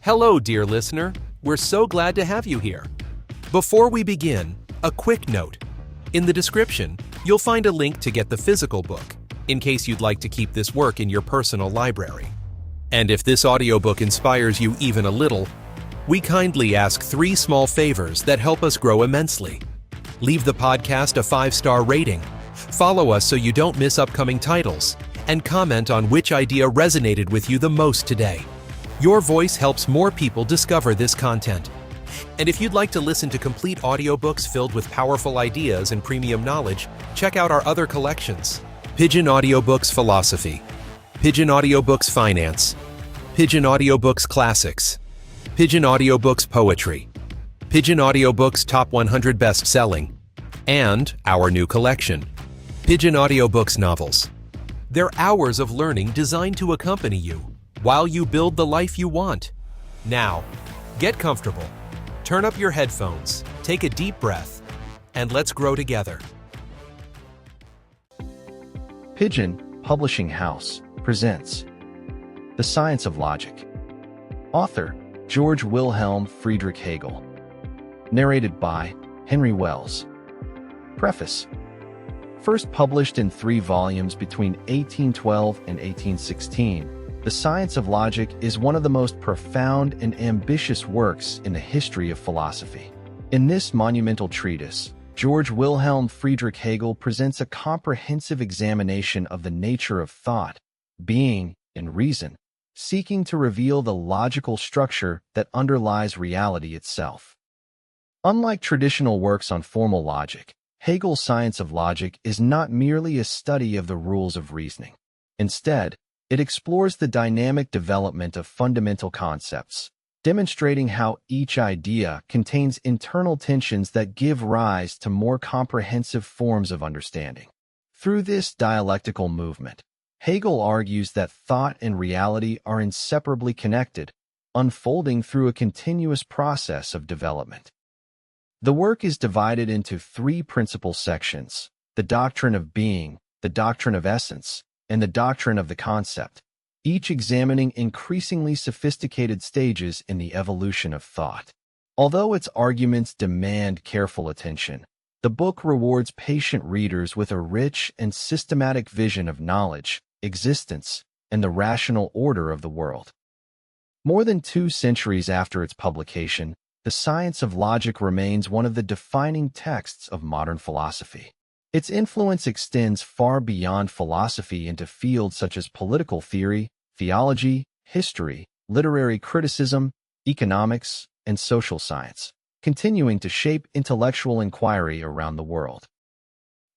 Hello, dear listener. We're so glad to have you here. Before we begin, a quick note. In the description, you'll find a link to get the physical book, in case you'd like to keep this work in your personal library. And if this audiobook inspires you even a little, we kindly ask 3 small favors that help us grow immensely. Leave the podcast a 5-star rating, follow us so you don't miss upcoming titles, and comment on which idea resonated with you the most today. Your voice helps more people discover this content. And if you'd like to listen to complete audiobooks filled with powerful ideas and premium knowledge, check out our other collections: Pigeon Audiobooks Philosophy, Pigeon Audiobooks Finance, Pigeon Audiobooks Classics, Pigeon Audiobooks Poetry, Pigeon Audiobooks Top 100 Best-Selling, and our new collection, Pigeon Audiobooks Novels. They're hours of learning designed to accompany you while you build the life you want. Now, get comfortable, turn up your headphones, take a deep breath, and let's grow together. Pigeon Publishing House presents The Science of Logic. Author George Wilhelm Friedrich Hegel. Narrated by Henry Wells. Preface. First published in 3 volumes between 1812 and 1816, The Science of Logic is one of the most profound and ambitious works in the history of philosophy. In this monumental treatise, George Wilhelm Friedrich Hegel presents a comprehensive examination of the nature of thought, being, and reason, seeking to reveal the logical structure that underlies reality itself. Unlike traditional works on formal logic, Hegel's Science of Logic is not merely a study of the rules of reasoning. Instead, it explores the dynamic development of fundamental concepts, demonstrating how each idea contains internal tensions that give rise to more comprehensive forms of understanding. Through this dialectical movement, Hegel argues that thought and reality are inseparably connected, unfolding through a continuous process of development. The work is divided into 3 principal sections: the doctrine of being, the doctrine of essence, and the doctrine of the concept, each examining increasingly sophisticated stages in the evolution of thought. Although its arguments demand careful attention, the book rewards patient readers with a rich and systematic vision of knowledge, existence, and the rational order of the world. More than 2 centuries after its publication, The Science of Logic remains one of the defining texts of modern philosophy. Its influence extends far beyond philosophy into fields such as political theory, theology, history, literary criticism, economics, and social science, continuing to shape intellectual inquiry around the world.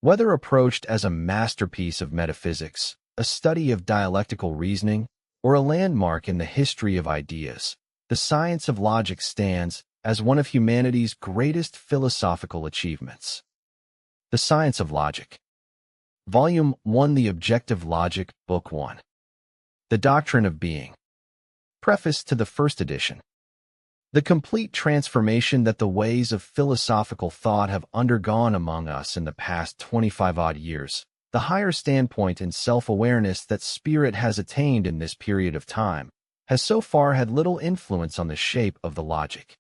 Whether approached as a masterpiece of metaphysics, a study of dialectical reasoning, or a landmark in the history of ideas, The Science of Logic stands as one of humanity's greatest philosophical achievements. The Science of Logic. Volume 1, The Objective Logic, Book 1. The Doctrine of Being. Preface to the first edition. The complete transformation that the ways of philosophical thought have undergone among us in the past 25-odd years, the higher standpoint and self-awareness that spirit has attained in this period of time, has so far had little influence on the shape of the logic.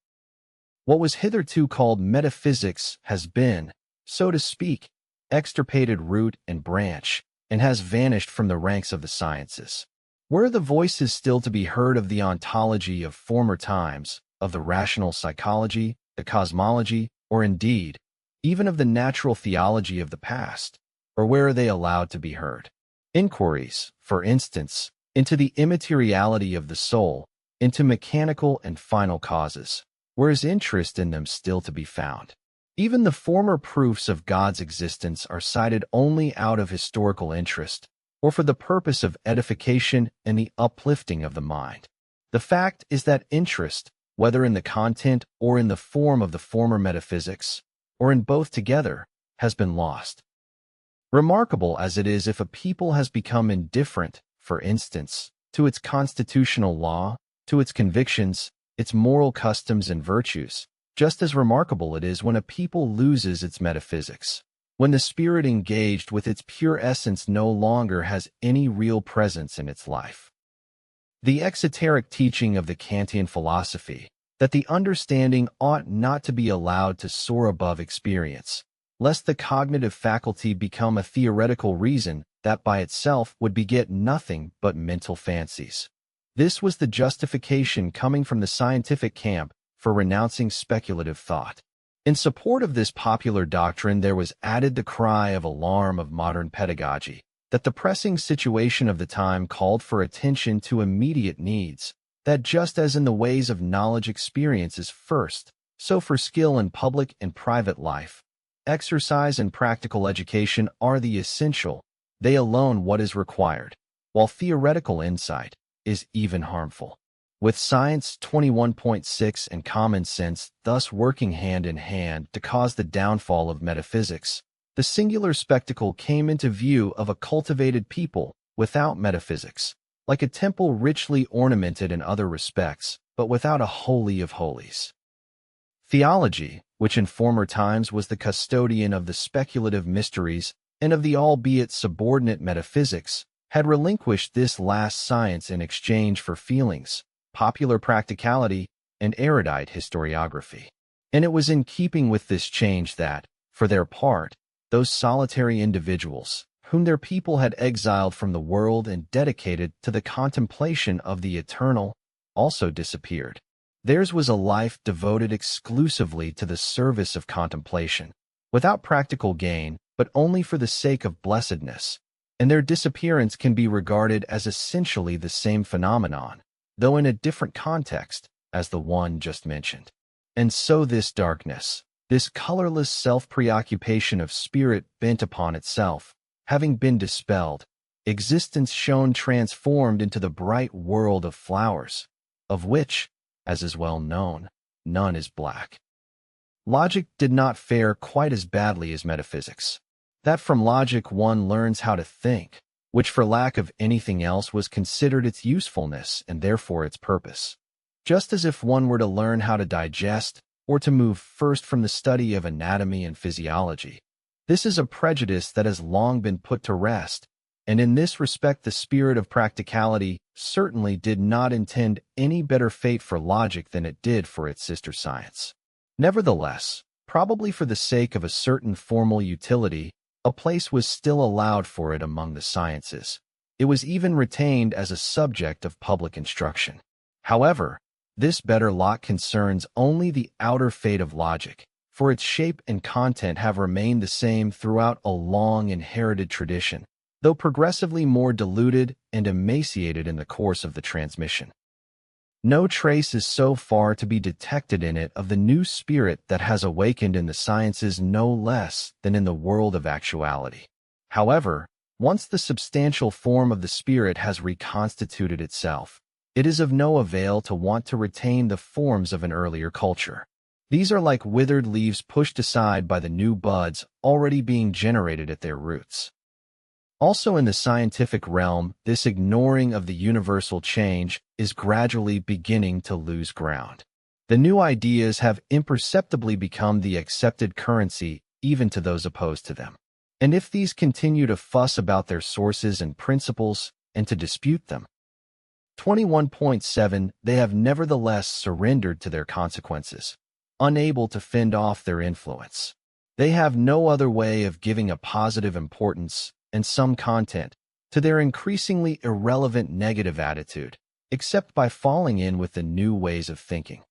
What was hitherto called metaphysics has been, so to speak, extirpated root and branch, and has vanished from the ranks of the sciences. Were the voices still to be heard of the ontology of former times, of the rational psychology, the cosmology, or indeed, even of the natural theology of the past? Or where are they allowed to be heard? Inquiries, for instance, into the immateriality of the soul, into mechanical and final causes, where is interest in them still to be found? Even the former proofs of God's existence are cited only out of historical interest, or for the purpose of edification and the uplifting of the mind. The fact is that interest, whether in the content or in the form of the former metaphysics, or in both together, has been lost. Remarkable as it is if a people has become indifferent, for instance, to its constitutional law, to its convictions, its moral customs and virtues, just as remarkable it is when a people loses its metaphysics, when the spirit engaged with its pure essence no longer has any real presence in its life. The exoteric teaching of the Kantian philosophy, that the understanding ought not to be allowed to soar above experience, lest the cognitive faculty become a theoretical reason that by itself would beget nothing but mental fancies. This was the justification coming from the scientific camp for renouncing speculative thought. In support of this popular doctrine, there was added the cry of alarm of modern pedagogy, that the pressing situation of the time called for attention to immediate needs, that just as in the ways of knowledge experience is first, so for skill in public and private life, exercise and practical education are the essential, they alone what is required, while theoretical insight is even harmful. With Science 21.6 and common sense thus working hand in hand to cause the downfall of metaphysics, the singular spectacle came into view of a cultivated people without metaphysics, like a temple richly ornamented in other respects, but without a holy of holies. Theology, which in former times was the custodian of the speculative mysteries and of the albeit subordinate metaphysics, had relinquished this last science in exchange for feelings, popular practicality, and erudite historiography. And it was in keeping with this change that, for their part, those solitary individuals, whom their people had exiled from the world and dedicated to the contemplation of the eternal, also disappeared. Theirs was a life devoted exclusively to the service of contemplation, without practical gain, but only for the sake of blessedness, and their disappearance can be regarded as essentially the same phenomenon, though in a different context, as the one just mentioned. And so this darkness, this colorless self-preoccupation of spirit bent upon itself, having been dispelled, existence shone transformed into the bright world of flowers, of which, as is well known, none is black. Logic did not fare quite as badly as metaphysics. That from logic one learns how to think, which for lack of anything else was considered its usefulness and therefore its purpose. Just as if one were to learn how to digest, or to move first from the study of anatomy and physiology. This is a prejudice that has long been put to rest, and in this respect the spirit of practicality certainly did not intend any better fate for logic than it did for its sister science. Nevertheless, probably for the sake of a certain formal utility, a place was still allowed for it among the sciences. It was even retained as a subject of public instruction. However, this better lot concerns only the outer fate of logic, for its shape and content have remained the same throughout a long inherited tradition, though progressively more diluted and emaciated in the course of the transmission. No trace is so far to be detected in it of the new spirit that has awakened in the sciences no less than in the world of actuality. However, once the substantial form of the spirit has reconstituted itself, it is of no avail to want to retain the forms of an earlier culture. These are like withered leaves pushed aside by the new buds already being generated at their roots. Also in the scientific realm, this ignoring of the universal change is gradually beginning to lose ground. The new ideas have imperceptibly become the accepted currency even to those opposed to them. And if these continue to fuss about their sources and principles and to dispute them, 21.7 they have nevertheless surrendered to their consequences, unable to fend off their influence. They have no other way of giving a positive importance and some content to their increasingly irrelevant negative attitude, except by falling in with the new ways of thinking.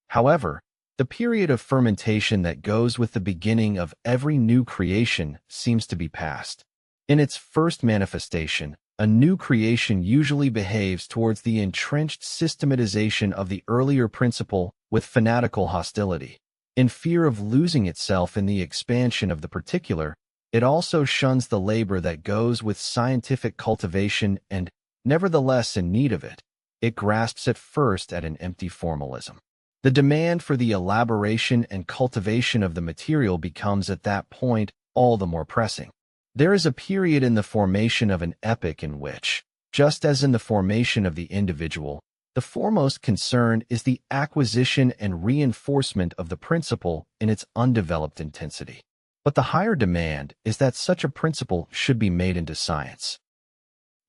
However, the period of fermentation that goes with the beginning of every new creation seems to be past. In its first manifestation, a new creation usually behaves towards the entrenched systematization of the earlier principle with fanatical hostility. In fear of losing itself in the expansion of the particular, it also shuns the labor that goes with scientific cultivation and, nevertheless in need of it, it grasps at first at an empty formalism. The demand for the elaboration and cultivation of the material becomes at that point all the more pressing. There is a period in the formation of an epoch in which, just as in the formation of the individual, the foremost concern is the acquisition and reinforcement of the principle in its undeveloped intensity. But the higher demand is that such a principle should be made into science.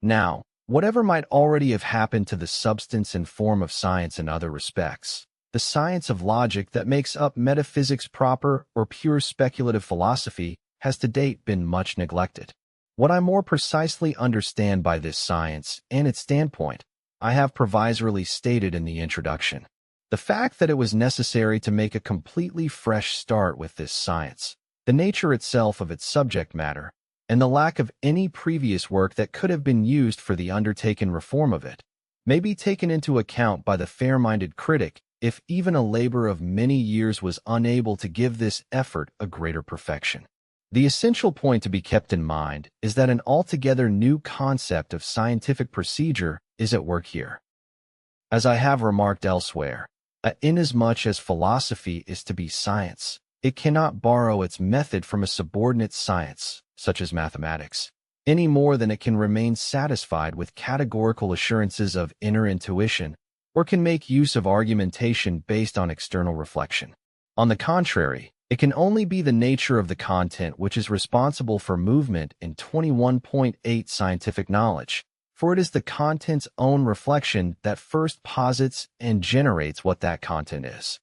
Now, Whatever might already have happened to the substance and form of science in other respects, the science of logic that makes up metaphysics proper or pure speculative philosophy has to date been much neglected. What I more precisely understand by this science and its standpoint, I have provisorily stated in the introduction. The fact that it was necessary to make a completely fresh start with this science, the nature itself of its subject matter, and the lack of any previous work that could have been used for the undertaken reform of it, may be taken into account by the fair-minded critic if even a labor of many years was unable to give this effort a greater perfection. The essential point to be kept in mind is that an altogether new concept of scientific procedure is at work here. As I have remarked elsewhere, inasmuch as philosophy is to be science, it cannot borrow its method from a subordinate science, such as mathematics, any more than it can remain satisfied with categorical assurances of inner intuition or can make use of argumentation based on external reflection. On the contrary, it can only be the nature of the content which is responsible for movement in 21.8 scientific knowledge, for it is the content's own reflection that first posits and generates what that content is.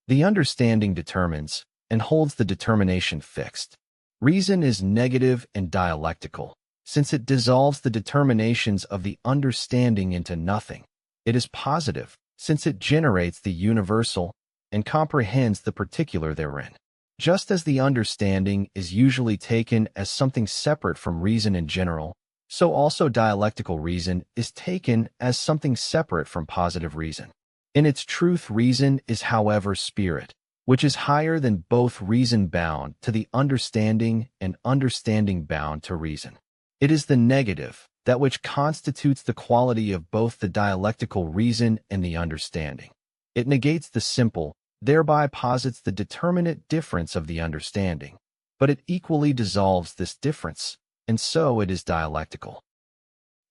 The understanding determines and holds the determination fixed. Reason is negative and dialectical, since it dissolves the determinations of the understanding into nothing. It is positive, since it generates the universal and comprehends the particular therein. Just as the understanding is usually taken as something separate from reason in general, so also dialectical reason is taken as something separate from positive reason. In its truth, reason is, however, spirit, which is higher than both reason bound to the understanding and understanding bound to reason. It is the negative, that which constitutes the quality of both the dialectical reason and the understanding. It negates the simple, thereby posits the determinate difference of the understanding, but it equally dissolves this difference, and so it is dialectical.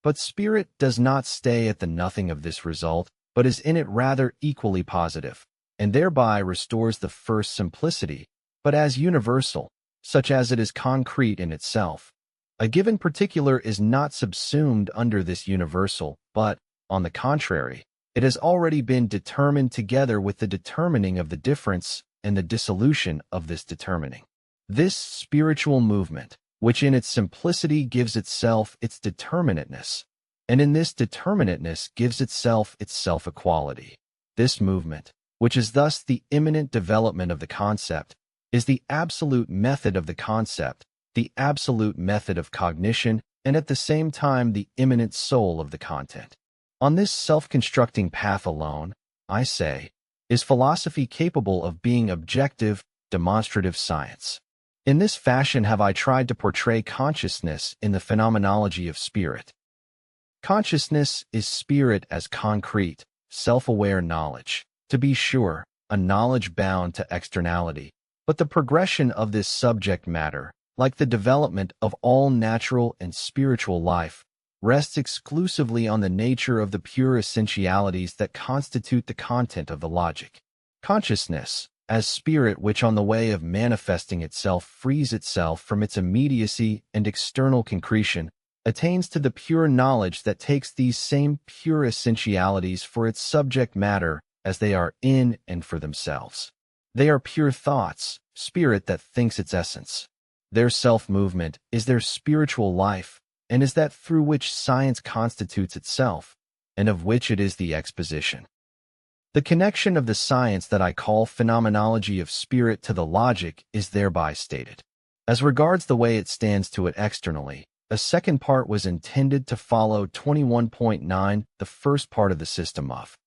But spirit does not stay at the nothing of this result, but is in it rather equally positive, and thereby restores the first simplicity, but as universal, such as it is concrete in itself. A given particular is not subsumed under this universal, but, on the contrary, it has already been determined together with the determining of the difference and the dissolution of this determining. This spiritual movement, which in its simplicity gives itself its determinateness, and in this determinateness gives itself its self-equality. This movement, which is thus the immanent development of the concept, is the absolute method of the concept, the absolute method of cognition, and at the same time the immanent soul of the content. On this self-constructing path alone, I say, is philosophy capable of being objective, demonstrative science. In this fashion have I tried to portray consciousness in the phenomenology of spirit. Consciousness is spirit as concrete, self-aware knowledge. To be sure, a knowledge bound to externality, but the progression of this subject matter, like the development of all natural and spiritual life, rests exclusively on the nature of the pure essentialities that constitute the content of the logic. Consciousness, as spirit which on the way of manifesting itself frees itself from its immediacy and external concretion, attains to the pure knowledge that takes these same pure essentialities for its subject matter as they are in and for themselves. They are pure thoughts, spirit that thinks its essence. Their self-movement is their spiritual life, and is that through which science constitutes itself, and of which it is the exposition. The connection of the science that I call phenomenology of spirit to the logic is thereby stated. As regards the way it stands to it externally, a second part was intended to follow 21.9, the first part of the system of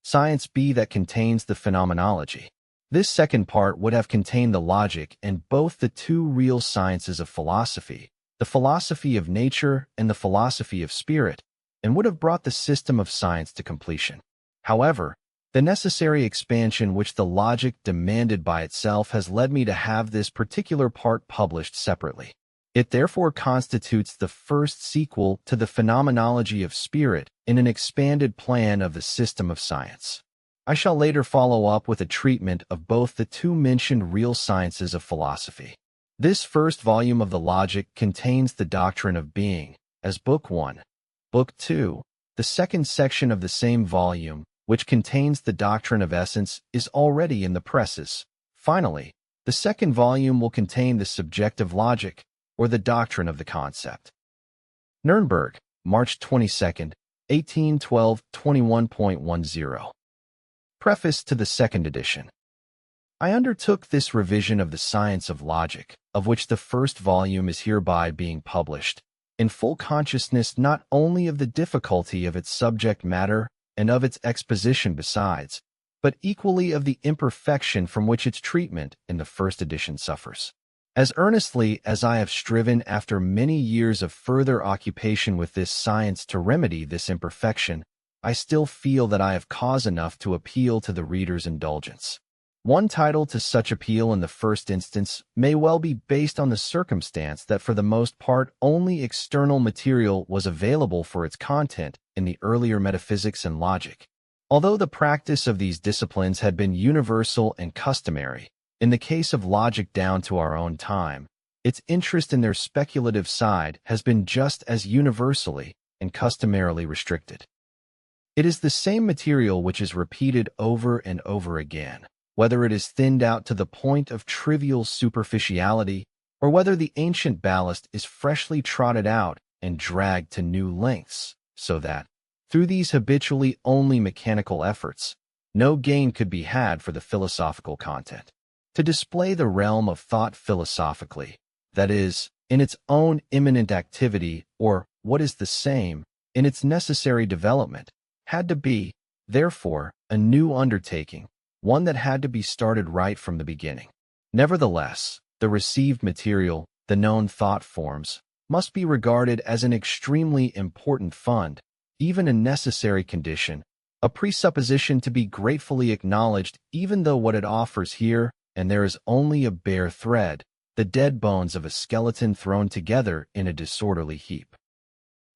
Science B that contains the phenomenology. This second part would have contained the logic and both the two real sciences of philosophy, the philosophy of nature and the philosophy of spirit, and would have brought the system of science to completion. However, the necessary expansion which the logic demanded by itself has led me to have this particular part published separately. It therefore constitutes the first sequel to the phenomenology of spirit in an expanded plan of the system of science. I shall later follow up with a treatment of both the two mentioned real sciences of philosophy. This first volume of the Logic contains the doctrine of being, as Book 1, Book 2, the second section of the same volume, which contains the doctrine of essence, is already in the presses. Finally, the second volume will contain the subjective logic, or the doctrine of the concept. Nuremberg, March 22, 1812, 21.10. Preface to the second edition. I undertook this revision of the science of logic, of which the first volume is hereby being published, in full consciousness not only of the difficulty of its subject matter and of its exposition besides, but equally of the imperfection from which its treatment in the first edition suffers. As earnestly as I have striven after many years of further occupation with this science to remedy this imperfection, I still feel that I have cause enough to appeal to the reader's indulgence. One title to such appeal in the first instance may well be based on the circumstance that for the most part only external material was available for its content in the earlier metaphysics and logic. Although the practice of these disciplines had been universal and customary, in the case of logic down to our own time, its interest in their speculative side has been just as universally and customarily restricted. It is the same material which is repeated over and over again, whether it is thinned out to the point of trivial superficiality, or whether the ancient ballast is freshly trotted out and dragged to new lengths, so that, through these habitually only mechanical efforts, no gain could be had for the philosophical content. To display the realm of thought philosophically, that is, in its own immanent activity, or, what is the same, in its necessary development, had to be, therefore, a new undertaking, one that had to be started right from the beginning. Nevertheless, the received material, the known thought forms, must be regarded as an extremely important fund, even a necessary condition, a presupposition to be gratefully acknowledged even though what it offers here and there is only a bare thread, the dead bones of a skeleton thrown together in a disorderly heap.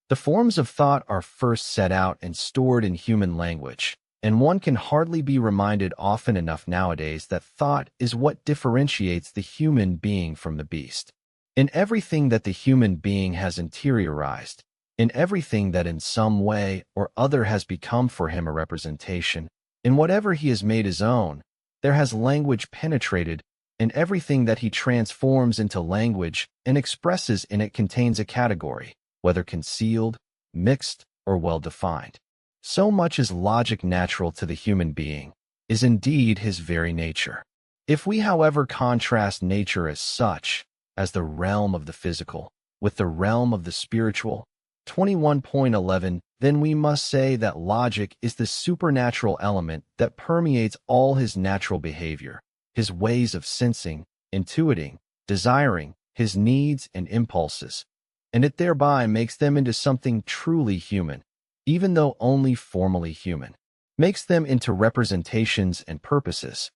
The forms of thought are first set out and stored in human language, and one can hardly be reminded often enough nowadays that thought is what differentiates the human being from the beast. In everything that the human being has interiorized, in everything that in some way or other has become for him a representation, in whatever he has made his own, there has language penetrated, and everything that he transforms into language and expresses in it contains a category, whether concealed, mixed, or well-defined. So much is logic natural to the human being, is indeed his very nature. If we, however, contrast nature as such, as the realm of the physical, with the realm of the spiritual, 21.11, then we must say that logic is the supernatural element that permeates all his natural behavior, his ways of sensing, intuiting, desiring, his needs and impulses, and it thereby makes them into something truly human, even though only formally human, makes them into representations and purposes.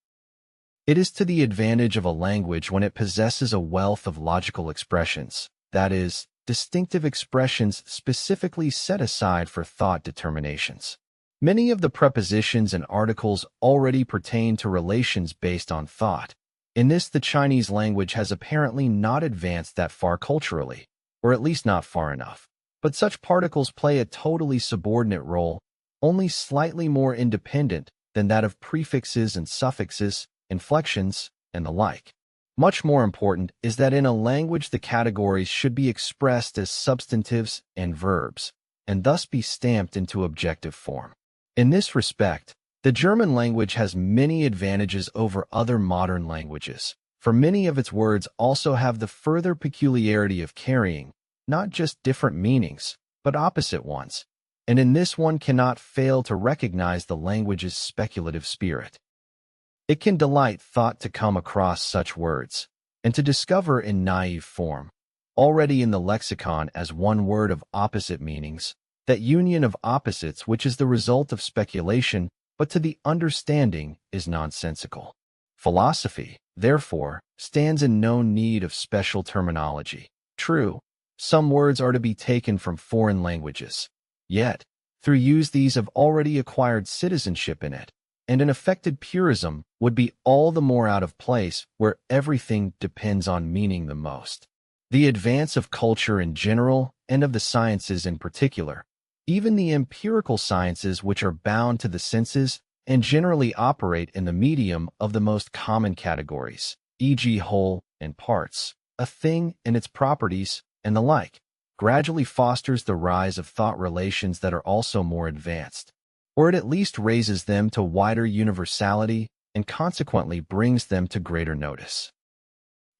It is to the advantage of a language when it possesses a wealth of logical expressions, that is, distinctive expressions specifically set aside for thought determinations. Many of the prepositions and articles already pertain to relations based on thought. In this, the Chinese language has apparently not advanced that far culturally, or at least not far enough. But such particles play a totally subordinate role, only slightly more independent than that of prefixes and suffixes, inflections, and the like. Much more important is that in a language the categories should be expressed as substantives and verbs, and thus be stamped into objective form. In this respect, the German language has many advantages over other modern languages, for many of its words also have the further peculiarity of carrying, not just different meanings, but opposite ones, and in this one cannot fail to recognize the language's speculative spirit. It can delight thought to come across such words, and to discover in naive form, already in the lexicon as one word of opposite meanings, that union of opposites which is the result of speculation, but to the understanding is nonsensical. Philosophy, therefore, stands in no need of special terminology. True, some words are to be taken from foreign languages, yet, through use these have already acquired citizenship in it, and an affected purism would be all the more out of place where everything depends on meaning the most. The advance of culture in general, and of the sciences in particular, Even the empirical sciences, which are bound to the senses and generally operate in the medium of the most common categories, e.g. whole and parts, a thing and its properties, and the like, gradually fosters the rise of thought relations that are also more advanced, or it at least raises them to wider universality and consequently brings them to greater notice.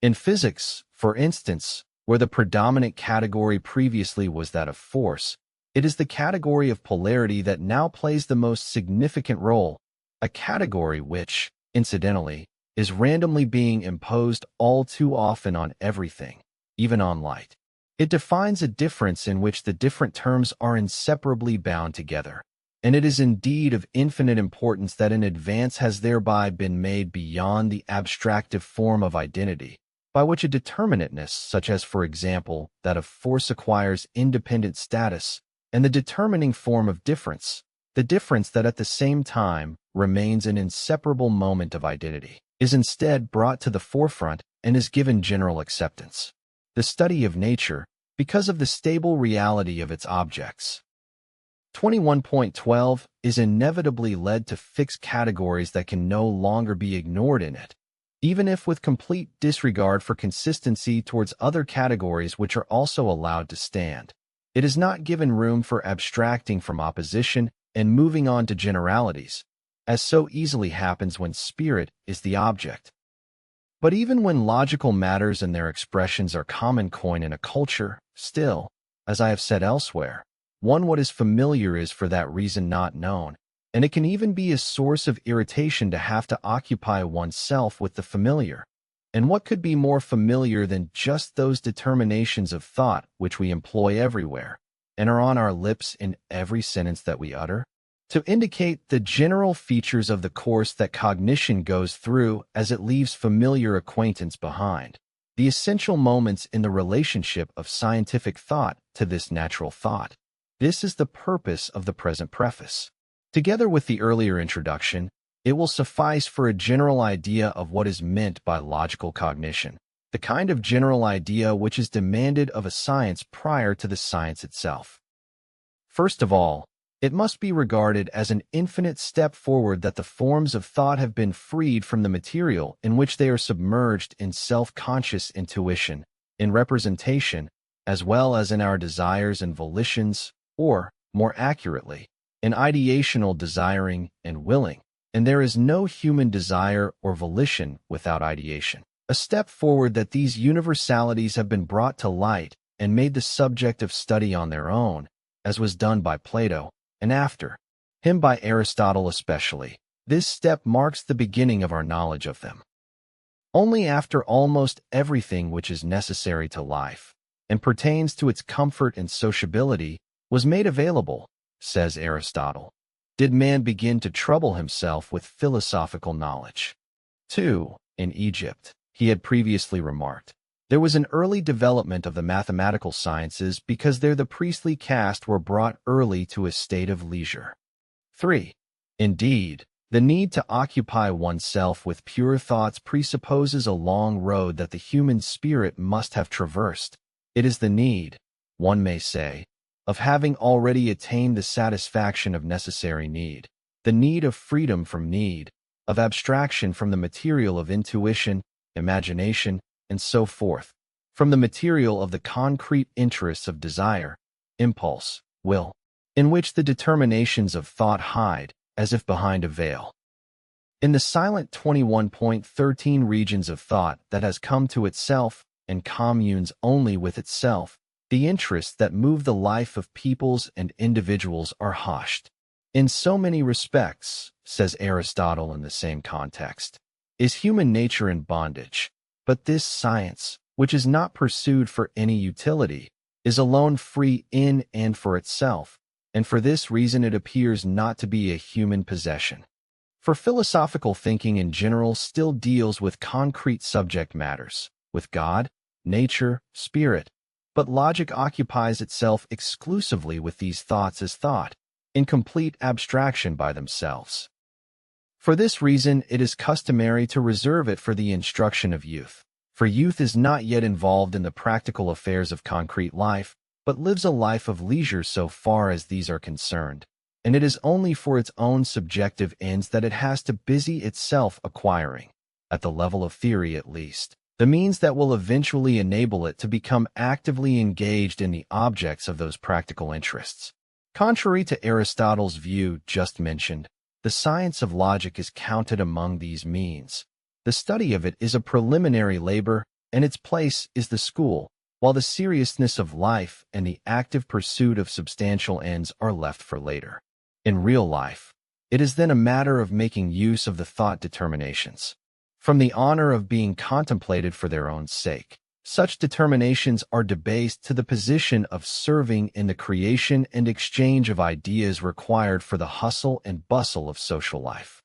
In physics, for instance, where the predominant category previously was that of force, it is the category of polarity that now plays the most significant role, a category which, incidentally, is randomly being imposed all too often on everything, even on light. It defines a difference in which the different terms are inseparably bound together, and it is indeed of infinite importance that an advance has thereby been made beyond the abstractive form of identity, by which a determinateness, such as, for example, that of force, acquires independent status, and the determining form of difference, the difference that at the same time remains an inseparable moment of identity, is instead brought to the forefront and is given general acceptance. The study of nature, because of the stable reality of its objects. 21.12 is inevitably led to fixed categories that can no longer be ignored in it, even if with complete disregard for consistency towards other categories which are also allowed to stand. It is not given room for abstracting from opposition and moving on to generalities, as so easily happens when spirit is the object. But even when logical matters and their expressions are common coin in a culture, still, as I have said elsewhere, what is familiar is for that reason not known, and it can even be a source of irritation to have to occupy oneself with the familiar. And what could be more familiar than just those determinations of thought which we employ everywhere, and are on our lips in every sentence that we utter? To indicate the general features of the course that cognition goes through as it leaves familiar acquaintance behind, the essential moments in the relationship of scientific thought to this natural thought. This is the purpose of the present preface. Together with the earlier introduction, it will suffice for a general idea of what is meant by logical cognition, the kind of general idea which is demanded of a science prior to the science itself. First of all, it must be regarded as an infinite step forward that the forms of thought have been freed from the material in which they are submerged in self-conscious intuition, in representation, as well as in our desires and volitions, or, more accurately, in ideational desiring and willing, and there is no human desire or volition without ideation. A step forward that these universalities have been brought to light and made the subject of study on their own, as was done by Plato, and after him by Aristotle especially. This step marks the beginning of our knowledge of them. Only after almost everything which is necessary to life, and pertains to its comfort and sociability, was made available, says Aristotle, did man begin to trouble himself with philosophical knowledge. 2. In Egypt, he had previously remarked, there was an early development of the mathematical sciences because there the priestly caste were brought early to a state of leisure. 3. Indeed, the need to occupy oneself with pure thoughts presupposes a long road that the human spirit must have traversed. It is the need, one may say, of having already attained the satisfaction of necessary need, the need of freedom from need, of abstraction from the material of intuition, imagination, and so forth, from the material of the concrete interests of desire, impulse, will, in which the determinations of thought hide, as if behind a veil. In the silent 21.13 regions of thought that has come to itself and communes only with itself, the interests that move the life of peoples and individuals are hushed. In so many respects, says Aristotle in the same context, is human nature in bondage. But this science, which is not pursued for any utility, is alone free in and for itself, and for this reason it appears not to be a human possession. For philosophical thinking in general still deals with concrete subject matters, with God, nature, spirit, but logic occupies itself exclusively with these thoughts as thought, in complete abstraction by themselves. For this reason, it is customary to reserve it for the instruction of youth, for youth is not yet involved in the practical affairs of concrete life, but lives a life of leisure so far as these are concerned, and it is only for its own subjective ends that it has to busy itself acquiring, at the level of theory at least, the means that will eventually enable it to become actively engaged in the objects of those practical interests. Contrary to Aristotle's view just mentioned, the science of logic is counted among these means. The study of it is a preliminary labor, and its place is the school, while the seriousness of life and the active pursuit of substantial ends are left for later. In real life, it is then a matter of making use of the thought determinations. From the honor of being contemplated for their own sake, such determinations are debased to the position of serving in the creation and exchange of ideas required for the hustle and bustle of social life.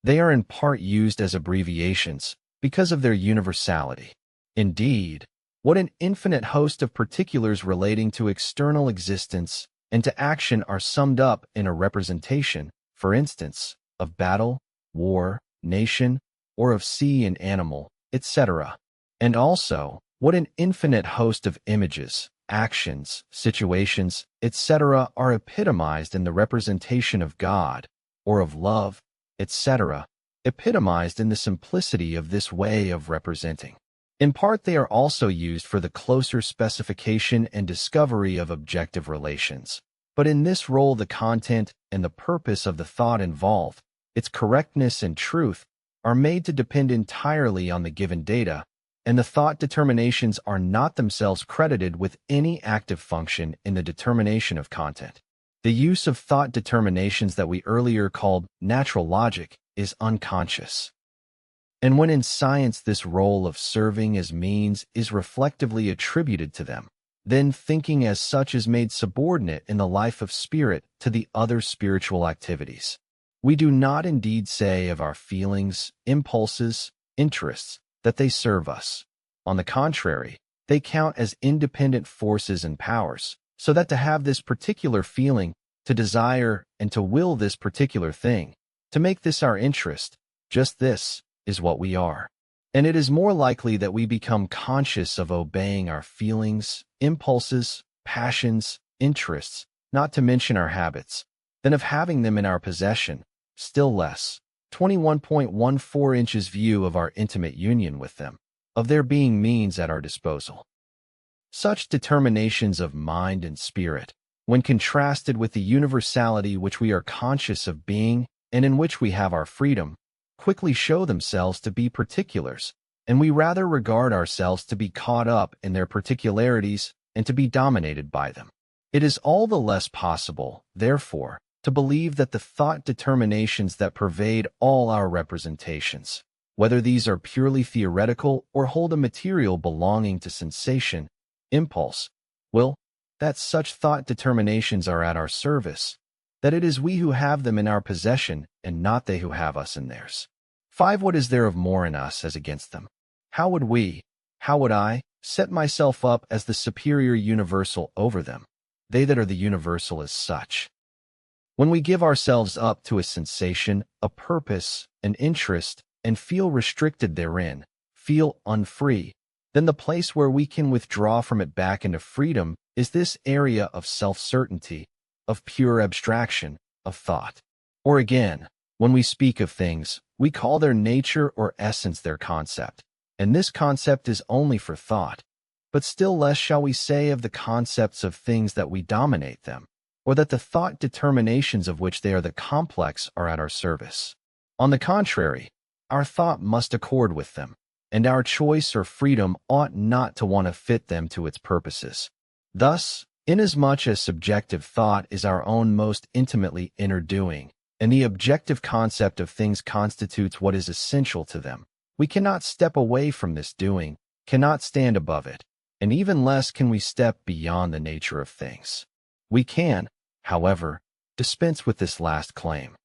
They are in part used as abbreviations because of their universality. Indeed, what an infinite host of particulars relating to external existence and to action are summed up in a representation, for instance, of battle, war, nation, or of sea and animal, etc. And also, what an infinite host of images, actions, situations, etc. are epitomized in the representation of God, or of love, etc., epitomized in the simplicity of this way of representing. In part, they are also used for the closer specification and discovery of objective relations. But in this role, the content and the purpose of the thought involved, its correctness and truth, are made to depend entirely on the given data, and the thought determinations are not themselves credited with any active function in the determination of content. The use of thought determinations that we earlier called natural logic is unconscious. And when in science this role of serving as means is reflectively attributed to them, then thinking as such is made subordinate in the life of spirit to the other spiritual activities. We do not indeed say of our feelings, impulses, interests, that they serve us. On the contrary, they count as independent forces and powers, so that to have this particular feeling, to desire and to will this particular thing, to make this our interest, just this, is what we are. And it is more likely that we become conscious of obeying our feelings, impulses, passions, interests, not to mention our habits, than of having them in our possession, still less, 21.14 inches view of our intimate union with them, of their being means at our disposal. Such determinations of mind and spirit, when contrasted with the universality which we are conscious of being and in which we have our freedom, quickly show themselves to be particulars, and we rather regard ourselves to be caught up in their particularities and to be dominated by them. It is all the less possible, therefore, to believe that the thought determinations that pervade all our representations, whether these are purely theoretical or hold a material belonging to sensation, impulse, will, that such thought determinations are at our service, that it is we who have them in our possession and not they who have us in theirs. 5. What is there of more in us as against them? How would I, set myself up as the superior universal over them, they that are the universal as such? When we give ourselves up to a sensation, a purpose, an interest, and feel restricted therein, feel unfree, then the place where we can withdraw from it back into freedom is this area of self-certainty, of pure abstraction, of thought. Or again, when we speak of things, we call their nature or essence their concept, and this concept is only for thought. But still less shall we say of the concepts of things that we dominate them, or that the thought determinations of which they are the complex are at our service. On the contrary, our thought must accord with them, and our choice or freedom ought not to want to fit them to its purposes. Thus, inasmuch as subjective thought is our own most intimately inner doing, and the objective concept of things constitutes what is essential to them, we cannot step away from this doing, cannot stand above it, and even less can we step beyond the nature of things. We can, however, dispense with this last claim.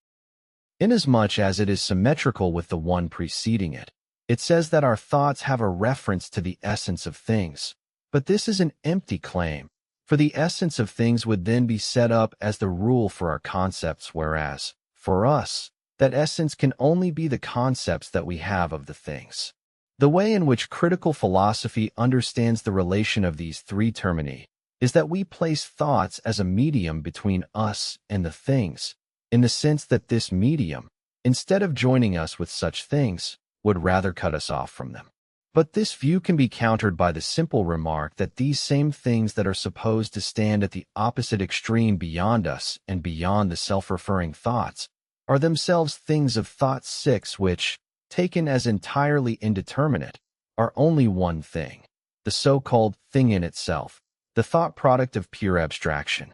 Inasmuch as it is symmetrical with the one preceding it, it says that our thoughts have a reference to the essence of things, but this is an empty claim, for the essence of things would then be set up as the rule for our concepts, whereas, for us, that essence can only be the concepts that we have of the things. The way in which critical philosophy understands the relation of these three termini, is that we place thoughts as a medium between us and the things, in the sense that this medium, instead of joining us with such things, would rather cut us off from them. But this view can be countered by the simple remark that these same things that are supposed to stand at the opposite extreme beyond us and beyond the self-referring thoughts are themselves things of thought 6 which, taken as entirely indeterminate, are only one thing, the so-called thing in itself, the thought product of pure abstraction.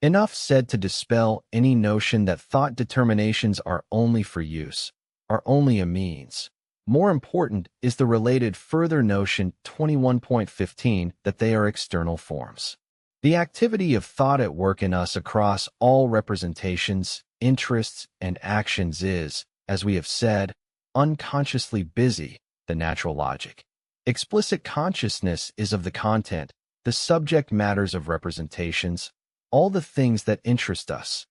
Enough said to dispel any notion that thought determinations are only for use, are only a means. More important is the related further notion 21.15 that they are external forms. The activity of thought at work in us across all representations, interests, and actions is, as we have said, unconsciously busy, the natural logic. Explicit consciousness is of the content, the subject matters of representations, all the things that interest us.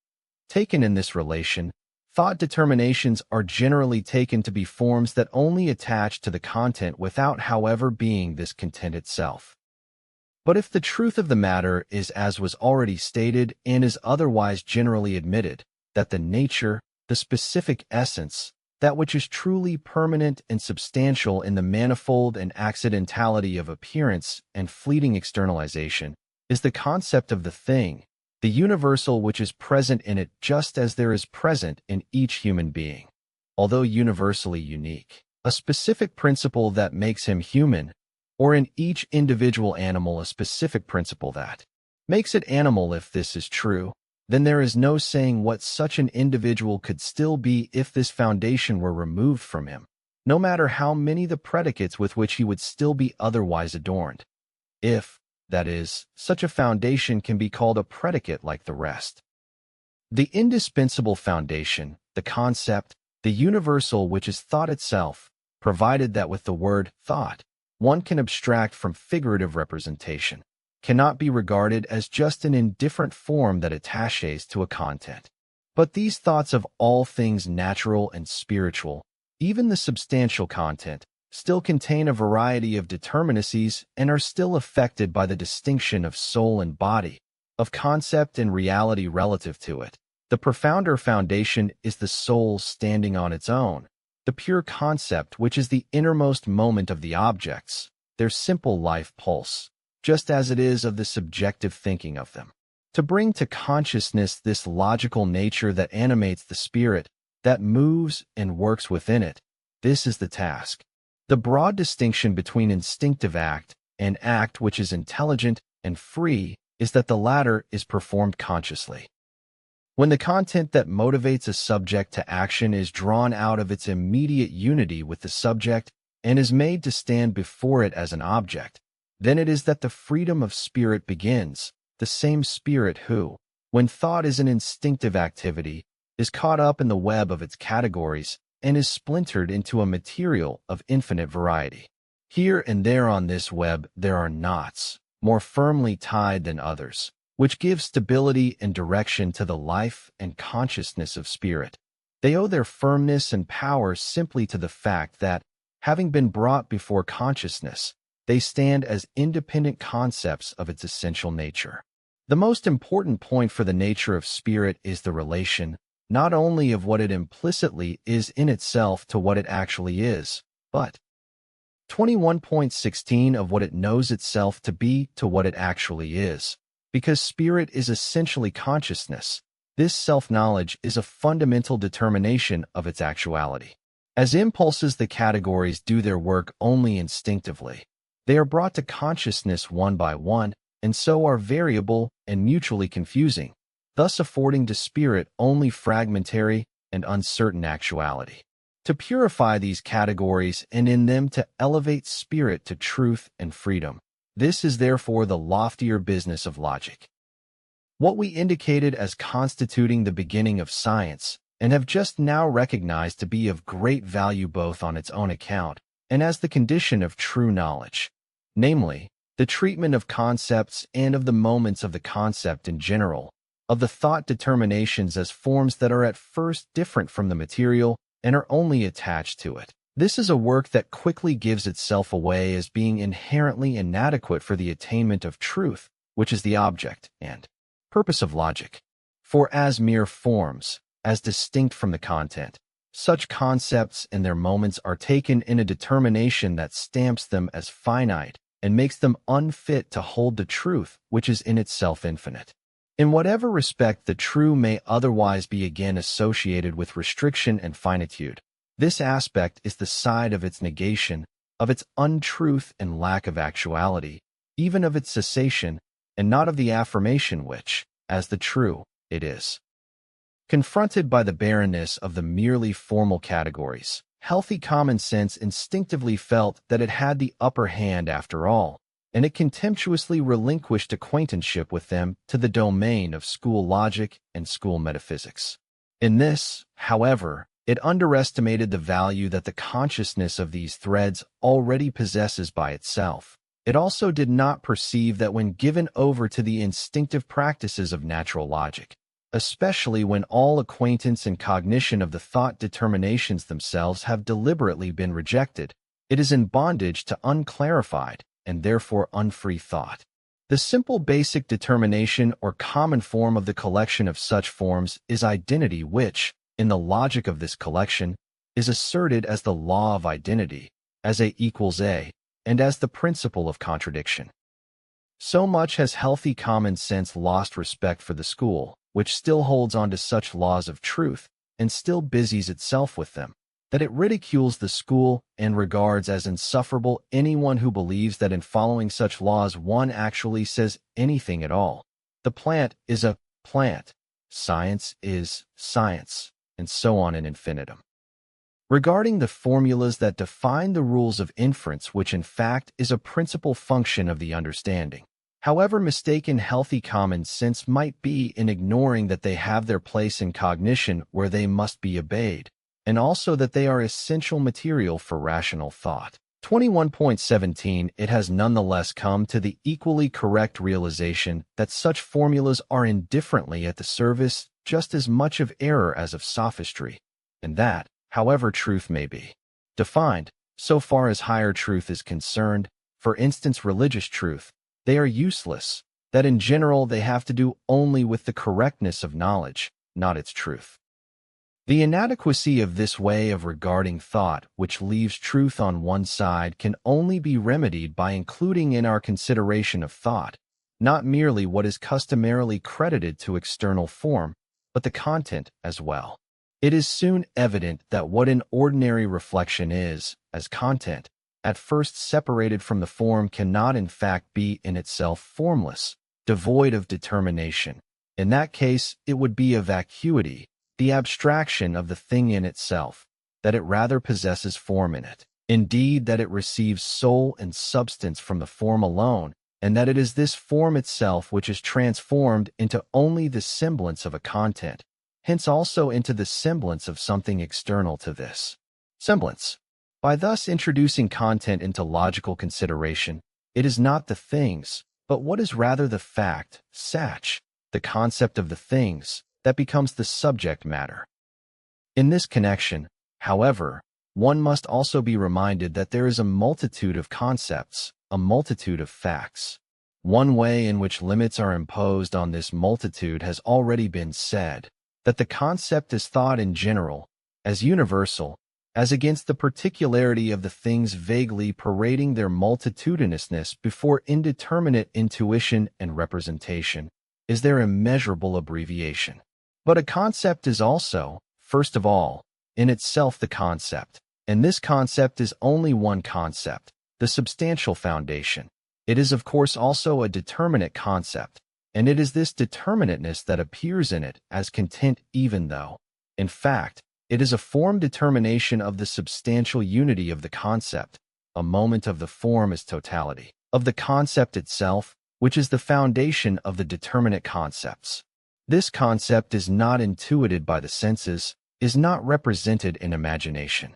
Taken in this relation, thought determinations are generally taken to be forms that only attach to the content without, however, being this content itself. But if the truth of the matter is, as was already stated and is otherwise generally admitted, that the nature, the specific essence, that which is truly permanent and substantial in the manifold and accidentality of appearance and fleeting externalization, is the concept of the thing, the universal which is present in it just as there is present in each human being, although universally unique, a specific principle that makes him human, or in each individual animal a specific principle that makes it animal. If this is true, then there is no saying what such an individual could still be if this foundation were removed from him, no matter how many the predicates with which he would still be otherwise adorned. If, that is, such a foundation can be called a predicate like the rest. The indispensable foundation, the concept, the universal which is thought itself, provided that with the word thought, one can abstract from figurative representation, cannot be regarded as just an indifferent form that attaches to a content. But these thoughts of all things natural and spiritual, even the substantial content, still contain a variety of determinacies and are still affected by the distinction of soul and body, of concept and reality relative to it. The profounder foundation is the soul standing on its own, the pure concept which is the innermost moment of the objects, their simple life pulse, just as it is of the subjective thinking of them. To bring to consciousness this logical nature that animates the spirit, that moves and works within it, this is the task. The broad distinction between instinctive act and act which is intelligent and free is that the latter is performed consciously. When the content that motivates a subject to action is drawn out of its immediate unity with the subject and is made to stand before it as an object, then it is that the freedom of spirit begins, the same spirit who, when thought is an instinctive activity, is caught up in the web of its categories and is splintered into a material of infinite variety. Here and there on this web there are knots, more firmly tied than others, which give stability and direction to the life and consciousness of spirit. They owe their firmness and power simply to the fact that, having been brought before consciousness, they stand as independent concepts of its essential nature. The most important point for the nature of spirit is the relation, not only of what it implicitly is in itself to what it actually is, but 21.16 of what it knows itself to be to what it actually is. Because spirit is essentially consciousness, this self-knowledge is a fundamental determination of its actuality. As impulses, the categories do their work only instinctively. They are brought to consciousness one by one, and so are variable and mutually confusing, thus affording to spirit only fragmentary and uncertain actuality. To purify these categories and in them to elevate spirit to truth and freedom, this is therefore the loftier business of logic. What we indicated as constituting the beginning of science, and have just now recognized to be of great value both on its own account and as the condition of true knowledge, namely, the treatment of concepts and of the moments of the concept in general, of the thought determinations as forms that are at first different from the material and are only attached to it. This is a work that quickly gives itself away as being inherently inadequate for the attainment of truth, which is the object and purpose of logic. For as mere forms, as distinct from the content, such concepts and their moments are taken in a determination that stamps them as finite and makes them unfit to hold the truth which is in itself infinite. In whatever respect the true may otherwise be again associated with restriction and finitude, this aspect is the side of its negation, of its untruth and lack of actuality, even of its cessation, and not of the affirmation which, as the true, it is. Confronted by the barrenness of the merely formal categories, healthy common sense instinctively felt that it had the upper hand after all, and it contemptuously relinquished acquaintanceship with them to the domain of school logic and school metaphysics. In this, however, it underestimated the value that the consciousness of these threads already possesses by itself. It also did not perceive that when given over to the instinctive practices of natural logic, especially when all acquaintance and cognition of the thought determinations themselves have deliberately been rejected, it is in bondage to unclarified and therefore unfree thought. The simple basic determination or common form of the collection of such forms is identity, which, in the logic of this collection, is asserted as the law of identity, as A equals A, and as the principle of contradiction. So much has healthy common sense lost respect for the school, which still holds on to such laws of truth and still busies itself with them, that it ridicules the school and regards as insufferable anyone who believes that in following such laws one actually says anything at all. The plant is a plant, science is science, and so on in infinitum. Regarding the formulas that define the rules of inference, which in fact is a principal function of the understanding, however mistaken healthy common sense might be in ignoring that they have their place in cognition where they must be obeyed, and also that they are essential material for rational thought. 21.17 It has nonetheless come to the equally correct realization that such formulas are indifferently at the service just as much of error as of sophistry, and that, however truth may be defined, so far as higher truth is concerned, for instance religious truth, they are useless, that in general they have to do only with the correctness of knowledge, not its truth. The inadequacy of this way of regarding thought, which leaves truth on one side, can only be remedied by including in our consideration of thought, not merely what is customarily credited to external form, but the content as well. It is soon evident that what in ordinary reflection is, as content, at first separated from the form cannot in fact be in itself formless, devoid of determination. In that case, it would be a vacuity, the abstraction of the thing in itself, that it rather possesses form in it. Indeed, that it receives soul and substance from the form alone, and that it is this form itself which is transformed into only the semblance of a content, hence also into the semblance of something external to this semblance. By thus introducing content into logical consideration, it is not the things, but what is rather the fact, sach, the concept of the things, that becomes the subject matter. In this connection, however, one must also be reminded that there is a multitude of concepts, a multitude of facts. One way in which limits are imposed on this multitude has already been said, that the concept is thought in general, as universal, as against the particularity of the things vaguely parading their multitudinousness before indeterminate intuition and representation, is their immeasurable abbreviation. But a concept is also, first of all, in itself the concept, and this concept is only one concept, the substantial foundation. It is of course also a determinate concept, and it is this determinateness that appears in it as content even though, in fact, it is a form determination of the substantial unity of the concept, a moment of the form as totality, of the concept itself, which is the foundation of the determinate concepts. This concept is not intuited by the senses, is not represented in imagination.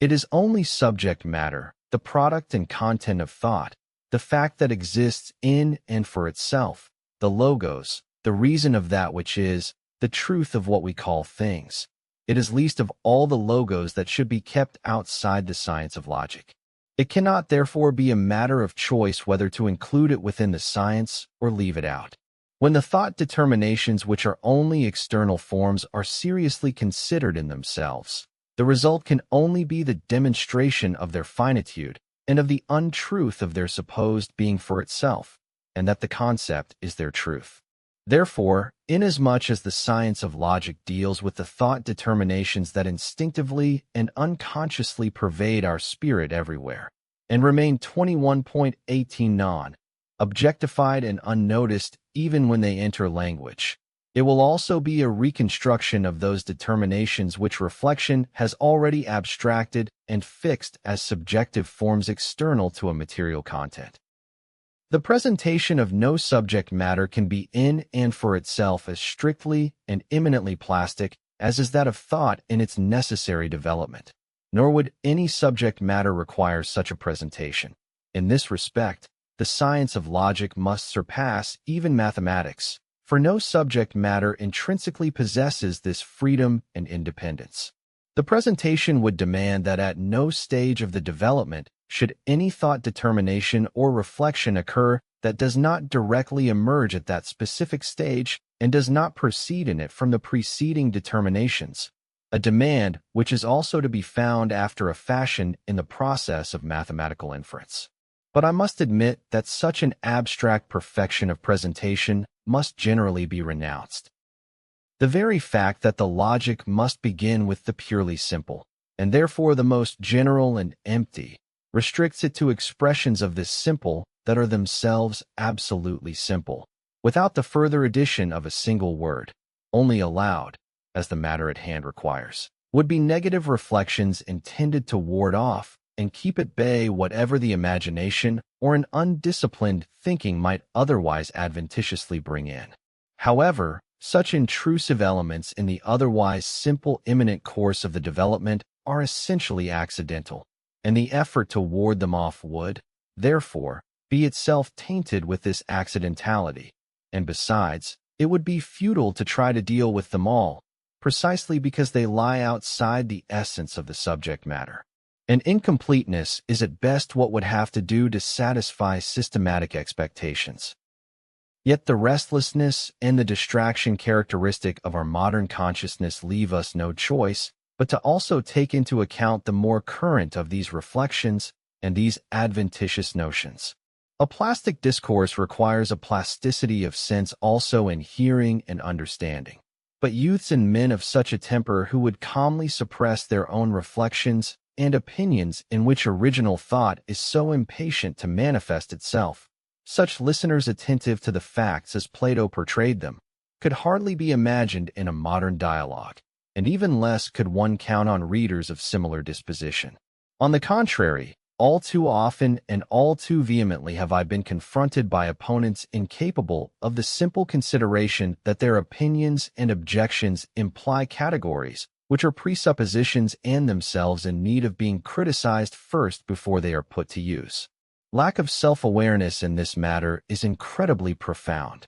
It is only subject matter, the product and content of thought, the fact that exists in and for itself, the logos, the reason of that which is, the truth of what we call things. It is least of all the logos that should be kept outside the science of logic. It cannot therefore be a matter of choice whether to include it within the science or leave it out. When the thought determinations which are only external forms are seriously considered in themselves, the result can only be the demonstration of their finitude and of the untruth of their supposed being for itself, and that the concept is their truth. Therefore, inasmuch as the science of logic deals with the thought determinations that instinctively and unconsciously pervade our spirit everywhere, and remain 21.18 objectified and unnoticed even when they enter language, it will also be a reconstruction of those determinations which reflection has already abstracted and fixed as subjective forms external to a material content. The presentation of no subject matter can be in and for itself as strictly and immanently plastic as is that of thought in its necessary development, nor would any subject matter require such a presentation. In this respect, the science of logic must surpass even mathematics, for no subject matter intrinsically possesses this freedom and independence. The presentation would demand that at no stage of the development should any thought determination or reflection occur that does not directly emerge at that specific stage and does not proceed in it from the preceding determinations, a demand which is also to be found after a fashion in the process of mathematical inference. But I must admit that such an abstract perfection of presentation must generally be renounced. The very fact that the logic must begin with the purely simple, and therefore the most general and empty, restricts it to expressions of this simple that are themselves absolutely simple, without the further addition of a single word, only allowed, as the matter at hand requires, would be negative reflections intended to ward off and keep at bay whatever the imagination or an undisciplined thinking might otherwise adventitiously bring in. However, such intrusive elements in the otherwise simple imminent course of the development are essentially accidental, and the effort to ward them off would, therefore, be itself tainted with this accidentality, and besides, it would be futile to try to deal with them all, precisely because they lie outside the essence of the subject matter. And incompleteness is at best what would have to do to satisfy systematic expectations. Yet the restlessness and the distraction characteristic of our modern consciousness leave us no choice but to also take into account the more current of these reflections and these adventitious notions. A plastic discourse requires a plasticity of sense also in hearing and understanding. But youths and men of such a temper who would calmly suppress their own reflections and opinions in which original thought is so impatient to manifest itself, such listeners attentive to the facts as Plato portrayed them, could hardly be imagined in a modern dialogue, and even less could one count on readers of similar disposition. On the contrary, all too often and all too vehemently have I been confronted by opponents incapable of the simple consideration that their opinions and objections imply categories which are presuppositions and themselves in need of being criticized first before they are put to use. Lack of self-awareness in this matter is incredibly profound.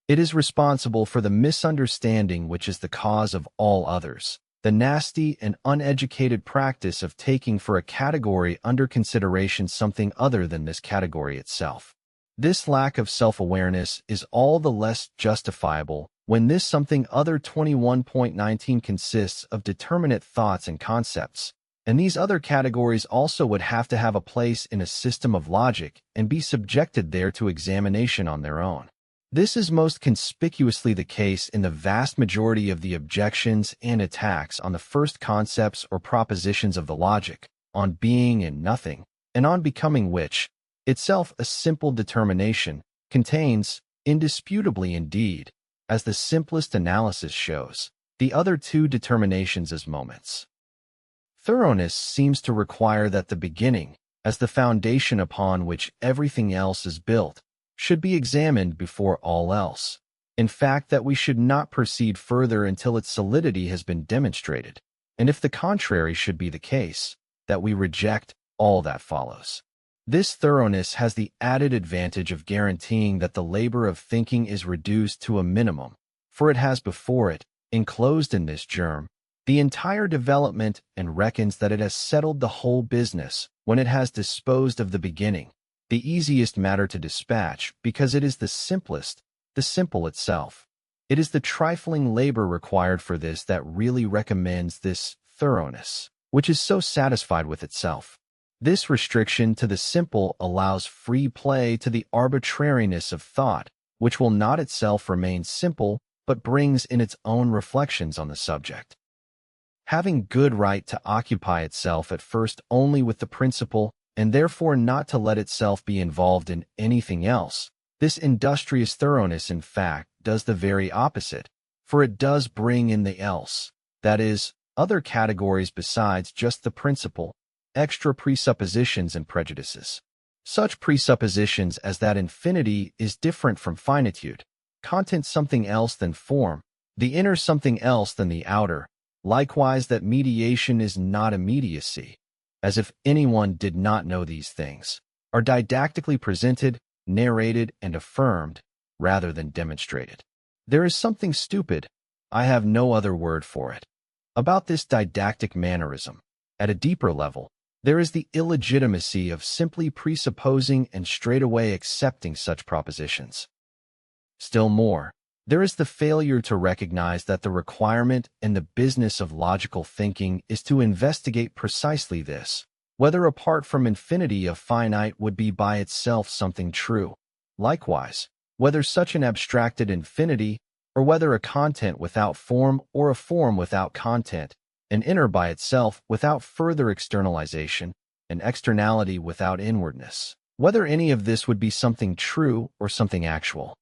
It is responsible for the misunderstanding which is the cause of all others, the nasty and uneducated practice of taking for a category under consideration something other than this category itself. This lack of self-awareness is all the less justifiable when this something other 21.19 consists of determinate thoughts and concepts, and these other categories also would have to have a place in a system of logic and be subjected there to examination on their own. This is most conspicuously the case in the vast majority of the objections and attacks on the first concepts or propositions of the logic, on being and nothing, and on becoming, which, itself a simple determination, contains, indisputably indeed, as the simplest analysis shows, the other two determinations as moments. Thoroughness seems to require that the beginning, as the foundation upon which everything else is built, should be examined before all else. In fact, that we should not proceed further until its solidity has been demonstrated, and if the contrary should be the case, that we reject all that follows. This thoroughness has the added advantage of guaranteeing that the labor of thinking is reduced to a minimum, for it has before it, enclosed in this germ, the entire development and reckons that it has settled the whole business when it has disposed of the beginning, the easiest matter to dispatch, because it is the simplest, the simple itself. It is the trifling labor required for this that really recommends this thoroughness, which is so satisfied with itself. This restriction to the simple allows free play to the arbitrariness of thought, which will not itself remain simple, but brings in its own reflections on the subject. Having good right to occupy itself at first only with the principle, and therefore not to let itself be involved in anything else, this industrious thoroughness, in fact, does the very opposite, for it does bring in the else, that is, other categories besides just the principle, extra presuppositions and prejudices. Such presuppositions as that infinity is different from finitude, content something else than form, the inner something else than the outer, likewise that mediation is not immediacy, as if anyone did not know these things, are didactically presented, narrated, and affirmed, rather than demonstrated. There is something stupid, I have no other word for it, about this didactic mannerism. At a deeper level, there is the illegitimacy of simply presupposing and straightaway accepting such propositions. Still more, there is the failure to recognize that the requirement and the business of logical thinking is to investigate precisely this, whether apart from infinity a finite would be by itself something true. Likewise, whether such an abstracted infinity, or whether a content without form or a form without content, an inner by itself without further externalization, an externality without inwardness, whether any of this would be something true or something actual.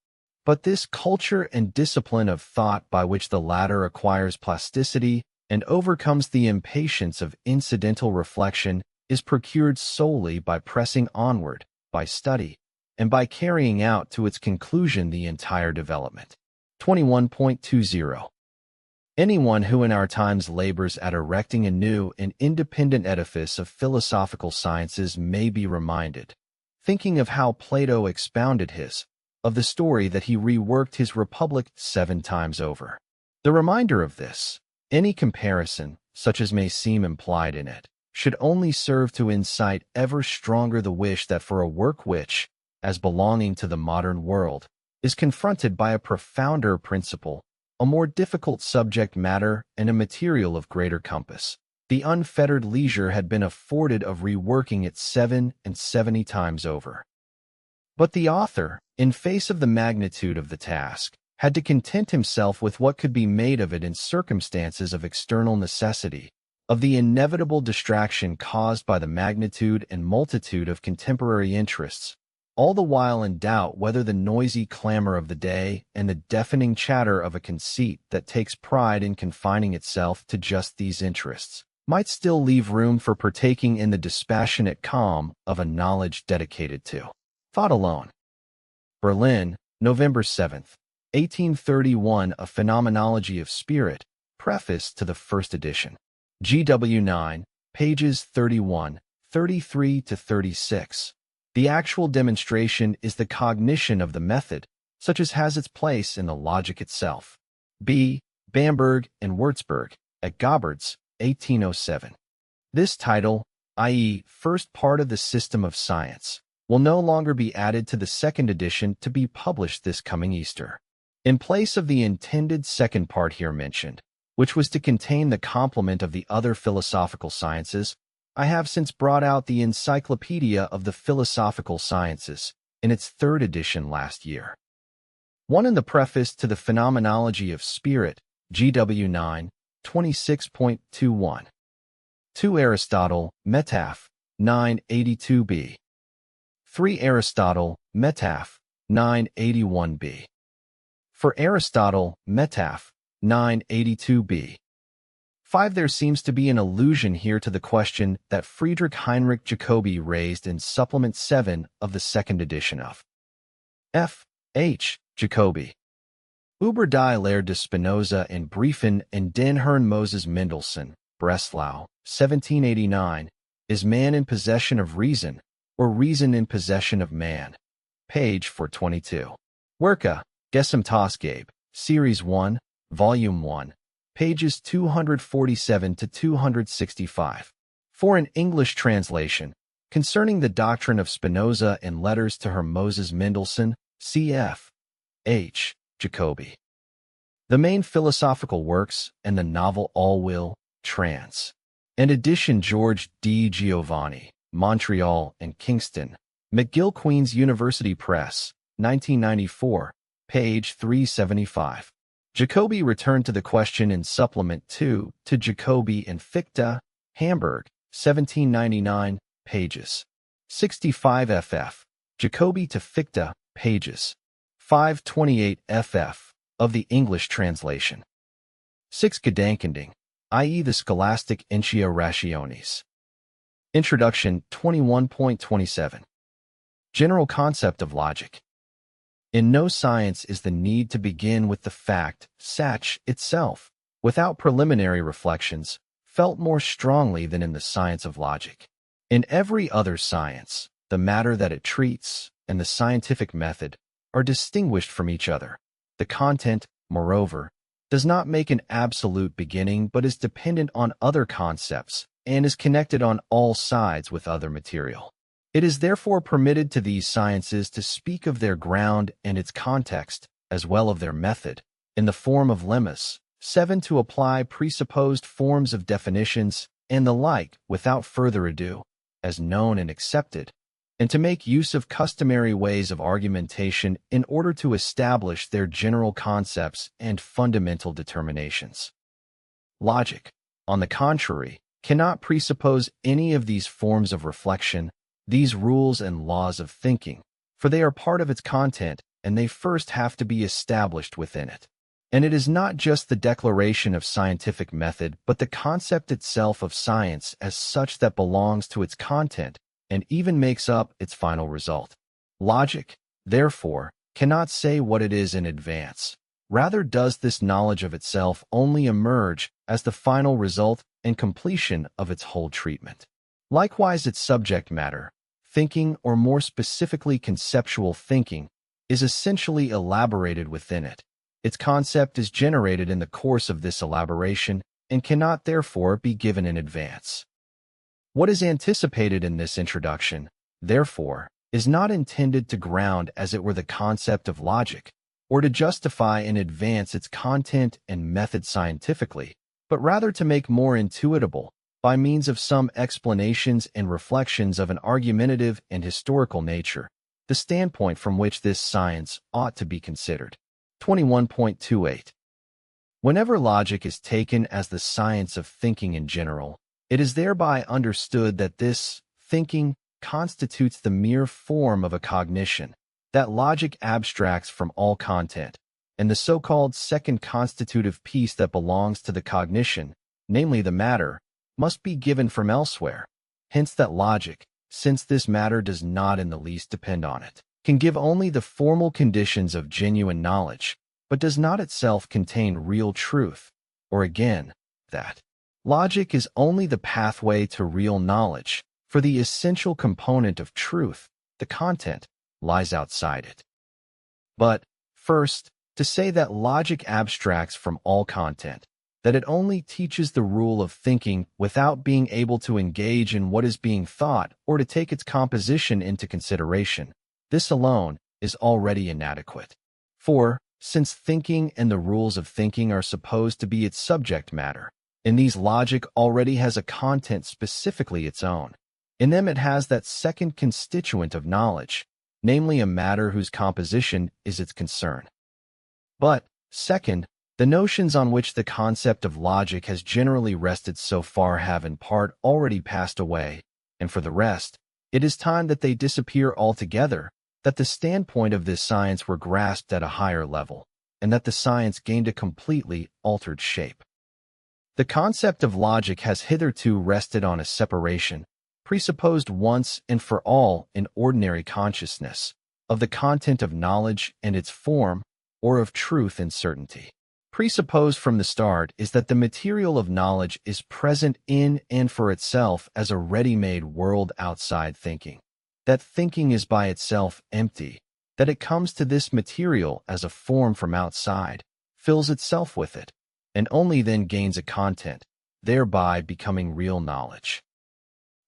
But this culture and discipline of thought by which the latter acquires plasticity and overcomes the impatience of incidental reflection is procured solely by pressing onward, by study, and by carrying out to its conclusion the entire development. 21.20. Anyone who in our times labors at erecting a new and independent edifice of philosophical sciences may be reminded, thinking of how Plato expounded his, of the story that he reworked his Republic 7 times over. The reminder of this, any comparison, such as may seem implied in it, should only serve to incite ever stronger the wish that for a work which, as belonging to the modern world, is confronted by a profounder principle, a more difficult subject matter, and a material of greater compass, the unfettered leisure had been afforded of reworking it 70 times over. But the author, in face of the magnitude of the task, had to content himself with what could be made of it in circumstances of external necessity, of the inevitable distraction caused by the magnitude and multitude of contemporary interests, all the while in doubt whether the noisy clamor of the day and the deafening chatter of a conceit that takes pride in confining itself to just these interests might still leave room for partaking in the dispassionate calm of a knowledge dedicated to thought alone. Berlin, November 7, 1831. A Phenomenology of Spirit, preface to the first edition. GW 9, pages 31, 33-36. The actual demonstration is the cognition of the method, such as has its place in the logic itself. B. Bamberg and Würzburg, at Gobert's, 1807. This title, i.e., first part of the System of Science, will no longer be added to the second edition to be published this coming Easter. In place of the intended second part here mentioned, which was to contain the complement of the other philosophical sciences, I have since brought out the Encyclopedia of the Philosophical Sciences, in its third edition last year. 1. In the preface to the Phenomenology of Spirit, GW 9, 26.21. 2. Aristotle, Metaph, 982b. 3. Aristotle, Metaph, 981b. For Aristotle, Metaph, 982b. 5. There seems to be an allusion here to the question that Friedrich Heinrich Jacobi raised in Supplement 7 of the second edition of F. H. Jacobi. Über die Lehre des Spinoza in Briefen and den Herrn Moses Mendelssohn, Breslau, 1789, is man in possession of reason, or reason in possession of man? Page 422. Werke, Gesamtausgabe, Series 1, Volume 1, pages 247 to 265. For an English translation, concerning the doctrine of Spinoza in Letters to Her Moses Mendelssohn, cf. H. Jacobi. The main philosophical works and the novel All Will, trans. And edition George D. Giovanni, Montreal and Kingston, McGill Queen's University Press, 1994, page 375. Jacobi returned to the question in Supplement 2 to Jacobi and Fichte, Hamburg, 1799, pages 65 ff. Jacobi to Fichte, pages 528 ff. Of the English translation. 6 Gedankending, i.e. the Scholastic Entia Rationis. Introduction 21.27. General concept of logic. In no science is the need to begin with the fact, sach, itself, without preliminary reflections, felt more strongly than in the science of logic. In every other science, the matter that it treats and the scientific method are distinguished from each other. The content, moreover, does not make an absolute beginning but is dependent on other concepts and is connected on all sides with other material. It is therefore permitted to these sciences to speak of their ground and its context, as well of their method, in the form of lemmas, 7 to apply presupposed forms of definitions and the like without further ado, as known and accepted, and to make use of customary ways of argumentation in order to establish their general concepts and fundamental determinations. Logic, on the contrary, cannot presuppose any of these forms of reflection, these rules and laws of thinking, for they are part of its content and they first have to be established within it. And it is not just the declaration of scientific method, but the concept itself of science as such that belongs to its content and even makes up its final result. Logic, therefore, cannot say what it is in advance. Rather does this knowledge of itself only emerge as the final result and completion of its whole treatment. Likewise, its subject matter, thinking, or more specifically conceptual thinking, is essentially elaborated within it. Its concept is generated in the course of this elaboration and cannot therefore be given in advance. What is anticipated in this introduction, therefore, is not intended to ground as it were the concept of logic, or to justify in advance its content and method scientifically, but rather to make more intuitable, by means of some explanations and reflections of an argumentative and historical nature, the standpoint from which this science ought to be considered. 21.28. Whenever logic is taken as the science of thinking in general, it is thereby understood that this thinking constitutes the mere form of a cognition, that logic abstracts from all content, and the so-called second constitutive piece that belongs to the cognition, namely the matter, must be given from elsewhere. Hence that logic, since this matter does not in the least depend on it, can give only the formal conditions of genuine knowledge, but does not itself contain real truth, or again, that logic is only the pathway to real knowledge, for the essential component of truth, the content, lies outside it. But, first, to say that logic abstracts from all content, that it only teaches the rule of thinking without being able to engage in what is being thought or to take its composition into consideration, this alone is already inadequate. For, since thinking and the rules of thinking are supposed to be its subject matter, in these logic already has a content specifically its own. In them it has that second constituent of knowledge, namely a matter whose composition is its concern. But, second, the notions on which the concept of logic has generally rested so far have in part already passed away, and for the rest, it is time that they disappear altogether, that the standpoint of this science were grasped at a higher level, and that the science gained a completely altered shape. The concept of logic has hitherto rested on a separation, presupposed once and for all in ordinary consciousness, of the content of knowledge and its form, or of truth and certainty. Presupposed from the start is that the material of knowledge is present in and for itself as a ready-made world outside thinking, that thinking is by itself empty, that it comes to this material as a form from outside, fills itself with it, and only then gains a content, thereby becoming real knowledge.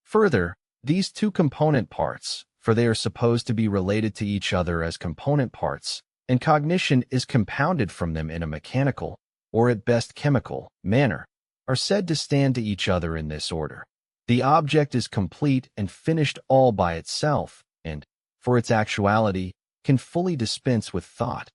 Further, these two component parts, for they are supposed to be related to each other as component parts, and cognition is compounded from them in a mechanical, or at best chemical, manner, are said to stand to each other in this order. The object is complete and finished all by itself, and, for its actuality, can fully dispense with thought.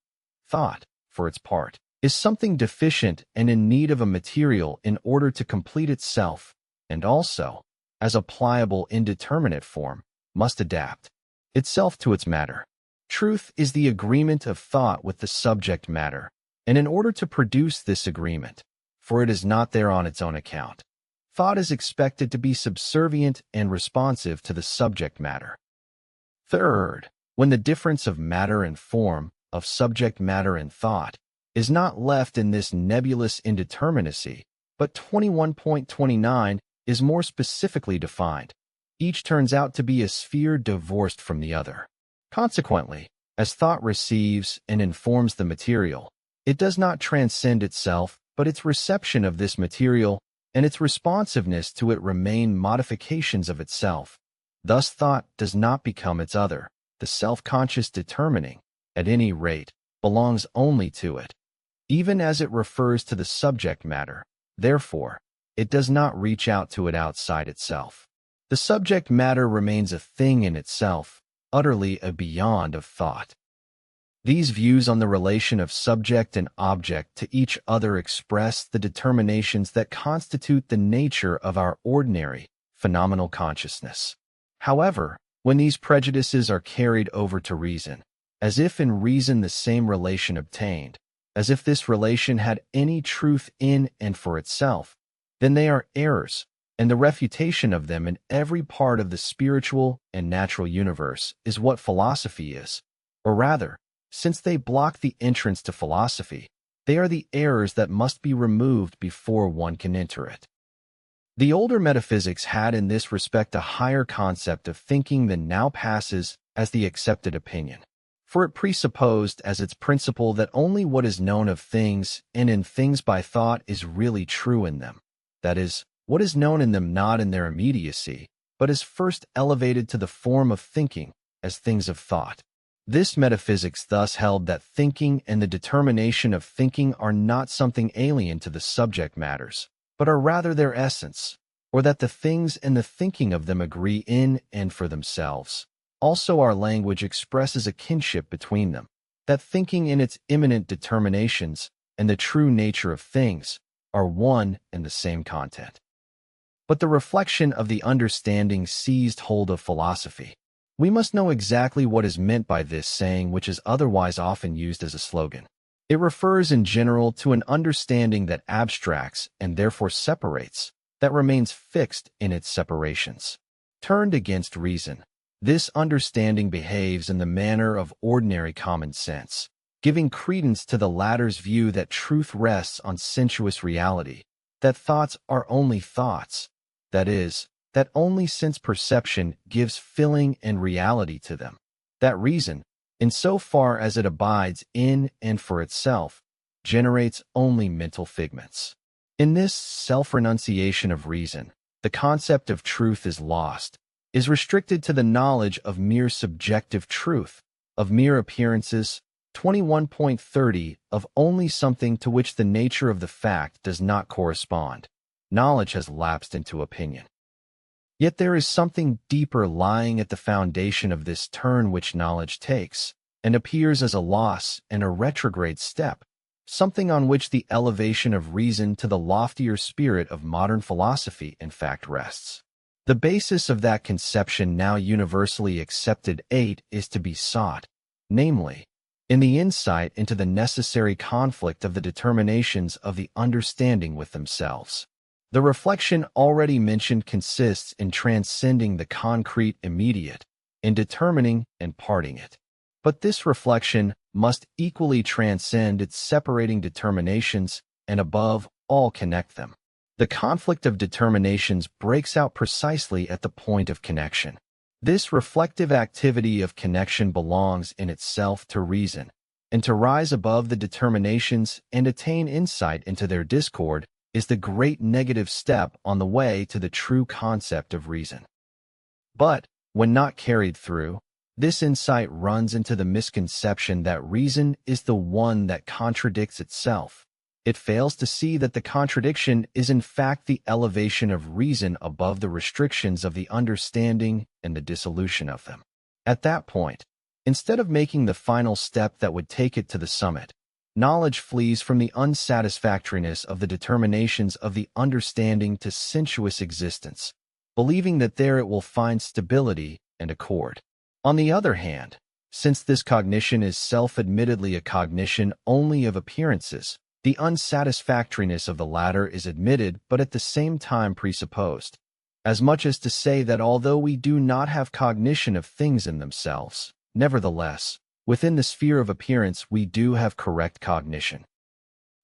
Thought, for its part, is something deficient and in need of a material in order to complete itself, and also, as a pliable indeterminate form, must adapt itself to its matter. Truth is the agreement of thought with the subject matter, and in order to produce this agreement, for it is not there on its own account, thought is expected to be subservient and responsive to the subject matter. Third, when the difference of matter and form, of subject matter and thought, is not left in this nebulous indeterminacy, but 21.29 is more specifically defined. Each turns out to be a sphere divorced from the other. Consequently, as thought receives and informs the material, it does not transcend itself, but its reception of this material and its responsiveness to it remain modifications of itself. Thus thought does not become its other. The self-conscious determining, at any rate, belongs only to it. Even as it refers to the subject matter, therefore, it does not reach out to it outside itself. The subject matter remains a thing in itself, utterly a beyond of thought. These views on the relation of subject and object to each other express the determinations that constitute the nature of our ordinary, phenomenal consciousness. However, when these prejudices are carried over to reason, as if in reason the same relation obtained, as if this relation had any truth in and for itself, then they are errors, and the refutation of them in every part of the spiritual and natural universe is what philosophy is. Or rather, since they block the entrance to philosophy, they are the errors that must be removed before one can enter it. The older metaphysics had in this respect a higher concept of thinking than now passes as the accepted opinion, for it presupposed as its principle that only what is known of things and in things by thought is really true in them, that is, what is known in them not in their immediacy, but is first elevated to the form of thinking as things of thought. This metaphysics thus held that thinking and the determination of thinking are not something alien to the subject matters, but are rather their essence, or that the things and the thinking of them agree in and for themselves. Also our language expresses a kinship between them, that thinking in its immanent determinations and the true nature of things are one and the same content. But the reflection of the understanding seized hold of philosophy. We must know exactly what is meant by this saying, which is otherwise often used as a slogan. It refers in general to an understanding that abstracts and therefore separates, that remains fixed in its separations. Turned against reason, this understanding behaves in the manner of ordinary common sense, giving credence to the latter's view that truth rests on sensuous reality, that thoughts are only thoughts, that is, that only sense perception gives filling and reality to them, that reason, in so far as it abides in and for itself, generates only mental figments. In this self-renunciation of reason, the concept of truth is lost, is restricted to the knowledge of mere subjective truth, of mere appearances, 21.30, of only something to which the nature of the fact does not correspond. Knowledge has lapsed into opinion. Yet there is something deeper lying at the foundation of this turn which knowledge takes, and appears as a loss and a retrograde step, something on which the elevation of reason to the loftier spirit of modern philosophy in fact rests. The basis of that conception now universally accepted is to be sought, namely, in the insight into the necessary conflict of the determinations of the understanding with themselves. The reflection already mentioned consists in transcending the concrete immediate, in determining and parting it. But this reflection must equally transcend its separating determinations and above all connect them. The conflict of determinations breaks out precisely at the point of connection. This reflective activity of connection belongs in itself to reason, and to rise above the determinations and attain insight into their discord is the great negative step on the way to the true concept of reason. But, when not carried through, this insight runs into the misconception that reason is the one that contradicts itself. It fails to see that the contradiction is in fact the elevation of reason above the restrictions of the understanding and the dissolution of them. At that point, instead of making the final step that would take it to the summit, knowledge flees from the unsatisfactoriness of the determinations of the understanding to sensuous existence, believing that there it will find stability and accord. On the other hand, since this cognition is self-admittedly a cognition only of appearances, the unsatisfactoriness of the latter is admitted but at the same time presupposed, as much as to say that although we do not have cognition of things in themselves, nevertheless, within the sphere of appearance we do have correct cognition.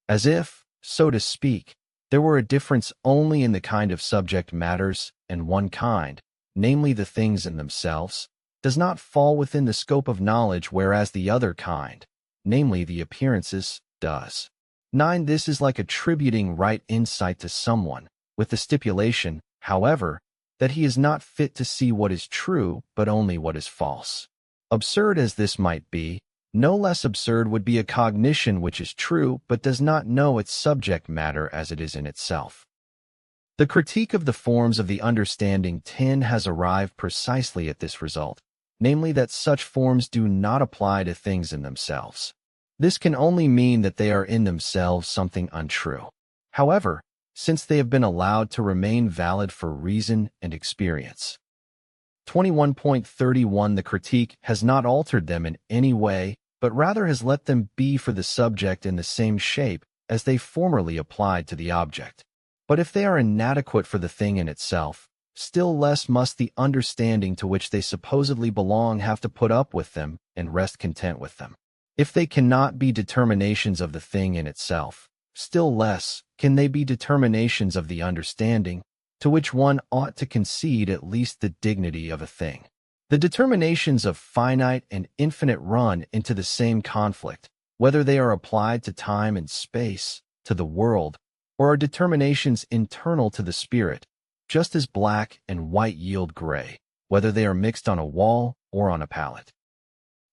As if, so to speak, there were a difference only in the kind of subject matters, and one kind, namely the things in themselves, does not fall within the scope of knowledge, whereas the other kind, namely the appearances, does. 9. This is like attributing right insight to someone, with the stipulation, however, that he is not fit to see what is true, but only what is false. Absurd as this might be, no less absurd would be a cognition which is true, but does not know its subject matter as it is in itself. The critique of the forms of the understanding 10 has arrived precisely at this result, namely that such forms do not apply to things in themselves. This can only mean that they are in themselves something untrue. However, since they have been allowed to remain valid for reason and experience. 21.31 The critique has not altered them in any way, but rather has let them be for the subject in the same shape as they formerly applied to the object. But if they are inadequate for the thing in itself, still less must the understanding to which they supposedly belong have to put up with them and rest content with them. If they cannot be determinations of the thing in itself, still less can they be determinations of the understanding, to which one ought to concede at least the dignity of a thing. The determinations of finite and infinite run into the same conflict, whether they are applied to time and space, to the world, or are determinations internal to the spirit, just as black and white yield gray, whether they are mixed on a wall or on a palette.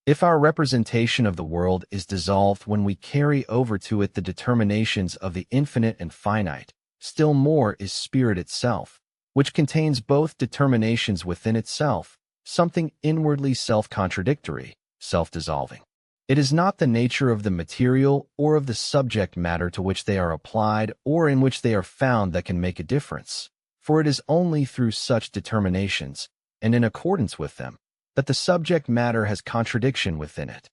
If our representation of the world is dissolved when we carry over to it the determinations of the infinite and finite, still more is spirit itself, which contains both determinations within itself, something inwardly self-contradictory, self-dissolving. It is not the nature of the material or of the subject matter to which they are applied or in which they are found that can make a difference, for it is only through such determinations, and in accordance with them, that the subject matter has contradiction within it.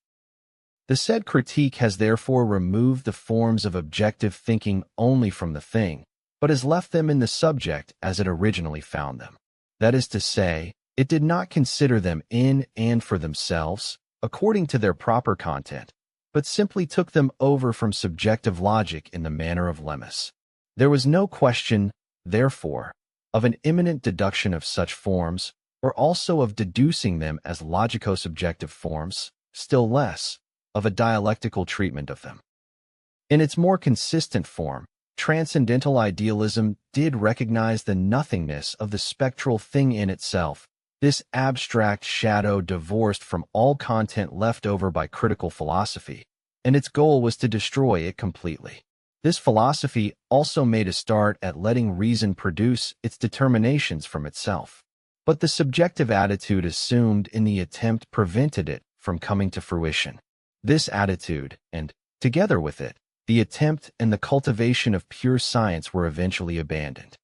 The said critique has therefore removed the forms of objective thinking only from the thing, but has left them in the subject as it originally found them. That is to say, it did not consider them in and for themselves, according to their proper content, but simply took them over from subjective logic in the manner of Lemmas. There was no question, therefore, of an imminent deduction of such forms, or also of deducing them as logico-subjective forms, still less, of a dialectical treatment of them. In its more consistent form, transcendental idealism did recognize the nothingness of the spectral thing in itself, this abstract shadow divorced from all content left over by critical philosophy, and its goal was to destroy it completely. This philosophy also made a start at letting reason produce its determinations from itself. But the subjective attitude assumed in the attempt prevented it from coming to fruition. This attitude, and, together with it, the attempt and the cultivation of pure science were eventually abandoned.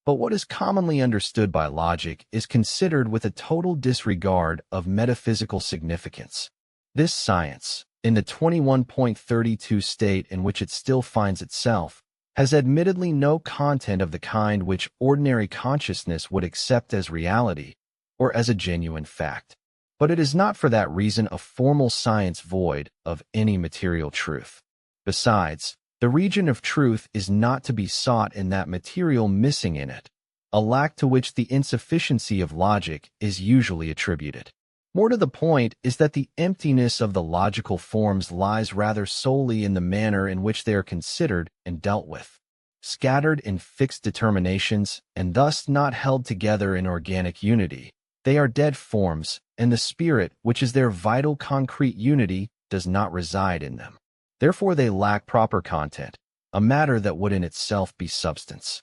But what is commonly understood by logic is considered with a total disregard of metaphysical significance. This science, in the 21.32 state in which it still finds itself, has admittedly no content of the kind which ordinary consciousness would accept as reality, or as a genuine fact. But it is not for that reason a formal science void of any material truth. Besides, the region of truth is not to be sought in that material missing in it, a lack to which the insufficiency of logic is usually attributed. More to the point is that the emptiness of the logical forms lies rather solely in the manner in which they are considered and dealt with. Scattered in fixed determinations, and thus not held together in organic unity, they are dead forms, and the spirit, which is their vital concrete unity, does not reside in them. Therefore they lack proper content, a matter that would in itself be substance.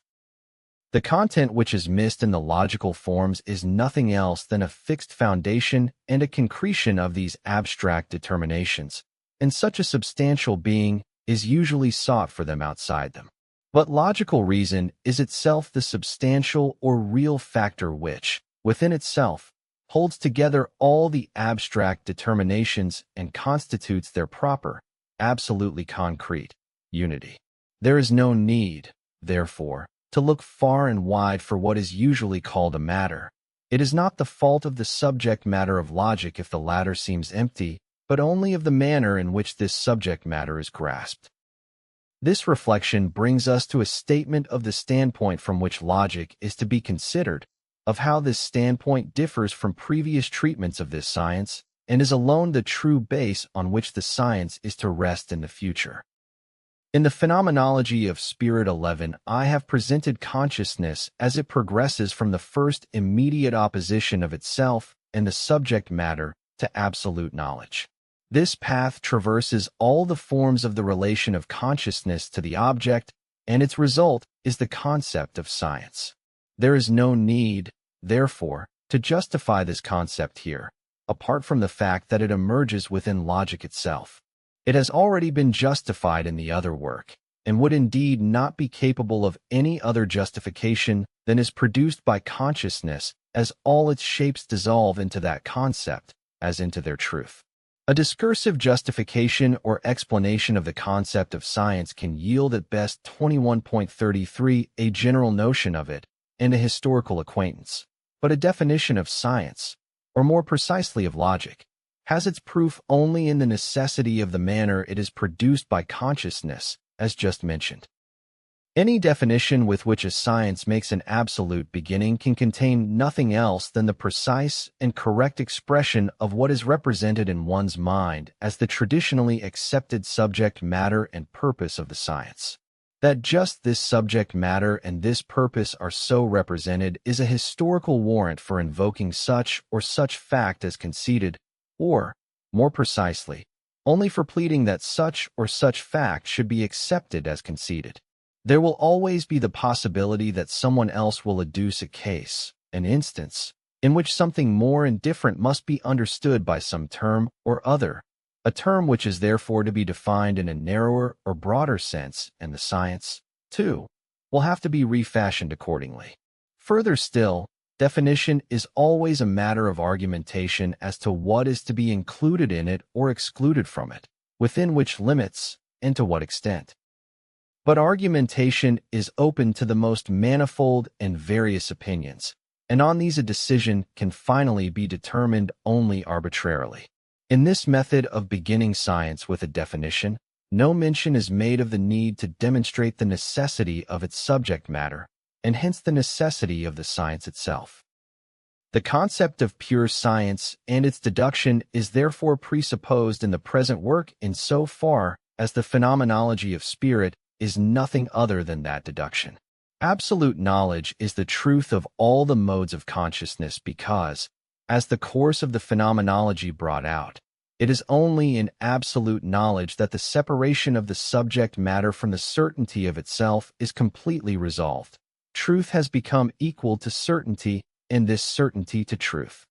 The content which is missed in the logical forms is nothing else than a fixed foundation and a concretion of these abstract determinations, and such a substantial being is usually sought for them outside them. But logical reason is itself the substantial or real factor which, within itself, holds together all the abstract determinations and constitutes their proper, absolutely concrete, unity. There is no need, therefore, to look far and wide for what is usually called a matter. It is not the fault of the subject matter of logic if the latter seems empty, but only of the manner in which this subject matter is grasped. This reflection brings us to a statement of the standpoint from which logic is to be considered, of how this standpoint differs from previous treatments of this science, and is alone the true base on which the science is to rest in the future. In the Phenomenology of Spirit 11, I have presented consciousness as it progresses from the first immediate opposition of itself and the subject matter to absolute knowledge. This path traverses all the forms of the relation of consciousness to the object, and its result is the concept of science. There is no need, therefore, to justify this concept here, apart from the fact that it emerges within logic itself. It has already been justified in the other work, and would indeed not be capable of any other justification than is produced by consciousness, as all its shapes dissolve into that concept, as into their truth. A discursive justification or explanation of the concept of science can yield at best 21.33 a general notion of it and a historical acquaintance, but a definition of science, or more precisely of logic, has its proof only in the necessity of the manner it is produced by consciousness, as just mentioned. Any definition with which a science makes an absolute beginning can contain nothing else than the precise and correct expression of what is represented in one's mind as the traditionally accepted subject matter and purpose of the science. That just this subject matter and this purpose are so represented is a historical warrant for invoking such or such fact as conceded, or, more precisely, only for pleading that such or such fact should be accepted as conceded. There will always be the possibility that someone else will adduce a case, an instance, in which something more indifferent must be understood by some term or other, a term which is therefore to be defined in a narrower or broader sense, and the science, too, will have to be refashioned accordingly. Further still, definition is always a matter of argumentation as to what is to be included in it or excluded from it, within which limits, and to what extent. But argumentation is open to the most manifold and various opinions, and on these a decision can finally be determined only arbitrarily. In this method of beginning science with a definition, no mention is made of the need to demonstrate the necessity of its subject matter, and hence the necessity of the science itself. The concept of pure science and its deduction is therefore presupposed in the present work in so far as the Phenomenology of Spirit is nothing other than that deduction. Absolute knowledge is the truth of all the modes of consciousness because, as the course of the phenomenology brought out, it is only in absolute knowledge that the separation of the subject matter from the certainty of itself is completely resolved. Truth has become equal to certainty, and this certainty to truth.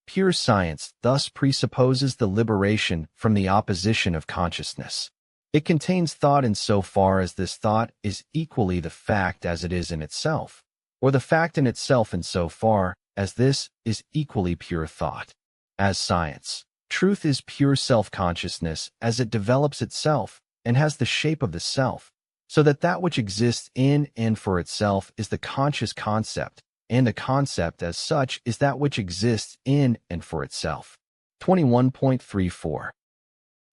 Pure science thus presupposes the liberation from the opposition of consciousness. It contains thought in so far as this thought is equally the fact as it is in itself, or the fact in itself in so far as this is equally pure thought. As science, truth is pure self-consciousness as it develops itself and has the shape of the self, so that that which exists in and for itself is the conscious concept, and the concept as such is that which exists in and for itself. 21.34.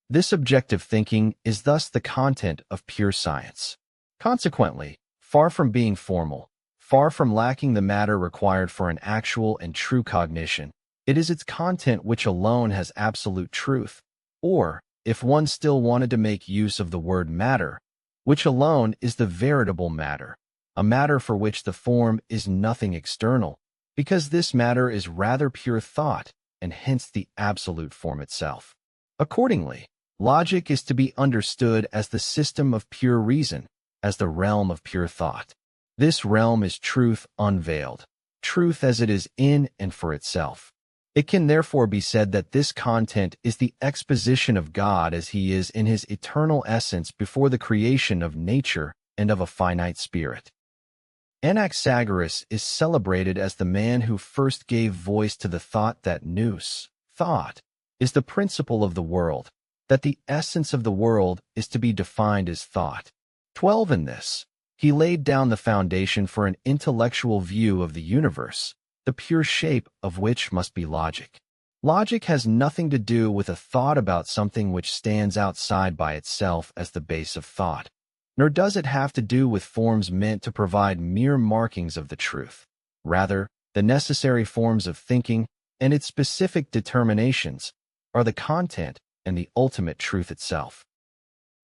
This objective thinking is thus the content of pure science. Consequently, far from being formal, far from lacking the matter required for an actual and true cognition, It is its content which alone has absolute truth, or, if one still wanted to make use of the word matter, which alone is the veritable matter, a matter for which the form is nothing external, because this matter is rather pure thought, and hence the absolute form itself. Accordingly, logic is to be understood as the system of pure reason, as the realm of pure thought. This realm is truth unveiled, truth as it is in and for itself. It can therefore be said that this content is the exposition of God as he is in his eternal essence before the creation of nature and of a finite spirit. Anaxagoras is celebrated as the man who first gave voice to the thought that nous, thought, is the principle of the world, that the essence of the world is to be defined as thought. 12 In this, he laid down the foundation for an intellectual view of the universe, the pure shape of which must be logic. Logic has nothing to do with a thought about something which stands outside by itself as the base of thought, nor does it have to do with forms meant to provide mere markings of the truth. Rather, the necessary forms of thinking and its specific determinations are the content and the ultimate truth itself.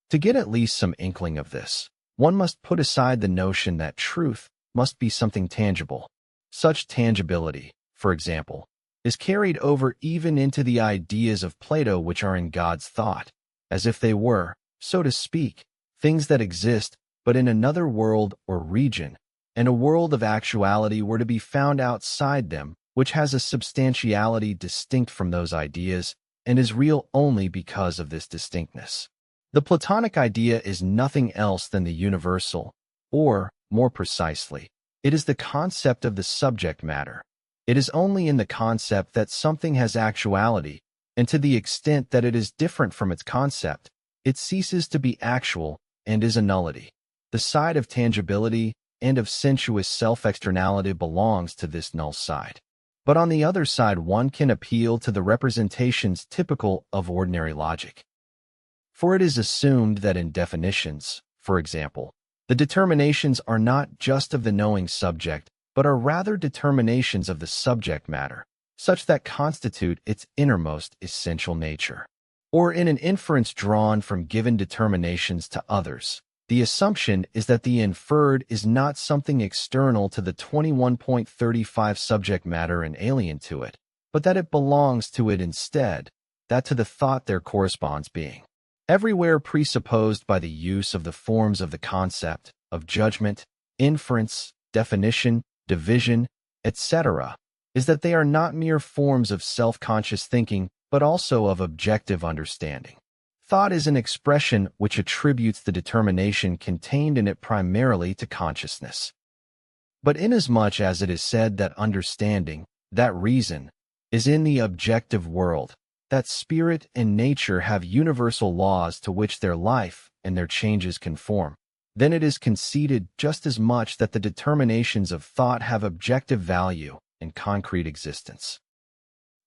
To get at least some inkling of this, one must put aside the notion that truth must be something tangible. Such tangibility, for example, is carried over even into the ideas of Plato which are in God's thought, as if they were, so to speak, things that exist but in another world or region, and a world of actuality were to be found outside them, which has a substantiality distinct from those ideas and is real only because of this distinctness. The Platonic idea is nothing else than the universal, or, more precisely, it is the concept of the subject matter. It is only in the concept that something has actuality, and to the extent that it is different from its concept, it ceases to be actual and is a nullity. The side of tangibility and of sensuous self-externality belongs to this null side. But on the other side one can appeal to the representations typical of ordinary logic. For it is assumed that in definitions, for example, the determinations are not just of the knowing subject, but are rather determinations of the subject matter, such that constitute its innermost essential nature. Or in an inference drawn from given determinations to others, the assumption is that the inferred is not something external to the 21.35 subject matter and alien to it, but that it belongs to it instead, that to the thought there corresponds being. Everywhere presupposed by the use of the forms of the concept, of judgment, inference, definition, division, etc., is that they are not mere forms of self-conscious thinking, but also of objective understanding. Thought is an expression which attributes the determination contained in it primarily to consciousness. But inasmuch as it is said that understanding, that reason, is in the objective world, that spirit and nature have universal laws to which their life and their changes conform, then it is conceded just as much that the determinations of thought have objective value and concrete existence.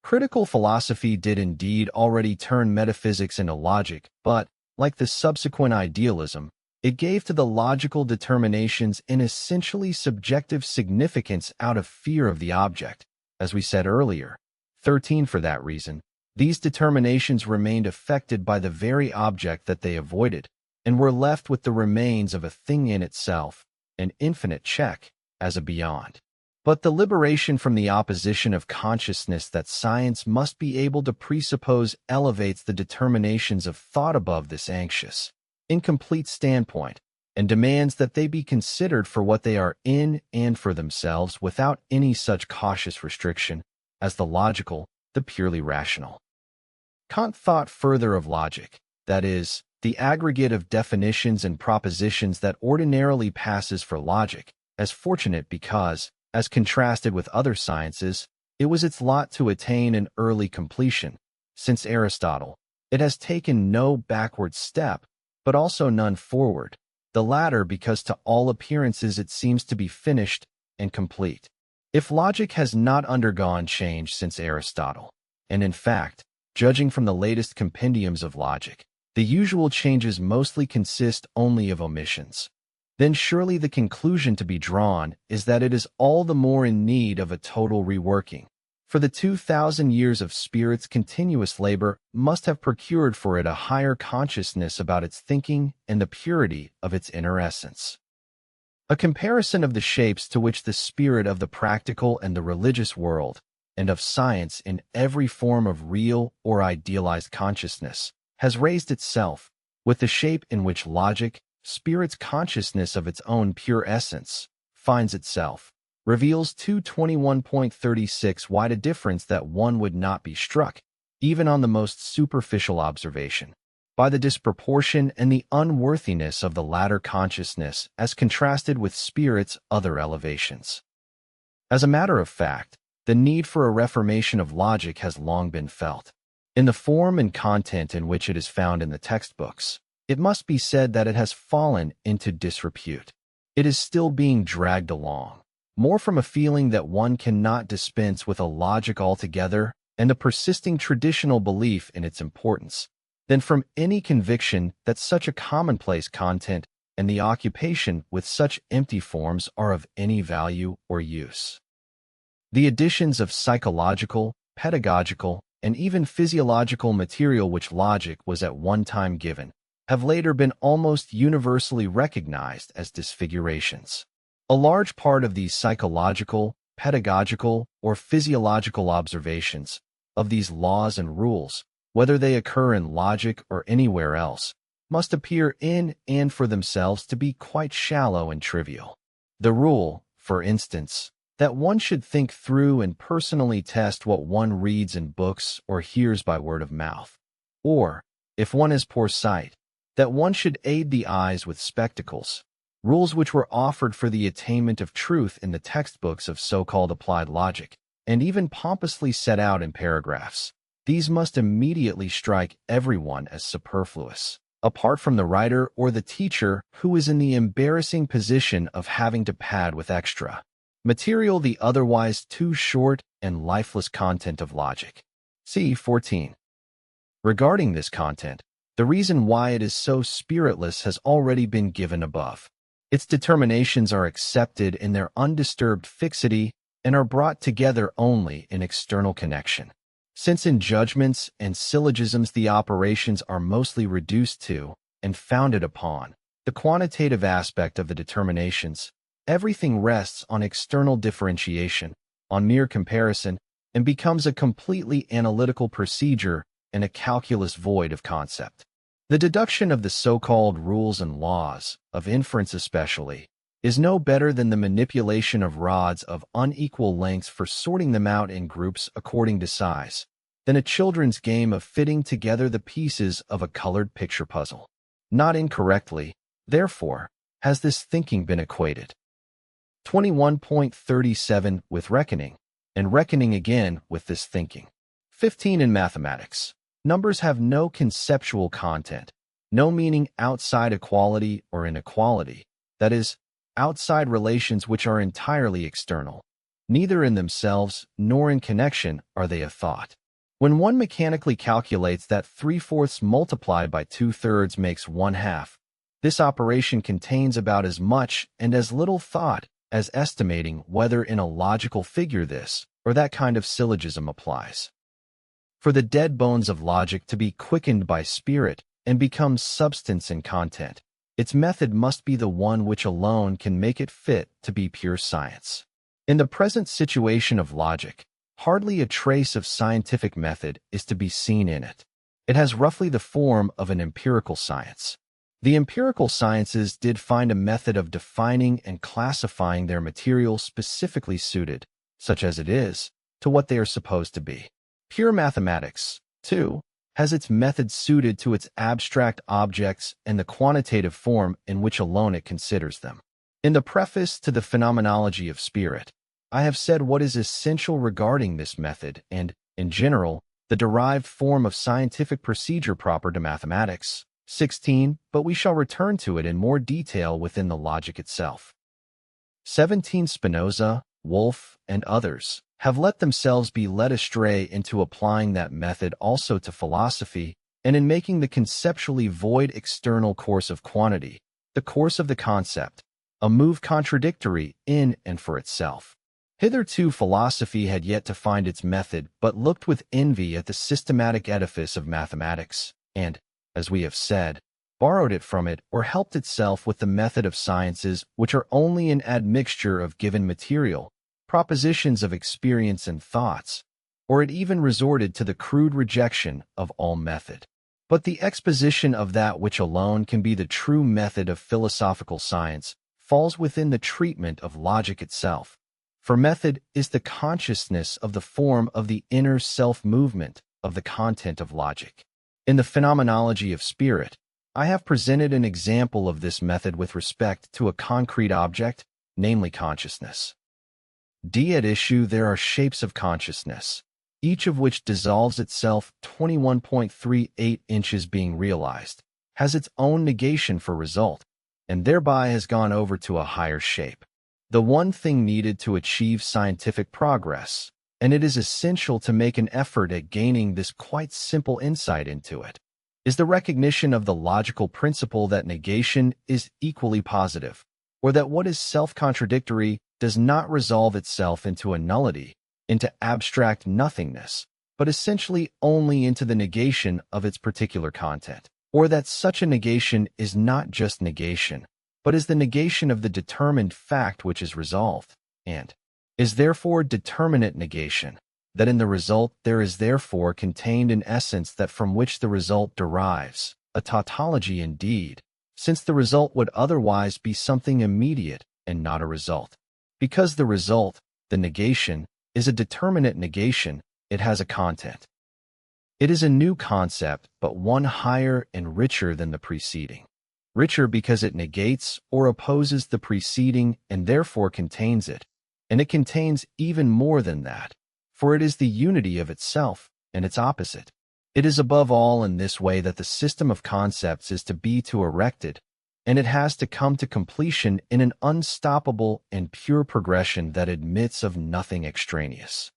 Critical philosophy did indeed already turn metaphysics into logic, but, like the subsequent idealism, it gave to the logical determinations an essentially subjective significance out of fear of the object, as we said earlier. 13 For that reason, these determinations remained affected by the very object that they avoided, and were left with the remains of a thing in itself, an infinite check, as a beyond. But the liberation from the opposition of consciousness that science must be able to presuppose elevates the determinations of thought above this anxious, incomplete standpoint, and demands that they be considered for what they are in and for themselves without any such cautious restriction as the logical, the purely rational. Kant thought further of logic, that is, the aggregate of definitions and propositions that ordinarily passes for logic, as fortunate because, as contrasted with other sciences, it was its lot to attain an early completion. Since Aristotle, it has taken no backward step, but also none forward, the latter because to all appearances it seems to be finished and complete. If logic has not undergone change since Aristotle, and in fact, judging from the latest compendiums of logic, the usual changes mostly consist only of omissions, then surely the conclusion to be drawn is that it is all the more in need of a total reworking. For the 2,000 years of spirit's continuous labor must have procured for it a higher consciousness about its thinking and the purity of its inner essence. A comparison of the shapes to which the spirit of the practical and the religious world, and of science in every form of real or idealized consciousness, has raised itself, with the shape in which logic, spirit's consciousness of its own pure essence, finds itself, reveals 221.36 wide a difference that one would not be struck, even on the most superficial observation, by the disproportion and the unworthiness of the latter consciousness as contrasted with spirit's other elevations. As a matter of fact, the need for a reformation of logic has long been felt. In the form and content in which it is found in the textbooks, it must be said that it has fallen into disrepute. It is still being dragged along, more from a feeling that one cannot dispense with a logic altogether and the persisting traditional belief in its importance, than from any conviction that such a commonplace content and the occupation with such empty forms are of any value or use. The additions of psychological, pedagogical, and even physiological material which logic was at one time given have later been almost universally recognized as disfigurations. A large part of these psychological, pedagogical, or physiological observations of these laws and rules, whether they occur in logic or anywhere else, must appear in and for themselves to be quite shallow and trivial. The rule, for instance, that one should think through and personally test what one reads in books or hears by word of mouth, or, if one has poor sight, that one should aid the eyes with spectacles, rules which were offered for the attainment of truth in the textbooks of so-called applied logic, and even pompously set out in paragraphs. These must immediately strike everyone as superfluous, apart from the writer or the teacher who is in the embarrassing position of having to pad with extra material the otherwise too short and lifeless content of logic. See 14. Regarding this content, the reason why it is so spiritless has already been given above. Its determinations are accepted in their undisturbed fixity and are brought together only in external connection. Since in judgments and syllogisms the operations are mostly reduced to, and founded upon, the quantitative aspect of the determinations, everything rests on external differentiation, on mere comparison, and becomes a completely analytical procedure and a calculus void of concept. The deduction of the so-called rules and laws, of inference especially, is no better than the manipulation of rods of unequal lengths for sorting them out in groups according to size, than a children's game of fitting together the pieces of a colored picture puzzle. Not incorrectly, therefore, has this thinking been equated. 21.37 with reckoning, and reckoning again with this thinking. 15 in mathematics. Numbers have no conceptual content, no meaning outside equality or inequality, that is, outside relations which are entirely external. Neither in themselves nor in connection are they a thought. When one mechanically calculates that 3/4 multiplied by 2/3 makes 1/2, this operation contains about as much and as little thought as estimating whether in a logical figure this or that kind of syllogism applies. For the dead bones of logic to be quickened by spirit and become substance and content, its method must be the one which alone can make it fit to be pure science. In the present situation of logic, hardly a trace of scientific method is to be seen in it. It has roughly the form of an empirical science. The empirical sciences did find a method of defining and classifying their material specifically suited, such as it is, to what they are supposed to be. Pure mathematics, too, has its method suited to its abstract objects and the quantitative form in which alone it considers them. In the preface to the Phenomenology of Spirit, I have said what is essential regarding this method and, in general, the derived form of scientific procedure proper to mathematics. 16, but we shall return to it in more detail within the logic itself. 17. Spinoza, Wolff, and others have let themselves be led astray into applying that method also to philosophy, and in making the conceptually void external course of quantity, the course of the concept, a move contradictory in and for itself. Hitherto philosophy had yet to find its method, but looked with envy at the systematic edifice of mathematics, and, as we have said, borrowed it from it or helped itself with the method of sciences which are only an admixture of given material, propositions of experience and thoughts, or it even resorted to the crude rejection of all method. But the exposition of that which alone can be the true method of philosophical science falls within the treatment of logic itself. For method is the consciousness of the form of the inner self-movement of the content of logic. In the Phenomenology of Spirit, I have presented an example of this method with respect to a concrete object, namely consciousness. At issue there are shapes of consciousness, each of which dissolves itself 21.38 inches being realized, has its own negation for result, and thereby has gone over to a higher shape. The one thing needed to achieve scientific progress, and it is essential to make an effort at gaining this quite simple insight into it, is the recognition of the logical principle that negation is equally positive, or that what is self-contradictory does not resolve itself into a nullity, into abstract nothingness, but essentially only into the negation of its particular content, or that such a negation is not just negation, but is the negation of the determined fact which is resolved, and is therefore determinate negation, that in the result there is therefore contained an essence that from which the result derives, a tautology indeed, since the result would otherwise be something immediate and not a result. Because the result, the negation, is a determinate negation, it has a content. It is a new concept, but one higher and richer than the preceding. Richer because it negates or opposes the preceding and therefore contains it, and it contains even more than that, for it is the unity of itself and its opposite. It is above all in this way that the system of concepts is to be erected, and it has to come to completion in an unstoppable and pure progression that admits of nothing extraneous.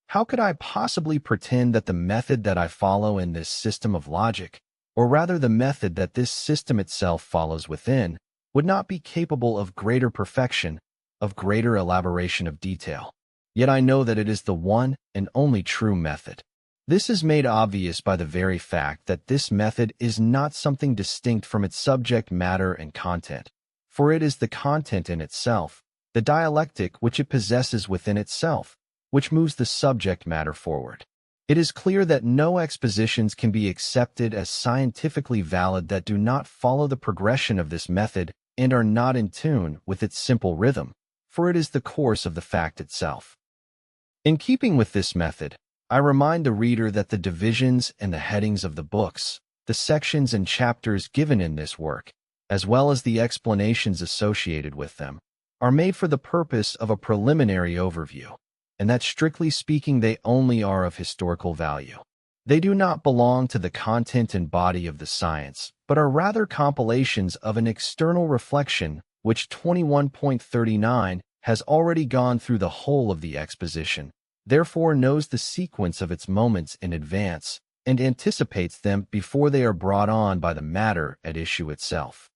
How could I possibly pretend that the method that I follow in this system of logic, or rather the method that this system itself follows within, would not be capable of greater perfection, of greater elaboration of detail? Yet I know that it is the one and only true method. This is made obvious by the very fact that this method is not something distinct from its subject matter and content, for it is the content in itself, the dialectic which it possesses within itself, which moves the subject matter forward. It is clear that no expositions can be accepted as scientifically valid that do not follow the progression of this method and are not in tune with its simple rhythm, for it is the course of the fact itself. In keeping with this method, I remind the reader that the divisions and the headings of the books, the sections and chapters given in this work, as well as the explanations associated with them, are made for the purpose of a preliminary overview, and that strictly speaking they only are of historical value. They do not belong to the content and body of the science, but are rather compilations of an external reflection which 21.39 has already gone through the whole of the exposition, therefore knows the sequence of its moments in advance, and anticipates them before they are brought on by the matter at issue itself.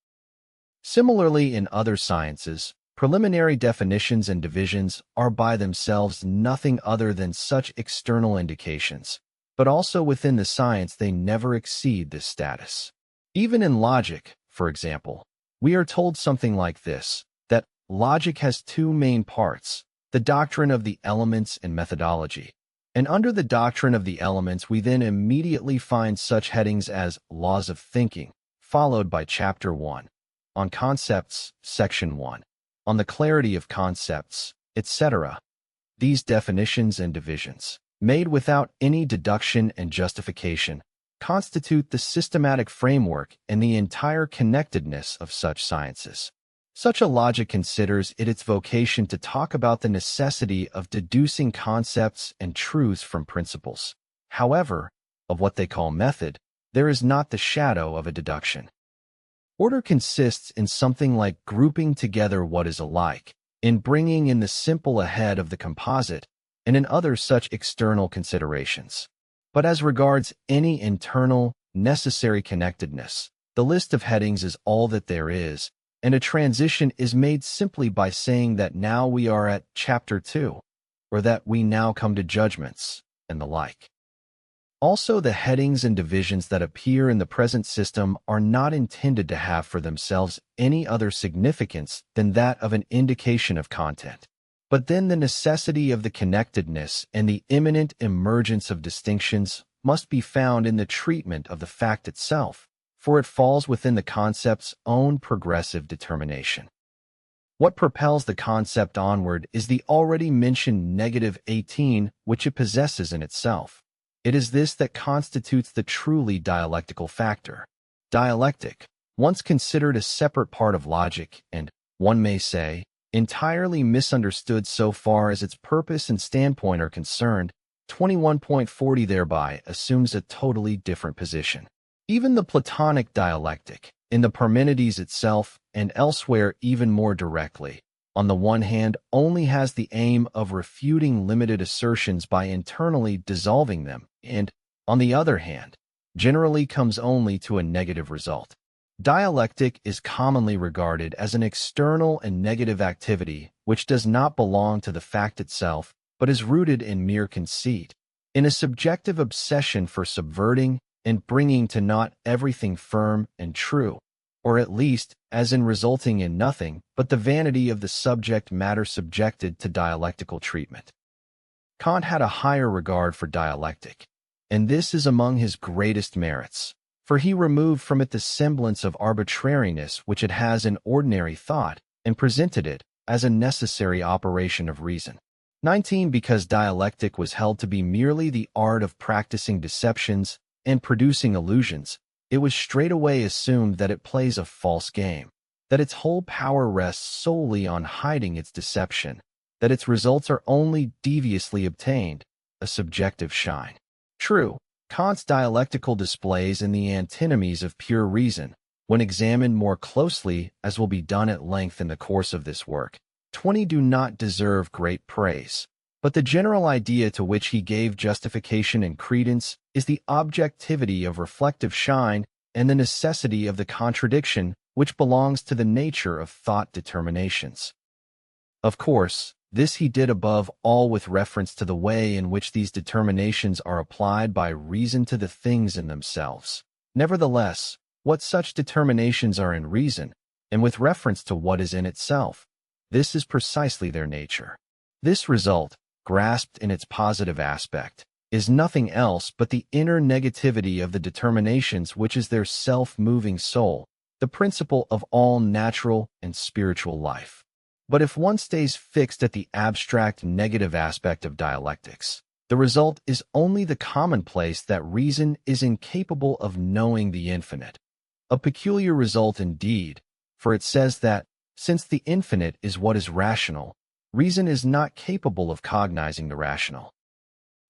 Similarly, in other sciences, preliminary definitions and divisions are by themselves nothing other than such external indications, but also within the science they never exceed this status. Even in logic, for example, we are told something like this, that logic has two main parts, the doctrine of the elements and methodology. And under the doctrine of the elements we then immediately find such headings as laws of thinking, followed by Chapter 1, on concepts, Section 1, on the clarity of concepts, etc. These definitions and divisions, made without any deduction and justification, constitute the systematic framework and the entire connectedness of such sciences. Such a logic considers it its vocation to talk about the necessity of deducing concepts and truths from principles. However, of what they call method, there is not the shadow of a deduction. Order consists in something like grouping together what is alike, in bringing in the simple ahead of the composite, and in other such external considerations. But as regards any internal, necessary connectedness, the list of headings is all that there is, and a transition is made simply by saying that now we are at chapter 2, or that we now come to judgments, and the like. Also, the headings and divisions that appear in the present system are not intended to have for themselves any other significance than that of an indication of content. But then the necessity of the connectedness and the imminent emergence of distinctions must be found in the treatment of the fact itself, for it falls within the concept's own progressive determination. What propels the concept onward is the already mentioned negative 18 which it possesses in itself. It is this that constitutes the truly dialectical factor. Dialectic, once considered a separate part of logic and, one may say, entirely misunderstood so far as its purpose and standpoint are concerned, 21.40 thereby assumes a totally different position. Even the Platonic dialectic, in the Parmenides itself and elsewhere even more directly, on the one hand only has the aim of refuting limited assertions by internally dissolving them, and, on the other hand, generally comes only to a negative result. Dialectic is commonly regarded as an external and negative activity which does not belong to the fact itself, but is rooted in mere conceit, in a subjective obsession for subverting and bringing to naught everything firm and true, or at least as in resulting in nothing but the vanity of the subject matter subjected to dialectical treatment. Kant had a higher regard for dialectic, and this is among his greatest merits, for he removed from it the semblance of arbitrariness which it has in ordinary thought and presented it as a necessary operation of reason. 19. Because dialectic was held to be merely the art of practicing deceptions and producing illusions, it was straightway assumed that it plays a false game, that its whole power rests solely on hiding its deception, that its results are only deviously obtained, a subjective shine. True, Kant's dialectical displays in the antinomies of pure reason, when examined more closely, as will be done at length in the course of this work, 20 do not deserve great praise. But the general idea to which he gave justification and credence is the objectivity of reflective shine and the necessity of the contradiction which belongs to the nature of thought determinations. Of course, this he did above all with reference to the way in which these determinations are applied by reason to the things in themselves. Nevertheless, what such determinations are in reason, and with reference to what is in itself, this is precisely their nature. This result, grasped in its positive aspect, is nothing else but the inner negativity of the determinations which is their self-moving soul, the principle of all natural and spiritual life. But if one stays fixed at the abstract negative aspect of dialectics, the result is only the commonplace that reason is incapable of knowing the infinite. A peculiar result indeed, for it says that, since the infinite is what is rational, reason is not capable of cognizing the rational.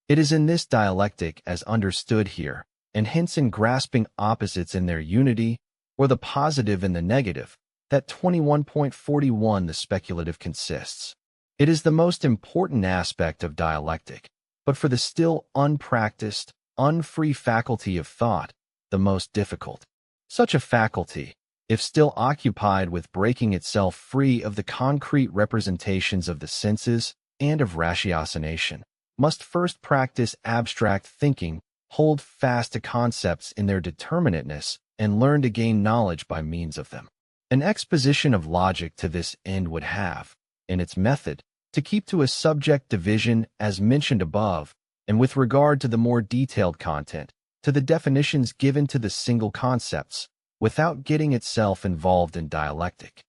It is in this dialectic as understood here, and hence in grasping opposites in their unity, or the positive and the negative, that 21.41 the speculative consists. It is the most important aspect of dialectic, but for the still unpracticed, unfree faculty of thought, the most difficult. Such a faculty, if still occupied with breaking itself free of the concrete representations of the senses and of ratiocination, must first practice abstract thinking, hold fast to concepts in their determinateness, and learn to gain knowledge by means of them. An exposition of logic to this end would have, in its method, to keep to a subject division as mentioned above, and with regard to the more detailed content, to the definitions given to the single concepts, without getting itself involved in dialectic.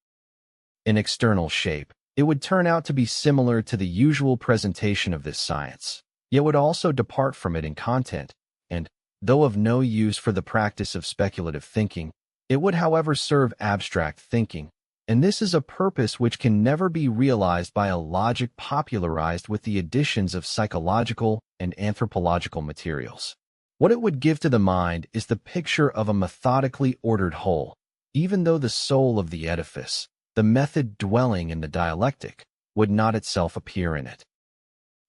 In external shape, it would turn out to be similar to the usual presentation of this science, yet would also depart from it in content, and, though of no use for the practice of speculative thinking, it would however serve abstract thinking, and this is a purpose which can never be realized by a logic popularized with the additions of psychological and anthropological materials. What it would give to the mind is the picture of a methodically ordered whole, even though the soul of the edifice, the method dwelling in the dialectic, would not itself appear in it.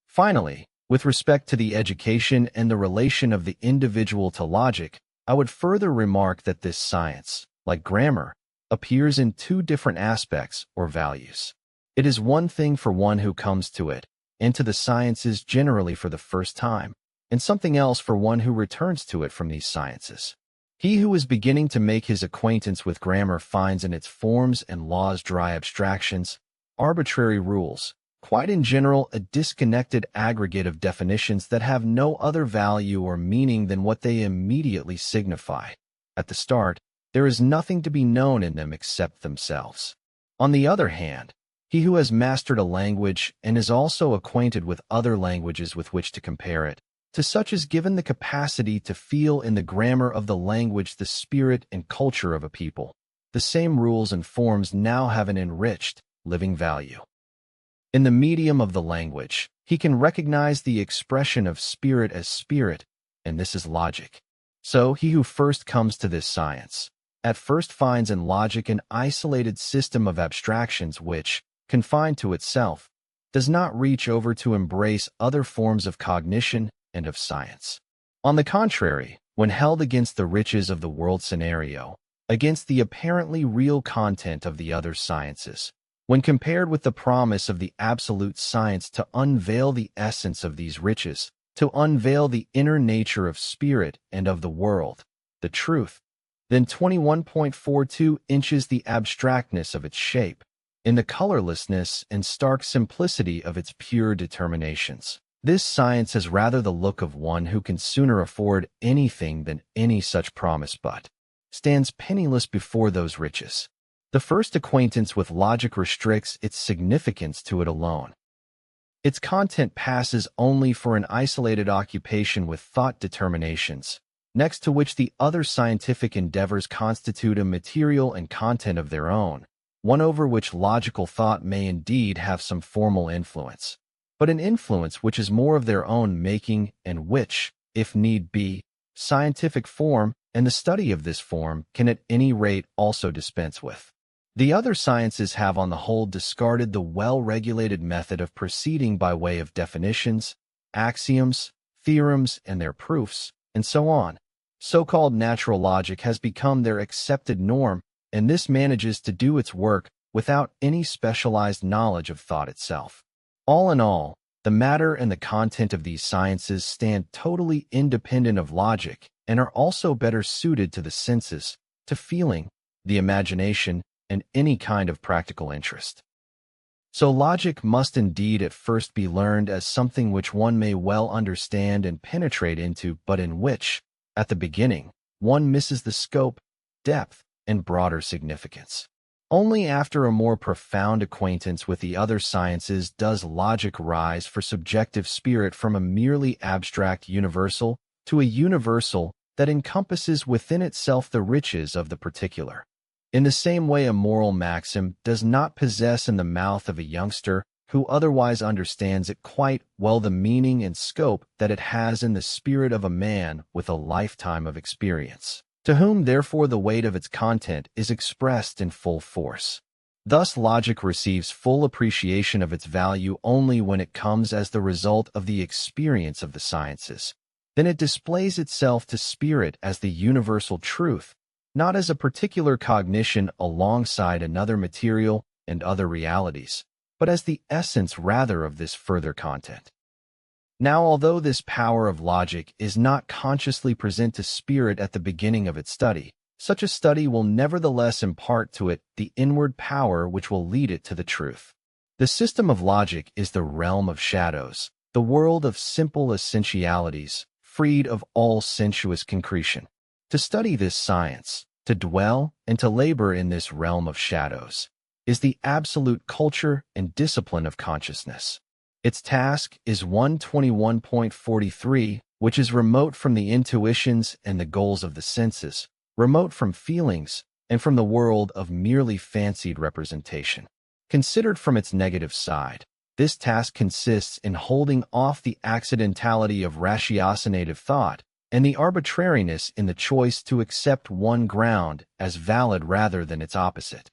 Finally, with respect to the education and the relation of the individual to logic, I would further remark that this science, like grammar, appears in two different aspects or values. It is one thing for one who comes to it, and to the sciences generally for the first time, and something else for one who returns to it from these sciences. He who is beginning to make his acquaintance with grammar finds in its forms and laws dry abstractions, arbitrary rules, quite in general a disconnected aggregate of definitions that have no other value or meaning than what they immediately signify. At the start, there is nothing to be known in them except themselves. On the other hand, he who has mastered a language and is also acquainted with other languages with which to compare it, to such is given the capacity to feel in the grammar of the language the spirit and culture of a people. The same rules and forms now have an enriched, living value. In the medium of the language, he can recognize the expression of spirit as spirit, and this is logic. So he who first comes to this science, at first finds in logic an isolated system of abstractions which, confined to itself, does not reach over to embrace other forms of cognition and of science. On the contrary, when held against the riches of the world scenario, against the apparently real content of the other sciences, when compared with the promise of the absolute science to unveil the essence of these riches, to unveil the inner nature of spirit and of the world, the truth, then 21.42 inches the abstractness of its shape, in the colorlessness and stark simplicity of its pure determinations. This science has rather the look of one who can sooner afford anything than any such promise but stands penniless before those riches. The first acquaintance with logic restricts its significance to it alone. Its content passes only for an isolated occupation with thought determinations, next to which the other scientific endeavors constitute a material and content of their own, one over which logical thought may indeed have some formal influence, but an influence which is more of their own making and which, if need be, scientific form and the study of this form can at any rate also dispense with. The other sciences have on the whole discarded the well-regulated method of proceeding by way of definitions, axioms, theorems, and their proofs, and so on. So-called natural logic has become their accepted norm, and this manages to do its work without any specialized knowledge of thought itself. All in all, the matter and the content of these sciences stand totally independent of logic and are also better suited to the senses, to feeling, the imagination, and any kind of practical interest. So logic must indeed at first be learned as something which one may well understand and penetrate into, but in which, at the beginning, one misses the scope, depth, and broader significance. Only after a more profound acquaintance with the other sciences does logic rise for subjective spirit from a merely abstract universal to a universal that encompasses within itself the riches of the particular. In the same way, a moral maxim does not possess in the mouth of a youngster who otherwise understands it quite well the meaning and scope that it has in the spirit of a man with a lifetime of experience, to whom therefore the weight of its content is expressed in full force. Thus logic receives full appreciation of its value only when it comes as the result of the experience of the sciences. Then it displays itself to spirit as the universal truth, not as a particular cognition alongside another material and other realities, but as the essence rather of this further content. Now, although this power of logic is not consciously present to spirit at the beginning of its study, such a study will nevertheless impart to it the inward power which will lead it to the truth. The system of logic is the realm of shadows, the world of simple essentialities, freed of all sensuous concretion. To study this science, to dwell and to labor in this realm of shadows, is the absolute culture and discipline of consciousness. Its task is 121.43, which is remote from the intuitions and the goals of the senses, remote from feelings, and from the world of merely fancied representation. Considered from its negative side, this task consists in holding off the accidentality of ratiocinative thought and the arbitrariness in the choice to accept one ground as valid rather than its opposite.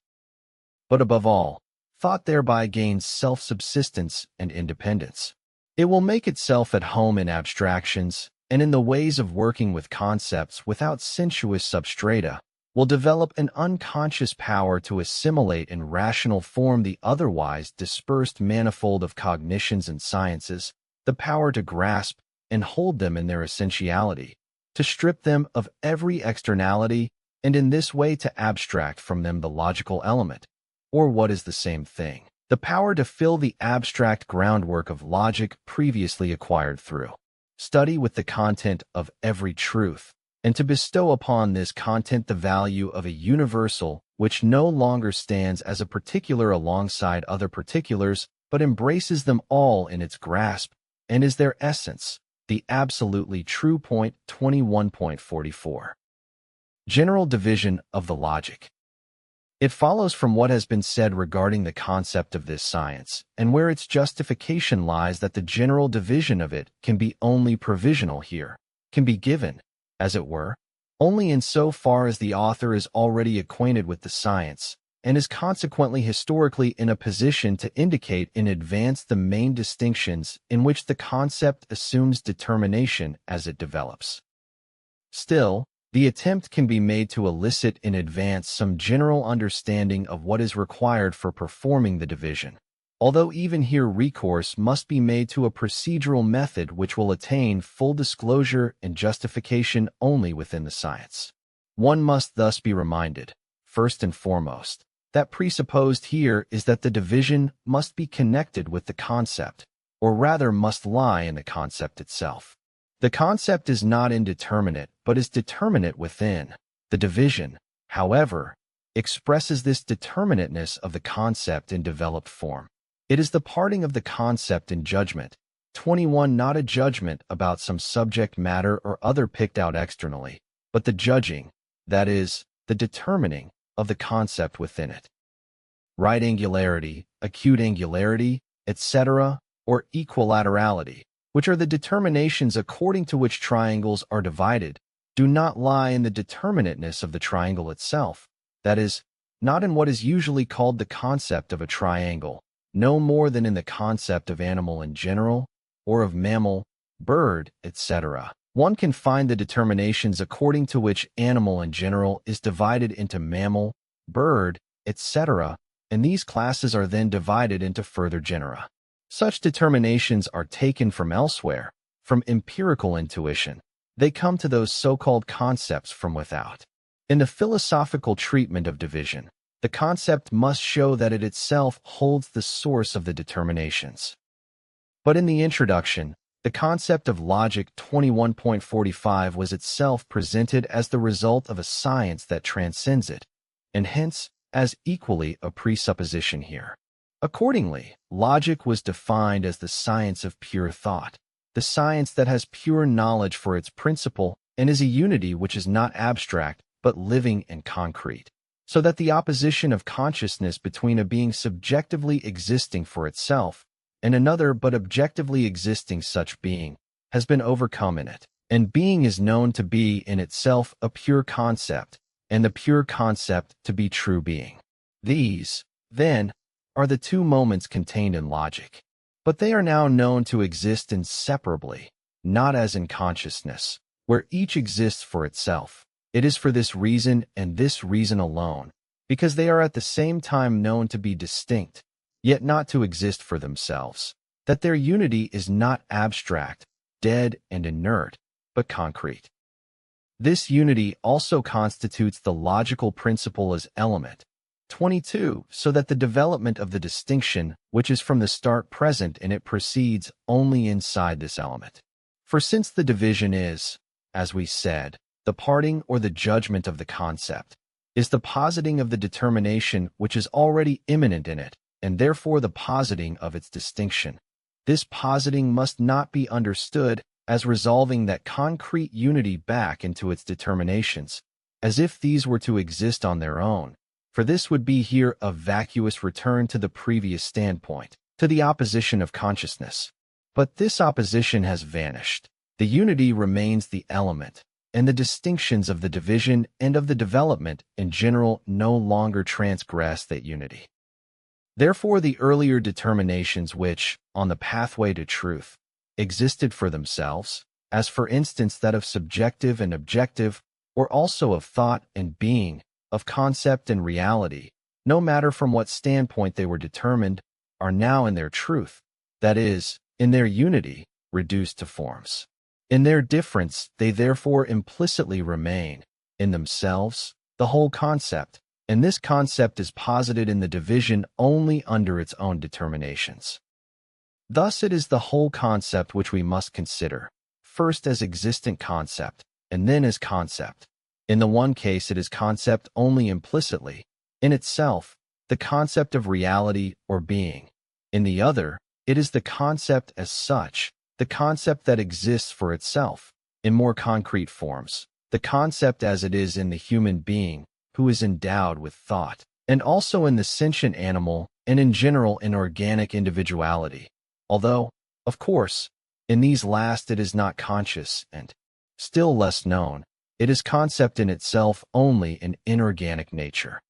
But above all, thought thereby gains self-subsistence and independence. It will make itself at home in abstractions and in the ways of working with concepts without sensuous substrata, will develop an unconscious power to assimilate in rational form the otherwise dispersed manifold of cognitions and sciences, the power to grasp and hold them in their essentiality, to strip them of every externality, and in this way to abstract from them the logical element, or what is the same thing, the power to fill the abstract groundwork of logic previously acquired through study with the content of every truth, and to bestow upon this content the value of a universal which no longer stands as a particular alongside other particulars, but embraces them all in its grasp, and is their essence, the absolutely true point. 21.44. General division of the logic. It follows from what has been said regarding the concept of this science, and where its justification lies, that the general division of it can be only provisional here, can be given, as it were, only in so far as the author is already acquainted with the science, and is consequently historically in a position to indicate in advance the main distinctions in which the concept assumes determination as it develops. Still, the attempt can be made to elicit in advance some general understanding of what is required for performing the division, although even here recourse must be made to a procedural method which will attain full disclosure and justification only within the science. One must thus be reminded, first and foremost, that presupposed here is that the division must be connected with the concept, or rather must lie in the concept itself. The concept is not indeterminate, but is determinate within. The division, however, expresses this determinateness of the concept in developed form. It is the parting of the concept in judgment. 21. Not a judgment about some subject matter or other picked out externally, but the judging, that is, the determining, of the concept within it. Right angularity, acute angularity, etc., or equilaterality, which are the determinations according to which triangles are divided, do not lie in the determinateness of the triangle itself, that is, not in what is usually called the concept of a triangle, no more than in the concept of animal in general, or of mammal, bird, etc. One can find the determinations according to which animal in general is divided into mammal, bird, etc., and these classes are then divided into further genera. Such determinations are taken from elsewhere, from empirical intuition. They come to those so-called concepts from without. In the philosophical treatment of division, the concept must show that it itself holds the source of the determinations. But in the introduction, the concept of logic 21.45 was itself presented as the result of a science that transcends it, and hence as equally a presupposition here. Accordingly, logic was defined as the science of pure thought, the science that has pure knowledge for its principle and is a unity which is not abstract but living and concrete, so that the opposition of consciousness between a being subjectively existing for itself and another but objectively existing such being has been overcome in it, and being is known to be in itself a pure concept, and the pure concept to be true being. These, then, are the two moments contained in logic, but they are now known to exist inseparably, not as in consciousness, where each exists for itself. It is for this reason and this reason alone, because they are at the same time known to be distinct, yet not to exist for themselves, that their unity is not abstract, dead, and inert, but concrete. This unity also constitutes the logical principle as element. 22. So that the development of the distinction, which is from the start present in it, proceeds only inside this element. For since the division is, as we said, the parting or the judgment of the concept, is the positing of the determination which is already immanent in it, and therefore the positing of its distinction, this positing must not be understood as resolving that concrete unity back into its determinations, as if these were to exist on their own, for this would be here a vacuous return to the previous standpoint, to the opposition of consciousness. But this opposition has vanished. The unity remains the element, and the distinctions of the division and of the development in general no longer transgress that unity. Therefore, the earlier determinations which, on the pathway to truth, existed for themselves, as for instance that of subjective and objective, or also of thought and being, of concept and reality, no matter from what standpoint they were determined, are now in their truth, that is, in their unity, reduced to forms. In their difference, they therefore implicitly remain, in themselves, the whole concept, and this concept is posited in the division only under its own determinations. Thus it is the whole concept which we must consider, first as existent concept, and then as concept. In the one case it is concept only implicitly, in itself, the concept of reality or being. In the other, it is the concept as such, the concept that exists for itself, in more concrete forms, the concept as it is in the human being, who is endowed with thought, and also in the sentient animal and in general in organic individuality. Although, of course, in these last it is not conscious and, still less known, it is concept in itself only in inorganic nature.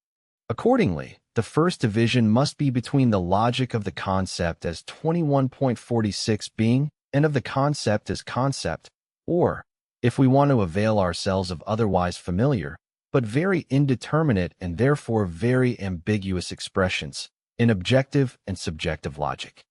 Accordingly, the first division must be between the logic of the concept as 21.46 being and of the concept as concept, or, if we want to avail ourselves of otherwise familiar, but very indeterminate and therefore very ambiguous expressions, in objective and subjective logic.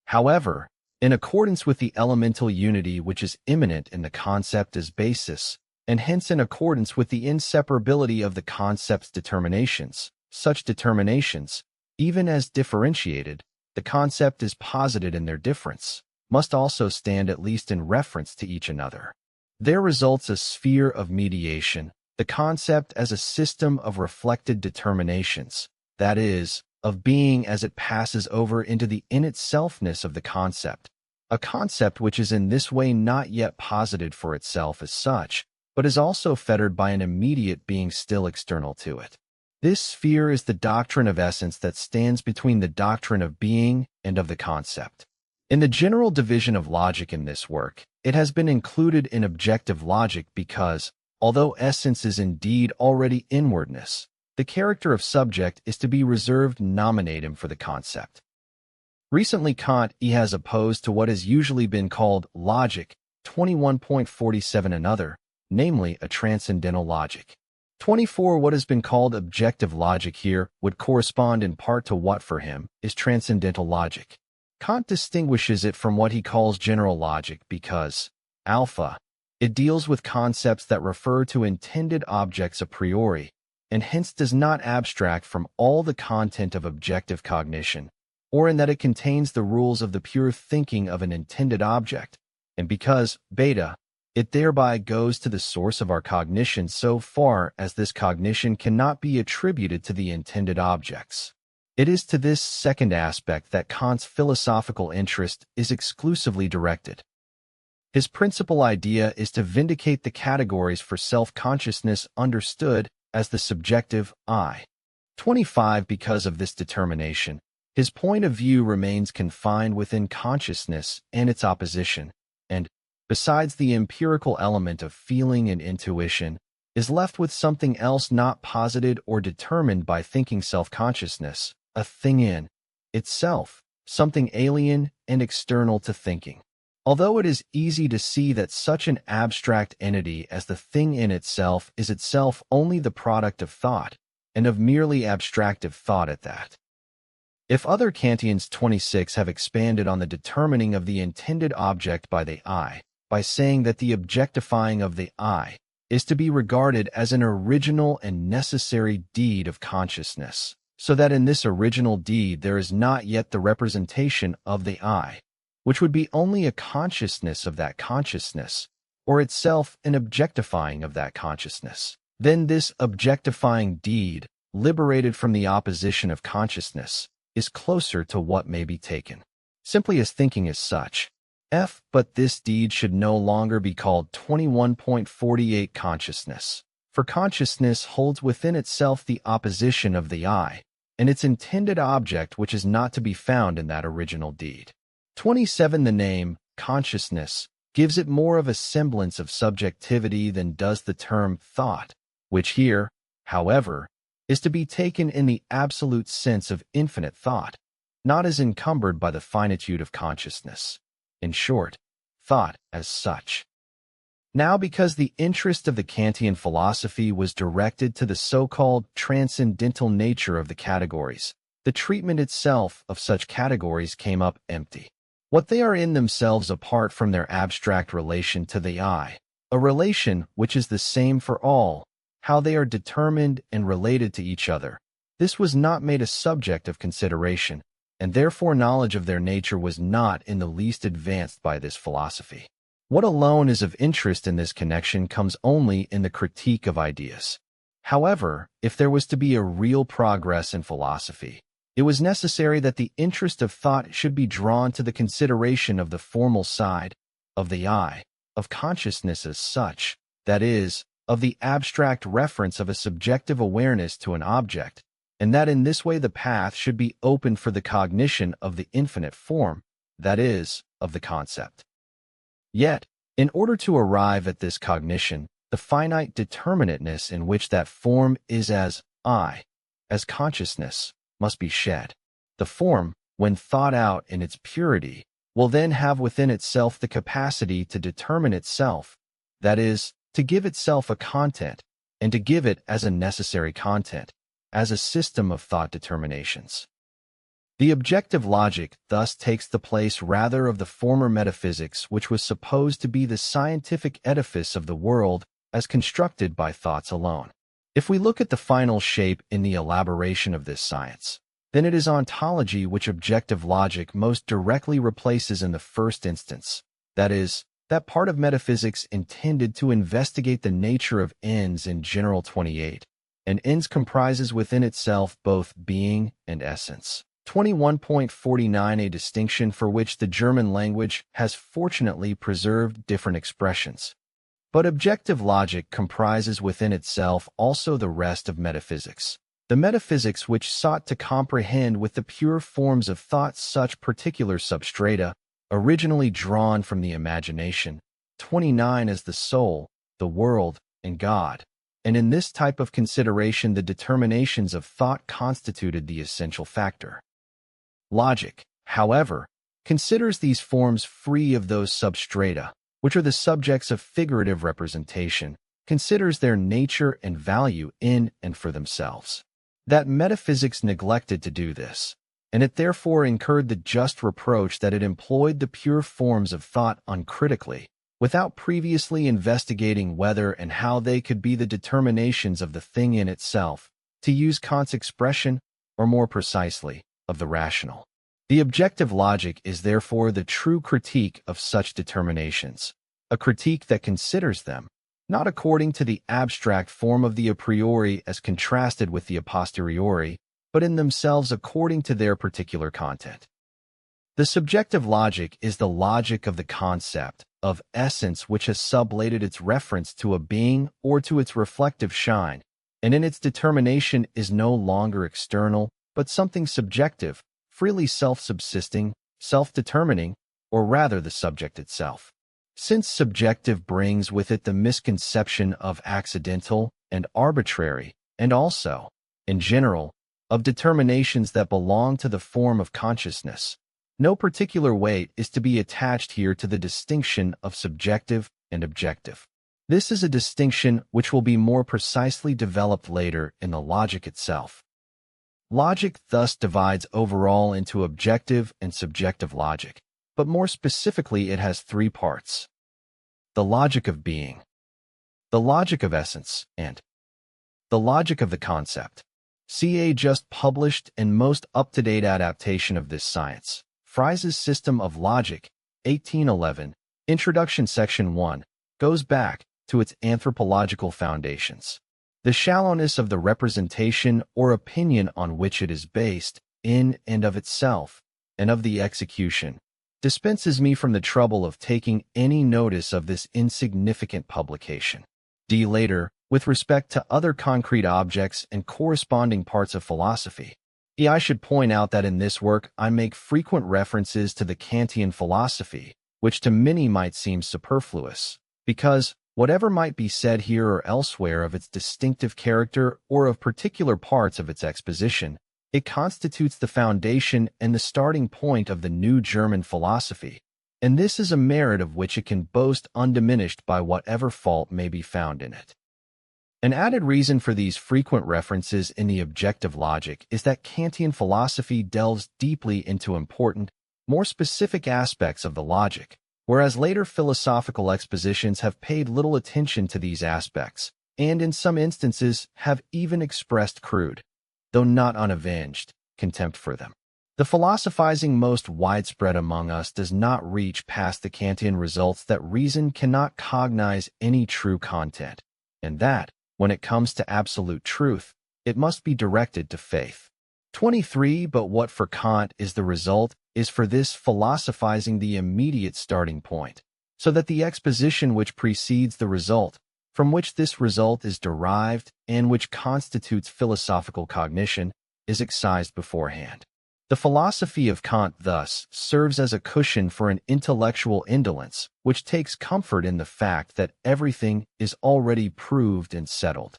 However, in accordance with the elemental unity which is immanent in the concept as basis, and hence in accordance with the inseparability of the concept's determinations, such determinations, even as differentiated, the concept is posited in their difference, must also stand at least in reference to each another. There results a sphere of mediation, the concept as a system of reflected determinations, that is, of being as it passes over into the in-itselfness of the concept, a concept which is in this way not yet posited for itself as such, but is also fettered by an immediate being still external to it. This sphere is the doctrine of essence that stands between the doctrine of being and of the concept. In the general division of logic in this work, it has been included in objective logic because, although essence is indeed already inwardness, the character of subject is to be reserved nominatim for the concept. Recently Kant has opposed to what has usually been called logic 21.47 another, namely a transcendental logic. 24 What has been called objective logic here would correspond in part to what for him is transcendental logic. Kant distinguishes it from what he calls general logic because, alpha, it deals with concepts that refer to intended objects a priori, and hence does not abstract from all the content of objective cognition, or in that it contains the rules of the pure thinking of an intended object, and because, beta, it thereby goes to the source of our cognition so far as this cognition cannot be attributed to the intended objects. It is to this second aspect that Kant's philosophical interest is exclusively directed. His principal idea is to vindicate the categories for self-consciousness understood as the subjective I. 25 Because of this determination, his point of view remains confined within consciousness and its opposition, and, besides the empirical element of feeling and intuition, is left with something else not posited or determined by thinking self-consciousness, a thing in itself, something alien and external to thinking. Although it is easy to see that such an abstract entity as the thing in itself is itself only the product of thought, and of merely abstractive thought at that. If other Kantians 26 have expanded on the determining of the intended object by the I, by saying that the objectifying of the I is to be regarded as an original and necessary deed of consciousness, so that in this original deed there is not yet the representation of the I, which would be only a consciousness of that consciousness, or itself an objectifying of that consciousness. Then this objectifying deed, liberated from the opposition of consciousness, is closer to what may be taken simply as thinking as such. But this deed should no longer be called 21.48 consciousness, for consciousness holds within itself the opposition of the I, and its intended object which is not to be found in that original deed. 27 The name, consciousness, gives it more of a semblance of subjectivity than does the term thought, which here, however, is to be taken in the absolute sense of infinite thought, not as encumbered by the finitude of consciousness. In short, thought as such. Now, because the interest of the Kantian philosophy was directed to the so-called transcendental nature of the categories, the treatment itself of such categories came up empty. What they are in themselves apart from their abstract relation to the I, a relation which is the same for all, how they are determined and related to each other. This was not made a subject of consideration, and therefore knowledge of their nature was not in the least advanced by this philosophy. What alone is of interest in this connection comes only in the critique of ideas. However, if there was to be a real progress in philosophy, it was necessary that the interest of thought should be drawn to the consideration of the formal side, of the I, of consciousness as such, that is, of the abstract reference of a subjective awareness to an object, and that in this way the path should be opened for the cognition of the infinite form, that is, of the concept. Yet, in order to arrive at this cognition, the finite determinateness in which that form is as I, as consciousness, must be shed. The form, when thought out in its purity, will then have within itself the capacity to determine itself, that is, to give itself a content, and to give it as a necessary content, as a system of thought determinations. The objective logic thus takes the place rather of the former metaphysics, which was supposed to be the scientific edifice of the world as constructed by thoughts alone. If we look at the final shape in the elaboration of this science, then it is ontology which objective logic most directly replaces in the first instance, that is, that part of metaphysics intended to investigate the nature of ends in general 28, and ends comprises within itself both being and essence. 21.49 A distinction for which the German language has fortunately preserved different expressions. But objective logic comprises within itself also the rest of metaphysics. The metaphysics which sought to comprehend with the pure forms of thought such particular substrata, originally drawn from the imagination, 29 as the soul, the world, and God. And in this type of consideration the determinations of thought constituted the essential factor. Logic, however, considers these forms free of those substrata, which are the subjects of figurative representation, considers their nature and value in and for themselves. That metaphysics neglected to do this, and it therefore incurred the just reproach that it employed the pure forms of thought uncritically, without previously investigating whether and how they could be the determinations of the thing in itself, to use Kant's expression, or more precisely, of the rational. The objective logic is therefore the true critique of such determinations, a critique that considers them, not according to the abstract form of the a priori as contrasted with the a posteriori, but in themselves according to their particular content. The subjective logic is the logic of the concept, of essence which has sublated its reference to a being or to its reflective shine, and in its determination is no longer external, but something subjective, freely self-subsisting, self-determining, or rather the subject itself. Since subjective brings with it the misconception of accidental and arbitrary, and also, in general, of determinations that belong to the form of consciousness, no particular weight is to be attached here to the distinction of subjective and objective. This is a distinction which will be more precisely developed later in the logic itself. Logic thus divides overall into objective and subjective logic, but more specifically it has three parts: the logic of being, the logic of essence, and the logic of the concept. See a just published and most up-to-date adaptation of this science, Fries' System of Logic, 1811, Introduction Section 1, goes back to its anthropological foundations. The shallowness of the representation or opinion on which it is based, in and of itself, and of the execution, dispenses me from the trouble of taking any notice of this insignificant publication. Later, with respect to other concrete objects and corresponding parts of philosophy, I should point out that in this work I make frequent references to the Kantian philosophy, which to many might seem superfluous, because, whatever might be said here or elsewhere of its distinctive character or of particular parts of its exposition, it constitutes the foundation and the starting point of the new German philosophy, and this is a merit of which it can boast undiminished by whatever fault may be found in it. An added reason for these frequent references in the objective logic is that Kantian philosophy delves deeply into important, more specific aspects of the logic, whereas later philosophical expositions have paid little attention to these aspects, and in some instances have even expressed crude, though not unavenged, contempt for them. The philosophizing most widespread among us does not reach past the Kantian results that reason cannot cognize any true content, and that, when it comes to absolute truth, it must be directed to faith. 23. But what for Kant is the result is for this philosophizing the immediate starting point, so that the exposition which precedes the result, from which this result is derived and which constitutes philosophical cognition, is excised beforehand. The philosophy of Kant thus serves as a cushion for an intellectual indolence which takes comfort in the fact that everything is already proved and settled.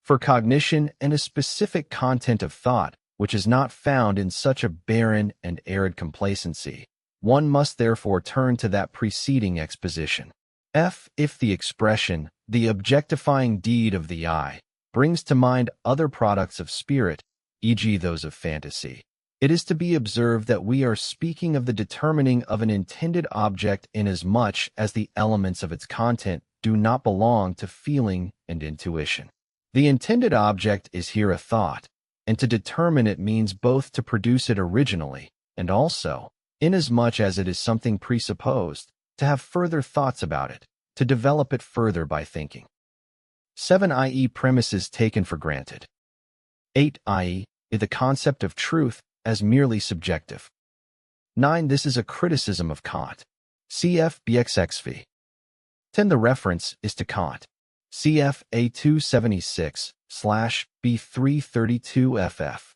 For cognition and a specific content of thought which is not found in such a barren and arid complacency, one must therefore turn to that preceding exposition. If the expression, the objectifying deed of the eye, brings to mind other products of spirit, e.g. those of fantasy, it is to be observed that we are speaking of the determining of an intended object inasmuch as the elements of its content do not belong to feeling and intuition. The intended object is here a thought, and to determine it means both to produce it originally and also, inasmuch as it is something presupposed, to have further thoughts about it, to develop it further by thinking. 7. I.e. premises taken for granted. 8. I.e. the concept of truth as merely subjective. 9. This is a criticism of Kant. Cf. BXXV. 10. The reference is to Kant. Cf. A276/B332 ff.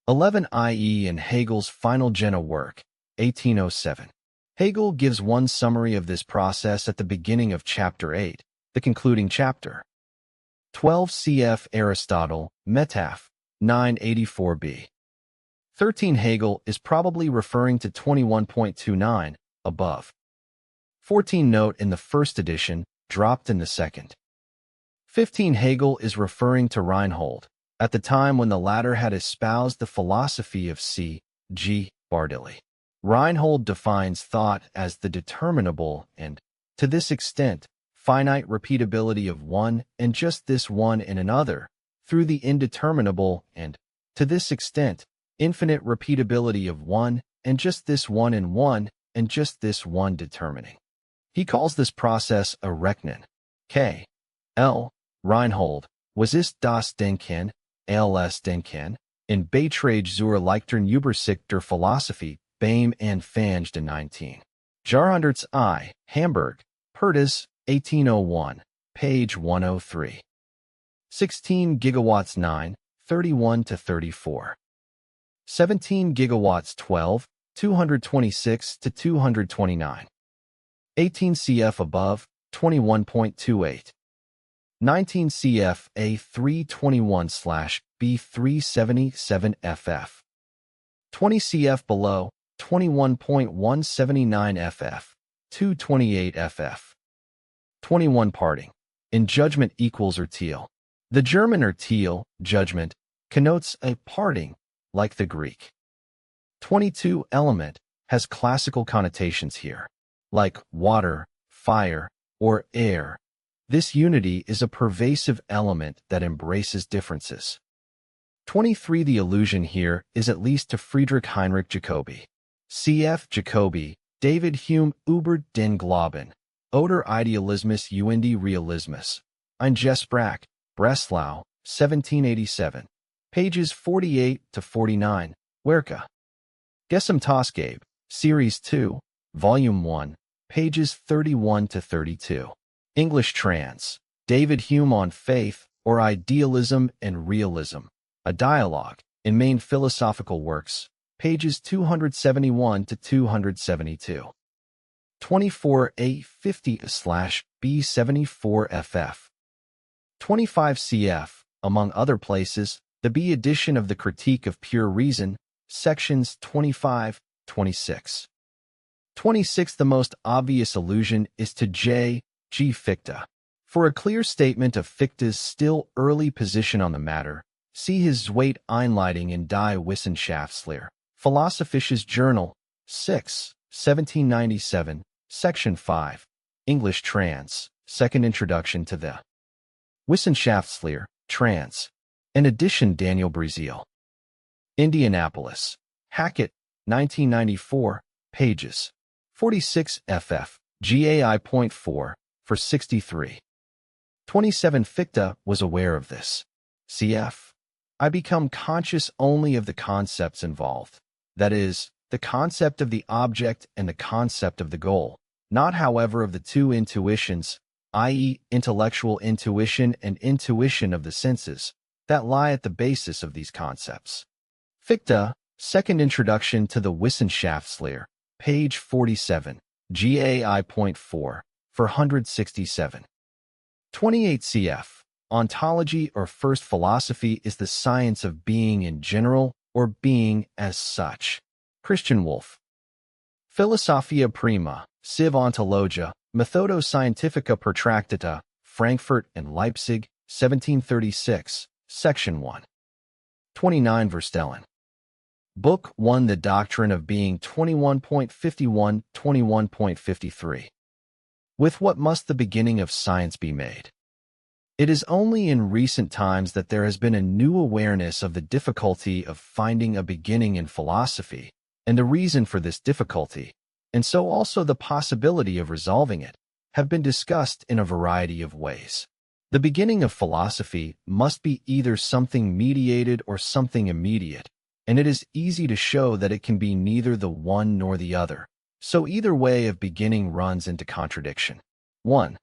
11. I.e. in Hegel's final Jena work, 1807. Hegel gives one summary of this process at the beginning of Chapter 8, the concluding chapter. 12. Cf. Aristotle, Metaph. 984b. 13. Hegel is probably referring to 21.29, above. 14. Note in the first edition, dropped in the second. 15. Hegel is referring to Reinhold, at the time when the latter had espoused the philosophy of C. G. Bardili. Reinhold defines thought as the determinable and, to this extent, finite repeatability of one and just this one in another, through the indeterminable and, to this extent, infinite repeatability of one and just this one in one and just this one determining. He calls this process a Rechnen. K. L. Reinhold, was ist das Denken, als Denken, in Beitrag zur Leichteren Übersicht der Philosophie, Beim Anfang 19. Jahrhunderts I, Hamburg, Pertas, 1801, page 103. 16 gigawatts 9, 31-34. 17 gigawatts 12, 226 to 229. 18 cf above, 21.28. 19 cf A321/B377 ff. 20 cf below, 21.179 ff. 228 ff. 21 parting. In judgment equals Urteil. The German Urteil, judgment, connotes a parting, like the Greek. 22 element has classical connotations here, like water, fire, or air. This unity is a pervasive element that embraces differences. 23 The allusion here is at least to Friedrich Heinrich Jacobi. Cf. Jacobi, David Hume über den Glauben, oder Idealismus und Realismus. Ein Gespräch, Breslau, 1787. Pages 48-49, Werke. Gesamtausgabe, Series 2, Volume 1, pages 31-32. English trans. David Hume on Faith, or Idealism and Realism. A Dialogue, in Main Philosophical Works, pages 271-272. 24A50/B74 ff. 25 cf, among other places, the B edition of the Critique of Pure Reason, sections 25-26. 26. The most obvious allusion is to J.G. Fichte. For a clear statement of Fichte's still early position on the matter, see his Zweiteinleitung in Die Wissenschaftslehre, Philosophisches Journal, 6, 1797, Section 5, English trans, Second Introduction to the Wissenschaftslehre, trans. In addition, Daniel Breziel. Indianapolis, Hackett, 1994, pages 46 ff. GAI.4 for 63. 27. Fichte was aware of this. Cf. I become conscious only of the concepts involved, that is, the concept of the object and the concept of the goal, not however of the two intuitions, i.e. intellectual intuition and intuition of the senses, that lie at the basis of these concepts. Fichte, Second Introduction to the Wissenschaftslehre, page 47, GAI.4 for 167. 28. Cf. Ontology or first philosophy is the science of being in general or being as such. Christian Wolff. Philosophia Prima, Civ Ontologia, Methodo Scientifica Pertractata, Frankfurt and Leipzig, 1736, Section 1. 29. Verstellen. Book 1 The Doctrine of Being 21.51, 21.53. With what must the beginning of science be made? It is only in recent times that there has been a new awareness of the difficulty of finding a beginning in philosophy, and the reason for this difficulty, and so also the possibility of resolving it, have been discussed in a variety of ways. The beginning of philosophy must be either something mediated or something immediate, and it is easy to show that it can be neither the one nor the other, so either way of beginning runs into contradiction. 1.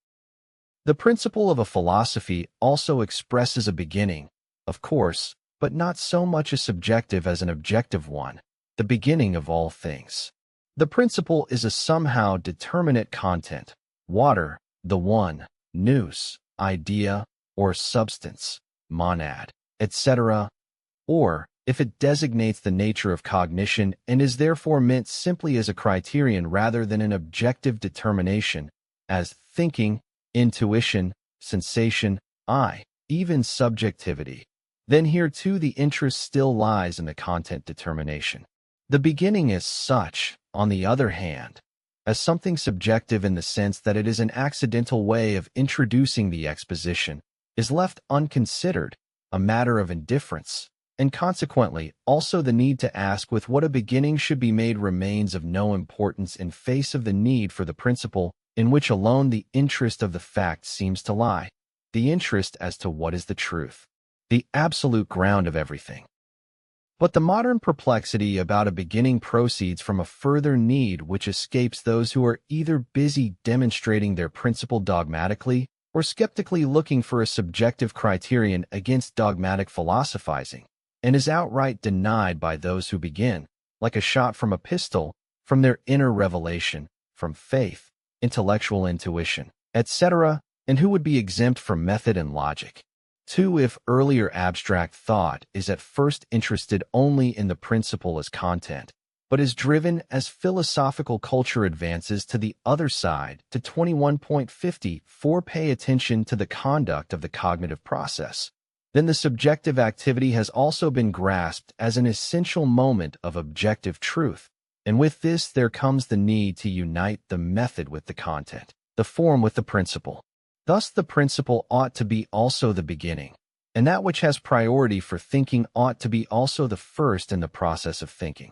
The principle of a philosophy also expresses a beginning, of course, but not so much a subjective as an objective one, the beginning of all things. The principle is a somehow determinate content, water, the one, nous, idea, or substance, monad, etc., or, if it designates the nature of cognition and is therefore meant simply as a criterion rather than an objective determination, as thinking, intuition, sensation, even subjectivity, then here too the interest still lies in the content determination. The beginning as such, on the other hand, as something subjective in the sense that it is an accidental way of introducing the exposition, is left unconsidered, a matter of indifference, and consequently also the need to ask with what a beginning should be made remains of no importance in face of the need for the principle in which alone the interest of the fact seems to lie, the interest as to what is the truth, the absolute ground of everything. But the modern perplexity about a beginning proceeds from a further need which escapes those who are either busy demonstrating their principle dogmatically or skeptically looking for a subjective criterion against dogmatic philosophizing, and is outright denied by those who begin, like a shot from a pistol, from their inner revelation, from faith, intellectual intuition, etc., and who would be exempt from method and logic. 2. If earlier abstract thought is at first interested only in the principle as content, but is driven as philosophical culture advances to the other side to 21.50 for pay attention to the conduct of the cognitive process, then the subjective activity has also been grasped as an essential moment of objective truth, and with this there comes the need to unite the method with the content, the form with the principle. Thus the principle ought to be also the beginning, and that which has priority for thinking ought to be also the first in the process of thinking.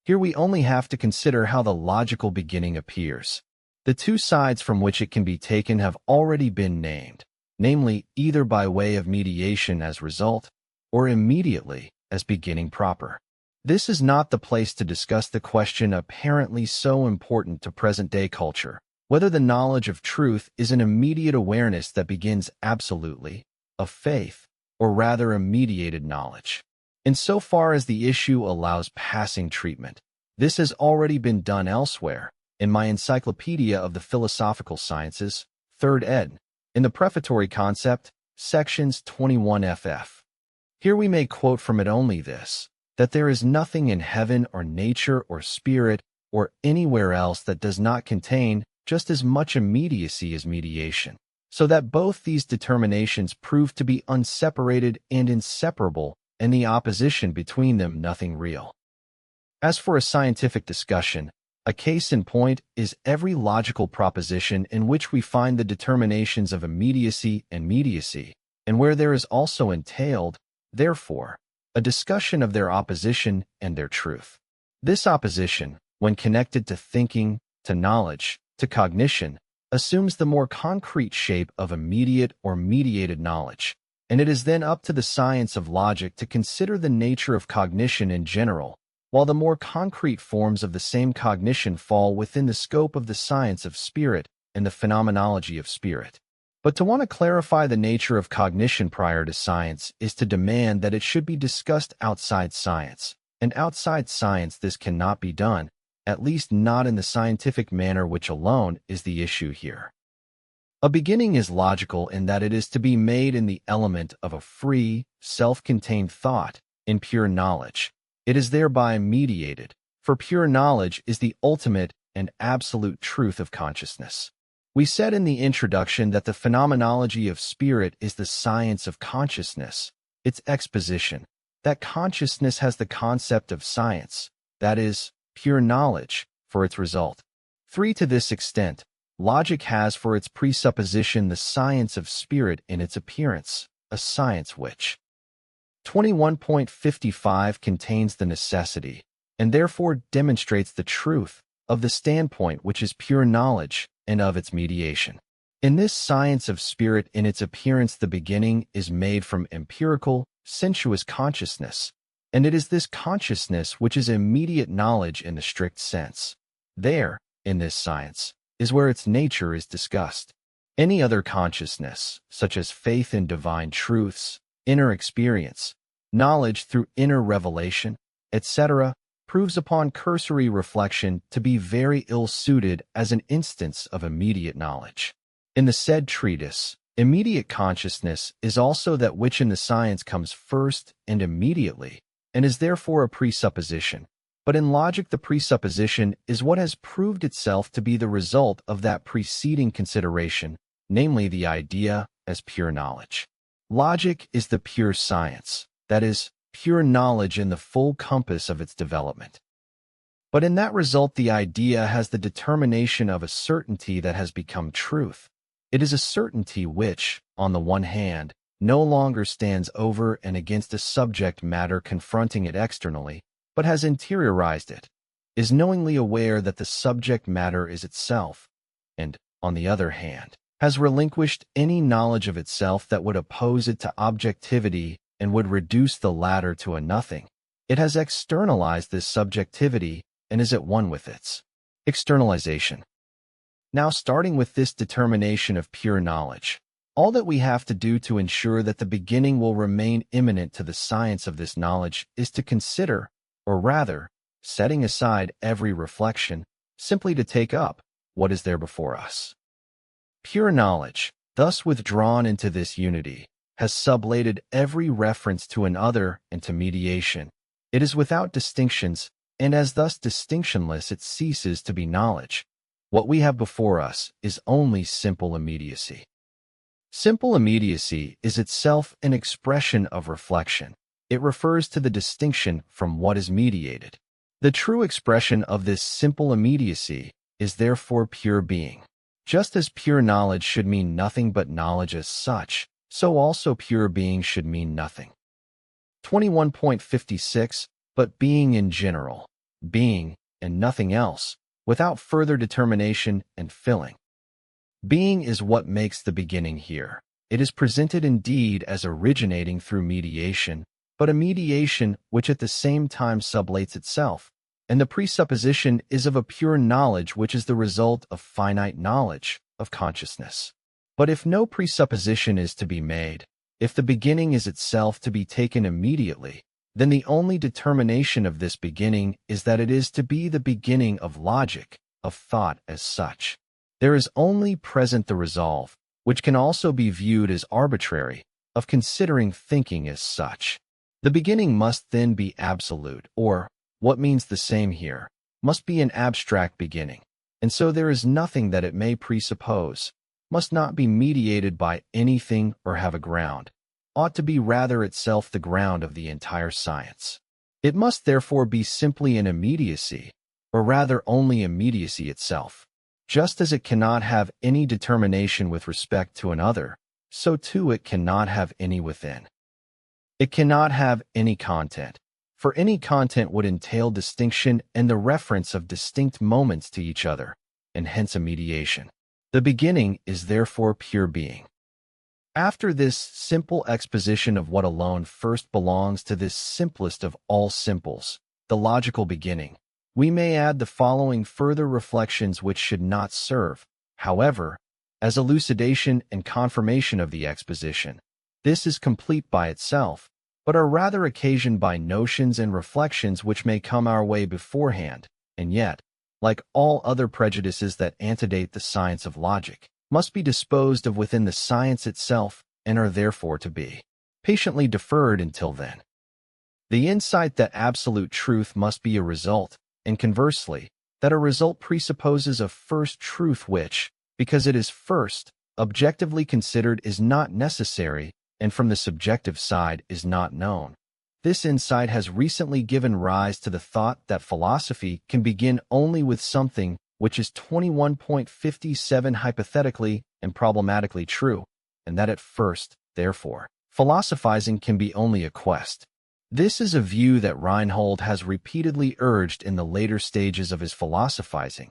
Here we only have to consider how the logical beginning appears. The two sides from which it can be taken have already been named, namely either by way of mediation as result, or immediately as beginning proper. This is not the place to discuss the question apparently so important to present-day culture, whether the knowledge of truth is an immediate awareness that begins absolutely, of faith, or rather a mediated knowledge. In so far as the issue allows passing treatment, this has already been done elsewhere, in my Encyclopedia of the Philosophical Sciences, 3rd ed., in the prefatory concept, sections 21 ff. Here we may quote from it only this, that there is nothing in heaven or nature or spirit or anywhere else that does not contain just as much immediacy as mediation, so that both these determinations prove to be unseparated and inseparable, and the opposition between them nothing real. As for a scientific discussion, a case in point is every logical proposition in which we find the determinations of immediacy and mediacy, and where there is also entailed, therefore, a discussion of their opposition and their truth. This opposition, when connected to thinking, to knowledge, to cognition, assumes the more concrete shape of immediate or mediated knowledge, and it is then up to the science of logic to consider the nature of cognition in general, while the more concrete forms of the same cognition fall within the scope of the science of spirit and the phenomenology of spirit. But to want to clarify the nature of cognition prior to science is to demand that it should be discussed outside science, and outside science this cannot be done, at least not in the scientific manner which alone is the issue here. A beginning is logical in that it is to be made in the element of a free, self-contained thought, in pure knowledge. It is thereby mediated, for pure knowledge is the ultimate and absolute truth of consciousness. We said in the introduction that the phenomenology of spirit is the science of consciousness, its exposition, that consciousness has the concept of science, that is, pure knowledge, for its result. 3. To this extent, logic has for its presupposition the science of spirit in its appearance, a science which 21.55 contains the necessity, and therefore demonstrates the truth, of the standpoint which is pure knowledge and of its mediation. In this science of spirit in its appearance the beginning is made from empirical, sensuous consciousness, and it is this consciousness which is immediate knowledge in the strict sense. There, in this science, is where its nature is discussed. Any other consciousness, such as faith in divine truths, inner experience, knowledge through inner revelation, etc., proves upon cursory reflection to be very ill-suited as an instance of immediate knowledge. In the said treatise, immediate consciousness is also that which in the science comes first and immediately, and is therefore a presupposition. But in logic the presupposition is what has proved itself to be the result of that preceding consideration, namely the idea as pure knowledge. Logic is the pure science, that is, pure knowledge in the full compass of its development. But in that result the idea has the determination of a certainty that has become truth. It is a certainty which, on the one hand, no longer stands over and against a subject matter confronting it externally, but has interiorized it, is knowingly aware that the subject matter is itself, and, on the other hand, has relinquished any knowledge of itself that would oppose it to objectivity and would reduce the latter to a nothing. It has externalized this subjectivity and is at one with its externalization. Now, starting with this determination of pure knowledge, all that we have to do to ensure that the beginning will remain immanent to the science of this knowledge is to consider, or rather, setting aside every reflection, simply to take up what is there before us. Pure knowledge, thus withdrawn into this unity, has sublated every reference to another and to mediation. It is without distinctions, and as thus distinctionless it ceases to be knowledge. What we have before us is only simple immediacy. Simple immediacy is itself an expression of reflection. It refers to the distinction from what is mediated. The true expression of this simple immediacy is therefore pure being. Just as pure knowledge should mean nothing but knowledge as such, so also pure being should mean nothing. 21.56 But being in general, being, and nothing else, without further determination and filling. Being is what makes the beginning here. It is presented indeed as originating through mediation, but a mediation which at the same time sublates itself, and the presupposition is of a pure knowledge which is the result of finite knowledge, of consciousness. But if no presupposition is to be made, if the beginning is itself to be taken immediately, then the only determination of this beginning is that it is to be the beginning of logic, of thought as such. There is only present the resolve, which can also be viewed as arbitrary, of considering thinking as such. The beginning must then be absolute, or, what means the same here, must be an abstract beginning, and so there is nothing that it may presuppose, must not be mediated by anything or have a ground, ought to be rather itself the ground of the entire science. It must therefore be simply an immediacy, or rather only immediacy itself. Just as it cannot have any determination with respect to another, so too it cannot have any within. It cannot have any content, for any content would entail distinction and the reference of distinct moments to each other, and hence a mediation. The beginning is therefore pure being. After this simple exposition of what alone first belongs to this simplest of all simples, the logical beginning, we may add the following further reflections which should not serve, however, as elucidation and confirmation of the exposition. This is complete by itself, but are rather occasioned by notions and reflections which may come our way beforehand, and yet, like all other prejudices that antedate the science of logic, must be disposed of within the science itself and are therefore to be patiently deferred until then. The insight that absolute truth must be a result, and conversely, that a result presupposes a first truth which, because it is first, objectively considered is not necessary, and from the subjective side is not known. This insight has recently given rise to the thought that philosophy can begin only with something which is 21.57 hypothetically and problematically true, and that at first, therefore, philosophizing can be only a quest. This is a view that Reinhold has repeatedly urged in the later stages of his philosophizing,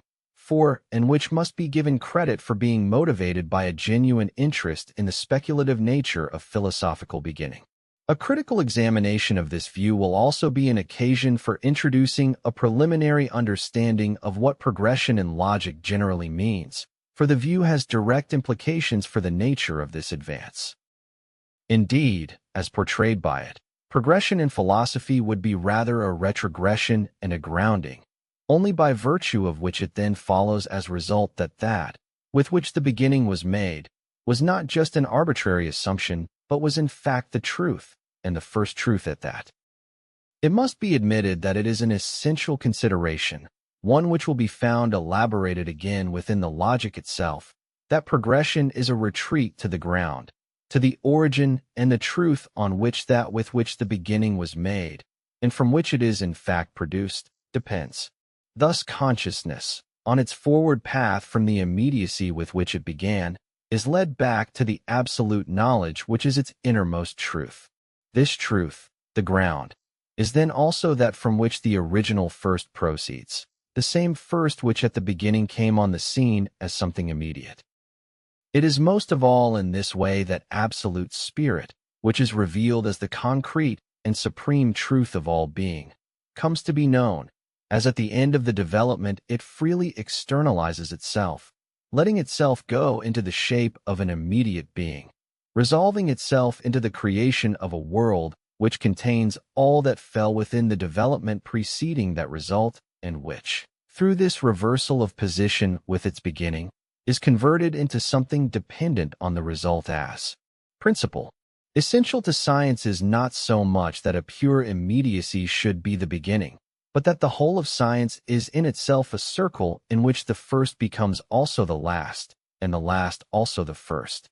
and which must be given credit for being motivated by a genuine interest in the speculative nature of philosophical beginning. A critical examination of this view will also be an occasion for introducing a preliminary understanding of what progression in logic generally means, for the view has direct implications for the nature of this advance. Indeed, as portrayed by it, progression in philosophy would be rather a retrogression and a grounding, only by virtue of which it then follows as result that with which the beginning was made, was not just an arbitrary assumption, but was in fact the truth, and the first truth at that. It must be admitted that it is an essential consideration, one which will be found elaborated again within the logic itself, that progression is a retreat to the ground, to the origin and the truth on which that with which the beginning was made, and from which it is in fact produced, depends. Thus consciousness, on its forward path from the immediacy with which it began, is led back to the absolute knowledge which is its innermost truth. This truth, the ground, is then also that from which the original first proceeds, the same first which at the beginning came on the scene as something immediate. It is most of all in this way that absolute spirit, which is revealed as the concrete and supreme truth of all being, comes to be known, as at the end of the development it freely externalizes itself, letting itself go into the shape of an immediate being, resolving itself into the creation of a world which contains all that fell within the development preceding that result, and which, through this reversal of position with its beginning, is converted into something dependent on the result as principle. Essential to science is not so much that a pure immediacy should be the beginning, but that the whole of science is in itself a circle in which the first becomes also the last, and the last also the first.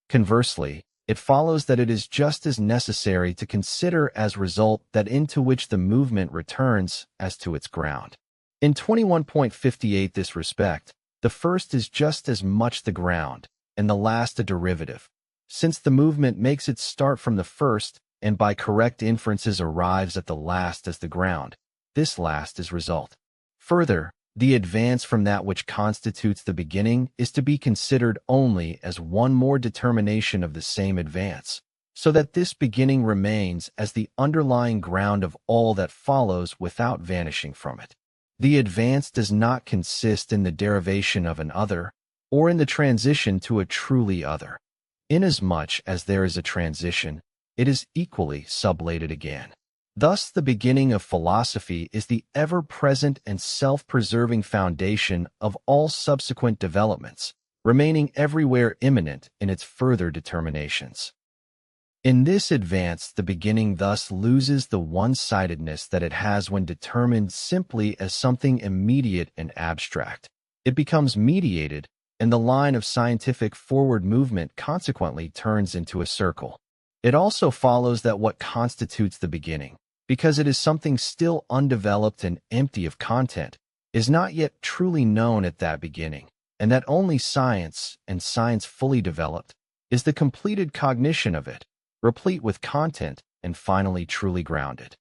Conversely, it follows that it is just as necessary to consider as result that into which the movement returns as to its ground. In 21.58 this respect, the first is just as much the ground, and the last a derivative, since the movement makes its start from the first, and by correct inferences arrives at the last as the ground. This last is result. Further, the advance from that which constitutes the beginning is to be considered only as one more determination of the same advance, so that this beginning remains as the underlying ground of all that follows without vanishing from it. The advance does not consist in the derivation of an other, or in the transition to a truly other. Inasmuch as there is a transition, it is equally sublated again. Thus, the beginning of philosophy is the ever-present and self-preserving foundation of all subsequent developments, remaining everywhere immanent in its further determinations. In this advance, the beginning thus loses the one-sidedness that it has when determined simply as something immediate and abstract. It becomes mediated, and the line of scientific forward movement consequently turns into a circle. It also follows that what constitutes the beginning, because it is something still undeveloped and empty of content, is not yet truly known at that beginning, and that only science, and science fully developed, is the completed cognition of it, replete with content, and finally truly grounded.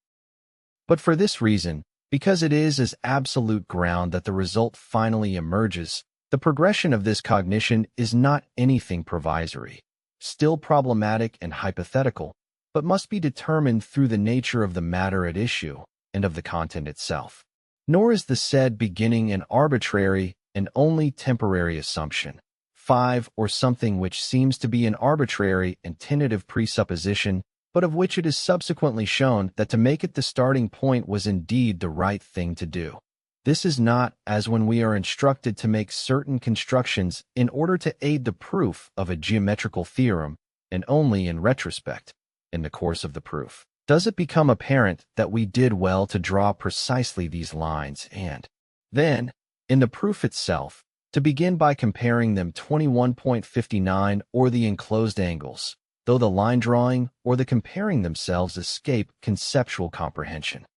But for this reason, because it is as absolute ground that the result finally emerges, the progression of this cognition is not anything provisory, still problematic and hypothetical, but must be determined through the nature of the matter at issue and of the content itself. Nor is the said beginning an arbitrary and only temporary assumption, or something which seems to be an arbitrary and tentative presupposition, but of which it is subsequently shown that to make it the starting point was indeed the right thing to do. This is not as when we are instructed to make certain constructions in order to aid the proof of a geometrical theorem, and only in retrospect, in the course of the proof, does it become apparent that we did well to draw precisely these lines and then, in the proof itself, to begin by comparing them 21.59 or the enclosed angles, though the line drawing or the comparing themselves escape conceptual comprehension.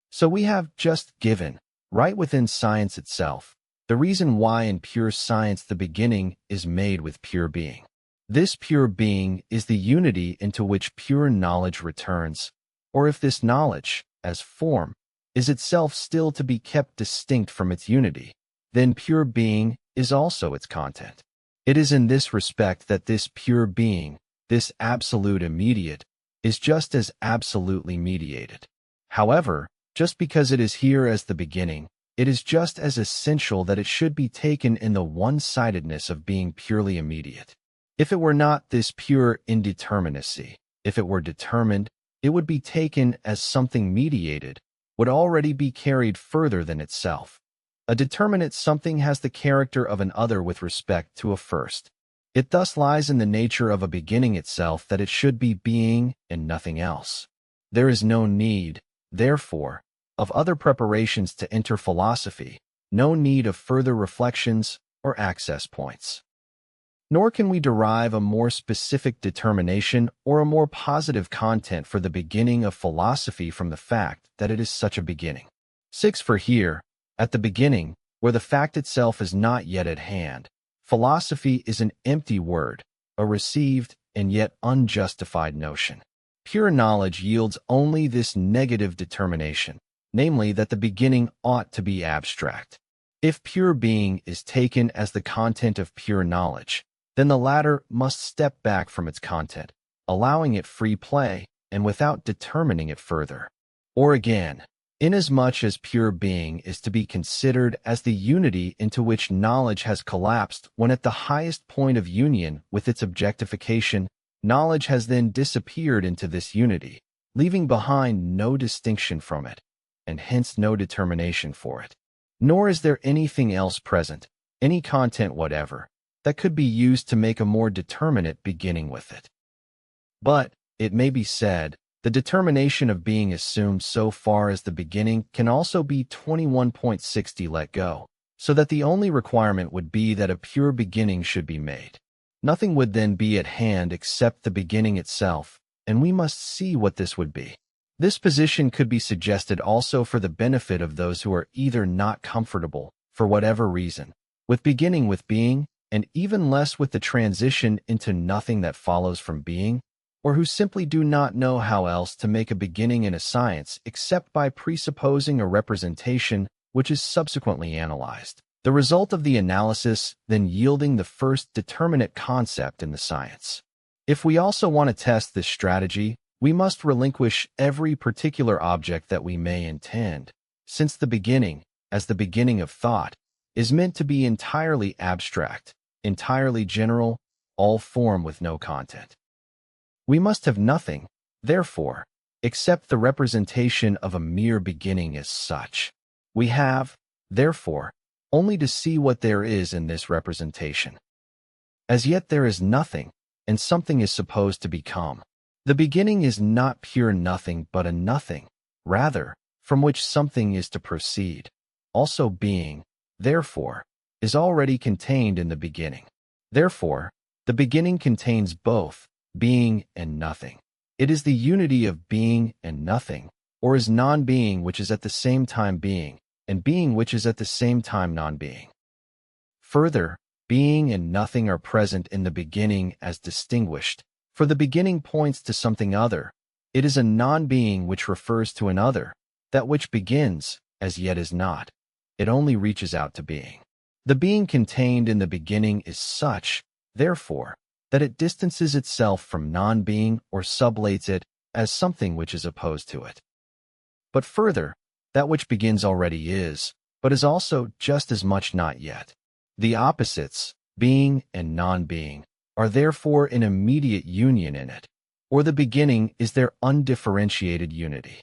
So we have just given, right within science itself, the reason why in pure science the beginning is made with pure being. This pure being is the unity into which pure knowledge returns, or if this knowledge, as form, is itself still to be kept distinct from its unity, then pure being is also its content. It is in this respect that this pure being, this absolute immediate, is just as absolutely mediated. However, just because it is here as the beginning, it is just as essential that it should be taken in the one-sidedness of being purely immediate. If it were not this pure indeterminacy, if it were determined, it would be taken as something mediated, would already be carried further than itself. A determinate something has the character of an other with respect to a first. It thus lies in the nature of a beginning itself that it should be being and nothing else. There is no need, therefore, of other preparations to enter philosophy, no need of further reflections or access points. Nor can we derive a more specific determination or a more positive content for the beginning of philosophy from the fact that it is such a beginning. 6. For here, at the beginning, where the fact itself is not yet at hand, philosophy is an empty word, a received and yet unjustified notion. Pure knowledge yields only this negative determination, namely that the beginning ought to be abstract. If pure being is taken as the content of pure knowledge, then the latter must step back from its content, allowing it free play and without determining it further. Or again, inasmuch as pure being is to be considered as the unity into which knowledge has collapsed when at the highest point of union with its objectification, knowledge has then disappeared into this unity, leaving behind no distinction from it, and hence no determination for it. Nor is there anything else present, any content whatever, that could be used to make a more determinate beginning with it. But, it may be said, the determination of being assumed so far as the beginning can also be 21.60 let go, so that the only requirement would be that a pure beginning should be made. Nothing would then be at hand except the beginning itself, and we must see what this would be. This position could be suggested also for the benefit of those who are either not comfortable, for whatever reason, with beginning with being, and even less with the transition into nothing that follows from being, or who simply do not know how else to make a beginning in a science except by presupposing a representation which is subsequently analyzed, the result of the analysis then yielding the first determinate concept in the science. If we also want to test this strategy, we must relinquish every particular object that we may intend, since the beginning, as the beginning of thought, is meant to be entirely abstract, entirely general, all form with no content. We must have nothing, therefore, except the representation of a mere beginning as such. We have, therefore, only to see what there is in this representation. As yet there is nothing, and something is supposed to become. The beginning is not pure nothing but a nothing, rather, from which something is to proceed. Also being, therefore, is already contained in the beginning. Therefore, the beginning contains both being and nothing. It is the unity of being and nothing, or is non-being which is at the same time being, and being which is at the same time non-being. Further, being and nothing are present in the beginning as distinguished, for the beginning points to something other. It is a non-being which refers to an other, that which begins, as yet is not. It only reaches out to being. The being contained in the beginning is such, therefore, that it distances itself from non-being or sublates it as something which is opposed to it. But further, that which begins already is, but is also just as much not yet. The opposites, being and non-being, are therefore in immediate union in it, or the beginning is their undifferentiated unity.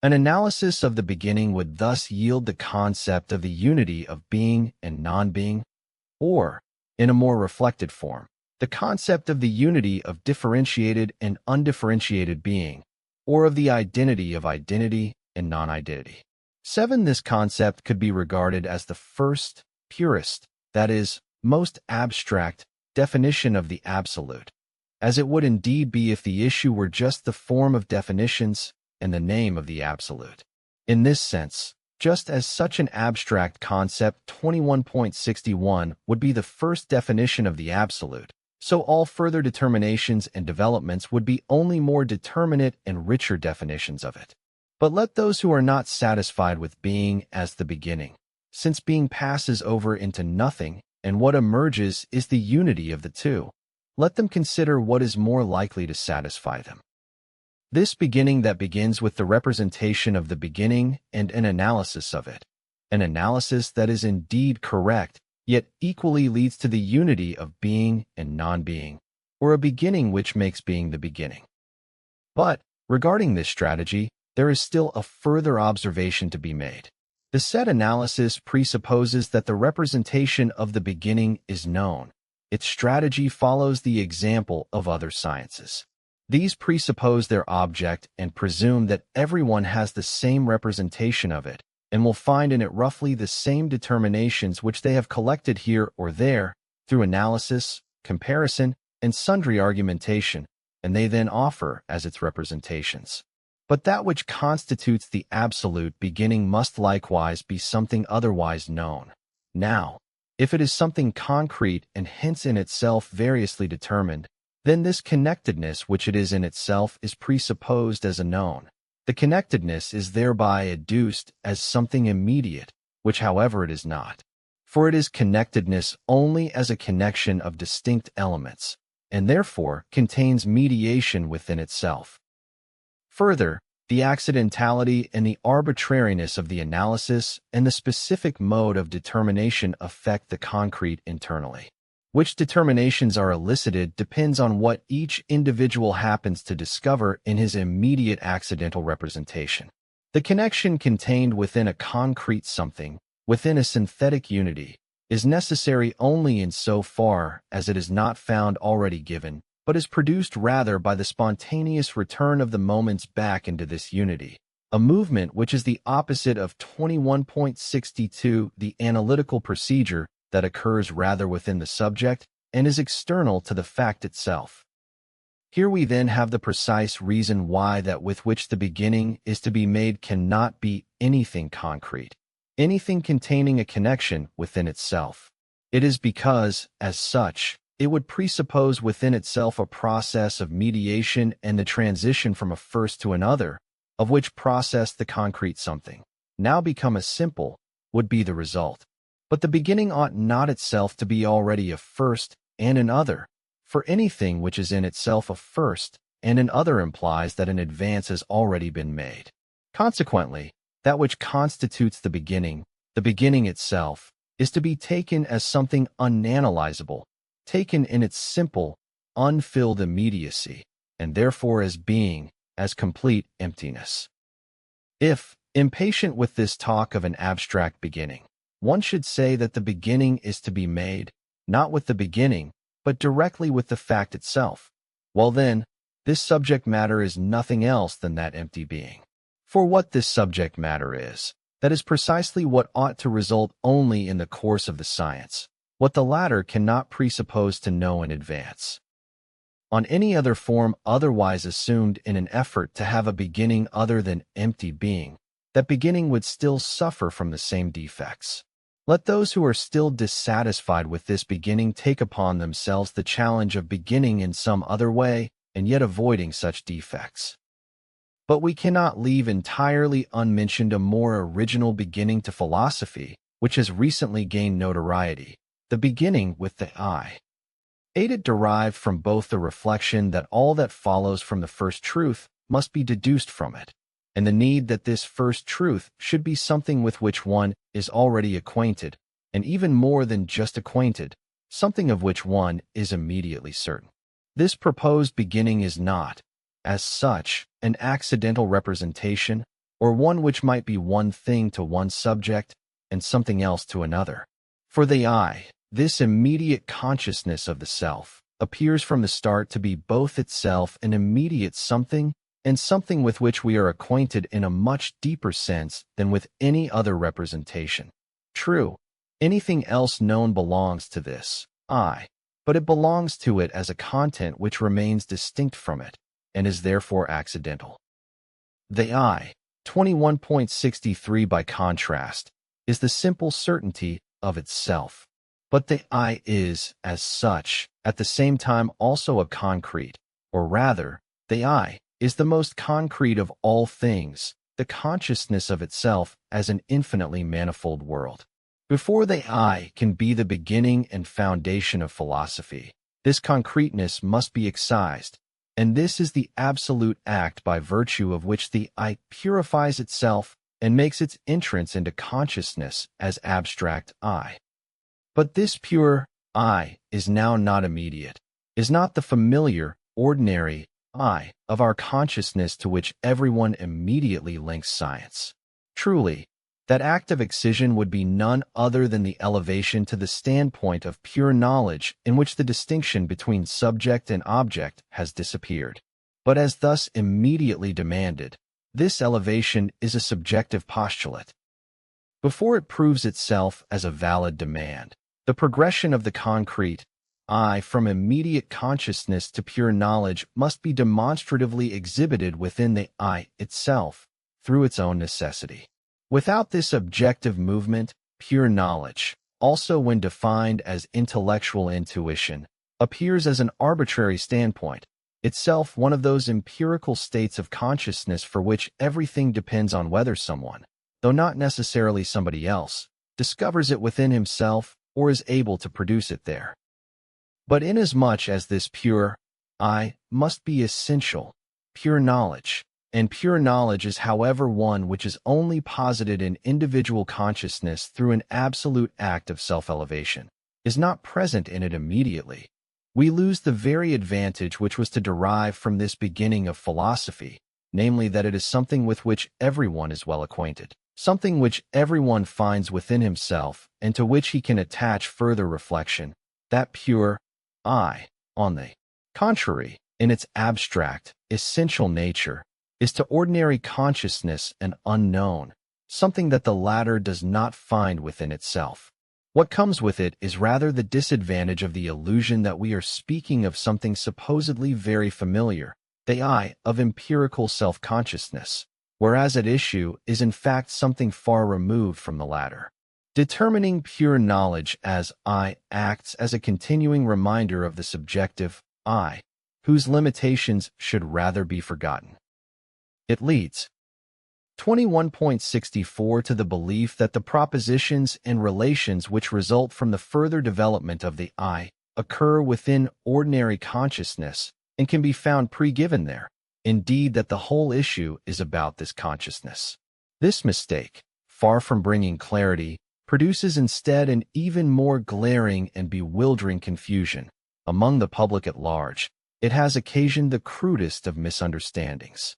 An analysis of the beginning would thus yield the concept of the unity of being and non-being, or, in a more reflected form, the concept of the unity of differentiated and undifferentiated being, or of the identity of identity and non-identity. 7. This concept could be regarded as the first, purest, that is, most abstract, definition of the absolute, as it would indeed be if the issue were just the form of definitions and the name of the absolute. In this sense, just as such an abstract concept 21.61 would be the first definition of the absolute, so all further determinations and developments would be only more determinate and richer definitions of it. But let those who are not satisfied with being as the beginning, since being passes over into nothing, and what emerges is the unity of the two, let them consider what is more likely to satisfy them. This beginning that begins with the representation of the beginning and an analysis of it, an analysis that is indeed correct, yet equally leads to the unity of being and non-being, or a beginning which makes being the beginning. But, regarding this strategy, there is still a further observation to be made. The said analysis presupposes that the representation of the beginning is known. Its strategy follows the example of other sciences. These presuppose their object and presume that everyone has the same representation of it, and will find in it roughly the same determinations which they have collected here or there through analysis, comparison, and sundry argumentation, and they then offer as its representations. But that which constitutes the absolute beginning must likewise be something otherwise known. Now, if it is something concrete and hence in itself variously determined, then this connectedness which it is in itself is presupposed as a known. The connectedness is thereby adduced as something immediate, which however it is not. For it is connectedness only as a connection of distinct elements, and therefore contains mediation within itself. Further, the accidentality and the arbitrariness of the analysis and the specific mode of determination affect the concrete internally. Which determinations are elicited depends on what each individual happens to discover in his immediate accidental representation. The connection contained within a concrete something, within a synthetic unity, is necessary only in so far as it is not found already given, but is produced rather by the spontaneous return of the moments back into this unity, a movement which is the opposite of 21.62, the analytical procedure that occurs rather within the subject and is external to the fact itself. Here we then have the precise reason why that with which the beginning is to be made cannot be anything concrete, anything containing a connection within itself. It is because, as such, it would presuppose within itself a process of mediation and the transition from a first to another, of which process the concrete something, now become a simple, would be the result. But the beginning ought not itself to be already a first and an other, for anything which is in itself a first and an other implies that an advance has already been made. Consequently, that which constitutes the beginning itself, is to be taken as something unanalyzable, taken in its simple, unfilled immediacy, and therefore as being, as complete emptiness. If, impatient with this talk of an abstract beginning, one should say that the beginning is to be made, not with the beginning, but directly with the fact itself, well then, This subject matter is nothing else than that empty being. For what this subject matter is, that is precisely what ought to result only in the course of the science, what the latter cannot presuppose to know in advance. On any other form otherwise assumed in an effort to have a beginning other than empty being, that beginning would still suffer from the same defects. Let those who are still dissatisfied with this beginning take upon themselves the challenge of beginning in some other way and yet avoiding such defects. But we cannot leave entirely unmentioned a more original beginning to philosophy, which has recently gained notoriety, the beginning with the I. It derived from both the reflection that all that follows from the first truth must be deduced from it, and the need that this first truth should be something with which one is already acquainted, and even more than just acquainted, something of which one is immediately certain. This proposed beginning is not, as such, an accidental representation, or one which might be one thing to one subject and something else to another. For the I, this immediate consciousness of the self, appears from the start to be both itself an immediate something and something with which we are acquainted in a much deeper sense than with any other representation. True, anything else known belongs to this I, but it belongs to it as a content which remains distinct from it, and is therefore accidental. The I, 21.63 by contrast, is the simple certainty of itself. But the I is, as such, at the same time also a concrete, or rather, the I is the most concrete of all things, the consciousness of itself as an infinitely manifold world. Before the I can be the beginning and foundation of philosophy, this concreteness must be excised, and this is the absolute act by virtue of which the I purifies itself and makes its entrance into consciousness as abstract I. But this pure I is now not immediate, is not the familiar, ordinary I of our consciousness to which everyone immediately links science. Truly, that act of excision would be none other than the elevation to the standpoint of pure knowledge in which the distinction between subject and object has disappeared. But as thus immediately demanded, this elevation is a subjective postulate. Before it proves itself as a valid demand, the progression of the concrete I from immediate consciousness to pure knowledge must be demonstratively exhibited within the I itself, through its own necessity. Without this objective movement, pure knowledge, also when defined as intellectual intuition, appears as an arbitrary standpoint, itself one of those empirical states of consciousness for which everything depends on whether someone, though not necessarily somebody else, discovers it within himself or is able to produce it there. But inasmuch as this pure I must be essential, pure knowledge, and pure knowledge is however one which is only posited in individual consciousness through an absolute act of self-elevation, is not present in it immediately, we lose the very advantage which was to derive from this beginning of philosophy, namely that it is something with which everyone is well acquainted, something which everyone finds within himself and to which he can attach further reflection. That pure I, on the contrary, in its abstract, essential nature, is to ordinary consciousness an unknown, something that the latter does not find within itself. What comes with it is rather the disadvantage of the illusion that we are speaking of something supposedly very familiar, the I of empirical self-consciousness, whereas at issue is in fact something far removed from the latter. Determining pure knowledge as I acts as a continuing reminder of the subjective I, whose limitations should rather be forgotten. It leads 21.64 to the belief that the propositions and relations which result from the further development of the I occur within ordinary consciousness and can be found pre-given there. Indeed, that the whole issue is about this consciousness. This mistake, far from bringing clarity, produces instead an even more glaring and bewildering confusion among the public at large. It has occasioned the crudest of misunderstandings.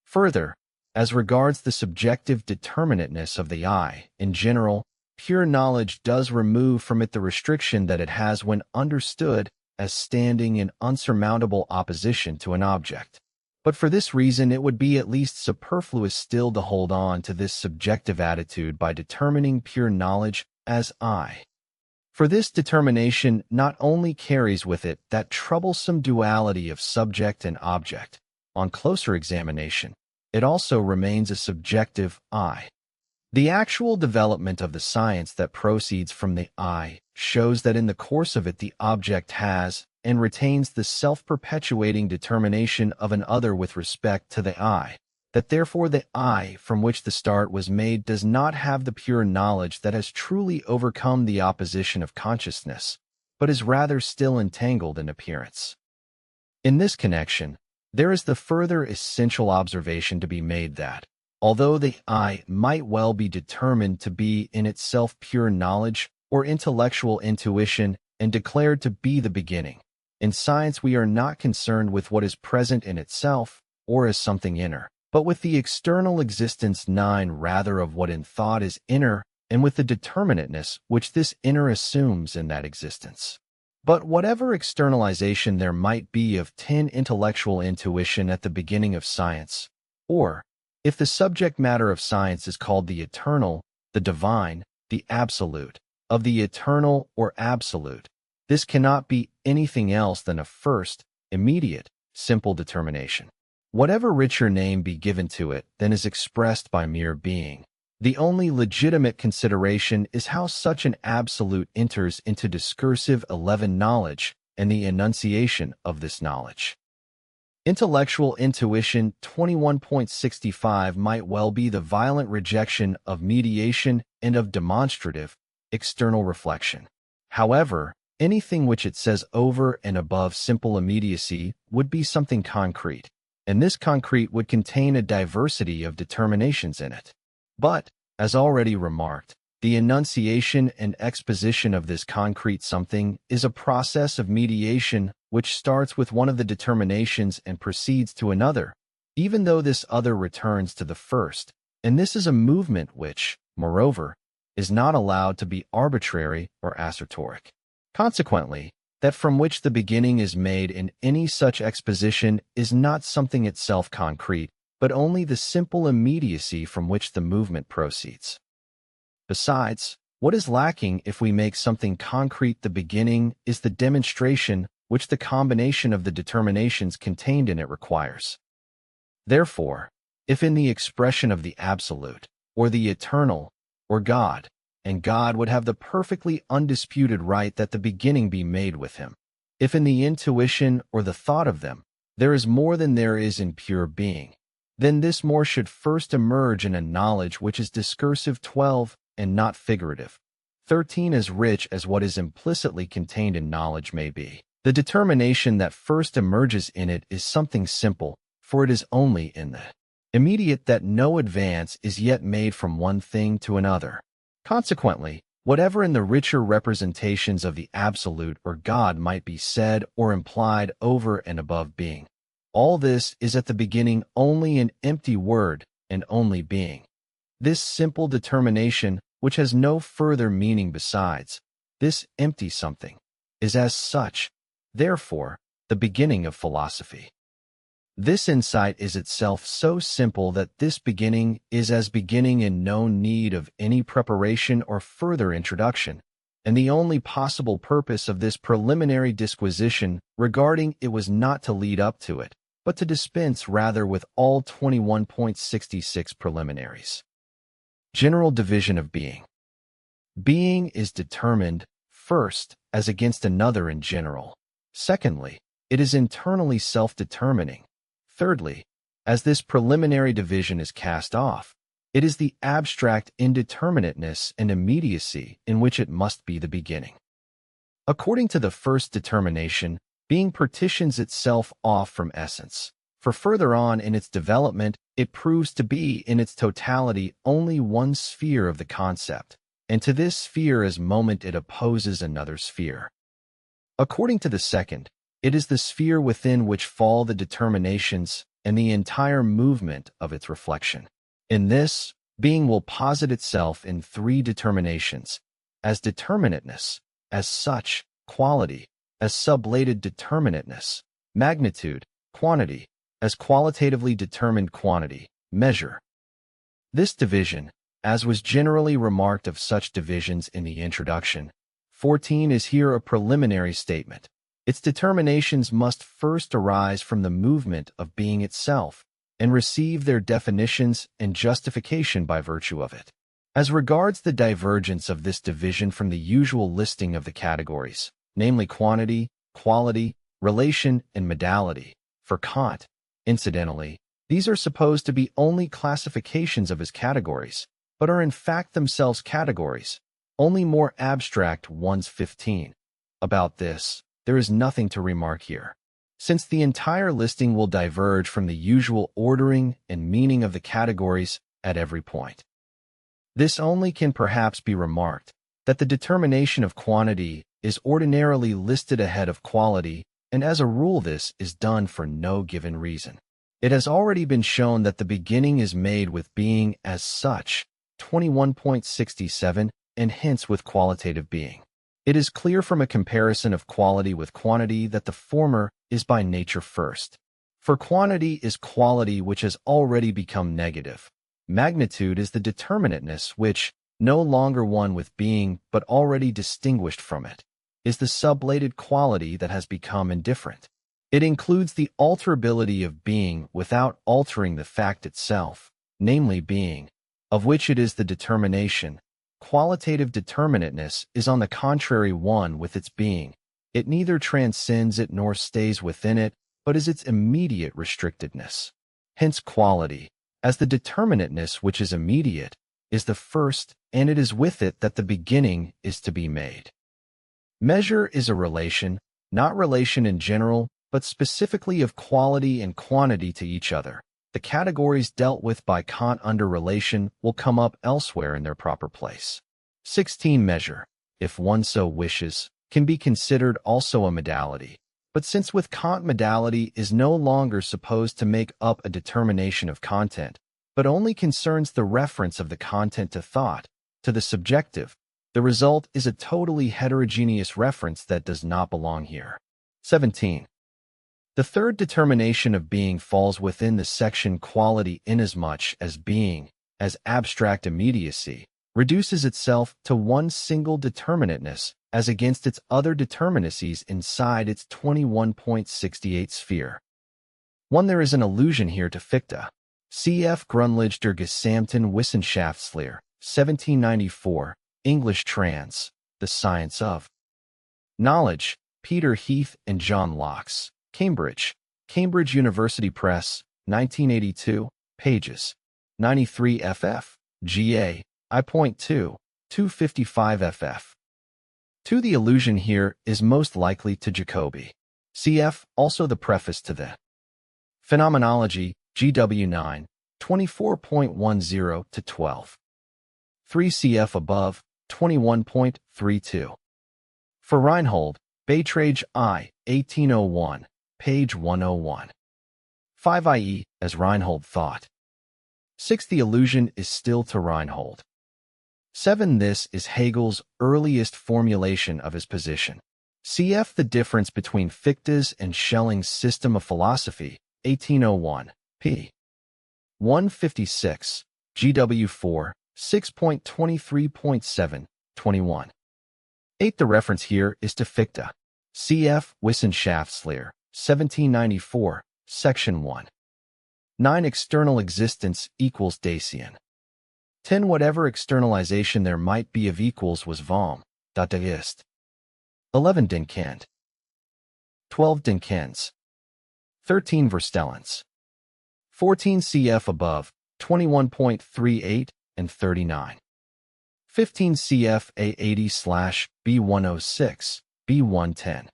Further, as regards the subjective determinateness of the I, in general, pure knowledge does remove from it the restriction that it has when understood as standing in unsurmountable opposition to an object. But for this reason, it would be at least superfluous still to hold on to this subjective attitude by determining pure knowledge as I. For this determination not only carries with it that troublesome duality of subject and object, on closer examination, it also remains a subjective I. The actual development of the science that proceeds from the I shows that in the course of it the object has and retains the self-perpetuating determination of an other with respect to the I, that therefore the I from which the start was made does not have the pure knowledge that has truly overcome the opposition of consciousness, but is rather still entangled in appearance. In this connection, there is the further essential observation to be made that, although the I might well be determined to be in itself pure knowledge or intellectual intuition and declared to be the beginning, in science we are not concerned with what is present in itself or as something inner, but with the external existence rather of what in thought is inner and with the determinateness which this inner assumes in that existence. But whatever externalization there might be of intellectual intuition at the beginning of science, or, if the subject matter of science is called the eternal, the divine, the absolute, of the eternal or absolute, this cannot be anything else than a first, immediate, simple determination. Whatever richer name be given to it than is expressed by mere being, the only legitimate consideration is how such an absolute enters into discursive 11 knowledge and the enunciation of this knowledge. Intellectual intuition 21.65 might well be the violent rejection of mediation and of demonstrative, external reflection. However, anything which it says over and above simple immediacy would be something concrete, and this concrete would contain a diversity of determinations in it. But, as already remarked, the enunciation and exposition of this concrete something is a process of mediation which starts with one of the determinations and proceeds to another, even though this other returns to the first, and this is a movement which, moreover, is not allowed to be arbitrary or assertoric. Consequently, that from which the beginning is made in any such exposition is not something itself concrete, but only the simple immediacy from which the movement proceeds. Besides, what is lacking if we make something concrete the beginning is the demonstration which the combination of the determinations contained in it requires. Therefore, if in the expression of the absolute, or the eternal, or God, and God would have the perfectly undisputed right that the beginning be made with him, if in the intuition or the thought of them there is more than there is in pure being, then this more should first emerge in a knowledge which is discursive 12 and not figurative. 13 as rich as what is implicitly contained in knowledge may be. The determination that first emerges in it is something simple, for it is only in the immediate that no advance is yet made from one thing to another. Consequently, whatever in the richer representations of the absolute or God might be said or implied over and above being, all this is at the beginning only an empty word and only being. This simple determination, which has no further meaning besides, this empty something, is as such, therefore, the beginning of philosophy. This insight is itself so simple that this beginning is as beginning in no need of any preparation or further introduction, and the only possible purpose of this preliminary disquisition regarding it was not to lead up to it, but to dispense rather with all 21.66 preliminaries. General division of being. Being is determined, first, as against another in general. Secondly, it is internally self-determining. Thirdly, as this preliminary division is cast off, it is the abstract indeterminateness and immediacy in which it must be the beginning. According to the first determination, being partitions itself off from essence, for further on in its development it proves to be in its totality only one sphere of the concept, and to this sphere as moment it opposes another sphere. According to the second, it is the sphere within which fall the determinations and the entire movement of its reflection. In this, being will posit itself in three determinations, as determinateness, as such, quality, as sublated determinateness, magnitude, quantity, as qualitatively determined quantity, measure. This division, as was generally remarked of such divisions in the introduction, 14 is here a preliminary statement. Its determinations must first arise from the movement of being itself and receive their definitions and justification by virtue of it. As regards the divergence of this division from the usual listing of the categories, namely quantity, quality, relation, and modality, for Kant, incidentally, these are supposed to be only classifications of his categories, but are in fact themselves categories, only more abstract ones. 15. About this, there is nothing to remark here, since the entire listing will diverge from the usual ordering and meaning of the categories at every point. This only can perhaps be remarked, that the determination of quantity is ordinarily listed ahead of quality, and as a rule this is done for no given reason. It has already been shown that the beginning is made with being as such, 21.67, and hence with qualitative being. It is clear from a comparison of quality with quantity that the former is by nature first. For quantity is quality which has already become negative. Magnitude is the determinateness which, no longer one with being but already distinguished from it, is the sublated quality that has become indifferent. It includes the alterability of being without altering the fact itself, namely being, of which it is the determination. Qualitative determinateness is on the contrary one with its being. It neither transcends it nor stays within it, but is its immediate restrictedness. Hence quality, as the determinateness which is immediate, is the first, and it is with it that the beginning is to be made. Measure is a relation, not relation in general, but specifically of quality and quantity to each other. The categories dealt with by Kant under relation will come up elsewhere in their proper place. 16. Measure, if one so wishes, can be considered also a modality, but since with Kant modality is no longer supposed to make up a determination of content, but only concerns the reference of the content to thought, to the subjective, the result is a totally heterogeneous reference that does not belong here. 17. The third determination of being falls within the section quality inasmuch as being, as abstract immediacy, reduces itself to one single determinateness as against its other determinacies inside its 21.68 sphere. 1. There is an allusion here to Fichte. Cf. Grundlage der gesamten Wissenschaftslehre, 1794, English trans. The Science of Knowledge, Peter Heath and John Locke. Cambridge, Cambridge University Press, 1982, pages 93 ff. GA, I.2, 255 ff. 2. The allusion here is most likely to Jacobi. Cf. also the preface to the Phenomenology, GW 9, 24.10 to 12. 3. Cf. above, 21.32. For Reinhold, Beiträge I, 1801. Page 101. 5. I.e., as Reinhold thought. 6. The allusion is still to Reinhold. 7. This is Hegel's earliest formulation of his position. Cf. the difference between Fichte's and Schelling's System of Philosophy, 1801, p. 156, GW 4, 6.23.7, 21. 8. The reference here is to Fichte. Cf. Wissenschaftslehre, 1794, Section 1. 9. External existence equals Dasein. 10. Whatever externalization there might be of equals was Vom, da ist. 11. Den Kennt. 12. Den Kens. 13. Verstellens. 14. Cf. above, 21.38 and 39. 15. Cf. A80/B106, B110.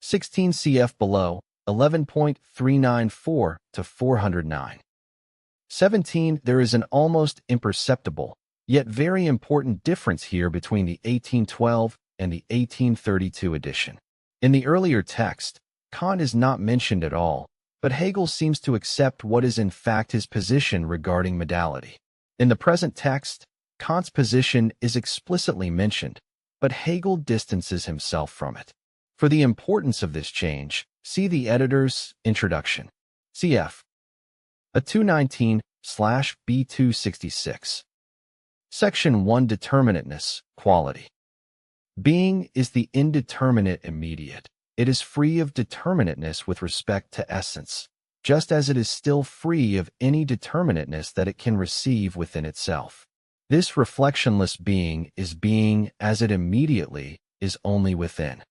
16. Cf. below, 11.394 to 409. 17. There is an almost imperceptible, yet very important difference here between the 1812 and the 1832 edition. In the earlier text, Kant is not mentioned at all, but Hegel seems to accept what is in fact his position regarding modality. In the present text, Kant's position is explicitly mentioned, but Hegel distances himself from it. For the importance of this change, see the editor's introduction. Cf. A 219/B266. Section 1 Determinateness, Quality. Being is the indeterminate immediate. It is free of determinateness with respect to essence, just as it is still free of any determinateness that it can receive within itself. This reflectionless being is being as it immediately is only within.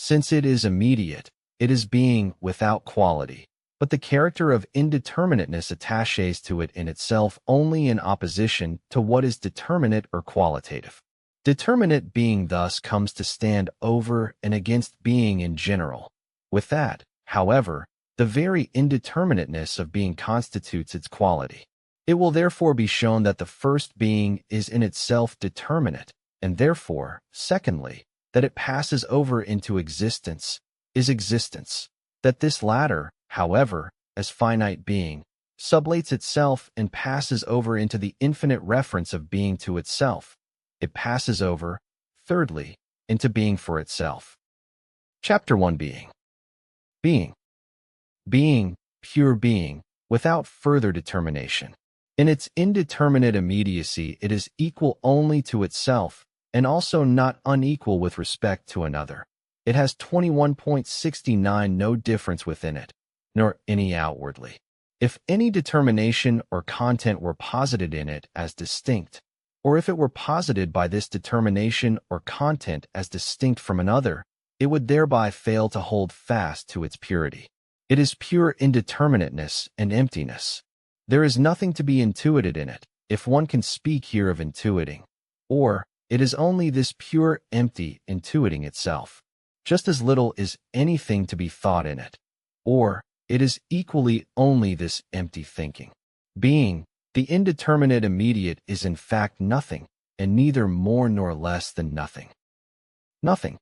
Since it is immediate, it is being without quality, but the character of indeterminateness attaches to it in itself only in opposition to what is determinate or qualitative. Determinate being thus comes to stand over and against being in general. With that, however, the very indeterminateness of being constitutes its quality. It will therefore be shown that the first being is in itself determinate, and therefore, secondly, that it passes over into existence, is existence. That this latter, however, as finite being, sublates itself and passes over into the infinite reference of being to itself. It passes over, thirdly, into being for itself. Chapter 1 Being. Being. Being, pure being, without further determination. In its indeterminate immediacy, it is equal only to itself, and also not unequal with respect to another. It has 21.69 no difference within it, nor any outwardly. If any determination or content were posited in it as distinct, or if it were posited by this determination or content as distinct from another, it would thereby fail to hold fast to its purity. It is pure indeterminateness and emptiness. There is nothing to be intuited in it, if one can speak here of intuiting, or it is only this pure empty intuiting itself. Just as little is anything to be thought in it, or it is equally only this empty thinking. Being, the indeterminate immediate, is in fact nothing, and neither more nor less than nothing. Nothing.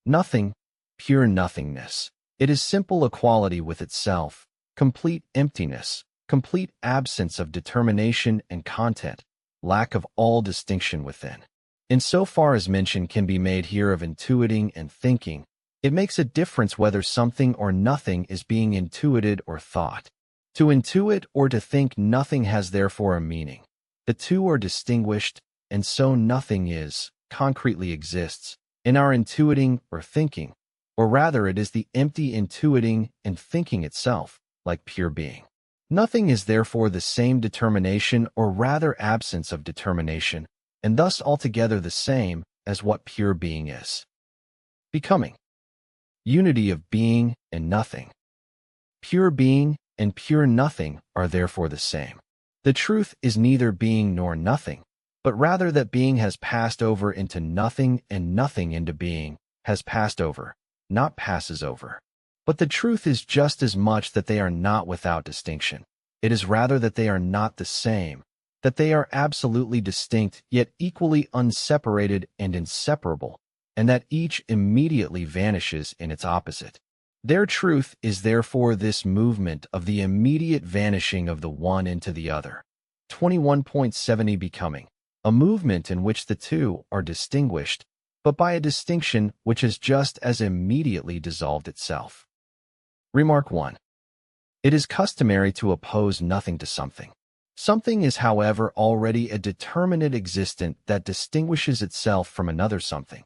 Nothing, pure nothingness. It is simple equality with itself, complete emptiness, complete absence of determination and content, lack of all distinction within. In so far as mention can be made here of intuiting and thinking, it makes a difference whether something or nothing is being intuited or thought. To intuit or to think nothing has therefore a meaning. The two are distinguished, and so nothing is, concretely exists, in our intuiting or thinking, or rather it is the empty intuiting and thinking itself, like pure being. Nothing is therefore the same determination or rather absence of determination, and thus altogether the same as what pure being is. Becoming. Unity of being and nothing. Pure being and pure nothing are therefore the same. The truth is neither being nor nothing, but rather that being has passed over into nothing and nothing into being has passed over, not passes over. But the truth is just as much that they are not without distinction. It is rather that they are not the same, that they are absolutely distinct yet equally unseparated and inseparable, and that each immediately vanishes in its opposite. Their truth is therefore this movement of the immediate vanishing of the one into the other. 21.70 Becoming. A movement in which the two are distinguished, but by a distinction which has just as immediately dissolved itself. Remark 1. It is customary to oppose nothing to something. Something is, however, already a determinate existent that distinguishes itself from another something.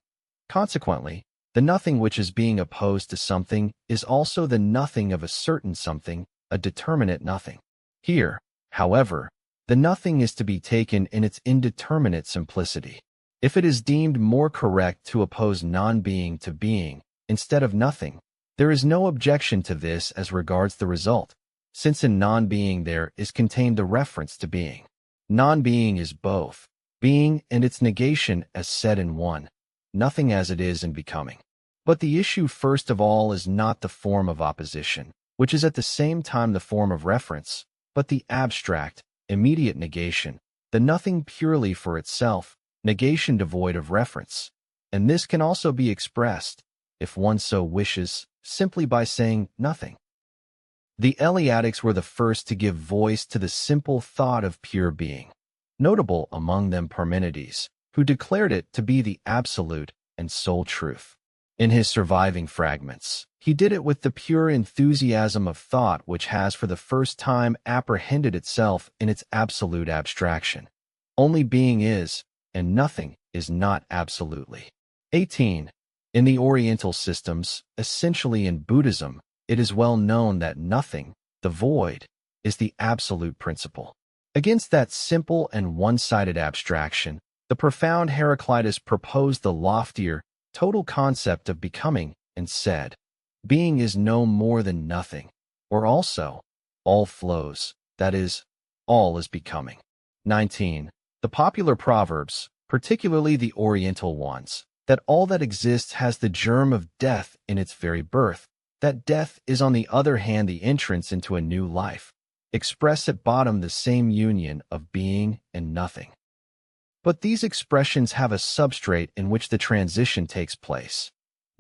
Consequently, the nothing which is being opposed to something is also the nothing of a certain something, a determinate nothing. Here, however, the nothing is to be taken in its indeterminate simplicity. If it is deemed more correct to oppose non-being to being, instead of nothing, there is no objection to this as regards the result, since in non-being there is contained the reference to being. Non-being is both being and its negation as said in one, nothing as it is in becoming. But the issue first of all is not the form of opposition, which is at the same time the form of reference, but the abstract, immediate negation, the nothing purely for itself, negation devoid of reference. And this can also be expressed, if one so wishes, simply by saying nothing. The Eleatics were the first to give voice to the simple thought of pure being, notable among them Parmenides, who declared it to be the absolute and sole truth. In his surviving fragments, he did it with the pure enthusiasm of thought which has for the first time apprehended itself in its absolute abstraction. Only being is, and nothing is not absolutely. 18. In the Oriental systems, essentially in Buddhism, it is well known that nothing, the void, is the absolute principle. Against that simple and one-sided abstraction, the profound Heraclitus proposed the loftier, total concept of becoming and said, being is no more than nothing, or also, all flows, that is, all is becoming. 19. The popular proverbs, particularly the Oriental ones, that all that exists has the germ of death in its very birth, that death is on the other hand the entrance into a new life, express at bottom the same union of being and nothing. But these expressions have a substrate in which the transition takes place.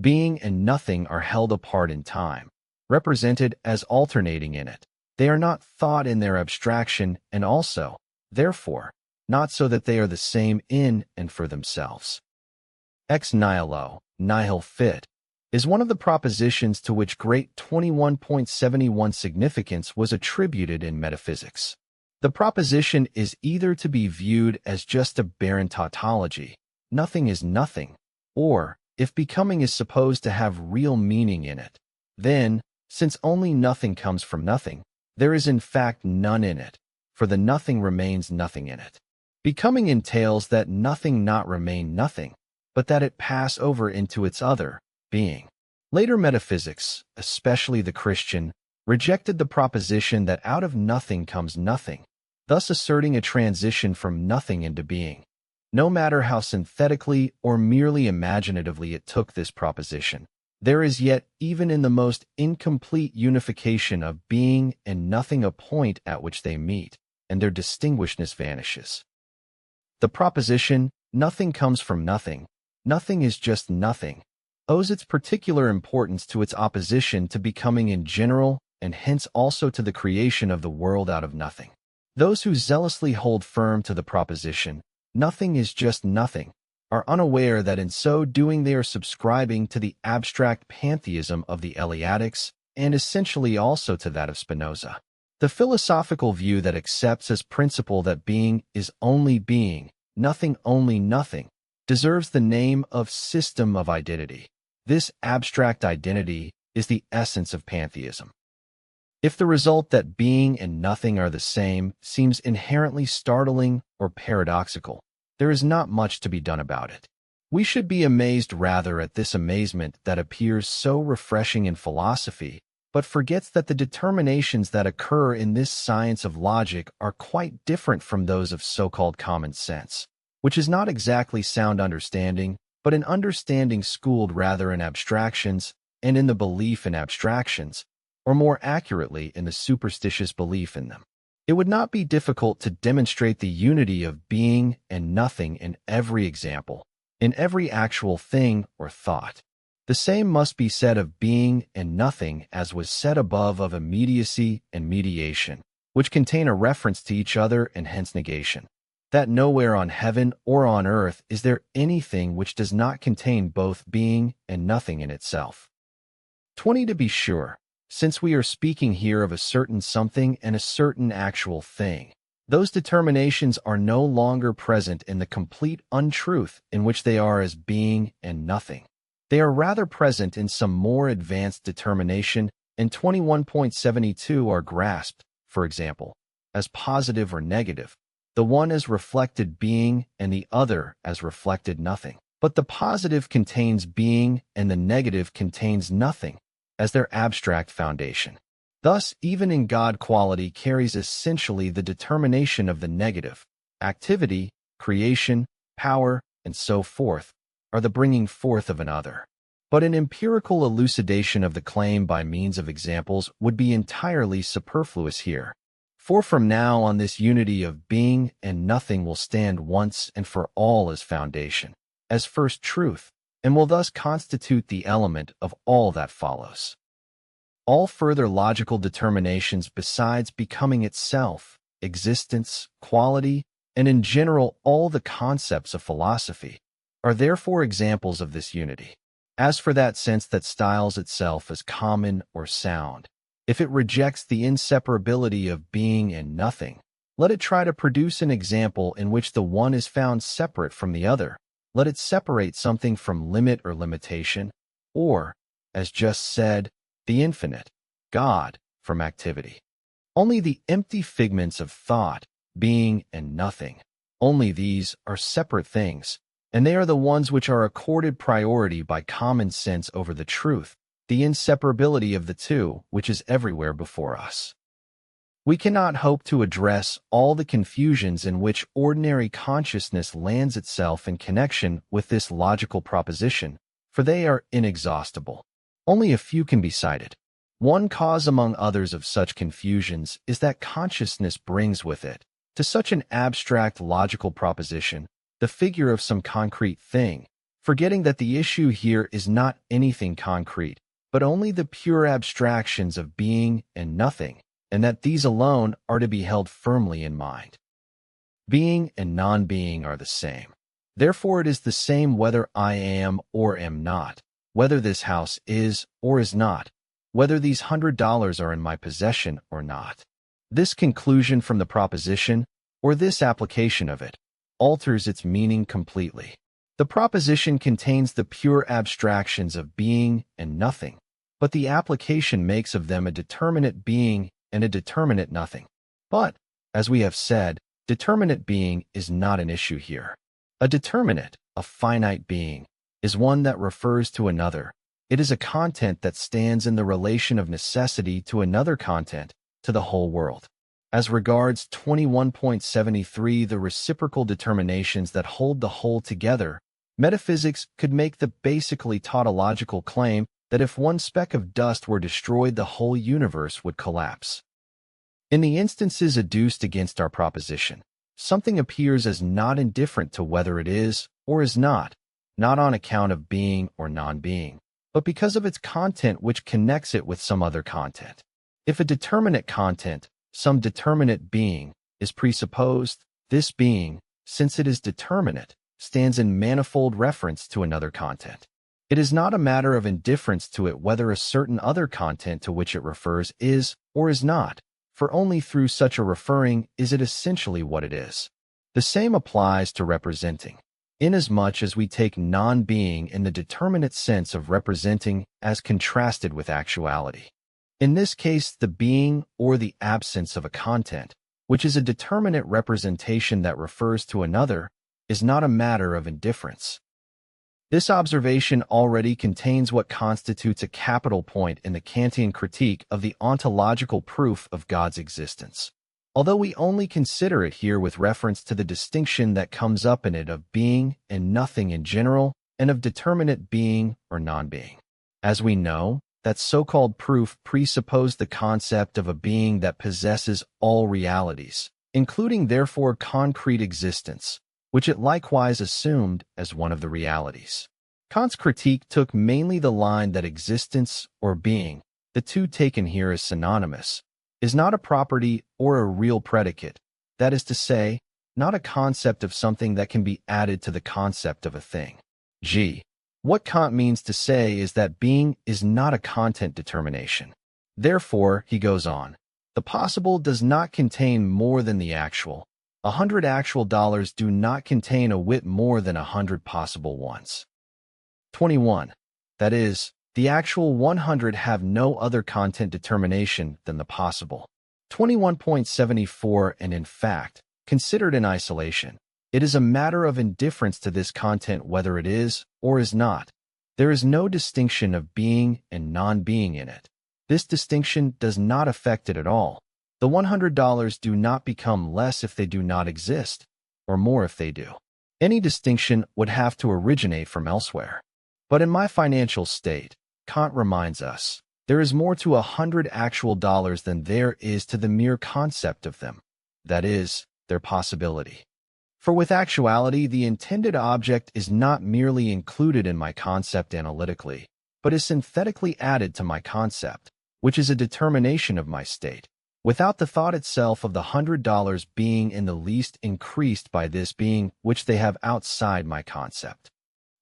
Being and nothing are held apart in time, represented as alternating in it. They are not thought in their abstraction and also, therefore, not so that they are the same in and for themselves. Ex nihilo, nihil fit, is one of the propositions to which great 21.71 significance was attributed in metaphysics. The proposition is either to be viewed as just a barren tautology, nothing is nothing, or, if becoming is supposed to have real meaning in it, then, since only nothing comes from nothing, there is in fact none in it, for the nothing remains nothing in it. Becoming entails that nothing not remain nothing, but that it pass over into its other, being. Later metaphysics, especially the Christian, rejected the proposition that out of nothing comes nothing, thus asserting a transition from nothing into being. No matter how synthetically or merely imaginatively it took this proposition, there is yet even in the most incomplete unification of being and nothing a point at which they meet, and their distinguishedness vanishes. The proposition, nothing comes from nothing, nothing is just nothing, owes its particular importance to its opposition to becoming in general and hence also to the creation of the world out of nothing. Those who zealously hold firm to the proposition, nothing is just nothing, are unaware that in so doing they are subscribing to the abstract pantheism of the Eleatics and essentially also to that of Spinoza. The philosophical view that accepts as principle that being is only being, nothing only nothing, deserves the name of system of identity. This abstract identity is the essence of pantheism. If the result that being and nothing are the same seems inherently startling or paradoxical, there is not much to be done about it. We should be amazed rather at this amazement that appears so refreshing in philosophy, but forgets that the determinations that occur in this science of logic are quite different from those of so-called common sense, which is not exactly sound understanding, but an understanding schooled rather in abstractions and in the belief in abstractions, or more accurately in the superstitious belief in them. It would not be difficult to demonstrate the unity of being and nothing in every example, in every actual thing or thought. The same must be said of being and nothing as was said above of immediacy and mediation, which contain a reference to each other and hence negation. That nowhere on heaven or on earth is there anything which does not contain both being and nothing in itself. 20. To be sure, since we are speaking here of a certain something and a certain actual thing, those determinations are no longer present in the complete untruth in which they are as being and nothing. They are rather present in some more advanced determination, and 21.72 are grasped, for example, as positive or negative, the one as reflected being and the other as reflected nothing. But the positive contains being and the negative contains nothing as their abstract foundation. Thus, even in God, quality carries essentially the determination of the negative. Activity, creation, power, and so forth are the bringing forth of another. But an empirical elucidation of the claim by means of examples would be entirely superfluous here. For from now on this unity of being and nothing will stand once and for all as foundation, as first truth, and will thus constitute the element of all that follows. All further logical determinations besides becoming itself, existence, quality, and in general all the concepts of philosophy, are therefore examples of this unity. As for that sense that styles itself as common or sound, if it rejects the inseparability of being and nothing, let it try to produce an example in which the one is found separate from the other. Let it separate something from limit or limitation, or, as just said, the infinite, God, from activity. Only the empty figments of thought, being, and nothing, only these are separate things, and they are the ones which are accorded priority by common sense over the truth, the inseparability of the two, which is everywhere before us. We cannot hope to address all the confusions in which ordinary consciousness lands itself in connection with this logical proposition, for they are inexhaustible. Only a few can be cited. One cause among others of such confusions is that consciousness brings with it, to such an abstract logical proposition, the figure of some concrete thing, forgetting that the issue here is not anything concrete, but only the pure abstractions of being and nothing, and that these alone are to be held firmly in mind. Being and non-being are the same. Therefore it is the same whether I am or am not, whether this house is or is not, whether these $100 are in my possession or not. This conclusion from the proposition, or this application of it, alters its meaning completely. The proposition contains the pure abstractions of being and nothing, but the application makes of them a determinate being and a determinate nothing. But, as we have said, determinate being is not an issue here. A determinate, a finite being, is one that refers to another. It is a content that stands in the relation of necessity to another content, to the whole world. As regards 21.73, the reciprocal determinations that hold the whole together, metaphysics could make the basically tautological claim that if one speck of dust were destroyed, the whole universe would collapse. In the instances adduced against our proposition, something appears as not indifferent to whether it is or is not on account of being or non-being, but because of its content which connects it with some other content. If a determinate content, some determinate being, is presupposed, this being, since it is determinate, stands in manifold reference to another content. It is not a matter of indifference to it whether a certain other content to which it refers is or is not, for only through such a referring is it essentially what it is. The same applies to representing, inasmuch as we take non-being in the determinate sense of representing as contrasted with actuality. In this case, the being or the absence of a content, which is a determinate representation that refers to another, is not a matter of indifference. This observation already contains what constitutes a capital point in the Kantian critique of the ontological proof of God's existence, although we only consider it here with reference to the distinction that comes up in it of being and nothing in general and of determinate being or non-being. As we know, that so-called proof presupposed the concept of a being that possesses all realities, including therefore concrete existence, which it likewise assumed as one of the realities. Kant's critique took mainly the line that existence or being, the two taken here as synonymous, is not a property or a real predicate, that is to say, not a concept of something that can be added to the concept of a thing. What Kant means to say is that being is not a content determination. Therefore, he goes on, the possible does not contain more than the actual. 100 actual dollars do not contain a whit more than 100 possible ones. 21. That is, the actual 100 have no other content determination than the possible. 21.74 And in fact, considered in isolation, it is a matter of indifference to this content whether it is or is not. There is no distinction of being and non-being in it. This distinction does not affect it at all. The $100 do not become less if they do not exist, or more if they do. Any distinction would have to originate from elsewhere. But in my financial state, Kant reminds us, there is more to 100 actual dollars than there is to the mere concept of them, that is, their possibility. For with actuality, the intended object is not merely included in my concept analytically, but is synthetically added to my concept, which is a determination of my state, without the thought itself of the $100 being in the least increased by this being which they have outside my concept.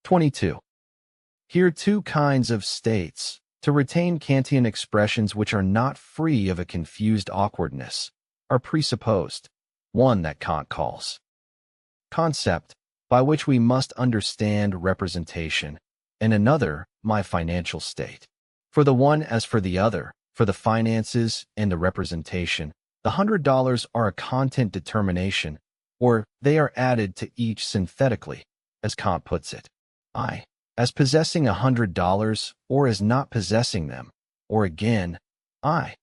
22. Here two kinds of states, to retain Kantian expressions which are not free of a confused awkwardness, are presupposed. One that Kant calls concept, by which we must understand representation, and another, my financial state. For the one as for the other, for the finances and the representation, the $100 are a content determination, or they are added to each synthetically, as Kant puts it. I, as possessing $100 or as not possessing them, or again, I,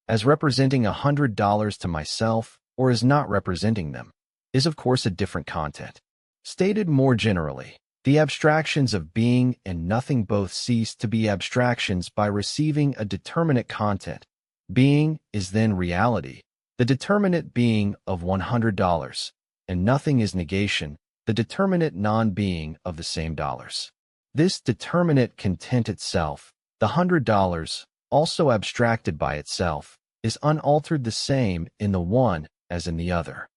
as representing $100 to myself or as not representing them, is of course a different content. Stated more generally, the abstractions of being and nothing both cease to be abstractions by receiving a determinate content. Being is then reality, the determinate being of $100, and nothing is negation, the determinate non-being of the same dollars. This determinate content itself, the $100, also abstracted by itself, is unaltered the same in the one as in the other.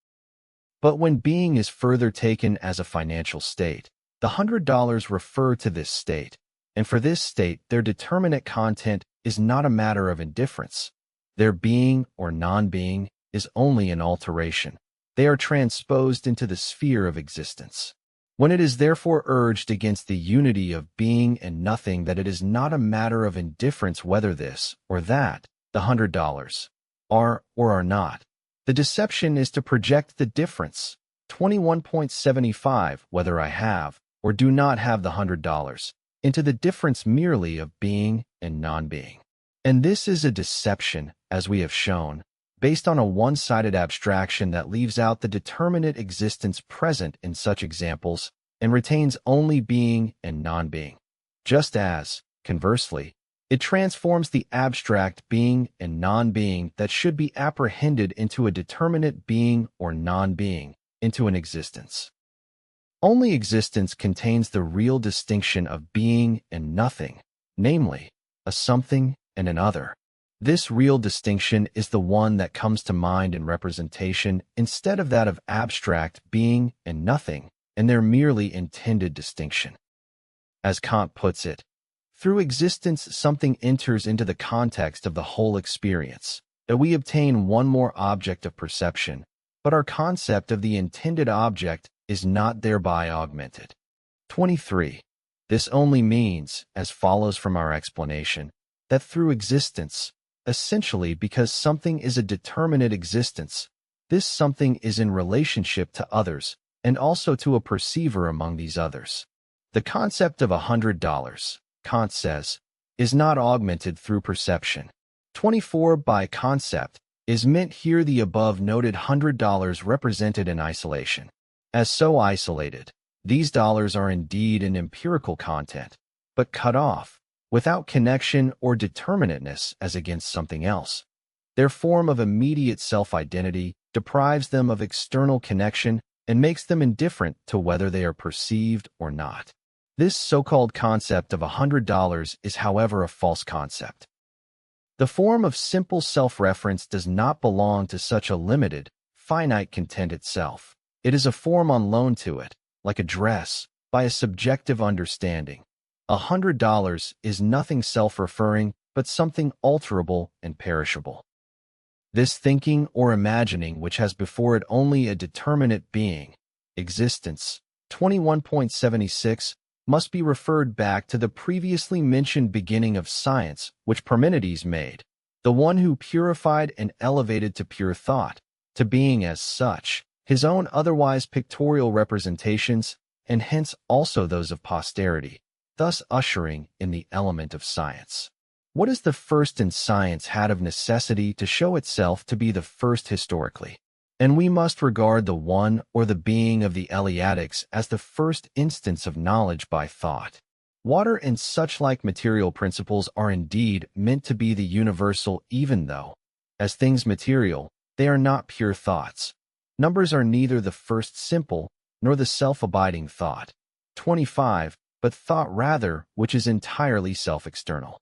But when being is further taken as a financial state, the $100 refer to this state, and for this state their determinate content is not a matter of indifference. Their being or non-being is only an alteration. They are transposed into the sphere of existence. When it is therefore urged against the unity of being and nothing that it is not a matter of indifference whether this or that, the $100, are or are not, the deception is to project the difference, 21.75, whether I have or do not have the $100, into the difference merely of being and non-being. And this is a deception, as we have shown, based on a one-sided abstraction that leaves out the determinate existence present in such examples and retains only being and non-being. Just as, conversely, it transforms the abstract being and non-being that should be apprehended into a determinate being or non-being into an existence. Only existence contains the real distinction of being and nothing, namely, a something and an other. This real distinction is the one that comes to mind in representation instead of that of abstract being and nothing and their merely intended distinction. As Kant puts it, through existence something enters into the context of the whole experience, that we obtain one more object of perception, but our concept of the intended object is not thereby augmented. 23. This only means, as follows from our explanation, that through existence, essentially because something is a determinate existence, this something is in relationship to others and also to a perceiver among these others. The concept of $100, Kant says, is not augmented through perception. 24 by concept is meant here the above noted $100 represented in isolation. As so isolated, these dollars are indeed an empirical content, but cut off, without connection or determinateness as against something else. Their form of immediate self-identity deprives them of external connection and makes them indifferent to whether they are perceived or not. This so-called concept of $100 is, however, a false concept. The form of simple self-reference does not belong to such a limited, finite content itself. It is a form on loan to it, like a dress, by a subjective understanding. $100 is nothing self-referring, but something alterable and perishable. This thinking or imagining which has before it only a determinate being, existence, 21.76, must be referred back to the previously mentioned beginning of science which Parmenides made, the one who purified and elevated to pure thought, to being as such, his own otherwise pictorial representations, and hence also those of posterity, thus ushering in the element of science. What is the first in science had of necessity to show itself to be the first historically? And we must regard the one or the being of the Eleatics as the first instance of knowledge by thought. Water and such like material principles are indeed meant to be the universal even though, as things material, they are not pure thoughts. Numbers are neither the first simple nor the self-abiding thought, 25, but thought rather which is entirely self-external.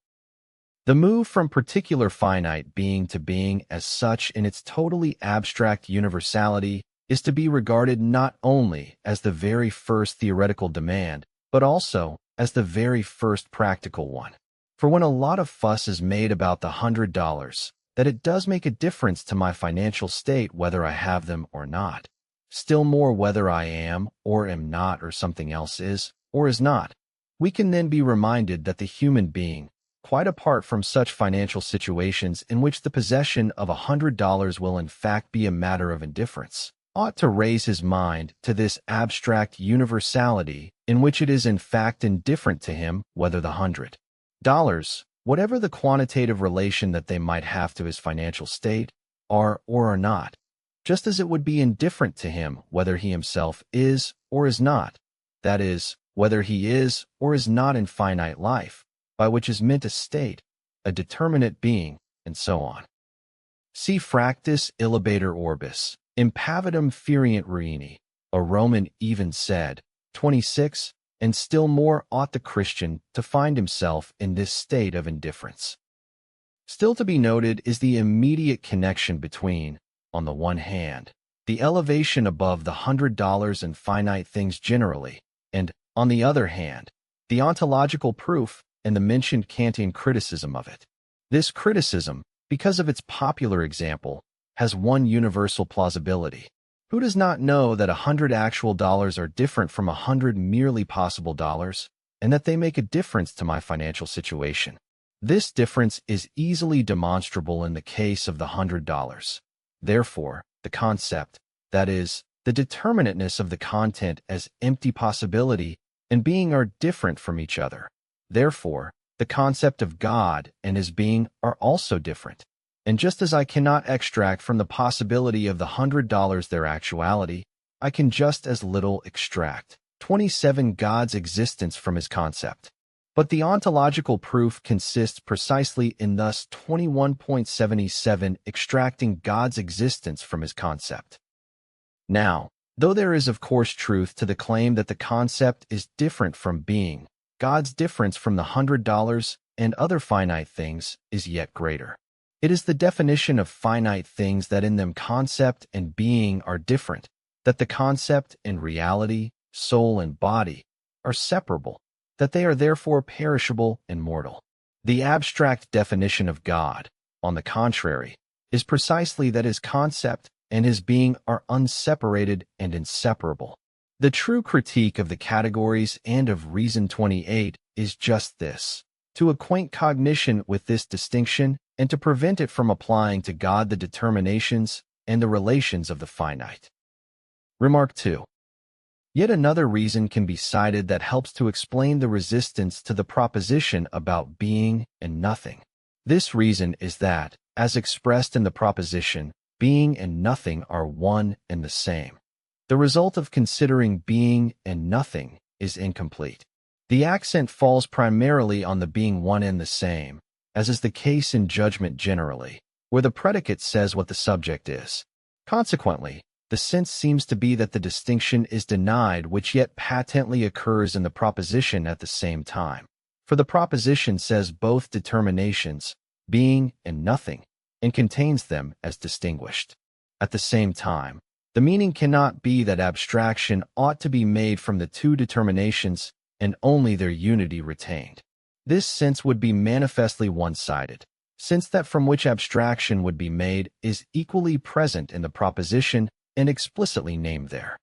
The move from particular finite being to being as such in its totally abstract universality is to be regarded not only as the very first theoretical demand, but also as the very first practical one. For when a lot of fuss is made about the $100, that it does make a difference to my financial state whether I have them or not. Still more whether I am or am not or something else is or is not. We can then be reminded that the human being, quite apart from such financial situations in which the possession of $100 will in fact be a matter of indifference, ought to raise his mind to this abstract universality in which it is in fact indifferent to him whether the $100, whatever the quantitative relation that they might have to his financial state, are or are not, just as it would be indifferent to him whether he himself is or is not, that is, whether he is or is not in finite life, by which is meant a state, a determinate being, and so on. Si fractus illibator orbis, impavidum ferient ruini, a Roman even said, 26, and still more ought the Christian to find himself in this state of indifference. Still to be noted is the immediate connection between, on the one hand, the elevation above the $100 and finite things generally, and, on the other hand, the ontological proof and the mentioned Kantian criticism of it. This criticism, because of its popular example, has one universal plausibility. Who does not know that 100 actual dollars are different from 100 merely possible dollars, and that they make a difference to my financial situation? This difference is easily demonstrable in the case of the $100. Therefore, the concept, that is, the determinateness of the content as empty possibility and being are different from each other. Therefore, the concept of God and his being are also different. And just as I cannot extract from the possibility of the $100 their actuality, I can just as little extract 27 God's existence from his concept. But the ontological proof consists precisely in thus 21.77 extracting God's existence from his concept. Now, though there is of course truth to the claim that the concept is different from being, God's difference from the $100 and other finite things is yet greater. It is the definition of finite things that in them concept and being are different, that the concept and reality, soul and body, are separable, that they are therefore perishable and mortal. The abstract definition of God, on the contrary, is precisely that his concept and his being are unseparated and inseparable. The true critique of the categories and of Reason 28 is just this: to acquaint cognition with this distinction and to prevent it from applying to God the determinations and the relations of the finite. Remark 2. Yet another reason can be cited that helps to explain the resistance to the proposition about being and nothing. This reason is that, as expressed in the proposition, being and nothing are one and the same. The result of considering being and nothing is incomplete. The accent falls primarily on the being one and the same, as is the case in judgment generally, where the predicate says what the subject is. Consequently, the sense seems to be that the distinction is denied which yet patently occurs in the proposition at the same time. For the proposition says both determinations, being and nothing, and contains them as distinguished. At the same time, the meaning cannot be that abstraction ought to be made from the two determinations and only their unity retained. This sense would be manifestly one-sided, since that from which abstraction would be made is equally present in the proposition and explicitly named there.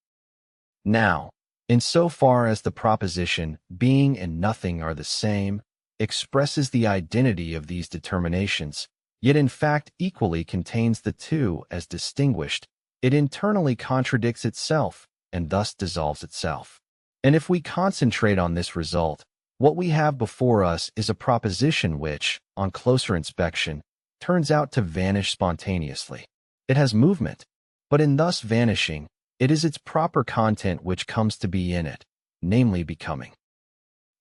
Now, in so far as the proposition being and nothing are the same, expresses the identity of these determinations, yet in fact equally contains the two as distinguished, it internally contradicts itself and thus dissolves itself. And if we concentrate on this result, what we have before us is a proposition which, on closer inspection, turns out to vanish spontaneously. It has movement, but in thus vanishing, it is its proper content which comes to be in it, namely becoming.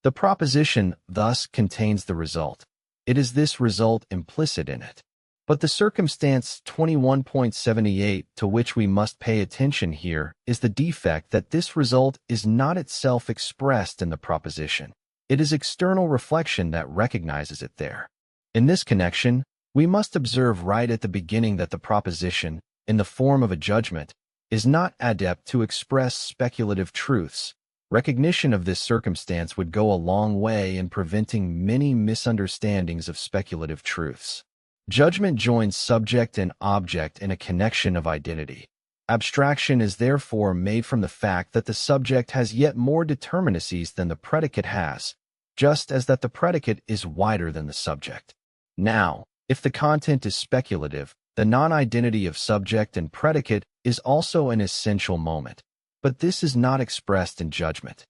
The proposition thus contains the result. It is this result implicit in it. But the circumstance 21.78 to which we must pay attention here is the defect that this result is not itself expressed in the proposition. It is external reflection that recognizes it there. In this connection, we must observe right at the beginning that the proposition, in the form of a judgment, is not adept to express speculative truths, Recognition of this circumstance would go a long way in preventing many misunderstandings of speculative truths. Judgment joins subject and object in a connection of identity. Abstraction is therefore made from the fact that the subject has yet more determinacies than the predicate has, just as that the predicate is wider than the subject. Now, if the content is speculative, the non-identity of subject and predicate is also an essential moment, but this is not expressed in judgment.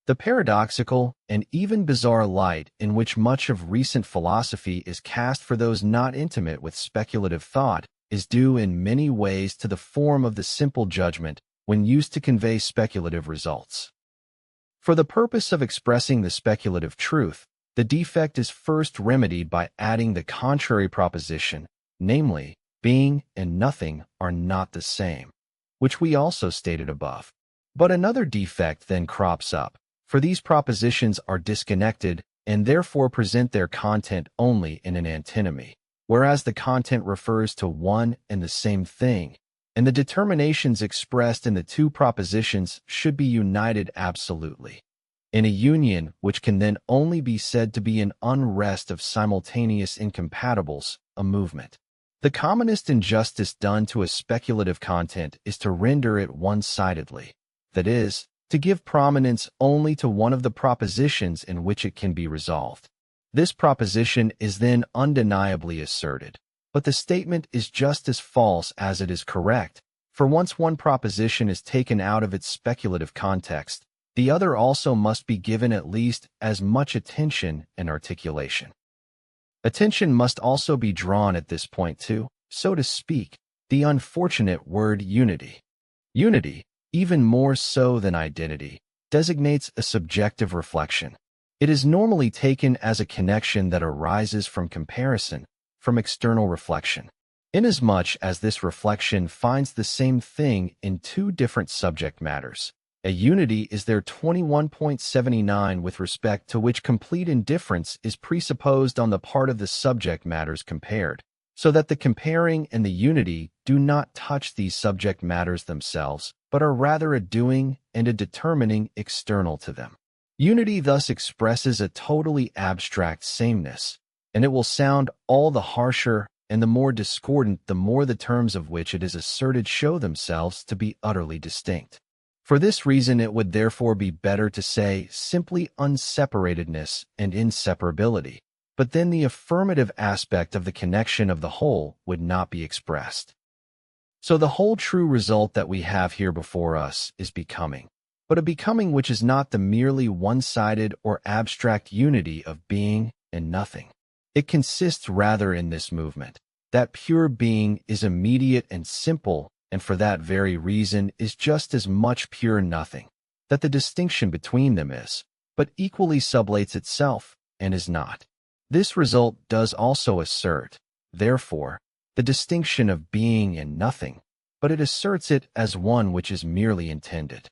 The paradoxical and even bizarre light in which much of recent philosophy is cast for those not intimate with speculative thought is due in many ways to the form of the simple judgment when used to convey speculative results. For the purpose of expressing the speculative truth, the defect is first remedied by adding the contrary proposition, namely, being and nothing are not the same, which we also stated above. But another defect then crops up, for these propositions are disconnected and therefore present their content only in an antinomy, whereas the content refers to one and the same thing, and the determinations expressed in the two propositions should be united absolutely, in a union which can then only be said to be an unrest of simultaneous incompatibles, a movement. The commonest injustice done to a speculative content is to render it one-sidedly, that is, to give prominence only to one of the propositions in which it can be resolved. This proposition is then undeniably asserted, but the statement is just as false as it is correct, for once one proposition is taken out of its speculative context, the other also must be given at least as much attention and articulation. Attention must also be drawn at this point to, so to speak, the unfortunate word unity. Unity, even more so than identity, designates a subjective reflection. It is normally taken as a connection that arises from comparison, from external reflection. Inasmuch as this reflection finds the same thing in two different subject matters, a unity is there 21.79 with respect to which complete indifference is presupposed on the part of the subject matters compared, so that the comparing and the unity do not touch these subject matters themselves, but are rather a doing and a determining external to them. Unity thus expresses a totally abstract sameness, and it will sound all the harsher and the more discordant the more the terms of which it is asserted show themselves to be utterly distinct. For this reason it would therefore be better to say simply unseparatedness and inseparability, but then the affirmative aspect of the connection of the whole would not be expressed. So the whole true result that we have here before us is becoming, but a becoming which is not the merely one-sided or abstract unity of being and nothing. It consists rather in this movement, that pure being is immediate and simple, and for that very reason is just as much pure nothing, that the distinction between them is, but equally sublates itself, and is not. This result does also assert, therefore, the distinction of being and nothing, but it asserts it as one which is merely intended.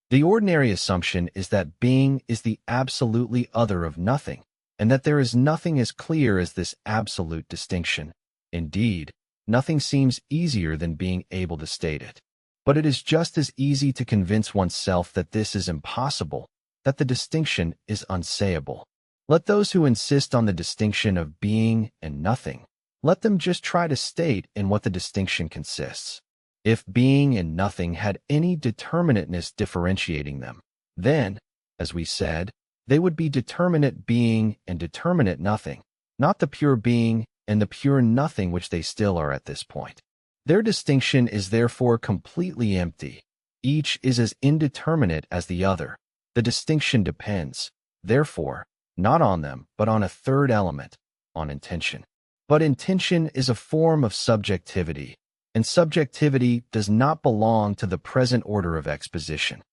The ordinary assumption is that being is the absolutely other of nothing, and that there is nothing as clear as this absolute distinction. Indeed, nothing seems easier than being able to state it. But it is just as easy to convince oneself that this is impossible, that the distinction is unsayable. Let those who insist on the distinction of being and nothing, let them just try to state in what the distinction consists. If being and nothing had any determinateness differentiating them, then, as we said, they would be determinate being and determinate nothing, not the pure being and the pure nothing which they still are at this point. Their distinction is therefore completely empty. Each is as indeterminate as the other. The distinction depends, therefore, not on them, but on a third element, on intention. But intention is a form of subjectivity, and subjectivity does not belong to the present order of exposition.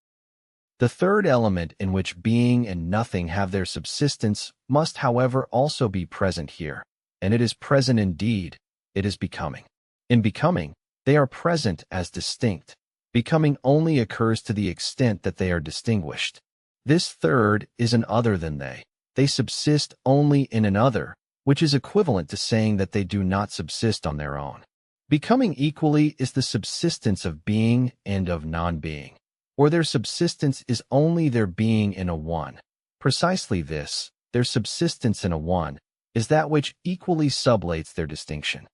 The third element in which being and nothing have their subsistence must, however, also be present here. And it is present indeed, it is becoming. In becoming, they are present as distinct. Becoming only occurs to the extent that they are distinguished. This third is an other than they. They subsist only in an other, which is equivalent to saying that they do not subsist on their own. Becoming equally is the subsistence of being and of non-being. or their subsistence is only their being in a one. Precisely this, their subsistence in a one, is that which equally sublates their distinction.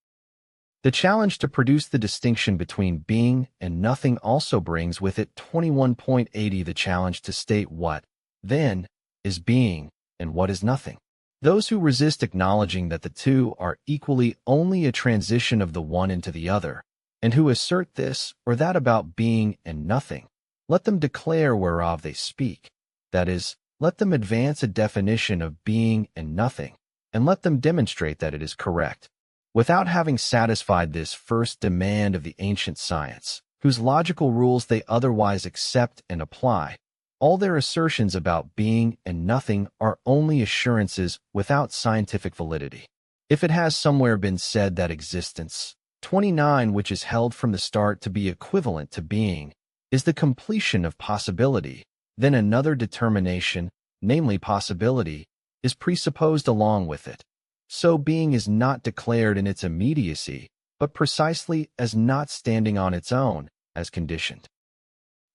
The challenge to produce the distinction between being and nothing also brings with it 21.80 the challenge to state what, then, is being and what is nothing. Those who resist acknowledging that the two are equally only a transition of the one into the other, and who assert this or that about being and nothing, let them declare whereof they speak. That is, let them advance a definition of being and nothing, and let them demonstrate that it is correct. Without having satisfied this first demand of the ancient science, whose logical rules they otherwise accept and apply, all their assertions about being and nothing are only assurances without scientific validity. If it has somewhere been said that existence, 29, which is held from the start to be equivalent to being, is the completion of possibility, then another determination, namely possibility, is presupposed along with it. So being is not declared in its immediacy, but precisely as not standing on its own, as conditioned.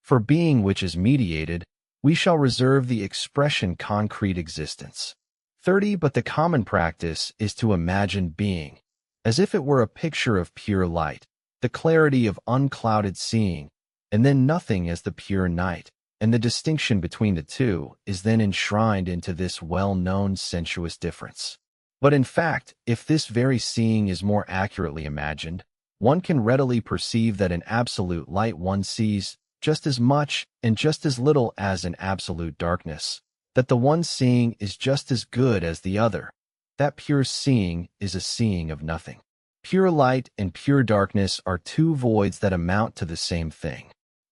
For being which is mediated, we shall reserve the expression concrete existence. 30. But the common practice is to imagine being, as if it were a picture of pure light, the clarity of unclouded seeing, and then nothing as the pure night, and the distinction between the two is then enshrined into this well-known sensuous difference. But in fact, if this very seeing is more accurately imagined, one can readily perceive that in absolute light one sees just as much and just as little as in absolute darkness, that the one seeing is just as good as the other. That pure seeing is a seeing of nothing. Pure light and pure darkness are two voids that amount to the same thing,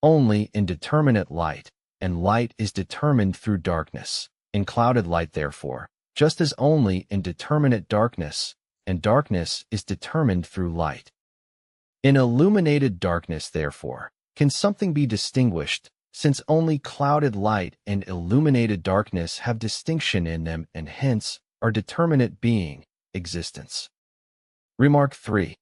only indeterminate light, and light is determined through darkness, in clouded light therefore, just as only indeterminate darkness, and darkness is determined through light. In illuminated darkness, therefore, can something be distinguished, since only clouded light and illuminated darkness have distinction in them and hence are determinate being, existence. Remark 3.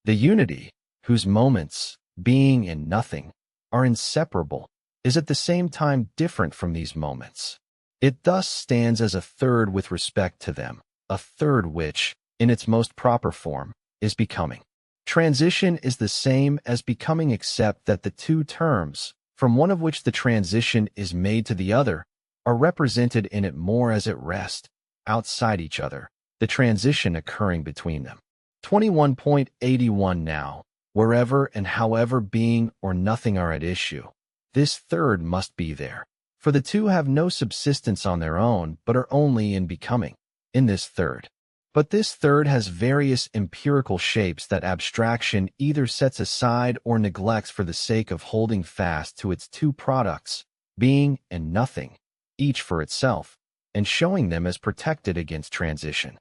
The unity, whose moments, being and nothing, are inseparable, is at the same time different from these moments. It thus stands as a third with respect to them, a third which, in its most proper form, is becoming. Transition is the same as becoming except that the two terms, from one of which the transition is made to the other, are represented in it more as at rest, outside each other, the transition occurring between them. 21.81 Now, wherever and however being or nothing are at issue, this third must be there, for the two have no subsistence on their own but are only in becoming, in this third. But this third has various empirical shapes that abstraction either sets aside or neglects for the sake of holding fast to its two products, being and nothing, each for itself, and showing them as protected against transition.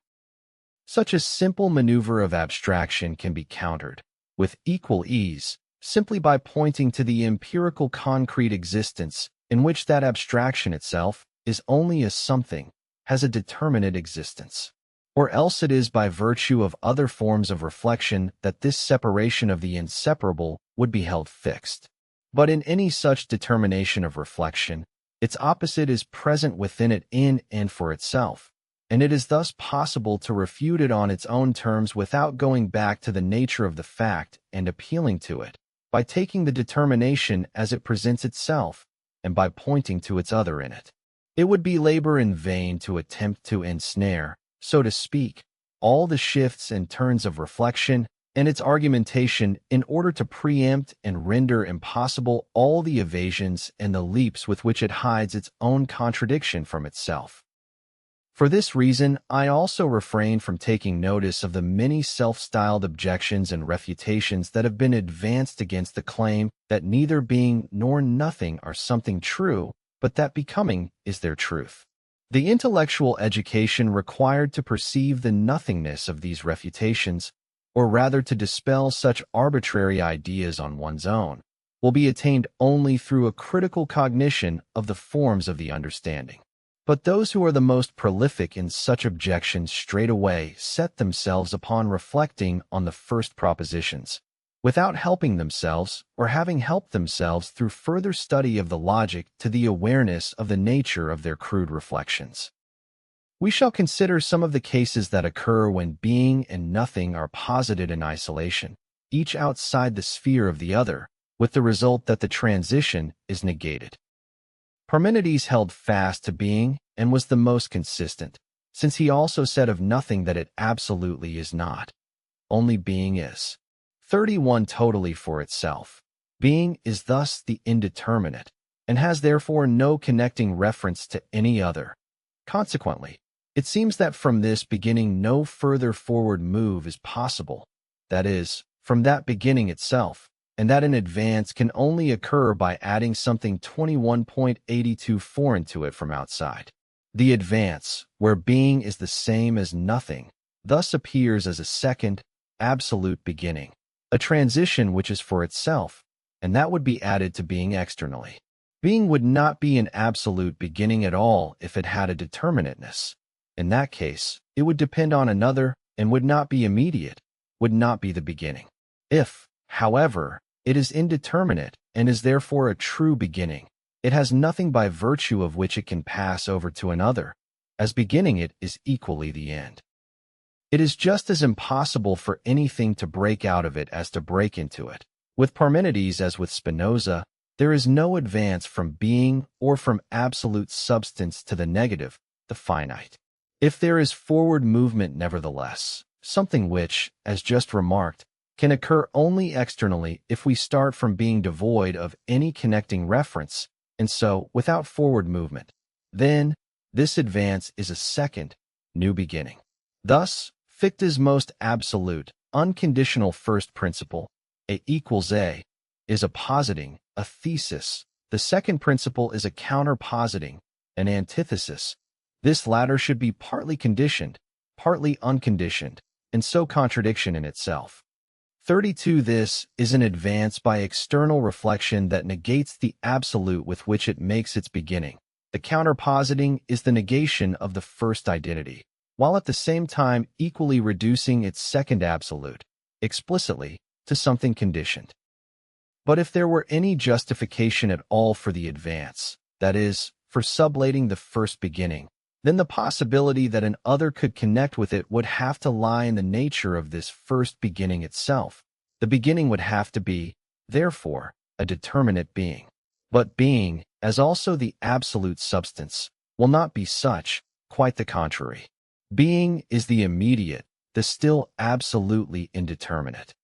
Such a simple maneuver of abstraction can be countered, with equal ease, simply by pointing to the empirical concrete existence in which that abstraction itself is only a something, has a determinate existence. Or else it is by virtue of other forms of reflection that this separation of the inseparable would be held fixed. But in any such determination of reflection, its opposite is present within it in and for itself, and it is thus possible to refute it on its own terms without going back to the nature of the fact and appealing to it, by taking the determination as it presents itself, and by pointing to its other in it. It would be labor in vain to attempt to ensnare, so to speak, all the shifts and turns of reflection and its argumentation in order to preempt and render impossible all the evasions and the leaps with which it hides its own contradiction from itself. For this reason, I also refrain from taking notice of the many self-styled objections and refutations that have been advanced against the claim that neither being nor nothing are something true, but that becoming is their truth. The intellectual education required to perceive the nothingness of these refutations, or rather to dispel such arbitrary ideas on one's own, will be attained only through a critical cognition of the forms of the understanding. But those who are the most prolific in such objections straightway set themselves upon reflecting on the first propositions, without helping themselves or having helped themselves through further study of the logic to the awareness of the nature of their crude reflections. We shall consider some of the cases that occur when being and nothing are posited in isolation, each outside the sphere of the other, with the result that the transition is negated. Parmenides held fast to being and was the most consistent, since he also said of nothing that it absolutely is not. Only being is. 31 totally for itself. Being is thus the indeterminate, and has therefore no connecting reference to any other. Consequently, it seems that from this beginning no further forward move is possible, that is, from that beginning itself, and that an advance can only occur by adding something 21.82 foreign to it from outside. The advance, where being is the same as nothing, thus appears as a second, absolute beginning, a transition which is for itself, and that would be added to being externally. Being would not be an absolute beginning at all if it had a determinateness. In that case, it would depend on another and would not be immediate, would not be the beginning. If, however, it is indeterminate and is therefore a true beginning, it has nothing by virtue of which it can pass over to another, as beginning it is equally the end. It is just as impossible for anything to break out of it as to break into it. With Parmenides as with Spinoza, there is no advance from being or from absolute substance to the negative, the finite. If there is forward movement nevertheless, something which, as just remarked, can occur only externally if we start from being devoid of any connecting reference, and so without forward movement, then this advance is a second, new beginning. Thus, Fichte's most absolute, unconditional first principle, A equals A, is a positing, a thesis. The second principle is a counterpositing, an antithesis. This latter should be partly conditioned, partly unconditioned, and so contradiction in itself. 32. This is an advance by external reflection that negates the absolute with which it makes its beginning. The counterpositing is the negation of the first identity, while at the same time equally reducing its second absolute, explicitly, to something conditioned. But if there were any justification at all for the advance, that is, for sublating the first beginning, then the possibility that an other could connect with it would have to lie in the nature of this first beginning itself. The beginning would have to be, therefore, a determinate being. But being, as also the absolute substance, will not be such, quite the contrary. Being is the immediate, the still absolutely indeterminate.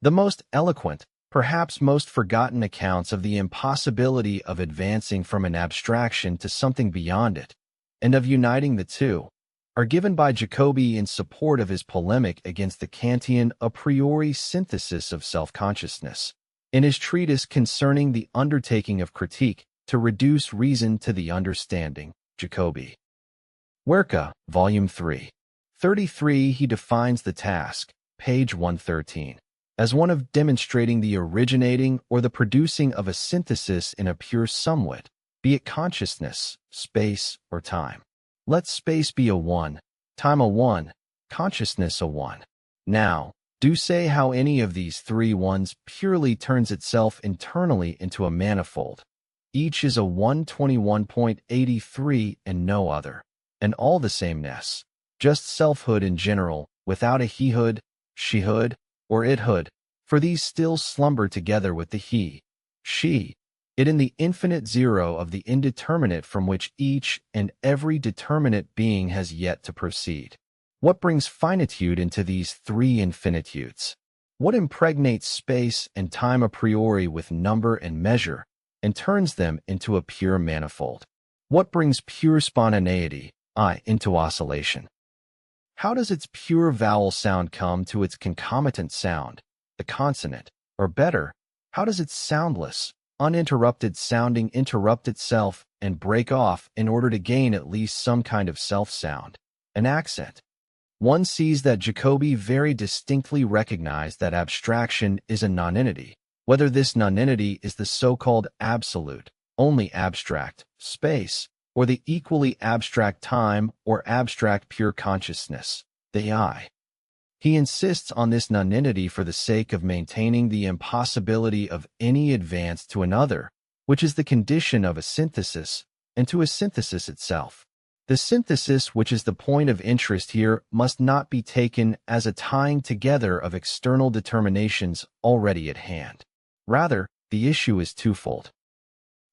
The most eloquent, perhaps most forgotten accounts of the impossibility of advancing from an abstraction to something beyond it, and of uniting the two, are given by Jacobi in support of his polemic against the Kantian a priori synthesis of self-consciousness, in his treatise concerning the undertaking of critique to reduce reason to the understanding, Jacobi. Werke, Volume 3. 33. He defines the task, page 113, as one of demonstrating the originating or the producing of a synthesis in a pure somewhat, be it consciousness, space, or time. Let space be a one, time a one, consciousness a one. Now, do say how any of these three ones purely turns itself internally into a manifold. Each is a 121.83 and no other, and all the sameness, just selfhood in general, without a hehood, shehood, or ithood, for these still slumber together with the he, she, it in the infinite zero of the indeterminate from which each and every determinate being has yet to proceed. What brings finitude into these three infinitudes? What impregnates space and time a priori with number and measure, and turns them into a pure manifold? What brings pure spontaneity, into oscillation? How does its pure vowel sound come to its concomitant sound, the consonant, or better, how does its soundless, uninterrupted sounding interrupt itself and break off in order to gain at least some kind of self-sound, an accent? One sees that Jacobi very distinctly recognized that abstraction is a nonentity, whether this nonentity is the so-called absolute, only abstract, space, or the equally abstract time or abstract pure consciousness, the I. He insists on this nonentity for the sake of maintaining the impossibility of any advance to another, which is the condition of a synthesis, and to a synthesis itself. The synthesis, which is the point of interest here, must not be taken as a tying together of external determinations already at hand. Rather, the issue is twofold.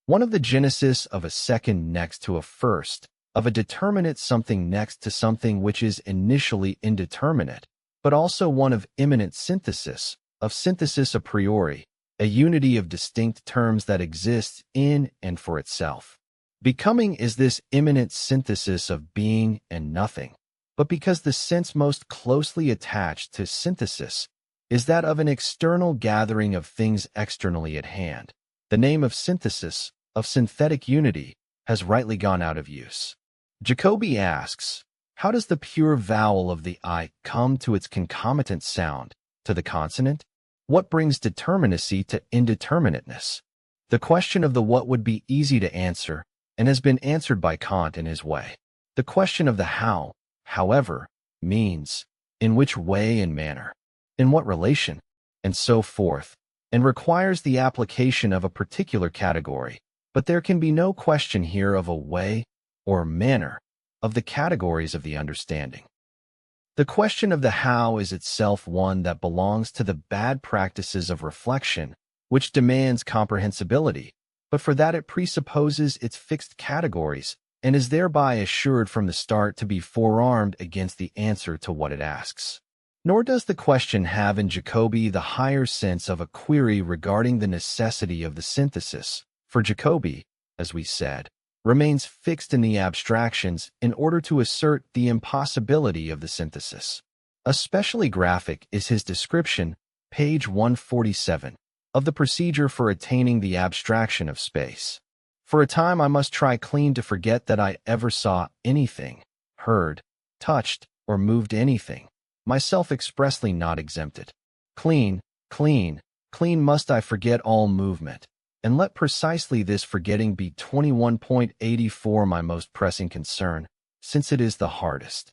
One of the genesis of a second next to a first, of a determinate something next to something which is initially indeterminate, but also one of immanent synthesis, of synthesis a priori, a unity of distinct terms that exists in and for itself. Becoming is this immanent synthesis of being and nothing, but because the sense most closely attached to synthesis is that of an external gathering of things externally at hand, the name of synthesis, of synthetic unity, has rightly gone out of use. Jacobi asks, how does the pure vowel of the I come to its concomitant sound, to the consonant? What brings determinacy to indeterminateness? The question of the what would be easy to answer, and has been answered by Kant in his way. The question of the how, however, means in which way and manner, in what relation, and so forth, and requires the application of a particular category. But there can be no question here of a way or manner of the categories of the understanding. The question of the how is itself one that belongs to the bad practices of reflection, which demands comprehensibility, but for that it presupposes its fixed categories and is thereby assured from the start to be forearmed against the answer to what it asks. Nor does the question have in Jacobi the higher sense of a query regarding the necessity of the synthesis, for Jacobi, as we said, remains fixed in the abstractions in order to assert the impossibility of the synthesis. Especially graphic is his description, page 147, of the procedure for attaining the abstraction of space. For a time I must try clean to forget that I ever saw anything, heard, touched, or moved anything, myself expressly not exempted. Clean must I forget all movement, and let precisely this forgetting be 21.84 my most pressing concern, since it is the hardest.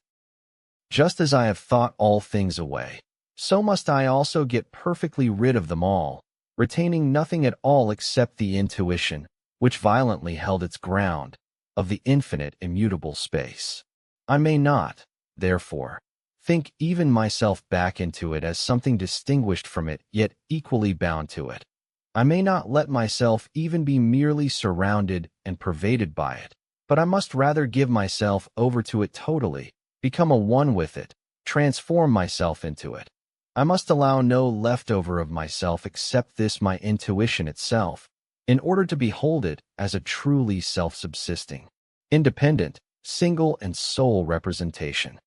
Just as I have thought all things away, so must I also get perfectly rid of them all, retaining nothing at all except the intuition, which violently held its ground, of the infinite immutable space. I may not, therefore, think even myself back into it as something distinguished from it, yet equally bound to it. I may not let myself even be merely surrounded and pervaded by it, but I must rather give myself over to it totally, become a one with it, transform myself into it. I must allow no leftover of myself except this my intuition itself, in order to behold it as a truly self-subsisting, independent, single and sole representation.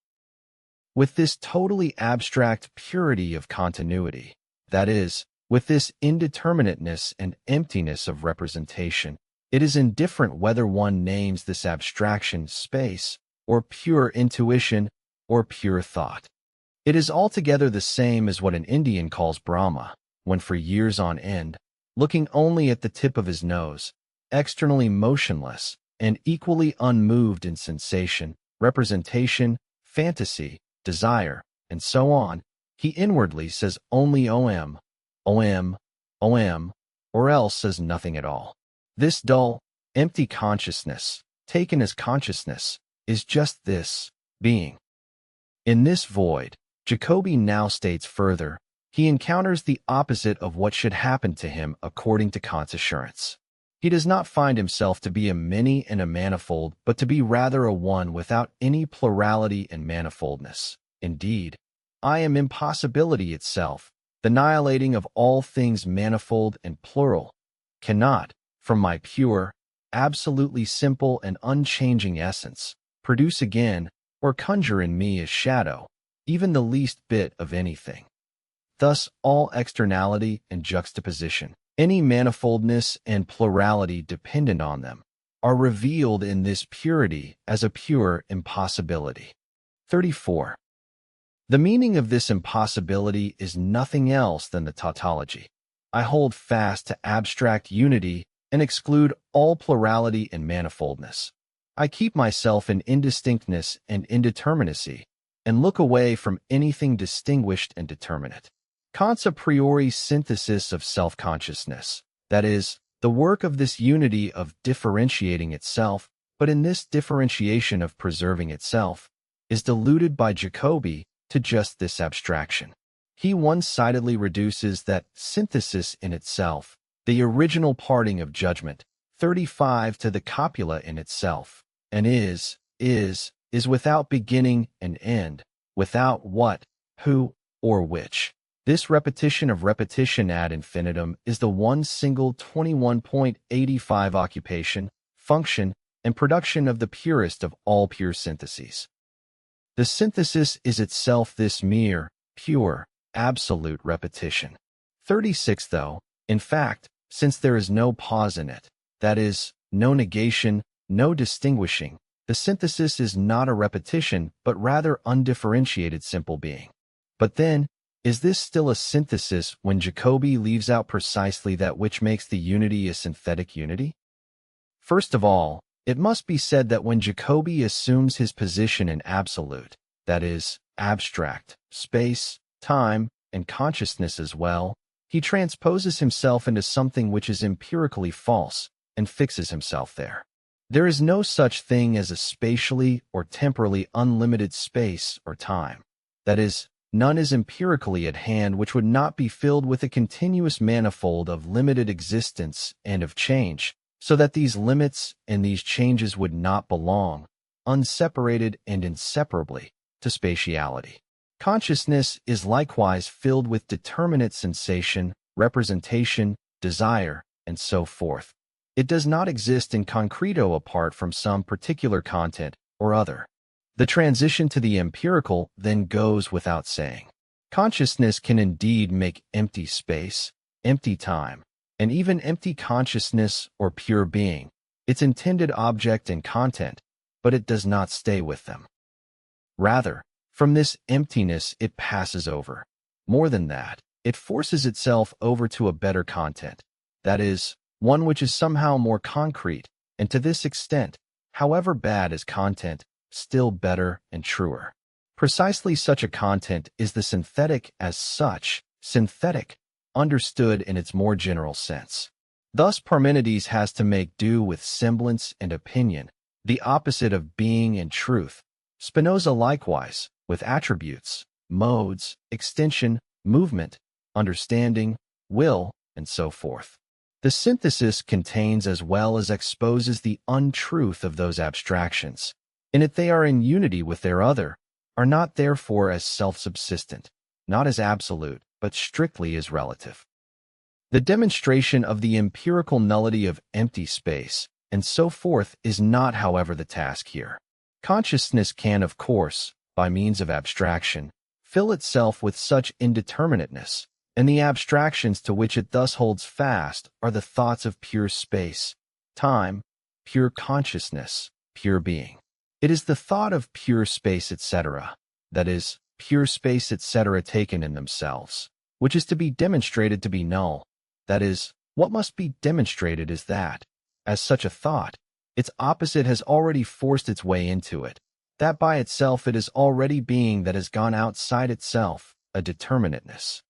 With this totally abstract purity of continuity, that is, with this indeterminateness and emptiness of representation, it is indifferent whether one names this abstraction space, or pure intuition, or pure thought. It is altogether the same as what an Indian calls Brahma, when for years on end, looking only at the tip of his nose, externally motionless, and equally unmoved in sensation, representation, fantasy, desire, and so on, he inwardly says only Om, Om, Om, or else says nothing at all. This dull, empty consciousness, taken as consciousness, is just this, being. In this void, Jacobi now states further, he encounters the opposite of what should happen to him according to Kant's assurance. He does not find himself to be a many and a manifold, but to be rather a one without any plurality and manifoldness. Indeed, I am impossibility itself, the annihilating of all things manifold and plural, cannot, from my pure, absolutely simple and unchanging essence, produce again, or conjure in me as shadow, even the least bit of anything. Thus all externality and juxtaposition, any manifoldness and plurality dependent on them, are revealed in this purity as a pure impossibility. 34. The meaning of this impossibility is nothing else than the tautology. I hold fast to abstract unity and exclude all plurality and manifoldness. I keep myself in indistinctness and indeterminacy, and look away from anything distinguished and determinate. Kant's a priori synthesis of self-consciousness, that is, the work of this unity of differentiating itself, but in this differentiation of preserving itself, is diluted by Jacobi to just this abstraction. He one-sidedly reduces that synthesis in itself, the original parting of judgment, 35 to the copula in itself, and is without beginning and end, without what, who, or which. This repetition of repetition ad infinitum is the one single 21.85 occupation, function, and production of the purest of all pure syntheses. The synthesis is itself this mere, pure, absolute repetition. 36 though, in fact, since there is no pause in it, that is, no negation, no distinguishing, the synthesis is not a repetition but rather undifferentiated simple being. But then, is this still a synthesis when Jacobi leaves out precisely that which makes the unity a synthetic unity? First of all, it must be said that when Jacobi assumes his position in absolute, that is, abstract, space, time, and consciousness as well, he transposes himself into something which is empirically false and fixes himself there. There is no such thing as a spatially or temporally unlimited space or time. That is, none is empirically at hand which would not be filled with a continuous manifold of limited existence and of change, so that these limits and these changes would not belong, unseparated and inseparably, to spatiality. Consciousness is likewise filled with determinate sensation, representation, desire, and so forth. It does not exist in concreto apart from some particular content or other. The transition to the empirical then goes without saying. Consciousness can indeed make empty space, empty time, and even empty consciousness or pure being, its intended object and content, but it does not stay with them. Rather, from this emptiness it passes over. More than that, it forces itself over to a better content, that is, one which is somehow more concrete, and to this extent, however bad as content, still better and truer. Precisely such a content is the synthetic as such, synthetic, understood in its more general sense. Thus Parmenides has to make do with semblance and opinion, the opposite of being and truth. Spinoza likewise, with attributes, modes, extension, movement, understanding, will, and so forth. The synthesis contains as well as exposes the untruth of those abstractions. In it they are in unity with their other, are not therefore as self-subsistent, not as absolute, but strictly as relative. The demonstration of the empirical nullity of empty space, and so forth, is not, however, the task here. Consciousness can, of course, by means of abstraction, fill itself with such indeterminateness, and the abstractions to which it thus holds fast are the thoughts of pure space, time, pure consciousness, pure being. It is the thought of pure space, etc., that is, pure space, etc., taken in themselves, which is to be demonstrated to be null. That is, what must be demonstrated is that, as such a thought, its opposite has already forced its way into it, that by itself it is already being that has gone outside itself, a determinateness.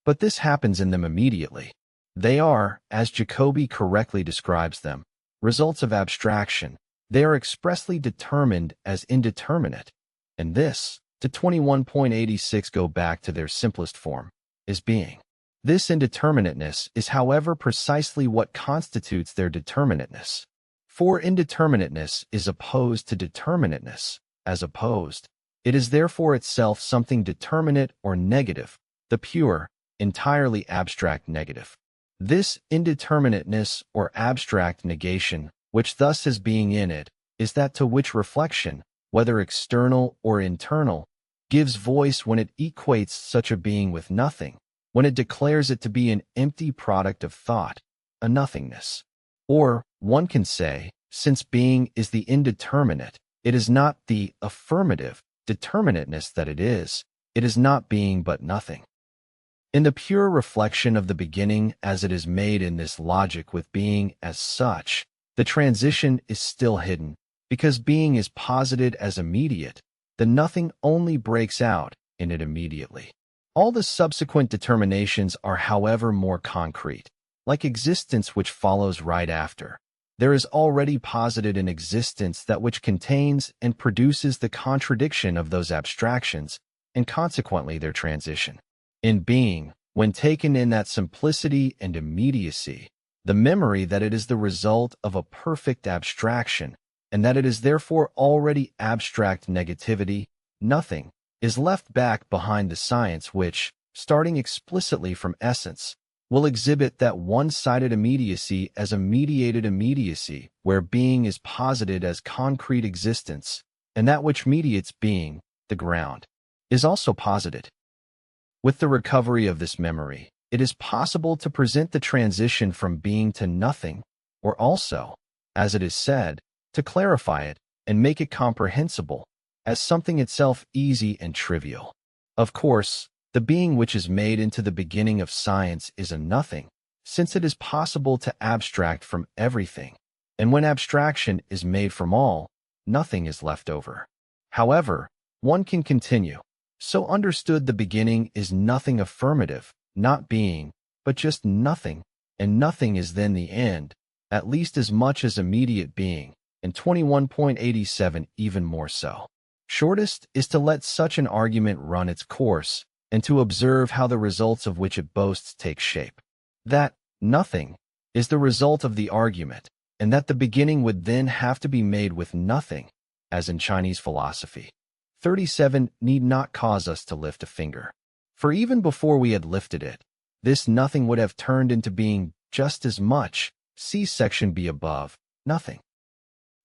But this happens in them immediately. They are, as Jacobi correctly describes them, results of abstraction. They are expressly determined as indeterminate, and this, to 21.86 go back to their simplest form, is being. This indeterminateness is, however, precisely what constitutes their determinateness. For indeterminateness is opposed to determinateness, as opposed. It is therefore itself something determinate or negative, the pure, entirely abstract negative. This indeterminateness or abstract negation, which thus has being in it, is that to which reflection, whether external or internal, gives voice when it equates such a being with nothing, when it declares it to be an empty product of thought, a nothingness. Or, one can say, since being is the indeterminate, it is not the affirmative determinateness that it is not being but nothing. In the pure reflection of the beginning as it is made in this logic with being as such, the transition is still hidden, because being is posited as immediate, the nothing only breaks out in it immediately. All the subsequent determinations are, however, more concrete, like existence which follows right after. There is already posited an existence that which contains and produces the contradiction of those abstractions, and consequently their transition. In being, when taken in that simplicity and immediacy, the memory that it is the result of a perfect abstraction, and that it is therefore already abstract negativity, nothing, is left back behind the science which, starting explicitly from essence, will exhibit that one-sided immediacy as a mediated immediacy, where being is posited as concrete existence, and that which mediates being, the ground, is also posited. With the recovery of this memory, it is possible to present the transition from being to nothing, or also, as it is said, to clarify it and make it comprehensible, as something itself easy and trivial. Of course, the being which is made into the beginning of science is a nothing, since it is possible to abstract from everything, and when abstraction is made from all, nothing is left over. However, one can continue. So understood, the beginning is nothing affirmative, not being, but just nothing, and nothing is then the end, at least as much as immediate being, and 21.87 even more so. Shortest is to let such an argument run its course, and to observe how the results of which it boasts take shape. That nothing is the result of the argument, and that the beginning would then have to be made with nothing, as in Chinese philosophy. 37 need not cause us to lift a finger. For even before we had lifted it, this nothing would have turned into being just as much, see section B above, nothing.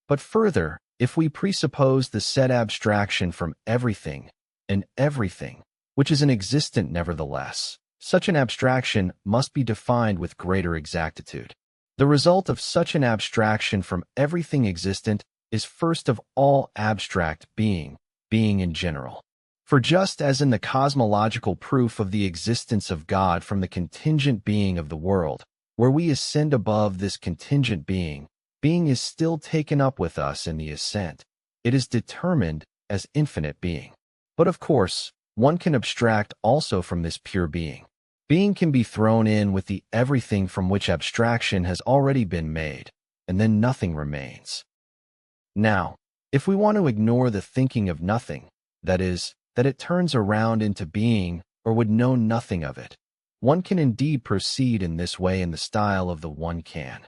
But further, if we presuppose the said abstraction from everything, and everything, which is an existent nevertheless, such an abstraction must be defined with greater exactitude. The result of such an abstraction from everything existent is first of all abstract being in general. For just as in the cosmological proof of the existence of God from the contingent being of the world, where we ascend above this contingent being is still taken up with us in the ascent. It is determined as infinite being. But of course, one can abstract also from this pure being. Being can be thrown in with the everything from which abstraction has already been made, and then nothing remains. Now, if we want to ignore the thinking of nothing, that is, that it turns around into being or would know nothing of it, one can indeed proceed in this way in the style of the one can.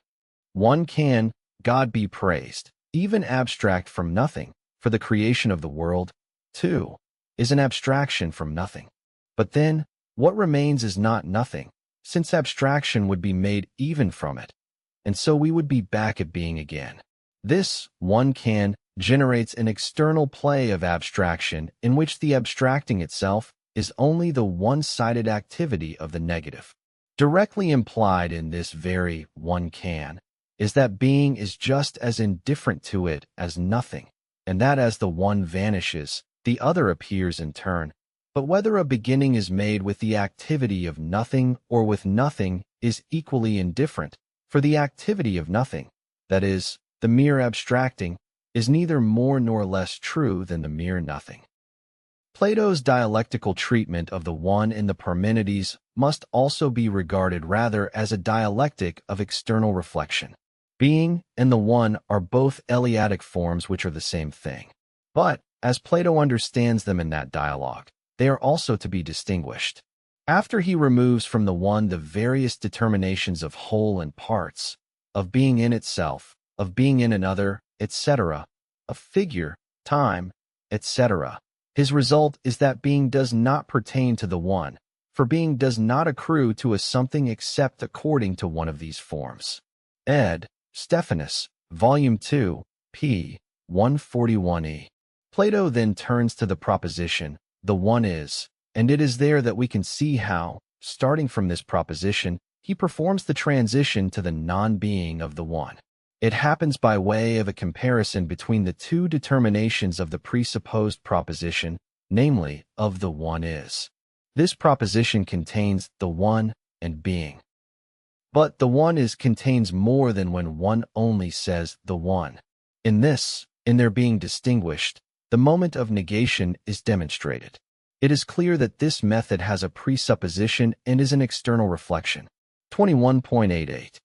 One can, God be praised, even abstract from nothing, for the creation of the world, too, is an abstraction from nothing. But then, what remains is not nothing, since abstraction would be made even from it, and so we would be back at being again. This, one can, generates an external play of abstraction in which the abstracting itself is only the one-sided activity of the negative. Directly implied in this very one can is that being is just as indifferent to it as nothing, and that as the one vanishes, the other appears in turn. But whether a beginning is made with the activity of nothing or with nothing is equally indifferent, for the activity of nothing, that is, the mere abstracting, is neither more nor less true than the mere nothing. Plato's dialectical treatment of the one in the Parmenides must also be regarded rather as a dialectic of external reflection. Being and the one are both Eleatic forms which are the same thing. But, as Plato understands them in that dialogue, they are also to be distinguished. After he removes from the one the various determinations of whole and parts, of being in itself, of being in another, etc., of figure, time, etc., his result is that being does not pertain to the one, for being does not accrue to a something except according to one of these forms. Ed. Stephanus, Volume 2, p. 141e. Plato then turns to the proposition, the one is, and it is there that we can see how, starting from this proposition, he performs the transition to the non-being of the one. It happens by way of a comparison between the two determinations of the presupposed proposition, namely, of the one is. This proposition contains the one and being. But the one is contains more than when one only says the one. In their being distinguished, the moment of negation is demonstrated. It is clear that this method has a presupposition and is an external reflection. 21.88.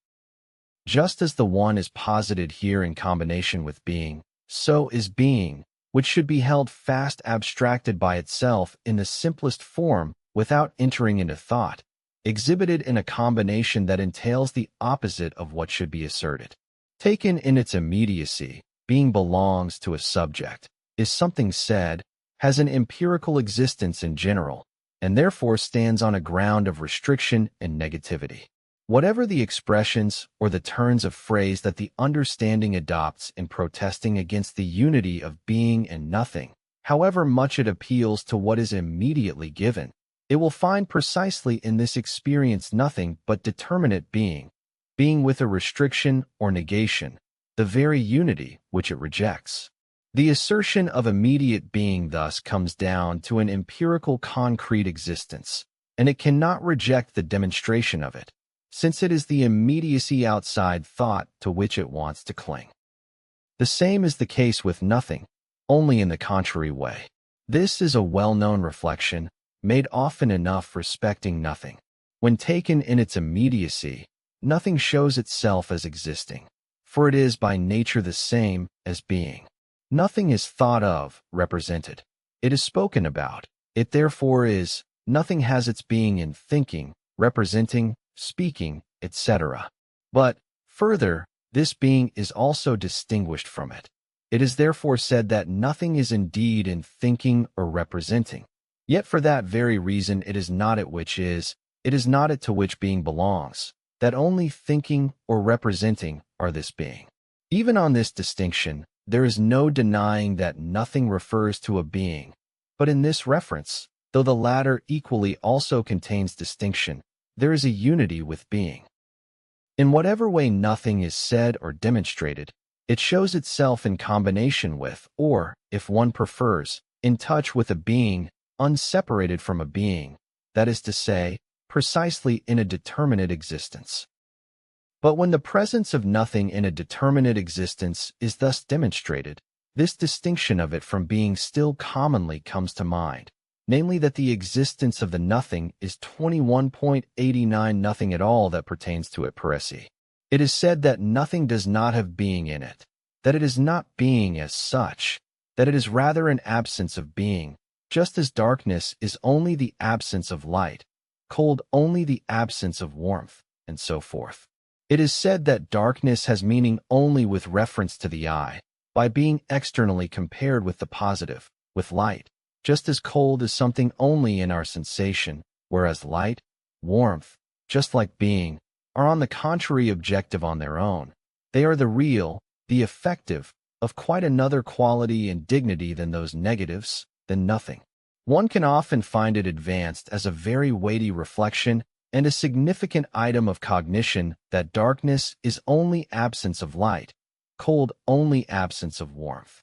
Just as the one is posited here in combination with being, so is being, which should be held fast abstracted by itself in the simplest form without entering into thought, exhibited in a combination that entails the opposite of what should be asserted. Taken in its immediacy, being belongs to a subject, is something said, has an empirical existence in general, and therefore stands on a ground of restriction and negativity. Whatever the expressions or the turns of phrase that the understanding adopts in protesting against the unity of being and nothing, however much it appeals to what is immediately given, it will find precisely in this experience nothing but determinate being with a restriction or negation, the very unity which it rejects. The assertion of immediate being thus comes down to an empirical concrete existence, and it cannot reject the demonstration of it, since it is the immediacy outside thought to which it wants to cling. The same is the case with nothing, only in the contrary way. This is a well-known reflection, made often enough respecting nothing. When taken in its immediacy, nothing shows itself as existing, for it is by nature the same as being. Nothing is thought of, represented. It is spoken about. It therefore is. Nothing has its being in thinking, representing, speaking, etc. But, further, this being is also distinguished from it. It is therefore said that nothing is indeed in thinking or representing. Yet for that very reason it is not it which is, it is not it to which being belongs, that only thinking or representing are this being. Even on this distinction, there is no denying that nothing refers to a being, but in this reference, though the latter equally also contains distinction, there is a unity with being. In whatever way nothing is said or demonstrated, it shows itself in combination with, or, if one prefers, in touch with a being, unseparated from a being, that is to say, precisely in a determinate existence. But when the presence of nothing in a determinate existence is thus demonstrated, this distinction of it from being still commonly comes to mind, namely that the existence of the nothing is 21.89 nothing at all that pertains to it per se. It is said that nothing does not have being in it, that it is not being as such, that it is rather an absence of being, just as darkness is only the absence of light, cold only the absence of warmth, and so forth. It is said that darkness has meaning only with reference to the eye, by being externally compared with the positive, with light, just as cold is something only in our sensation, whereas light, warmth, just like being, are on the contrary objective on their own. They are the real, the effective, of quite another quality and dignity than those negatives, than nothing. One can often find it advanced as a very weighty reflection and a significant item of cognition that darkness is only absence of light, cold only absence of warmth.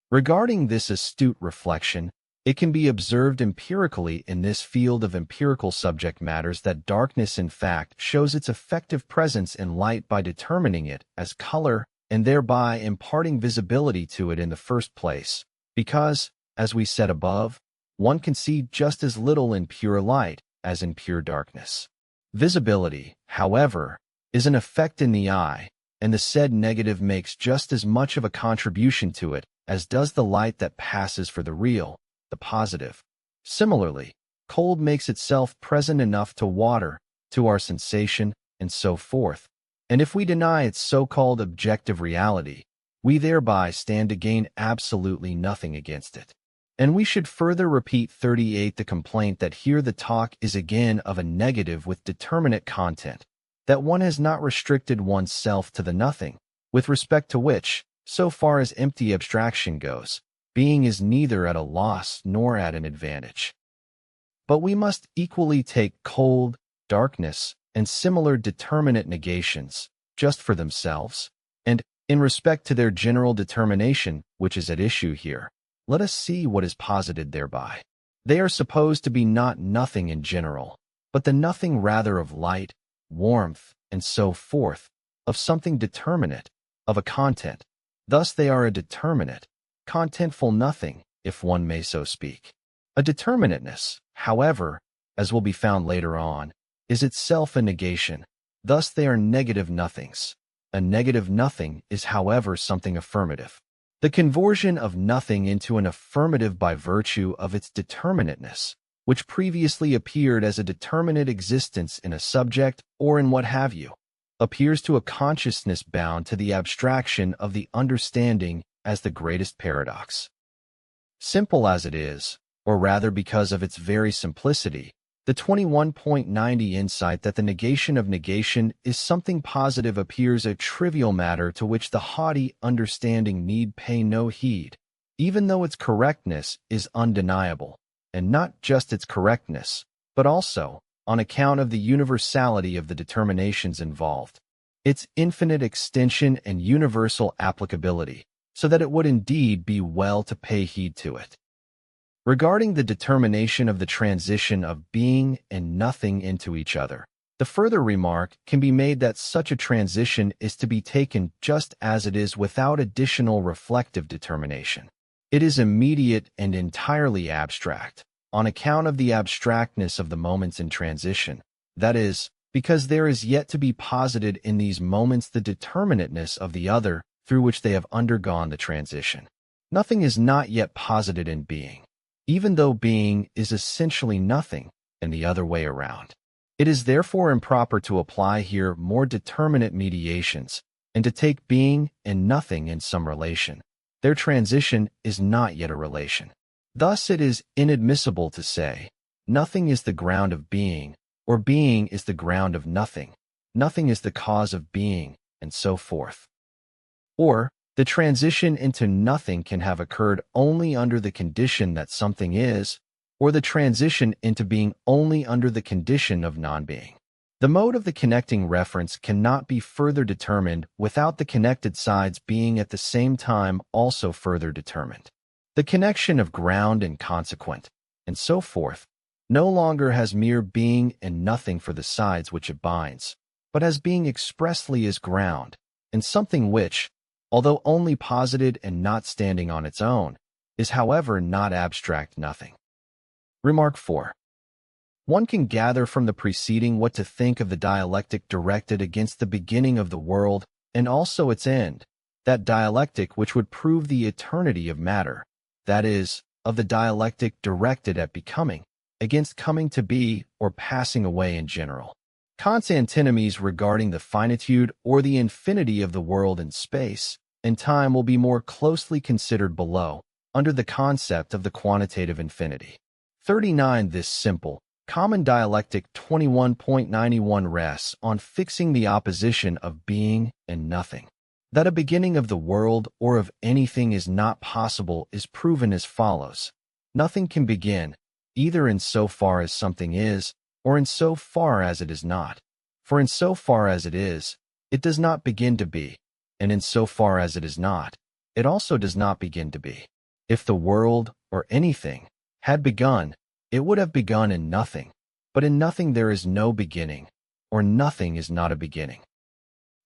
Regarding this astute reflection, it can be observed empirically in this field of empirical subject matters that darkness in fact shows its effective presence in light by determining it as color and thereby imparting visibility to it in the first place, because, as we said above, one can see just as little in pure light as in pure darkness. Visibility, however, is an effect in the eye, and the said negative makes just as much of a contribution to it as does the light that passes for the real, the positive. Similarly, cold makes itself present enough to water, to our sensation, and so forth, and if we deny its so-called objective reality, we thereby stand to gain absolutely nothing against it. And we should further repeat 38 the complaint that here the talk is again of a negative with determinate content, that one has not restricted one's self to the nothing, with respect to which, so far as empty abstraction goes, being is neither at a loss nor at an advantage. But we must equally take cold, darkness, and similar determinate negations, just for themselves, and, in respect to their general determination, which is at issue here, let us see what is posited thereby. They are supposed to be not nothing in general, but the nothing rather of light, warmth, and so forth, of something determinate, of a content. Thus they are a determinate, contentful nothing, if one may so speak. A determinateness, however, as will be found later on, is itself a negation. Thus they are negative nothings. A negative nothing is, however, something affirmative. The conversion of nothing into an affirmative by virtue of its determinateness, which previously appeared as a determinate existence in a subject or in what have you, appears to a consciousness bound to the abstraction of the understanding as the greatest paradox. Simple as it is, or rather because of its very simplicity, the 21.90 insight that the negation of negation is something positive appears a trivial matter to which the haughty understanding need pay no heed, even though its correctness is undeniable, and not just its correctness, but also, on account of the universality of the determinations involved, its infinite extension and universal applicability, so that it would indeed be well to pay heed to it. Regarding the determination of the transition of being and nothing into each other, the further remark can be made that such a transition is to be taken just as it is without additional reflective determination. It is immediate and entirely abstract, on account of the abstractness of the moments in transition, that is, because there is yet to be posited in these moments the determinateness of the other through which they have undergone the transition. Nothing is not yet posited in being, even though being is essentially nothing, and the other way around. It is therefore improper to apply here more determinate mediations, and to take being and nothing in some relation. Their transition is not yet a relation. Thus it is inadmissible to say, nothing is the ground of being, or being is the ground of nothing, nothing is the cause of being, and so forth. Or, the transition into nothing can have occurred only under the condition that something is, or the transition into being only under the condition of non-being. The mode of the connecting reference cannot be further determined without the connected sides being at the same time also further determined. The connection of ground and consequent, and so forth, no longer has mere being and nothing for the sides which it binds, but has being expressly as ground, and something which, although only posited and not standing on its own, is however not abstract nothing. Remark 4. One can gather from the preceding what to think of the dialectic directed against the beginning of the world and also its end, that dialectic which would prove the eternity of matter, that is, of the dialectic directed at becoming, against coming to be or passing away in general. Kant's antinomies regarding the finitude or the infinity of the world in space and time will be more closely considered below, under the concept of the quantitative infinity. 39. This simple, common dialectic 21.91 rests on fixing the opposition of being and nothing. That a beginning of the world or of anything is not possible is proven as follows. Nothing can begin, either in so far as something is, or in so far as it is not. For in so far as it is, it does not begin to be, and in so far as it is not, it also does not begin to be. If the world, or anything, had begun, it would have begun in nothing, but in nothing there is no beginning, or nothing is not a beginning.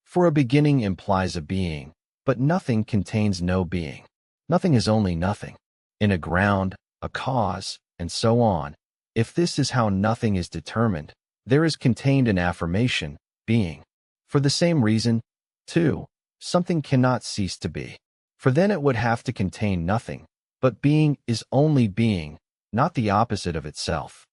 For a beginning implies a being, but nothing contains no being. Nothing is only nothing. In a ground, a cause, and so on. If this is how nothing is determined, there is contained an affirmation, being. For the same reason, too, something cannot cease to be, for then it would have to contain nothing, but being is only being, not the opposite of itself.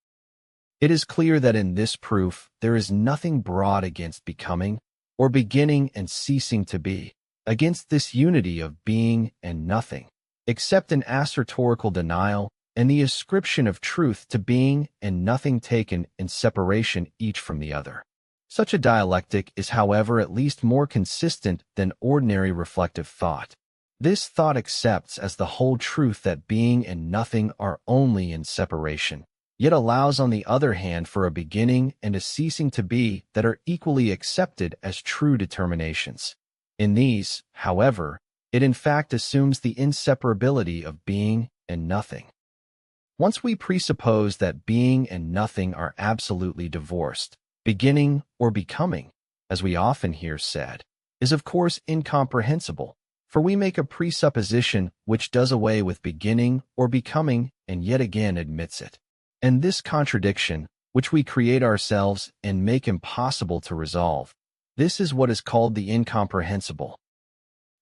It is clear that in this proof there is nothing brought against becoming, or beginning and ceasing to be, against this unity of being and nothing, except an assertorical denial and the ascription of truth to being and nothing taken in separation each from the other. Such a dialectic is, however, at least more consistent than ordinary reflective thought. This thought accepts as the whole truth that being and nothing are only in separation, yet allows on the other hand for a beginning and a ceasing to be that are equally accepted as true determinations. In these, however, it in fact assumes the inseparability of being and nothing. Once we presuppose that being and nothing are absolutely divorced, beginning or becoming, as we often hear said, is of course incomprehensible, For we make a presupposition which does away with beginning or becoming and yet again admits it. And this contradiction, which we create ourselves and make impossible to resolve, this is what is called the incomprehensible.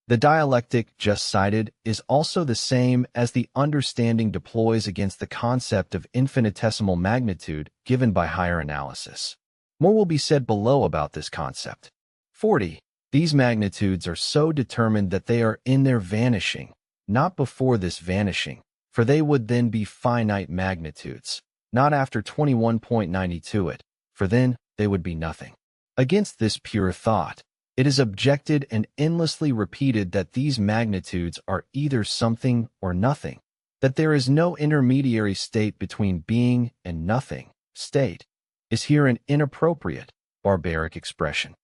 The dialectic just cited is also the same as the understanding deploys against the concept of infinitesimal magnitude given by higher analysis. More will be said below about this concept. 40. These magnitudes are so determined that they are in their vanishing, not before this vanishing, for they would then be finite magnitudes, not after 21.92 it, for then they would be nothing. Against this pure thought, it is objected and endlessly repeated that these magnitudes are either something or nothing, that there is no intermediary state between being and nothing. State is here an inappropriate, barbaric expression.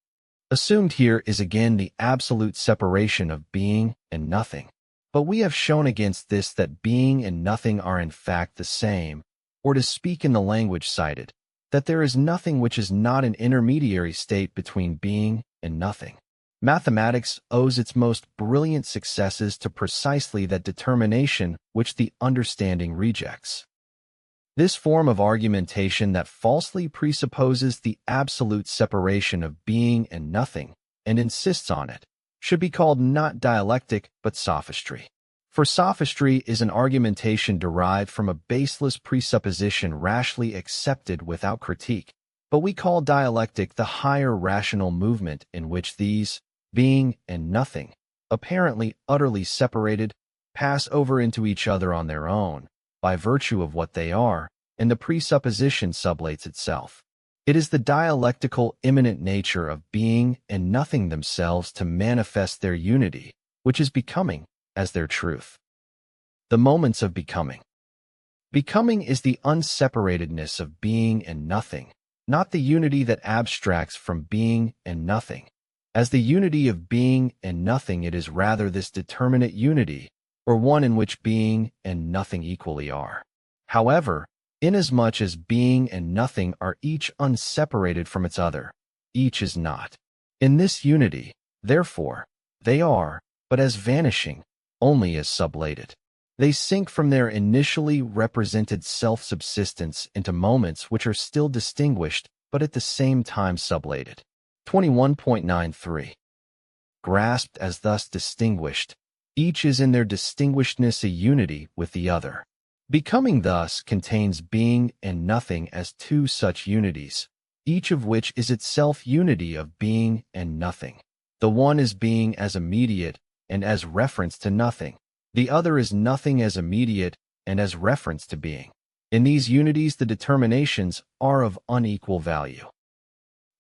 Assumed here is again the absolute separation of being and nothing. But we have shown against this that being and nothing are in fact the same, or to speak in the language cited, that there is nothing which is not an intermediary state between being and nothing. Mathematics owes its most brilliant successes to precisely that determination which the understanding rejects. This form of argumentation that falsely presupposes the absolute separation of being and nothing and insists on it should be called not dialectic but sophistry. For sophistry is an argumentation derived from a baseless presupposition rashly accepted without critique, but we call dialectic the higher rational movement in which these, being and nothing, apparently utterly separated, pass over into each other on their own, by virtue of what they are, and the presupposition sublates itself. It is the dialectical immanent nature of being and nothing themselves to manifest their unity, which is becoming, as their truth. The moments of becoming. Becoming is the unseparatedness of being and nothing, not the unity that abstracts from being and nothing. As the unity of being and nothing, it is rather this determinate unity, or one in which being and nothing equally are. However, inasmuch as being and nothing are each unseparated from its other, each is not. In this unity, therefore, they are, but as vanishing, only as sublated. They sink from their initially represented self-subsistence into moments which are still distinguished, but at the same time sublated. 21.93. Grasped as thus distinguished, each is in their distinguishedness a unity with the other. Becoming thus contains being and nothing as two such unities, each of which is itself unity of being and nothing. The one is being as immediate and as reference to nothing. The other is nothing as immediate and as reference to being. In these unities, the determinations are of unequal value.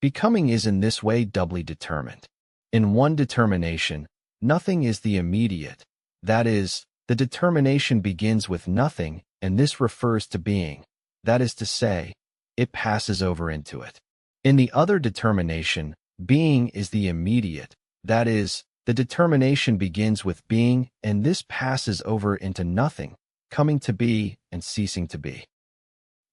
Becoming is in this way doubly determined. In one determination, nothing is the immediate, that is, the determination begins with nothing, and this refers to being, that is to say, it passes over into it. In the other determination, being is the immediate, that is, the determination begins with being, and this passes over into nothing, coming to be and ceasing to be.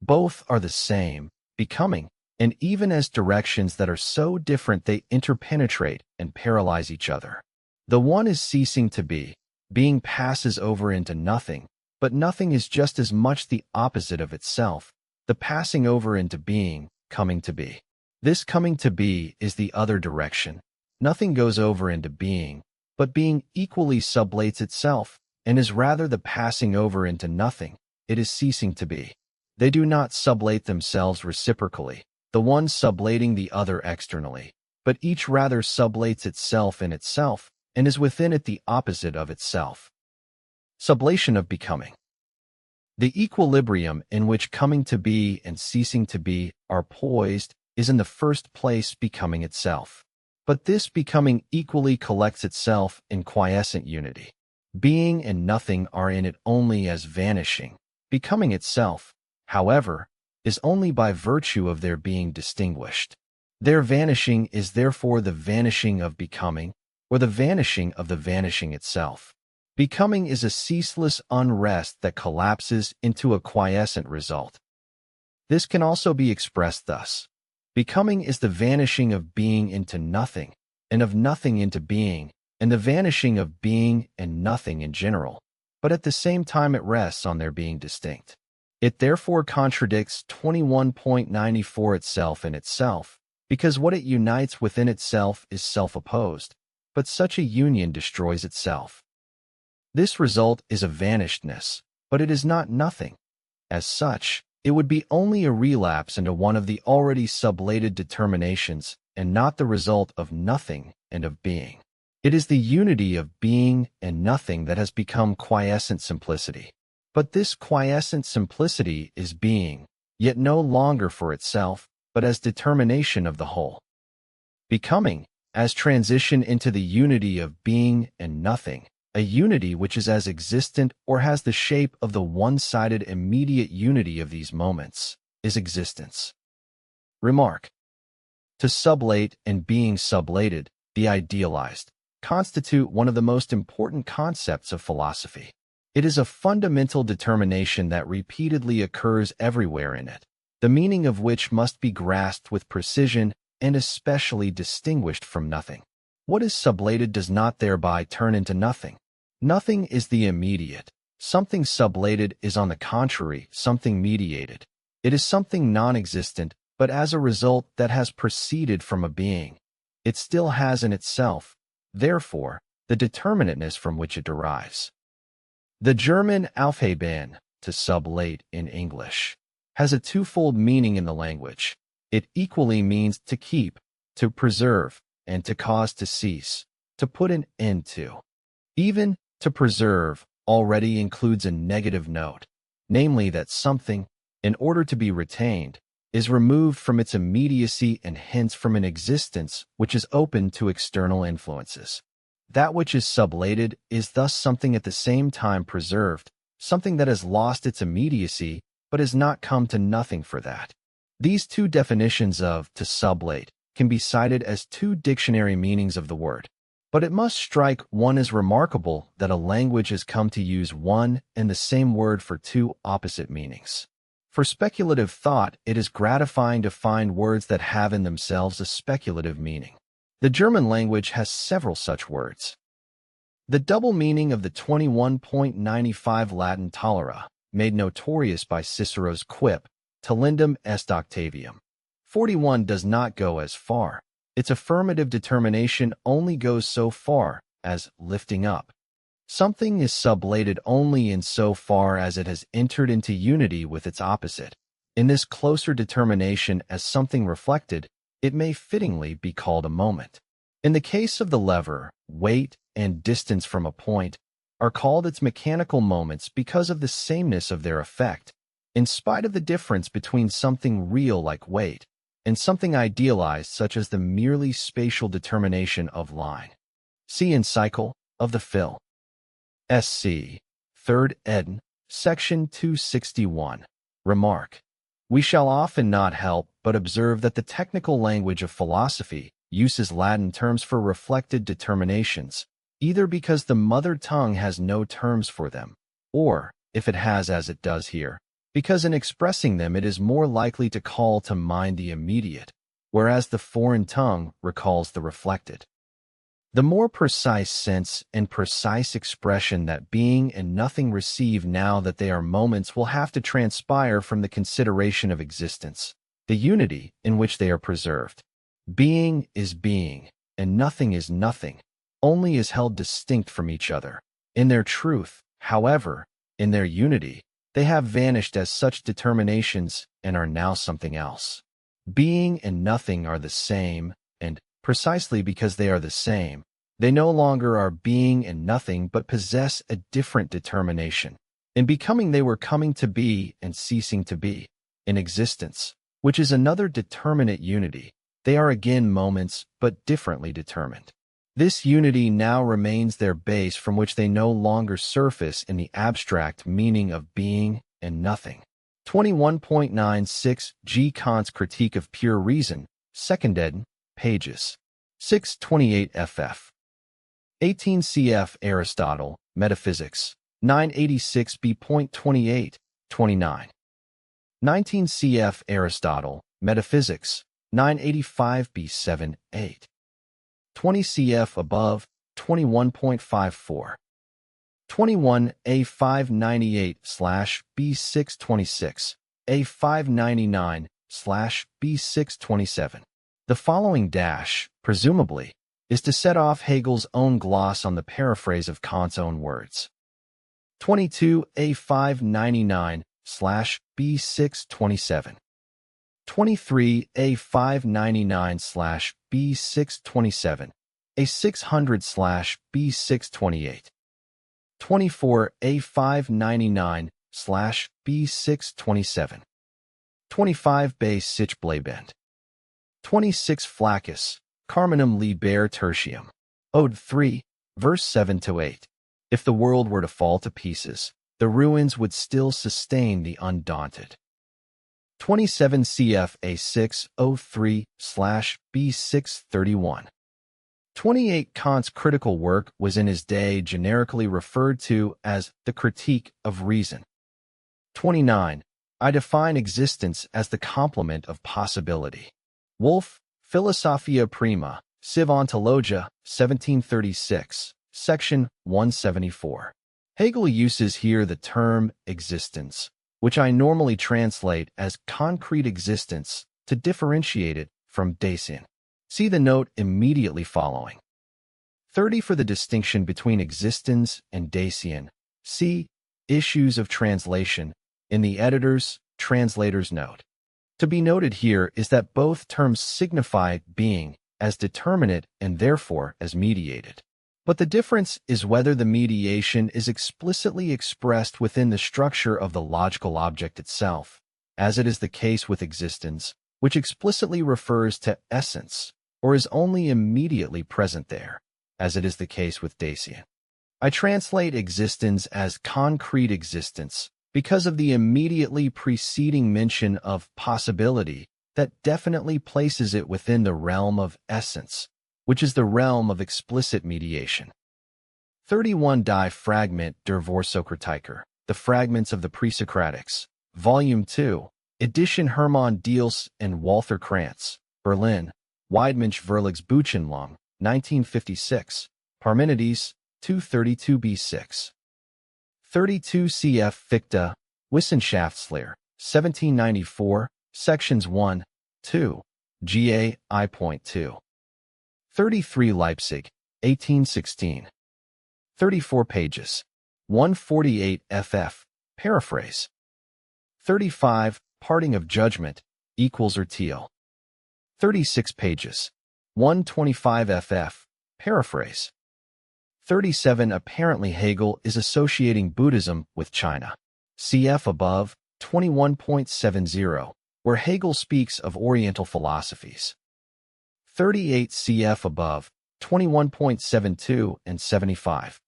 Both are the same, becoming, and even as directions that are so different they interpenetrate and paralyze each other. The one is ceasing to be, being passes over into nothing, but nothing is just as much the opposite of itself, the passing over into being, coming to be. This coming to be is the other direction. Nothing goes over into being, but being equally sublates itself, and is rather the passing over into nothing. It is ceasing to be. They do not sublate themselves reciprocally, the one sublating the other externally, but each rather sublates itself in itself, and is within it the opposite of itself. Sublation of becoming. The equilibrium in which coming to be and ceasing to be are poised is in the first place becoming itself. But this becoming equally collects itself in quiescent unity. Being and nothing are in it only as vanishing. Becoming itself, however, is only by virtue of their being distinguished. Their vanishing is therefore the vanishing of becoming, or the vanishing of the vanishing itself. Becoming is a ceaseless unrest that collapses into a quiescent result. This can also be expressed thus. Becoming is the vanishing of being into nothing, and of nothing into being, and the vanishing of being and nothing in general, but at the same time it rests on their being distinct. It therefore contradicts 21.94 itself in itself, because what it unites within itself is self-opposed, but such a union destroys itself. This result is a vanishedness, but it is not nothing. As such, it would be only a relapse into one of the already sublated determinations, and not the result of nothing and of being. It is the unity of being and nothing that has become quiescent simplicity. But this quiescent simplicity is being, yet no longer for itself, but as determination of the whole. Becoming, as transition into the unity of being and nothing, a unity which is as existent or has the shape of the one-sided immediate unity of these moments, is existence. Remark. To sublate and being sublated, the idealized, constitute one of the most important concepts of philosophy. It is a fundamental determination that repeatedly occurs everywhere in it, the meaning of which must be grasped with precision and especially distinguished from nothing. What is sublated does not thereby turn into nothing. Nothing is the immediate. Something sublated is on the contrary something mediated. It is something non-existent, but as a result that has proceeded from a being. It still has in itself, therefore, the determinateness from which it derives. The German Aufheben, to sublate in English, has a twofold meaning in the language. It equally means to keep, to preserve, and to cause to cease, to put an end to. Even to preserve already includes a negative note, namely that something, in order to be retained, is removed from its immediacy and hence from an existence which is open to external influences. That which is sublated is thus something at the same time preserved, something that has lost its immediacy but has not come to nothing for that. These two definitions of to sublate can be cited as two dictionary meanings of the word. But it must strike one as remarkable that a language has come to use one and the same word for two opposite meanings. For speculative thought, it is gratifying to find words that have in themselves a speculative meaning. The German language has several such words. The double meaning of the 21.95 Latin tolera, made notorious by Cicero's quip, Talendum est Octavium. 41 does not go as far. Its affirmative determination only goes so far as lifting up. Something is sublated only in so far as it has entered into unity with its opposite. In this closer determination as something reflected, it may fittingly be called a moment. In the case of the lever, weight and distance from a point are called its mechanical moments because of the sameness of their effect, in spite of the difference between something real like weight and something idealized such as the merely spatial determination of line. See in Cycle of the Phil. SC. 3rd ed. Section 261. Remark. We shall often not help but observe that the technical language of philosophy uses Latin terms for reflected determinations, either because the mother tongue has no terms for them, or, if it has as it does here, because in expressing them it is more likely to call to mind the immediate, whereas the foreign tongue recalls the reflected. The more precise sense and precise expression that being and nothing receive now that they are moments will have to transpire from the consideration of existence, the unity in which they are preserved. Being is being, and nothing is nothing, only is held distinct from each other. In their truth, however, in their unity, they have vanished as such determinations and are now something else. Being and nothing are the same, and, precisely because they are the same, they no longer are being and nothing but possess a different determination. In becoming they were coming to be and ceasing to be. In existence, which is another determinate unity, they are again moments but differently determined. This unity now remains their base from which they no longer surface in the abstract meaning of being and nothing. 21.96 G. Kant's Critique of Pure Reason, 2nd ed., pages 628 ff. 18 cf. Aristotle, Metaphysics, 986 b.28, 29. 19 cf. Aristotle, Metaphysics, 985 b. 7, 8. 20 cf. above, 21.54. 21 A598/B626, A599/B627. The following dash, presumably, is to set off Hegel's own gloss on the paraphrase of Kant's own words. 22 A599/B627. 23 A599/B627, A600/B628. 24 A599/B627. 25 base sich Bleibend. 26 Flaccus, Carminum liber tertium. Ode 3, verse 7-8. If the world were to fall to pieces, the ruins would still sustain the undaunted. 27 cf A603/B631. 28 Kant's critical work was in his day generically referred to as the Critique of Reason. 29. I define existence as the complement of possibility. Wolff, Philosophia Prima, Civ Ontologia, 1736, section 174. Hegel uses here the term existence, which I normally translate as concrete existence, to differentiate it from Dasein. See the note immediately following. 30 for the distinction between existence and Dasein. See Issues of Translation in the editor's, translator's note. To be noted here is that both terms signify being as determinate and therefore as mediated. But the difference is whether the mediation is explicitly expressed within the structure of the logical object itself, as it is the case with existence, which explicitly refers to essence, or is only immediately present there, as it is the case with Dasein. I translate existence as concrete existence because of the immediately preceding mention of possibility that definitely places it within the realm of essence, which is the realm of explicit mediation. 31 Die Fragment der Vorsokratiker, The Fragments of the Presocratics, Volume 2, Edition Hermann Diels and Walther Krantz, Berlin, Weidmanns Verlags Buchenlong, 1956, Parmenides, 232b6. 32 cf. Fichte, Wissenschaftslehre, 1794, sections 1, 2, GA I.2. 33 Leipzig, 1816. 34 pages. 148 ff. Paraphrase. 35 Parting of Judgment, equals or Thiel. 36 pages. 125 ff. Paraphrase. 37 Apparently Hegel is associating Buddhism with China. Cf. above, 21.70, where Hegel speaks of Oriental philosophies. 38 cf. above, 21.72 and 75.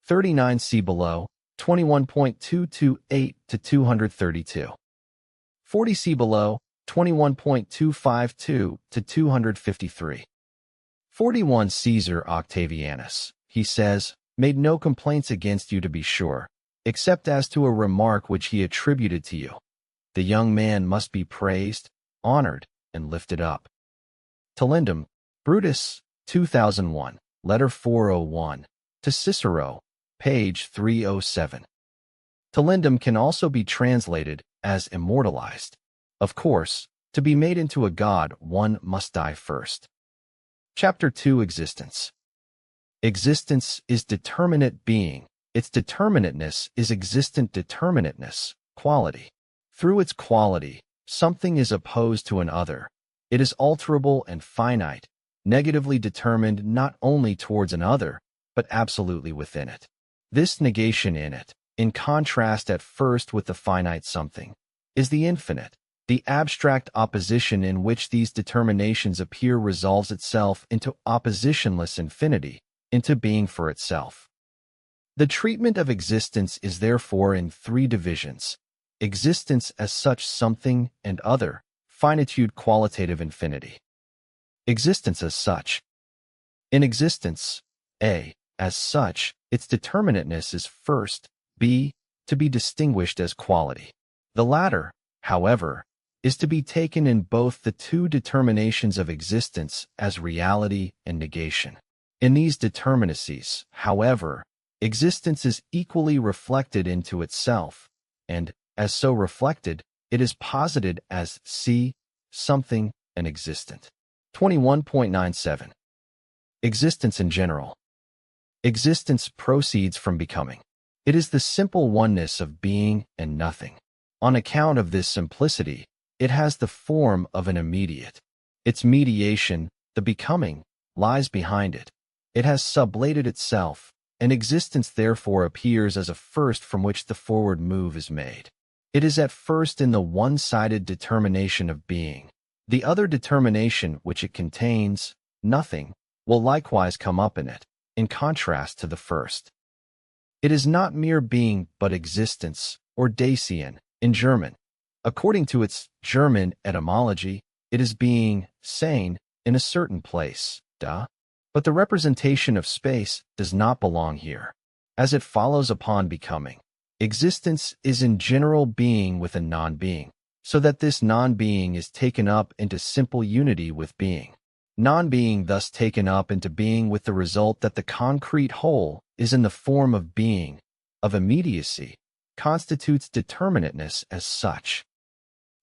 39 see below, 21.228 to 232. 40 see below, 21.252 to 253. 41 Caesar Octavianus, he says, made no complaints against you to be sure, except as to a remark which he attributed to you. The young man must be praised, honored, and lifted up. Talendum, Brutus, 2001, letter 401, to Cicero, page 307. Talendum can also be translated as immortalized. Of course, to be made into a god, one must die first. Chapter 2 Existence. Existence is determinate being. Its determinateness is existent determinateness, quality. Through its quality, something is opposed to an other. It is alterable and finite, negatively determined not only towards an other, but absolutely within it. This negation in it, in contrast at first with the finite something, is the infinite. The abstract opposition in which these determinations appear resolves itself into oppositionless infinity, into being for itself. The treatment of existence is therefore in three divisions: existence as such something and other, finitude qualitative infinity. Existence as such. In existence, A, as such, its determinateness is first, B, to be distinguished as quality. The latter, however, is to be taken in both the two determinations of existence as reality and negation. In these determinacies, however, existence is equally reflected into itself, and, as so reflected, it is posited as something, and existent. 21.97. Existence in general. Existence proceeds from becoming. It is the simple oneness of being and nothing. On account of this simplicity, it has the form of an immediate. Its mediation, the becoming, lies behind it. It has sublated itself, and existence therefore appears as a first from which the forward move is made. It is at first in the one-sided determination of being. The other determination which it contains, nothing, will likewise come up in it, in contrast to the first. It is not mere being but existence, or Dasein, in German. According to its German etymology, it is being, sein, in a certain place, da. But the representation of space does not belong here, as it follows upon becoming. Existence is in general being with a non-being, so that this non-being is taken up into simple unity with being. Non-being thus taken up into being with the result that the concrete whole is in the form of being, of immediacy, constitutes determinateness as such.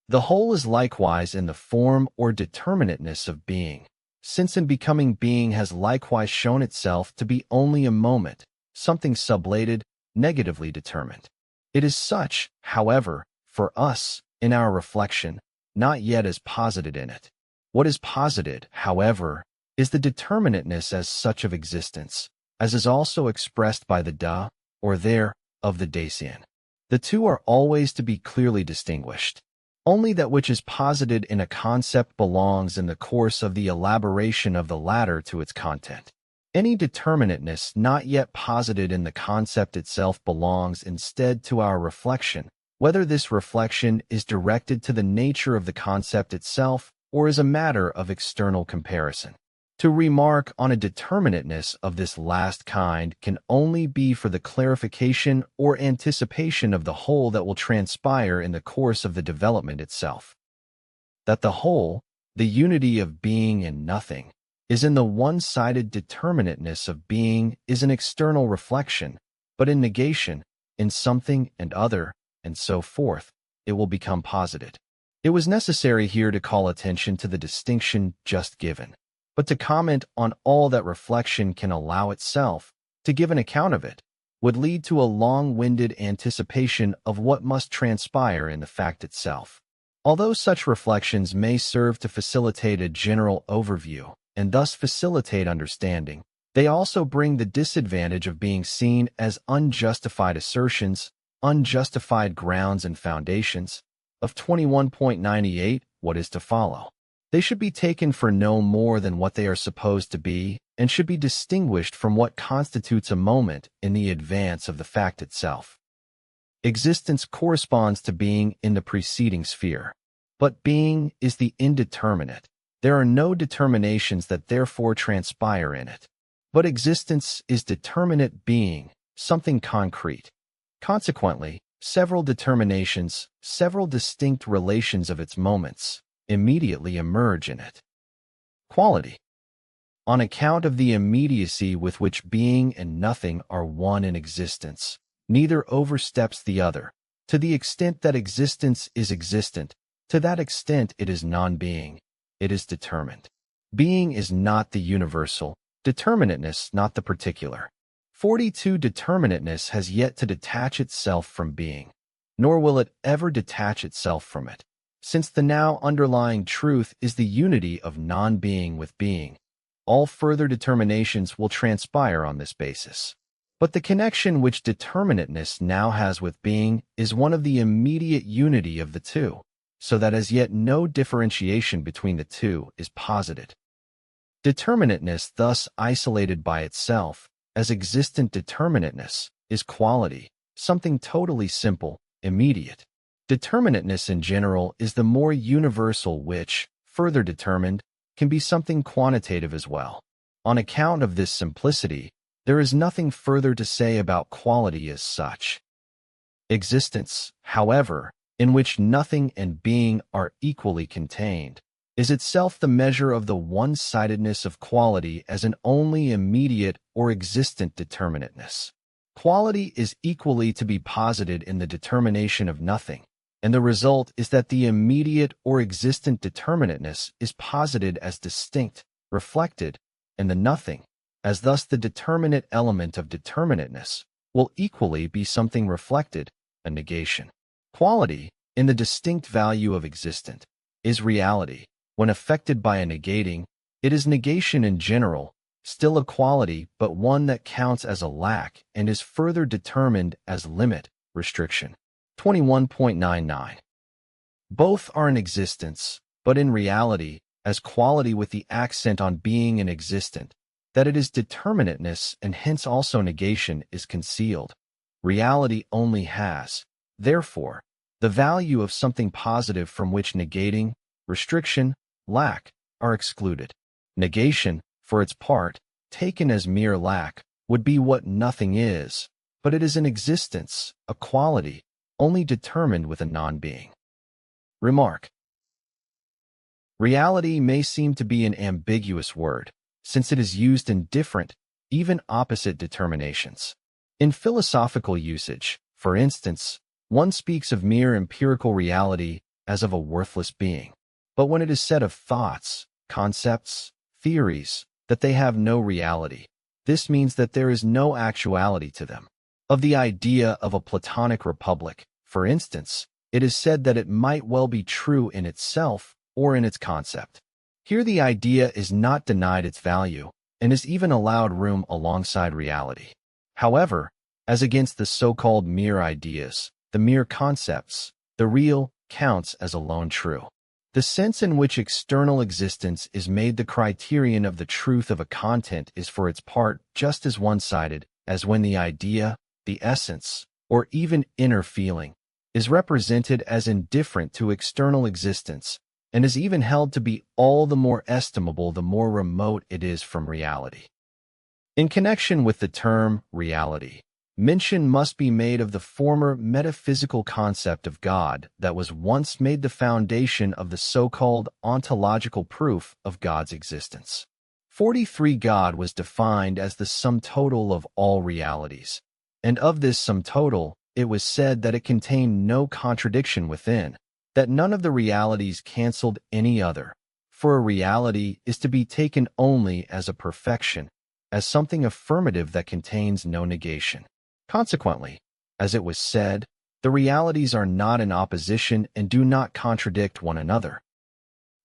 The whole is likewise in the form or determinateness of being, since in becoming being has likewise shown itself to be only a moment, something sublated, negatively determined. It is such, however, for us, in our reflection, not yet as posited in it. What is posited, however, is the determinateness as such of existence, as is also expressed by the da, or there, of the Dasein. The two are always to be clearly distinguished. Only that which is posited in a concept belongs in the course of the elaboration of the latter to its content. Any determinateness not yet posited in the concept itself belongs instead to our reflection, whether this reflection is directed to the nature of the concept itself or is a matter of external comparison. To remark on a determinateness of this last kind can only be for the clarification or anticipation of the whole that will transpire in the course of the development itself. That the whole, the unity of being and nothing, is in the one-sided determinateness of being is an external reflection, but in negation, in something and other, and so forth, it will become posited. It was necessary here to call attention to the distinction just given. But to comment on all that reflection can allow itself, to give an account of it, would lead to a long-winded anticipation of what must transpire in the fact itself. Although such reflections may serve to facilitate a general overview, and thus facilitate understanding, they also bring the disadvantage of being seen as unjustified assertions, unjustified grounds and foundations, of 21.98, what is to follow. They should be taken for no more than what they are supposed to be, and should be distinguished from what constitutes a moment in the advance of the fact itself. Existence corresponds to being in the preceding sphere, but being is the indeterminate. There are no determinations that therefore transpire in it. But existence is determinate being, something concrete. Consequently, several determinations, several distinct relations of its moments, immediately emerge in it. Quality. On account of the immediacy with which being and nothing are one in existence, neither oversteps the other. To the extent that existence is existent, to that extent it is non-being. It is determined. Being is not the universal, determinateness not the particular. 42. Determinateness has yet to detach itself from being, nor will it ever detach itself from it, since the now underlying truth is the unity of non-being with being. All further determinations will transpire on this basis. But the connection which determinateness now has with being is one of the immediate unity of the two, so that as yet no differentiation between the two is posited. Determinateness, thus isolated by itself, as existent determinateness, is quality, something totally simple, immediate. Determinateness in general is the more universal which, further determined, can be something quantitative as well. On account of this simplicity, there is nothing further to say about quality as such. Existence, however, in which nothing and being are equally contained, is itself the measure of the one-sidedness of quality as an only immediate or existent determinateness. Quality is equally to be posited in the determination of nothing, and the result is that the immediate or existent determinateness is posited as distinct, reflected, and the nothing, as thus the determinate element of determinateness, will equally be something reflected, a negation. Quality, in the distinct value of existent, is reality. When affected by a negating, it is negation in general, still a quality but one that counts as a lack and is further determined as limit, restriction. 21.99. Both are in existence, but in reality, as quality with the accent on being an existent, that it is determinateness and hence also negation is concealed. Reality only has, therefore, the value of something positive from which negating, restriction, lack are excluded. Negation, for its part, taken as mere lack, would be what nothing is, but it is an existence, a quality, only determined with a non-being. Remark. Reality may seem to be an ambiguous word, since it is used in different, even opposite determinations. In philosophical usage, for instance, one speaks of mere empirical reality as of a worthless being. But when it is said of thoughts, concepts, theories, that they have no reality, this means that there is no actuality to them. Of the idea of a Platonic republic, for instance, it is said that it might well be true in itself or in its concept. Here the idea is not denied its value, and is even allowed room alongside reality. However, as against the so-called mere ideas, the mere concepts, the real counts as alone true. The sense in which external existence is made the criterion of the truth of a content is for its part just as one-sided as when the idea, the essence, or even inner feeling, is represented as indifferent to external existence, and is even held to be all the more estimable the more remote it is from reality. In connection with the term reality, mention must be made of the former metaphysical concept of God that was once made the foundation of the so-called ontological proof of God's existence. 43 God was defined as the sum total of all realities, and of this sum total, it was said that it contained no contradiction within, that none of the realities canceled any other, for a reality is to be taken only as a perfection, as something affirmative that contains no negation. Consequently, as it was said, the realities are not in opposition and do not contradict one another.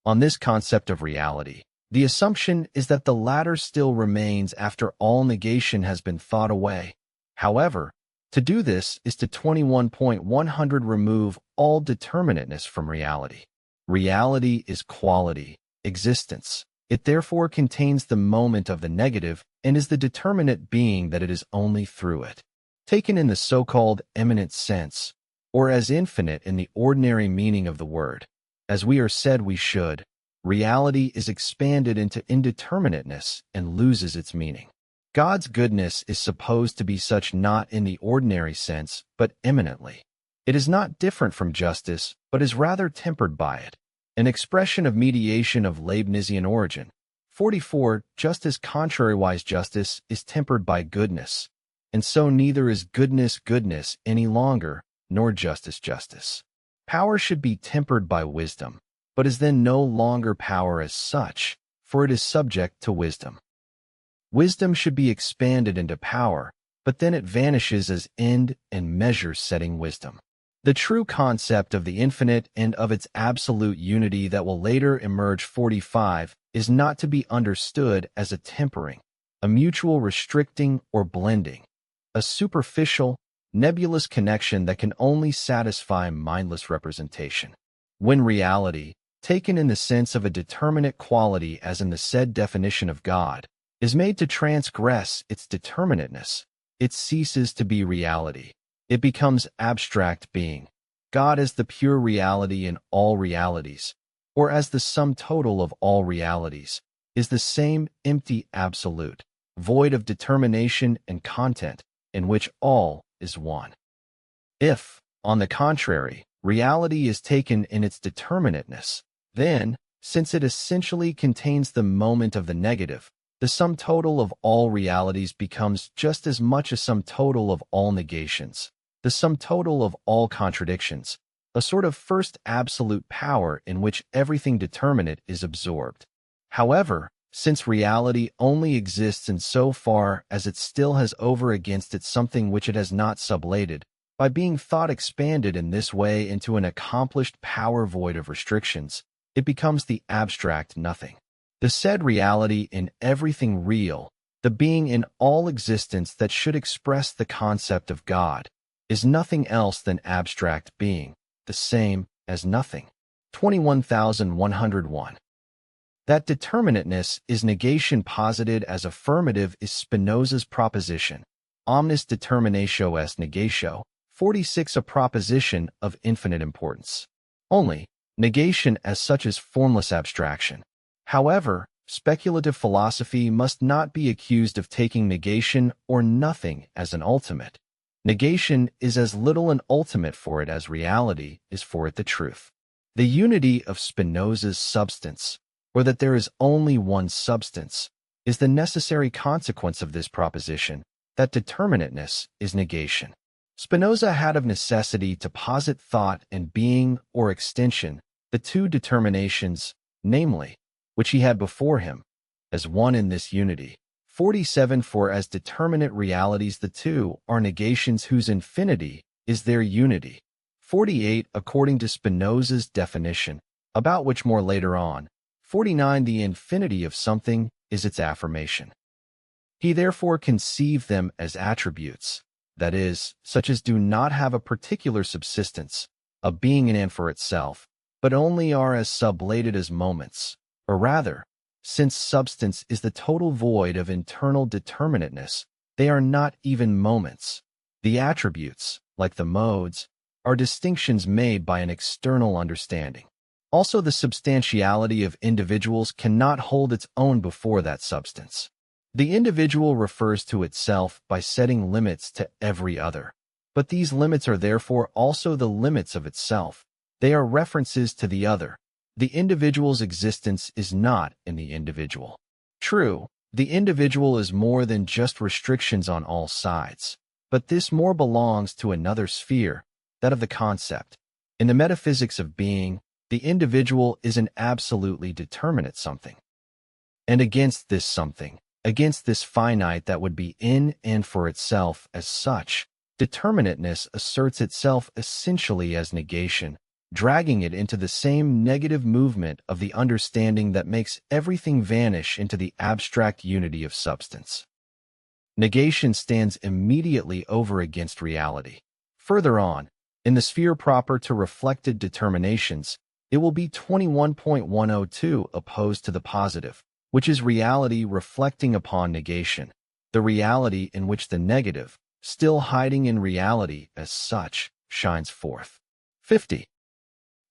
On this concept of reality, the assumption is that the latter still remains after all negation has been thought away. However, to do this is to 21.100 remove all determinateness from reality. Reality is quality, existence. It therefore contains the moment of the negative and is the determinate being that it is only through it. Taken in the so-called eminent sense, or as infinite in the ordinary meaning of the word, as we are said we should, reality is expanded into indeterminateness and loses its meaning. God's goodness is supposed to be such not in the ordinary sense, but eminently. It is not different from justice, but is rather tempered by it. An expression of mediation of Leibnizian origin. 44. Just as contrariwise justice is tempered by goodness, and so neither is goodness goodness any longer, nor justice justice. Power should be tempered by wisdom, but is then no longer power as such, for it is subject to wisdom. Wisdom should be expanded into power, but then it vanishes as end and measure setting wisdom. The true concept of the infinite and of its absolute unity that will later emerge 45 is not to be understood as a tempering, a mutual restricting or blending, a superficial, nebulous connection that can only satisfy mindless representation. When reality, taken in the sense of a determinate quality as in the said definition of God, is made to transgress its determinateness, it ceases to be reality. It becomes abstract being. God as the pure reality in all realities, or as the sum total of all realities, is the same empty absolute, void of determination and content, in which all is one. If, on the contrary, reality is taken in its determinateness, then, since it essentially contains the moment of the negative. The sum total of all realities becomes just as much a sum total of all negations, the sum total of all contradictions, a sort of first absolute power in which everything determinate is absorbed. However, since reality only exists in so far as it still has over against it something which it has not sublated, by being thought expanded in this way into an accomplished power void of restrictions, it becomes the abstract nothing. The said reality in everything real, the being in all existence that should express the concept of God, is nothing else than abstract being, the same as nothing. 21,101. That determinateness is negation posited as affirmative is Spinoza's proposition. Omnis determinatio est negatio, 46, a proposition of infinite importance. Only, negation as such is formless abstraction. However, speculative philosophy must not be accused of taking negation or nothing as an ultimate. Negation is as little an ultimate for it as reality is for it the truth. The unity of Spinoza's substance, or that there is only one substance, is the necessary consequence of this proposition, that determinateness is negation. Spinoza had of necessity to posit thought and being or extension, the two determinations, namely, which he had before him, as one in this unity. 47. For as determinate realities the two are negations whose infinity is their unity. 48. According to Spinoza's definition, about which more later on. 49. The infinity of something is its affirmation. He therefore conceived them as attributes, that is, such as do not have a particular subsistence, a being in and for itself, but only are as sublated as moments, or rather, since substance is the total void of internal determinateness, they are not even moments. The attributes, like the modes, are distinctions made by an external understanding. Also, the substantiality of individuals cannot hold its own before that substance. The individual refers to itself by setting limits to every other, but these limits are therefore also the limits of itself. They are references to the other. The individual's existence is not in the individual. True, the individual is more than just restrictions on all sides, but this more belongs to another sphere, that of the concept. In the metaphysics of being, the individual is an absolutely determinate something. And against this something, against this finite that would be in and for itself as such, determinateness asserts itself essentially as negation, dragging it into the same negative movement of the understanding that makes everything vanish into the abstract unity of substance. Negation stands immediately over against reality. Further on, in the sphere proper to reflected determinations, it will be 21.102 opposed to the positive, which is reality reflecting upon negation, the reality in which the negative, still hiding in reality as such, shines forth. 50.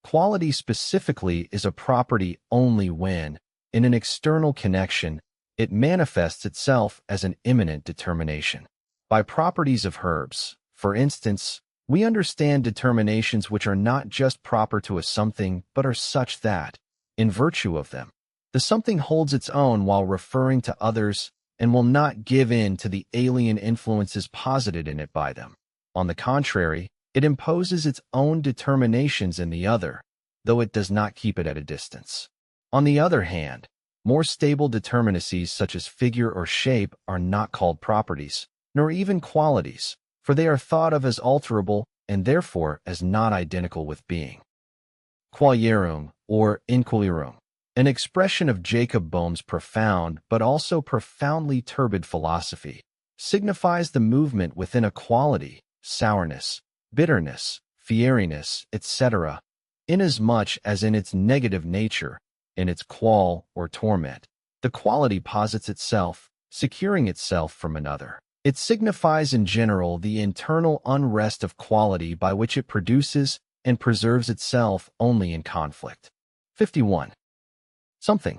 Quality specifically is a property only when, in an external connection, it manifests itself as an immanent determination. By properties of herbs, for instance, we understand determinations which are not just proper to a something but are such that, in virtue of them, the something holds its own while referring to others and will not give in to the alien influences posited in it by them. On the contrary, it imposes its own determinations in the other, though it does not keep it at a distance. On the other hand, more stable determinacies such as figure or shape are not called properties, nor even qualities, for they are thought of as alterable and therefore as not identical with being. Qualierum, or inqualierum, an expression of Jacob Boehm's profound but also profoundly turbid philosophy, signifies the movement within a quality, sourness, bitterness, fieriness, etc., inasmuch as in its negative nature, in its qual or torment, the quality posits itself, securing itself from another. It signifies in general the internal unrest of quality by which it produces and preserves itself only in conflict. 51. Something.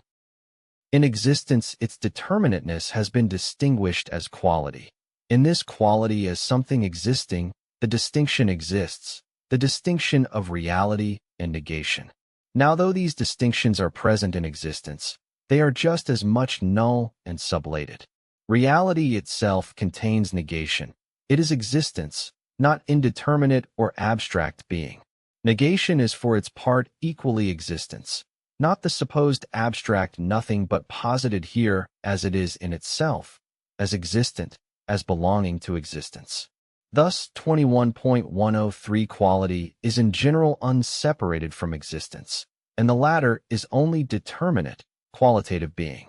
In existence, its determinateness has been distinguished as quality. In this quality as something existing, the distinction exists, the distinction of reality and negation. Now, though these distinctions are present in existence, they are just as much null and sublated. Reality itself contains negation. It is existence, not indeterminate or abstract being. Negation is for its part equally existence, not the supposed abstract nothing but posited here as it is in itself, as existent, as belonging to existence. Thus, 21.103 quality is in general unseparated from existence, and the latter is only determinate, qualitative being.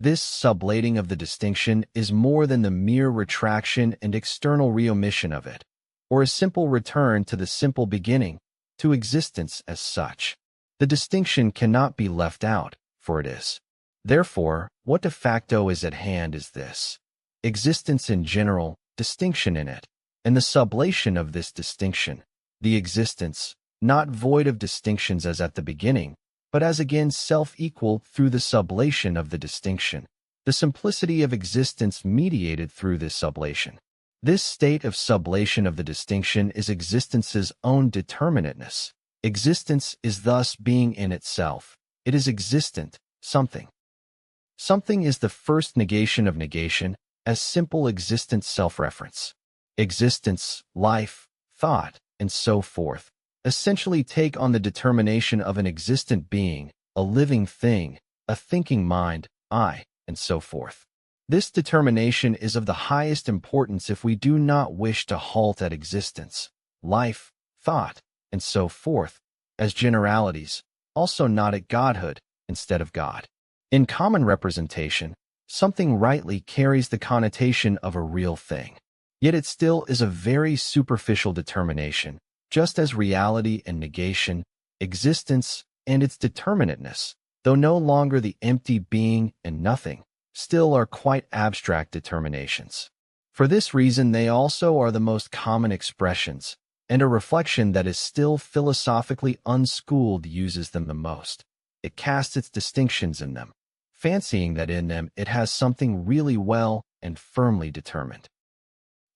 This sublating of the distinction is more than the mere retraction and external reomission of it, or a simple return to the simple beginning, to existence as such. The distinction cannot be left out, for it is. Therefore, what de facto is at hand is this: existence in general, distinction in it, and the sublation of this distinction, the existence, not void of distinctions as at the beginning, but as again self-equal through the sublation of the distinction, the simplicity of existence mediated through this sublation. This state of sublation of the distinction is existence's own determinateness. Existence is thus being in itself. It is existent, something. Something is the first negation of negation, as simple existent self-reference. Existence, life, thought, and so forth essentially take on the determination of an existent being, a living thing, a thinking mind, I, and so forth. This determination is of the highest importance if we do not wish to halt at existence, life, thought, and so forth, as generalities, also not at godhood, instead of God. In common representation, something rightly carries the connotation of a real thing. Yet it still is a very superficial determination, just as reality and negation, existence, and its determinateness, though no longer the empty being and nothing, still are quite abstract determinations. For this reason, they also are the most common expressions, and a reflection that is still philosophically unschooled uses them the most. It casts its distinctions in them, fancying that in them it has something really well and firmly determined.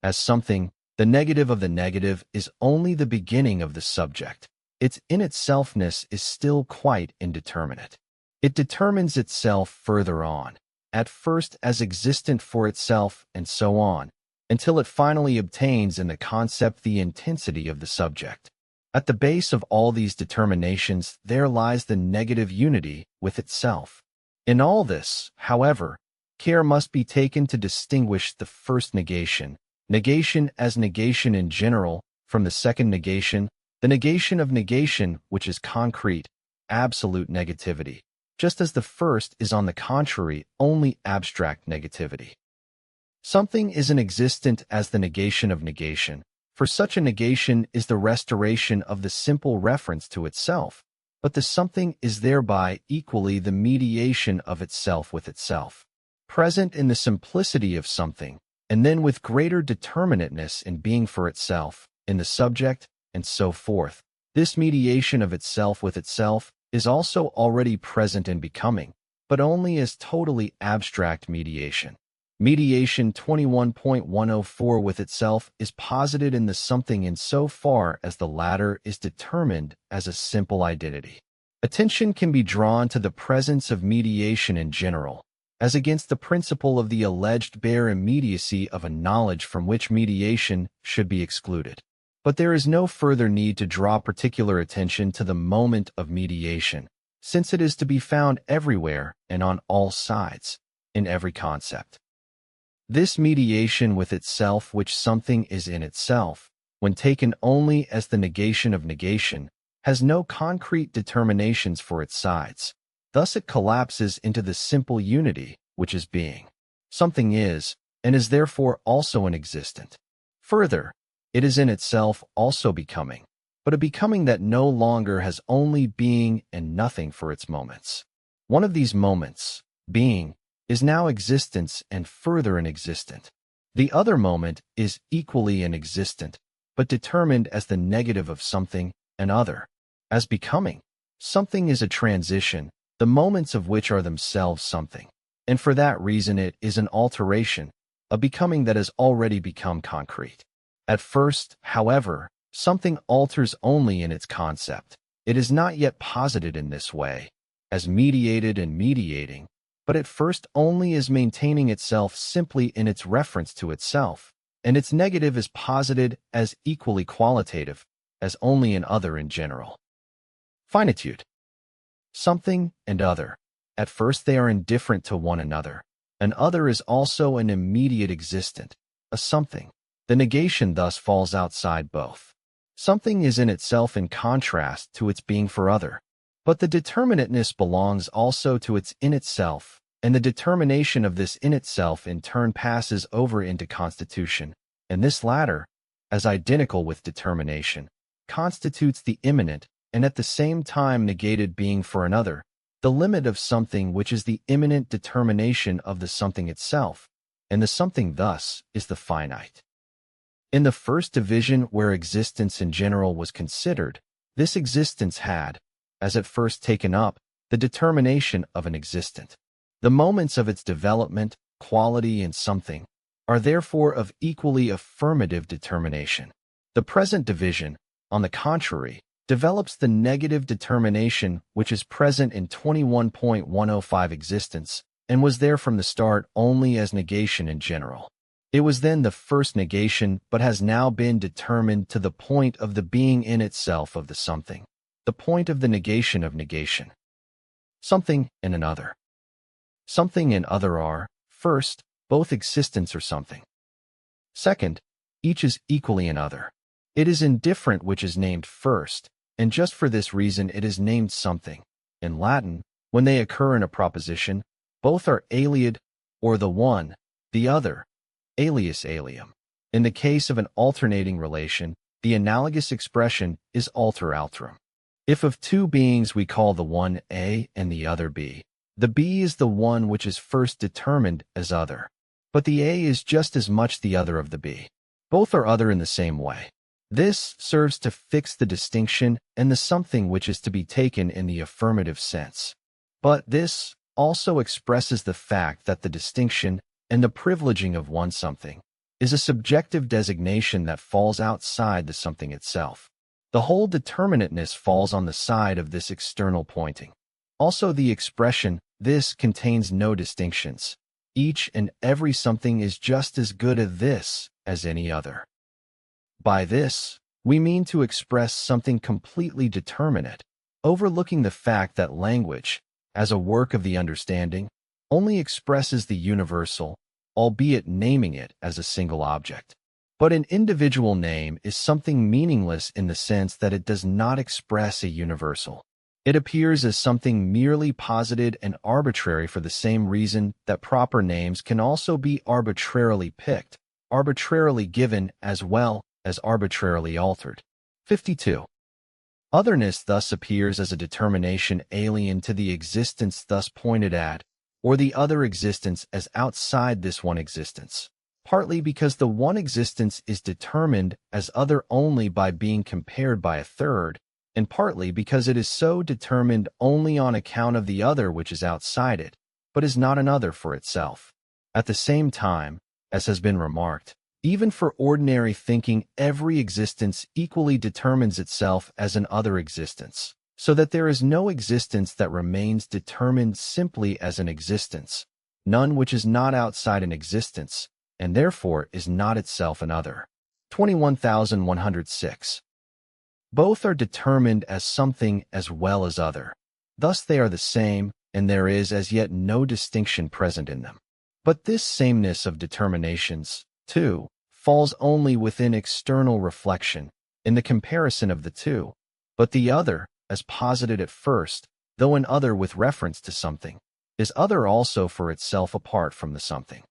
As something, the negative of the negative is only the beginning of the subject. Its in-itselfness is still quite indeterminate. It determines itself further on, at first as existent for itself and so on, until it finally obtains in the concept the intensity of the subject. At the base of all these determinations there lies the negative unity with itself. In all this, however, care must be taken to distinguish the first negation as negation in general, from the second negation, the negation of negation, which is concrete, absolute negativity, just as the first is on the contrary only abstract negativity. Something is inexistent as the negation of negation, for such a negation is the restoration of the simple reference to itself, but the something is thereby equally the mediation of itself with itself, present in the simplicity of something, and then with greater determinateness in being for itself, in the subject, and so forth. This mediation of itself with itself is also already present in becoming, but only as totally abstract mediation. Mediation 21.104 with itself is posited in the something in so far as the latter is determined as a simple identity. Attention can be drawn to the presence of mediation in general, as against the principle of the alleged bare immediacy of a knowledge from which mediation should be excluded. But there is no further need to draw particular attention to the moment of mediation, since it is to be found everywhere and on all sides, in every concept. This mediation with itself which something is in itself, when taken only as the negation of negation, has no concrete determinations for its sides. Thus it collapses into the simple unity, which is being. Something is, and is therefore also an existent. Further, it is in itself also becoming, but a becoming that no longer has only being and nothing for its moments. One of these moments, being, is now existence and further an existent. The other moment is equally an existent, but determined as the negative of something and other. As becoming, something is a transition, the moments of which are themselves something, and for that reason it is an alteration, a becoming that has already become concrete. At first, however, something alters only in its concept, It is not yet posited in this way, as mediated and mediating, but at first only as maintaining itself simply in its reference to itself, and its negative is posited as equally qualitative, as only an other in general. Finitude. Something and other. At first they are indifferent to one another. An other is also an immediate existent, a something. The negation thus falls outside both. Something is in itself in contrast to its being for other. But the determinateness belongs also to its in itself, and the determination of this in itself in turn passes over into constitution, and this latter, as identical with determination, constitutes the immanent and at the same time negated being for another, the limit of something which is the immanent determination of the something itself, and the something thus is the finite. In the first division where existence in general was considered, this existence had, as at first taken up, the determination of an existent. The moments of its development, quality, and something are therefore of equally affirmative determination. The present division, on the contrary, develops the negative determination which is present in 21.105 existence and was there from the start only as negation in general. It was then the first negation but has now been determined to the point of the being in itself of the something, the point of the negation of negation. Something and an other. Something and other are, first, both existence or something. Second, each is equally an other. It is indifferent which is named first, and just for this reason it is named something. In Latin, when they occur in a proposition, both are aliad, or the one, the other, alias alium. In the case of an alternating relation, the analogous expression is alter alterum. If of two beings we call the one A and the other B, the B is the one which is first determined as other, but the A is just as much the other of the B. Both are other in the same way. This serves to fix the distinction and the something which is to be taken in the affirmative sense. But this also expresses the fact that the distinction and the privileging of one something is a subjective designation that falls outside the something itself. The whole determinateness falls on the side of this external pointing. Also the expression, this contains no distinctions. Each and every something is just as good at this as any other. By this, we mean to express something completely determinate, overlooking the fact that language, as a work of the understanding, only expresses the universal, albeit naming it as a single object. But an individual name is something meaningless in the sense that it does not express a universal. It appears as something merely posited and arbitrary for the same reason that proper names can also be arbitrarily picked, arbitrarily given as well as arbitrarily altered. 52. Otherness thus appears as a determination alien to the existence thus pointed at, or the other existence as outside this one existence, partly because the one existence is determined as other only by being compared by a third, and partly because it is so determined only on account of the other which is outside it, but is not an other for itself. At the same time, as has been remarked, even for ordinary thinking, every existence equally determines itself as an other existence, so that there is no existence that remains determined simply as an existence, none which is not outside an existence, and therefore is not itself an other. 21,106. Both are determined as something as well as other. Thus they are the same, and there is as yet no distinction present in them. But this sameness of determinations, too, falls only within external reflection, in the comparison of the two, but the other, as posited at first, though an other with reference to something, is other also for itself apart from the something.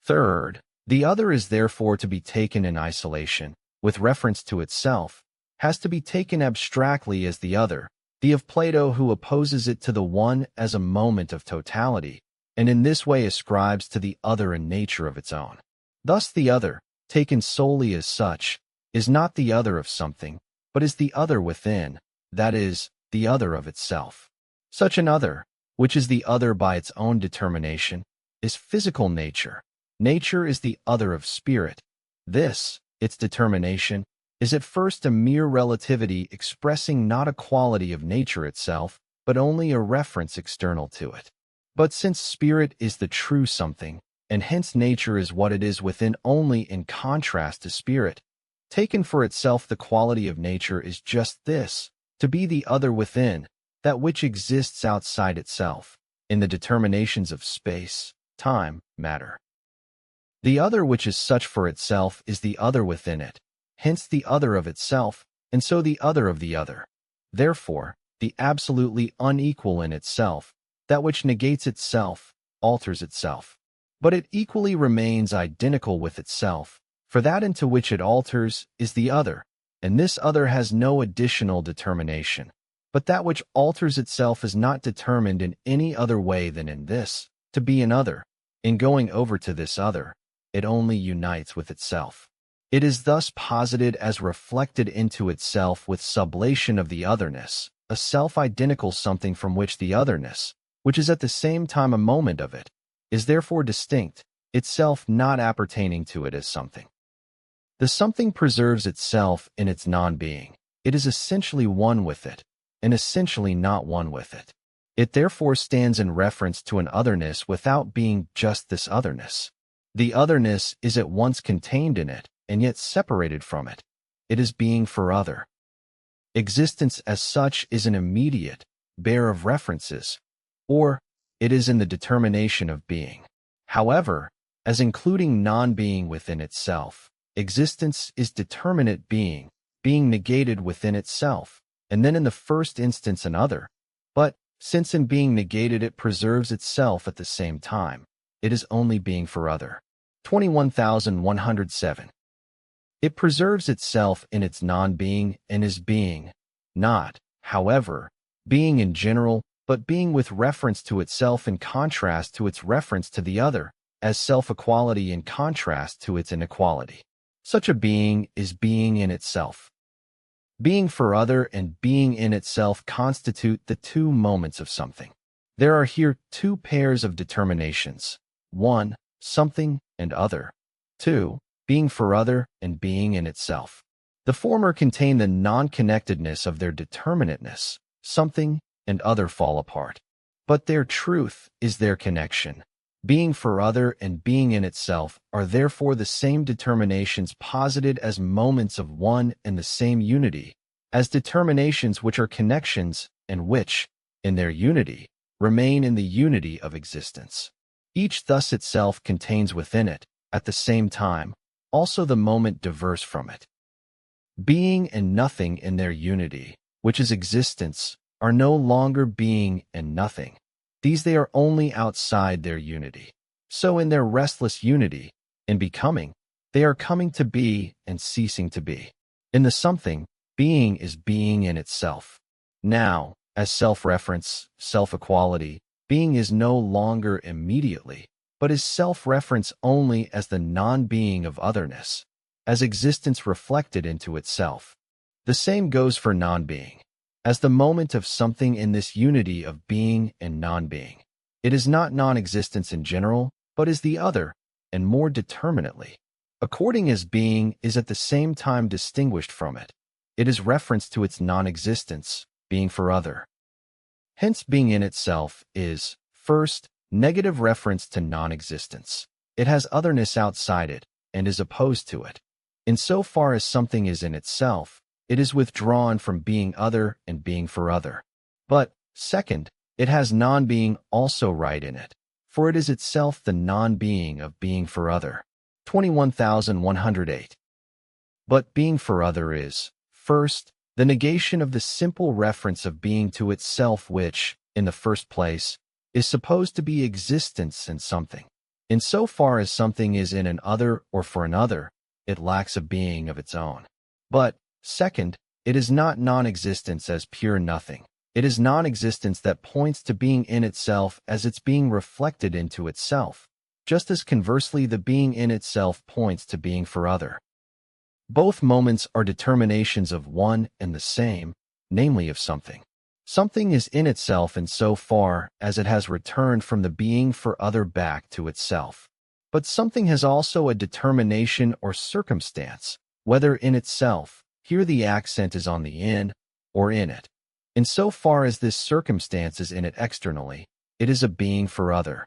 Third, the other is therefore to be taken in isolation, with reference to itself, has to be taken abstractly as the other, the of Plato who opposes it to the one as a moment of totality, and in this way ascribes to the other a nature of its own. Thus the other, taken solely as such, is not the other of something, but is the other within, that is, the other of itself. Such an other, which is the other by its own determination, is physical nature. Nature is the other of spirit. This, its determination, is at first a mere relativity expressing not a quality of nature itself, but only a reference external to it. But since spirit is the true something, and hence nature is what it is within only in contrast to spirit, taken for itself the quality of nature is just this, to be the other within, that which exists outside itself, in the determinations of space, time, matter. The other which is such for itself is the other within it, hence the other of itself, and so the other of the other. Therefore, the absolutely unequal in itself, that which negates itself, alters itself. But it equally remains identical with itself, for that into which it alters is the other, and this other has no additional determination. But that which alters itself is not determined in any other way than in this, to be an other. In going over to this other, it only unites with itself. It is thus posited as reflected into itself with sublation of the otherness, a self-identical something from which the otherness, which is at the same time a moment of it, is therefore distinct, itself not appertaining to it as something. The something preserves itself in its non-being. It is essentially one with it, and essentially not one with it. It therefore stands in reference to an otherness without being just this otherness. The otherness is at once contained in it, and yet separated from it. It is being for other. Existence as such is an immediate, bare of references, or it is in the determination of being. However, as including non-being within itself, existence is determinate being, being negated within itself, and then in the first instance an other. But, since in being negated it preserves itself at the same time, it is only being for other. 21,107. It preserves itself in its non-being and is being, not, however, being in general, but being with reference to itself in contrast to its reference to the other, as self-equality in contrast to its inequality. Such a being is being in itself. Being for other and being in itself constitute the two moments of something. There are here two pairs of determinations. 1. Something and other. 2. Being for other and being in itself. The former contain the non-connectedness of their determinateness. Something and other fall apart. But their truth is their connection. Being for other and being in itself are therefore the same determinations posited as moments of one and the same unity, as determinations which are connections and which, in their unity, remain in the unity of existence. Each thus itself contains within it, at the same time, also the moment diverse from it. Being and nothing in their unity, which is existence, are no longer being and nothing. These they are only outside their unity. So in their restless unity, in becoming, they are coming to be and ceasing to be. In the something, being is being in itself. Now, as self-reference, self-equality, being is no longer immediately, but is self-reference only as the non-being of otherness, as existence reflected into itself. The same goes for non-being. As the moment of something in this unity of being and non-being. It is not non-existence in general, but is the other, and more determinately. According as being is at the same time distinguished from it, it is reference to its non-existence, being for other. Hence being in itself is, first, negative reference to non-existence. It has otherness outside it, and is opposed to it. In so far as something is in itself, it is withdrawn from being other and being for other. But, second, it has non-being also right in it, for it is itself the non-being of being for other. 21,108. But being for other is, first, the negation of the simple reference of being to itself which, in the first place, is supposed to be existence in something. In so far as something is in an other or for another, it lacks a being of its own. But, second, it is not non-existence as pure nothing. It is non-existence that points to being in itself as its being reflected into itself, just as conversely the being in itself points to being for other. Both moments are determinations of one and the same, namely of something. Something is in itself in so far as it has returned from the being for other back to itself. But something has also a determination or circumstance, whether in itself, Here the accent is on the in, or in it. Insofar as this circumstance is in it externally, it is a being for other.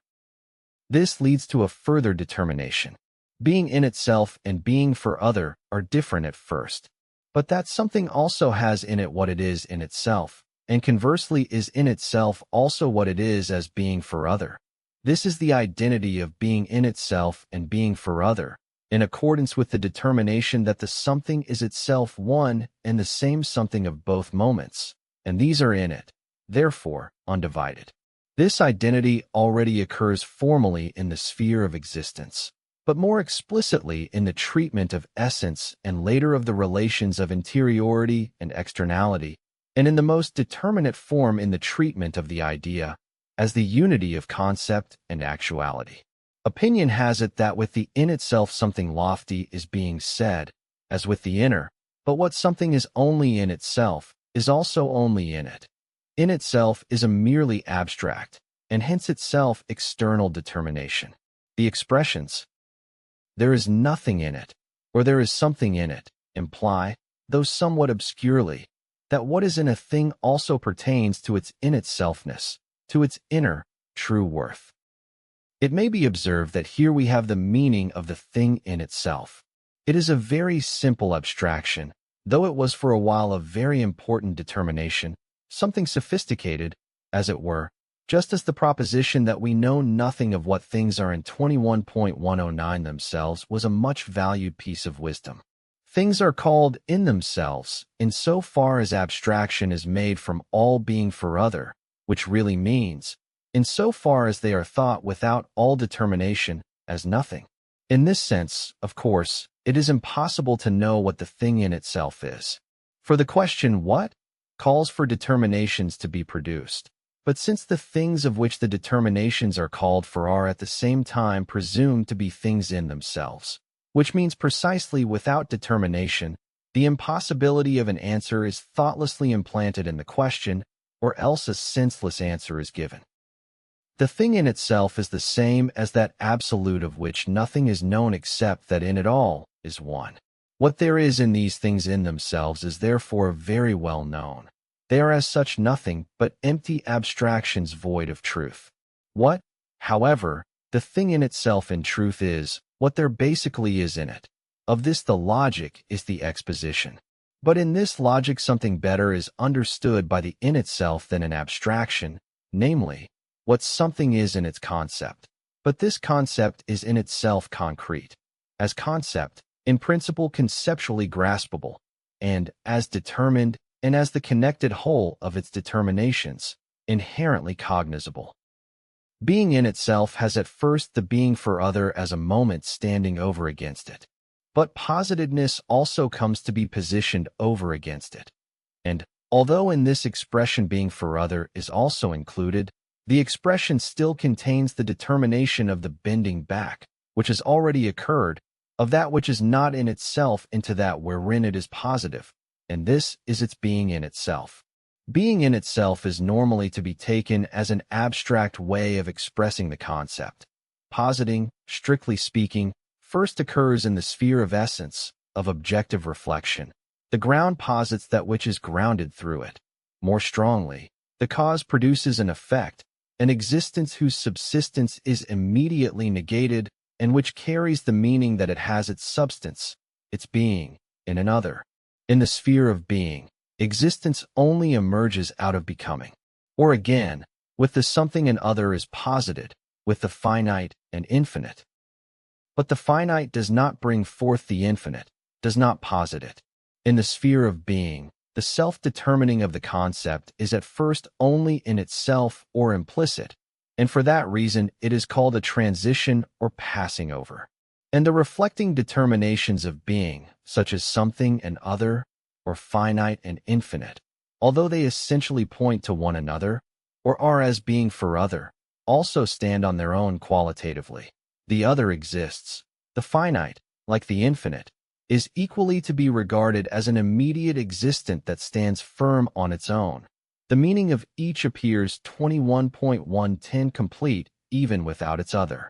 This leads to a further determination. Being in itself and being for other are different at first, but that something also has in it what it is in itself, and conversely is in itself also what it is as being for other. This is the identity of being in itself and being for other, in accordance with the determination that the something is itself one and the same something of both moments, and these are in it, therefore undivided. This identity already occurs formally in the sphere of existence, but more explicitly in the treatment of essence and later of the relations of interiority and externality, and in the most determinate form in the treatment of the idea as the unity of concept and actuality. Opinion has it that with the in itself something lofty is being said, as with the inner, but what something is only in itself is also only in it. In itself is a merely abstract, and hence itself external determination. The expressions, there is nothing in it, or there is something in it, imply, though somewhat obscurely, that what is in a thing also pertains to its in-itselfness, to its inner, true worth. It may be observed that here we have the meaning of the thing in itself. It is a very simple abstraction, though it was for a while a very important determination, something sophisticated, as it were, just as the proposition that we know nothing of what things are in 21.109 themselves was a much valued piece of wisdom. Things are called in themselves, in so far as abstraction is made from all being for other, which really means, in so far as they are thought without all determination, as nothing. In this sense, of course, it is impossible to know what the thing in itself is. For the question what calls for determinations to be produced. But since the things of which the determinations are called for are at the same time presumed to be things in themselves, which means precisely without determination, the impossibility of an answer is thoughtlessly implanted in the question, or else a senseless answer is given. The thing in itself is the same as that absolute of which nothing is known except that in it all is one. What there is in these things in themselves is therefore very well known. They are as such nothing but empty abstractions void of truth. What, however, the thing in itself in truth is, what there basically is in it. Of this the logic is the exposition. But in this logic something better is understood by the in itself than an abstraction, namely, what something is in its concept. But this concept is in itself concrete, as concept, in principle conceptually graspable, and as determined, and as the connected whole of its determinations, inherently cognizable. Being in itself has at first the being for other as a moment standing over against it. But positiveness also comes to be positioned over against it. And, although in this expression being for other is also included, the expression still contains the determination of the bending back, which has already occurred, of that which is not in itself into that wherein it is positive, and this is its being in itself. Being in itself is normally to be taken as an abstract way of expressing the concept. Positing, strictly speaking, first occurs in the sphere of essence, of objective reflection. The ground posits that which is grounded through it. More strongly, the cause produces an effect, an existence whose subsistence is immediately negated and which carries the meaning that it has its substance, its being, in another. In the sphere of being, existence only emerges out of becoming. Or again, with the something and other is posited, with the finite and infinite. But the finite does not bring forth the infinite, does not posit it. In the sphere of being, the self-determining of the concept is at first only in itself or implicit, and for that reason it is called a transition or passing over. And the reflecting determinations of being, such as something and other, or finite and infinite, although they essentially point to one another, or are as being for other, also stand on their own qualitatively. The other exists. The finite, like the infinite, is equally to be regarded as an immediate existent that stands firm on its own. The meaning of each appears 21.110 complete even without its other.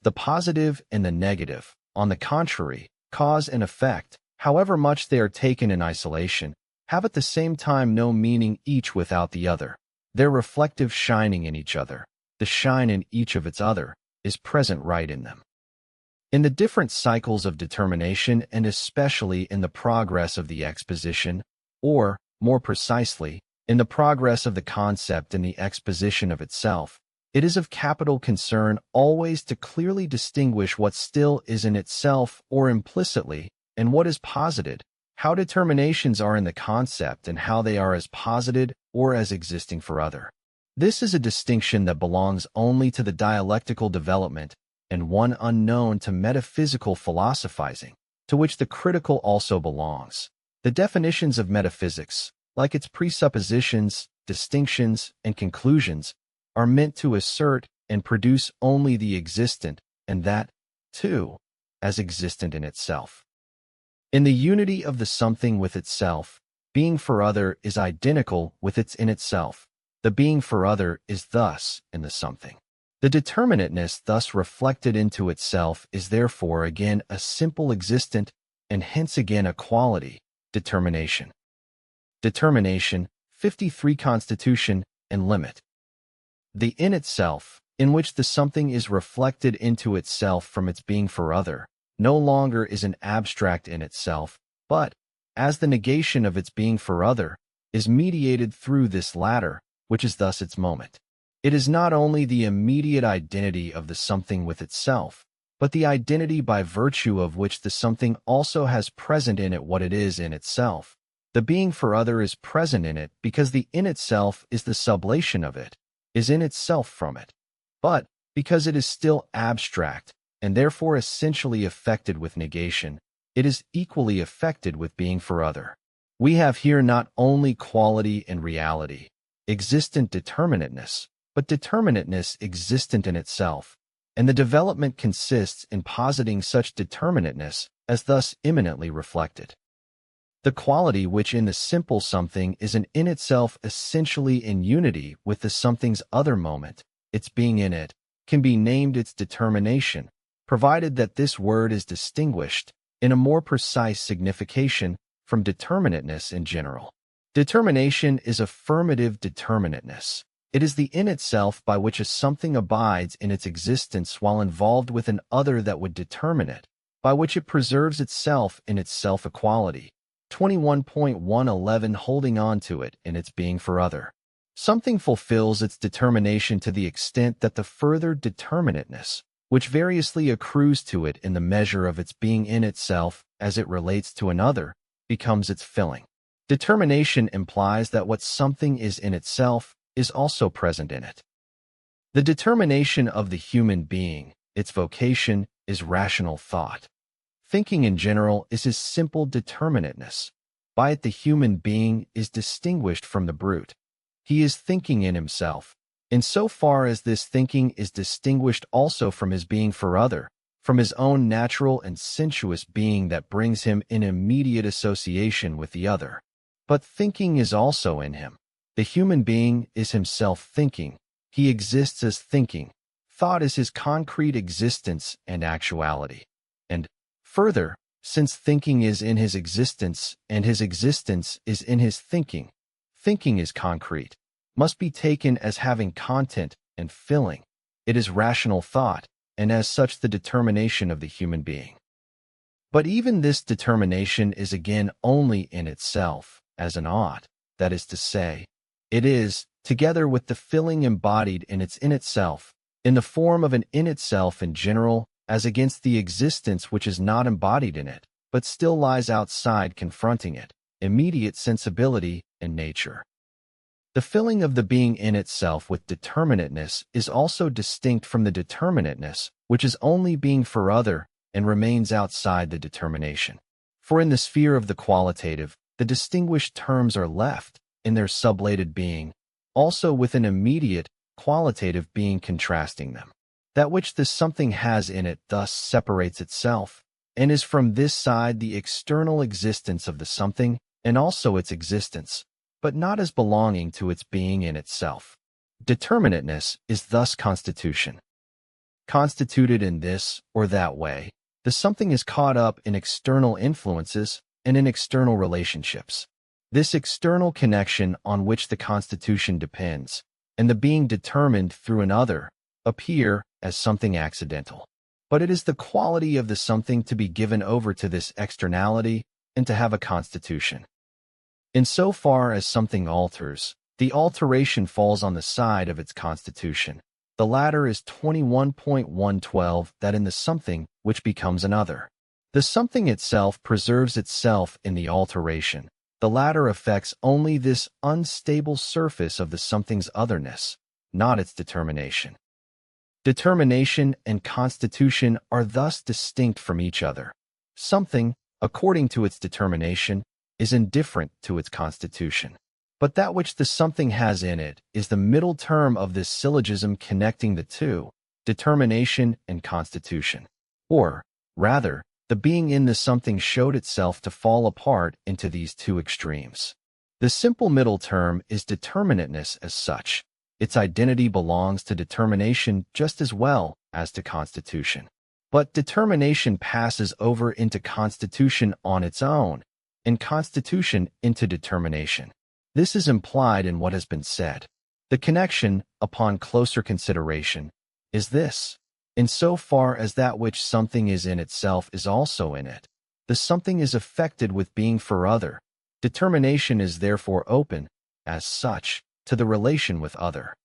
The positive and the negative, on the contrary, cause and effect, however much they are taken in isolation, have at the same time no meaning each without the other. Their reflective shining in each other, the shine in each of its other, is present right in them. In the different cycles of determination, and especially in the progress of the exposition, or, more precisely, in the progress of the concept and the exposition of itself, it is of capital concern always to clearly distinguish what still is in itself or implicitly, and what is posited, how determinations are in the concept and how they are as posited or as existing for other. This is a distinction that belongs only to the dialectical development, and one unknown to metaphysical philosophizing, to which the critical also belongs. The definitions of metaphysics, like its presuppositions, distinctions, and conclusions, are meant to assert and produce only the existent, and that, too, as existent in itself. In the unity of the something with itself, being for other is identical with its in itself. The being for other is thus in the something. The determinateness thus reflected into itself is therefore again a simple existent, and hence again a quality, determination. Determination, 53 Constitution, and limit. The in itself, in which the something is reflected into itself from its being for other, no longer is an abstract in itself, but, as the negation of its being for other, is mediated through this latter, which is thus its moment. It is not only the immediate identity of the something with itself, but the identity by virtue of which the something also has present in it what it is in itself. The being for other is present in it because the in itself is the sublation of it, is in itself from it, but because it is still abstract, and therefore essentially affected with negation, it is equally affected with being for other. We have here not only quality and reality, existent determinateness, but determinateness existent in itself, and the development consists in positing such determinateness as thus immanently reflected. The quality which in the simple something is an in itself essentially in unity with the something's other moment, its being in it, can be named its determination, provided that this word is distinguished, in a more precise signification, from determinateness in general. Determination is affirmative determinateness. It is the in itself by which a something abides in its existence while involved with an other that would determine it, by which it preserves itself in its self-equality. 21.111 Holding on to it in its being for other. Something fulfills its determination to the extent that the further determinateness, which variously accrues to it in the measure of its being in itself as it relates to another, becomes its filling. Determination implies that what something is in itself is also present in it. The determination of the human being, its vocation, is rational thought. Thinking in general is his simple determinateness. By it the human being is distinguished from the brute. He is thinking in himself, in so far as this thinking is distinguished also from his being for other, from his own natural and sensuous being that brings him in immediate association with the other. But thinking is also in him. The human being is himself thinking. He exists as thinking. Thought is his concrete existence and actuality. And, further, since thinking is in his existence and his existence is in his thinking, thinking is concrete, must be taken as having content and filling. It is rational thought, and as such the determination of the human being. But even this determination is again only in itself, as an ought, that is to say, it is, together with the filling embodied in its in itself, in the form of an in itself in general, as against the existence which is not embodied in it, but still lies outside confronting it, immediate sensibility and nature. The filling of the being in itself with determinateness is also distinct from the determinateness, which is only being for other and remains outside the determination. For in the sphere of the qualitative, the distinguished terms are left, in their sublated being, also with an immediate, qualitative being contrasting them. That which the something has in it thus separates itself, and is from this side the external existence of the something, and also its existence, but not as belonging to its being in itself. Determinateness is thus constitution. Constituted in this or that way, the something is caught up in external influences, and in external relationships. This external connection on which the constitution depends, and the being determined through another, appear as something accidental. But it is the quality of the something to be given over to this externality and to have a constitution. In so far as something alters, the alteration falls on the side of its constitution. The latter is 21.112, that in the something which becomes another. The something itself preserves itself in the alteration. The latter affects only this unstable surface of the something's otherness, not its determination. Determination and constitution are thus distinct from each other. Something, according to its determination, is indifferent to its constitution. But that which the something has in it is the middle term of this syllogism connecting the two, determination and constitution. Or, rather, the being in the something showed itself to fall apart into these two extremes. The simple middle term is determinateness as such. Its identity belongs to determination just as well as to constitution. But determination passes over into constitution on its own, and constitution into determination. This is implied in what has been said. The connection, upon closer consideration, is this: in so far as that which something is in itself is also in it, the something is affected with being for other. Determination is therefore open, as such, to the relation with other.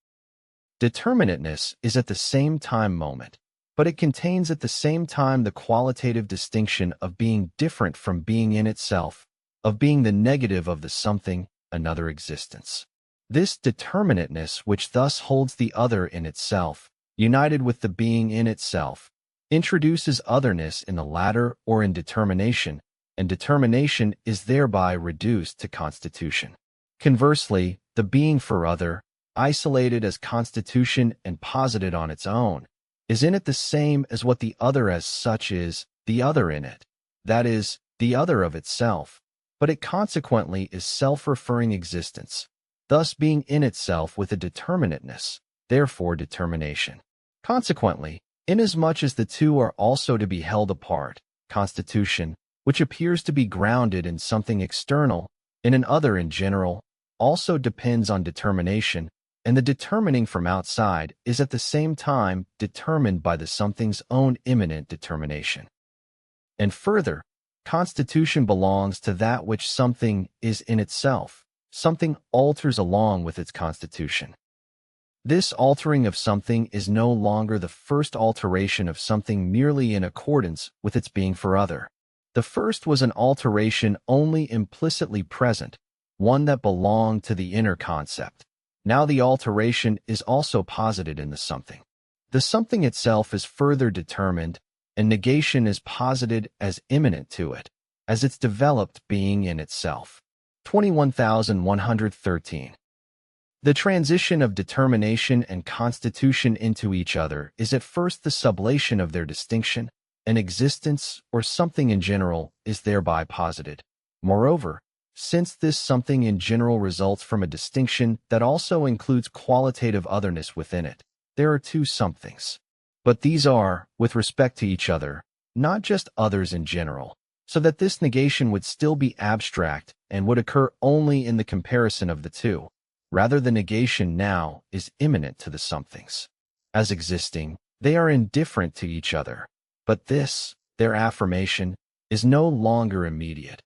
Determinateness is at the same time moment, but it contains at the same time the qualitative distinction of being different from being in itself, of being the negative of the something, another existence. This determinateness, which thus holds the other in itself, united with the being in itself, introduces otherness in the latter or in determination, and determination is thereby reduced to constitution. Conversely, the being for other, isolated as constitution and posited on its own, is in it the same as what the other as such is, the other in it, that is, the other of itself, but it consequently is self-referring existence, thus being in itself with a determinateness, therefore determination. Consequently, inasmuch as the two are also to be held apart, constitution, which appears to be grounded in something external, in an other in general, also depends on determination, and the determining from outside is at the same time determined by the something's own immanent determination. And further, constitution belongs to that which something is in itself. Something alters along with its constitution. This altering of something is no longer the first alteration of something merely in accordance with its being for other. The first was an alteration only implicitly present, one that belonged to the inner concept. Now the alteration is also posited in the something. The something itself is further determined, and negation is posited as immanent to it, as its developed being in itself. 21,113. The transition of determination and constitution into each other is at first the sublation of their distinction, and existence, or something in general, is thereby posited. Moreover, since this something in general results from a distinction that also includes qualitative otherness within it, there are two somethings. But these are, with respect to each other, not just others in general, so that this negation would still be abstract and would occur only in the comparison of the two. Rather, the negation now is immanent to the somethings. As existing, they are indifferent to each other, but this, their affirmation, is no longer immediate.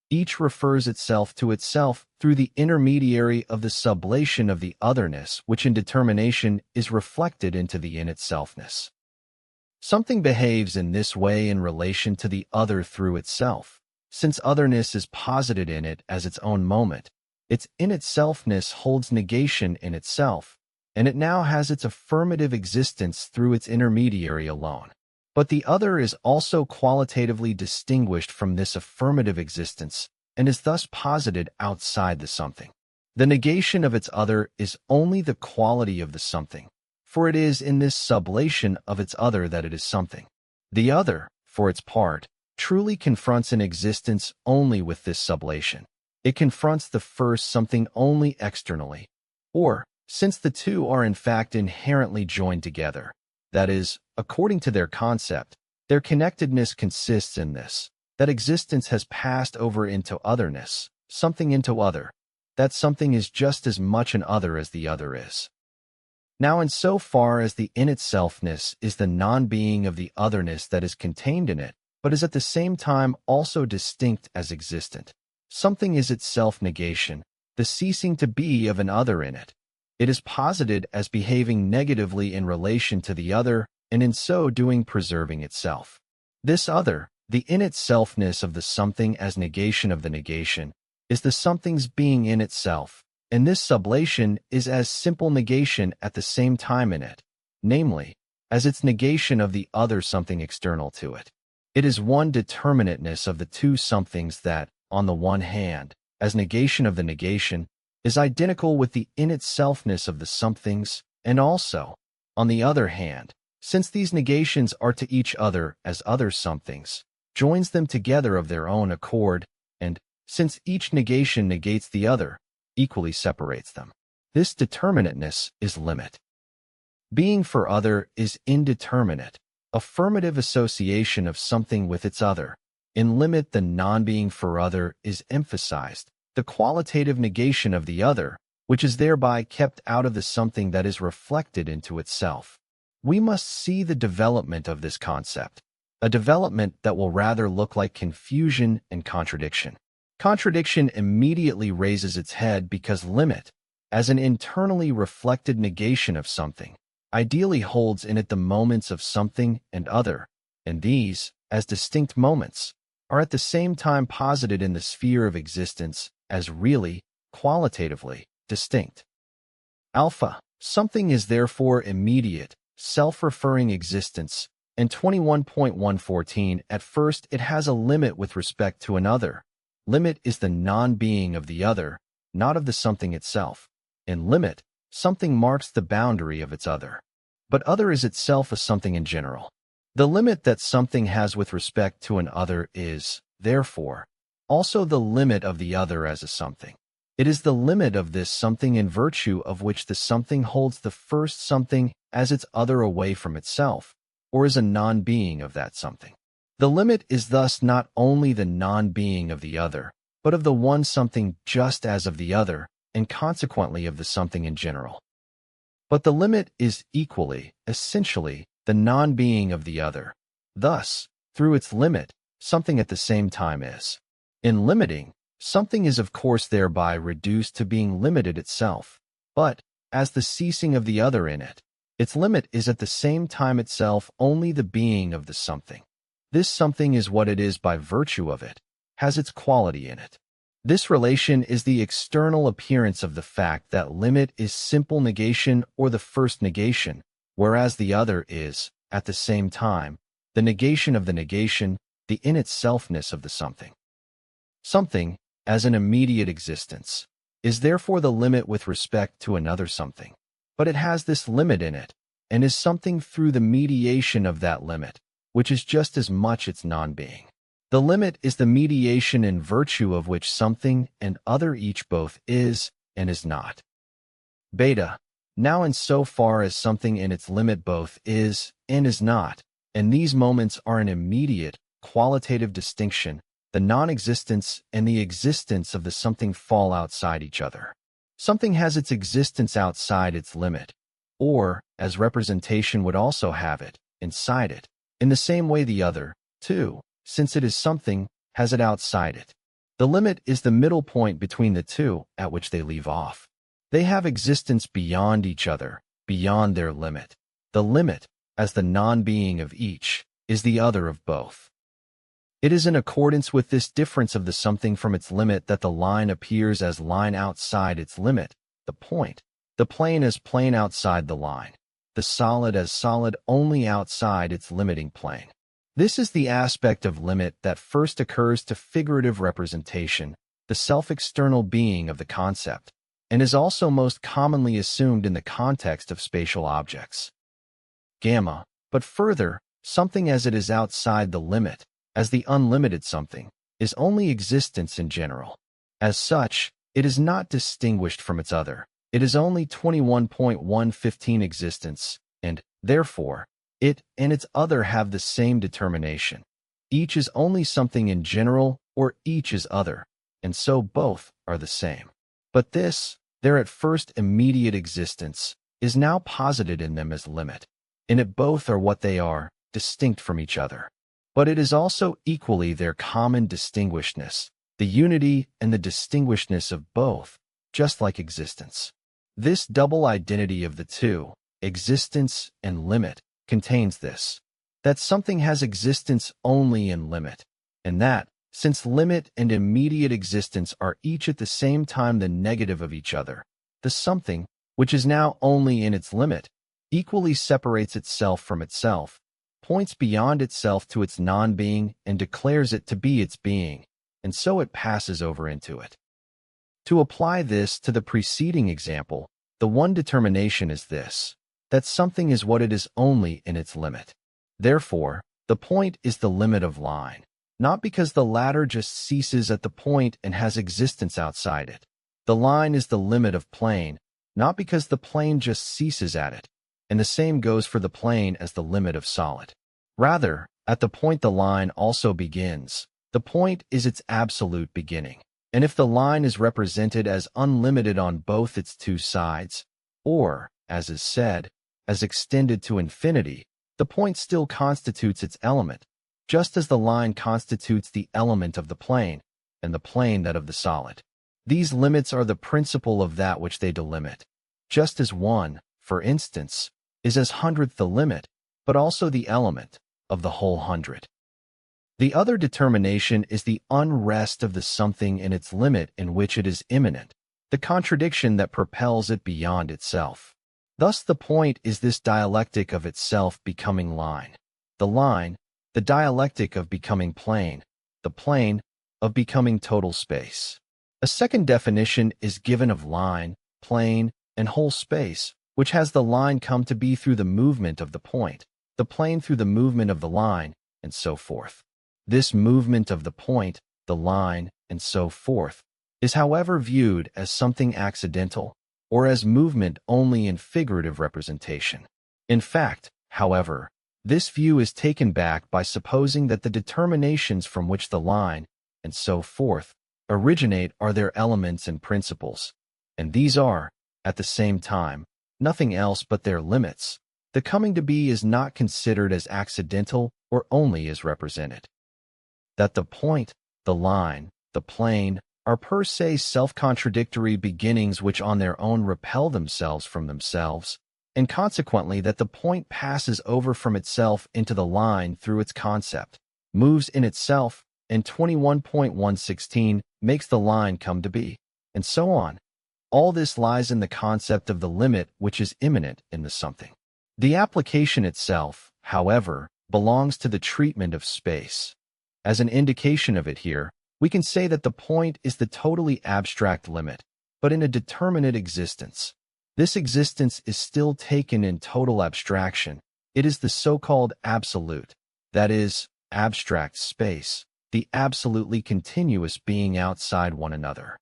Each refers itself to itself through the intermediary of the sublation of the otherness, which in determination is reflected into the in-itselfness. Something behaves in this way in relation to the other through itself. Since otherness is posited in it as its own moment, its in-itselfness holds negation in itself, and it now has its affirmative existence through its intermediary alone. But the other is also qualitatively distinguished from this affirmative existence, and is thus posited outside the something. The negation of its other is only the quality of the something, for it is in this sublation of its other that it is something. The other, for its part, truly confronts an existence only with this sublation. It confronts the first something only externally, or, since the two are in fact inherently joined together, that is, according to their concept, their connectedness consists in this. that existence has passed over into otherness, something into other, that something is just as much an other as the other is. Now, in so far as the in-itselfness is the non-being of the otherness that is contained in it, but is at the same time also distinct as existent, something is itself negation, the ceasing to be of an other in it. It is posited as behaving negatively in relation to the other, and in so doing preserving itself. This other, the in-itselfness of the something as negation of the negation, is the something's being in itself, and this sublation is as simple negation at the same time in it, namely, as its negation of the other something external to it. It is one determinateness of the two somethings that, on the one hand, as negation of the negation, is identical with the in-itselfness of the somethings, and also, on the other hand, since these negations are to each other as other somethings, joins them together of their own accord, and, since each negation negates the other, equally separates them. This determinateness is limit. Being for other is indeterminate, affirmative association of something with its other. In limit, the non-being for other is emphasized, the qualitative negation of the other, which is thereby kept out of the something that is reflected into itself. We must see the development of this concept, a development that will rather look like confusion and contradiction. Contradiction immediately raises its head because limit, as an internally reflected negation of something, ideally holds in it the moments of something and other, and these, as distinct moments, are at the same time posited in the sphere of existence as really, qualitatively, distinct. Alpha, something is therefore immediate, self-referring existence, and 21.114 at first it has a limit with respect to another. Limit is the non-being of the other, not of the something itself. In limit, something marks the boundary of its other. But other is itself a something in general. The limit that something has with respect to an other is, therefore, also the limit of the other as a something. It is the limit of this something in virtue of which the something holds the first something as its other away from itself, or is a non-being of that something. The limit is thus not only the non-being of the other, but of the one something just as of the other, and consequently of the something in general. But the limit is equally, essentially, the non-being of the other. Thus, through its limit, something at the same time is. In limiting, something is of course thereby reduced to being limited itself, but, as the ceasing of the other in it, its limit is at the same time itself only the being of the something. This something is what it is by virtue of it, has its quality in it. This relation is the external appearance of the fact that limit is simple negation or the first negation, whereas the other is, at the same time, the negation of the negation, the in-itselfness of the something. Something, as an immediate existence, is therefore the limit with respect to another something, but it has this limit in it, and is something through the mediation of that limit, which is just as much its non-being. The limit is the mediation in virtue of which something and other each both is and is not. Beta, now in so far as something in its limit both is and is not, and these moments are an immediate, qualitative distinction, the non-existence and the existence of the something fall outside each other. Something has its existence outside its limit, or, as representation would also have it, inside it, in the same way the other, too, since it is something, has it outside it. The limit is the middle point between the two at which they leave off. They have existence beyond each other, beyond their limit. The limit, as the non-being of each, is the other of both. It is in accordance with this difference of the something from its limit that the line appears as line outside its limit, the point, the plane as plane outside the line, the solid as solid only outside its limiting plane. This is the aspect of limit that first occurs to figurative representation, the self-external being of the concept, and is also most commonly assumed in the context of spatial objects. Gamma, but further, something as it is outside the limit, as the unlimited something, is only existence in general. As such, it is not distinguished from its other. It is only 21.115 existence, and, therefore, it and its other have the same determination. each is only something in general, or each is other, and so both are the same. But this, their at first immediate existence, is now posited in them as limit. In it both are what they are, distinct from each other. But it is also equally their common distinguishedness, the unity and the distinguishedness of both, just like existence. This double identity of the two, existence and limit, contains this, that something has existence only in limit, and that, since limit and immediate existence are each at the same time the negative of each other, the something, which is now only in its limit, equally separates itself from itself, points beyond itself to its non-being and declares it to be its being, and so it passes over into it. To apply this to the preceding example, the one determination is this, that something is what it is only in its limit. Therefore, the point is the limit of line, not because the latter just ceases at the point and has existence outside it. The line is the limit of plane, not because the plane just ceases at it, and the same goes for the plane as the limit of solid. Rather, at the point the line also begins, the point is its absolute beginning. And if the line is represented as unlimited on both its two sides, or, as is said, as extended to infinity, the point still constitutes its element, just as the line constitutes the element of the plane, and the plane that of the solid. These limits are the principle of that which they delimit, just as one, for instance, is as hundredth the limit, but also the element of the whole hundred. The other determination is the unrest of the something in its limit in which it is immanent, the contradiction that propels it beyond itself. Thus the point is this dialectic of itself becoming line, the dialectic of becoming plane, the plane of becoming total space. A second definition is given of line, plane, and whole space, which has the line come to be through the movement of the point, the plane through the movement of the line, and so forth. This movement of the point, the line, and so forth, is however viewed as something accidental, or as movement only in figurative representation. In fact, however, this view is taken back by supposing that the determinations from which the line, and so forth, originate are their elements and principles, and these are, at the same time, nothing else but their limits. The coming to be is not considered as accidental or only as represented. That the point, the line, the plane, are per se self-contradictory beginnings which on their own repel themselves from themselves, and consequently that the point passes over from itself into the line through its concept, moves in itself, and 21.116 makes the line come to be, and so on. All this lies in the concept of the limit which is immanent in the something. The application itself, however, belongs to the treatment of space. As an indication of it here, we can say that the point is the totally abstract limit, but in a determinate existence. This existence is still taken in total abstraction. It is the so-called absolute, that is, abstract space, the absolutely continuous being outside one another.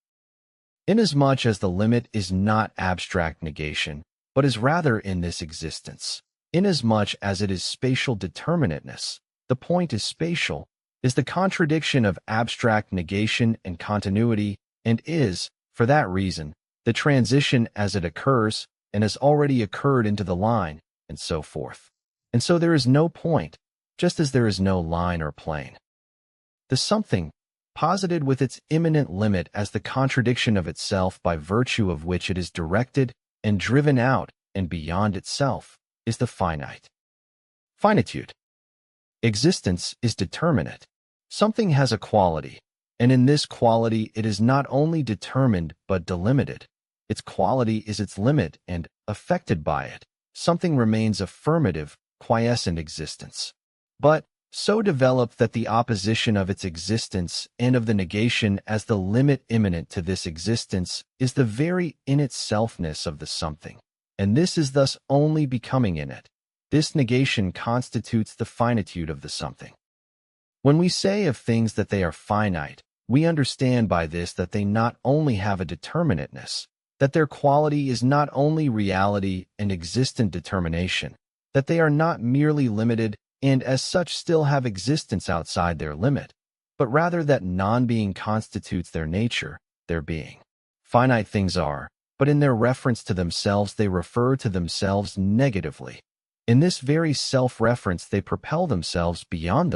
Inasmuch as the limit is not abstract negation, but is rather in this existence, inasmuch as it is spatial determinateness, the point is spatial, is the contradiction of abstract negation and continuity, and is, for that reason, the transition as it occurs and has already occurred into the line, and so forth. And so there is no point, just as there is no line or plane. The something, posited with its immanent limit as the contradiction of itself by virtue of which it is directed and driven out and beyond itself, is the finite. Finitude. Existence is determinate. Something has a quality, and in this quality it is not only determined but delimited. Its quality is its limit, and, affected by it, something remains affirmative, quiescent existence. But, so developed that the opposition of its existence and of the negation as the limit immanent to this existence is the very in-itselfness of the something, and this is thus only becoming in it. This negation constitutes the finitude of the something. When we say of things that they are finite, we understand by this that they not only have a determinateness, that their quality is not only reality and existent determination, that they are not merely limited and as such still have existence outside their limit, but rather that non-being constitutes their nature, their being. Finite things are, but in their reference to themselves they refer to themselves negatively. In this very self-reference they propel themselves, beyond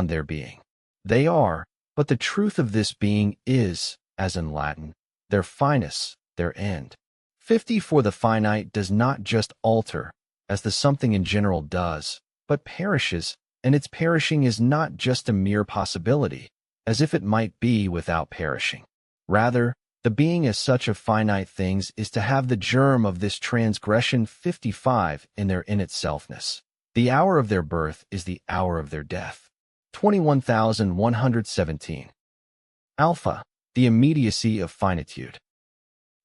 their being. They are, but the truth of this being is, as in Latin, their finus, their end. 50 For the finite does not just alter, as the something in general does, but perishes, and its perishing is not just a mere possibility, as if it might be without perishing. Rather, the being as such of finite things is to have the germ of this transgression 55 in their in-itselfness. The hour of their birth is the hour of their death. 21,117. Alpha, the immediacy of finitude.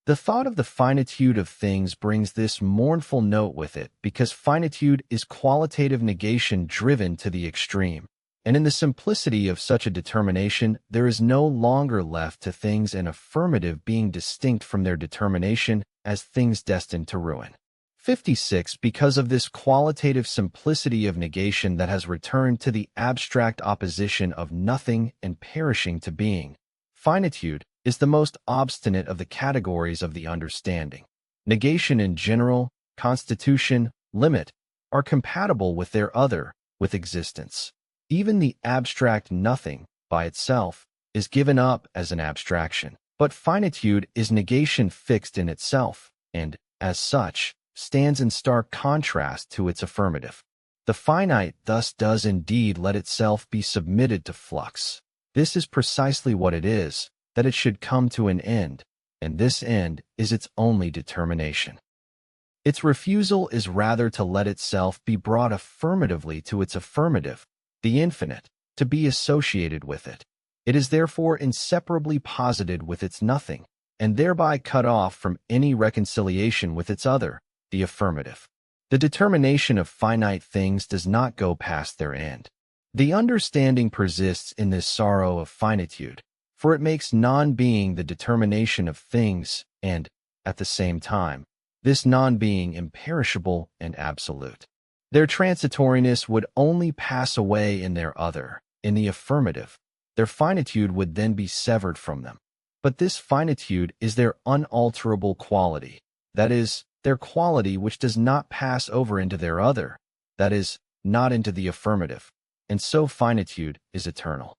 The thought of the finitude of things brings this mournful note with it because finitude is qualitative negation driven to the extreme, and in the simplicity of such a determination there is no longer left to things an affirmative being distinct from their determination as things destined to ruin. 56 Because of this qualitative simplicity of negation that has returned to the abstract opposition of nothing and perishing to being, finitude is the most obstinate of the categories of the understanding. Negation in general, constitution, limit, are compatible with their other, with existence. Even the abstract nothing, by itself, is given up as an abstraction. But finitude is negation fixed in itself, and, as such, stands in stark contrast to its affirmative. The finite thus does indeed let itself be submitted to flux. This is precisely what it is, that it should come to an end, and this end is its only determination. Its refusal is rather to let itself be brought affirmatively to its affirmative, the infinite, to be associated with it. It is therefore inseparably posited with its nothing, and thereby cut off from any reconciliation with its other, the affirmative. The determination of finite things does not go past their end. The understanding persists in this sorrow of finitude, for it makes non-being the determination of things, and, at the same time, this non-being imperishable and absolute. Their transitoriness would only pass away in their other, in the affirmative. Their finitude would then be severed from them. But this finitude is their unalterable quality, that is, their quality which does not pass over into their other, that is, not into the affirmative, and so finitude is eternal.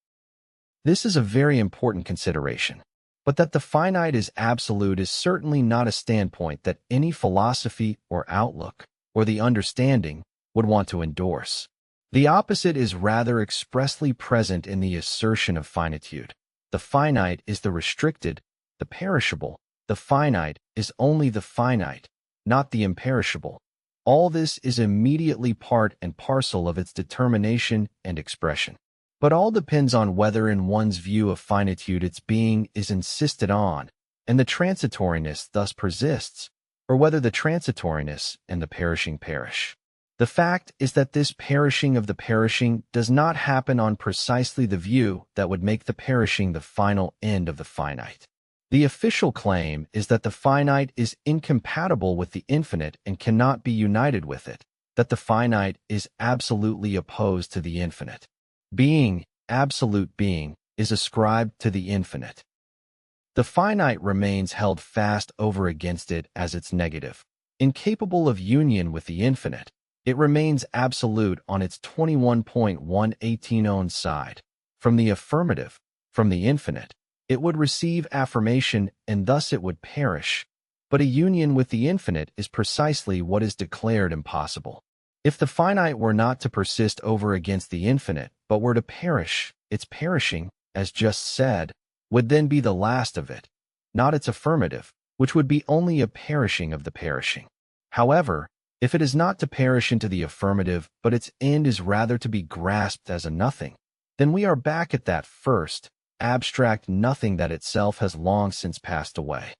This is a very important consideration, but that the finite is absolute is certainly not a standpoint that any philosophy or outlook, or the understanding, would want to endorse. The opposite is rather expressly present in the assertion of finitude. The finite is the restricted, the perishable. The finite is only the finite, not the imperishable. All this is immediately part and parcel of its determination and expression. But all depends on whether in one's view of finitude its being is insisted on, and the transitoriness thus persists, or whether the transitoriness and the perishing perish. The fact is that this perishing of the perishing does not happen on precisely the view that would make the perishing the final end of the finite. The official claim is that the finite is incompatible with the infinite and cannot be united with it, that the finite is absolutely opposed to the infinite. Being, absolute being, is ascribed to the infinite. The finite remains held fast over against it as its negative. Incapable of union with the infinite, it remains absolute on its 21.118 own side. From the affirmative, from the infinite, it would receive affirmation and thus it would perish. But a union with the infinite is precisely what is declared impossible. If the finite were not to persist over against the infinite, but were to perish, its perishing, as just said, would then be the last of it, not its affirmative, which would be only a perishing of the perishing. However, if it is not to perish into the affirmative, but its end is rather to be grasped as a nothing, then we are back at that first, abstract nothing that itself has long since passed away.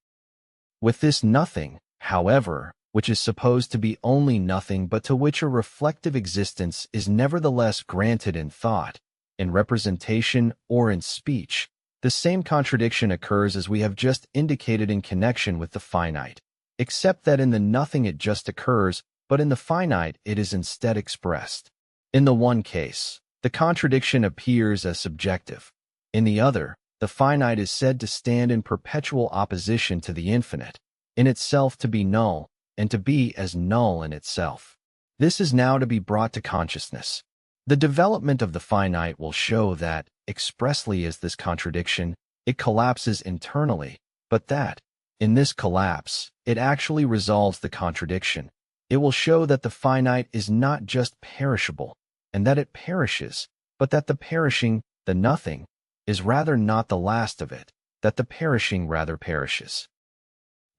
With this nothing, however, which is supposed to be only nothing but to which a reflective existence is nevertheless granted in thought, in representation, or in speech, the same contradiction occurs as we have just indicated in connection with the finite, except that in the nothing it just occurs, but in the finite it is instead expressed. In the one case, the contradiction appears as subjective. In the other, the finite is said to stand in perpetual opposition to the infinite, in itself to be null, and to be as null in itself. This is now to be brought to consciousness. The development of the finite will show that, expressly as this contradiction, it collapses internally, but that, in this collapse, it actually resolves the contradiction. It will show that the finite is not just perishable, and that it perishes, but that the perishing, the nothing, is rather not the last of it, that the perishing rather perishes.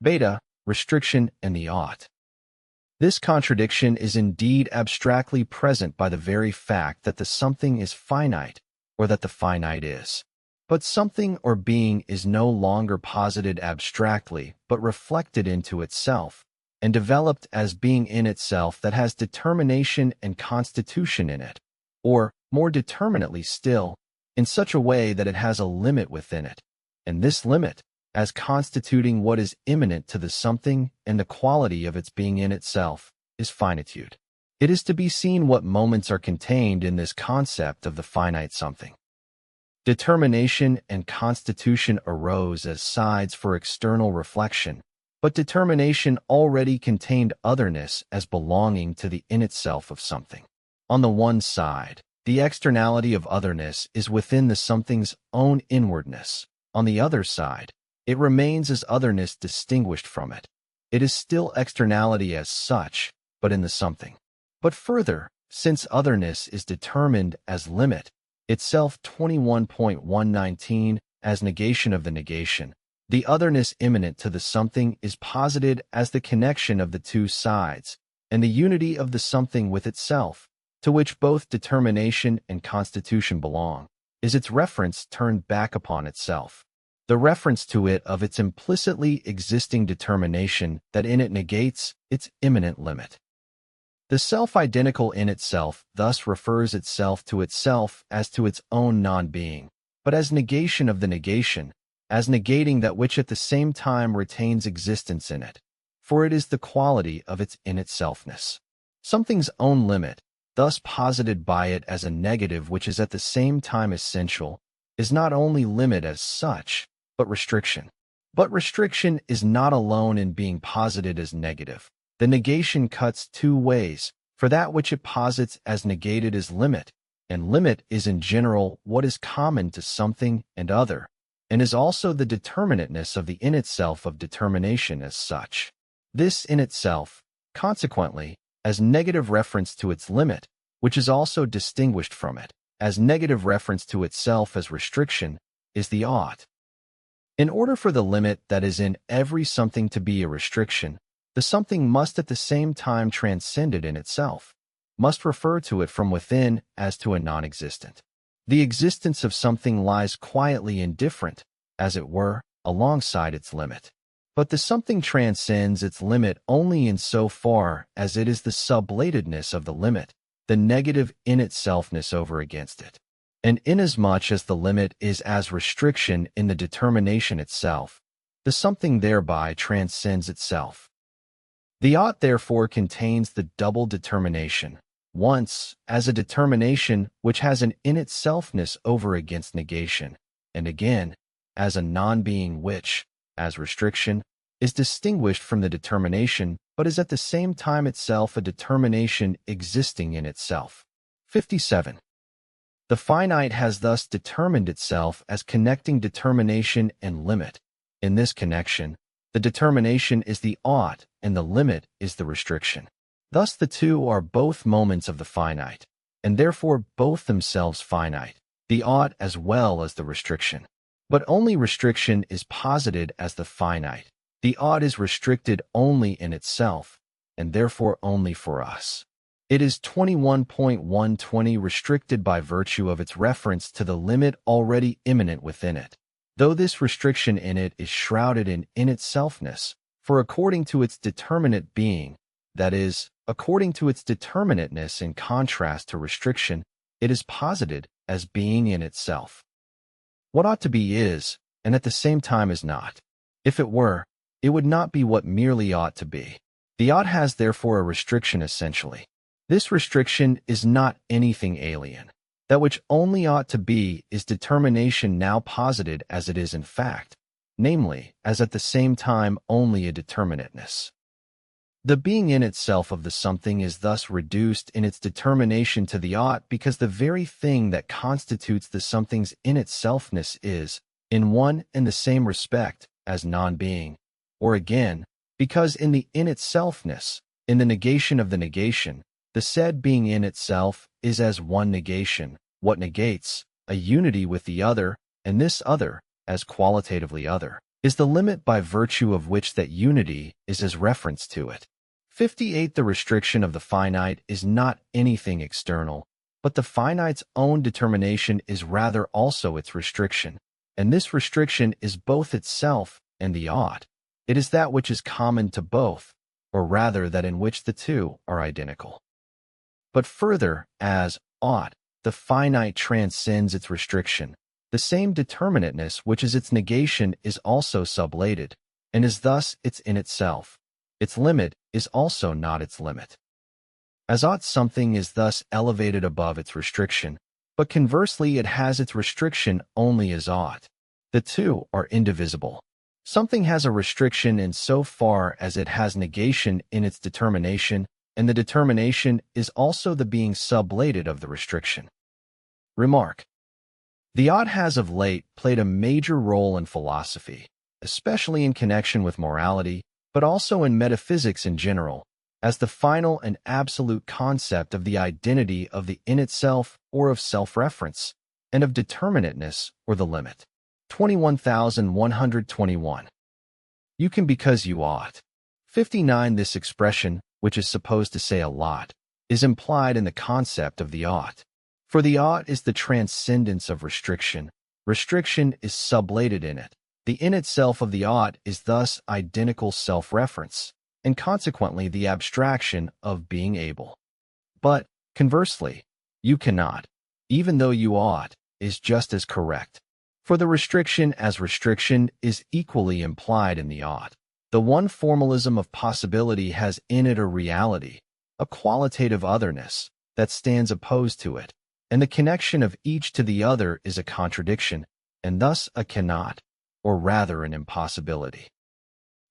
Beta, restriction, and the ought. This contradiction is indeed abstractly present by the very fact that the something is finite, or that the finite is. But something or being is no longer posited abstractly, but reflected into itself, and developed as being in itself that has determination and constitution in it, or, more determinately still, in such a way that it has a limit within it, and this limit, as constituting what is immanent to the something and the quality of its being in itself, is finitude. It is to be seen what moments are contained in this concept of the finite something. Determination and constitution arose as sides for external reflection, but determination already contained otherness as belonging to the in itself of something. On the one side, the externality of otherness is within the something's own inwardness. On the other side, it remains as otherness distinguished from it. It is still externality as such, but in the something. But further, since otherness is determined as limit, itself 21.119 as negation of the negation, the otherness immanent to the something is posited as the connection of the two sides, and the unity of the something with itself, to which both determination and constitution belong, is its reference turned back upon itself. The reference to it of its implicitly existing determination that in it negates its immanent limit. The self-identical in itself thus refers itself to itself as to its own non-being, but as negation of the negation, as negating that which at the same time retains existence in it, for it is the quality of its in-itselfness. Something's own limit, thus posited by it as a negative which is at the same time essential, is not only limit as such, but restriction. But restriction is not alone in being posited as negative. The negation cuts two ways, for that which it posits as negated is limit, and limit is in general what is common to something and other, and is also the determinateness of the in itself of determination as such. This in itself, consequently, as negative reference to its limit, which is also distinguished from it, as negative reference to itself as restriction, is the ought. In order for the limit that is in every something to be a restriction, the something must at the same time transcend it in itself, must refer to it from within as to a non-existent. The existence of something lies quietly indifferent, as it were, alongside its limit. But the something transcends its limit only in so far as it is the sublatedness of the limit, the negative in-itselfness over against it. And inasmuch as the limit is as restriction in the determination itself, the something thereby transcends itself. The ought therefore contains the double determination, once as a determination which has an in-itselfness over against negation, and again as a non-being which, as restriction, is distinguished from the determination but is at the same time itself a determination existing in itself. 57. The finite has thus determined itself as connecting determination and limit. In this connection, the determination is the ought and the limit is the restriction. Thus the two are both moments of the finite, and therefore both themselves finite, the ought as well as the restriction. But only restriction is posited as the finite. The ought is restricted only in itself, and therefore only for us. It is 21.120 restricted by virtue of its reference to the limit already immanent within it, though this restriction in it is shrouded in itselfness, for according to its determinate being, that is, according to its determinateness in contrast to restriction, it is posited as being in itself. What ought to be is, and at the same time is not. If it were, it would not be what merely ought to be. The ought has therefore a restriction essentially. This restriction is not anything alien. That which only ought to be is determination now posited as it is in fact, namely, as at the same time only a determinateness. The being in itself of the something is thus reduced in its determination to the ought because the very thing that constitutes the something's in itselfness is, in one and the same respect, as non-being, or again, because in the in itselfness, in the negation of the negation, the said being in itself is as one negation, what negates, a unity with the other, and this other, as qualitatively other, is the limit by virtue of which that unity is as reference to it. 58. The restriction of the finite is not anything external, but the finite's own determination is rather also its restriction, and this restriction is both itself and the ought. It is that which is common to both, or rather that in which the two are identical. But further, as ought, the finite transcends its restriction. The same determinateness which is its negation is also sublated, and is thus its in itself. Its limit is also not its limit. As ought, something is thus elevated above its restriction, but conversely it has its restriction only as ought. The two are indivisible. Something has a restriction in so far as it has negation in its determination, and the determination is also the being sublated of the restriction. Remark. The ought has of late played a major role in philosophy, especially in connection with morality, but also in metaphysics in general, as the final and absolute concept of the identity of the in itself or of self-reference, and of determinateness or the limit. 21,121. You can because you ought. 59. This expression, which is supposed to say a lot, is implied in the concept of the ought. For the ought is the transcendence of restriction. Restriction is sublated in it. The in itself of the ought is thus identical self-reference, and consequently the abstraction of being able. But, conversely, you cannot, even though you ought, is just as correct. For the restriction as restriction is equally implied in the ought. The one formalism of possibility has in it a reality, a qualitative otherness, that stands opposed to it, and the connection of each to the other is a contradiction, and thus a cannot, or rather an impossibility.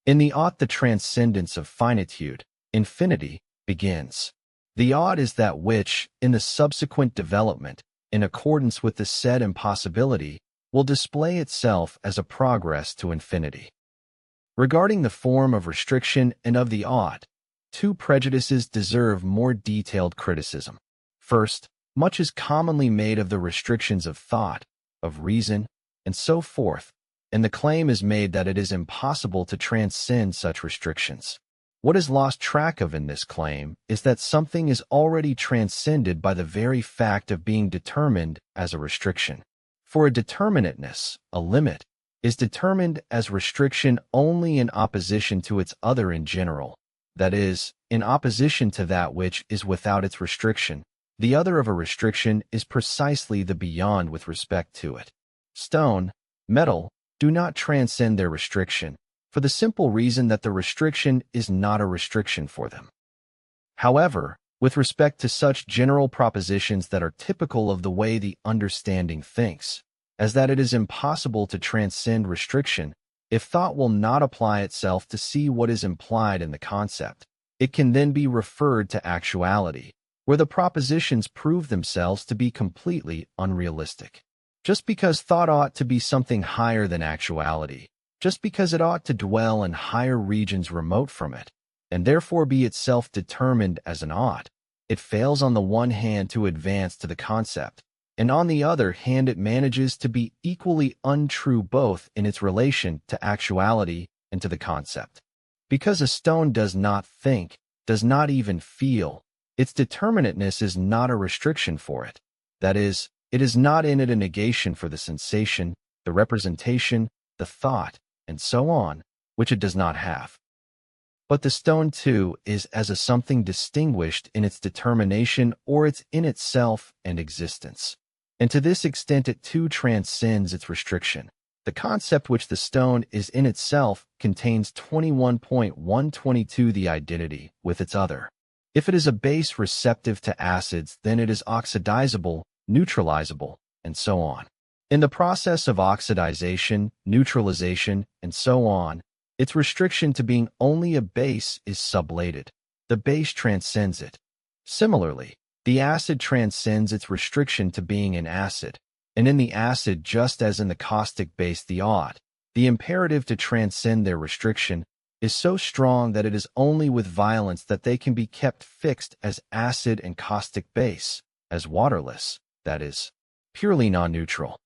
In the ought the transcendence of finitude, infinity, begins. The ought is that which, in the subsequent development, in accordance with the said impossibility, will display itself as a progress to infinity. Regarding the form of restriction and of the ought, two prejudices deserve more detailed criticism. First, much is commonly made of the restrictions of thought, of reason, and so forth, and the claim is made that it is impossible to transcend such restrictions. What is lost track of in this claim is that something is already transcended by the very fact of being determined as a restriction. For a determinateness, a limit, is determined as restriction only in opposition to its other in general, that is, in opposition to that which is without its restriction. The other of a restriction is precisely the beyond with respect to it. Stone, metal, do not transcend their restriction, for the simple reason that the restriction is not a restriction for them. However, with respect to such general propositions that are typical of the way the understanding thinks, as that it is impossible to transcend restriction, if thought will not apply itself to see what is implied in the concept, it can then be referred to actuality, where the propositions prove themselves to be completely unrealistic. Just because thought ought to be something higher than actuality, just because it ought to dwell in higher regions remote from it, and therefore be itself determined as an ought, it fails on the one hand to advance to the concept, and on the other hand it manages to be equally untrue both in its relation to actuality and to the concept. Because a stone does not think, does not even feel, its determinateness is not a restriction for it. That is, it is not in it a negation for the sensation, the representation, the thought, and so on, which it does not have. But the stone, too, is as a something distinguished in its determination or its in itself and existence. And to this extent it too transcends its restriction. The concept which the stone is in itself contains 21.122 the identity with its other. If it is a base receptive to acids, then it is oxidizable, neutralizable, and so on. In the process of oxidization, neutralization, and so on, its restriction to being only a base is sublated. The base transcends it. Similarly, the acid transcends its restriction to being an acid, and in the acid, just as in the caustic base, the imperative to transcend their restriction is so strong that it is only with violence that they can be kept fixed as acid and caustic base, as waterless, that is, purely non-neutral.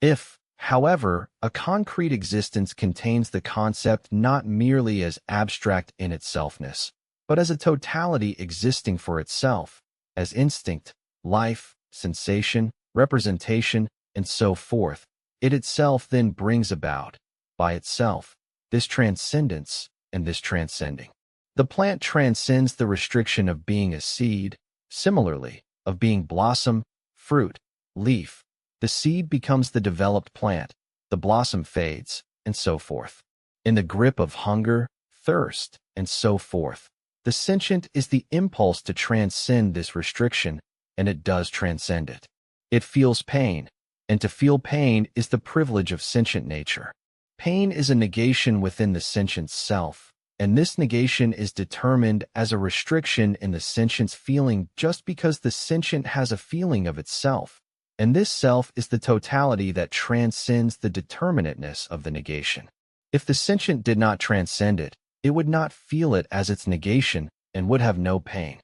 If, however, a concrete existence contains the concept not merely as abstract in itselfness, but as a totality existing for itself, as instinct, life, sensation, representation, and so forth, it itself then brings about, by itself, this transcendence and this transcending. The plant transcends the restriction of being a seed, similarly, of being blossom, fruit, leaf. The seed becomes the developed plant, the blossom fades, and so forth. In the grip of hunger, thirst, and so forth, the sentient is the impulse to transcend this restriction, and it does transcend it. It feels pain, and to feel pain is the privilege of sentient nature. Pain is a negation within the sentient's self, and this negation is determined as a restriction in the sentient's feeling just because the sentient has a feeling of itself, and this self is the totality that transcends the determinateness of the negation. If the sentient did not transcend it, it would not feel it as its negation and would have no pain.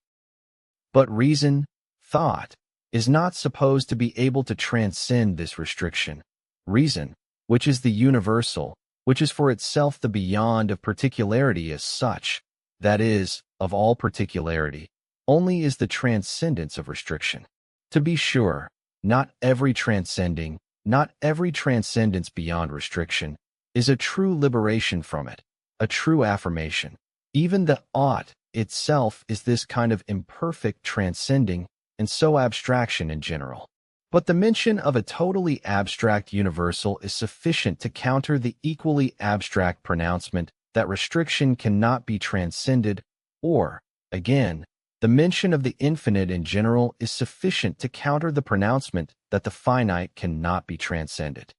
But reason, thought, is not supposed to be able to transcend this restriction. Reason, which is the universal, which is for itself the beyond of particularity as such, that is, of all particularity, only is the transcendence of restriction. To be sure, not every transcending, not every transcendence beyond restriction, is a true liberation from it, a true affirmation. Even the ought itself is this kind of imperfect transcending, and so abstraction in general. But the mention of a totally abstract universal is sufficient to counter the equally abstract pronouncement that restriction cannot be transcended, or, again, the mention of the infinite in general is sufficient to counter the pronouncement that the finite cannot be transcended.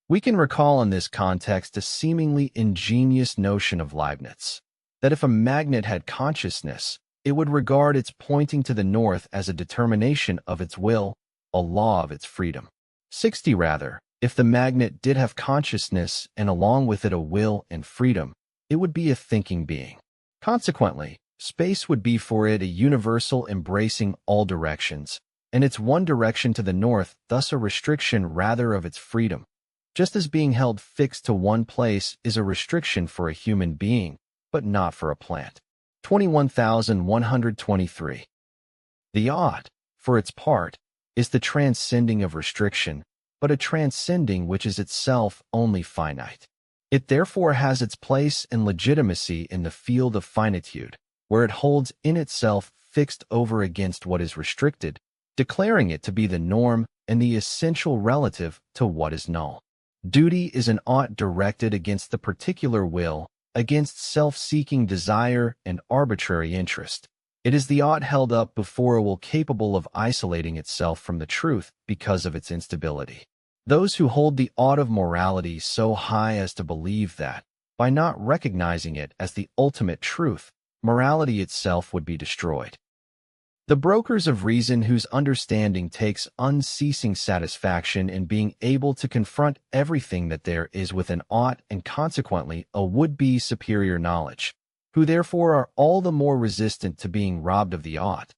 We can recall in this context a seemingly ingenious notion of Leibniz, that if a magnet had consciousness, it would regard its pointing to the north as a determination of its will, a law of its freedom. 60 rather, if the magnet did have consciousness and along with it a will and freedom, it would be a thinking being. Consequently, space would be for it a universal embracing all directions, and its one direction to the north thus a restriction rather of its freedom, just as being held fixed to one place is a restriction for a human being, but not for a plant. 21,123. The ought, for its part, is the transcending of restriction, but a transcending which is itself only finite. It therefore has its place and legitimacy in the field of finitude, where it holds in itself fixed over against what is restricted, declaring it to be the norm and the essential relative to what is null. Duty is an ought directed against the particular will, against self-seeking desire and arbitrary interest. It is the ought held up before a will capable of isolating itself from the truth because of its instability. Those who hold the ought of morality so high as to believe that, by not recognizing it as the ultimate truth, morality itself would be destroyed. The brokers of reason whose understanding takes unceasing satisfaction in being able to confront everything that there is with an ought and consequently a would-be superior knowledge, who therefore are all the more resistant to being robbed of the ought,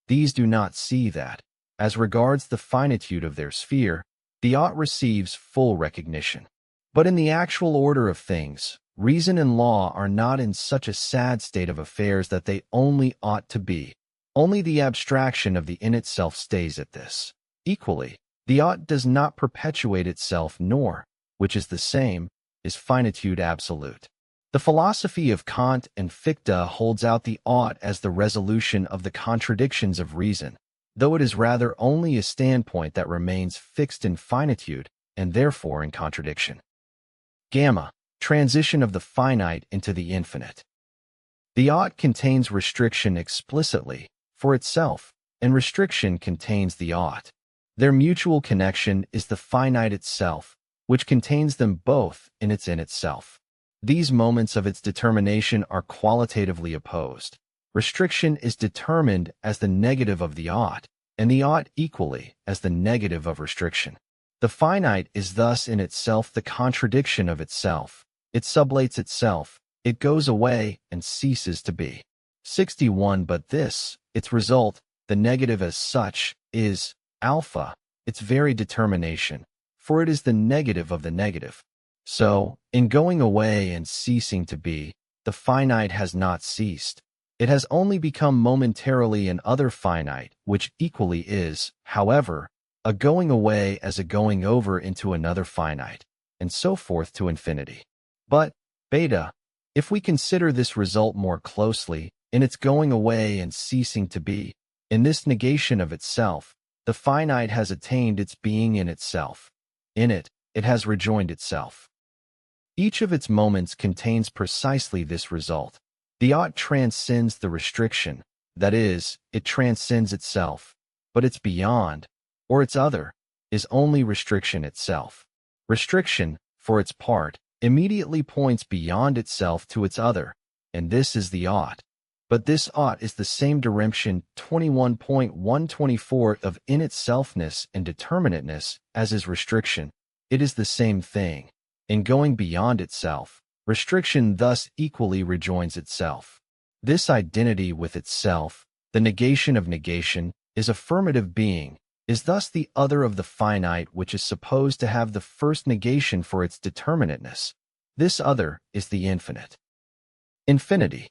these do not see that, as regards the finitude of their sphere, the ought receives full recognition. But in the actual order of things, reason and law are not in such a sad state of affairs that they only ought to be. Only the abstraction of the in itself stays at this. Equally, the ought does not perpetuate itself nor, which is the same, is finitude absolute. The philosophy of Kant and Fichte holds out the ought as the resolution of the contradictions of reason, though it is rather only a standpoint that remains fixed in finitude and therefore in contradiction. Gamma, transition of the finite into the infinite. The ought contains restriction explicitly, for itself, and restriction contains the ought. Their mutual connection is the finite itself, which contains them both in itself. These moments of its determination are qualitatively opposed. Restriction is determined as the negative of the ought, and the ought equally as the negative of restriction. The finite is thus in itself the contradiction of itself. It sublates itself, it goes away and ceases to be. 61. But this, its result, the negative as such, is alpha, its very determination, for it is the negative of the negative. So, in going away and ceasing to be, the finite has not ceased. It has only become momentarily an other finite, which equally is, however, a going away as a going over into another finite, and so forth to infinity. But, beta, if we consider this result more closely, in its going away and ceasing to be, in this negation of itself, the finite has attained its being in itself. In it, it has rejoined itself. Each of its moments contains precisely this result. The ought transcends the restriction, that is, it transcends itself, but its beyond, or its other, is only restriction itself. Restriction, for its part, immediately points beyond itself to its other, and this is the ought. But this ought is the same direction 21.124 of in itselfness and determinateness as is restriction. It is the same thing. In going beyond itself, restriction thus equally rejoins itself. This identity with itself, the negation of negation, is affirmative being, is thus the other of the finite which is supposed to have the first negation for its determinateness. This other is the infinite. Infinity.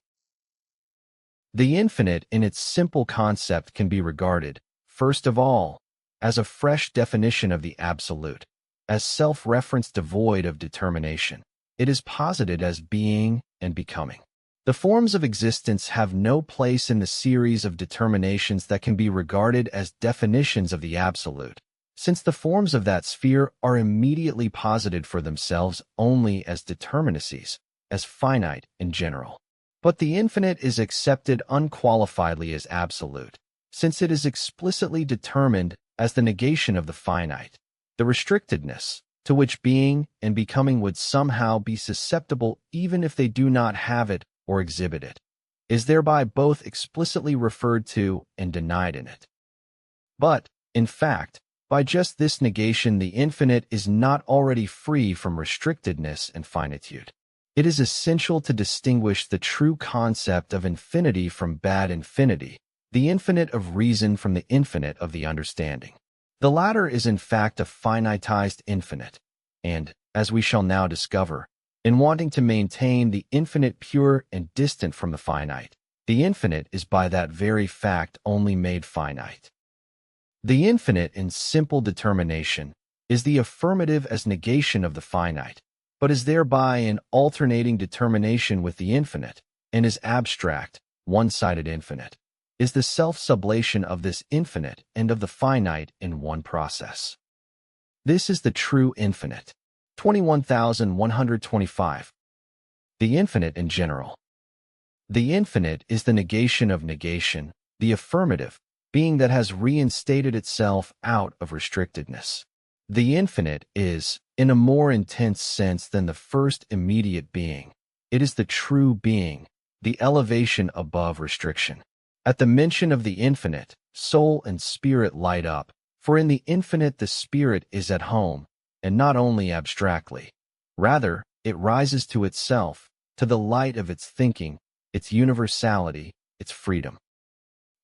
The infinite in its simple concept can be regarded, first of all, as a fresh definition of the absolute, as self-reference devoid of determination. It is posited as being and becoming. The forms of existence have no place in the series of determinations that can be regarded as definitions of the absolute, since the forms of that sphere are immediately posited for themselves only as determinacies, as finite in general. But the infinite is accepted unqualifiedly as absolute, since it is explicitly determined as the negation of the finite. The restrictedness, to which being and becoming would somehow be susceptible even if they do not have it or exhibit it, is thereby both explicitly referred to and denied in it. But, in fact, by just this negation the infinite is not already free from restrictedness and finitude. It is essential to distinguish the true concept of infinity from bad infinity, the infinite of reason from the infinite of the understanding. The latter is in fact a finitized infinite, and, as we shall now discover, in wanting to maintain the infinite pure and distant from the finite, the infinite is by that very fact only made finite. The infinite in simple determination is the affirmative as negation of the finite, but is thereby in alternating determination with the infinite, and is abstract, one-sided infinite, is the self-sublation of this infinite and of the finite in one process. This is the true infinite. 21,125. The infinite in general. The infinite is the negation of negation, the affirmative, being that has reinstated itself out of restrictedness. The infinite is, in a more intense sense than the first immediate being, it is the true being, the elevation above restriction. At the mention of the infinite, soul and spirit light up, for in the infinite the spirit is at home, and not only abstractly. Rather, it rises to itself, to the light of its thinking, its universality, its freedom.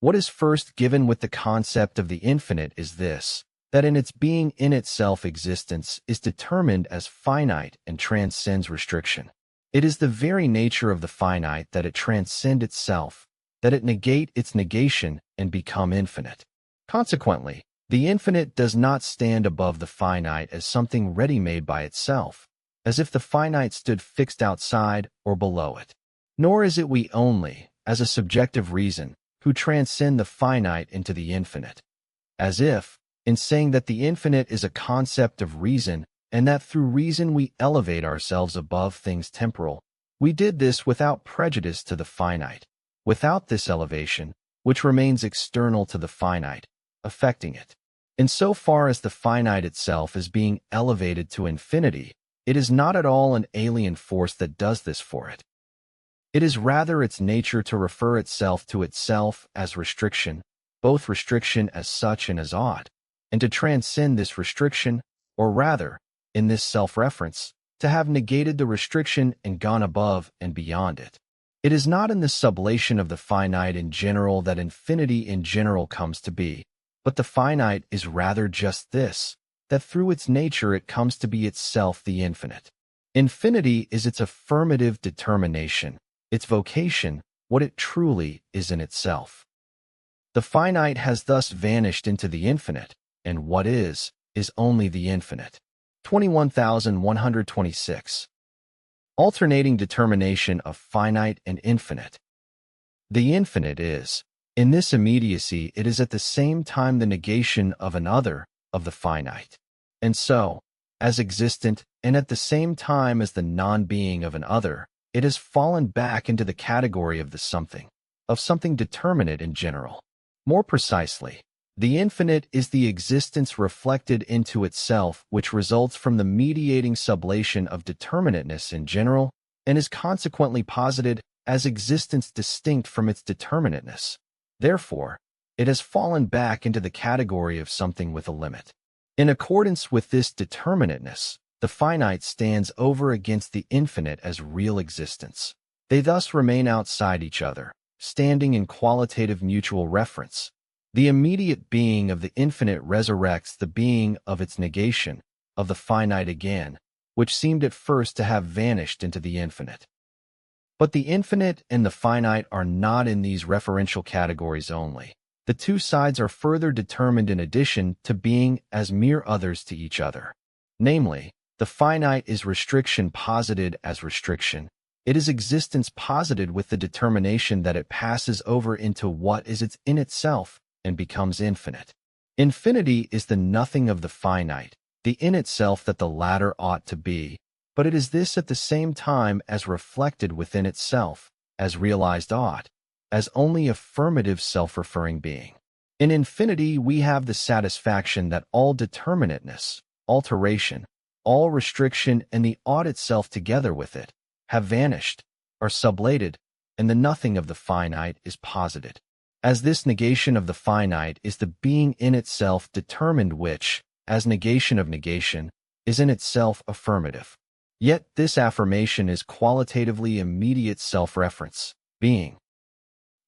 What is first given with the concept of the infinite is this, that in its being in itself existence is determined as finite and transcends restriction. It is the very nature of the finite that it transcend itself, that it negate its negation and become infinite. Consequently, the infinite does not stand above the finite as something ready-made by itself, as if the finite stood fixed outside or below it. Nor is it we only, as a subjective reason, who transcend the finite into the infinite. As if, in saying that the infinite is a concept of reason, and that through reason we elevate ourselves above things temporal, We did this without prejudice to the finite, without this elevation, which remains external to the finite, affecting it. Insofar as the finite itself is being elevated to infinity, it is not at all an alien force that does this for it. It is rather its nature to refer itself to itself as restriction, both restriction as such and as ought, and to transcend this restriction, or rather, in this self-reference, to have negated the restriction and gone above and beyond it. It is not in the sublation of the finite in general that infinity in general comes to be, but the finite is rather just this, that through its nature it comes to be itself the infinite. Infinity is its affirmative determination, its vocation, what it truly is in itself. The finite has thus vanished into the infinite, and what is only the infinite. 21,126. Alternating determination of finite and infinite. The infinite is, in this immediacy, it is at the same time the negation of another, of the finite, and so, as existent, and at the same time as the non-being of an other, it has fallen back into the category of the something, of something determinate in general. More precisely, the infinite is the existence reflected into itself which results from the mediating sublation of determinateness in general and is consequently posited as existence distinct from its determinateness. Therefore, it has fallen back into the category of something with a limit. In accordance with this determinateness, the finite stands over against the infinite as real existence. They thus remain outside each other, standing in qualitative mutual reference. The immediate being of the infinite resurrects the being of its negation, of the finite again, which seemed at first to have vanished into the infinite. But the infinite and the finite are not in these referential categories only. The two sides are further determined in addition to being as mere others to each other. Namely, the finite is restriction posited as restriction. It is existence posited with the determination that it passes over into what is its in itself, and becomes infinite. Infinity is the nothing of the finite, the in itself that the latter ought to be, but it is this at the same time as reflected within itself, as realized ought, as only affirmative self-referring being. In infinity we have the satisfaction that all determinateness, alteration, all restriction and the ought itself together with it, have vanished, are sublated, and the nothing of the finite is posited. As this negation of the finite is the being in itself determined which, as negation of negation, is in itself affirmative. Yet this affirmation is qualitatively immediate self-reference, being.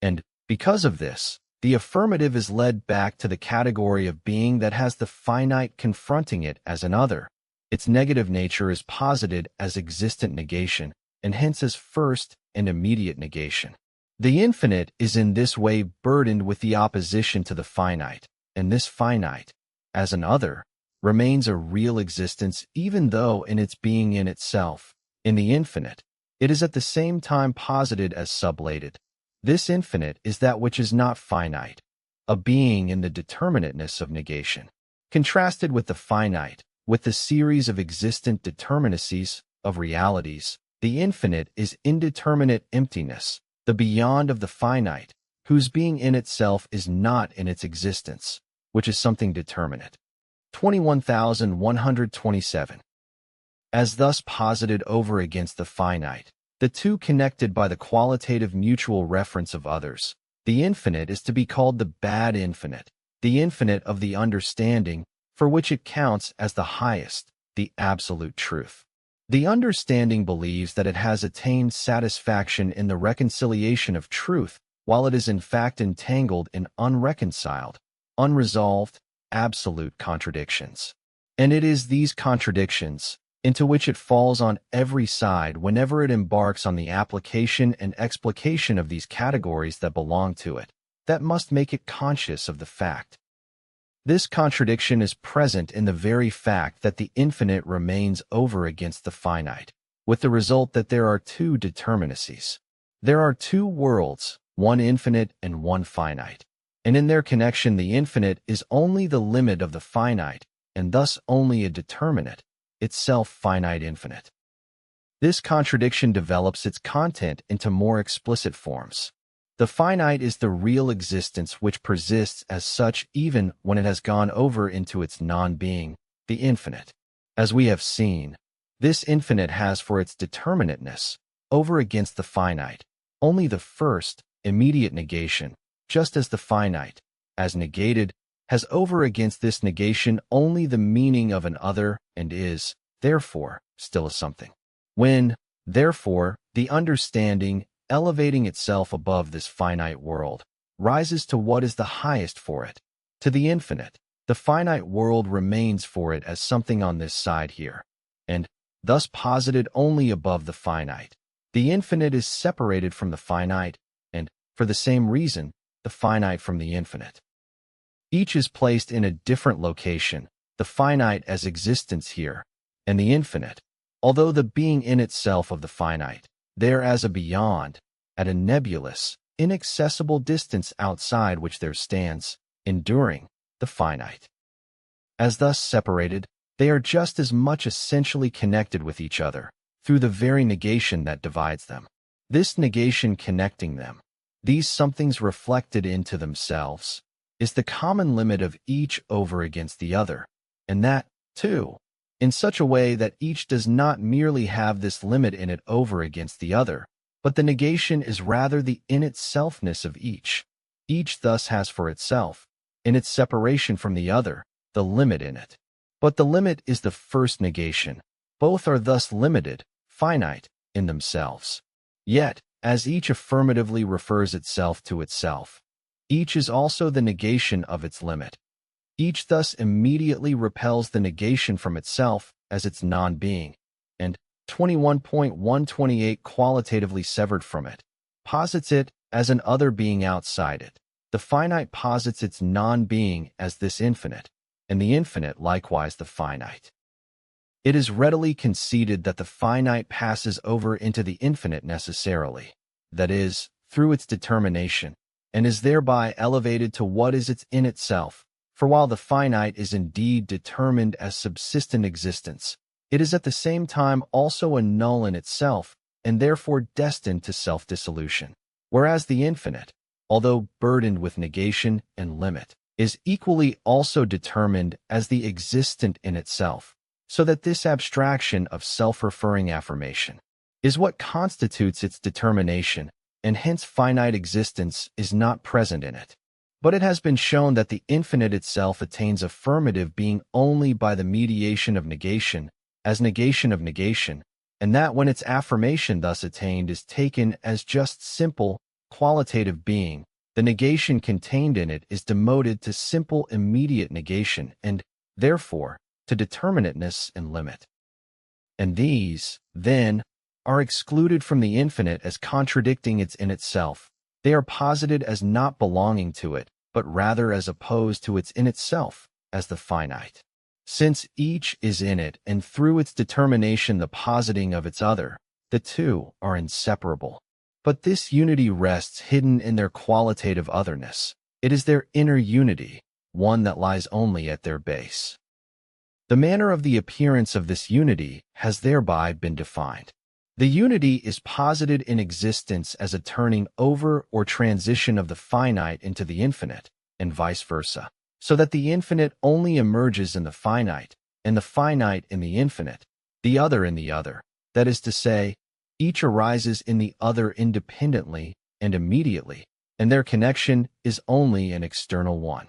And, because of this, the affirmative is led back to the category of being that has the finite confronting it as an other. Its negative nature is posited as existent negation, and hence as first and immediate negation. The infinite is in this way burdened with the opposition to the finite, and this finite, as an other, remains a real existence even though in its being in itself, in the infinite, it is at the same time posited as sublated. This infinite is that which is not finite, a being in the determinateness of negation. Contrasted with the finite, with the series of existent determinacies, of realities, the infinite is indeterminate emptiness, the beyond of the finite, whose being in itself is not in its existence, which is something determinate. 21,127. As thus posited over against the finite, the two connected by the qualitative mutual reference of others, the infinite is to be called the bad infinite, the infinite of the understanding, for which it counts as the highest, the absolute truth. The understanding believes that it has attained satisfaction in the reconciliation of truth, while it is in fact entangled in unreconciled, unresolved, absolute contradictions. And it is these contradictions, into which it falls on every side whenever it embarks on the application and explication of these categories that belong to it, that must make it conscious of the fact. This contradiction is present in the very fact that the infinite remains over against the finite, with the result that there are two determinacies. There are two worlds, one infinite and one finite, and in their connection the infinite is only the limit of the finite, and thus only a determinate, itself finite infinite. This contradiction develops its content into more explicit forms. The finite is the real existence which persists as such even when it has gone over into its non-being, the infinite. As we have seen, this infinite has for its determinateness, over against the finite, only the first, immediate negation, just as the finite, as negated, has over against this negation only the meaning of an other and is, therefore, still a something. When, therefore, the understanding, elevating itself above this finite world, rises to what is the highest for it, to the infinite, the finite world remains for it as something on this side here, and, thus posited only above the finite. The infinite is separated from the finite, and, for the same reason, the finite from the infinite. Each is placed in a different location, the finite as existence here, and the infinite, although the being in itself of the finite, there as a beyond, at a nebulous, inaccessible distance outside which there stands, enduring, the finite. As thus separated, they are just as much essentially connected with each other, through the very negation that divides them. This negation connecting them, these somethings reflected into themselves, is the common limit of each over against the other, and that, too, in such a way that each does not merely have this limit in it over against the other, but the negation is rather the in-itselfness of each. Each thus has for itself, in its separation from the other, the limit in it. But the limit is the first negation. Both are thus limited, finite, in themselves. Yet, as each affirmatively refers itself to itself, each is also the negation of its limit. Each thus immediately repels the negation from itself as its non-being, and 21.128 qualitatively severed from it, posits it as an other being outside it. The finite posits its non-being as this infinite, and the infinite likewise the finite. It is readily conceded that the finite passes over into the infinite necessarily, that is, through its determination, and is thereby elevated to what is its in itself. For while the finite is indeed determined as subsistent existence, it is at the same time also a null in itself, and therefore destined to self-dissolution. Whereas the infinite, although burdened with negation and limit, is equally also determined as the existent in itself, so that this abstraction of self-referring affirmation is what constitutes its determination, and hence finite existence is not present in it. But it has been shown that the infinite itself attains affirmative being only by the mediation of negation, as negation of negation, and that when its affirmation thus attained is taken as just simple, qualitative being, the negation contained in it is demoted to simple immediate negation and, therefore, to determinateness and limit. And these, then, are excluded from the infinite as contradicting its in itself. They are posited as not belonging to it, but rather as opposed to its in itself, as the finite. Since each is in it and through its determination the positing of its other, the two are inseparable. But this unity rests hidden in their qualitative otherness. It is their inner unity, one that lies only at their base. The manner of the appearance of this unity has thereby been defined. The unity is posited in existence as a turning over or transition of the finite into the infinite, and vice versa, so that the infinite only emerges in the finite, and the finite in the infinite, the other in the other. That is to say, each arises in the other independently and immediately, and their connection is only an external one.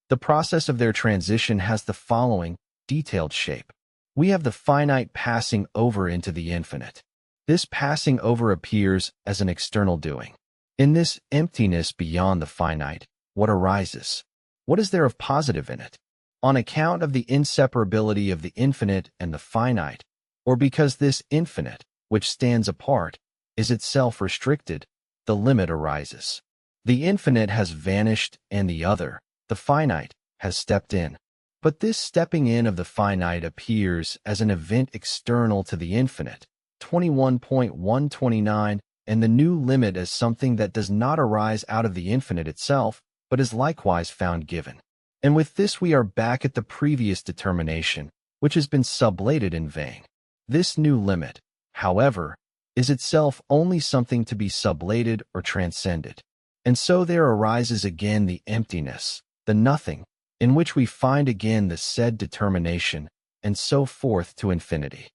The process of their transition has the following detailed shape. We have the finite passing over into the infinite. This passing over appears as an external doing. In this emptiness beyond the finite, what arises? What is there of positive in it? On account of the inseparability of the infinite and the finite, or because this infinite, which stands apart, is itself restricted, the limit arises. The infinite has vanished and the other, the finite, has stepped in. But this stepping in of the finite appears as an event external to the infinite, 21.129, and the new limit as something that does not arise out of the infinite itself, but is likewise found given. And with this we are back at the previous determination, which has been sublated in vain. This new limit, however, is itself only something to be sublated or transcended. And so there arises again the emptiness, the nothing, in which we find again the said determination, and so forth to infinity.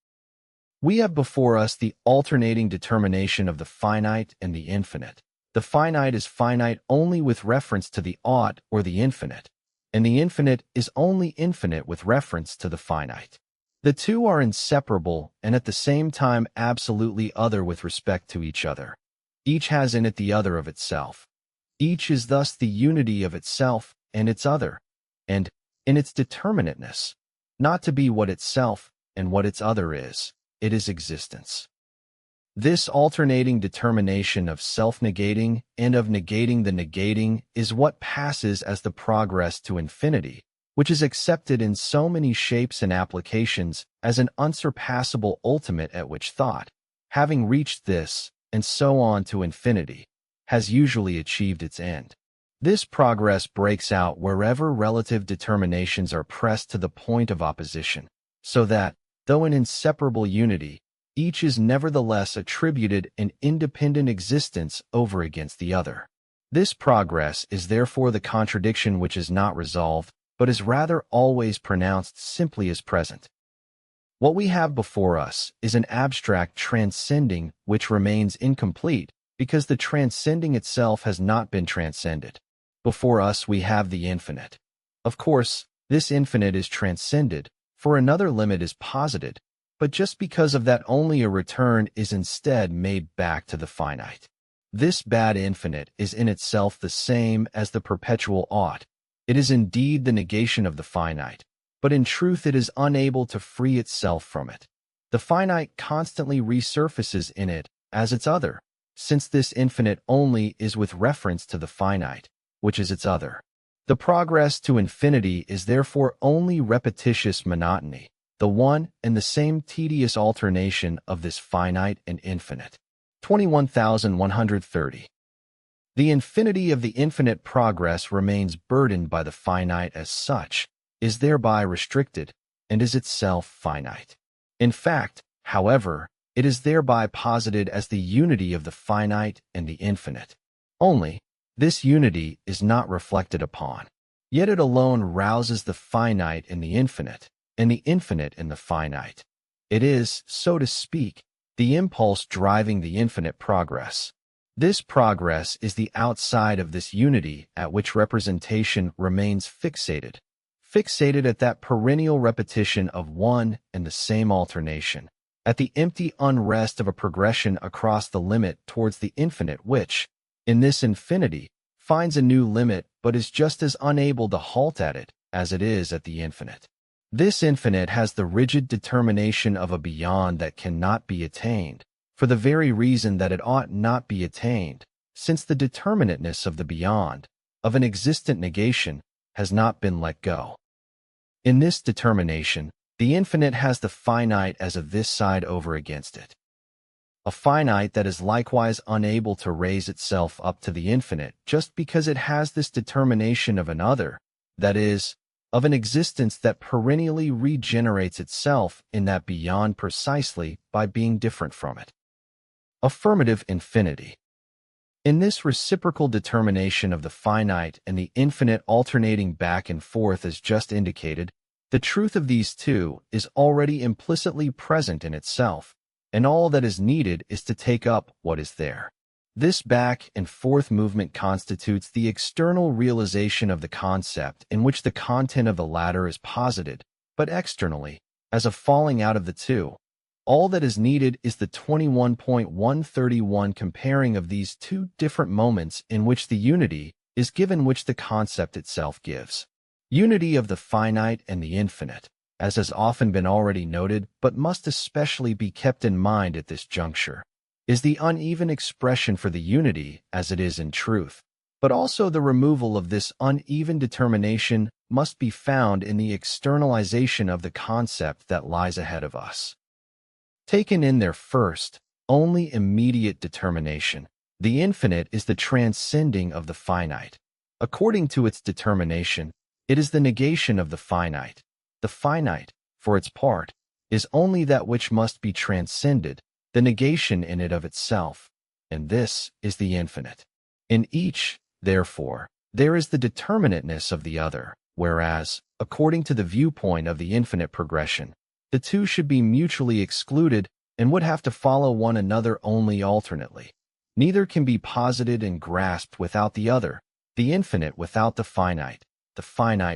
We have before us the alternating determination of the finite and the infinite. The finite is finite only with reference to the ought or the infinite, and the infinite is only infinite with reference to the finite. The two are inseparable and at the same time absolutely other with respect to each other. Each has in it the other of itself. Each is thus the unity of itself and its other, and, in its determinateness, not to be what itself and what its other is, it is existence. This alternating determination of self-negating and of negating the negating is what passes as the progress to infinity, which is accepted in so many shapes and applications as an unsurpassable ultimate at which thought, having reached this, and so on to infinity, has usually achieved its end. This progress breaks out wherever relative determinations are pressed to the point of opposition, so that, though in inseparable unity, each is nevertheless attributed an independent existence over against the other. This progress is therefore the contradiction which is not resolved, but is rather always pronounced simply as present. What we have before us is an abstract transcending which remains incomplete because the transcending itself has not been transcended. Before us we have the infinite. Of course, this infinite is transcended, for another limit is posited, but just because of that only a return is instead made back to the finite. This bad infinite is in itself the same as the perpetual ought. It is indeed the negation of the finite, but in truth it is unable to free itself from it. The finite constantly resurfaces in it as its other, since this infinite only is with reference to the finite, which is its other. The progress to infinity is therefore only repetitious monotony, the one and the same tedious alternation of this finite and infinite. 21,130. The infinity of the infinite progress remains burdened by the finite as such, is thereby restricted, and is itself finite. In fact, however, it is thereby posited as the unity of the finite and the infinite. Only, this unity is not reflected upon. Yet it alone rouses the finite in the infinite, and the infinite in the finite. It is, so to speak, the impulse driving the infinite progress. This progress is the outside of this unity at which representation remains fixated at that perennial repetition of one and the same alternation, at the empty unrest of a progression across the limit towards the infinite which, in this infinity, finds a new limit but is just as unable to halt at it as it is at the infinite. This infinite has the rigid determination of a beyond that cannot be attained, for the very reason that it ought not be attained, since the determinateness of the beyond, of an existent negation, has not been let go. In this determination, the infinite has the finite as of this side over against it. A finite that is likewise unable to raise itself up to the infinite just because it has this determination of another, that is, of an existence that perennially regenerates itself in that beyond precisely by being different from it. Affirmative infinity. In this reciprocal determination of the finite and the infinite alternating back and forth as just indicated, the truth of these two is already implicitly present in itself, and all that is needed is to take up what is there. This back and forth movement constitutes the external realization of the concept in which the content of the latter is posited, but externally, as a falling out of the two. All that is needed is the 21.131 comparing of these two different moments in which the unity is given which the concept itself gives. Unity of the finite and the infinite, as has often been already noted but must especially be kept in mind at this juncture, is the uneven expression for the unity as it is in truth, but also the removal of this uneven determination must be found in the externalization of the concept that lies ahead of us. Taken in their first, only immediate determination, the infinite is the transcending of the finite. According to its determination, it is the negation of the finite. The finite, for its part, is only that which must be transcended, the negation in it of itself, and this is the infinite. In each, therefore, there is the determinateness of the other, whereas, according to the viewpoint of the infinite progression, the two should be mutually excluded and would have to follow one another only alternately. Neither can be posited and grasped without the other, the infinite without the finite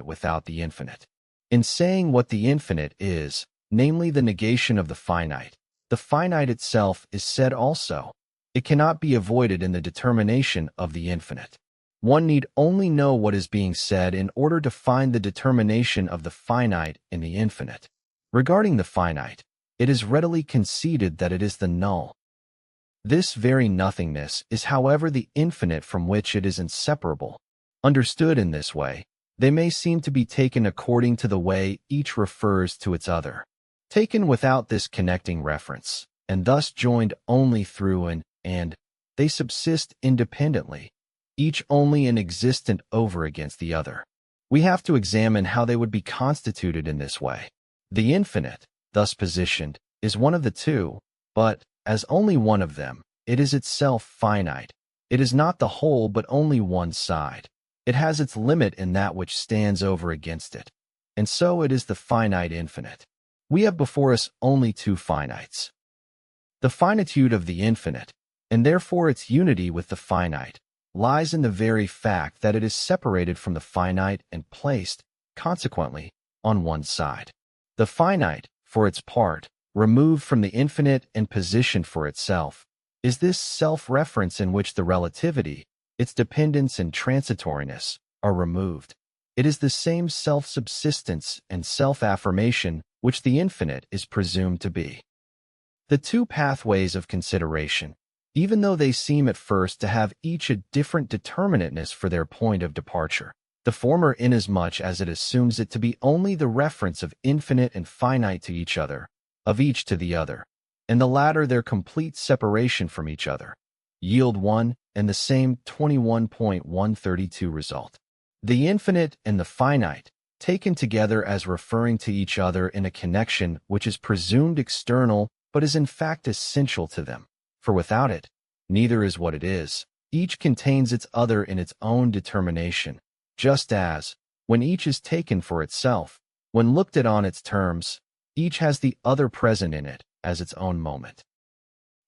without the infinite. In saying what the infinite is, namely the negation of the finite itself is said also. It cannot be avoided in the determination of the infinite. One need only know what is being said in order to find the determination of the finite in the infinite. Regarding the finite, it is readily conceded that it is the null. This very nothingness is, however, the infinite from which it is inseparable. Understood in this way, they may seem to be taken according to the way each refers to its other. Taken without this connecting reference, and thus joined only through an and, they subsist independently, each only an existent over against the other. We have to examine how they would be constituted in this way. The infinite, thus positioned, is one of the two, but, as only one of them, it is itself finite. It is not the whole but only one side. It has its limit in that which stands over against it. And so it is the finite infinite. We have before us only two finites. The finitude of the infinite, and therefore its unity with the finite, lies in the very fact that it is separated from the finite and placed, consequently, on one side. The finite, for its part, removed from the infinite and positioned for itself, is this self-reference in which the relativity, its dependence and transitoriness, are removed. It is the same self-subsistence and self-affirmation which the infinite is presumed to be. The two pathways of consideration, even though they seem at first to have each a different determinateness for their point of departure, the former inasmuch as it assumes it to be only the reference of infinite and finite to each other, of each to the other, and the latter their complete separation from each other, yield one and the same 21.132 result. The infinite and the finite, taken together as referring to each other in a connection which is presumed external but is in fact essential to them, for without it, neither is what it is. Each contains its other in its own determination, just as, when each is taken for itself, when looked at on its terms, each has the other present in it as its own moment.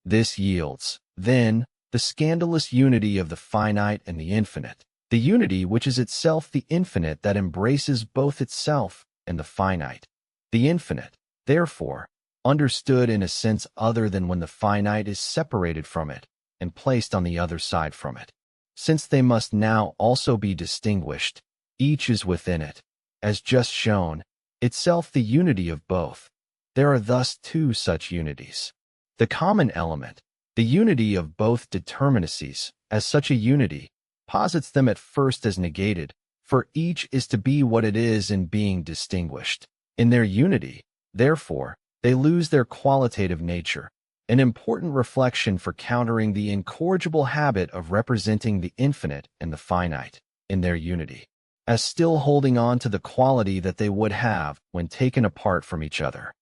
This yields, then, the scandalous unity of the finite and the infinite, the unity which is itself the infinite that embraces both itself and the finite. The infinite, therefore, understood in a sense other than when the finite is separated from it and placed on the other side from it. Since they must now also be distinguished, each is within it, as just shown, itself the unity of both. There are thus two such unities. The common element, the unity of both determinacies, as such a unity, posits them at first as negated, for each is to be what it is in being distinguished. In their unity, therefore, they lose their qualitative nature, an important reflection for countering the incorrigible habit of representing the infinite and the finite, in their unity, as still holding on to the quality that they would have when taken apart from each other.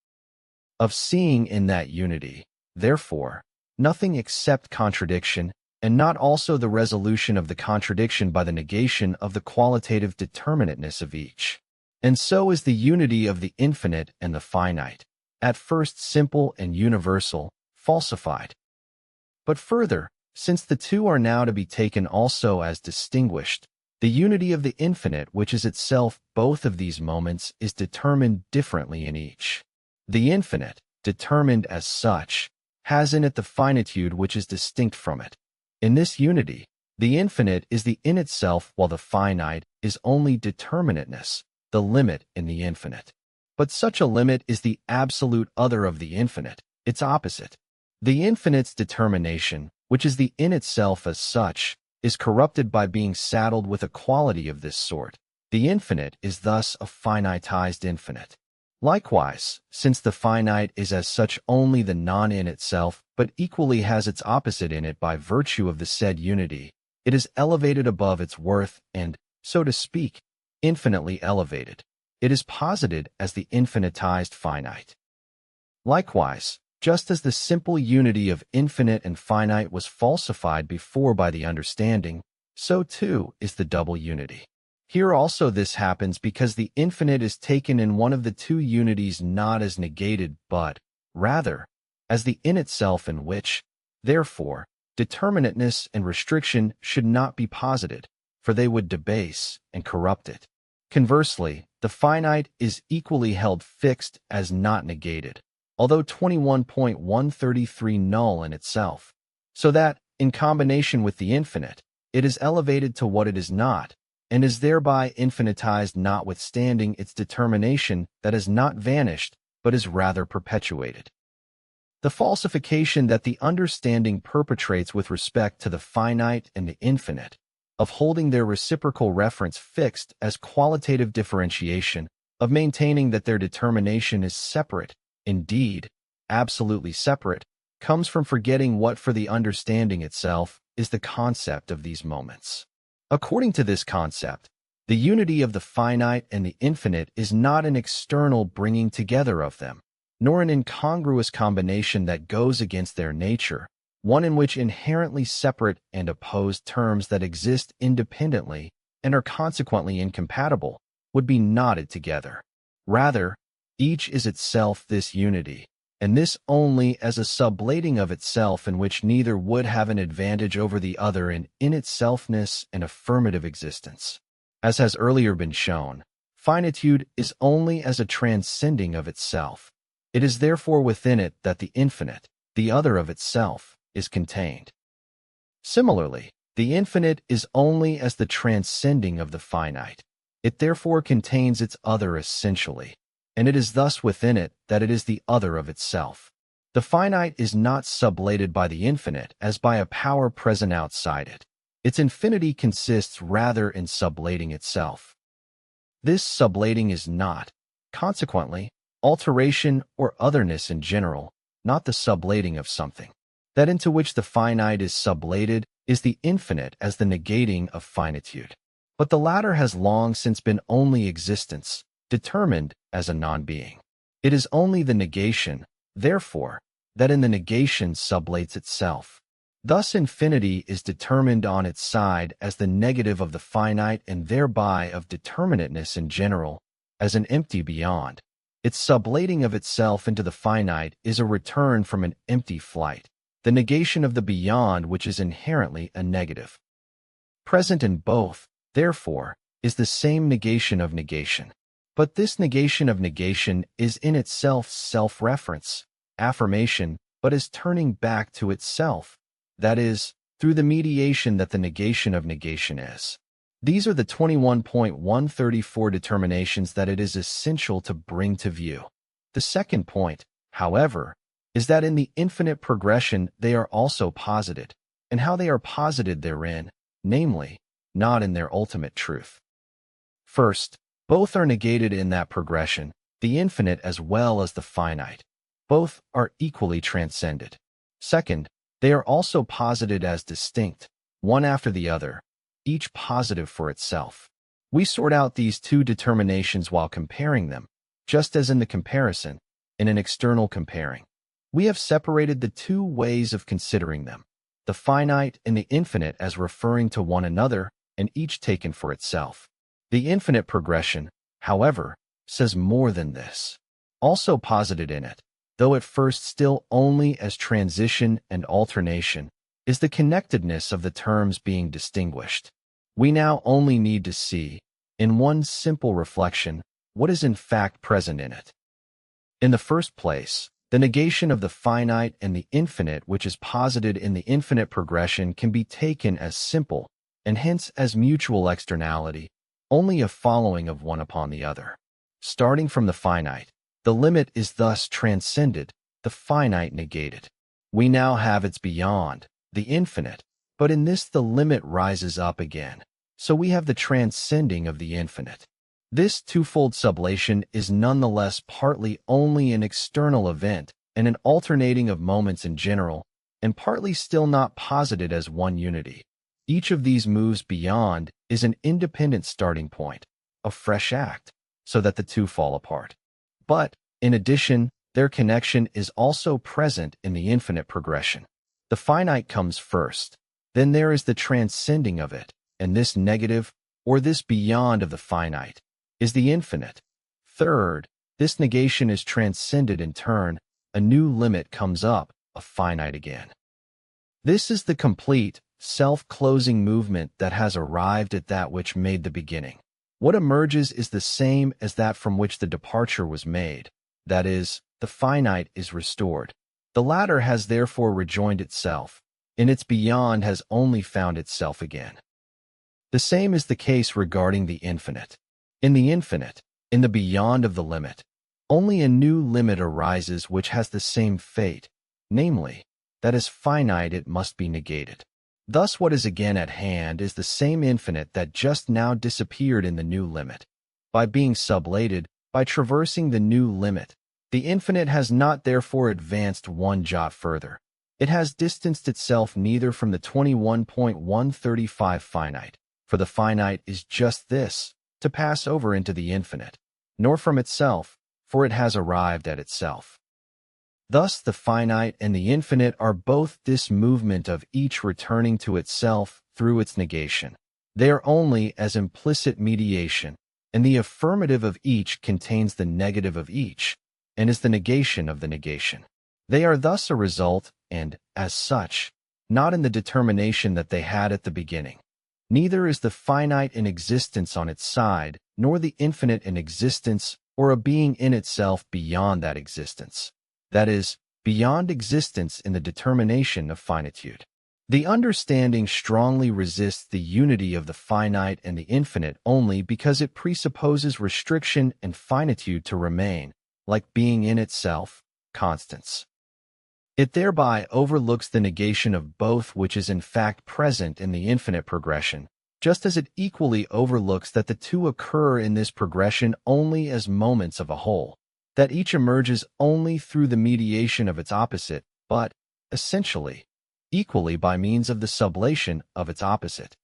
Of seeing in that unity, therefore, nothing except contradiction, and not also the resolution of the contradiction by the negation of the qualitative determinateness of each. And so is the unity of the infinite and the finite, at first simple and universal, falsified. But further, since the two are now to be taken also as distinguished, the unity of the infinite which is itself both of these moments is determined differently in each. The infinite, determined as such, has in it the finitude which is distinct from it. In this unity, the infinite is the in itself while the finite is only determinateness, the limit in the infinite. But such a limit is the absolute other of the infinite, its opposite. The infinite's determination, which is the in itself as such, is corrupted by being saddled with a quality of this sort. The infinite is thus a finitized infinite. Likewise, since the finite is as such only the non-in itself, but equally has its opposite in it by virtue of the said unity, it is elevated above its worth and, so to speak, infinitely elevated. It is posited as the infinitized finite. Likewise, Just as the simple unity of infinite and finite was falsified before by the understanding, so too is the double unity. Here also this happens because the infinite is taken in one of the two unities not as negated but, rather, as the in itself in which, therefore, determinateness and restriction should not be posited, for they would debase and corrupt it. Conversely, the finite is equally held fixed as not negated, although 21.133 null in itself, so that, in combination with the infinite, it is elevated to what it is not, and is thereby infinitized notwithstanding its determination that has not vanished, but is rather perpetuated. The falsification that the understanding perpetrates with respect to the finite and the infinite, of holding their reciprocal reference fixed as qualitative differentiation, of maintaining that their determination is separate, indeed, absolutely separate, comes from forgetting what for the understanding itself is the concept of these moments. According to this concept, the unity of the finite and the infinite is not an external bringing together of them, nor an incongruous combination that goes against their nature, one in which inherently separate and opposed terms that exist independently and are consequently incompatible would be knotted together. Rather, each is itself this unity, and this only as a sublating of itself in which neither would have an advantage over the other in itselfness and affirmative existence. As has earlier been shown, finitude is only as a transcending of itself. It is therefore within it that the infinite, the other of itself, is contained. Similarly, the infinite is only as the transcending of the finite. It therefore contains its other essentially, and it is thus within it that it is the other of itself. The finite is not sublated by the infinite as by a power present outside it. Its infinity consists rather in sublating itself. This sublating is not, consequently, alteration or otherness in general, not the sublating of something. That into which the finite is sublated is the infinite as the negating of finitude. But the latter has long since been only existence, determined as a non-being. It is only the negation, therefore, that in the negation sublates itself. Thus infinity is determined on its side as the negative of the finite and thereby of determinateness in general, as an empty beyond. Its sublating of itself into the finite is a return from an empty flight, the negation of the beyond which is inherently a negative. Present in both, therefore, is the same negation of negation. But this negation of negation is in itself self-reference, affirmation, but is turning back to itself, that is, through the mediation that the negation of negation is. These are the 21.134 determinations that it is essential to bring to view. The second point, however, is that in the infinite progression they are also posited, and how they are posited therein, namely, not in their ultimate truth. First, both are negated in that progression, the infinite as well as the finite. Both are equally transcended. Second, they are also posited as distinct, one after the other, each positive for itself. We sort out these two determinations while comparing them, just as in the comparison, in an external comparing. We have separated the two ways of considering them, the finite and the infinite as referring to one another and each taken for itself. The infinite progression, however, says more than this. Also posited in it, though at first still only as transition and alternation, is the connectedness of the terms being distinguished. We now only need to see, in one simple reflection, what is in fact present in it. In the first place, the negation of the finite and the infinite which is posited in the infinite progression can be taken as simple, and hence as mutual externality, only a following of one upon the other. Starting from the finite, the limit is thus transcended, the finite negated. We now have its beyond, the infinite, but in this the limit rises up again, so we have the transcending of the infinite. This twofold sublation is nonetheless partly only an external event and an alternating of moments in general, and partly still not posited as one unity. Each of these moves beyond is an independent starting point, a fresh act, so that the two fall apart. But, in addition, their connection is also present in the infinite progression. The finite comes first. Then there is the transcending of it, and this negative, or this beyond of the finite, is the infinite. Third, this negation is transcended in turn, a new limit comes up, a finite again. This is the complete, self-closing movement that has arrived at that which made the beginning. What emerges is the same as that from which the departure was made. That is, the finite is restored. The latter has therefore rejoined itself. In its beyond has only found itself again. The same is the case regarding the infinite. In the infinite, in the beyond of the limit, only a new limit arises which has the same fate, namely, that as finite it must be negated. Thus what is again at hand is the same infinite that just now disappeared in the new limit. By being sublated, by traversing the new limit, the infinite has not therefore advanced one jot further. It has distanced itself neither from the 21.135 finite, for the finite is just this, to pass over into the infinite, nor from itself, for it has arrived at itself. Thus the finite and the infinite are both this movement of each returning to itself through its negation. They are only as implicit mediation, and the affirmative of each contains the negative of each, and is the negation of the negation. They are thus a result, and, as such, not in the determination that they had at the beginning. Neither is the finite in existence on its side, nor the infinite in existence, or a being in itself beyond that existence. That is, beyond existence in the determination of finitude. The understanding strongly resists the unity of the finite and the infinite only because it presupposes restriction and finitude to remain, like being in itself, constants. It thereby overlooks the negation of both which is in fact present in the infinite progression, just as it equally overlooks that the two occur in this progression only as moments of a whole, that each emerges only through the mediation of its opposite, but, essentially, equally by means of the sublation of its opposite.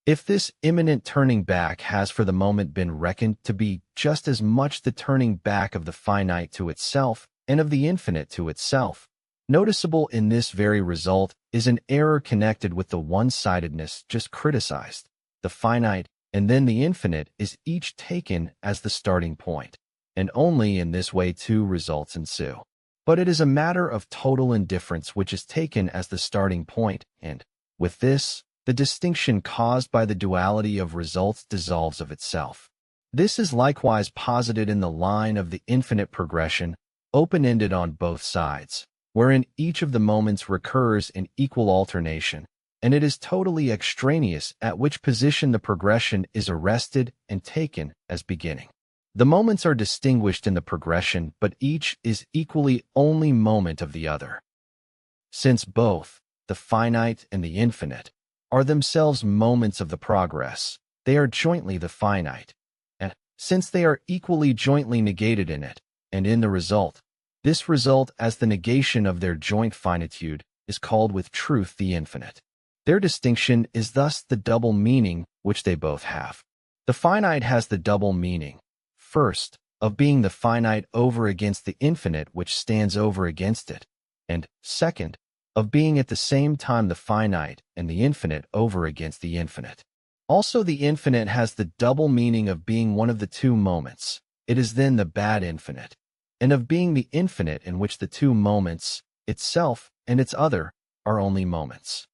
If this imminent turning back has for the moment been reckoned to be just as much the turning back of the finite to itself and of the infinite to itself, noticeable in this very result is an error connected with the one-sidedness just criticized. The finite and then the infinite is each taken as the starting point, and only in this way two results ensue. But it is a matter of total indifference which is taken as the starting point, and, with this, the distinction caused by the duality of results dissolves of itself. This is likewise posited in the line of the infinite progression, open-ended on both sides, wherein each of the moments recurs in equal alternation, and it is totally extraneous at which position the progression is arrested and taken as beginning. The moments are distinguished in the progression, but each is equally only moment of the other. Since both, the finite and the infinite, are themselves moments of the progress, they are jointly the finite, and since they are equally jointly negated in it, and in the result, this result as the negation of their joint finitude is called with truth the infinite. Their distinction is thus the double meaning which they both have. The finite has the double meaning, first, of being the finite over against the infinite which stands over against it, and, second, of being at the same time the finite and the infinite over against the infinite. Also the infinite has the double meaning of being one of the two moments, it is then the bad infinite, and of being the infinite in which the two moments, itself and its other, are only moments.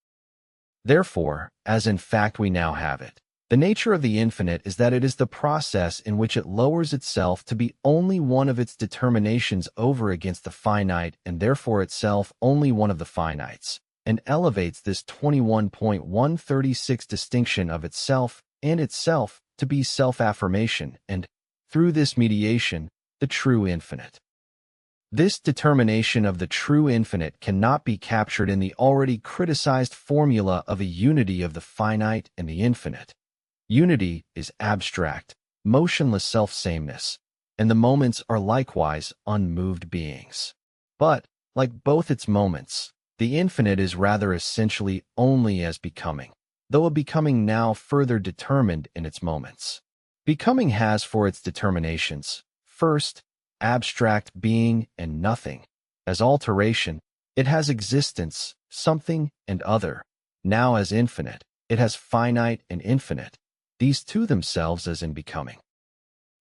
Therefore, as in fact we now have it, the nature of the infinite is that it is the process in which it lowers itself to be only one of its determinations over against the finite and therefore itself only one of the finites, and elevates this 21.136 distinction of itself and itself to be self-affirmation and, through this mediation, the true infinite. This determination of the true infinite cannot be captured in the already criticized formula of a unity of the finite and the infinite. Unity is abstract, motionless self-sameness, and the moments are likewise unmoved beings. But, like both its moments, the infinite is rather essentially only as becoming, though a becoming now further determined in its moments. Becoming has for its determinations, first, abstract being and nothing. As alteration, it has existence, something, and other. Now as infinite, it has finite and infinite, these two themselves as in becoming.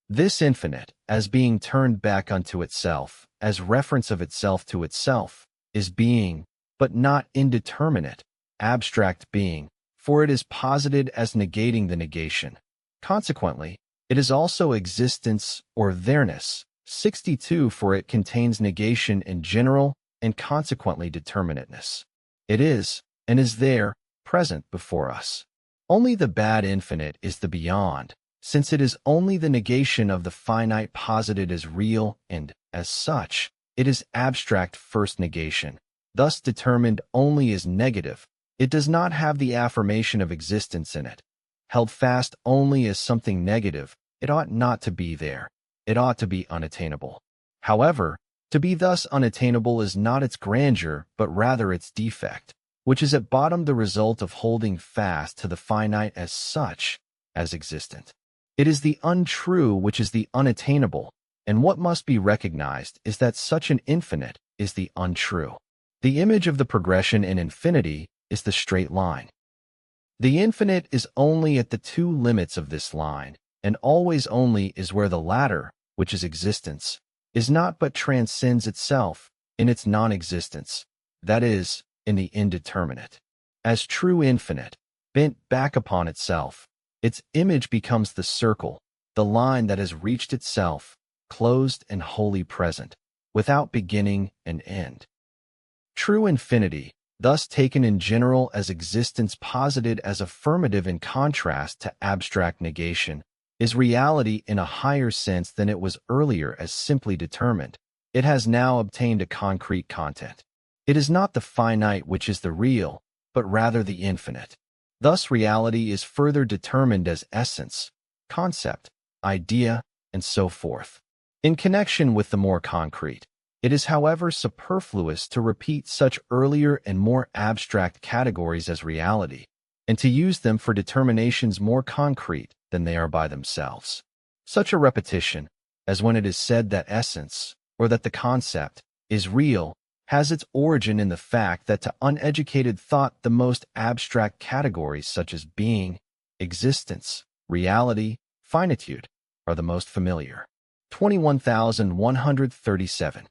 This infinite, as being turned back unto itself, as reference of itself to itself, is being, but not indeterminate, abstract being, for it is posited as negating the negation. Consequently, it is also existence or there-ness, 62, for it contains negation in general and consequently determinateness. It is, and is there, present before us. Only the bad infinite is the beyond, since it is only the negation of the finite posited as real and, as such, it is abstract first negation, thus determined only as negative. It does not have the affirmation of existence in it. Held fast only as something negative, it ought not to be there. It ought to be unattainable. However, to be thus unattainable is not its grandeur, but rather its defect, which is at bottom the result of holding fast to the finite as such, as existent. It is the untrue which is the unattainable, and what must be recognized is that such an infinite is the untrue. The image of the progression in infinity is the straight line. The infinite is only at the two limits of this line, and always only is where the latter, which is existence, is not but transcends itself in its non-existence, that is, in the indeterminate. As true infinite, bent back upon itself, its image becomes the circle, the line that has reached itself, closed and wholly present, without beginning and end. True infinity, thus taken in general as existence posited as affirmative in contrast to abstract negation, is reality in a higher sense than it was earlier as simply determined. It has now obtained a concrete content. It is not the finite which is the real, but rather the infinite. Thus reality is further determined as essence, concept, idea, and so forth. In connection with the more concrete, it is however superfluous to repeat such earlier and more abstract categories as reality, and to use them for determinations more concrete than they are by themselves. Such a repetition, as when it is said that essence, or that the concept, is real, has its origin in the fact that to uneducated thought the most abstract categories such as being, existence, reality, finitude, are the most familiar. 21,137.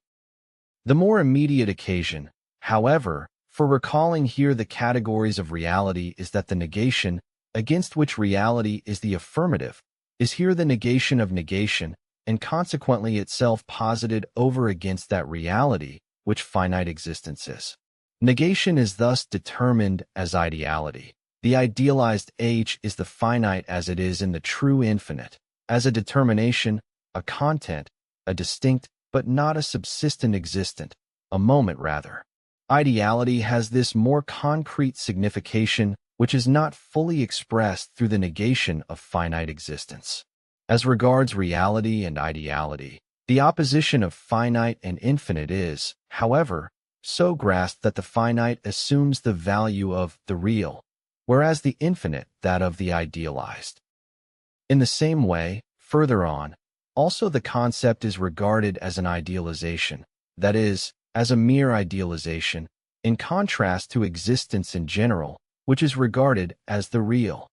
The more immediate occasion, however, for recalling here the categories of reality is that the negation, against which reality is the affirmative, is here the negation of negation, and consequently itself posited over against that reality, which finite existence is. Negation is thus determined as ideality. The idealized H is the finite as it is in the true infinite, as a determination, a content, a distinct, but not a subsistent existent, a moment rather. Ideality has this more concrete signification which is not fully expressed through the negation of finite existence. As regards reality and ideality, the opposition of finite and infinite is, however, so grasped that the finite assumes the value of the real, whereas the infinite that of the idealized. In the same way, further on, also the concept is regarded as an idealization, that is, as a mere idealization, in contrast to existence in general, which is regarded as the real.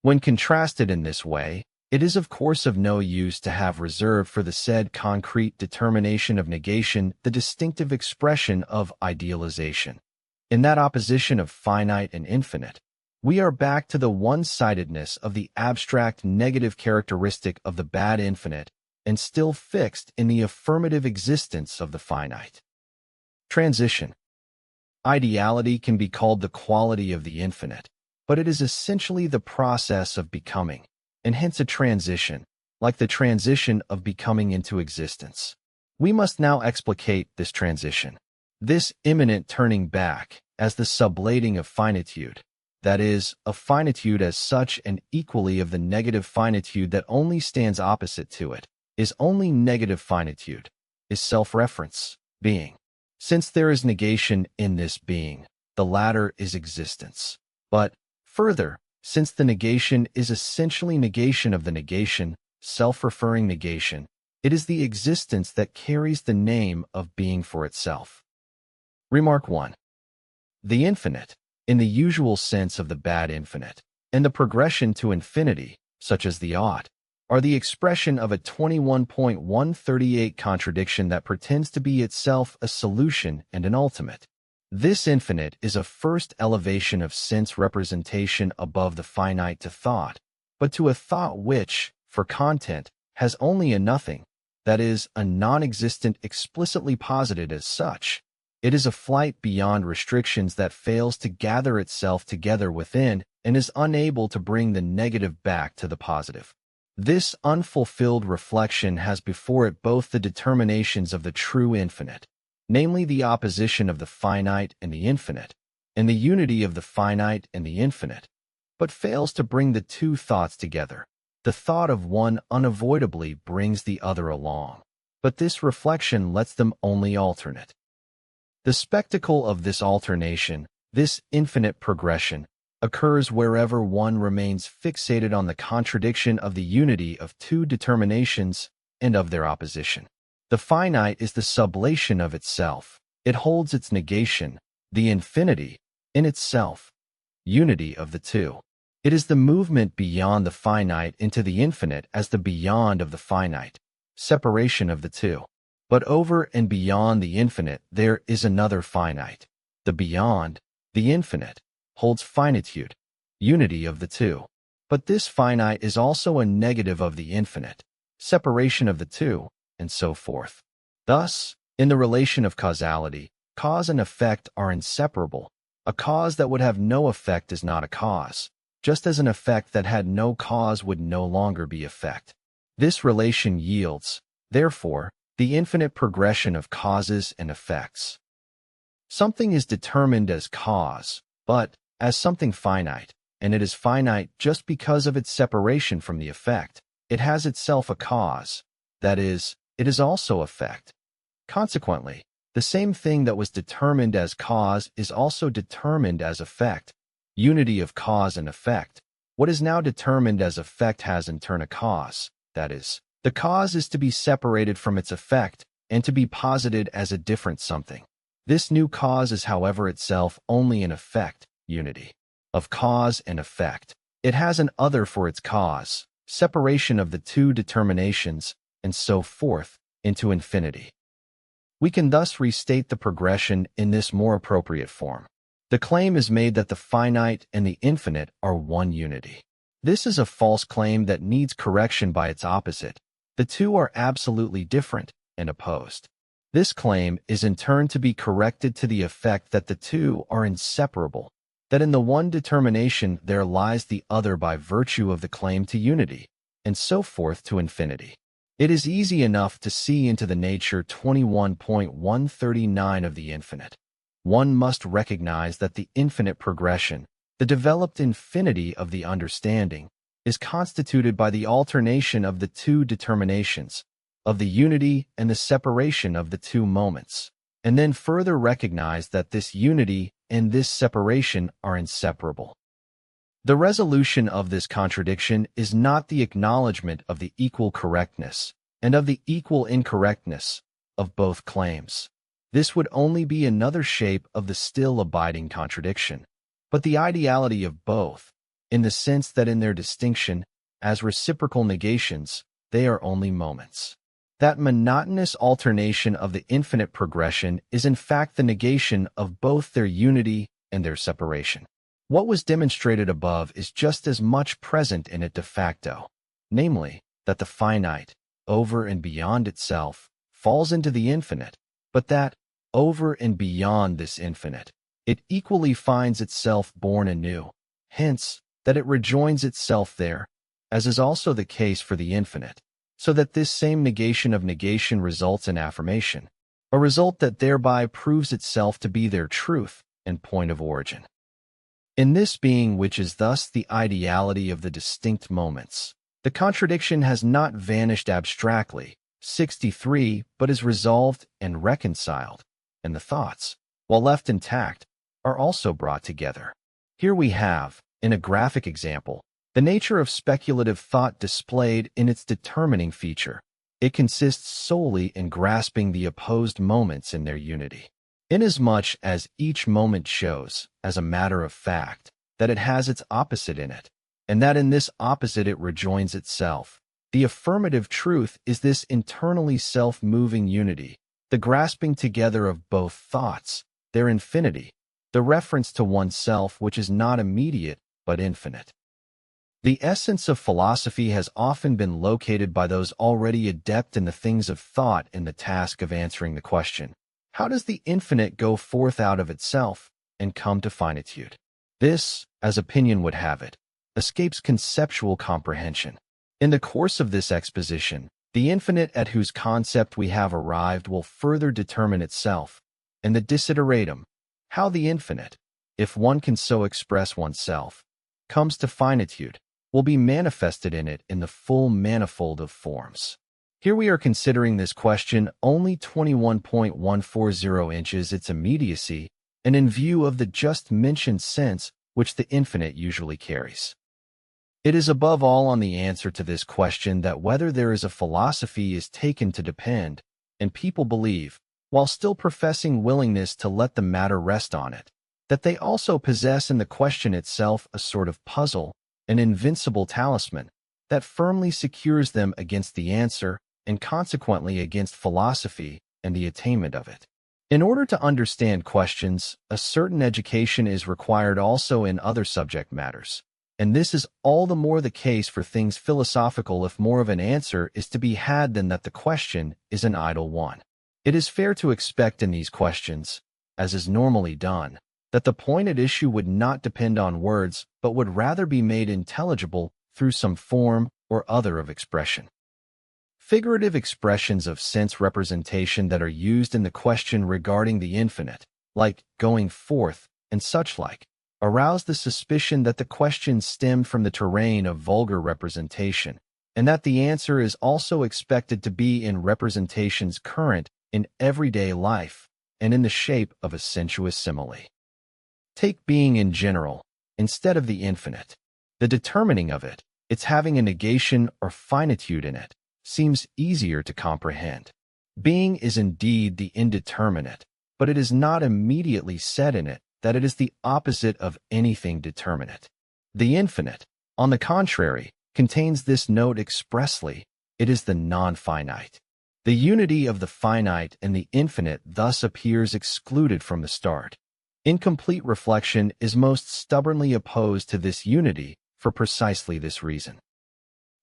When contrasted in this way, it is of course of no use to have reserved for the said concrete determination of negation the distinctive expression of idealization. In that opposition of finite and infinite, we are back to the one-sidedness of the abstract negative characteristic of the bad infinite and still fixed in the affirmative existence of the finite. Transition. Ideality can be called the quality of the infinite, but it is essentially the process of becoming, and hence a transition, like the transition of becoming into existence. We must now explicate this transition, this imminent turning back, as the sublating of finitude, that is, of finitude as such and equally of the negative finitude that only stands opposite to it, is only negative finitude, is self-reference, being. Since there is negation in this being, the latter is existence. But, further, since the negation is essentially negation of the negation, self-referring negation, It is the existence that carries the name of being for itself. Remark 1. The infinite, in the usual sense of the bad infinite, and the progression to infinity, such as the ought, are the expression of a 21.138 contradiction that pretends to be itself a solution and an ultimate. This infinite is a first elevation of sense representation above the finite to thought, but to a thought which, for content, has only a nothing, that is, a non-existent explicitly posited as such. It is a flight beyond restrictions that fails to gather itself together within and is unable to bring the negative back to the positive. This unfulfilled reflection has before it both the determinations of the true infinite, namely the opposition of the finite and the infinite, and the unity of the finite and the infinite, but fails to bring the two thoughts together. The thought of one unavoidably brings the other along, but this reflection lets them only alternate. The spectacle of this alternation, this infinite progression, occurs wherever one remains fixated on the contradiction of the unity of two determinations and of their opposition. The finite is the sublation of itself. It holds its negation, the infinity, in itself, unity of the two. It is the movement beyond the finite into the infinite as the beyond of the finite, separation of the two. But over and beyond the infinite there is another finite. The beyond, the infinite, holds finitude, unity of the two. But this finite is also a negative of the infinite, separation of the two, and so forth. Thus, in the relation of causality, cause and effect are inseparable. A cause that would have no effect is not a cause, just as an effect that had no cause would no longer be effect. This relation yields, therefore, the infinite progression of causes and effects. Something is determined as cause, but as something finite, and it is finite just because of its separation from the effect. It has itself a cause, that is, it is also effect. Consequently, the same thing that was determined as cause is also determined as effect, unity of cause and effect. What is now determined as effect has in turn a cause, that is, the cause is to be separated from its effect and to be posited as a different something. This new cause is, however, itself only an effect, unity of cause and effect. It has an other for its cause, separation of the two determinations, and so forth, into infinity. We can thus restate the progression in this more appropriate form. The claim is made that the finite and the infinite are one unity. This is a false claim that needs correction by its opposite. The two are absolutely different and opposed. This claim is in turn to be corrected to the effect that the two are inseparable, that in the one determination there lies the other by virtue of the claim to unity, and so forth to infinity. It is easy enough to see into the nature 21.139 of the infinite. One must recognize that the infinite progression, the developed infinity of the understanding, is constituted by the alternation of the two determinations, of the unity and the separation of the two moments, and then further recognize that this unity and this separation are inseparable. The resolution of this contradiction is not the acknowledgement of the equal correctness and of the equal incorrectness of both claims. This would only be another shape of the still abiding contradiction, but the ideality of both, in the sense that in their distinction, as reciprocal negations, they are only moments. That monotonous alternation of the infinite progression is in fact the negation of both their unity and their separation. What was demonstrated above is just as much present in it de facto, namely, that the finite, over and beyond itself, falls into the infinite, but that, over and beyond this infinite, it equally finds itself born anew, hence, that it rejoins itself there, as is also the case for the infinite, so that this same negation of negation results in affirmation, a result that thereby proves itself to be their truth and point of origin. In this being which is thus the ideality of the distinct moments, the contradiction has not vanished abstractly, 63, but is resolved and reconciled, and the thoughts, while left intact, are also brought together. Here we have, in a graphic example, the nature of speculative thought displayed in its determining feature. It consists solely in grasping the opposed moments in their unity. Inasmuch as each moment shows, as a matter of fact, that it has its opposite in it, and that in this opposite it rejoins itself, the affirmative truth is this internally self-moving unity, the grasping together of both thoughts, their infinity, the reference to oneself which is not immediate but infinite. The essence of philosophy has often been located by those already adept in the things of thought in the task of answering the question, how does the infinite go forth out of itself and come to finitude? This, as opinion would have it, escapes conceptual comprehension. In the course of this exposition, the infinite at whose concept we have arrived will further determine itself, and the desideratum, how the infinite, if one can so express oneself, comes to finitude, will be manifested in it in the full manifold of forms. Here we are considering this question only 21.140 inches its immediacy, and in view of the just mentioned sense which the infinite usually carries. It is above all on the answer to this question that whether there is a philosophy is taken to depend, and people believe, while still professing willingness to let the matter rest on it, that they also possess in the question itself a sort of puzzle, an invincible talisman, that firmly secures them against the answer and consequently against philosophy and the attainment of it. In order to understand questions, a certain education is required also in other subject matters, and this is all the more the case for things philosophical if more of an answer is to be had than that the question is an idle one. It is fair to expect in these questions, as is normally done, that the point at issue would not depend on words, but would rather be made intelligible through some form or other of expression. Figurative expressions of sense representation that are used in the question regarding the infinite, like going forth and such like, arouse the suspicion that the question stemmed from the terrain of vulgar representation, and that the answer is also expected to be in representations current in everyday life and in the shape of a sensuous simile. Take being in general, instead of the infinite. The determining of it, its having a negation or finitude in it, seems easier to comprehend. Being is indeed the indeterminate, but it is not immediately said in it that it is the opposite of anything determinate. The infinite, on the contrary, contains this note expressly: it is the non-finite. The unity of the finite and the infinite thus appears excluded from the start. Incomplete reflection is most stubbornly opposed to this unity for precisely this reason.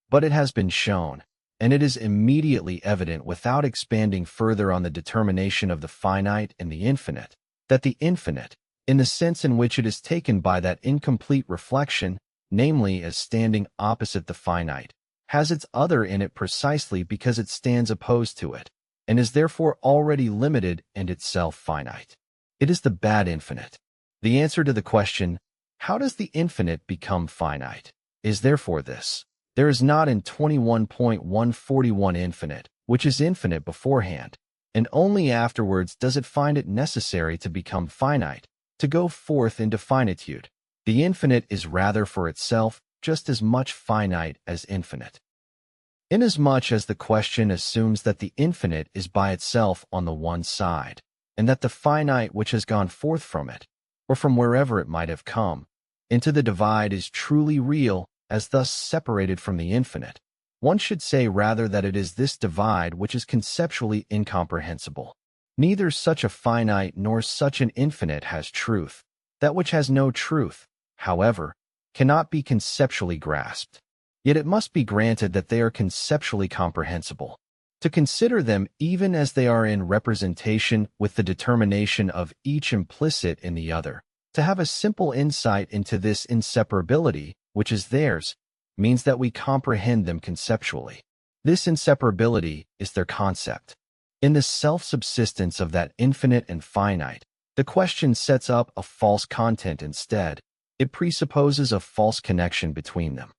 But it has been shown, and it is immediately evident without expanding further on the determination of the finite and the infinite, that the infinite, in the sense in which it is taken by that incomplete reflection, namely as standing opposite the finite, has its other in it precisely because it stands opposed to it, and is therefore already limited and itself finite. It is the bad infinite. The answer to the question, how does the infinite become finite, is therefore this: there is not in 21.141 infinite, which is infinite beforehand, and only afterwards does it find it necessary to become finite, to go forth into finitude. The infinite is rather for itself just as much finite as infinite. Inasmuch as the question assumes that the infinite is by itself on the one side, and that the finite which has gone forth from it, or from wherever it might have come, into the divide is truly real, as thus separated from the infinite, one should say rather that it is this divide which is conceptually incomprehensible. Neither such a finite nor such an infinite has truth. That which has no truth, however, cannot be conceptually grasped. Yet it must be granted that they are conceptually comprehensible. To consider them even as they are in representation with the determination of each implicit in the other, to have a simple insight into this inseparability, which is theirs, means that we comprehend them conceptually. This inseparability is their concept. In the self-subsistence of that infinite and finite, the question sets up a false content instead. It presupposes a false connection between them.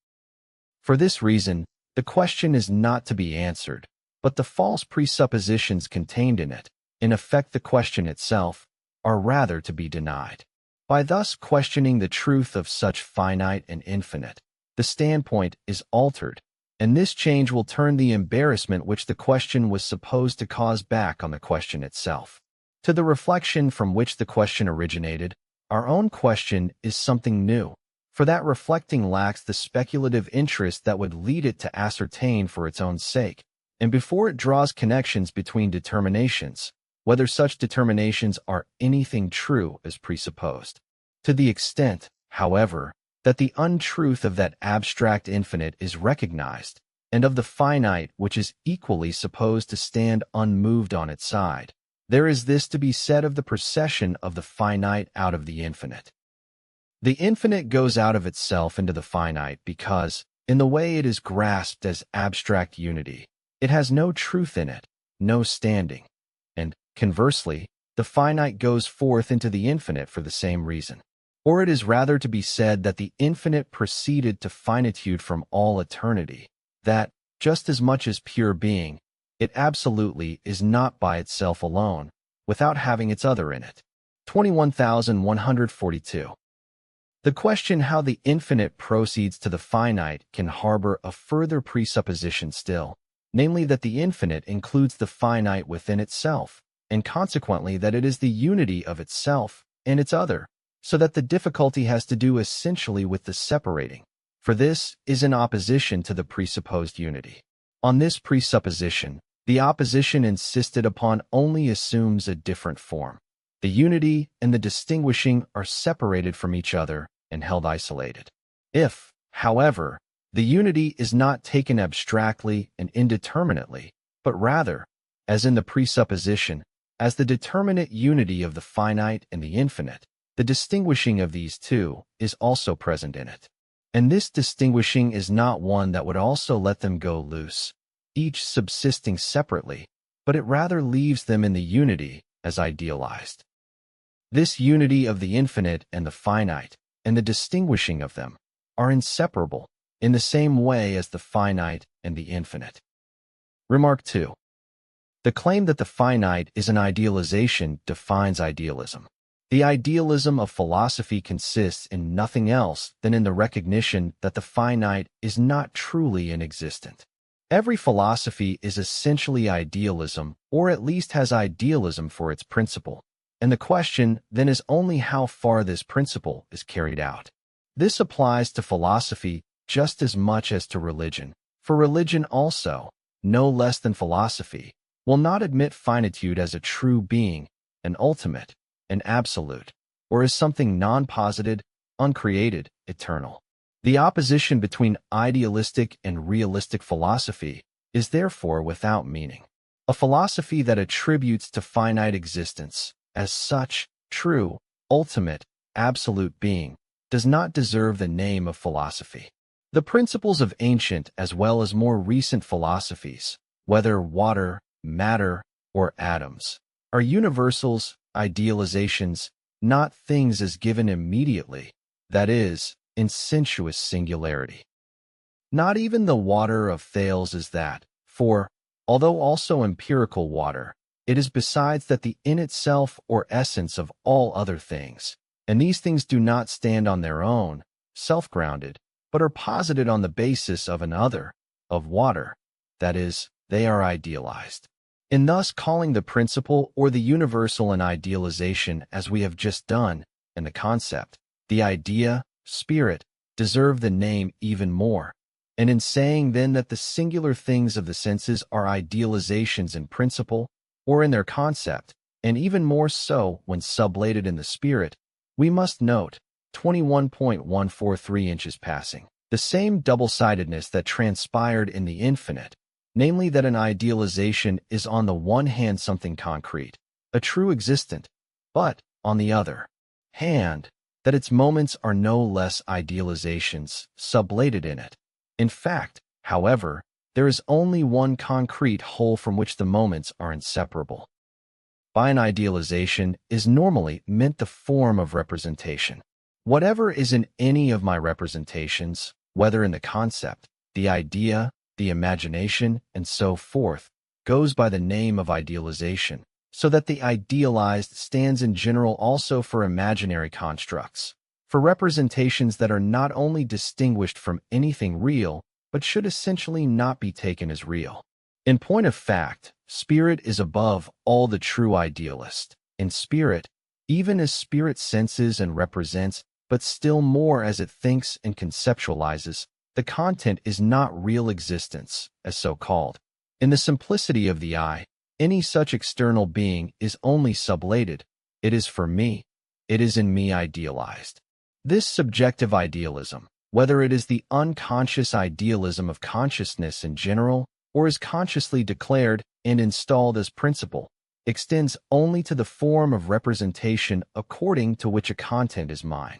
For this reason, the question is not to be answered, but the false presuppositions contained in it, in effect the question itself, are rather to be denied. By thus questioning the truth of such finite and infinite, the standpoint is altered, and this change will turn the embarrassment which the question was supposed to cause back on the question itself. To the reflection from which the question originated, our own question is something new, for that reflecting lacks the speculative interest that would lead it to ascertain for its own sake, and before it draws connections between determinations, whether such determinations are anything true as presupposed. To the extent, however, that the untruth of that abstract infinite is recognized, and of the finite which is equally supposed to stand unmoved on its side, there is this to be said of the procession of the finite out of the infinite. The infinite goes out of itself into the finite because, in the way it is grasped as abstract unity, it has no truth in it, no standing, and, conversely, the finite goes forth into the infinite for the same reason. Or it is rather to be said that the infinite proceeded to finitude from all eternity, that, just as much as pure being, it absolutely is not by itself alone, without having its other in it. 21,142. The question how the infinite proceeds to the finite can harbor a further presupposition still, namely that the infinite includes the finite within itself, and consequently that it is the unity of itself and its other, so that the difficulty has to do essentially with the separating, for this is in opposition to the presupposed unity. On this presupposition, the opposition insisted upon only assumes a different form. The unity and the distinguishing are separated from each other and held isolated. If, however, the unity is not taken abstractly and indeterminately, but rather, as in the presupposition, as the determinate unity of the finite and the infinite, the distinguishing of these two is also present in it. And this distinguishing is not one that would also let them go loose, each subsisting separately, but it rather leaves them in the unity as idealized. This unity of the infinite and the finite, and the distinguishing of them, are inseparable, in the same way as the finite and the infinite. Remark 2. The claim that the finite is an idealization defines idealism. The idealism of philosophy consists in nothing else than in the recognition that the finite is not truly inexistent. Every philosophy is essentially idealism, or at least has idealism for its principle, and the question then is only how far this principle is carried out. This applies to philosophy just as much as to religion, for religion also, no less than philosophy, will not admit finitude as a true being, an ultimate, an absolute, or as something non-posited, uncreated, eternal. The opposition between idealistic and realistic philosophy is therefore without meaning. A philosophy that attributes to finite existence, as such, true, ultimate, absolute being, does not deserve the name of philosophy. The principles of ancient as well as more recent philosophies, whether water, matter, or atoms, are universals, idealizations, not things as given immediately, that is, in sensuous singularity. Not even the water of Thales is that, for, although also empirical water, it is besides that the in itself or essence of all other things, and these things do not stand on their own, self-grounded, but are posited on the basis of another, of water, that is, they are idealized. In thus calling the principle or the universal an idealization as we have just done, and the concept, the idea, spirit, deserve the name even more, and in saying then that the singular things of the senses are idealizations in principle, or in their concept, and even more so when sublated in the spirit, we must note, 21.143 inches passing, the same double-sidedness that transpired in the infinite, namely that an idealization is on the one hand something concrete, a true existent, but, on the other hand, that its moments are no less idealizations, sublated in it. In fact, however, there is only one concrete whole from which the moments are inseparable. By an idealization is normally meant the form of representation. Whatever is in any of my representations, whether in the concept, the idea, the imagination, and so forth, goes by the name of idealization, so that the idealized stands in general also for imaginary constructs, for representations that are not only distinguished from anything real, but should essentially not be taken as real. In point of fact, spirit is above all the true idealist. In spirit, even as spirit senses and represents, but still more as it thinks and conceptualizes, the content is not real existence, as so called. In the simplicity of the I, any such external being is only sublated. It is for me. It is in me idealized. This subjective idealism, whether it is the unconscious idealism of consciousness in general, or is consciously declared and installed as principle, extends only to the form of representation according to which a content is mine.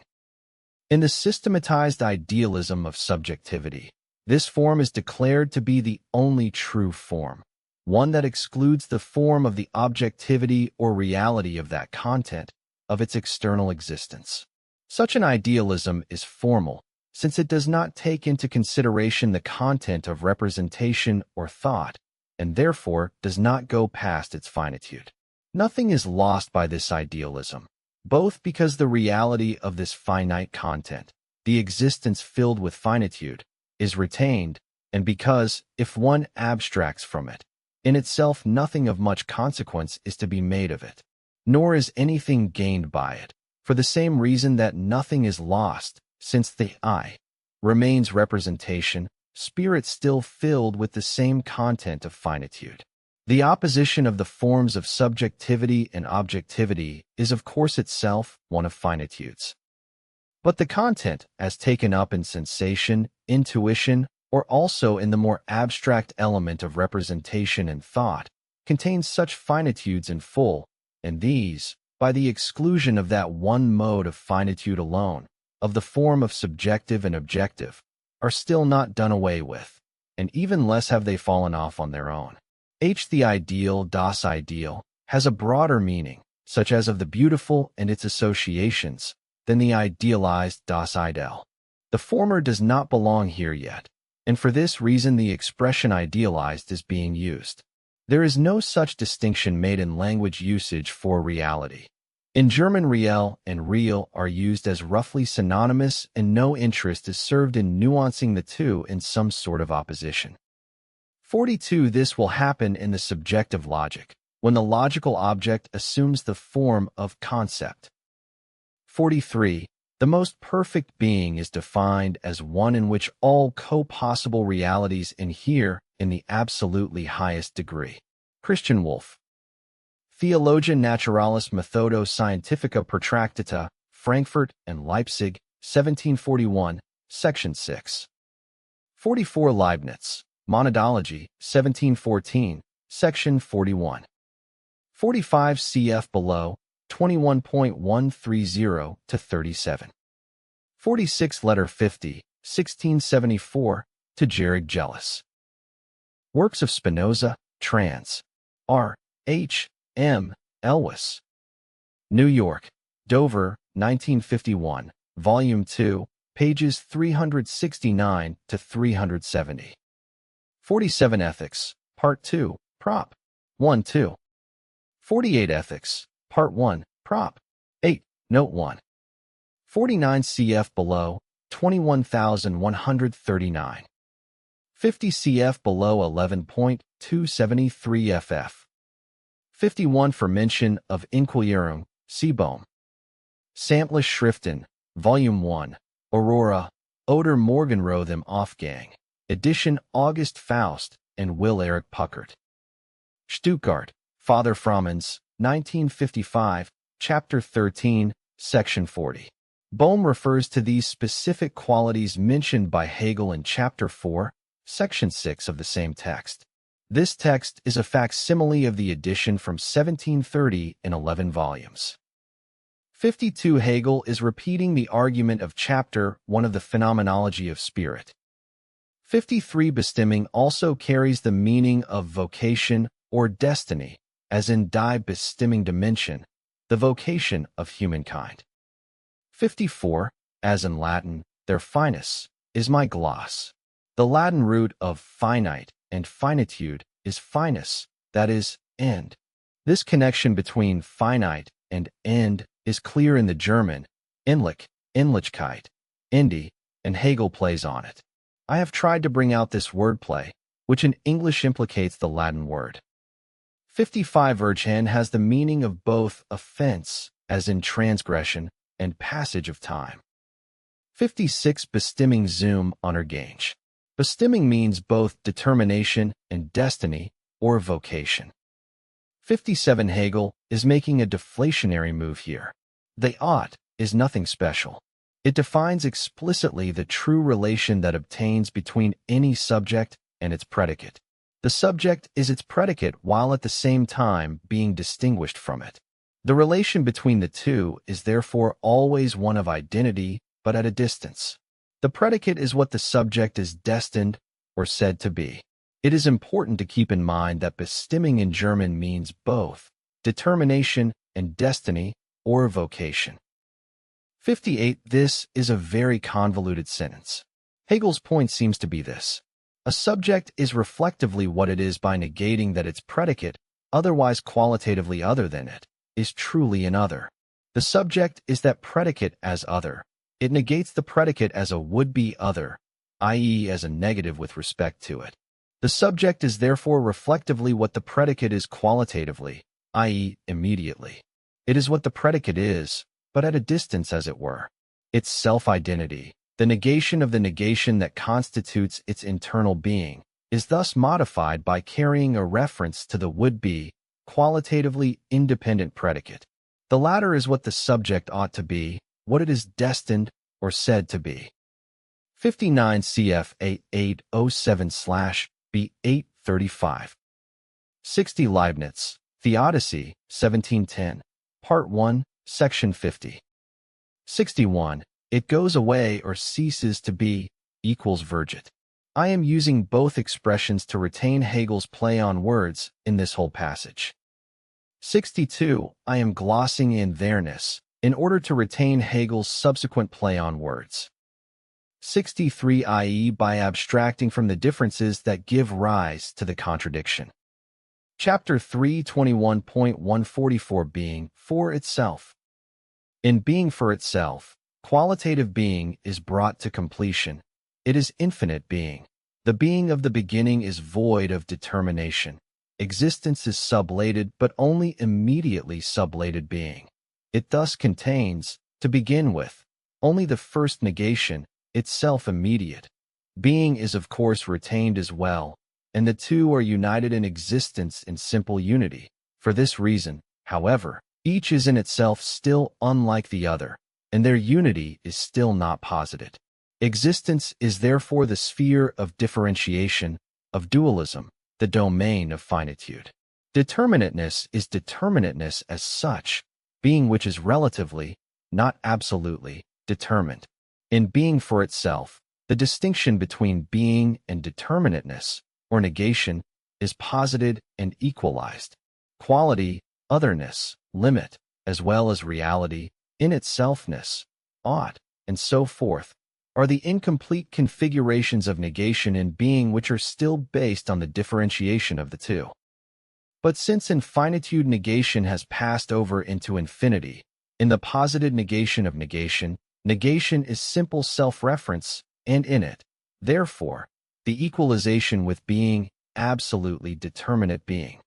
In the systematized idealism of subjectivity, this form is declared to be the only true form, one that excludes the form of the objectivity or reality of that content, of its external existence. Such an idealism is formal, since it does not take into consideration the content of representation or thought, and therefore does not go past its finitude. Nothing is lost by this idealism, both because the reality of this finite content, the existence filled with finitude, is retained, and because, if one abstracts from it, in itself nothing of much consequence is to be made of it, nor is anything gained by it, for the same reason that nothing is lost, since the I remains representation, spirit still filled with the same content of finitude. The opposition of the forms of subjectivity and objectivity is of course itself one of finitudes. But the content, as taken up in sensation, intuition, or also in the more abstract element of representation and thought, contains such finitudes in full, and these, by the exclusion of that one mode of finitude alone, of the form of subjective and objective, are still not done away with, and even less have they fallen off on their own. The ideal, das Ideal, has a broader meaning, such as of the beautiful and its associations, than the idealized, das Ideal. The former does not belong here yet, and for this reason the expression idealized is being used. There is no such distinction made in language usage for reality. In German, real and real are used as roughly synonymous, and no interest is served in nuancing the two in some sort of opposition. 42. This will happen in the subjective logic, when the logical object assumes the form of concept. 43. The most perfect being is defined as one in which all co-possible realities inhere in the absolutely highest degree. Christian Wolff. Theologia Naturalis Methodo Scientifica Protractata, Frankfurt and Leipzig, 1741, Section 6. 44. Leibniz. Monadology, 1714, Section 41. 45. Cf. below, 21.130 to 37. 46. Letter 50, 1674, to Gerig Gellis. Works of Spinoza, trans. R. H. M. Elwes. New York, Dover, 1951, Volume 2, pages 369 to 370. 47. Ethics, Part 2, Prop. 1-2. 48. Ethics, Part 1, Prop. 8, Note 1. 49. Cf. below, 21,139. 50. Cf. below 11.273 ff. 51. For mention of Inquirierung, Seebohm. Samtliche Schriften, Volume 1, Aurora, Oder Morgenroth im Aufgang. Edition August Faust and Will Eric Puckert. Stuttgart, Father Frommens, 1955, Chapter 13, Section 40. Bohm refers to these specific qualities mentioned by Hegel in Chapter 4, Section 6 of the same text. This text is a facsimile of the edition from 1730 in 11 volumes. 52. Hegel is repeating the argument of Chapter 1 of the Phenomenology of Spirit. 53. Bestimmung also carries the meaning of vocation or destiny, as in die Bestimmung Dimension, the vocation of humankind. 54. As in Latin, their finus is my gloss. The Latin root of finite and finitude is finus, that is, end. This connection between finite and end is clear in the German, Endlich, Endlichkeit, Ende, and Hegel plays on it. I have tried to bring out this wordplay, which in English implicates the Latin word. 55 urgen has the meaning of both offense, as in transgression, and passage of time. 56 Bestimming zoom ondergänge. Bestimming means both determination and destiny, or vocation. 57 Hegel is making a deflationary move here. The ought is nothing special. It defines explicitly the true relation that obtains between any subject and its predicate. The subject is its predicate while at the same time being distinguished from it. The relation between the two is therefore always one of identity, but at a distance. The predicate is what the subject is destined or said to be. It is important to keep in mind that Bestimming in German means both determination and destiny or vocation. 58 This is a very convoluted sentence. Hegel's point seems to be this. A subject is reflectively what it is by negating that its predicate, otherwise qualitatively other than it, is truly an other. The subject is that predicate as other. It negates the predicate as a would-be other, i.e. as a negative with respect to it. The subject is therefore reflectively what the predicate is qualitatively, i.e. immediately. It is what the predicate is, but at a distance as it were. Its self-identity, the negation of the negation that constitutes its internal being, is thus modified by carrying a reference to the would-be, qualitatively independent predicate. The latter is what the subject ought to be, what it is destined or said to be. 59 cf. 8807/B835. 60 Leibniz, Theodicy, 1710, Part 1, Section 50. 61. It goes away or ceases to be, equals verget. I am using both expressions to retain Hegel's play on words in this whole passage. 62. I am glossing in there-ness in order to retain Hegel's subsequent play on words. 63. i.e. by abstracting from the differences that give rise to the contradiction. Chapter 321.144 Being for itself. In being for itself, qualitative being is brought to completion. It is infinite being. The being of the beginning is void of determination. Existence is sublated, but only immediately sublated being. It thus contains, to begin with, only the first negation, itself immediate. Being is of course retained as well, and the two are united in existence in simple unity. For this reason, however, each is in itself still unlike the other, and their unity is still not posited. Existence is therefore the sphere of differentiation, of dualism, the domain of finitude. Determinateness is determinateness as such, being which is relatively, not absolutely, determined. In being for itself, the distinction between being and determinateness, or negation, is posited and equalized. Quality, otherness, limit, as well as reality, in itselfness, ought, and so forth, are the incomplete configurations of negation in being which are still based on the differentiation of the two. But since infinitude negation has passed over into infinity, in the posited negation of negation, negation is simple self-reference, and in it, therefore, the equalization with being, absolutely determinate being.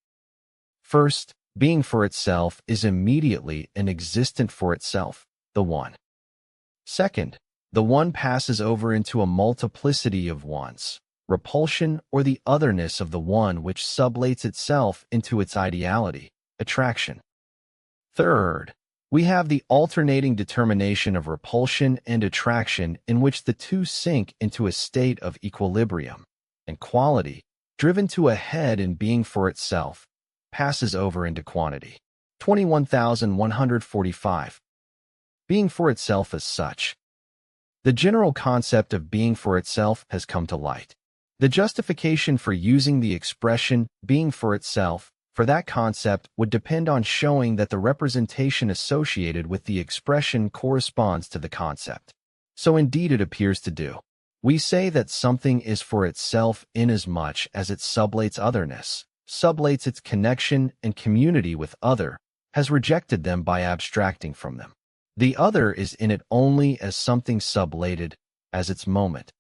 First, being for itself is immediately and existent for itself, the one. Second, the one passes over into a multiplicity of ones, repulsion or the otherness of the one which sublates itself into its ideality, attraction. Third, we have the alternating determination of repulsion and attraction in which the two sink into a state of equilibrium, and quality, driven to a head in being for itself, passes over into quantity. 21,145. Being for itself as such. The general concept of being for itself has come to light. The justification for using the expression being for itself for that concept would depend on showing that the representation associated with the expression corresponds to the concept. So indeed it appears to do. We say that something is for itself inasmuch as it sublates otherness, sublates its connection and community with other, has rejected them by abstracting from them. The other is in it only as something sublated, as its moment.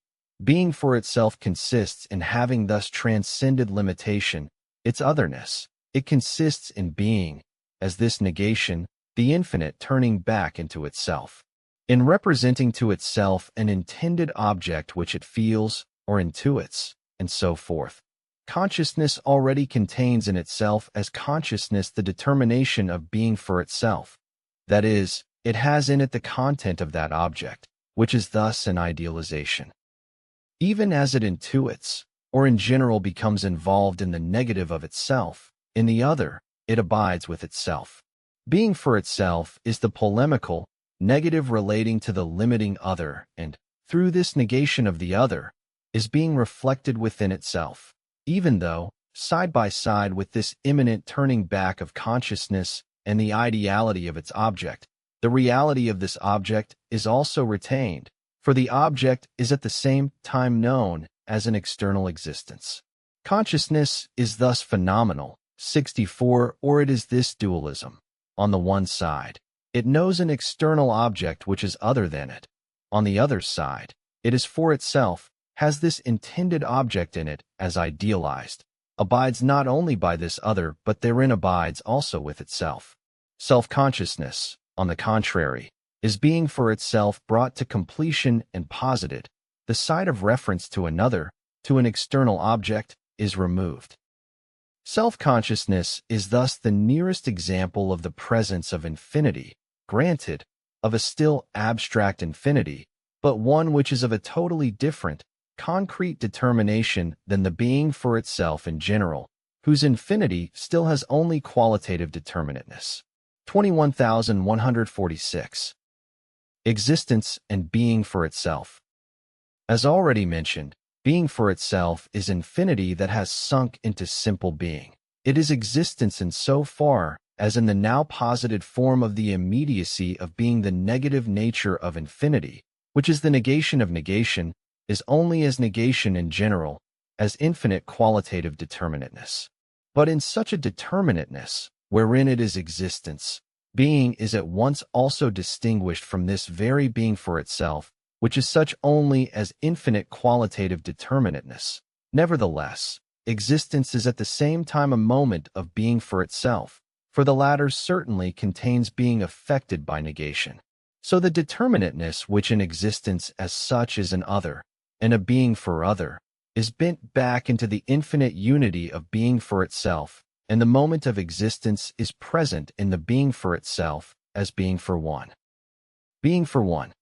Being for itself consists in having thus transcended limitation, its otherness. It consists in being, as this negation, the infinite turning back into itself. In representing to itself an intended object which it feels or intuits, and so forth. Consciousness already contains in itself as consciousness the determination of being for itself. That is, it has in it the content of that object, which is thus an idealization. Even as it intuits, or in general becomes involved in the negative of itself, in the other, it abides with itself. Being for itself is the polemical, negative relating to the limiting other, and, through this negation of the other, is being reflected within itself. Even though, side by side with this imminent turning back of consciousness and the ideality of its object, the reality of this object is also retained, for the object is at the same time known as an external existence. Consciousness is thus phenomenal, 64, or it is this dualism. On the one side, it knows an external object which is other than it. On the other side, it is for itself, has this intended object in it as idealized, abides not only by this other but therein abides also with itself. Self-consciousness, on the contrary, is being for itself brought to completion and posited. The side of reference to another, to an external object, is removed. Self-consciousness is thus the nearest example of the presence of infinity, granted, of a still abstract infinity, but one which is of a totally different, concrete determination than the being for itself in general, whose infinity still has only qualitative determinateness. 21,146. Existence and being for itself. As already mentioned, being for itself is infinity that has sunk into simple being. It is existence in so far as in the now posited form of the immediacy of being the negative nature of infinity, which is the negation of negation, is only as negation in general, as infinite qualitative determinateness. But in such a determinateness, wherein it is existence, being is at once also distinguished from this very being for itself, which is such only as infinite qualitative determinateness. Nevertheless, existence is at the same time a moment of being for itself, for the latter certainly contains being affected by negation. So the determinateness which in existence as such is an other, and a being for other, is bent back into the infinite unity of being for itself, and the moment of existence is present in the being for itself as being for one. Being for one.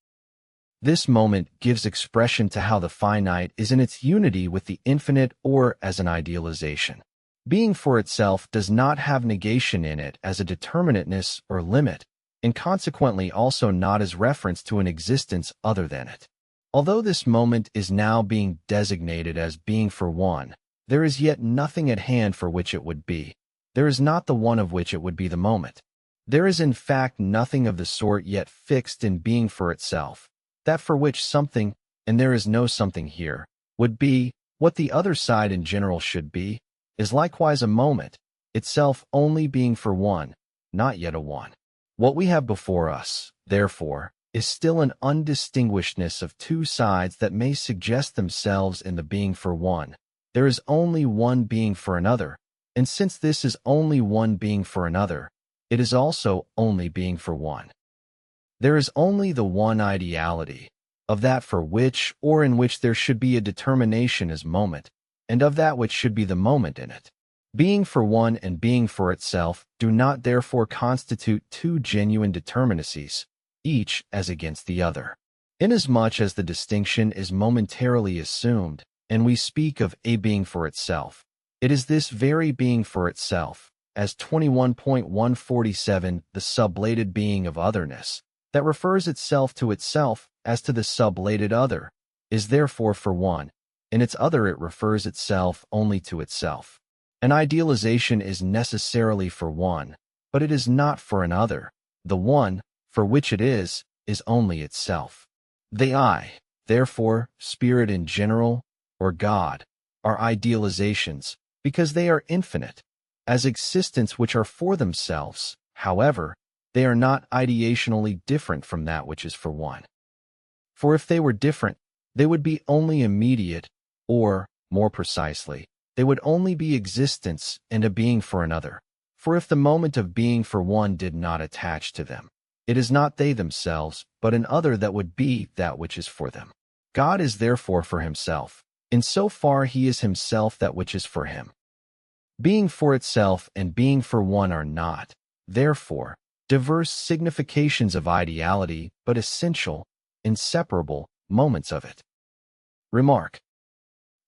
This moment gives expression to how the finite is in its unity with the infinite or as an idealization. Being for itself does not have negation in it as a determinateness or limit, and consequently also not as reference to an existence other than it. Although this moment is now being designated as being for one, there is yet nothing at hand for which it would be. There is not the one of which it would be the moment. There is in fact nothing of the sort yet fixed in being for itself. That for which something, and there is no something here, would be, what the other side in general should be, is likewise a moment, itself only being for one, not yet a one. What we have before us, therefore, is still an undistinguishedness of two sides that may suggest themselves in the being for one. There is only one being for another, and since this is only one being for another, it is also only being for one. There is only the one ideality, of that for which or in which there should be a determination as moment, and of that which should be the moment in it. Being for one and being for itself do not therefore constitute two genuine determinacies, each as against the other. Inasmuch as the distinction is momentarily assumed, and we speak of a being for itself, it is this very being for itself, as 21.147, the sublated being of otherness, that refers itself to itself as to the sublated other, is therefore for one. In its other it refers itself only to itself. An idealization is necessarily for one, but it is not for another. The one, for which it is only itself. The I, therefore, spirit in general, or God, are idealizations, because they are infinite. As existence which are for themselves, however, they are not ideationally different from that which is for one. For if they were different, they would be only immediate, or, more precisely, they would only be existence and a being for another. For if the moment of being for one did not attach to them, it is not they themselves, but an other that would be that which is for them. God is therefore for himself, in so far he is himself that which is for him. Being for itself and being for one are not, therefore, diverse significations of ideality, but essential, inseparable moments of it. Remark.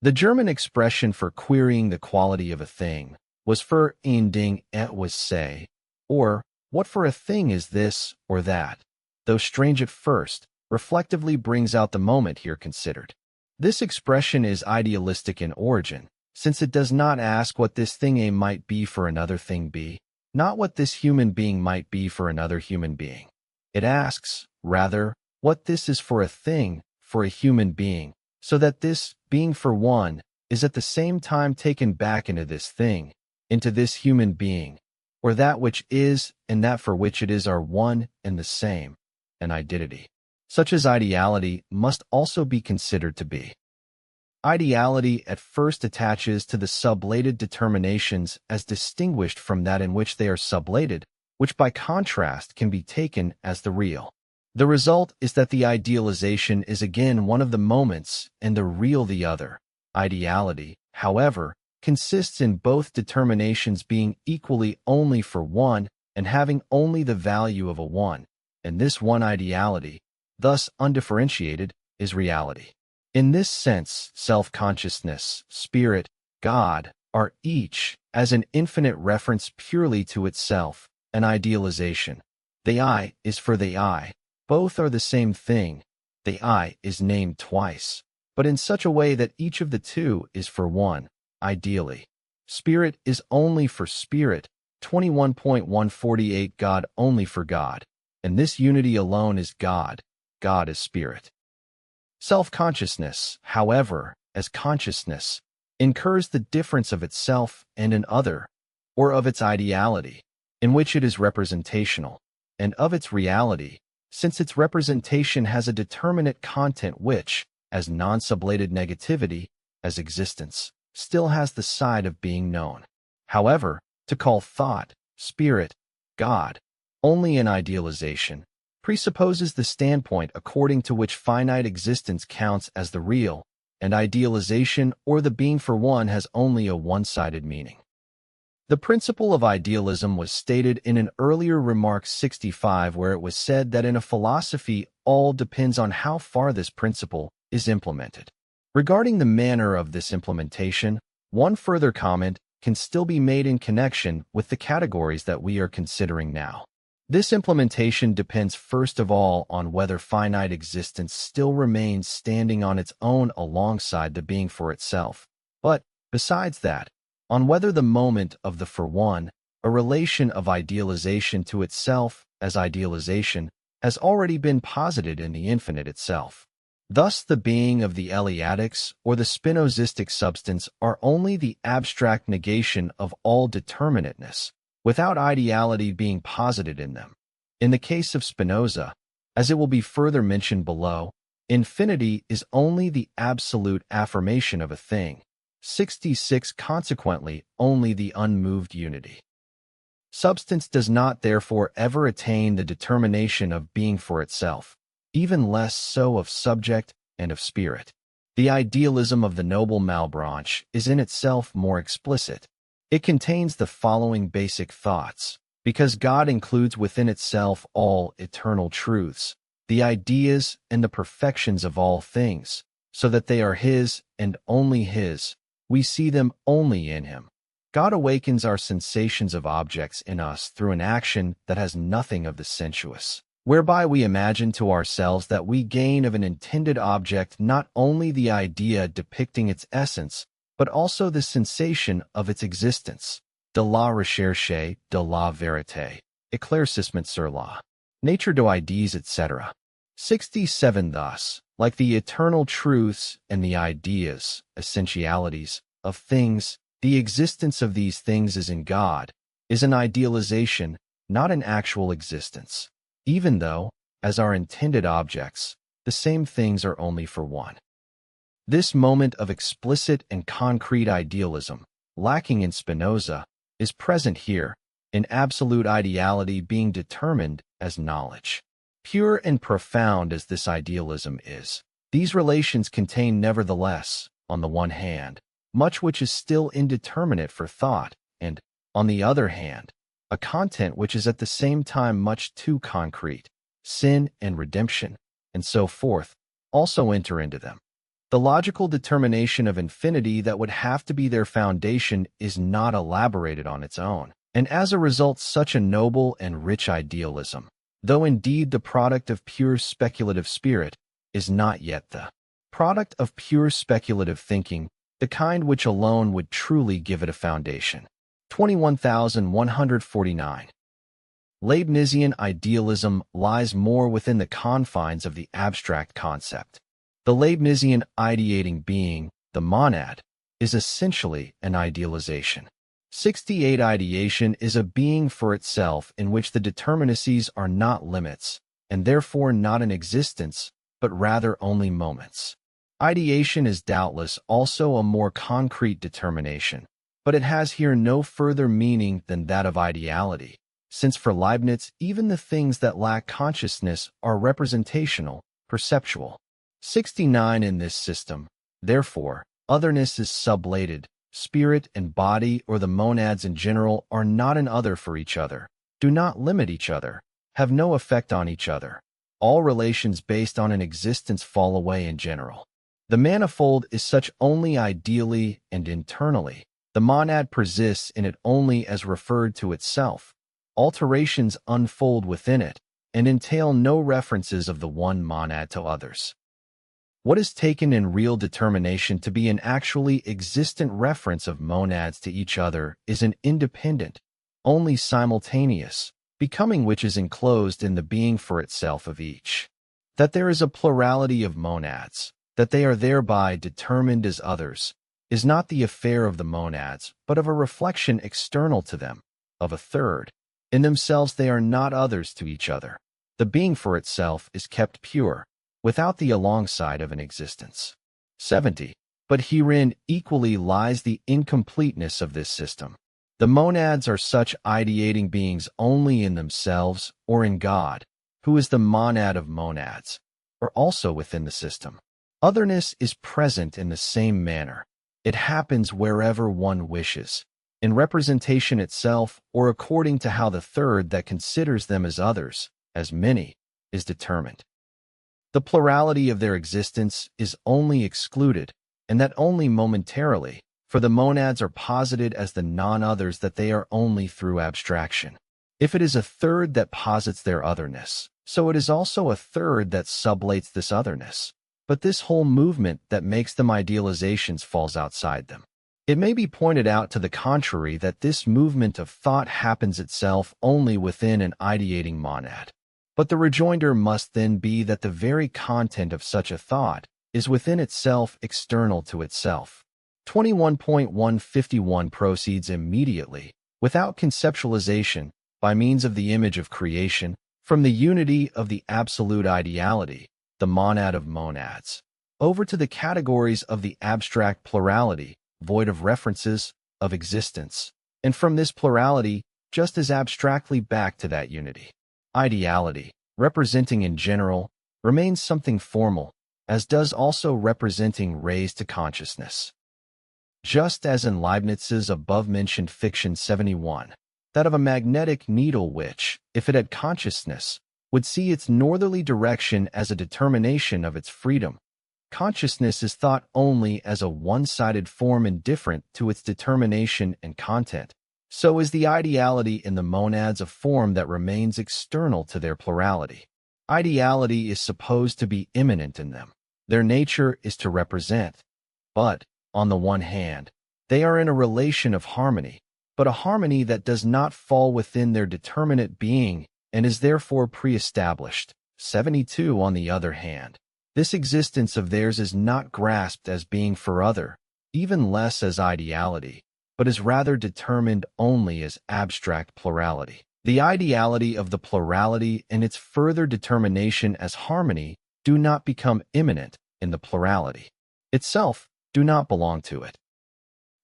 The German expression for querying the quality of a thing was für ein Ding etwas sei, or what for a thing is this or that, though strange at first, reflectively brings out the moment here considered. This expression is idealistic in origin, since it does not ask what this thing A might be for another thing B, not what this human being might be for another human being. It asks, rather, what this is for a thing, for a human being, so that this, being for one, is at the same time taken back into this thing, into this human being, or that which is and that for which it is are one and the same, an identity. Such as ideality must also be considered to be. Ideality at first attaches to the sublated determinations as distinguished from that in which they are sublated, which by contrast can be taken as the real. The result is that the idealization is again one of the moments and the real the other. Ideality, however, consists in both determinations being equally only for one and having only the value of a one, and this one ideality, thus undifferentiated, is reality. In this sense, self-consciousness, spirit, God, are each, as an infinite reference purely to itself, an idealization. The I is for the I. Both are the same thing. The I is named twice, but in such a way that each of the two is for one, ideally. Spirit is only for spirit, 21.148 God only for God, and this unity alone is God. God is spirit. Self-consciousness, however, as consciousness, incurs the difference of itself and an other, or of its ideality, in which it is representational, and of its reality, since its representation has a determinate content which, as non-sublated negativity, as existence, still has the side of being known. However, to call thought, spirit, God, only an idealization, presupposes the standpoint according to which finite existence counts as the real, and idealization or the being for one has only a one-sided meaning. The principle of idealism was stated in an earlier remark 65, where it was said that in a philosophy all depends on how far this principle is implemented. Regarding the manner of this implementation, one further comment can still be made in connection with the categories that we are considering now. This implementation depends first of all on whether finite existence still remains standing on its own alongside the being for itself, but, besides that, on whether the moment of the for one, a relation of idealization to itself as idealization, has already been posited in the infinite itself. Thus the being of the Eleatics or the Spinozistic substance are only the abstract negation of all determinateness, without ideality being posited in them. In the case of Spinoza, as it will be further mentioned below, infinity is only the absolute affirmation of a thing. 66 consequently only the unmoved unity. Substance does not therefore ever attain the determination of being for itself, even less so of subject and of spirit. The idealism of the noble Malebranche is in itself more explicit. It contains the following basic thoughts. Because God includes within itself all eternal truths, the ideas and the perfections of all things, so that they are His and only His, we see them only in Him. God awakens our sensations of objects in us through an action that has nothing of the sensuous, whereby we imagine to ourselves that we gain of an intended object not only the idea depicting its essence, but also the sensation of its existence. De la recherche, de la vérité, éclaircissement sur la nature de ideas, etc. 67 Thus, like the eternal truths and the ideas, essentialities, of things, the existence of these things is in God, is an idealization, not an actual existence, even though, as our intended objects, the same things are only for one. This moment of explicit and concrete idealism, lacking in Spinoza, is present here, in absolute ideality being determined as knowledge. Pure and profound as this idealism is, these relations contain nevertheless, on the one hand, much which is still indeterminate for thought, and, on the other hand, a content which is at the same time much too concrete. Sin and redemption, and so forth, also enter into them. The logical determination of infinity that would have to be their foundation is not elaborated on its own, and as a result such a noble and rich idealism, though indeed the product of pure speculative spirit, is not yet the product of pure speculative thinking, the kind which alone would truly give it a foundation. 21,149. Leibnizian idealism lies more within the confines of the abstract concept. The Leibnizian ideating being, the monad, is essentially an idealization. 68. Ideation is a being for itself in which the determinacies are not limits, and therefore not an existence, but rather only moments. Ideation is doubtless also a more concrete determination, but it has here no further meaning than that of ideality, since for Leibniz even the things that lack consciousness are representational, perceptual. 69. In this system, therefore, otherness is sublated. Spirit and body or the monads in general are not an other for each other, do not limit each other, have no effect on each other. All relations based on an existence fall away in general. The manifold is such only ideally and internally. The monad persists in it only as referred to itself. Alterations unfold within it, and entail no references of the one monad to others. What is taken in real determination to be an actually existent reference of monads to each other is an independent, only simultaneous, becoming which is enclosed in the being for itself of each. That there is a plurality of monads, that they are thereby determined as others, is not the affair of the monads, but of a reflection external to them, of a third. In themselves they are not others to each other. The being for itself is kept pure, without the alongside of an existence. 70. But herein equally lies the incompleteness of this system. The monads are such ideating beings only in themselves or in God, who is the monad of monads, or also within the system. Otherness is present in the same manner. It happens wherever one wishes, in representation itself or according to how the third that considers them as others, as many, is determined. The plurality of their existence is only excluded, and that only momentarily, for the monads are posited as the non-others that they are only through abstraction. If it is a third that posits their otherness, so it is also a third that sublates this otherness. But this whole movement that makes them idealizations falls outside them. It may be pointed out to the contrary that this movement of thought happens itself only within an ideating monad. But the rejoinder must then be that the very content of such a thought is within itself external to itself. 21.151 proceeds immediately, without conceptualization, by means of the image of creation, from the unity of the absolute ideality, the monad of monads, over to the categories of the abstract plurality, void of references, of existence, and from this plurality, just as abstractly back to that unity. Ideality, representing in general, remains something formal, as does also representing raised to consciousness. Just as in Leibniz's above-mentioned fiction 71, that of a magnetic needle which, if it had consciousness, would see its northerly direction as a determination of its freedom. Consciousness is thought only as a one-sided form indifferent to its determination and content. So is the ideality in the monads a form that remains external to their plurality. Ideality is supposed to be immanent in them. Their nature is to represent. But, on the one hand, they are in a relation of harmony, but a harmony that does not fall within their determinate being and is therefore pre-established. 72. On the other hand, this existence of theirs is not grasped as being for other, even less as ideality, but is rather determined only as abstract plurality. The ideality of the plurality and its further determination as harmony do not become immanent in the plurality. itself do not belong to it.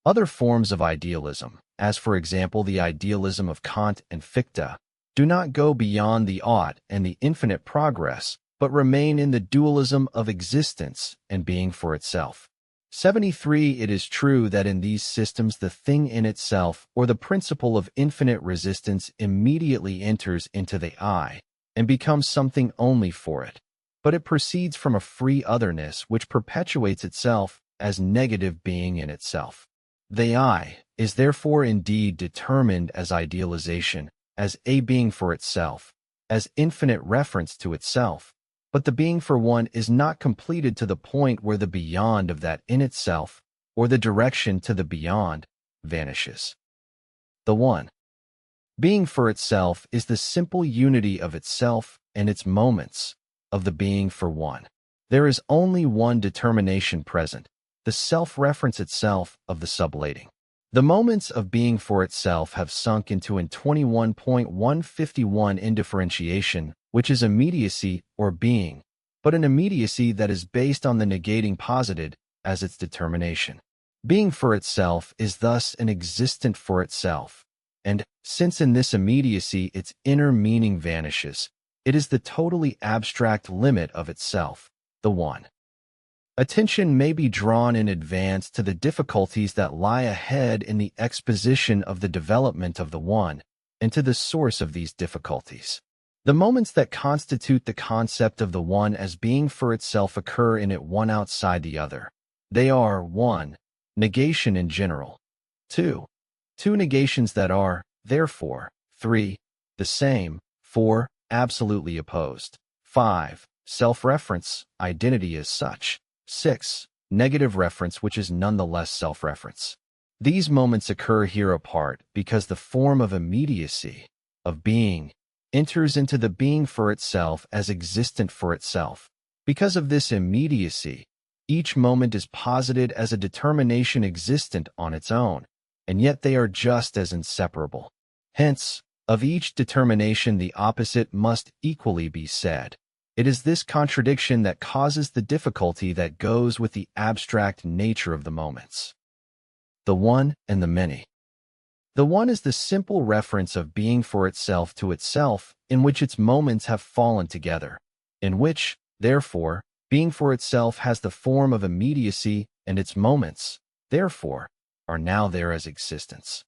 Other forms of idealism, as for example the idealism of Kant and Fichte, do not go beyond the ought and the infinite progress, but remain in the dualism of existence and being for itself. 73. It is true that in these systems the thing in itself, or the principle of infinite resistance, immediately enters into the I and becomes something only for it, but it proceeds from a free otherness which perpetuates itself as negative being in itself. The I is therefore indeed determined as idealization, as a being for itself, as infinite reference to itself, but the being for one is not completed to the point where the beyond of that in itself, or the direction to the beyond, vanishes. The one. Being for itself is the simple unity of itself and its moments, of the being for one. There is only one determination present, the self-reference itself of the sublating. The moments of being for itself have sunk into in 21.151 indifferentiation, which is immediacy or being, but an immediacy that is based on the negating posited as its determination. Being for itself is thus an existent for itself, and, since in this immediacy its inner meaning vanishes, it is the totally abstract limit of itself, the one. Attention may be drawn in advance to the difficulties that lie ahead in the exposition of the development of the one, and to the source of these difficulties. The moments that constitute the concept of the one as being for itself occur in it one outside the other. They are 1. Negation in general. 2. Two negations that are, therefore, 3. The same. 4. Absolutely opposed. 5. Self-reference, identity as such. 6. Negative reference which is nonetheless self-reference. These moments occur here apart because the form of immediacy, of being, enters into the being for itself as existent for itself. Because of this immediacy, each moment is posited as a determination existent on its own, and yet they are just as inseparable. Hence, of each determination the opposite must equally be said. It is this contradiction that causes the difficulty that goes with the abstract nature of the moments. The one and the many. The one is the simple reference of being for itself to itself in which its moments have fallen together, in which, therefore, being for itself has the form of immediacy and its moments, therefore, are now there as existence.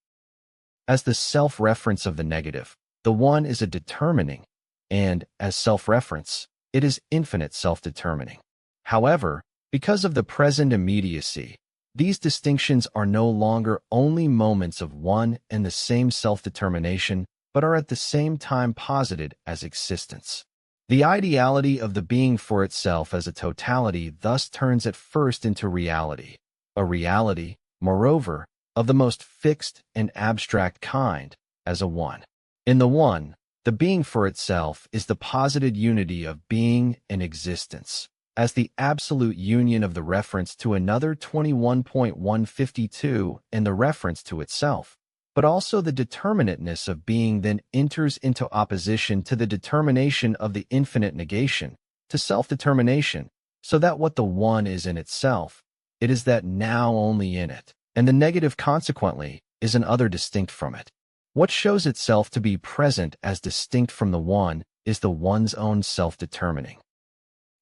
As the self-reference of the negative, the one is a determining, and, as self-reference, it is infinite self-determining. However, because of the present immediacy, these distinctions are no longer only moments of one and the same self-determination, but are at the same time posited as existence. The ideality of the being for itself as a totality thus turns at first into reality, a reality, moreover, of the most fixed and abstract kind, as a one. In the one, the being for itself is the posited unity of being and existence, as the absolute union of the reference to another 21.152 and the reference to itself, but also the determinateness of being then enters into opposition to the determination of the infinite negation, to self-determination, so that what the one is in itself, it is that now only in it, and the negative consequently is an other distinct from it. What shows itself to be present as distinct from the one is the one's own self-determining.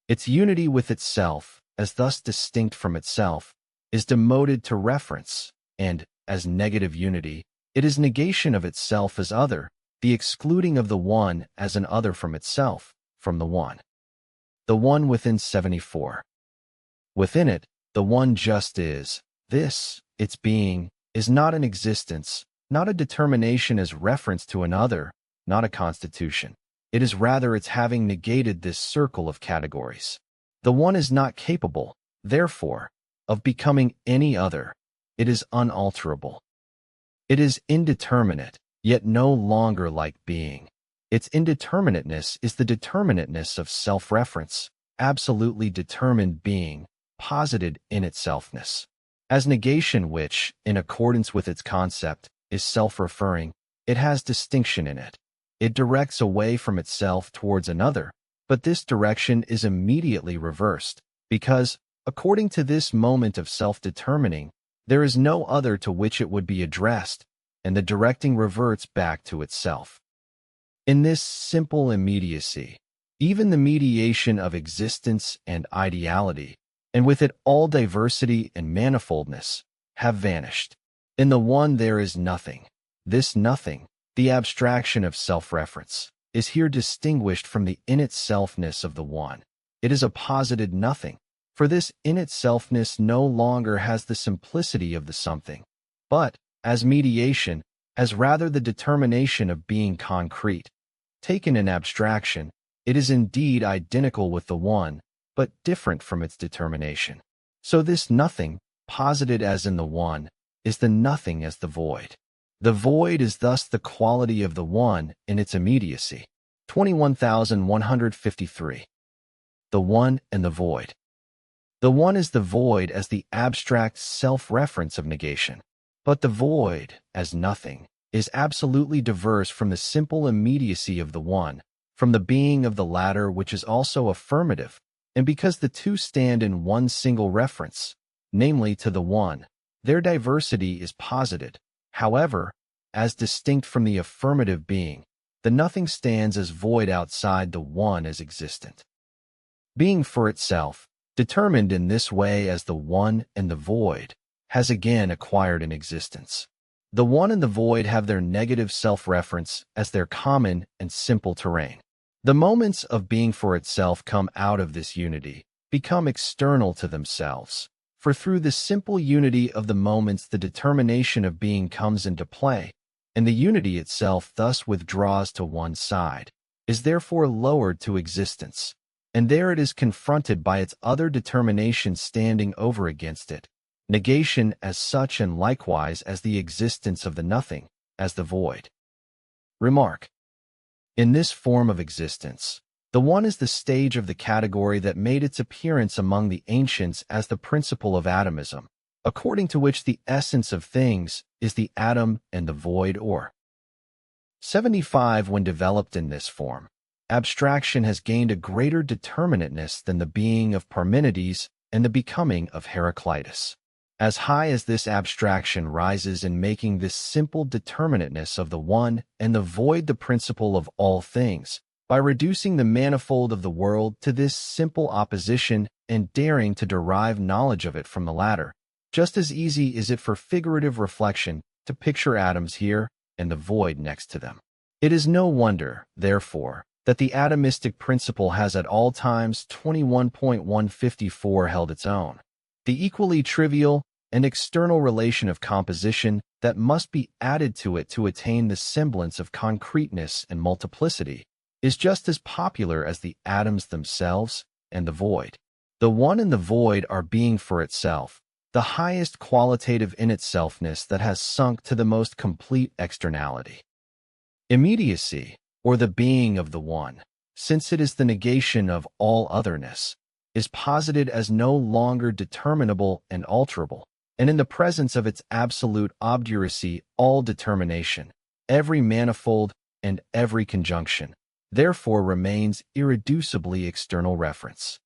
Its unity with itself, as thus distinct from itself, is demoted to reference, and, as negative unity, it is negation of itself as other, the excluding of the one as an other from itself, from the one. The one within 74. Within it, the one just is. This, its being, is not an existence, not a determination as reference to another, not a constitution. It is rather its having negated this circle of categories. The one is not capable, therefore, of becoming any other. It is unalterable. It is indeterminate, yet no longer like being. Its indeterminateness is the determinateness of self-reference, absolutely determined being, posited in itselfness. As negation which, in accordance with its concept, is self-referring, it has distinction in it. It directs away from itself towards another, but this direction is immediately reversed, because, According to this moment of self-determining, there is no other to which it would be addressed, and the directing reverts back to itself. In this simple immediacy, even the mediation of existence and ideality, and with it all diversity and manifoldness, have vanished. In the one there is nothing. This nothing, the abstraction of self-reference, is here distinguished from the in-itselfness of the one. It is a posited nothing, for this in-itselfness no longer has the simplicity of the something, but, as mediation, has rather the determination of being concrete. Taken in abstraction, it is indeed identical with the one, but different from its determination. So this nothing, posited as in the one, is the nothing as the void. The void is thus the quality of the one in its immediacy. 21,153. The one and the void. The one is the void as the abstract self-reference of negation, but the void, as nothing, is absolutely diverse from the simple immediacy of the one, from the being of the latter which is also affirmative, and because the two stand in one single reference, namely to the one, their diversity is posited. However, as distinct from the affirmative being, the nothing stands as void outside the one as existent. Being for itself, determined in this way as the one and the void, has again acquired an existence. The one and the void have their negative self-reference as their common and simple terrain. The moments of being for itself come out of this unity, become external to themselves. For through the simple unity of the moments the determination of being comes into play, and the unity itself thus withdraws to one side, is therefore lowered to existence, and there it is confronted by its other determination standing over against it, negation as such and likewise as the existence of the nothing, as the void. Remark. In this form of existence, the one is the stage of the category that made its appearance among the ancients as the principle of atomism, according to which the essence of things is the atom and the void or. 75. When developed in this form, abstraction has gained a greater determinateness than the being of Parmenides and the becoming of Heraclitus. As high as this abstraction rises in making this simple determinateness of the one and the void the principle of all things, by reducing the manifold of the world to this simple opposition and daring to derive knowledge of it from the latter, just as easy is it for figurative reflection to picture atoms here and the void next to them. It is no wonder, therefore, that the atomistic principle has at all times 21.154 held its own. The equally trivial and external relation of composition that must be added to it to attain the semblance of concreteness and multiplicity is just as popular as the atoms themselves and the void. The one and the void are being for itself, the highest qualitative in itselfness that has sunk to the most complete externality. Immediacy, or the being of the one, since it is the negation of all otherness, is posited as no longer determinable and alterable, and in the presence of its absolute obduracy all determination, every manifold and every conjunction, therefore remains irreducibly external reference.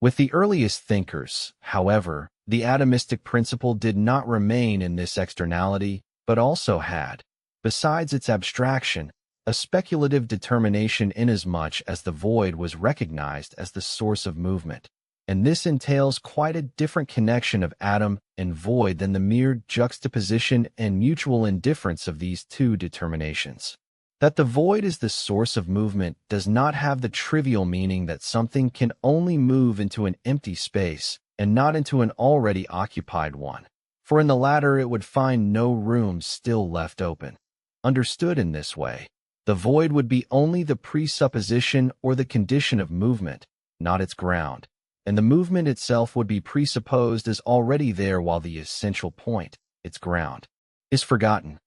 With the earliest thinkers, however, the atomistic principle did not remain in this externality, but also had, besides its abstraction, a speculative determination inasmuch as the void was recognized as the source of movement, and this entails quite a different connection of atom and void than the mere juxtaposition and mutual indifference of these two determinations. That the void is the source of movement does not have the trivial meaning that something can only move into an empty space and not into an already occupied one, for in the latter it would find no room still left open. Understood in this way, the void would be only the presupposition or the condition of movement, not its ground, and the movement itself would be presupposed as already there while the essential point, its ground, is forgotten.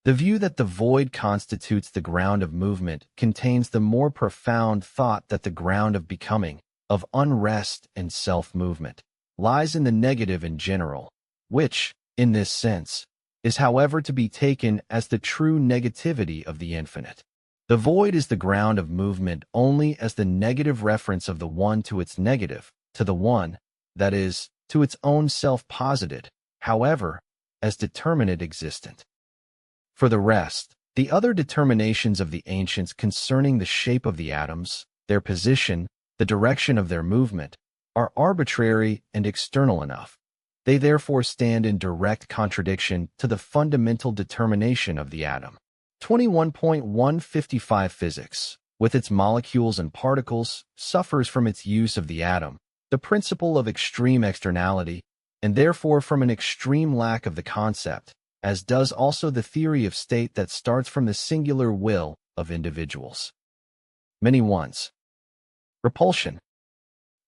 The view that the void constitutes the ground of movement contains the more profound thought that the ground of becoming, of unrest and self-movement, lies in the negative in general, which, in this sense, is however to be taken as the true negativity of the infinite. The void is the ground of movement only as the negative reference of the one to its negative, to the one, that is, to its own self posited, however, as determinate existent. For the rest, the other determinations of the ancients concerning the shape of the atoms, their position, the direction of their movement, are arbitrary and external enough. They therefore stand in direct contradiction to the fundamental determination of the atom. 21.155 Physics, with its molecules and particles, suffers from its use of the atom, the principle of extreme externality, and therefore from an extreme lack of the concept, as does also the theory of state that starts from the singular will of individuals. Many ones. Repulsion.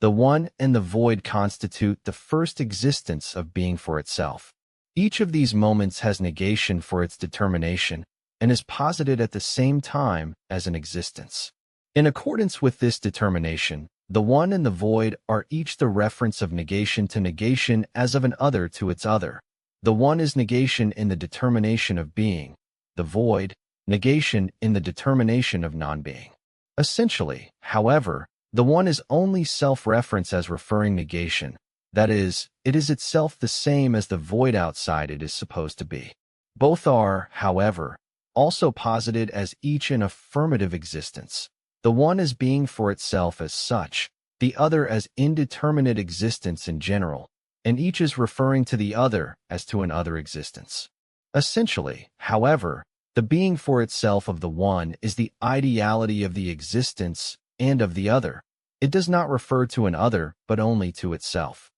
The one and the void constitute the first existence of being for itself. Each of these moments has negation for its determination and is posited at the same time as an existence. In accordance with this determination, the one and the void are each the reference of negation to negation as of an other to its other. The one is negation in the determination of being, the void, negation in the determination of non-being. Essentially, however, the one is only self-reference as referring negation, that is, it is itself the same as the void outside it is supposed to be. Both are, however, also posited as each an affirmative existence, the one as being for itself as such, the other as indeterminate existence in general, and each is referring to the other as to an other existence. Essentially, however, the being for itself of the one is the ideality of the existence and of the other. It does not refer to an other, but only to itself.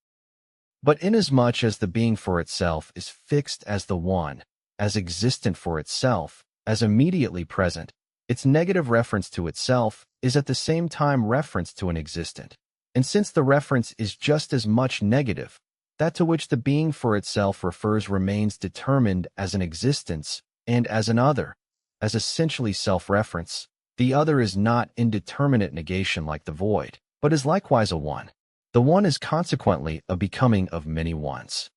But inasmuch as the being for itself is fixed as the one, as existent for itself, as immediately present, its negative reference to itself is at the same time reference to an existent. And since the reference is just as much negative, that to which the being for itself refers remains determined as an existence and as an other, as essentially self-reference. The other is not indeterminate negation like the void, but is likewise a one. The one is consequently a becoming of many ones.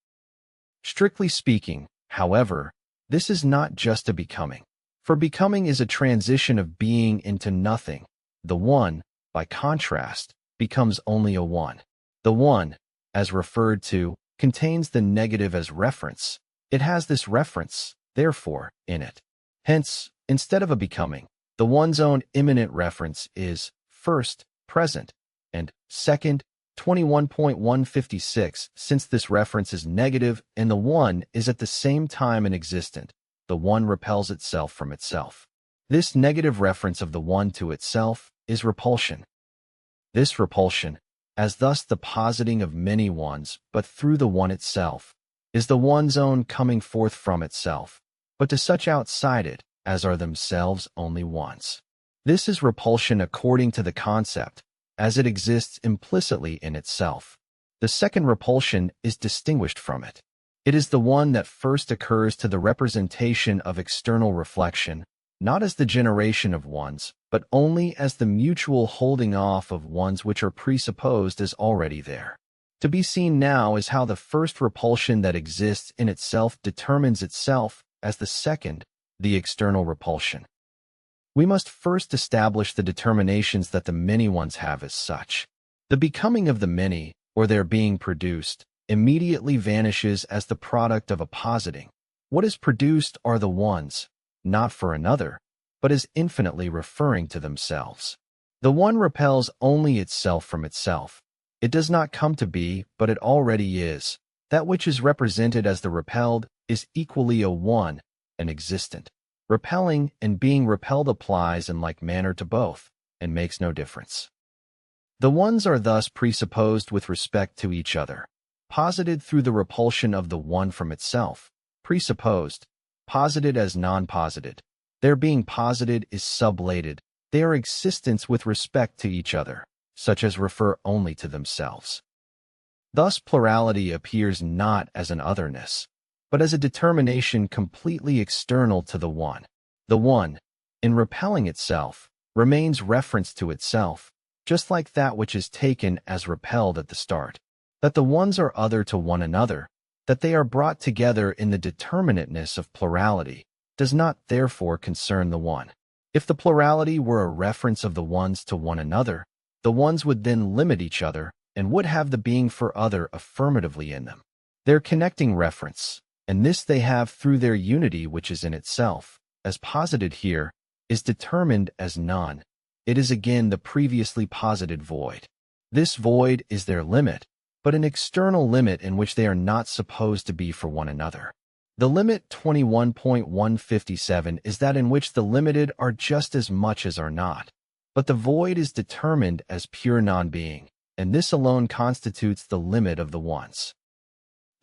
Strictly speaking, however, this is not just a becoming. For becoming is a transition of being into nothing. The one, by contrast, becomes only a one. The one, as referred to, contains the negative as reference. It has this reference, therefore, in it. Hence, instead of a becoming, the one's own immanent reference is, first, present, and, second, 21.156. Since this reference is negative and the one is at the same time an existent, the one repels itself from itself. This negative reference of the one to itself is repulsion. This repulsion, as thus the positing of many ones, but through the one itself, is the one's own coming forth from itself, but to such outside it as are themselves only ones. This is repulsion according to the concept, as it exists implicitly in itself. The second repulsion is distinguished from it. It is the one that first occurs to the representation of external reflection, not as the generation of ones, but only as the mutual holding off of ones which are presupposed as already there. To be seen now is how the first repulsion that exists in itself determines itself as the second, the external repulsion. We must first establish the determinations that the many ones have as such. The becoming of the many, or their being produced, immediately vanishes as the product of a positing. What is produced are the ones, not for another, but as infinitely referring to themselves. The one repels only itself from itself. It does not come to be, but it already is. That which is represented as the repelled is equally a one, an existent. Repelling and being repelled applies in like manner to both, and makes no difference. The ones are thus presupposed with respect to each other, posited through the repulsion of the one from itself, presupposed, posited as non-posited. Their being posited is sublated. They are existence with respect to each other, such as refer only to themselves. Thus plurality appears not as an otherness, but as a determination completely external to the one. The one, in repelling itself, remains reference to itself, just like that which is taken as repelled at the start. That the ones are other to one another, that they are brought together in the determinateness of plurality, does not therefore concern the one. If the plurality were a reference of the ones to one another, the ones would then limit each other, and would have the being for other affirmatively in them. Their connecting reference, and this they have through their unity which is in itself, as posited here, is determined as none. It is again the previously posited void. This void is their limit, but an external limit in which they are not supposed to be for one another. The limit 21.157 is that in which the limited are just as much as are not. But the void is determined as pure non-being, and this alone constitutes the limit of the ones.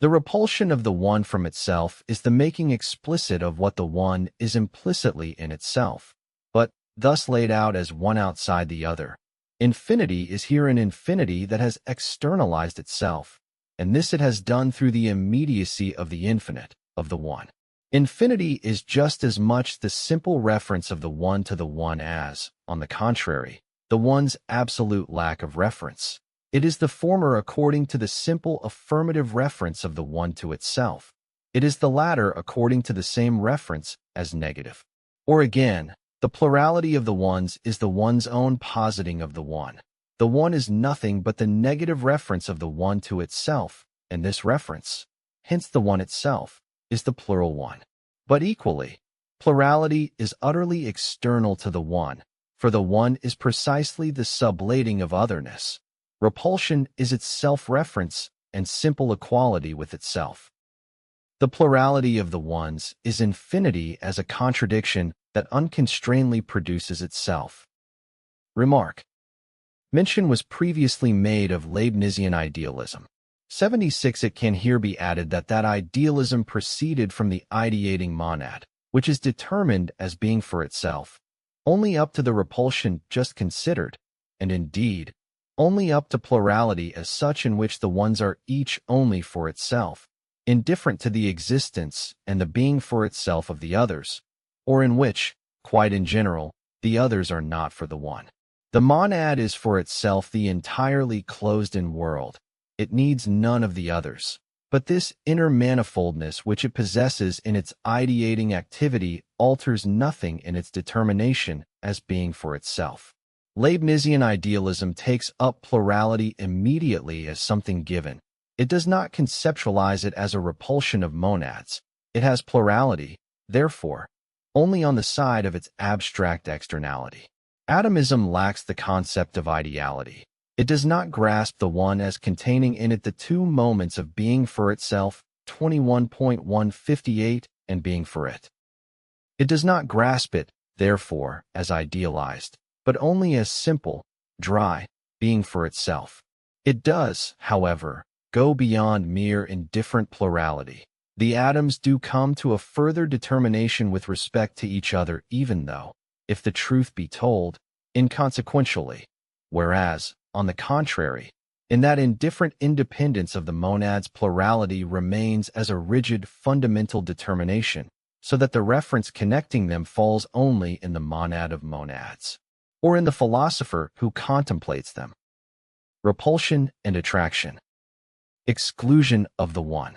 The repulsion of the one from itself is the making explicit of what the one is implicitly in itself, but thus laid out as one outside the other. Infinity is here an infinity that has externalized itself, and this it has done through the immediacy of the infinite, of the one. Infinity is just as much the simple reference of the one to the one as, on the contrary, the one's absolute lack of reference. It is the former according to the simple affirmative reference of the one to itself. It is the latter according to the same reference as negative. Or again, the plurality of the ones is the one's own positing of the one. The one is nothing but the negative reference of the one to itself, and this reference, hence the one itself, is the plural one. But equally, plurality is utterly external to the one, for the one is precisely the sublating of otherness. Repulsion is its self-reference and simple equality with itself. The plurality of the ones is infinity as a contradiction that unconstrainedly produces itself. Remark. Mention was previously made of Leibnizian idealism. 76. It can here be added that idealism proceeded from the ideating monad, which is determined as being for itself, only up to the repulsion just considered, and indeed, only up to plurality as such in which the ones are each only for itself, indifferent to the existence and the being for itself of the others, or in which, quite in general, the others are not for the one. The monad is for itself the entirely closed-in world. It needs none of the others. But this inner manifoldness which it possesses in its ideating activity alters nothing in its determination as being for itself. Leibnizian idealism takes up plurality immediately as something given. It does not conceptualize it as a repulsion of monads. It has plurality, therefore, only on the side of its abstract externality. Atomism lacks the concept of ideality. It does not grasp the one as containing in it the two moments of being for itself, 21.158, and being for it. It does not grasp it, therefore, as idealized, but only as simple, dry, being for itself. It does, however, go beyond mere indifferent plurality. The atoms do come to a further determination with respect to each other even though, if the truth be told, inconsequentially, whereas, on the contrary, in that indifferent independence of the monads plurality remains as a rigid fundamental determination, so that the reference connecting them falls only in the monad of monads, or in the philosopher who contemplates them. Repulsion and attraction. Exclusion of the one.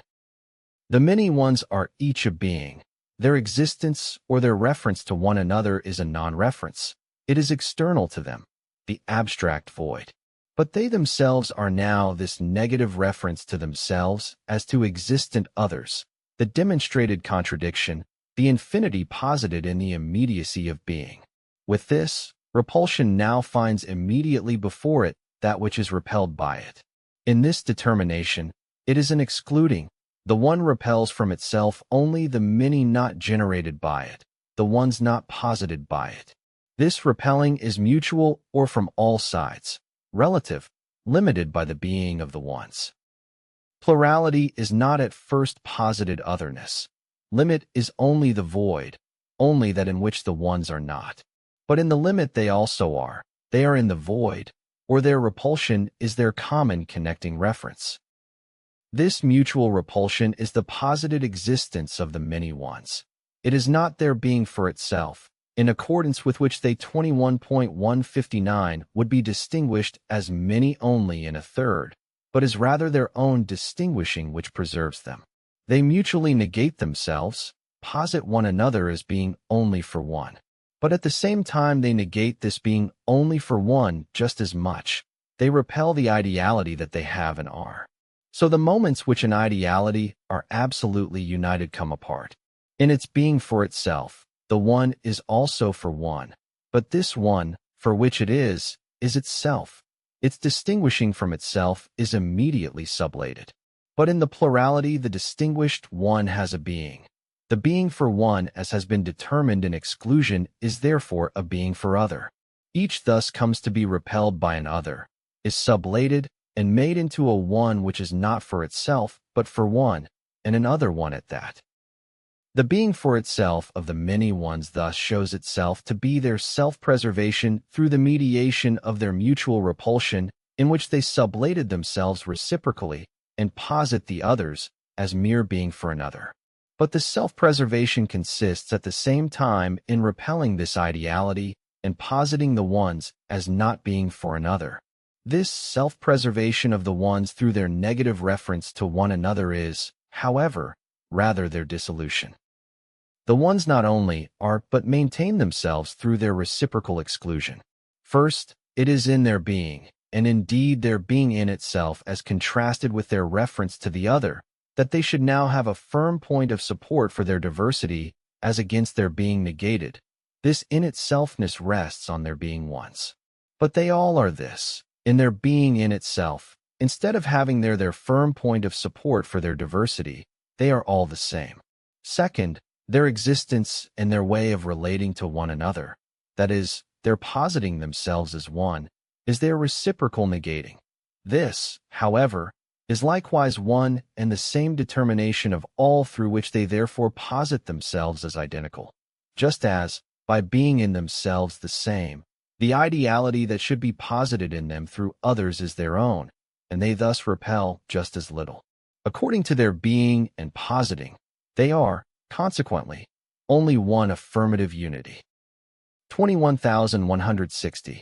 The many ones are each a being. Their existence or their reference to one another is a non-reference. It is external to them, the abstract void. But they themselves are now this negative reference to themselves as to existent others, the demonstrated contradiction, the infinity posited in the immediacy of being. With this, repulsion now finds immediately before it that which is repelled by it. In this determination, it is an excluding. The one repels from itself only the many not generated by it, the ones not posited by it. This repelling is mutual or from all sides, relative, limited by the being of the ones. Plurality is not at first posited otherness. Limit is only the void, only that in which the ones are not. But in the limit they also are. They are in the void, or their repulsion is their common connecting reference. This mutual repulsion is the posited existence of the many ones. It is not their being for itself, in accordance with which they 21.159 would be distinguished as many only in a third, but is rather their own distinguishing which preserves them. They mutually negate themselves, posit one another as being only for one. But at the same time they negate this being only for one just as much. they repel the ideality that they have and are. So the moments which in ideality are absolutely united come apart. In its being for itself, the one is also for one, but this one, for which it is itself. Its distinguishing from itself is immediately sublated. But in the plurality, the distinguished one has a being. The being for one, as has been determined in exclusion, is therefore a being for other. Each thus comes to be repelled by an other, is sublated, and made into a one which is not for itself, but for one, and an other one at that. The being for itself of the many ones thus shows itself to be their self-preservation through the mediation of their mutual repulsion, in which they sublated themselves reciprocally and posit the others as mere being for another. But the self-preservation consists at the same time in repelling this ideality and positing the ones as not being for another. This self-preservation of the ones through their negative reference to one another is, however, rather their dissolution. The ones not only are but maintain themselves through their reciprocal exclusion. First, it is in their being, and indeed their being in itself as contrasted with their reference to the other, that they should now have a firm point of support for their diversity as against their being negated. This in itselfness rests on their being once. But they all are this, in their being in itself. Instead of having their firm point of support for their diversity, they are all the same. Second, their existence and their way of relating to one another, that is, their positing themselves as one, is their reciprocal negating. This, however, is likewise one and the same determination of all through which they therefore posit themselves as identical. Just as, by being in themselves the same, the ideality that should be posited in them through others is their own, and they thus repel just as little. According to their being and positing, they are, consequently, only one affirmative unity. 21,160.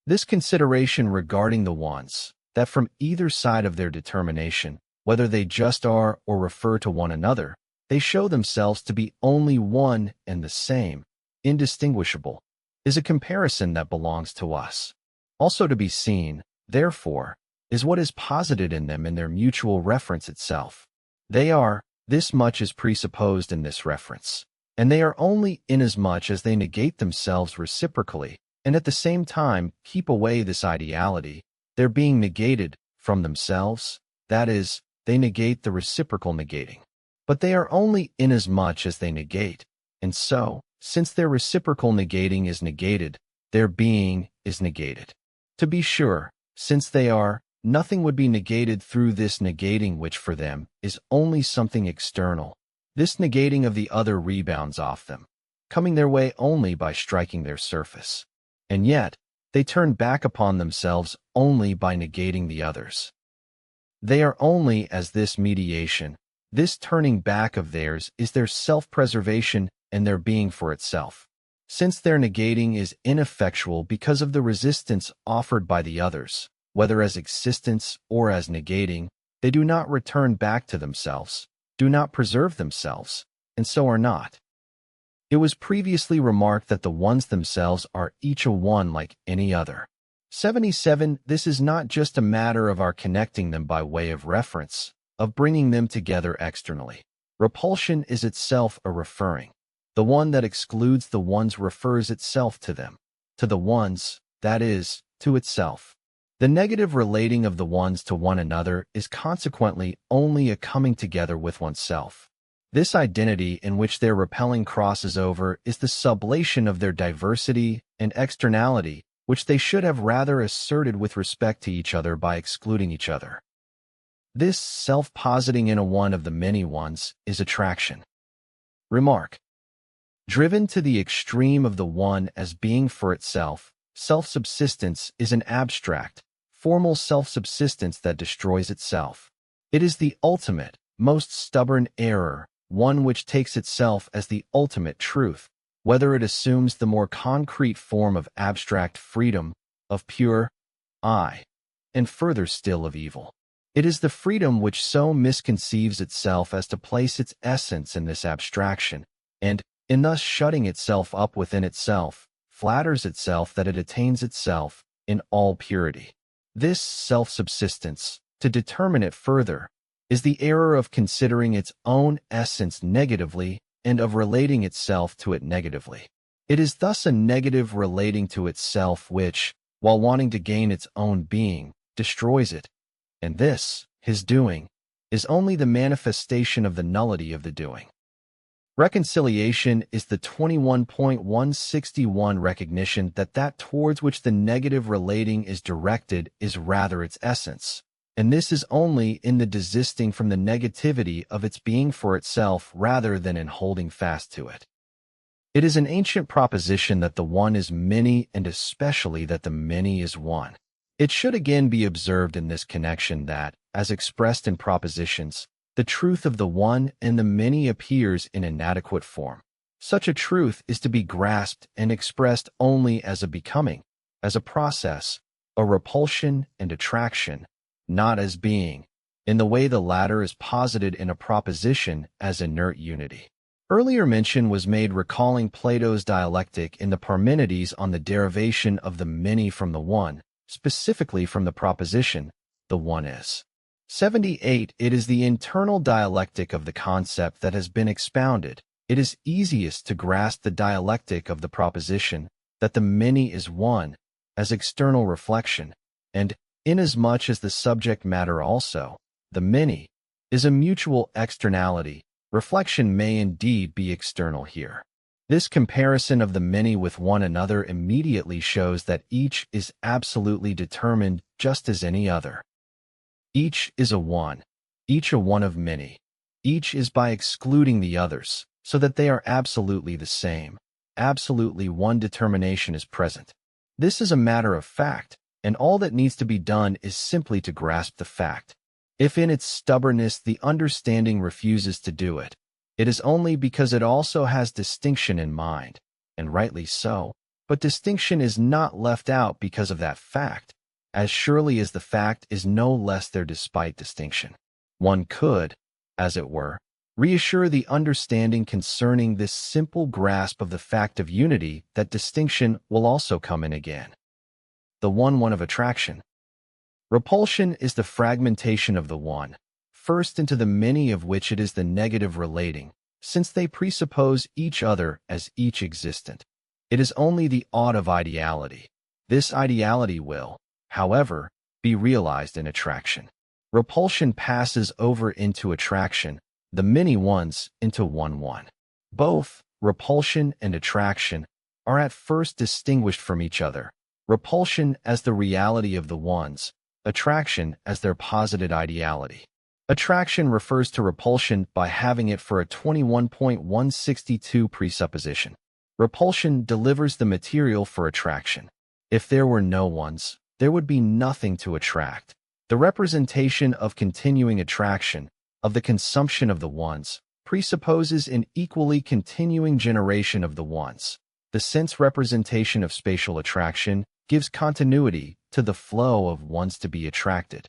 This consideration regarding the ones, that from either side of their determination, whether they just are or refer to one another, they show themselves to be only one and the same, indistinguishable, is a comparison that belongs to us. Also to be seen, therefore, is what is posited in them in their mutual reference itself. They are, this much is presupposed in this reference, and they are only inasmuch as they negate themselves reciprocally, and at the same time keep away this ideality, their being negated, from themselves, that is, they negate the reciprocal negating. But they are only inasmuch as they negate, and so, since their reciprocal negating is negated, their being is negated. To be sure, since they are, nothing would be negated through this negating which for them is only something external. This negating of the other rebounds off them, coming their way only by striking their surface. And yet, they turn back upon themselves only by negating the others. They are only as this mediation, this turning back of theirs is their self-preservation and their being for itself. Since their negating is ineffectual because of the resistance offered by the others, whether as existence or as negating, they do not return back to themselves, do not preserve themselves, and so are not. It was previously remarked that the ones themselves are each a one like any other. 77. This is not just a matter of our connecting them by way of reference, of bringing them together externally. Repulsion is itself a referring. The one that excludes the ones refers itself to them, to the ones, that is, to itself. The negative relating of the ones to one another is consequently only a coming together with oneself. This identity in which their repelling crosses over is the sublation of their diversity and externality, which they should have rather asserted with respect to each other by excluding each other. This self-positing in a one of the many ones is attraction. Remark. Driven to the extreme of the one as being for itself, self-subsistence is an abstract, formal self-subsistence that destroys itself. It is the ultimate, most stubborn error, one which takes itself as the ultimate truth, whether it assumes the more concrete form of abstract freedom, of pure I, and further still of evil. It is the freedom which so misconceives itself as to place its essence in this abstraction, and, in thus shutting itself up within itself, flatters itself that it attains itself in all purity. This self-subsistence, to determine it further, is the error of considering its own essence negatively and of relating itself to it negatively. It is thus a negative relating to itself which, while wanting to gain its own being, destroys it, and this, his doing, is only the manifestation of the nullity of the doing. Reconciliation is the 21.161 recognition that towards which the negative relating is directed is rather its essence, and this is only in the desisting from the negativity of its being for itself rather than in holding fast to it. It is an ancient proposition that the one is many and especially that the many is one. It should again be observed in this connection that, as expressed in propositions, the truth of the one and the many appears in inadequate form. Such a truth is to be grasped and expressed only as a becoming, as a process, a repulsion and attraction, not as being, in the way the latter is posited in a proposition as inert unity. Earlier mention was made recalling Plato's dialectic in the Parmenides on the derivation of the many from the one, specifically from the proposition, the one is. 78. It is the internal dialectic of the concept that has been expounded. It is easiest to grasp the dialectic of the proposition that the many is one as external reflection, and, inasmuch as the subject matter also, the many, is a mutual externality, reflection may indeed be external here. This comparison of the many with one another immediately shows that each is absolutely determined just as any other. Each is a one, each a one of many. Each is by excluding the others, so that they are absolutely the same. Absolutely one determination is present. This is a matter of fact, and all that needs to be done is simply to grasp the fact. If in its stubbornness the understanding refuses to do it, it is only because it also has distinction in mind, and rightly so, but distinction is not left out because of that fact, as surely as the fact is no less there despite distinction. One could, as it were, reassure the understanding concerning this simple grasp of the fact of unity that distinction will also come in again. The one of attraction. Repulsion is the fragmentation of the one, first into the many of which it is the negative relating, since they presuppose each other as each existent. It is only the odd of ideality. This ideality will, however, be realized in attraction. Repulsion passes over into attraction, the many ones into one. Both, repulsion and attraction, are at first distinguished from each other. Repulsion as the reality of the ones, attraction as their posited ideality. Attraction refers to repulsion by having it for a 21.162 presupposition. Repulsion delivers the material for attraction. If there were no ones, there would be nothing to attract. The representation of continuing attraction, of the consumption of the ones, presupposes an equally continuing generation of the ones. The sense representation of spatial attraction gives continuity to the flow of ones to be attracted.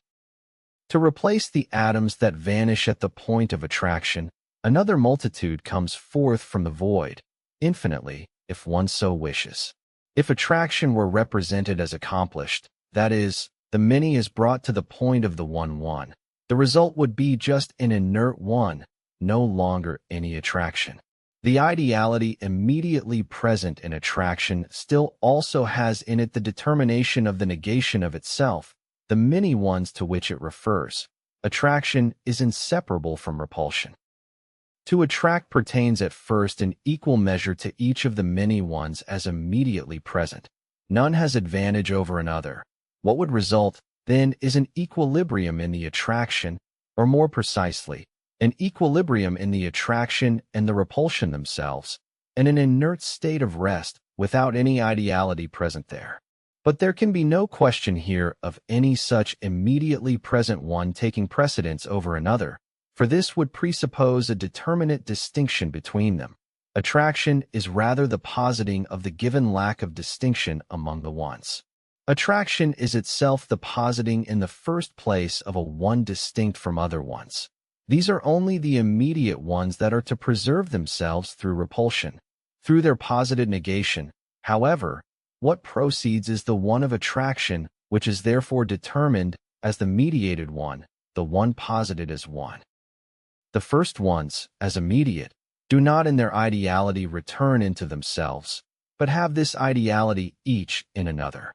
To replace the atoms that vanish at the point of attraction, another multitude comes forth from the void, infinitely, if one so wishes. If attraction were represented as accomplished, that is, the many is brought to the point of the one, the result would be just an inert one, no longer any attraction. The ideality immediately present in attraction still also has in it the determination of the negation of itself, the many ones to which it refers. Attraction is inseparable from repulsion. To attract pertains at first in equal measure to each of the many ones as immediately present. None has advantage over another. What would result, then, is an equilibrium in the attraction, or more precisely, an equilibrium in the attraction and the repulsion themselves, and an inert state of rest without any ideality present there. But there can be no question here of any such immediately present one taking precedence over another, for this would presuppose a determinate distinction between them. Attraction is rather the positing of the given lack of distinction among the ones. Attraction is itself the positing in the first place of a one distinct from other ones. These are only the immediate ones that are to preserve themselves through repulsion. Through their posited negation, however, what proceeds is the one of attraction which is therefore determined as the mediated one, the one posited as one. The first ones, as immediate, do not in their ideality return into themselves, but have this ideality each in another.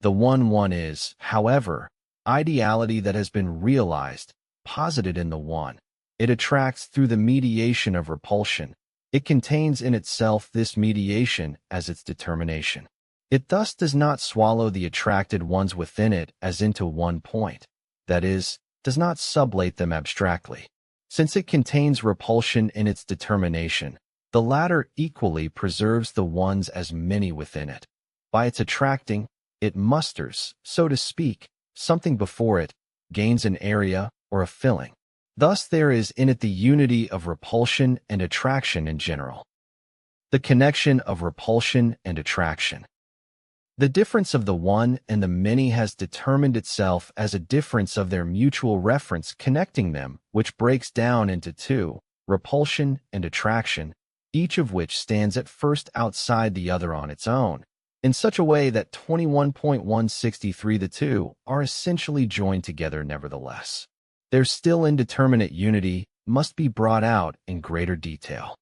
The one is, however, ideality that has been realized, posited in the one. It attracts through the mediation of repulsion. It contains in itself this mediation as its determination. It thus does not swallow the attracted ones within it as into one point, that is, does not sublate them abstractly. Since it contains repulsion in its determination, the latter equally preserves the ones as many within it. By its attracting, it musters, so to speak, something before it, gains an area or a filling. Thus there is in it the unity of repulsion and attraction in general. The connection of repulsion and attraction. The difference of the one and the many has determined itself as a difference of their mutual reference connecting them, which breaks down into two, repulsion and attraction, each of which stands at first outside the other on its own, in such a way that 21.163 the two are essentially joined together nevertheless. Their still indeterminate unity must be brought out in greater detail.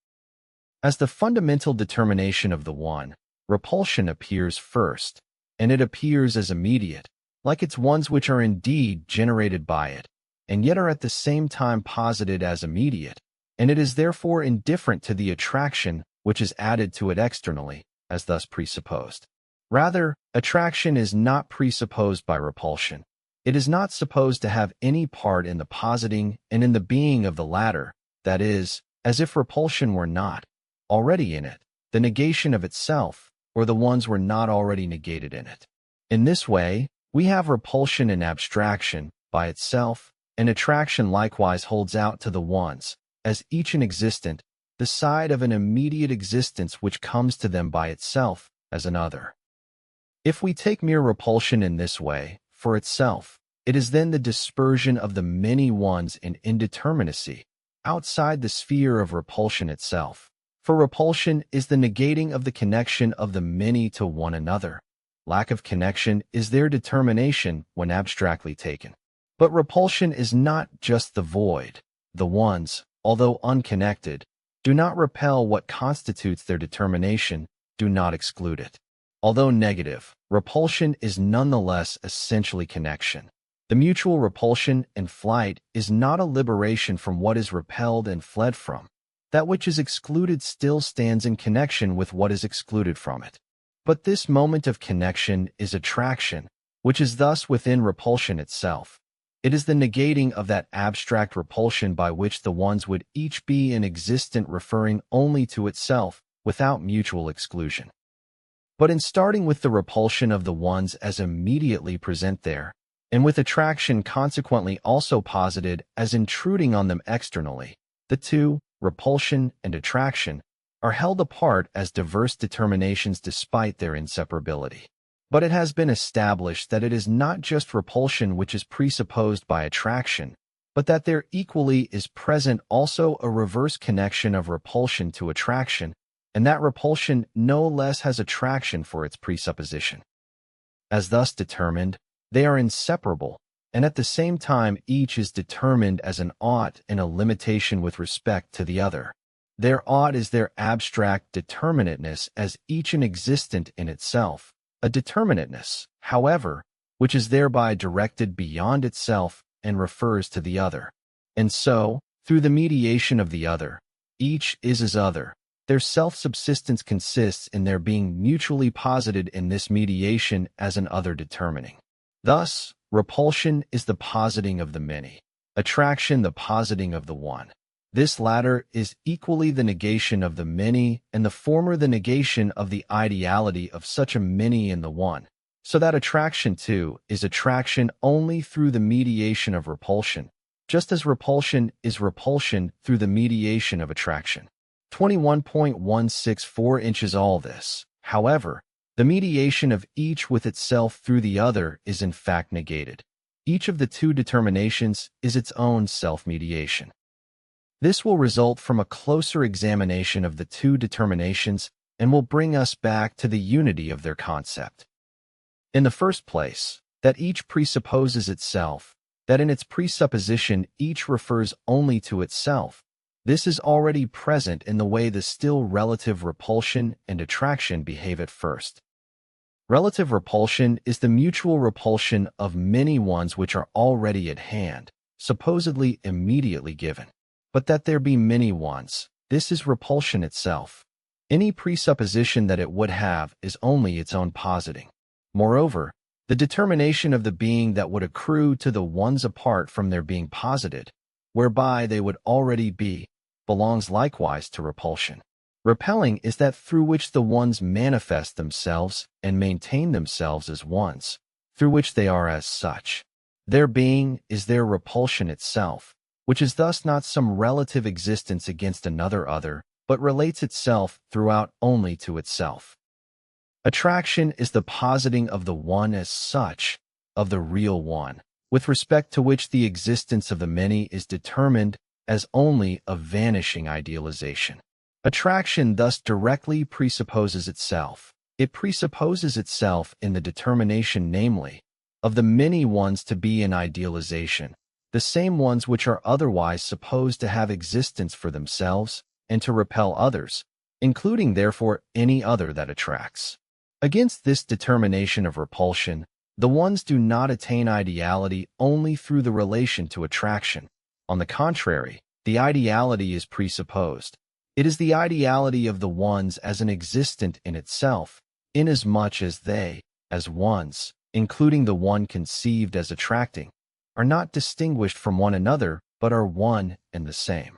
As the fundamental determination of the one, repulsion appears first, and it appears as immediate, like its ones which are indeed generated by it, and yet are at the same time posited as immediate, and it is therefore indifferent to the attraction which is added to it externally, as thus presupposed. Rather, attraction is not presupposed by repulsion. It is not supposed to have any part in the positing and in the being of the latter, that is, as if repulsion were not already in it, the negation of itself, or the ones were not already negated in it. In this way, we have repulsion in abstraction by itself, and attraction likewise holds out to the ones, as each an existent, the side of an immediate existence which comes to them by itself as another. If we take mere repulsion in this way, for itself, it is then the dispersion of the many ones in indeterminacy, outside the sphere of repulsion itself. For repulsion is the negating of the connection of the many to one another. Lack of connection is their determination when abstractly taken. But repulsion is not just the void. The ones, although unconnected, do not repel what constitutes their determination, do not exclude it. Although negative, repulsion is nonetheless essentially connection. The mutual repulsion and flight is not a liberation from what is repelled and fled from. That which is excluded still stands in connection with what is excluded from it. But this moment of connection is attraction, which is thus within repulsion itself. It is the negating of that abstract repulsion by which the ones would each be an existent referring only to itself, without mutual exclusion. But in starting with the repulsion of the ones as immediately present there, and with attraction consequently also posited as intruding on them externally, the two, repulsion and attraction, are held apart as diverse determinations despite their inseparability. But it has been established that it is not just repulsion which is presupposed by attraction, but that there equally is present also a reverse connection of repulsion to attraction, and that repulsion no less has attraction for its presupposition. As thus determined, they are inseparable, and at the same time each is determined as an ought and a limitation with respect to the other. Their ought is their abstract determinateness as each an existent in itself, a determinateness, however, which is thereby directed beyond itself and refers to the other. And so, through the mediation of the other, each is as other. Their self-subsistence consists in their being mutually posited in this mediation as an other determining. Thus, repulsion is the positing of the many, attraction the positing of the one. This latter is equally the negation of the many, and the former the negation of the ideality of such a many in the one, so that attraction, too, is attraction only through the mediation of repulsion, just as repulsion is repulsion through the mediation of attraction. 21.164 inches. All this, however, the mediation of each with itself through the other is in fact negated. Each of the two determinations is its own self-mediation. This will result from a closer examination of the two determinations and will bring us back to the unity of their concept. In the first place, that each presupposes itself, that in its presupposition each refers only to itself. This is already present in the way the still relative repulsion and attraction behave at first. Relative repulsion is the mutual repulsion of many ones which are already at hand, supposedly immediately given. But that there be many ones, this is repulsion itself. Any presupposition that it would have is only its own positing. Moreover, the determination of the being that would accrue to the ones apart from their being posited, whereby they would already be, belongs likewise to repulsion. Repelling is that through which the ones manifest themselves and maintain themselves as ones, through which they are as such. Their being is their repulsion itself, which is thus not some relative existence against another other, but relates itself throughout only to itself. Attraction is the positing of the one as such, of the real one, with respect to which the existence of the many is determined as only a vanishing idealization. Attraction thus directly presupposes itself. It presupposes itself in the determination, namely, of the many ones to be an idealization, the same ones which are otherwise supposed to have existence for themselves and to repel others, including therefore any other that attracts. Against this determination of repulsion, the ones do not attain ideality only through the relation to attraction. On the contrary, the ideality is presupposed. It is the ideality of the ones as an existent in itself, inasmuch as they, as ones, including the one conceived as attracting, are not distinguished from one another, but are one and the same.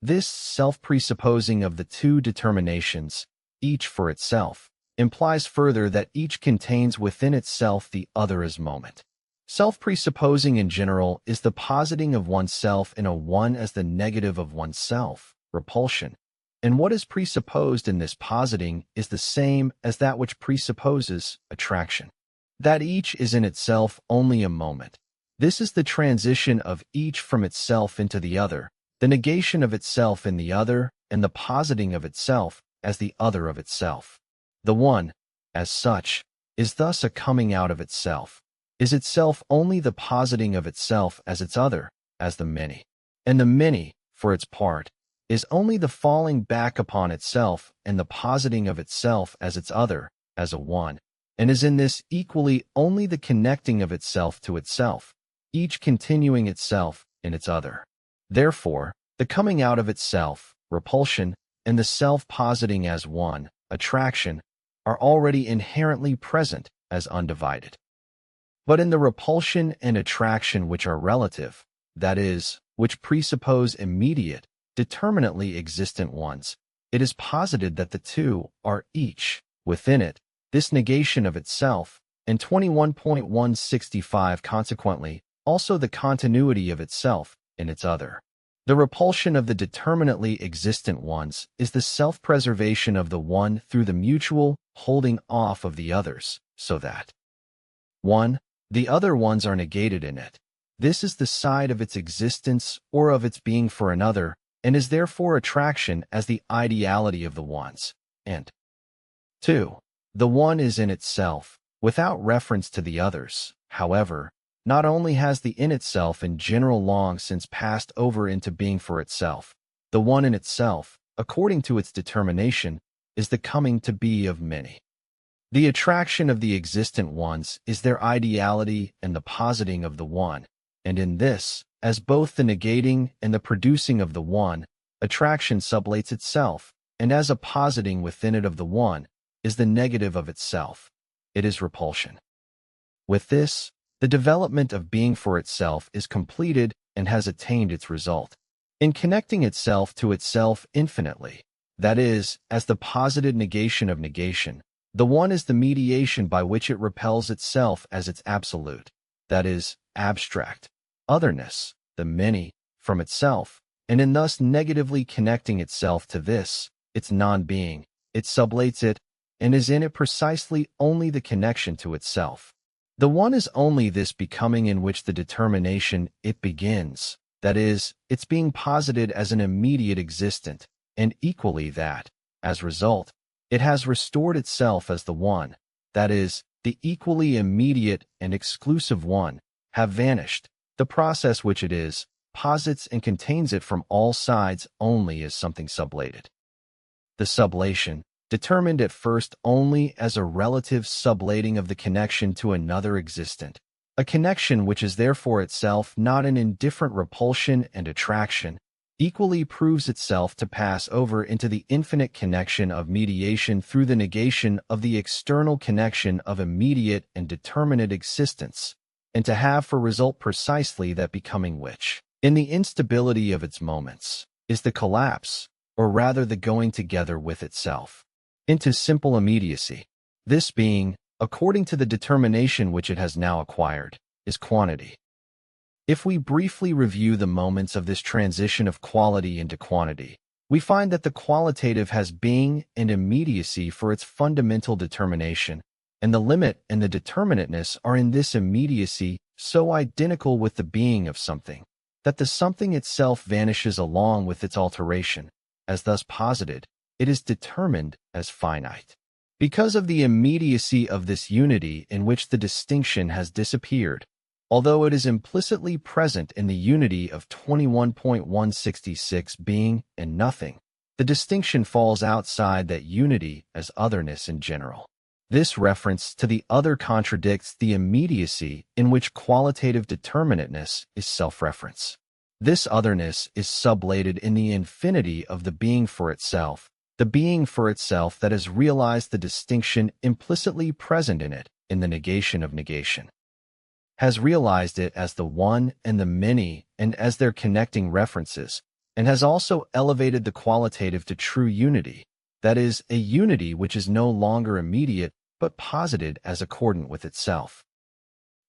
This self-presupposing of the two determinations, each for itself, implies further that each contains within itself the other as moment. Self-presupposing in general is the positing of oneself in a one as the negative of oneself, repulsion, and what is presupposed in this positing is the same as that which presupposes attraction. That each is in itself only a moment. This is the transition of each from itself into the other, the negation of itself in the other, and the positing of itself as the other of itself. The one, as such, is thus a coming out of itself, is itself only the positing of itself as its other, as the many. And the many, for its part, is only the falling back upon itself and the positing of itself as its other, as a one, and is in this equally only the connecting of itself to itself, each continuing itself in its other. Therefore, the coming out of itself, repulsion, and the self-positing as one, attraction, are already inherently present as undivided. But in the repulsion and attraction which are relative, that is, which presuppose immediate, determinately existent ones, it is posited that the two are each, within it, this negation of itself, and 21.165 consequently, also the continuity of itself in its other. The repulsion of the determinately existent ones is the self-preservation of the one through the mutual holding off of the others, so that 1. The other ones are negated in it. This is the side of its existence or of its being for another, and is therefore attraction as the ideality of the ones. And 2. The one is in itself, without reference to the others. However, not only has the in itself in general long since passed over into being for itself, the one in itself, according to its determination, is the coming to be of many. The attraction of the existent ones is their ideality and the positing of the one, and in this, as both the negating and the producing of the one, attraction sublates itself, and as a positing within it of the one, is the negative of itself. It is repulsion. With this, the development of being for itself is completed and has attained its result. In connecting itself to itself infinitely, that is, as the posited negation of negation, the one is the mediation by which it repels itself as its absolute, that is, abstract, otherness, the many, from itself, and in thus negatively connecting itself to this, its non-being, it sublates it, and is in it precisely only the connection to itself. The one is only this becoming in which the determination it begins, that is, its being posited as an immediate existent, and equally that, as result, it has restored itself as the one, that is, the equally immediate and exclusive one, have vanished. The process which it is, posits and contains it from all sides only as something sublated. The sublation, determined at first only as a relative sublating of the connection to another existent, a connection which is therefore itself not an indifferent repulsion and attraction, equally proves itself to pass over into the infinite connection of mediation through the negation of the external connection of immediate and determinate existence, and to have for result precisely that becoming which, in the instability of its moments, is the collapse, or rather the going together with itself, into simple immediacy. This being, according to the determination which it has now acquired, is quantity. If we briefly review the moments of this transition of quality into quantity, we find that the qualitative has being and immediacy for its fundamental determination, and the limit and the determinateness are in this immediacy so identical with the being of something, that the something itself vanishes along with its alteration. As thus posited, it is determined as finite. Because of the immediacy of this unity in which the distinction has disappeared, although it is implicitly present in the unity of 21.166 being and nothing, the distinction falls outside that unity as otherness in general. This reference to the other contradicts the immediacy in which qualitative determinateness is self-reference. This otherness is sublated in the infinity of the being for itself, the being for itself that has realized the distinction implicitly present in it in the negation of negation, has realized it as the one and the many and as their connecting references, and has also elevated the qualitative to true unity, that is, a unity which is no longer immediate but posited as accordant with itself.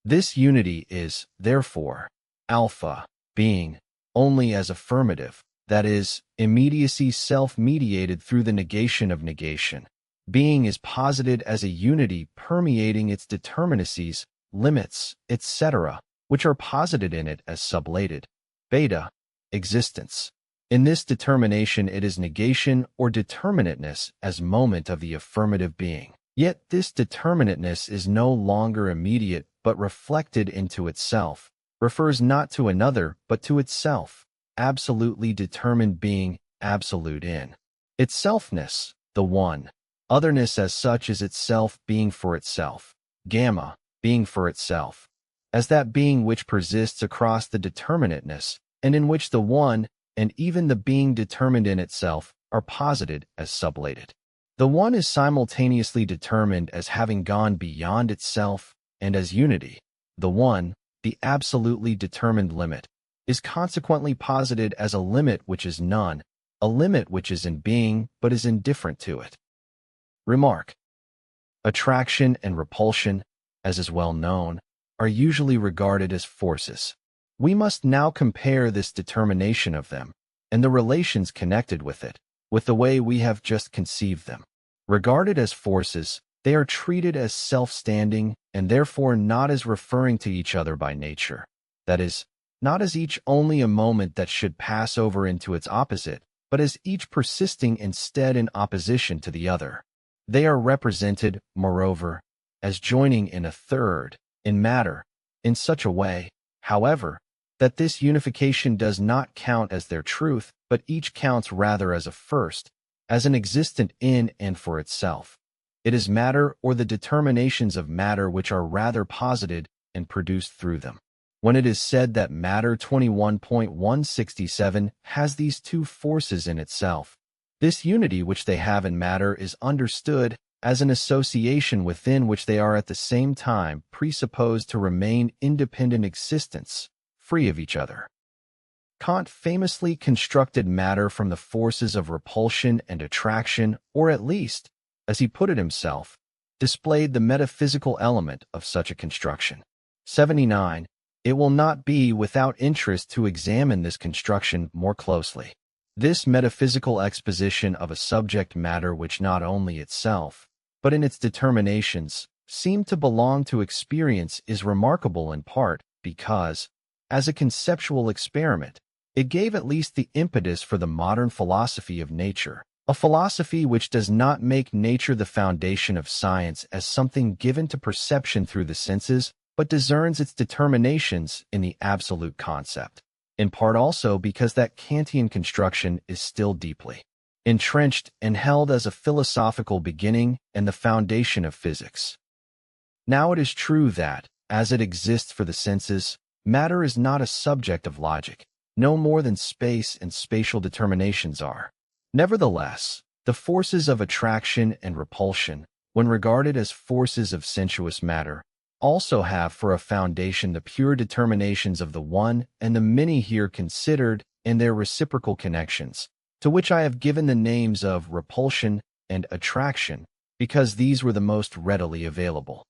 This unity is, therefore, alpha, being, only as affirmative, that is, immediacy self-mediated through the negation of negation. Being is posited as a unity permeating its determinacies, limits, etc., which are posited in it as sublated. Beta, existence. In this determination it is negation or determinateness as moment of the affirmative being. Yet this determinateness is no longer immediate but reflected into itself, refers not to another but to itself, absolutely determined being, absolute in itselfness, the one. Otherness as such is itself being for itself, gamma, being for itself, as that being which persists across the determinateness, and in which the one, and even the being determined in itself, are posited as sublated. The one is simultaneously determined as having gone beyond itself, and as unity. The one, the absolutely determined limit, is consequently posited as a limit which is none, a limit which is in being but is indifferent to it. Remark. Attraction and repulsion, as is well known, are usually regarded as forces. We must now compare this determination of them, and the relations connected with it, with the way we have just conceived them. Regarded as forces, they are treated as self-standing and therefore not as referring to each other by nature. That is, not as each only a moment that should pass over into its opposite, but as each persisting instead in opposition to the other. They are represented, moreover, as joining in a third, in matter, in such a way, however, that this unification does not count as their truth, but each counts rather as a first, as an existent in and for itself. It is matter or the determinations of matter which are rather posited and produced through them. When it is said that matter 21.167 has these two forces in itself, this unity which they have in matter is understood as an association within which they are at the same time presupposed to remain independent existence, free of each other. Kant famously constructed matter from the forces of repulsion and attraction, or at least, as he put it himself, displayed the metaphysical element of such a construction. 79. It will not be without interest to examine this construction more closely. This metaphysical exposition of a subject matter which not only itself, but in its determinations, seemed to belong to experience is remarkable in part because, as a conceptual experiment, it gave at least the impetus for the modern philosophy of nature, A philosophy which does not make nature the foundation of science as something given to perception through the senses, but discerns its determinations in the absolute concept, in part also because that Kantian construction is still deeply entrenched and held as a philosophical beginning and the foundation of physics. Now it is true that, as it exists for the senses, matter is not a subject of logic, no more than space and spatial determinations are. Nevertheless, the forces of attraction and repulsion, when regarded as forces of sensuous matter, also have for a foundation the pure determinations of the one and the many here considered and their reciprocal connections, to which I have given the names of repulsion and attraction, because these were the most readily available.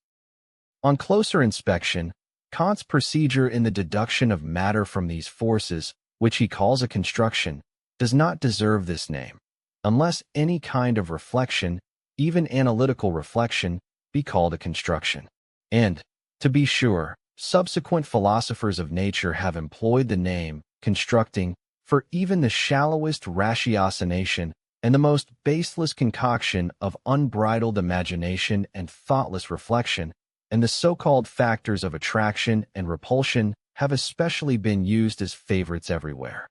On closer inspection, Kant's procedure in the deduction of matter from these forces, which he calls a construction, does not deserve this name, unless any kind of reflection, even analytical reflection, be called a construction. And, to be sure, subsequent philosophers of nature have employed the name constructing for even the shallowest ratiocination and the most baseless concoction of unbridled imagination and thoughtless reflection, and the so-called factors of attraction and repulsion have especially been used as favorites everywhere.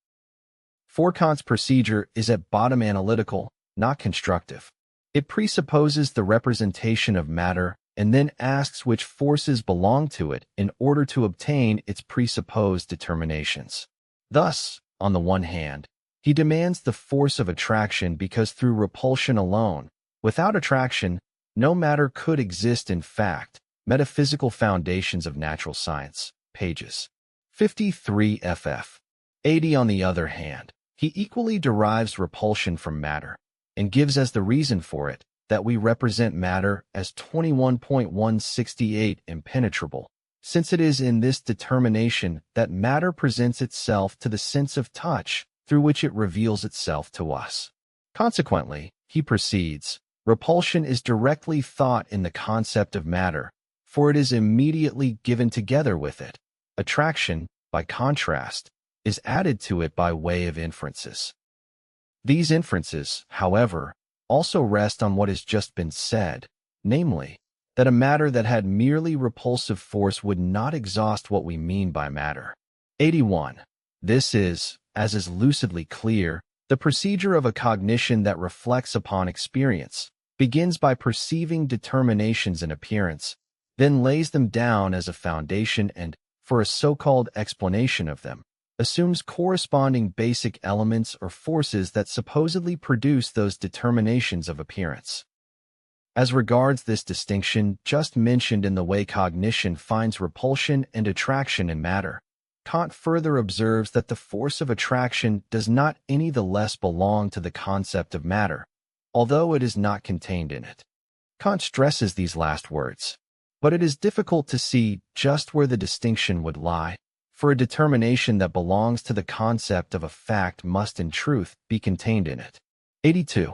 For Kant's procedure is at bottom analytical, not constructive. It presupposes the representation of matter and then asks which forces belong to it in order to obtain its presupposed determinations. Thus, on the one hand, he demands the force of attraction because through repulsion alone, without attraction, no matter could exist in fact. Metaphysical Foundations of Natural Science, pages 53 ff. 80. On the other hand, he equally derives repulsion from matter, and gives as the reason for it that we represent matter as 21.168 impenetrable, since it is in this determination that matter presents itself to the sense of touch, through which it reveals itself to us. Consequently, he proceeds, repulsion is directly thought in the concept of matter, for it is immediately given together with it. Attraction, by contrast, is added to it by way of inferences. These inferences, however, also rest on what has just been said, namely, that a matter that had merely repulsive force would not exhaust what we mean by matter. 81. This is, as is lucidly clear, the procedure of a cognition that reflects upon experience, begins by perceiving determinations in appearance, then lays them down as a foundation and, for a so-called explanation of them, assumes corresponding basic elements or forces that supposedly produce those determinations of appearance. As regards this distinction just mentioned in the way cognition finds repulsion and attraction in matter, Kant further observes that the force of attraction does not any the less belong to the concept of matter, although it is not contained in it. Kant stresses these last words. But it is difficult to see just where the distinction would lie, for a determination that belongs to the concept of a fact must in truth be contained in it. 82.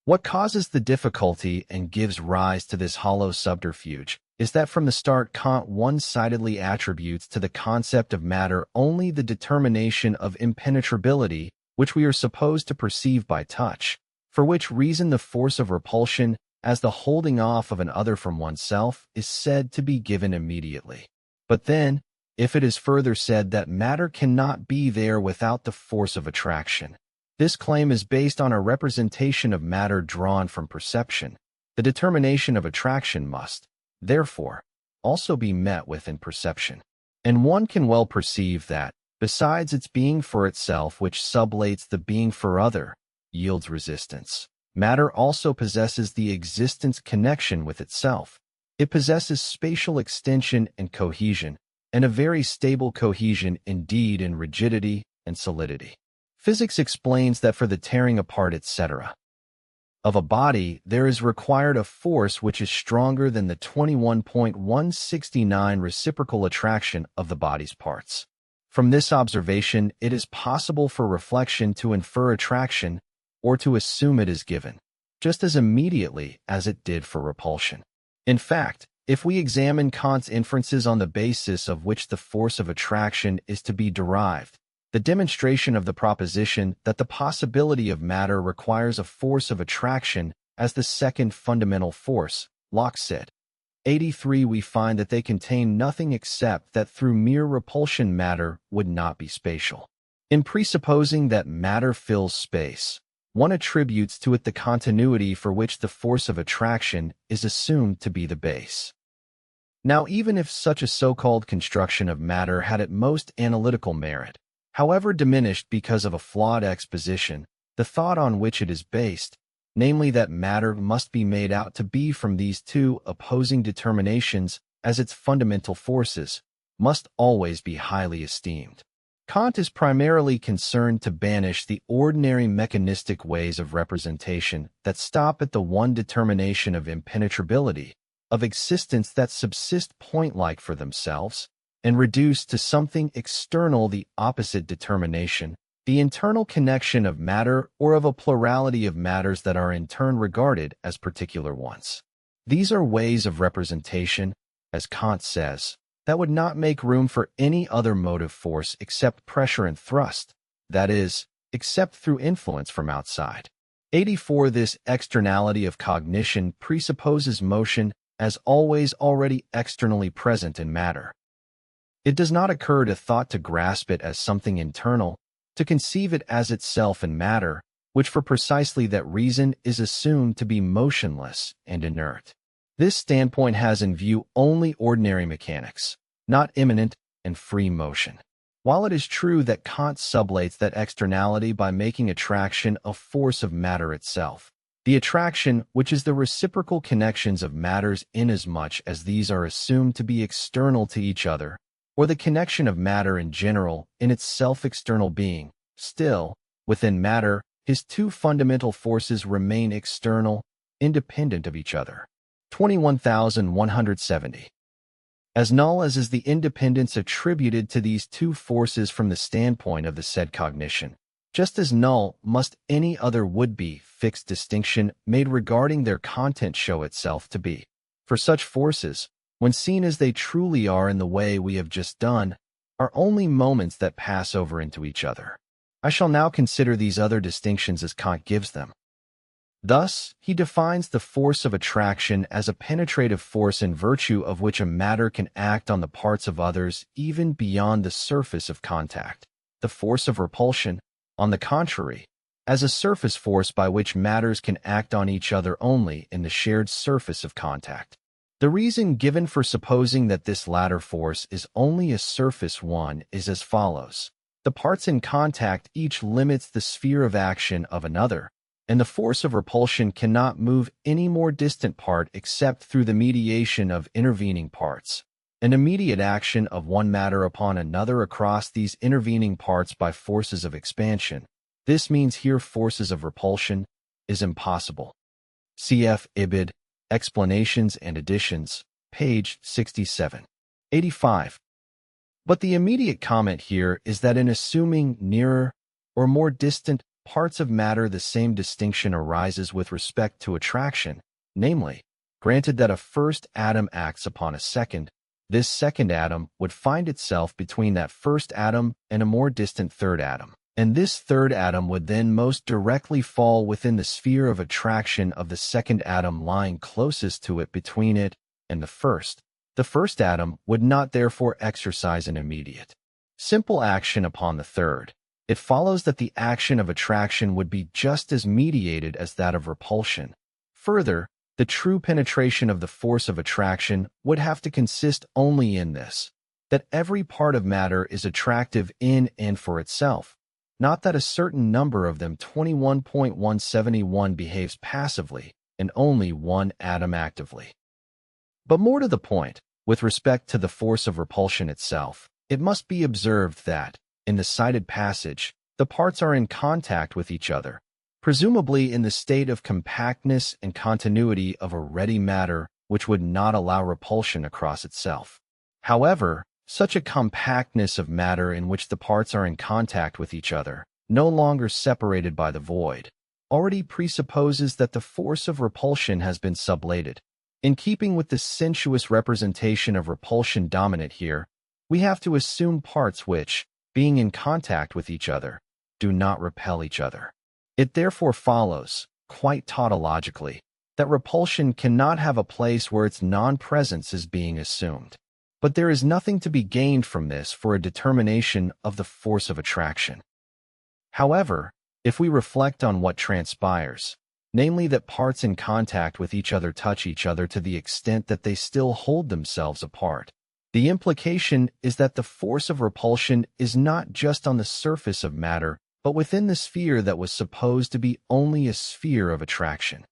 What causes the difficulty and gives rise to this hollow subterfuge is that from the start Kant one-sidedly attributes to the concept of matter only the determination of impenetrability which we are supposed to perceive by touch, for which reason the force of repulsion as the holding off of an other from oneself is said to be given immediately. But then, if it is further said that matter cannot be there without the force of attraction, this claim is based on a representation of matter drawn from perception. The determination of attraction must, therefore, also be met with in perception. And one can well perceive that, besides its being for itself which sublates the being for other, yields resistance, matter also possesses the existence connection with itself. It possesses spatial extension and cohesion, and a very stable cohesion indeed in rigidity and solidity. Physics explains that for the tearing apart etc. of a body, there is required a force which is stronger than the 21.169 reciprocal attraction of the body's parts. From this observation, it is possible for reflection to infer attraction or to assume it is given, just as immediately as it did for repulsion. In fact, if we examine Kant's inferences on the basis of which the force of attraction is to be derived, the demonstration of the proposition that the possibility of matter requires a force of attraction as the second fundamental force, Locke said. 83 We find that they contain nothing except that through mere repulsion matter would not be spatial. In presupposing that matter fills space, one attributes to it the continuity for which the force of attraction is assumed to be the base. Now, even if such a so-called construction of matter had at most analytical merit, however diminished because of a flawed exposition, the thought on which it is based, namely that matter must be made out to be from these two opposing determinations as its fundamental forces, must always be highly esteemed. Kant is primarily concerned to banish the ordinary mechanistic ways of representation that stop at the one determination of impenetrability, of existence that subsist point-like for themselves, and reduce to something external the opposite determination, the internal connection of matter or of a plurality of matters that are in turn regarded as particular ones. These are ways of representation, as Kant says, that would not make room for any other motive force except pressure and thrust, that is, except through influence from outside. 84 This externality of cognition presupposes motion as always already externally present in matter. It does not occur to thought to grasp it as something internal, to conceive it as itself in matter, which for precisely that reason is assumed to be motionless and inert. This standpoint has in view only ordinary mechanics, not immanent and free motion. While it is true that Kant sublates that externality by making attraction a force of matter itself, the attraction which is the reciprocal connections of matters inasmuch as these are assumed to be external to each other, or the connection of matter in general in its self-external being, still, within matter, his two fundamental forces remain external, independent of each other. 21,170. As null as is the independence attributed to these two forces from the standpoint of the said cognition, just as null must any other would-be fixed distinction made regarding their content show itself to be. For such forces, when seen as they truly are in the way we have just done, are only moments that pass over into each other. I shall now consider these other distinctions as Kant gives them. Thus, he defines the force of attraction as a penetrative force in virtue of which a matter can act on the parts of others even beyond the surface of contact. The force of repulsion, on the contrary, as a surface force by which matters can act on each other only in the shared surface of contact. The reason given for supposing that this latter force is only a surface one is as follows. The parts in contact each limits the sphere of action of another, and the force of repulsion cannot move any more distant part except through the mediation of intervening parts. An immediate action of one matter upon another across these intervening parts by forces of expansion, this means here forces of repulsion, is impossible. Cf. Ibid. Explanations and Additions, page 67. 85. But the immediate comment here is that in assuming nearer or more distant parts of matter the same distinction arises with respect to attraction, namely, granted that a first atom acts upon a second, this second atom would find itself between that first atom and a more distant third atom, and this third atom would then most directly fall within the sphere of attraction of the second atom lying closest to it between it and the first. The first atom would not therefore exercise an immediate, simple action upon the third. It follows that the action of attraction would be just as mediated as that of repulsion. Further, the true penetration of the force of attraction would have to consist only in this, that every part of matter is attractive in and for itself, not that a certain number of them 21.171 behaves passively, and only one atom actively. But more to the point, with respect to the force of repulsion itself, it must be observed that, in the cited passage, the parts are in contact with each other, presumably in the state of compactness and continuity of a ready matter which would not allow repulsion across itself. However, such a compactness of matter in which the parts are in contact with each other, no longer separated by the void, already presupposes that the force of repulsion has been sublated. In keeping with the sensuous representation of repulsion dominant here, we have to assume parts which, being in contact with each other, do not repel each other. It therefore follows, quite tautologically, that repulsion cannot have a place where its non-presence is being assumed. But there is nothing to be gained from this for a determination of the force of attraction. However, if we reflect on what transpires, namely that parts in contact with each other touch each other to the extent that they still hold themselves apart, the implication is that the force of repulsion is not just on the surface of matter, but within the sphere that was supposed to be only a sphere of attraction.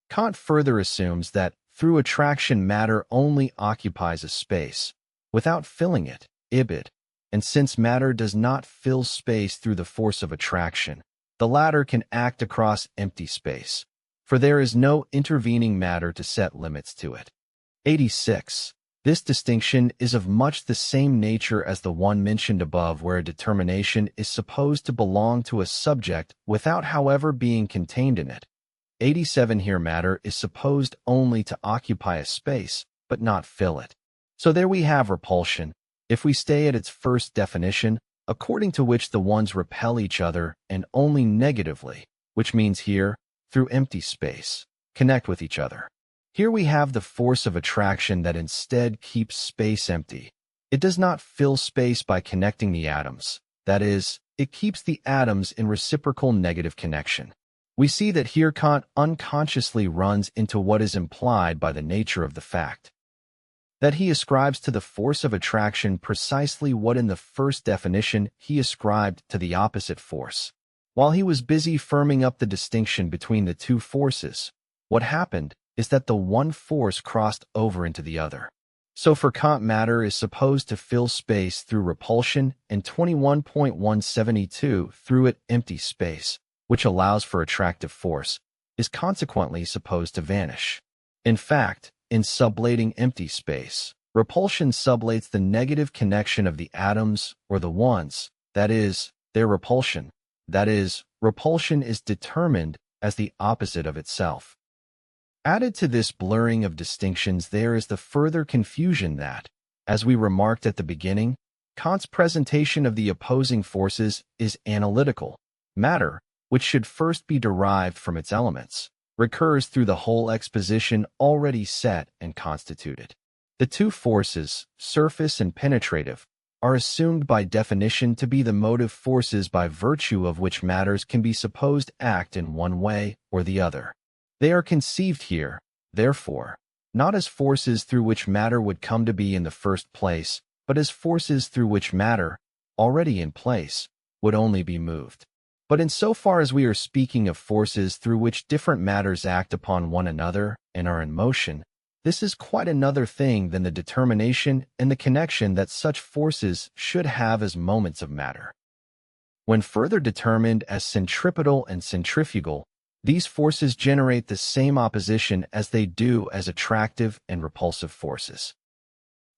Kant further assumes that, through attraction, matter only occupies a space, without filling it, ibid, and since matter does not fill space through the force of attraction, the latter can act across empty space, for there is no intervening matter to set limits to it. 86. This distinction is of much the same nature as the one mentioned above, where a determination is supposed to belong to a subject without, however, being contained in it. 87. Here matter is supposed only to occupy a space, but not fill it. So there we have repulsion, if we stay at its first definition, according to which the ones repel each other, and only negatively, which means here, through empty space, connect with each other. Here we have the force of attraction that instead keeps space empty. It does not fill space by connecting the atoms, that is, it keeps the atoms in reciprocal negative connection. We see that here Kant unconsciously runs into what is implied by the nature of the fact that he ascribes to the force of attraction precisely what in the first definition he ascribed to the opposite force. While he was busy firming up the distinction between the two forces, what happened is that the one force crossed over into the other. So for Kant, matter is supposed to fill space through repulsion, and 21.172 through it empty space, which allows for attractive force, is consequently supposed to vanish. In fact, in sublating empty space, repulsion sublates the negative connection of the atoms or the ones, that is, their repulsion. That is, repulsion is determined as the opposite of itself. Added to this blurring of distinctions, there is the further confusion that, as we remarked at the beginning, Kant's presentation of the opposing forces is analytical. Matter, which should first be derived from its elements, recurs through the whole exposition already set and constituted. The two forces, surface and penetrative, are assumed by definition to be the motive forces by virtue of which matters can be supposed act in one way or the other. They are conceived here, therefore, not as forces through which matter would come to be in the first place, but as forces through which matter, already in place, would only be moved. But insofar as we are speaking of forces through which different matters act upon one another and are in motion, this is quite another thing than the determination and the connection that such forces should have as moments of matter. When further determined as centripetal and centrifugal, these forces generate the same opposition as they do as attractive and repulsive forces.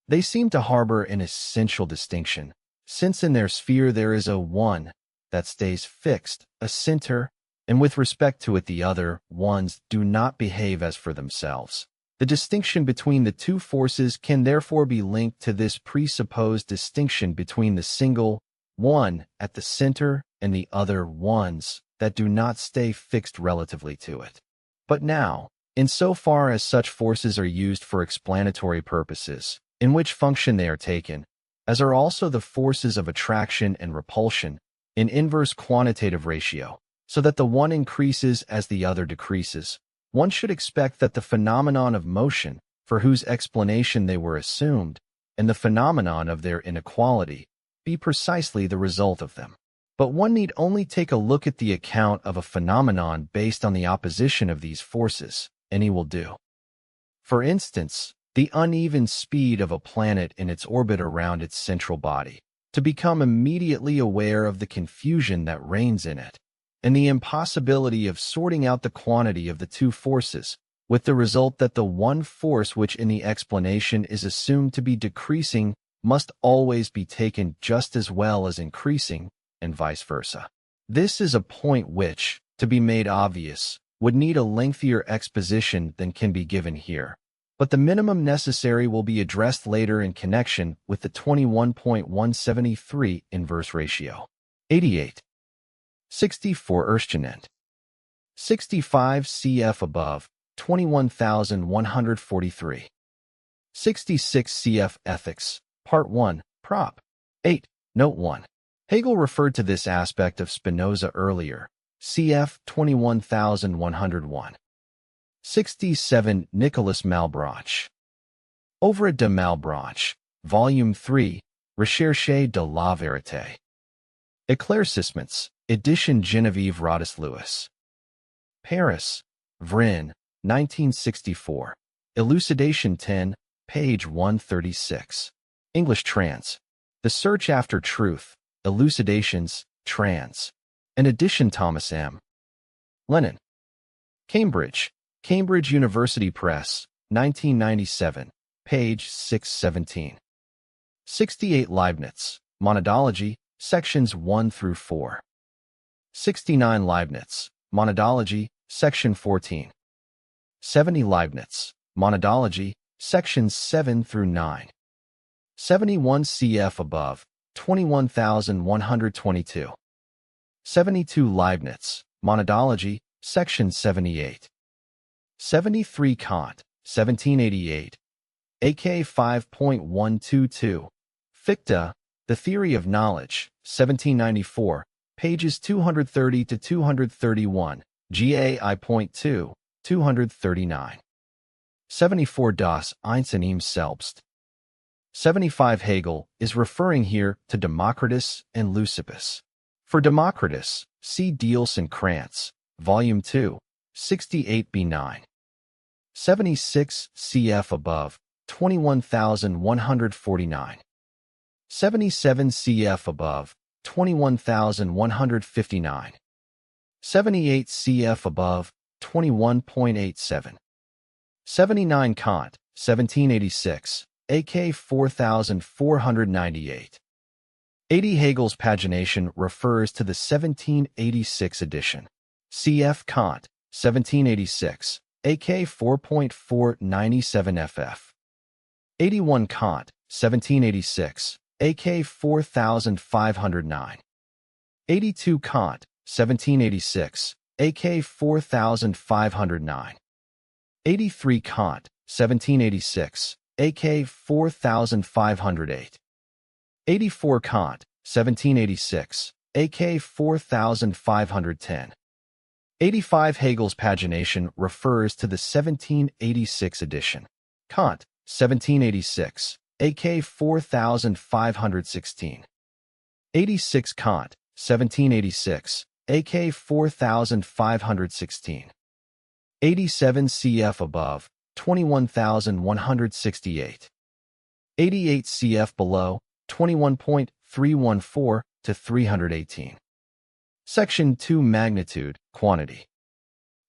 They seem to harbor an essential distinction, since in their sphere there is a one that stays fixed, a center, and with respect to it the other ones do not behave as for themselves. The distinction between the two forces can therefore be linked to this presupposed distinction between the single one at the center and the other ones that do not stay fixed relatively to it. But now, insofar as such forces are used for explanatory purposes, in which function they are taken, as are also the forces of attraction and repulsion, in inverse quantitative ratio, so that the one increases as the other decreases, one should expect that the phenomenon of motion, for whose explanation they were assumed, and the phenomenon of their inequality, be precisely the result of them. But one need only take a look at the account of a phenomenon based on the opposition of these forces, and he will do. For instance, the uneven speed of a planet in its orbit around its central body, to become immediately aware of the confusion that reigns in it, and the impossibility of sorting out the quantity of the two forces, with the result that the one force which in the explanation is assumed to be decreasing must always be taken just as well as increasing, and vice versa. This is a point which, to be made obvious, would need a lengthier exposition than can be given here. but the minimum necessary will be addressed later in connection with the 21.173 inverse ratio. 88. 64 Erschenend. 65 cf above, 21,143. 66 cf Ethics, Part 1, Prop. 8, Note 1. Hegel referred to this aspect of Spinoza earlier, cf. 21,101. 67 Nicolas Malebranche. Œuvre de Malebranche, Volume 3, Recherche de la Vérité. Éclaircissements, Edition Geneviève Rodis-Lewis. Paris, Vrin, 1964. Elucidation 10, page 136. English trans. The Search After Truth, Elucidations, trans. An edition Thomas M. Lennon. Cambridge, Cambridge University Press, 1997, page 617. 68 Leibniz, Monadology, sections 1 through 4. 69 Leibniz, Monadology, section 14. 70 Leibniz, Monadology, sections 7 through 9. 71 cf above, 21,122. 72 Leibniz, Monadology, section 78. 73 Kant, 1788. AK 5.122. Fichte, The Theory of Knowledge, 1794, pages 230 to 231, GAI.2, 239. 74 Das Einzelne im Selbst. 75 Hegel is referring here to Democritus and Leucippus. For Democritus, see Diels and Krantz, Volume 2, 68b9. 76 cf above, 21,149. 77 cf above, 21,159. 78 cf above, 21.87. 79 Kant, 1786, AK 4,498. 80 Hegel's pagination refers to the 1786 edition. Cf. Kant, 1786, AK 4.497 ff. 81 Kant, 1786, AK 4509. 82 Kant, 1786, AK 4509. 83 Kant, 1786, AK 4508. 84 Kant, 1786, AK 4510. 85 Hegel's pagination refers to the 1786 edition. Kant, 1786, AK 4516. 86 Kant, 1786, AK 4516. 87 cf above, 21,168. 88 cf below, 21.314 to 318. Section 2 Magnitude, Quantity.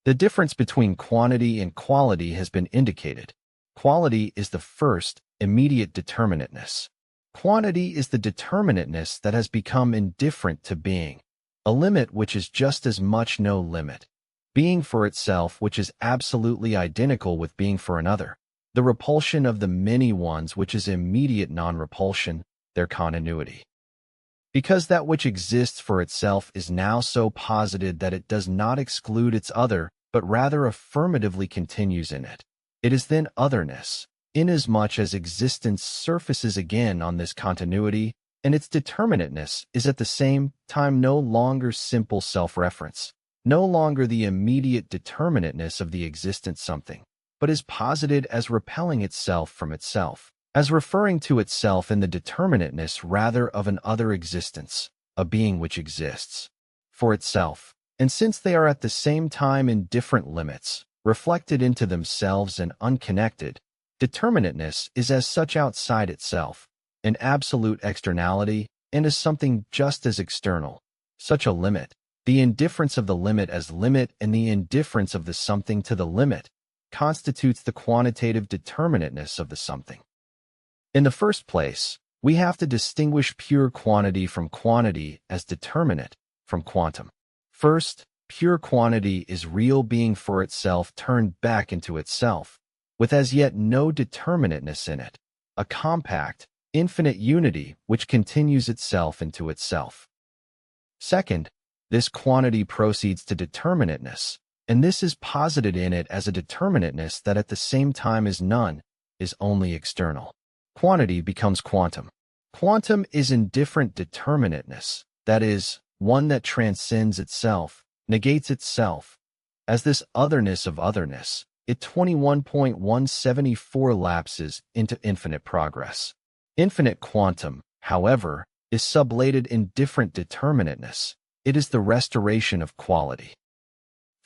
The difference between quantity and quality has been indicated. Quality is the first, immediate determinateness. Quantity is the determinateness that has become indifferent to being, a limit which is just as much no limit. Being for itself which is absolutely identical with being for another. The repulsion of the many ones which is immediate non-repulsion, their continuity. Because that which exists for itself is now so posited that it does not exclude its other, but rather affirmatively continues in it. It is then otherness, inasmuch as existence surfaces again on this continuity, and its determinateness is at the same time no longer simple self-reference, no longer the immediate determinateness of the existent something, but is posited as repelling itself from itself, as referring to itself in the determinateness rather of an other existence, a being which exists for itself. And since they are at the same time in different limits, reflected into themselves and unconnected, determinateness is as such outside itself, an absolute externality, and as something just as external, such a limit, the indifference of the limit as limit and the indifference of the something to the limit, constitutes the quantitative determinateness of the something. In the first place, we have to distinguish pure quantity from quantity as determinate from quantum. First, pure quantity is real being for itself turned back into itself, with as yet no determinateness in it, a compact, infinite unity which continues itself into itself. Second, this quantity proceeds to determinateness, and this is posited in it as a determinateness that at the same time is none, is only external. Quantity becomes quantum. Quantum is indifferent determinateness, that is, one that transcends itself, negates itself. As this otherness of otherness, it 21.174 lapses into infinite progress. Infinite quantum, however, is sublated indifferent determinateness. It is the restoration of quality.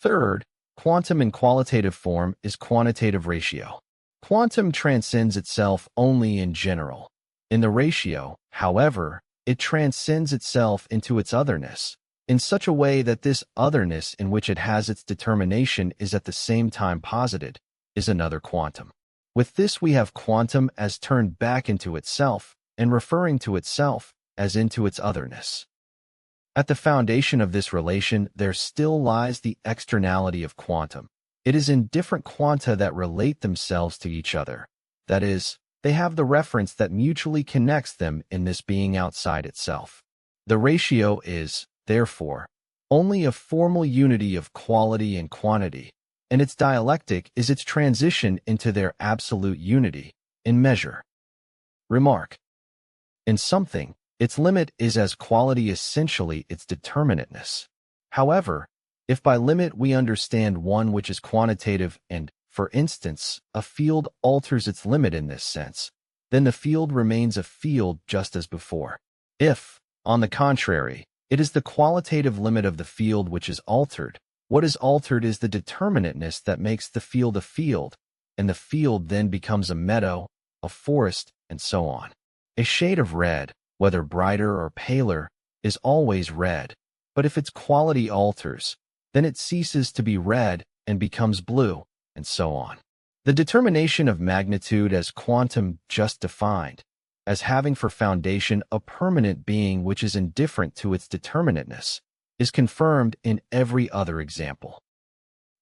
Third, quantum in qualitative form is quantitative ratio. Quantum transcends itself only in general. In the ratio, however, it transcends itself into its otherness, in such a way that this otherness in which it has its determination is at the same time posited, is another quantum. With this we have quantum as turned back into itself, and referring to itself as into its otherness. At the foundation of this relation there still lies the externality of quantum. It is in different quanta that relate themselves to each other. That is, they have the reference that mutually connects them in this being outside itself. The ratio is, therefore, only a formal unity of quality and quantity, and its dialectic is its transition into their absolute unity, in measure. Remark. In something, its limit is as quality essentially its determinateness. However, if by limit we understand one which is quantitative and, for instance, a field alters its limit in this sense, then the field remains a field just as before. If, on the contrary, it is the qualitative limit of the field which is altered, what is altered is the determinateness that makes the field a field, and the field then becomes a meadow, a forest, and so on. A shade of red, whether brighter or paler, is always red, but if its quality alters, then it ceases to be red and becomes blue, and so on. The determination of magnitude as quantum just defined, as having for foundation a permanent being which is indifferent to its determinateness, is confirmed in every other example.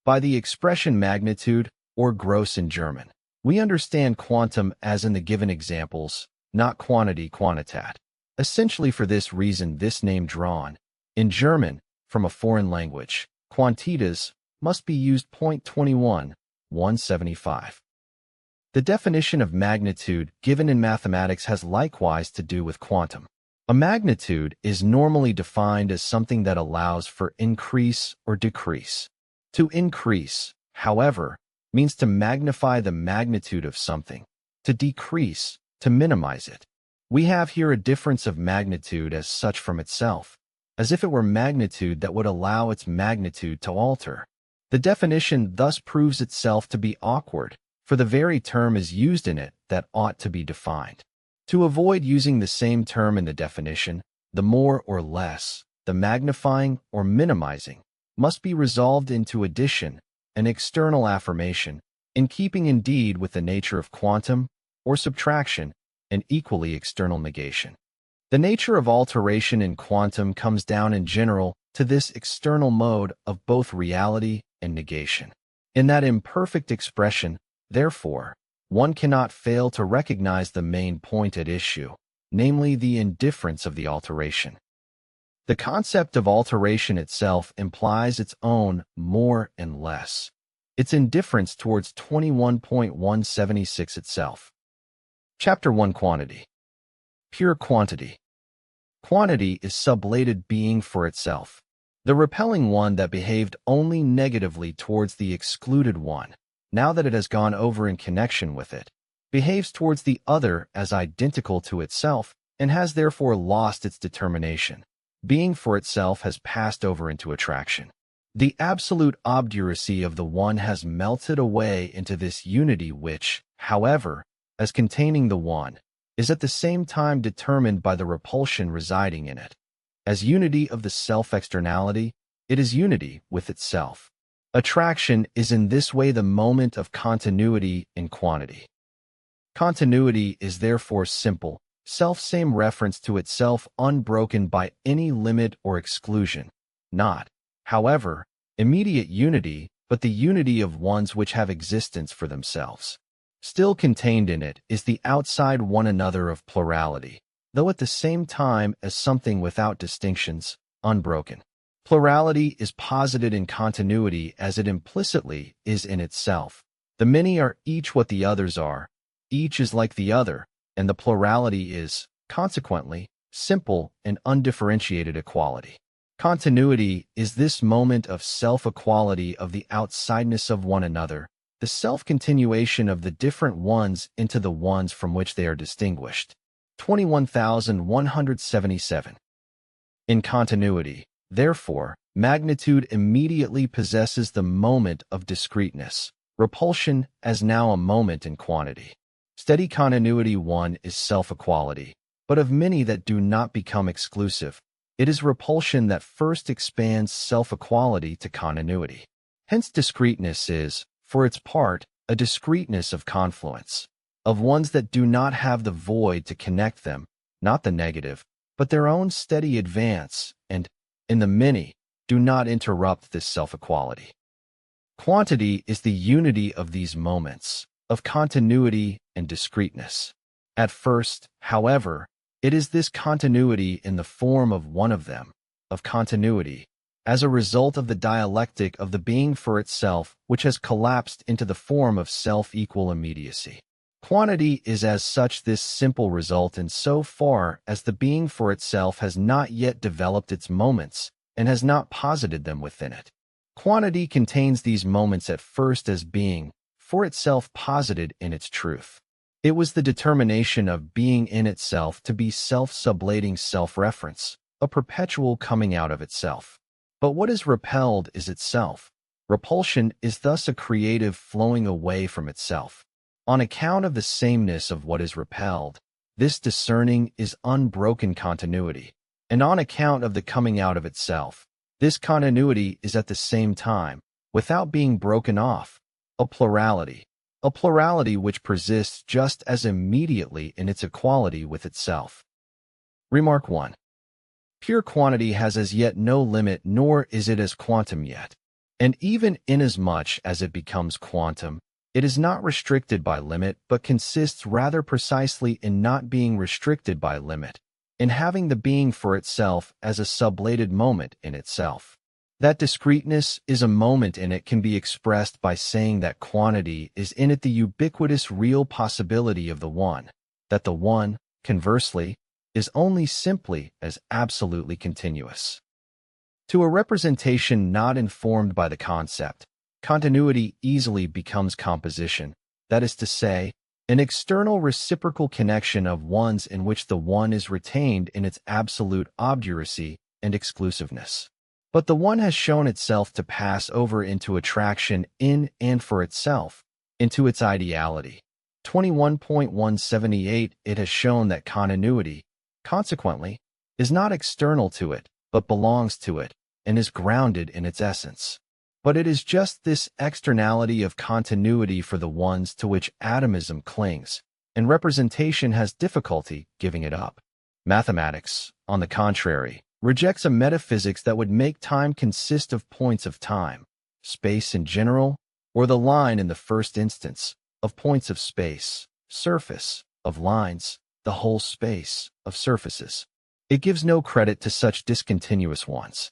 By the expression magnitude, or gross in German, we understand quantum as in the given examples, not quantity quantitat. Essentially for this reason this name drawn, in German, from a foreign language, quantitas, must be used. 21, 175. The definition of magnitude given in mathematics has likewise to do with quantum. A magnitude is normally defined as something that allows for increase or decrease. To increase, however, means to magnify the magnitude of something. To decrease, to minimize it. We have here a difference of magnitude as such from itself, as if it were magnitude that would allow its magnitude to alter. The definition thus proves itself to be awkward, for the very term is used in it that ought to be defined. To avoid using the same term in the definition, the more or less, the magnifying or minimizing, must be resolved into addition, an external affirmation, in keeping indeed with the nature of quantum, or subtraction, an equally external negation. The nature of alteration in quantum comes down in general to this external mode of both reality and negation. In that imperfect expression, therefore, one cannot fail to recognize the main point at issue, namely the indifference of the alteration. The concept of alteration itself implies its own more and less, its indifference towards 21.176 itself. Chapter 1 Quantity. Pure quantity. Quantity is sublated being for itself, the repelling one that behaved only negatively towards the excluded one, now that it has gone over in connection with it, behaves towards the other as identical to itself and has therefore lost its determination. Being for itself has passed over into attraction. The absolute obduracy of the one has melted away into this unity which, however, as containing the one, is at the same time determined by the repulsion residing in it. As unity of the self-externality, it is unity with itself. Attraction is in this way the moment of continuity in quantity. Continuity is therefore simple, self-same reference to itself unbroken by any limit or exclusion, not, however, immediate unity but the unity of ones which have existence for themselves. Still contained in it is the outside one another of plurality, though at the same time as something without distinctions, unbroken. Plurality is posited in continuity as it implicitly is in itself. The many are each what the others are, each is like the other, and the plurality is, consequently, simple and undifferentiated equality. Continuity is this moment of self-equality of the outsideness of one another, the self-continuation of the different ones into the ones from which they are distinguished. 21,177. In continuity, therefore, magnitude immediately possesses the moment of discreteness, repulsion as now a moment in quantity. Steady continuity one is self-equality, but of many that do not become exclusive. It is repulsion that first expands self-equality to continuity. Hence discreteness is, for its part, a discreteness of confluence, of ones that do not have the void to connect them, not the negative, but their own steady advance, and, in the many, do not interrupt this self-equality. Quantity is the unity of these moments, of continuity and discreteness. At first, however, it is this continuity in the form of one of them, of continuity, as a result of the dialectic of the being for itself which has collapsed into the form of self-equal immediacy. Quantity is as such this simple result in so far as the being for itself has not yet developed its moments and has not posited them within it. Quantity contains these moments at first as being, for itself posited in its truth. It was the determination of being in itself to be self-sublating self-reference, a perpetual coming out of itself. But what is repelled is itself. Repulsion is thus a creative flowing away from itself. On account of the sameness of what is repelled, this discerning is unbroken continuity, and on account of the coming out of itself, this continuity is at the same time, without being broken off, a plurality which persists just as immediately in its equality with itself. Remark 1. Pure quantity has as yet no limit, nor is it as quantum yet. And even inasmuch as it becomes quantum, it is not restricted by limit, but consists rather precisely in not being restricted by limit, in having the being for itself as a sublated moment in itself. That discreteness is a moment in it can be expressed by saying that quantity is in it the ubiquitous real possibility of the one, that the one, conversely, is only simply as absolutely continuous. To a representation not informed by the concept, continuity easily becomes composition, that is to say, an external reciprocal connection of ones in which the one is retained in its absolute obduracy and exclusiveness. But the one has shown itself to pass over into attraction in and for itself, into its ideality. 21.178 It has shown that continuity, consequently, is not external to it, but belongs to it, and is grounded in its essence. But it is just this externality of continuity for the ones to which atomism clings, and representation has difficulty giving it up. Mathematics, on the contrary, rejects a metaphysics that would make time consist of points of time, space in general, or the line in the first instance, of points of space, surface, of lines, the whole space, of surfaces. It gives no credit to such discontinuous ones.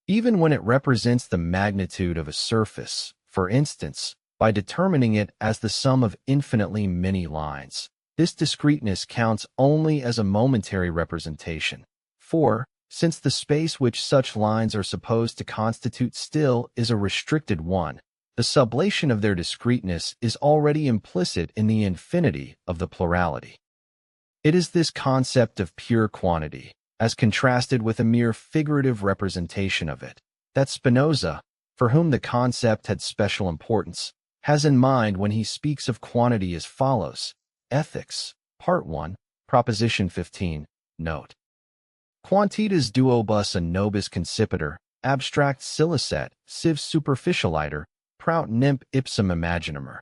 Even when it represents the magnitude of a surface, for instance, by determining it as the sum of infinitely many lines, this discreteness counts only as a momentary representation. For, since the space which such lines are supposed to constitute still is a restricted one, the sublation of their discreteness is already implicit in the infinity of the plurality. It is this concept of pure quantity, as contrasted with a mere figurative representation of it, that Spinoza, for whom the concept had special importance, has in mind when he speaks of quantity as follows. Ethics, Part 1, Proposition 15, Note. Quantitas duobus a nobis concipiter, abstract silicet, sive superficialiter, prout nimp ipsum imaginamur.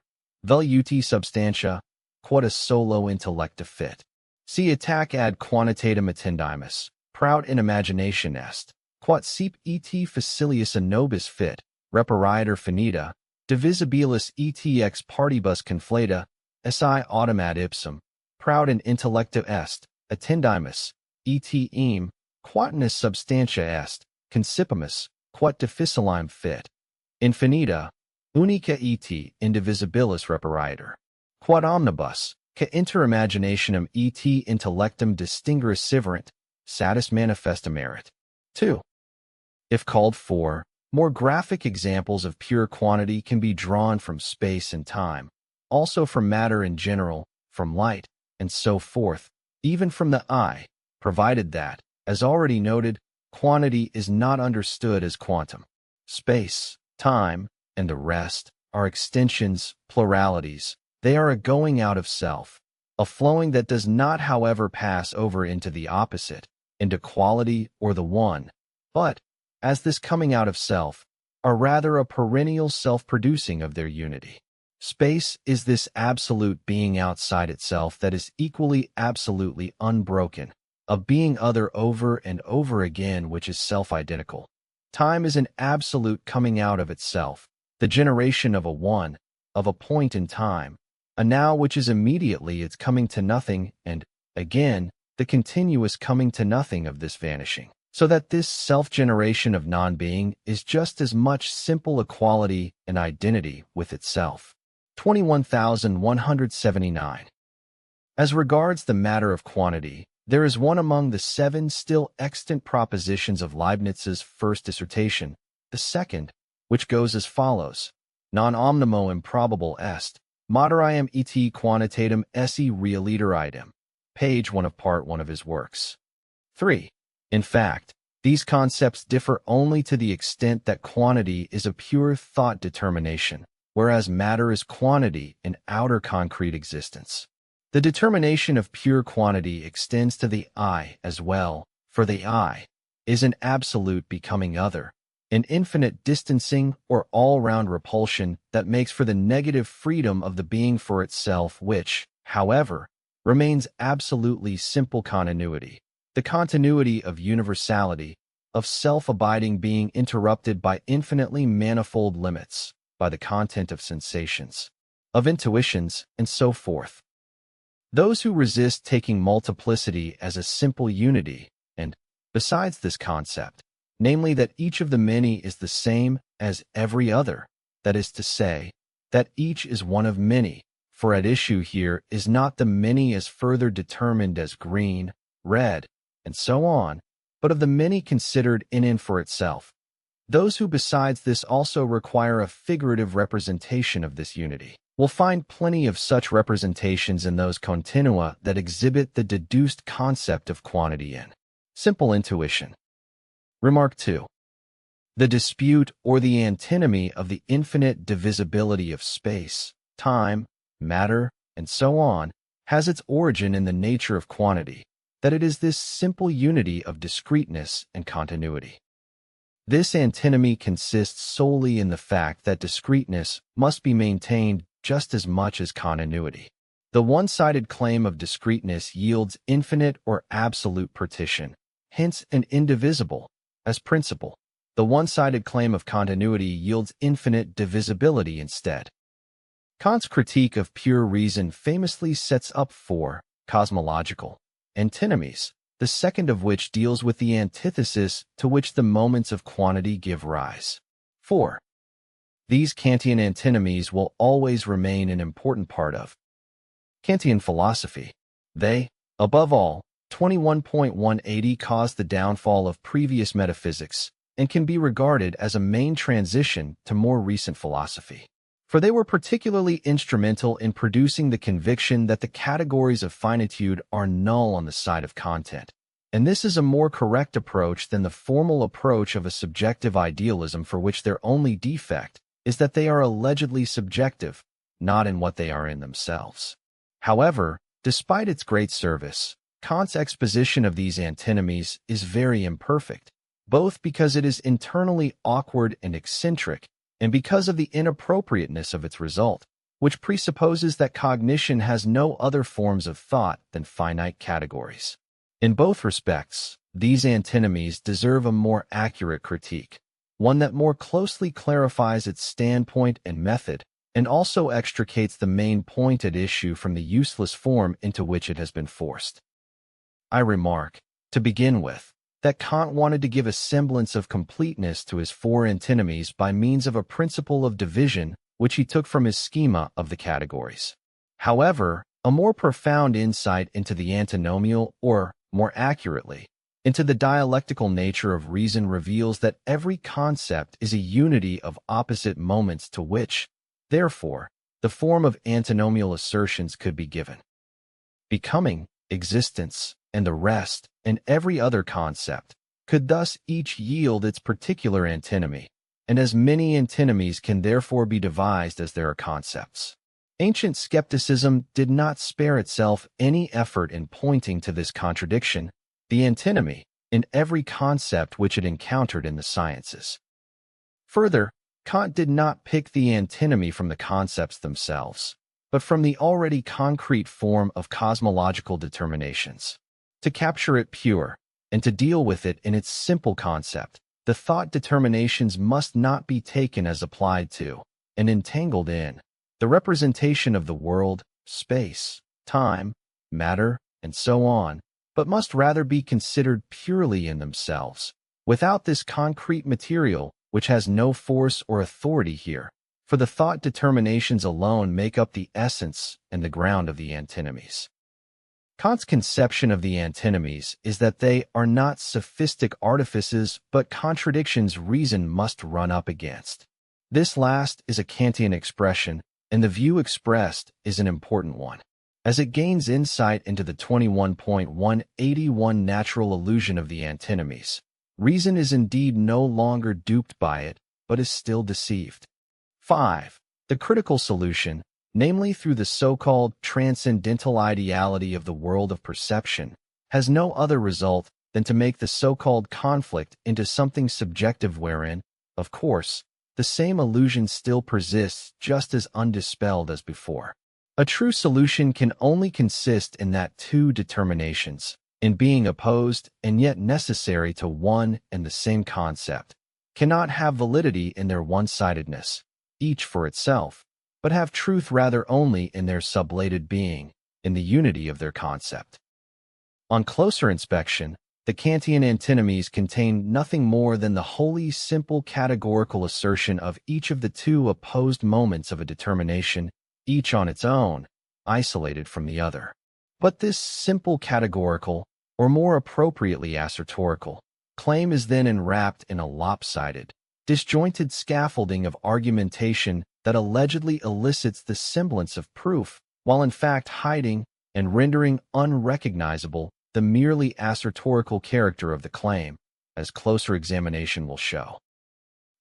Veluti substantia, quod a solo intellecta fit. Si attac ad quantitatem attendimus, prout in imagination est, quod sep et facilius a nobis fit, reparator finita, divisibilis et ex partibus conflata, si automat ipsum, proud and intellecto est, attendimus, et eam, quatinus substantia est, concipimus, quat difficilime fit. Infinita, unica et indivisibilis reparator. Quod omnibus, ca inter imaginationem et intellectum distinguerent, satis manifesta merit. 2. If called for, more graphic examples of pure quantity can be drawn from space and time, also from matter in general, from light, and so forth, even from the eye, provided that, as already noted, quantity is not understood as quantum. Space, time, and the rest are extensions, pluralities. They are a going out of self, a flowing that does not, however, pass over into the opposite, into quality or the one, but, as this coming out of self, are rather a perennial self-producing of their unity. Space is this absolute being outside itself that is equally absolutely unbroken, a being other over and over again which is self-identical. Time is an absolute coming out of itself, the generation of a one, of a point in time, a now which is immediately its coming to nothing and, again, the continuous coming to nothing of this vanishing. So that this self-generation of non-being is just as much simple equality and identity with itself. 21,179. As regards the matter of quantity, there is one among the 7 still extant propositions of Leibniz's first dissertation, the second, which goes as follows: non omnimo improbable est, moderium et quantitatem esse realiter idem. Page 1 of part 1 of his works. 3. In fact, these concepts differ only to the extent that quantity is a pure thought determination, whereas matter is quantity in outer concrete existence. The determination of pure quantity extends to the I as well, for the I is an absolute becoming other, an infinite distancing or all-round repulsion that makes for the negative freedom of the being for itself which, however, remains absolutely simple continuity. The continuity of universality, of self-abiding being interrupted by infinitely manifold limits, by the content of sensations, of intuitions, and so forth. Those who resist taking multiplicity as a simple unity, and, besides this concept, namely that each of the many is the same as every other, that is to say, that each is one of many, for at issue here is not the many as further determined as green, red, and so on, but of the many considered in and for itself. Those who besides this also require a figurative representation of this unity will find plenty of such representations in those continua that exhibit the deduced concept of quantity in simple intuition. Remark 2. The dispute or the antinomy of the infinite divisibility of space, time, matter, and so on, has its origin in the nature of quantity, that it is this simple unity of discreteness and continuity. This antinomy consists solely in the fact that discreteness must be maintained just as much as continuity. The one-sided claim of discreteness yields infinite or absolute partition, hence an indivisible, as principle. The one-sided claim of continuity yields infinite divisibility instead. Kant's critique of pure reason famously sets up 4 cosmological antinomies, the second of which deals with the antithesis to which the moments of quantity give rise. 4. These Kantian antinomies will always remain an important part of Kantian philosophy. They, above all, 21.180 caused the downfall of previous metaphysics and can be regarded as a main transition to more recent philosophy. For they were particularly instrumental in producing the conviction that the categories of finitude are null on the side of content, and this is a more correct approach than the formal approach of a subjective idealism for which their only defect is that they are allegedly subjective, not in what they are in themselves. However, despite its great service, Kant's exposition of these antinomies is very imperfect, both because it is internally awkward and eccentric, and because of the inappropriateness of its result, which presupposes that cognition has no other forms of thought than finite categories. In both respects, these antinomies deserve a more accurate critique. one that more closely clarifies its standpoint and method, and also extricates the main point at issue from the useless form into which it has been forced. I remark, to begin with, that Kant wanted to give a semblance of completeness to his four antinomies by means of a principle of division which he took from his schema of the categories. However, a more profound insight into the antinomial, or, more accurately, into the dialectical nature of reason reveals that every concept is a unity of opposite moments to which, therefore, the form of antinomial assertions could be given. Becoming, existence, and the rest, and every other concept, could thus each yield its particular antinomy, and as many antinomies can therefore be devised as there are concepts. Ancient skepticism did not spare itself any effort in pointing to this contradiction, the antinomy, in every concept which it encountered in the sciences. Further, Kant did not pick the antinomy from the concepts themselves, but from the already concrete form of cosmological determinations. To capture it pure, and to deal with it in its simple concept, the thought determinations must not be taken as applied to, and entangled in, the representation of the world, space, time, matter, and so on, but must rather be considered purely in themselves, without this concrete material which has no force or authority here, for the thought determinations alone make up the essence and the ground of the antinomies. Kant's conception of the antinomies is that they are not sophistic artifices but contradictions reason must run up against. This last is a Kantian expression, and the view expressed is an important one, as it gains insight into the 21.181 natural illusion of the antinomies. Reason is indeed no longer duped by it, but is still deceived. 5. The critical solution, namely through the so-called transcendental ideality of the world of perception, has no other result than to make the so-called conflict into something subjective wherein, of course, the same illusion still persists just as undispelled as before. A true solution can only consist in that two determinations, in being opposed and yet necessary to one and the same concept, cannot have validity in their one-sidedness, each for itself, but have truth rather only in their sublated being, in the unity of their concept. On closer inspection, the Kantian antinomies contain nothing more than the wholly simple categorical assertion of each of the two opposed moments of a determination, each on its own, isolated from the other. But this simple categorical, or more appropriately assertorical, claim is then enwrapped in a lopsided, disjointed scaffolding of argumentation that allegedly elicits the semblance of proof, while in fact hiding and rendering unrecognizable the merely assertorical character of the claim, as closer examination will show.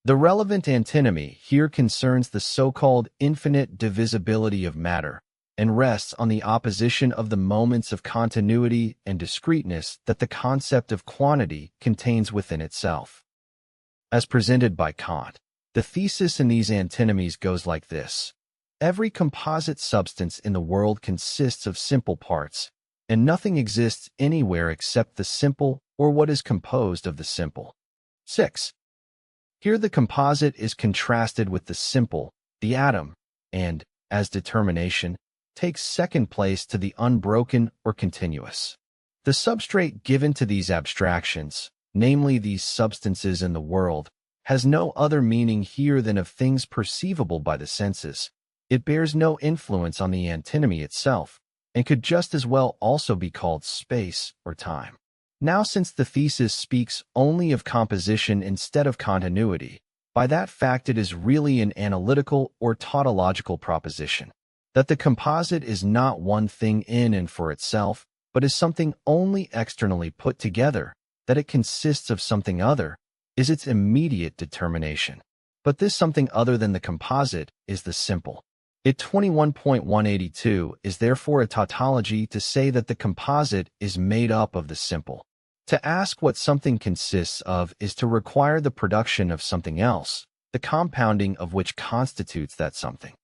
The relevant antinomy here concerns the so-called infinite divisibility of matter, and rests on the opposition of the moments of continuity and discreteness that the concept of quantity contains within itself. As presented by Kant, the thesis in these antinomies goes like this. Every composite substance in the world consists of simple parts, and nothing exists anywhere except the simple or what is composed of the simple. 6. Here the composite is contrasted with the simple, the atom, and, as determination, takes second place to the unbroken or continuous. The substrate given to these abstractions, namely these substances in the world, has no other meaning here than of things perceivable by the senses. It bears no influence on the antinomy itself, and could just as well also be called space or time. Now, since the thesis speaks only of composition instead of continuity, by that fact it is really an analytical or tautological proposition, that the composite is not one thing in and for itself, but is something only externally put together, that it consists of something other, is its immediate determination. But this something other than the composite is the simple. It 21.182 is therefore a tautology to say that the composite is made up of the simple. To ask what something consists of is to require the production of something else, the compounding of which constitutes that something.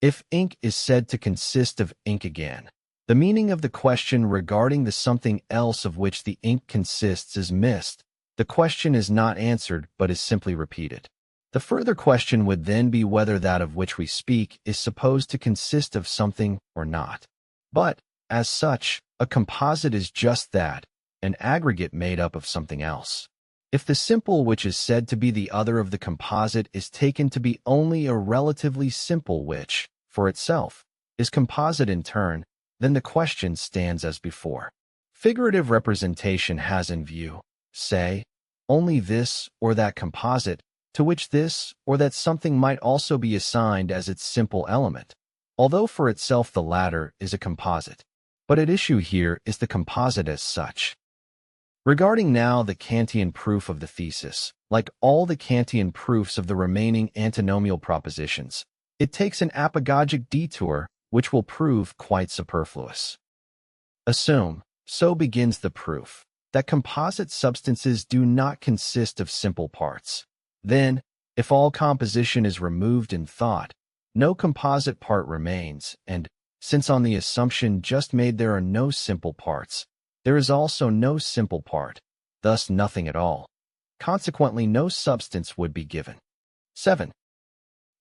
If ink is said to consist of ink again, the meaning of the question regarding the something else of which the ink consists is missed. the question is not answered but is simply repeated. The further question would then be whether that of which we speak is supposed to consist of something or not. But, as such, a composite is just that, an aggregate made up of something else. If the simple which is said to be the other of the composite is taken to be only a relatively simple which, for itself, is composite in turn, then the question stands as before. Figurative representation has in view, say, only this or that composite, to which this or that something might also be assigned as its simple element, although for itself the latter is a composite. But at issue here is the composite as such. Regarding now the Kantian proof of the thesis, like all the Kantian proofs of the remaining antinomial propositions, it takes an apagogic detour which will prove quite superfluous. Assume, so begins the proof, that composite substances do not consist of simple parts. Then, if all composition is removed in thought, no composite part remains, and, since on the assumption just made there are no simple parts, there is also no simple part, thus nothing at all. Consequently, no substance would be given. 7.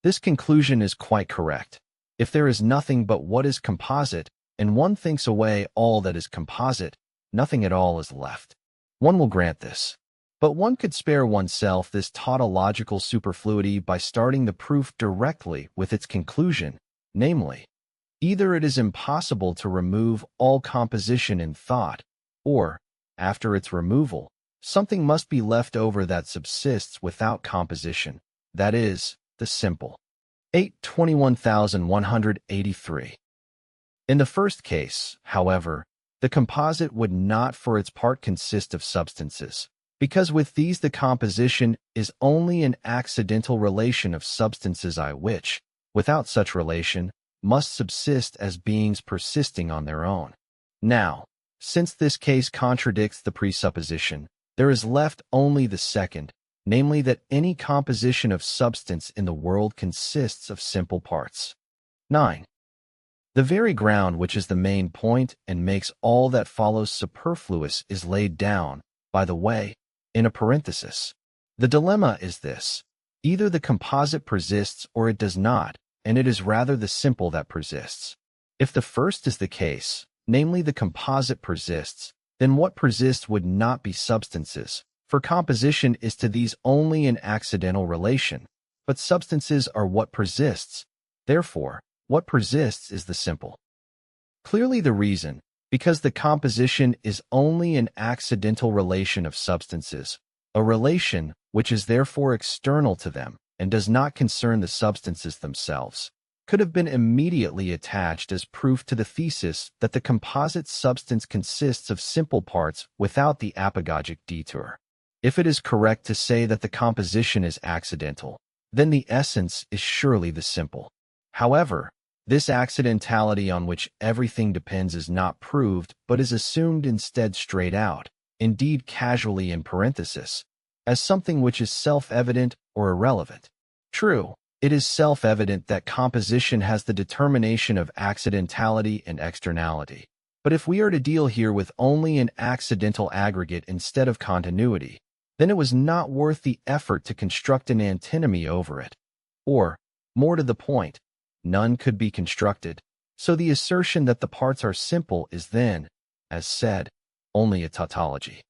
This conclusion is quite correct. If there is nothing but what is composite, and one thinks away all that is composite, nothing at all is left. One will grant this. But one could spare oneself this tautological superfluity by starting the proof directly with its conclusion, namely, either it is impossible to remove all composition in thought, or, after its removal, something must be left over that subsists without composition, that is, the simple. 821,183. In the first case, however, the composite would not for its part consist of substances, because with these the composition is only an accidental relation of substances which, without such relation, must subsist as beings persisting on their own. Now, since this case contradicts the presupposition, there is left only the second, namely that any composition of substance in the world consists of simple parts. 9. The very ground which is the main point and makes all that follows superfluous is laid down, by the way, in a parenthesis. The dilemma is this: either the composite persists or it does not, and it is rather the simple that persists. If the first is the case, namely the composite persists, then what persists would not be substances, for composition is to these only an accidental relation, but substances are what persists. Therefore, what persists is the simple. Clearly the reason, because the composition is only an accidental relation of substances, a relation which is therefore external to them and does not concern the substances themselves, could have been immediately attached as proof to the thesis that the composite substance consists of simple parts without the apagogic detour. If it is correct to say that the composition is accidental, then the essence is surely the simple. However, this accidentality on which everything depends is not proved, but is assumed instead straight out, indeed casually in parenthesis, as something which is self-evident or irrelevant. True, it is self-evident that composition has the determination of accidentality and externality. But if we are to deal here with only an accidental aggregate instead of continuity, then it was not worth the effort to construct an antinomy over it. Or, more to the point, none could be constructed, so the assertion that the parts are simple is then, as said, only a tautology.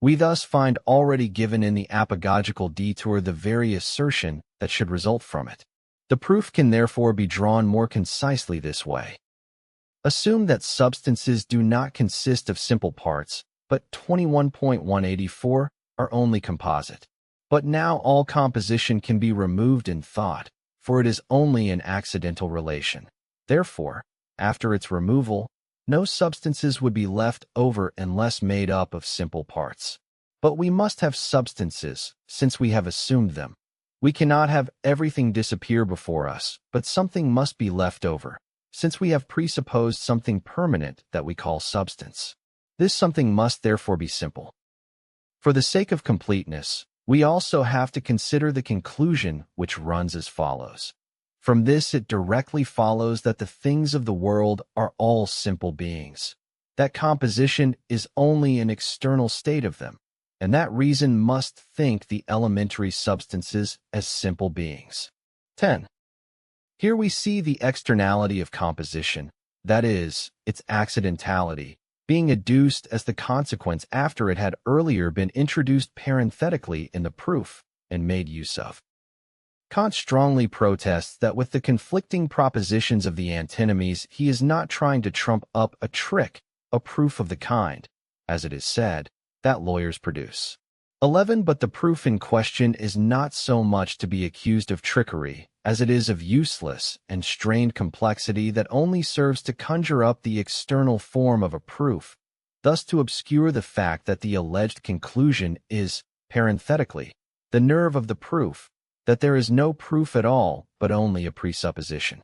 We thus find already given in the apagogical detour the very assertion that should result from it. The proof can therefore be drawn more concisely this way. Assume that substances do not consist of simple parts, but 21.184 are only composite. But now all composition can be removed in thought, for it is only an accidental relation. Therefore, after its removal, no substances would be left over unless made up of simple parts. But we must have substances, since we have assumed them. We cannot have everything disappear before us, but something must be left over, since we have presupposed something permanent that we call substance. This something must therefore be simple. For the sake of completeness, we also have to consider the conclusion which runs as follows. From this it directly follows that the things of the world are all simple beings, that composition is only an external state of them, and that reason must think the elementary substances as simple beings. 10. Here we see the externality of composition, that is, its accidentality, being adduced as the consequence after it had earlier been introduced parenthetically in the proof and made use of. Kant strongly protests that with the conflicting propositions of the antinomies, he is not trying to trump up a trick, a proof of the kind, as it is said, that lawyers produce. 11. But the proof in question is not so much to be accused of trickery as it is of useless and strained complexity that only serves to conjure up the external form of a proof, thus to obscure the fact that the alleged conclusion is, parenthetically, the nerve of the proof, that there is no proof at all, but only a presupposition.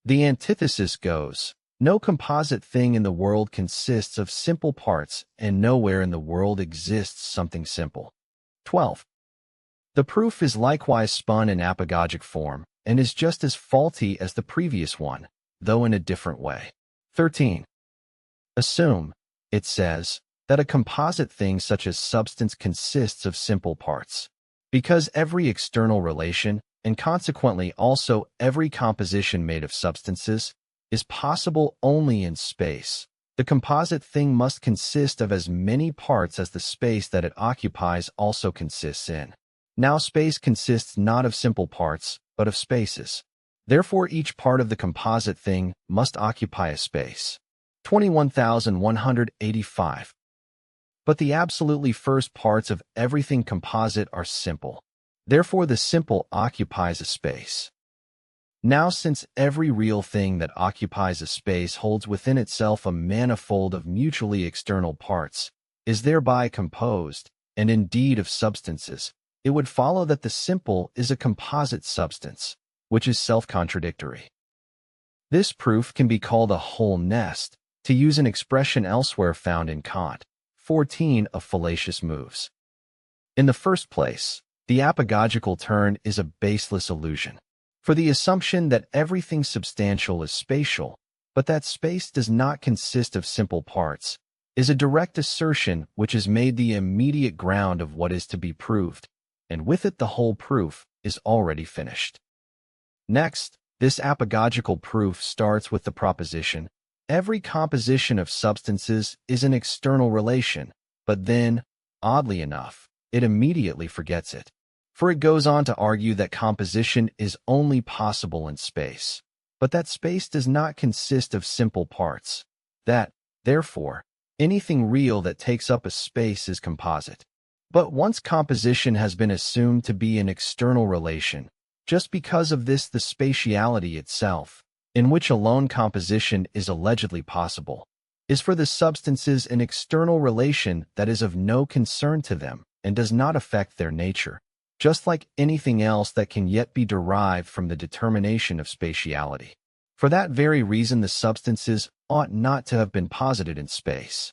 The antithesis goes, no composite thing in the world consists of simple parts, and nowhere in the world exists something simple. 12. The proof is likewise spun in apagogic form, and is just as faulty as the previous one, though in a different way. 13. Assume, it says, that a composite thing such as substance consists of simple parts. Because every external relation, and consequently also every composition made of substances, is possible only in space, the composite thing must consist of as many parts as the space that it occupies also consists in. Now space consists not of simple parts, but of spaces. Therefore each part of the composite thing must occupy a space. 21,185. But the absolutely first parts of everything composite are simple. Therefore the simple occupies a space. Now since every real thing that occupies a space holds within itself a manifold of mutually external parts, is thereby composed, and indeed of substances, it would follow that the simple is a composite substance, which is self-contradictory. This proof can be called a whole nest, to use an expression elsewhere found in Kant. 14 of fallacious moves. In the first place, the apagogical turn is a baseless illusion. For the assumption that everything substantial is spatial, but that space does not consist of simple parts, is a direct assertion which is made the immediate ground of what is to be proved, and with it the whole proof is already finished. Next, this apagogical proof starts with the proposition, every composition of substances is an external relation, but then, oddly enough, it immediately forgets it. For it goes on to argue that composition is only possible in space, but that space does not consist of simple parts, that, therefore, anything real that takes up a space is composite. But once composition has been assumed to be an external relation, just because of this the spatiality itself, in which alone composition is allegedly possible, is for the substances an external relation that is of no concern to them and does not affect their nature, just like anything else that can yet be derived from the determination of spatiality. For that very reason the substances ought not to have been posited in space.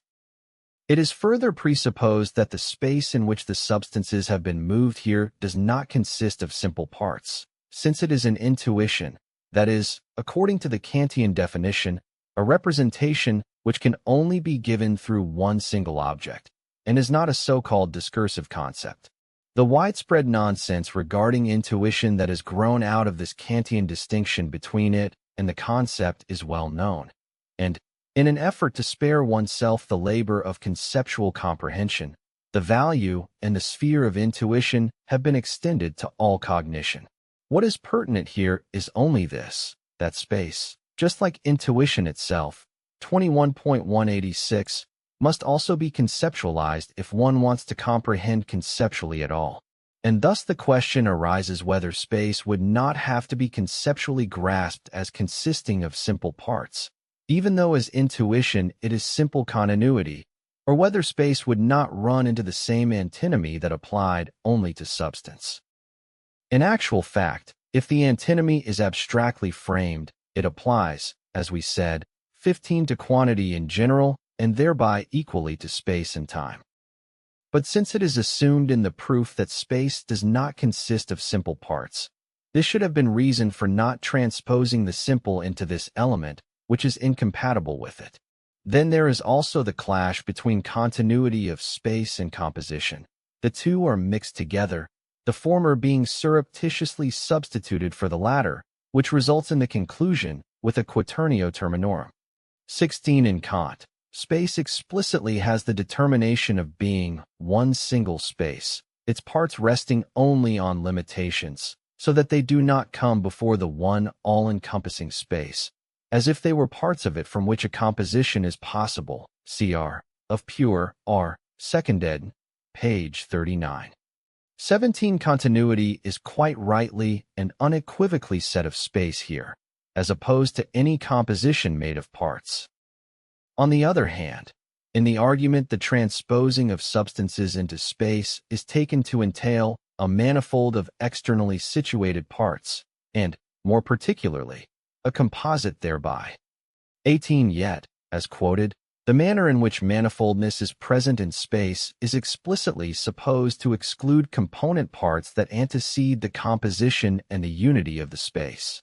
It is further presupposed that the space in which the substances have been moved here does not consist of simple parts, since it is an intuition, that is, according to the Kantian definition, a representation which can only be given through one single object, and is not a so-called discursive concept. The widespread nonsense regarding intuition that has grown out of this Kantian distinction between it and the concept is well known, and, in an effort to spare oneself the labor of conceptual comprehension, the value and the sphere of intuition have been extended to all cognition. What is pertinent here is only this, that space, just like intuition itself, 21.186, must also be conceptualized if one wants to comprehend conceptually at all. And thus the question arises whether space would not have to be conceptually grasped as consisting of simple parts, even though as intuition it is simple continuity, or whether space would not run into the same antinomy that applied only to substance. In actual fact, if the antinomy is abstractly framed, it applies, as we said, 15 to quantity in general, and thereby equally to space and time. But since it is assumed in the proof that space does not consist of simple parts, this should have been reason for not transposing the simple into this element, which is incompatible with it. Then there is also the clash between continuity of space and composition. The two are mixed together, the former being surreptitiously substituted for the latter, which results in the conclusion with a quaternio terminorum. 16. In Kant, space explicitly has the determination of being one single space, its parts resting only on limitations, so that they do not come before the one all-encompassing space, as if they were parts of it from which a composition is possible. Cr. Of pure R. Seconded, page 39. 17. Continuity is quite rightly and unequivocally said of space here, as opposed to any composition made of parts. On the other hand, in the argument the transposing of substances into space is taken to entail a manifold of externally situated parts, and, more particularly, a composite thereby. 18. Yet, as quoted, the manner in which manifoldness is present in space is explicitly supposed to exclude component parts that antecede the composition and the unity of the space.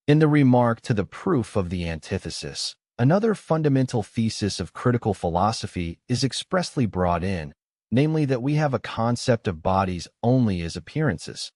In the remark to the proof of the antithesis, another fundamental thesis of critical philosophy is expressly brought in, namely that we have a concept of bodies only as appearances.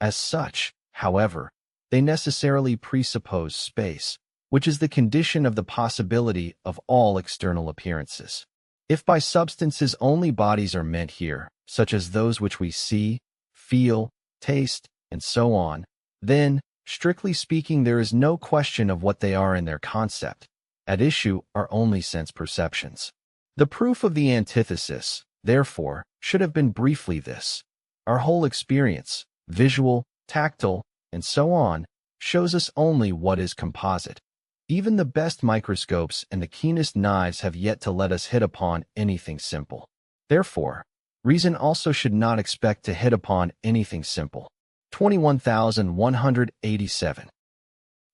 As such, however, they necessarily presuppose space, which is the condition of the possibility of all external appearances. If by substances only bodies are meant here, such as those which we see, feel, taste, and so on, then, strictly speaking, there is no question of what they are in their concept. At issue are only sense perceptions. The proof of the antithesis, therefore, should have been briefly this. Our whole experience, visual, tactile, and so on, shows us only what is composite. Even the best microscopes and the keenest knives have yet to let us hit upon anything simple. Therefore, reason also should not expect to hit upon anything simple. 21,187.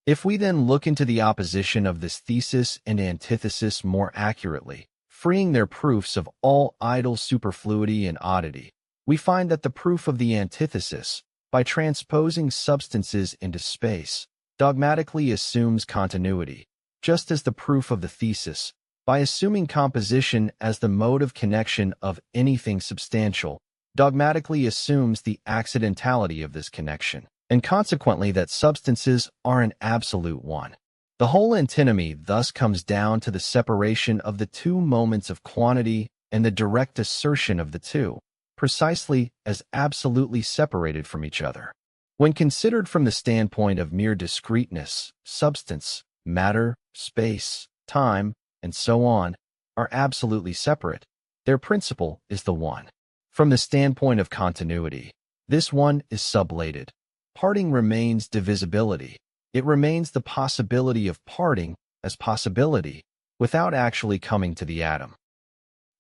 If we then look into the opposition of this thesis and antithesis more accurately, freeing their proofs of all idle superfluity and oddity, we find that the proof of the antithesis, by transposing substances into space, dogmatically assumes continuity, just as the proof of the thesis, by assuming composition as the mode of connection of anything substantial, dogmatically assumes the accidentality of this connection, and consequently that substances are an absolute one. The whole antinomy thus comes down to the separation of the two moments of quantity and the direct assertion of the two, precisely as absolutely separated from each other. When considered from the standpoint of mere discreteness, substance, matter, space, time, and so on, are absolutely separate. Their principle is the one. From the standpoint of continuity, this one is sublated. Parting remains divisibility. It remains the possibility of parting as possibility, without actually coming to the atom.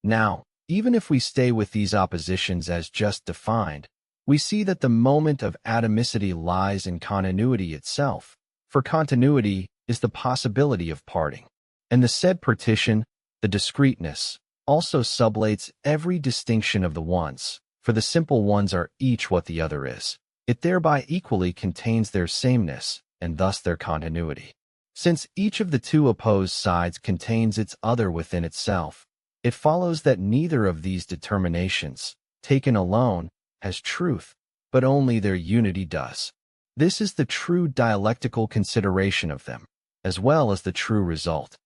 Now, even if we stay with these oppositions as just defined, we see that the moment of atomicity lies in continuity itself, for continuity is the possibility of parting. And the said partition, the discreteness, also sublates every distinction of the ones, for the simple ones are each what the other is. It thereby equally contains their sameness, and thus their continuity. Since each of the two opposed sides contains its other within itself, it follows that neither of these determinations, taken alone, has truth, but only their unity does. This is the true dialectical consideration of them, as well as the true result.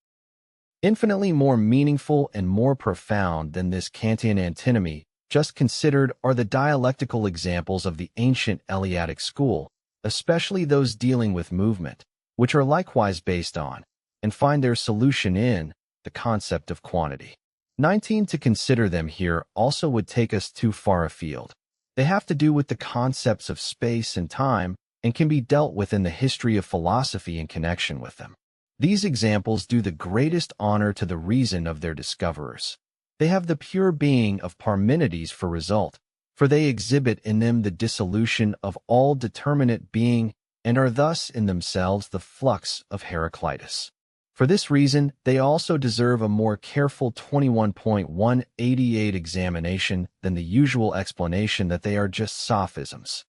Infinitely more meaningful and more profound than this Kantian antinomy just considered are the dialectical examples of the ancient Eleatic school, especially those dealing with movement, which are likewise based on, and find their solution in, the concept of quantity. 19. To consider them here also would take us too far afield. They have to do with the concepts of space and time, and can be dealt with in the history of philosophy in connection with them. These examples do the greatest honor to the reason of their discoverers. They have the pure being of Parmenides for result, for they exhibit in them the dissolution of all determinate being and are thus in themselves the flux of Heraclitus. For this reason, they also deserve a more careful 21.188 examination than the usual explanation that they are just sophisms.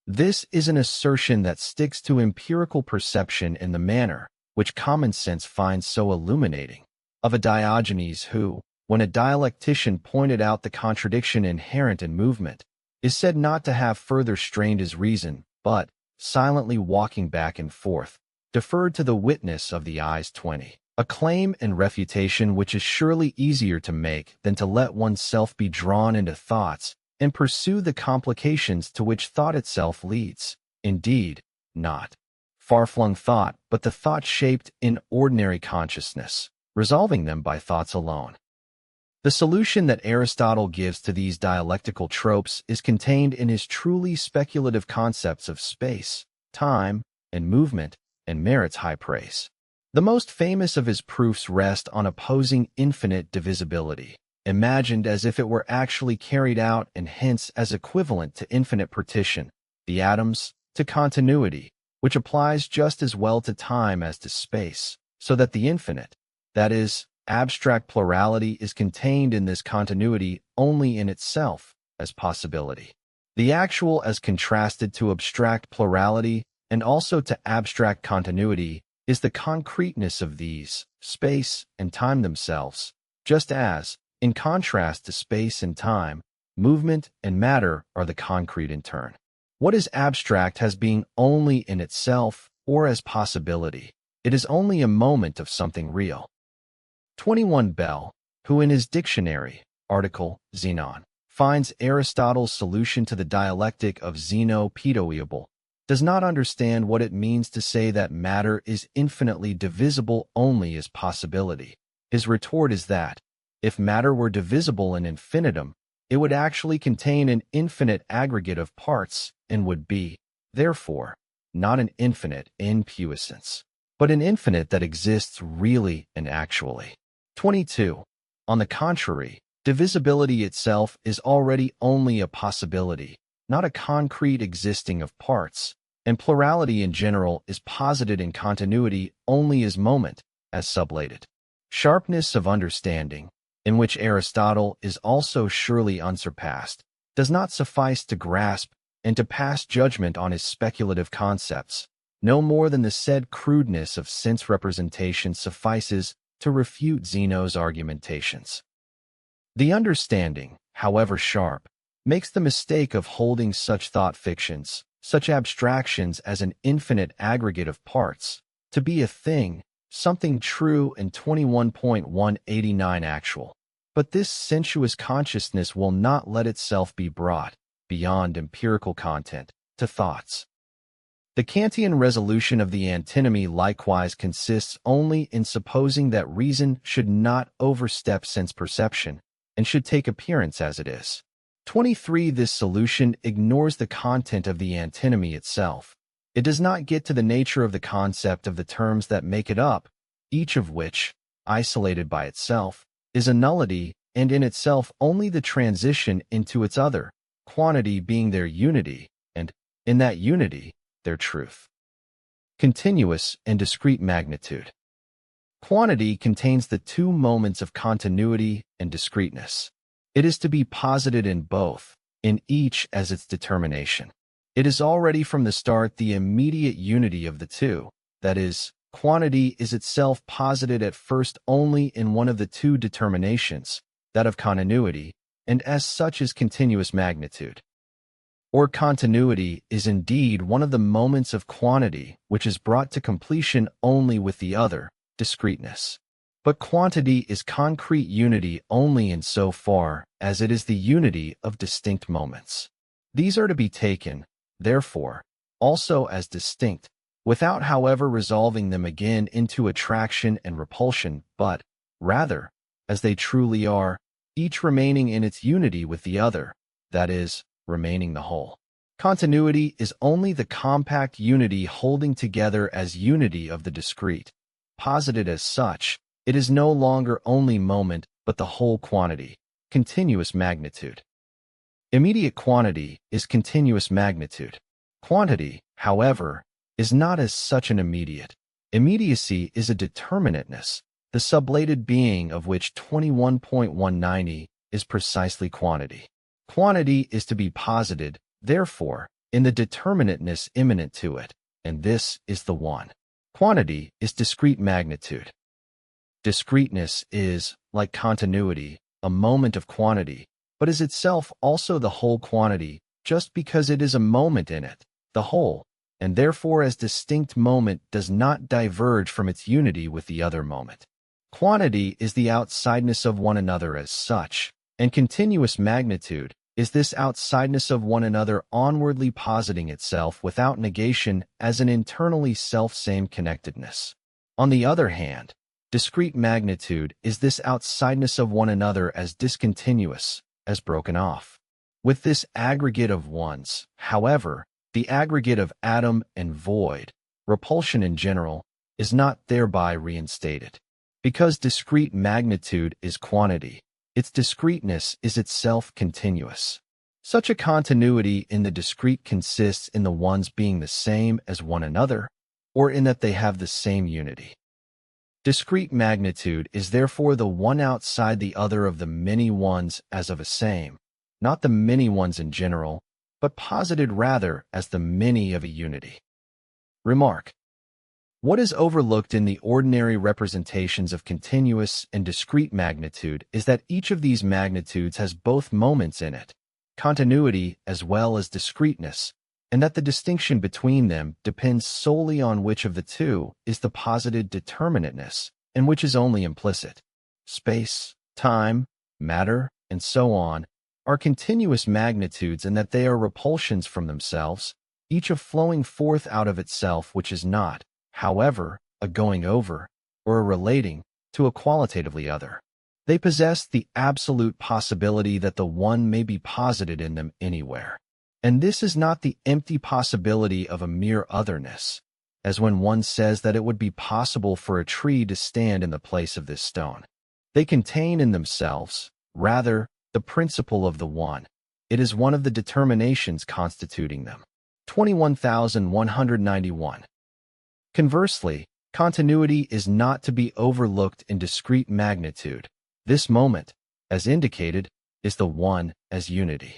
This is an assertion that sticks to empirical perception in the manner which common sense finds so illuminating, of a Diogenes who, when a dialectician pointed out the contradiction inherent in movement, is said not to have further strained his reason, but, silently walking back and forth, deferred to the witness of the eyes 20. A claim and refutation which is surely easier to make than to let oneself be drawn into thoughts and pursue the complications to which thought itself leads. Indeed, not far-flung thought, but the thought shaped in ordinary consciousness, resolving them by thoughts alone. The solution that Aristotle gives to these dialectical tropes is contained in his truly speculative concepts of space, time, and movement, and merits high praise. The most famous of his proofs rest on opposing infinite divisibility, imagined as if it were actually carried out and hence as equivalent to infinite partition, the atoms, to continuity, which applies just as well to time as to space, so that the infinite, that is, abstract plurality, is contained in this continuity only in itself as possibility. The actual as contrasted to abstract plurality and also to abstract continuity is the concreteness of these, space and time themselves, just as, in contrast to space and time, movement and matter are the concrete in turn. What is abstract has being only in itself or as possibility. It is only a moment of something real. 21 Bell, who in his dictionary, article, Xenon, finds Aristotle's solution to the dialectic of Zeno pitoyable, does not understand what it means to say that matter is infinitely divisible only as possibility. His retort is that, if matter were divisible in infinitum, it would actually contain an infinite aggregate of parts and would be, therefore, not an infinite in puissance, but an infinite that exists really and actually. 22. On the contrary, divisibility itself is already only a possibility, not a concrete existing of parts, and plurality in general is posited in continuity only as moment, as sublated. Sharpness of understanding, in which Aristotle is also surely unsurpassed, does not suffice to grasp and to pass judgment on his speculative concepts, no more than the said crudeness of sense representation suffices to refute Zeno's argumentations. The understanding, however sharp, makes the mistake of holding such thought fictions, such abstractions as an infinite aggregate of parts, to be a thing, something true and 21.189 actual. But this sensuous consciousness will not let itself be brought, beyond empirical content, to thoughts. The Kantian resolution of the antinomy likewise consists only in supposing that reason should not overstep sense perception, and should take appearance as it is. 23. This solution ignores the content of the antinomy itself. It does not get to the nature of the concept of the terms that make it up, each of which, isolated by itself, is a nullity and in itself only the transition into its other, quantity being their unity, and, in that unity, their truth. Continuous and discrete magnitude. Quantity contains the two moments of continuity and discreteness. It is to be posited in both, in each as its determination. It is already from the start the immediate unity of the two, that is, quantity is itself posited at first only in one of the two determinations, that of continuity, and as such is continuous magnitude. Or continuity is indeed one of the moments of quantity which is brought to completion only with the other, discreteness. But quantity is concrete unity only in so far as it is the unity of distinct moments. These are to be taken, therefore, also as distinct, without however resolving them again into attraction and repulsion, but, rather, as they truly are, each remaining in its unity with the other, that is, remaining the whole. Continuity is only the compact unity holding together as unity of the discrete. Posited as such, it is no longer only moment, but the whole quantity, continuous magnitude. Immediate quantity is continuous magnitude. Quantity, however, is not as such an immediate. Immediacy is a determinateness, the sublated being of which 21.190 is precisely quantity. Quantity is to be posited, therefore, in the determinateness immanent to it, and this is the one. Quantity is discrete magnitude. Discreteness is, like continuity, a moment of quantity, but is itself also the whole quantity, just because it is a moment in it, the whole, and therefore as distinct moment does not diverge from its unity with the other moment. Quantity is the outsideness of one another as such, and continuous magnitude is this outsideness of one another onwardly positing itself without negation as an internally self-same connectedness. On the other hand, discrete magnitude is this outsideness of one another as discontinuous, as broken off. With this aggregate of ones, however, the aggregate of atom and void, repulsion in general, is not thereby reinstated. Because discrete magnitude is quantity, its discreteness is itself continuous. Such a continuity in the discrete consists in the ones being the same as one another, or in that they have the same unity. Discrete magnitude is therefore the one outside the other of the many ones as of a same, not the many ones in general, but posited rather as the many of a unity. Remark: what is overlooked in the ordinary representations of continuous and discrete magnitude is that each of these magnitudes has both moments in it, continuity as well as discreteness, and that the distinction between them depends solely on which of the two is the posited determinateness and which is only implicit. Space, time, matter, and so on are continuous magnitudes in that they are repulsions from themselves, each a flowing forth out of itself which is not, however, a going over, or a relating, to a qualitatively other. They possess the absolute possibility that the one may be posited in them anywhere. And this is not the empty possibility of a mere otherness, as when one says that it would be possible for a tree to stand in the place of this stone. They contain in themselves, rather, the principle of the one. It is one of the determinations constituting them. 21,191. Conversely, continuity is not to be overlooked in discrete magnitude. This moment, as indicated, is the one as unity.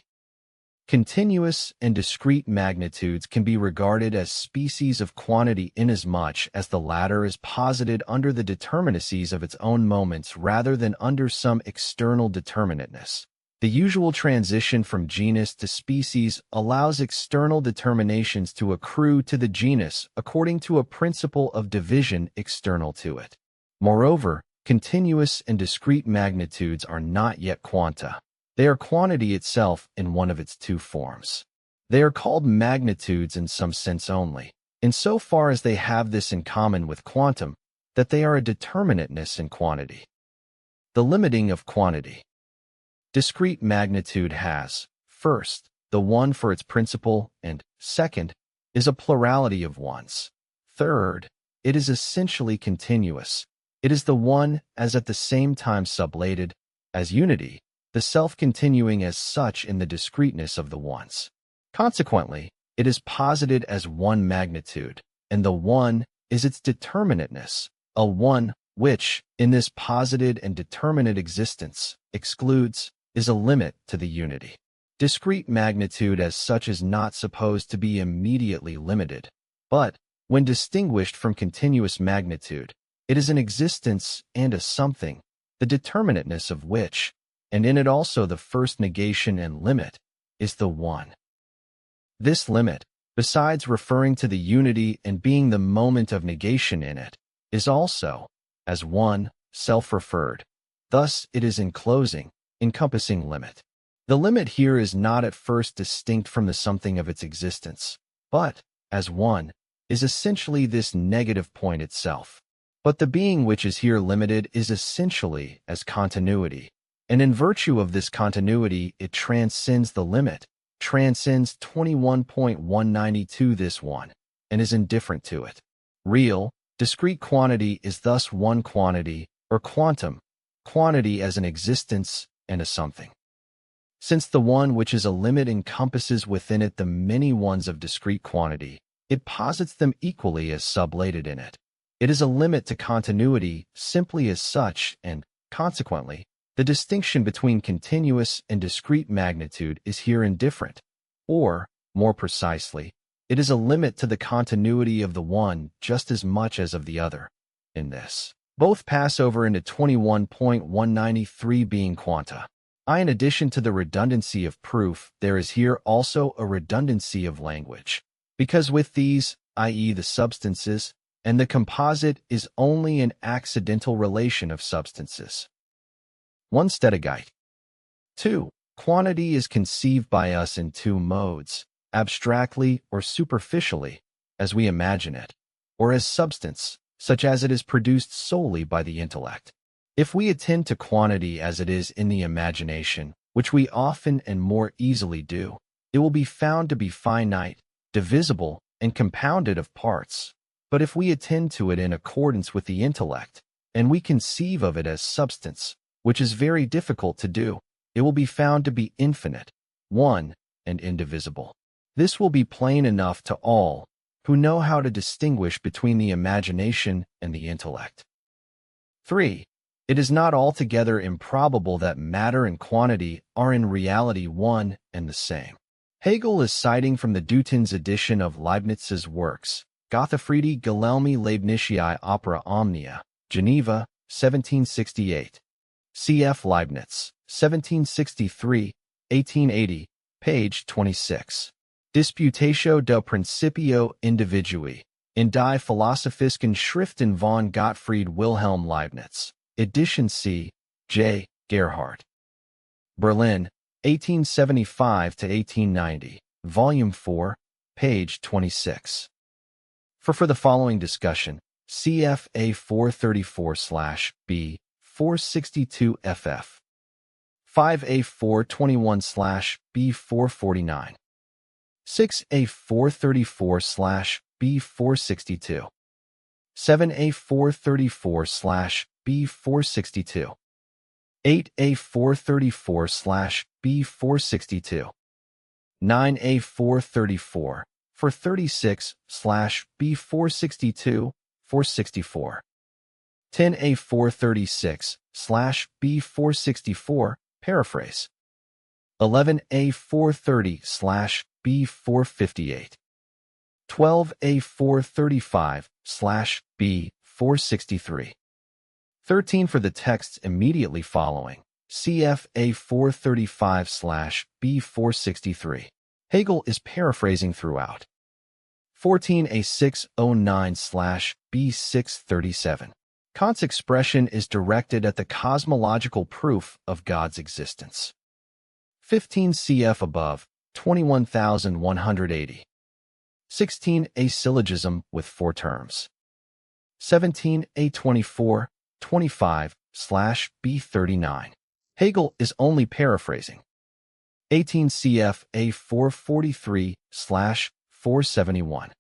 Continuous and discrete magnitudes can be regarded as species of quantity inasmuch as the latter is posited under the determinacies of its own moments rather than under some external determinateness. The usual transition from genus to species allows external determinations to accrue to the genus according to a principle of division external to it. Moreover, continuous and discrete magnitudes are not yet quanta. They are quantity itself in one of its two forms. They are called magnitudes in some sense only, insofar as they have this in common with quantum, that they are a determinateness in quantity. The limiting of quantity. Discrete magnitude has, first, the one for its principle, and, second, is a plurality of ones. Third, it is essentially continuous. It is the one as at the same time sublated, as unity, the self-continuing as such in the discreteness of the ones. Consequently, it is posited as one magnitude, and the one is its determinateness, a one which, in this posited and determinate existence, excludes, is a limit to the unity. Discrete magnitude as such is not supposed to be immediately limited, but, when distinguished from continuous magnitude, it is an existence and a something, the determinateness of which, and in it also the first negation and limit, is the one. This limit, besides referring to the unity and being the moment of negation in it, is also, as one, self-referred. Thus it is enclosing, encompassing limit. The limit here is not at first distinct from the something of its existence, but, as one, is essentially this negative point itself. But the being which is here limited is essentially as continuity, and in virtue of this continuity it transcends the limit, transcends 21.192 this one, and is indifferent to it. Real, discrete quantity is thus one quantity, or quantum, quantity as an existence and a something. Since the one which is a limit encompasses within it the many ones of discrete quantity, it posits them equally as sublated in it. It is a limit to continuity simply as such, and, consequently, the distinction between continuous and discrete magnitude is here indifferent, or, more precisely, it is a limit to the continuity of the one just as much as of the other. In this, Both pass over into 21.193 being quanta. In addition to the redundancy of proof, there is here also a redundancy of language. Because with these, i.e. the substances, and the composite is only an accidental relation of substances. 1. Stetigite. 2. Quantity is conceived by us in two modes, abstractly or superficially, as we imagine it, or as substance, such as it is produced solely by the intellect. If we attend to quantity as it is in the imagination, which we often and more easily do, it will be found to be finite, divisible, and compounded of parts. But if we attend to it in accordance with the intellect, and we conceive of it as substance, which is very difficult to do, it will be found to be infinite, one, and indivisible. This will be plain enough to all who know how to distinguish between the imagination and the intellect. 3. It is not altogether improbable that matter and quantity are in reality one and the same. Hegel is citing from the Deuten's edition of Leibniz's works, Gottfriedi Wilhelmi Leibniziae Opera Omnia, Geneva, 1768. Cf. Leibniz, 1763, 1880, page 26. Disputatio del Principio Individui, in Die Philosophischen Schriften von Gottfried Wilhelm Leibniz, edition C. J. Gerhardt. Berlin, 1875–1890, volume 4, page 26. For the following discussion, cf. A434/B, 462 ff. 5A421/B 449. 6A434/B 462. 7A434/B 462. 8A434/B 462. 9A434 for 36/B 462, 464. 10A436/B 464, paraphrase. 11A430/B 458. 12A435/B 463. 13 for the texts immediately following, cf. A435/B 463. Hegel is paraphrasing throughout. 14A609/B 637. Kant's expression is directed at the cosmological proof of God's existence. 15 cf. above, 21,180. 16 A syllogism with four terms. 17 A24, 25/B 39. Hegel is only paraphrasing. 18 cf. A443/471.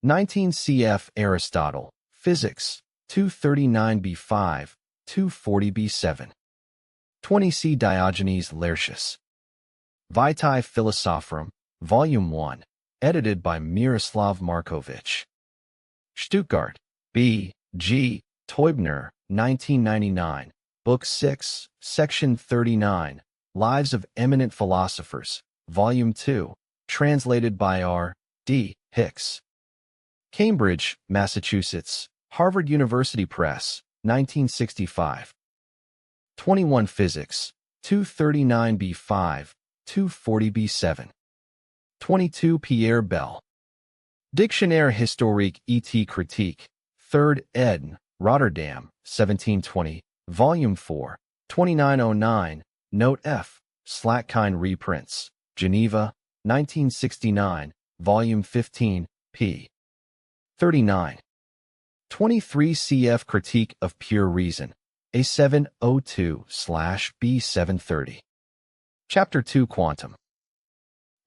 19 cf. Aristotle, Physics, 239b5, 240b7. 20 C. Diogenes Laertius. Vitae Philosophorum, Volume 1, edited by Miroslav Markovich. Stuttgart, B. G. Teubner, 1999, Book 6, Section 39, Lives of Eminent Philosophers, Volume 2, translated by R. D. Hicks. Cambridge, Massachusetts, Harvard University Press, 1965. 21 Physics, 239b5, 240b7. 22 Pierre Bell. Dictionnaire historique et critique, 3rd ed., Rotterdam, 1720, Volume 4, 2909, Note F, Slackkind reprints, Geneva, 1969, Volume 15, p. 39. 23 cf. Critique of Pure Reason, A702/B 730. Chapter 2 Quantum.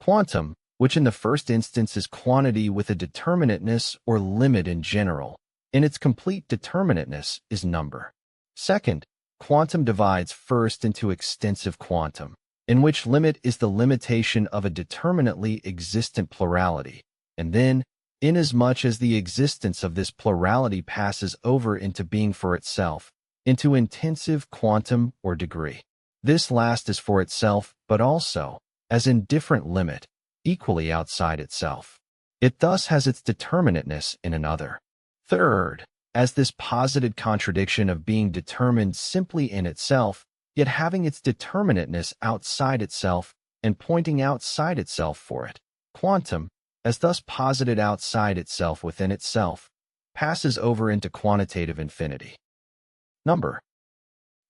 Quantum, which in the first instance is quantity with a determinateness or limit in general, in its complete determinateness is number. Second, quantum divides first into extensive quantum, in which limit is the limitation of a determinately existent plurality, and then, inasmuch as the existence of this plurality passes over into being for itself, into intensive quantum or degree. This last is for itself, but also, as in different limit, equally outside itself. It thus has its determinateness in another. Third, as this posited contradiction of being determined simply in itself, yet having its determinateness outside itself and pointing outside itself for it. Quantum, as thus posited outside itself within itself, passes over into quantitative infinity. Number.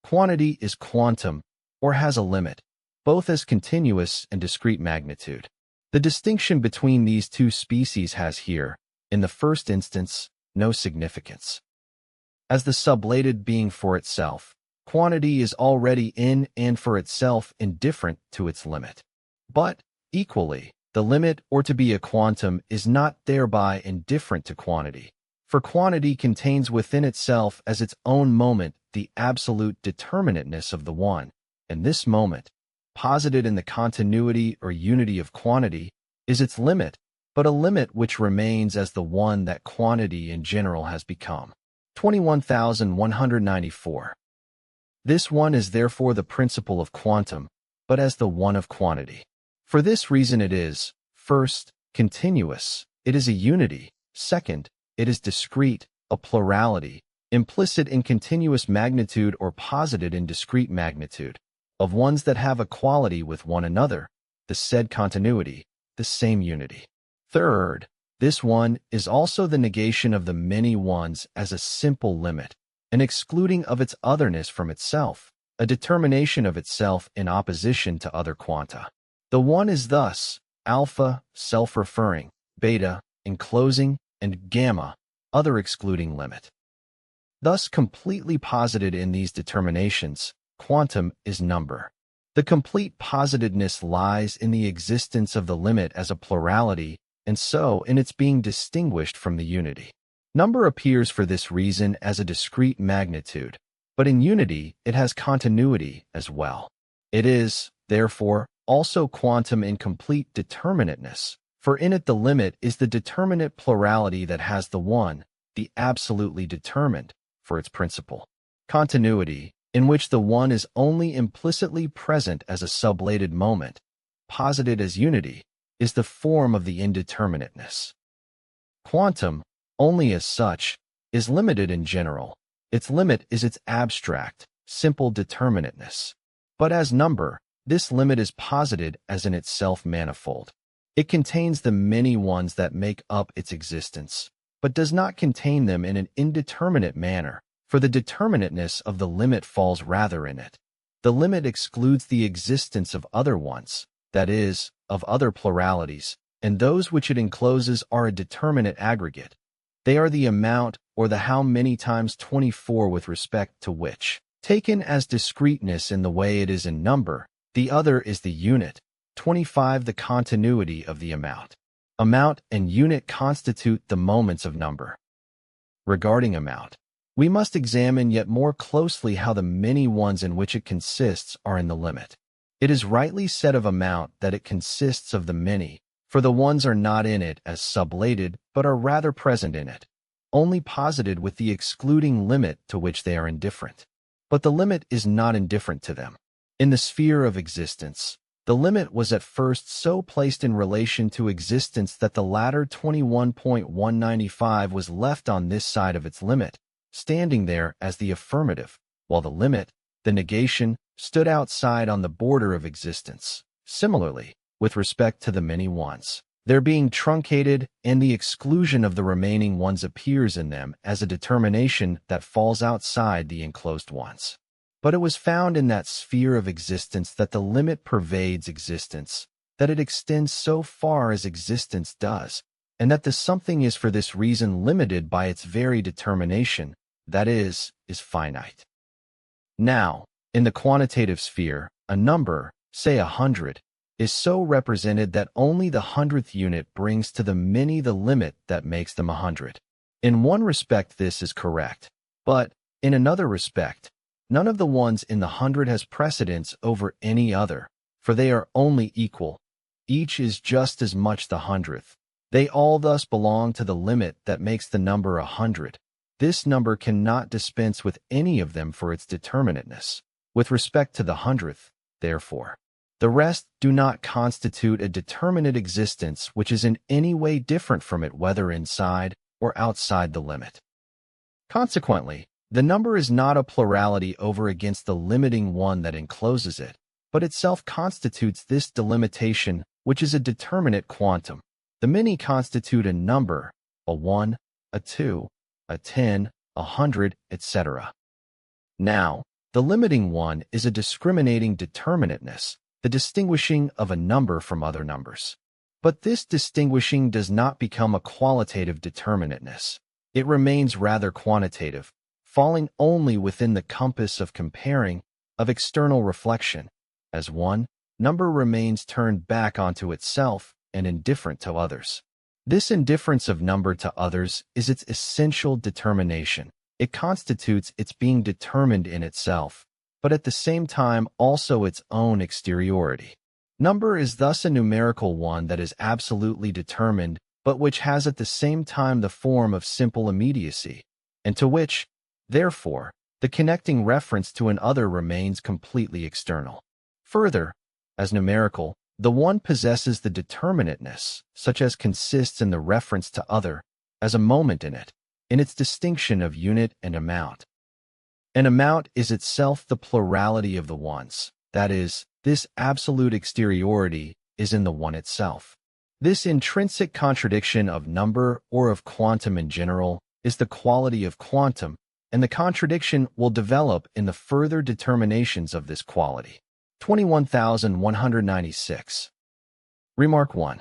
Quantity is quantum, or has a limit, both as continuous and discrete magnitude. The distinction between these two species has here, in the first instance, no significance. As the sublated being for itself, quantity is already in and for itself indifferent to its limit. But, equally, the limit or to be a quantum is not thereby indifferent to quantity, for quantity contains within itself as its own moment the absolute determinateness of the one, and this moment, posited in the continuity or unity of quantity, is its limit, but a limit which remains as the one that quantity in general has become. 21,194. This one is therefore the principle of quantum, but as the one of quantity. For this reason it is, first, continuous, it is a unity, second, it is discrete, a plurality, implicit in continuous magnitude or posited in discrete magnitude, of ones that have equality with one another, the said continuity, the same unity. Third, this one is also the negation of the many ones as a simple limit, an excluding of its otherness from itself, a determination of itself in opposition to other quanta. The one is thus alpha, self-referring, beta, enclosing, and gamma, other excluding limit. Thus completely posited in these determinations, quantum is number. The complete positedness lies in the existence of the limit as a plurality, and so in its being distinguished from the unity. Number appears for this reason as a discrete magnitude, but in unity it has continuity as well. It is, therefore, also quantum in complete determinateness, for in it the limit is the determinate plurality that has the one, the absolutely determined, for its principle. Continuity, in which the one is only implicitly present as a sublated moment, posited as unity, is the form of the indeterminateness. Quantum, only as such, is limited in general. Its limit is its abstract, simple determinateness. But as number, this limit is posited as in itself manifold. It contains the many ones that make up its existence, but does not contain them in an indeterminate manner, for the determinateness of the limit falls rather in it. The limit excludes the existence of other ones, that is, of other pluralities, and those which it encloses are a determinate aggregate. They are the amount or the how many times 24 with respect to which, taken as discreteness in the way it is in number, the other is the unit, 25 the continuity of the amount. Amount and unit constitute the moments of number. Regarding amount, we must examine yet more closely how the many ones in which it consists are in the limit. It is rightly said of amount that it consists of the many, for the ones are not in it as sublated, but are rather present in it, only posited with the excluding limit to which they are indifferent. But the limit is not indifferent to them. In the sphere of existence, the limit was at first so placed in relation to existence that the latter 21.195 was left on this side of its limit, standing there as the affirmative, while the limit, the negation, stood outside on the border of existence. Similarly, with respect to the many ones, their being truncated and the exclusion of the remaining ones appears in them as a determination that falls outside the enclosed ones. But it was found in that sphere of existence that the limit pervades existence, that it extends so far as existence does, and that the something is for this reason limited by its very determination, that is finite. Now, in the quantitative sphere, a number, say 100, is so represented that only the 100th unit brings to the many the limit that makes them 100. In one respect this is correct, but, in another respect, none of the ones in the 100 has precedence over any other, for they are only equal. Each is just as much the 100th. They all thus belong to the limit that makes the number 100. This number cannot dispense with any of them for its determinateness. With respect to the 100th, therefore, the rest do not constitute a determinate existence which is in any way different from it whether inside or outside the limit. Consequently, the number is not a plurality over against the limiting one that encloses it, but itself constitutes this delimitation, which is a determinate quantum. The many constitute a number, a 1, a 2, a 10, 100, etc. Now, the limiting one is a discriminating determinateness, the distinguishing of a number from other numbers. But this distinguishing does not become a qualitative determinateness. It remains rather quantitative, falling only within the compass of comparing, of external reflection, as one number remains turned back onto itself and indifferent to others. This indifference of number to others is its essential determination. It constitutes its being determined in itself, but at the same time also its own exteriority. Number is thus a numerical one that is absolutely determined, but which has at the same time the form of simple immediacy, and to which, therefore, the connecting reference to an other remains completely external. Further, as numerical, the one possesses the determinateness, such as consists in the reference to other, as a moment in its distinction of unit and amount. An amount is itself the plurality of the ones, that is, this absolute exteriority is in the one itself. This intrinsic contradiction of number or of quantum in general is the quality of quantum, and the contradiction will develop in the further determinations of this quality. 21,196. Remark 1.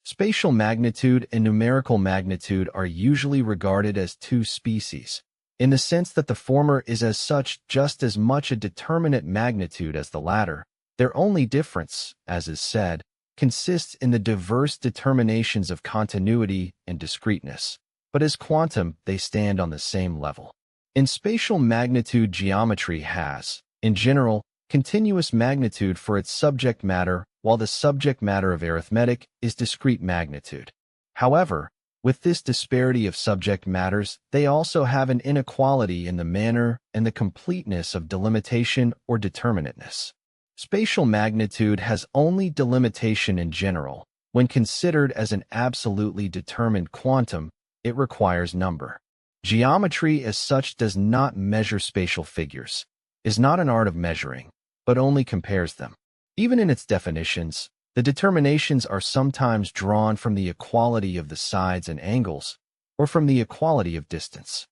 Spatial magnitude and numerical magnitude are usually regarded as two species, in the sense that the former is as such just as much a determinate magnitude as the latter. Their only difference, as is said, consists in the diverse determinations of continuity and discreteness, but as quantum they stand on the same level. In spatial magnitude, geometry has, in general, continuous magnitude for its subject matter, while the subject matter of arithmetic is discrete magnitude. However, with this disparity of subject matters, they also have an inequality in the manner and the completeness of delimitation or determinateness. Spatial magnitude has only delimitation in general. When considered as an absolutely determined quantum, it requires number. Geometry as such does not measure spatial figures, is not an art of measuring, but only compares them. Even in its definitions, the determinations are sometimes drawn from the equality of the sides and angles, or from the equality of distance.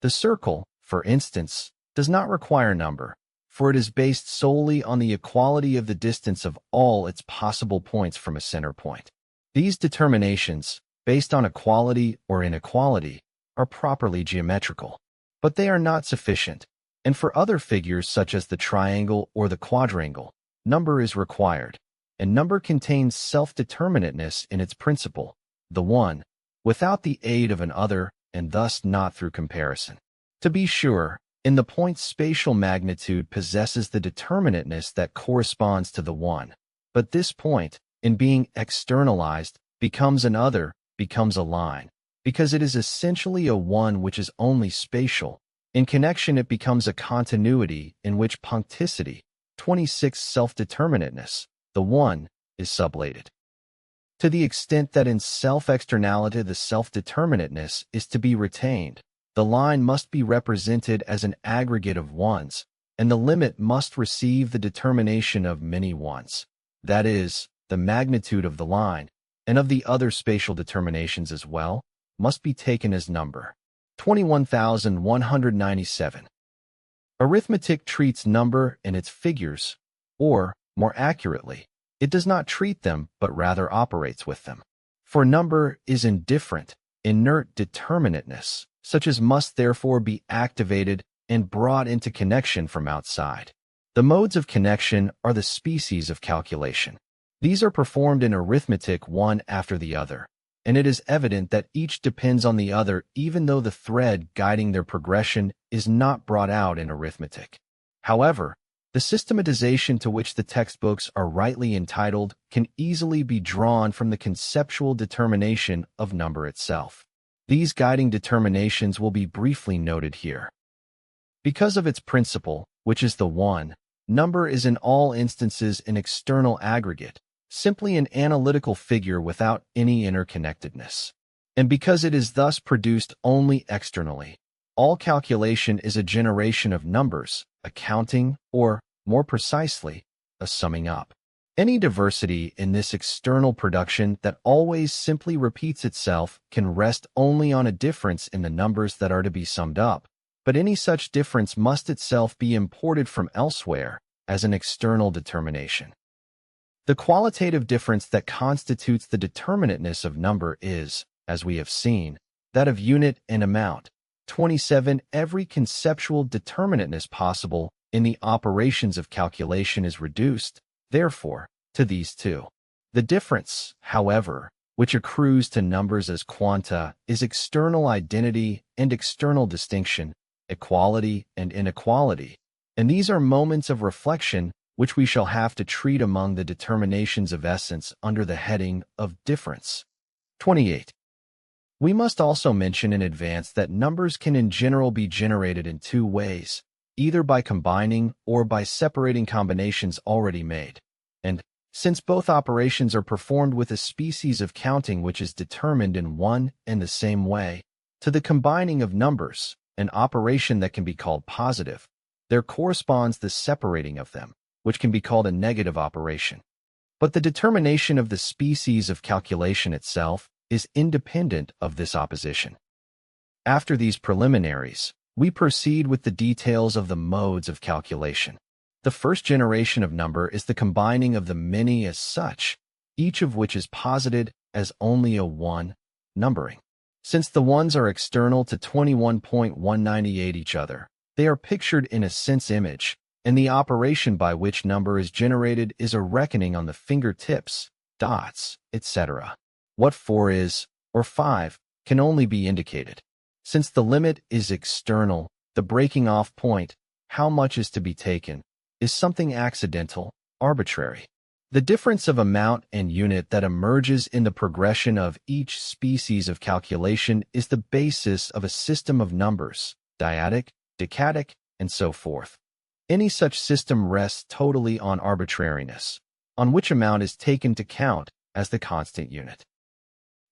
The circle, for instance, does not require number, for it is based solely on the equality of the distance of all its possible points from a center point. These determinations, based on equality or inequality, are properly geometrical, but they are not sufficient, and for other figures such as the triangle or the quadrangle, number is required, and number contains self-determinateness in its principle, the one, without the aid of an other, and thus not through comparison. To be sure, in the point spatial magnitude possesses the determinateness that corresponds to the one, but this point, in being externalized, becomes an other, becomes a line, because it is essentially a one which is only spatial. In connection it becomes a continuity in which puncticity, 26 self-determinateness, the one, is sublated. To the extent that in self-externality the self-determinateness is to be retained, the line must be represented as an aggregate of ones, and the limit must receive the determination of many ones, that is, the magnitude of the line, and of the other spatial determinations as well, must be taken as number. 21,197. Arithmetic treats number and its figures, or, more accurately, it does not treat them but rather operates with them. For number is indifferent, inert determinateness, such as must therefore be activated and brought into connection from outside. The modes of connection are the species of calculation. These are performed in arithmetic one after the other, and it is evident that each depends on the other even though the thread guiding their progression is not brought out in arithmetic. However, the systematization to which the textbooks are rightly entitled can easily be drawn from the conceptual determination of number itself. These guiding determinations will be briefly noted here. Because of its principle, which is the one, number is in all instances an external aggregate, simply an analytical figure without any interconnectedness. And because it is thus produced only externally, All calculation is a generation of numbers, a counting, or, more precisely, a summing up. Any diversity in this external production that always simply repeats itself can rest only on a difference in the numbers that are to be summed up, but any such difference must itself be imported from elsewhere as an external determination. The qualitative difference that constitutes the determinateness of number is, as we have seen, that of unit and amount. 27. Every conceptual determinateness possible in the operations of calculation is reduced, therefore, to these two. The difference, however, which accrues to numbers as quanta, is external identity and external distinction, equality and inequality, and these are moments of reflection which we shall have to treat among the determinations of essence under the heading of difference. 28. We must also mention in advance that numbers can in general be generated in two ways, either by combining or by separating combinations already made. And, since both operations are performed with a species of counting which is determined in one and the same way, to the combining of numbers, an operation that can be called positive, there corresponds the separating of them, which can be called a negative operation. But the determination of the species of calculation itself is independent of this opposition. After these preliminaries, we proceed with the details of the modes of calculation. The first generation of number is the combining of the many as such, each of which is posited as only a one, numbering. Since the ones are external to 21.198 each other, they are pictured in a sense image, and the operation by which number is generated is a reckoning on the fingertips, dots, etc. What 4 is, or 5, can only be indicated. Since the limit is external, the breaking off point, how much is to be taken, is something accidental, arbitrary. The difference of amount and unit that emerges in the progression of each species of calculation is the basis of a system of numbers, dyadic, decadic, and so forth. Any such system rests totally on arbitrariness, on which amount is taken to count as the constant unit.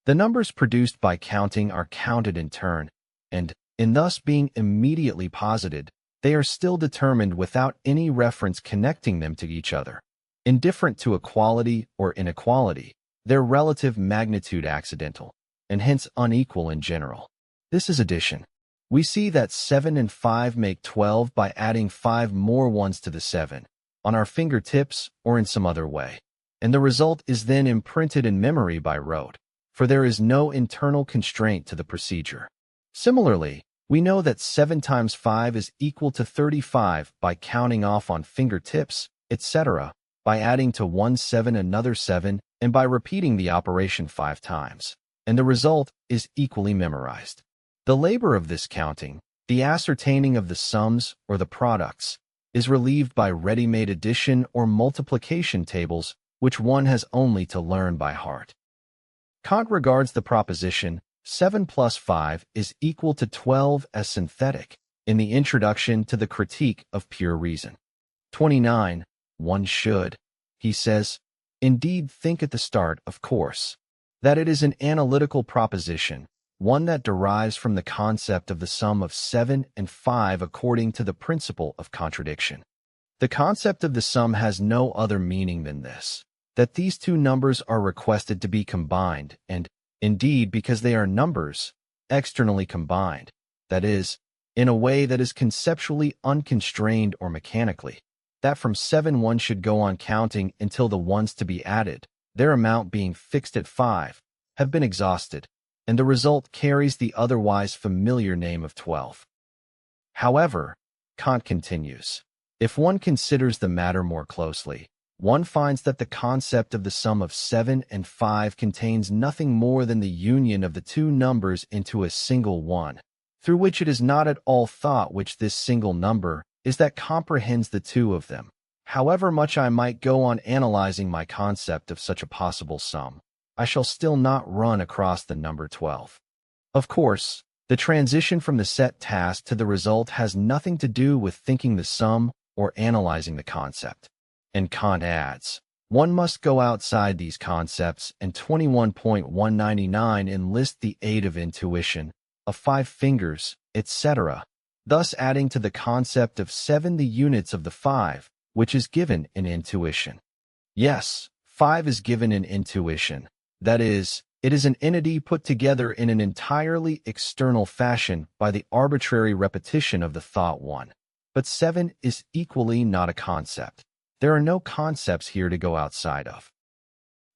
The numbers produced by counting are counted in turn, and, in thus being immediately posited, they are still determined without any reference connecting them to each other. Indifferent to equality or inequality, their relative magnitude accidental, and hence unequal in general. This is addition. We see that 7 and 5 make 12 by adding 5 more ones to the 7, on our fingertips or in some other way, and the result is then imprinted in memory by rote, for there is no internal constraint to the procedure. Similarly, we know that 7 times 5 is equal to 35 by counting off on fingertips, etc., by adding to one 7 another 7, and by repeating the operation 5 times, and the result is equally memorized. The labor of this counting, the ascertaining of the sums or the products, is relieved by ready-made addition or multiplication tables which one has only to learn by heart. Kant regards the proposition 7 plus 5 is equal to 12 as synthetic in the introduction to the Critique of Pure Reason. 29. One should, he says, indeed think at the start, of course, that it is an analytical proposition, one that derives from the concept of the sum of 7 and 5 according to the principle of contradiction. The concept of the sum has no other meaning than this, that these two numbers are requested to be combined, and, indeed, because they are numbers, externally combined, that is, in a way that is conceptually unconstrained or mechanically, that from 7 one should go on counting until the ones to be added, their amount being fixed at 5, have been exhausted, and the result carries the otherwise familiar name of 12. However, Kant continues, if one considers the matter more closely, one finds that the concept of the sum of 7 and 5 contains nothing more than the union of the two numbers into a single one, through which it is not at all thought which this single number is that comprehends the two of them. However much I might go on analyzing my concept of such a possible sum, I shall still not run across the number 12. Of course, the transition from the set task to the result has nothing to do with thinking the sum or analyzing the concept. And Kant adds, one must go outside these concepts, and 21.199 enlist the aid of intuition, of 5 fingers, etc., thus adding to the concept of 7 the units of the 5, which is given in intuition. Yes, 5 is given in intuition. That is, it is an entity put together in an entirely external fashion by the arbitrary repetition of the thought 1. But 7 is equally not a concept. There are no concepts here to go outside of.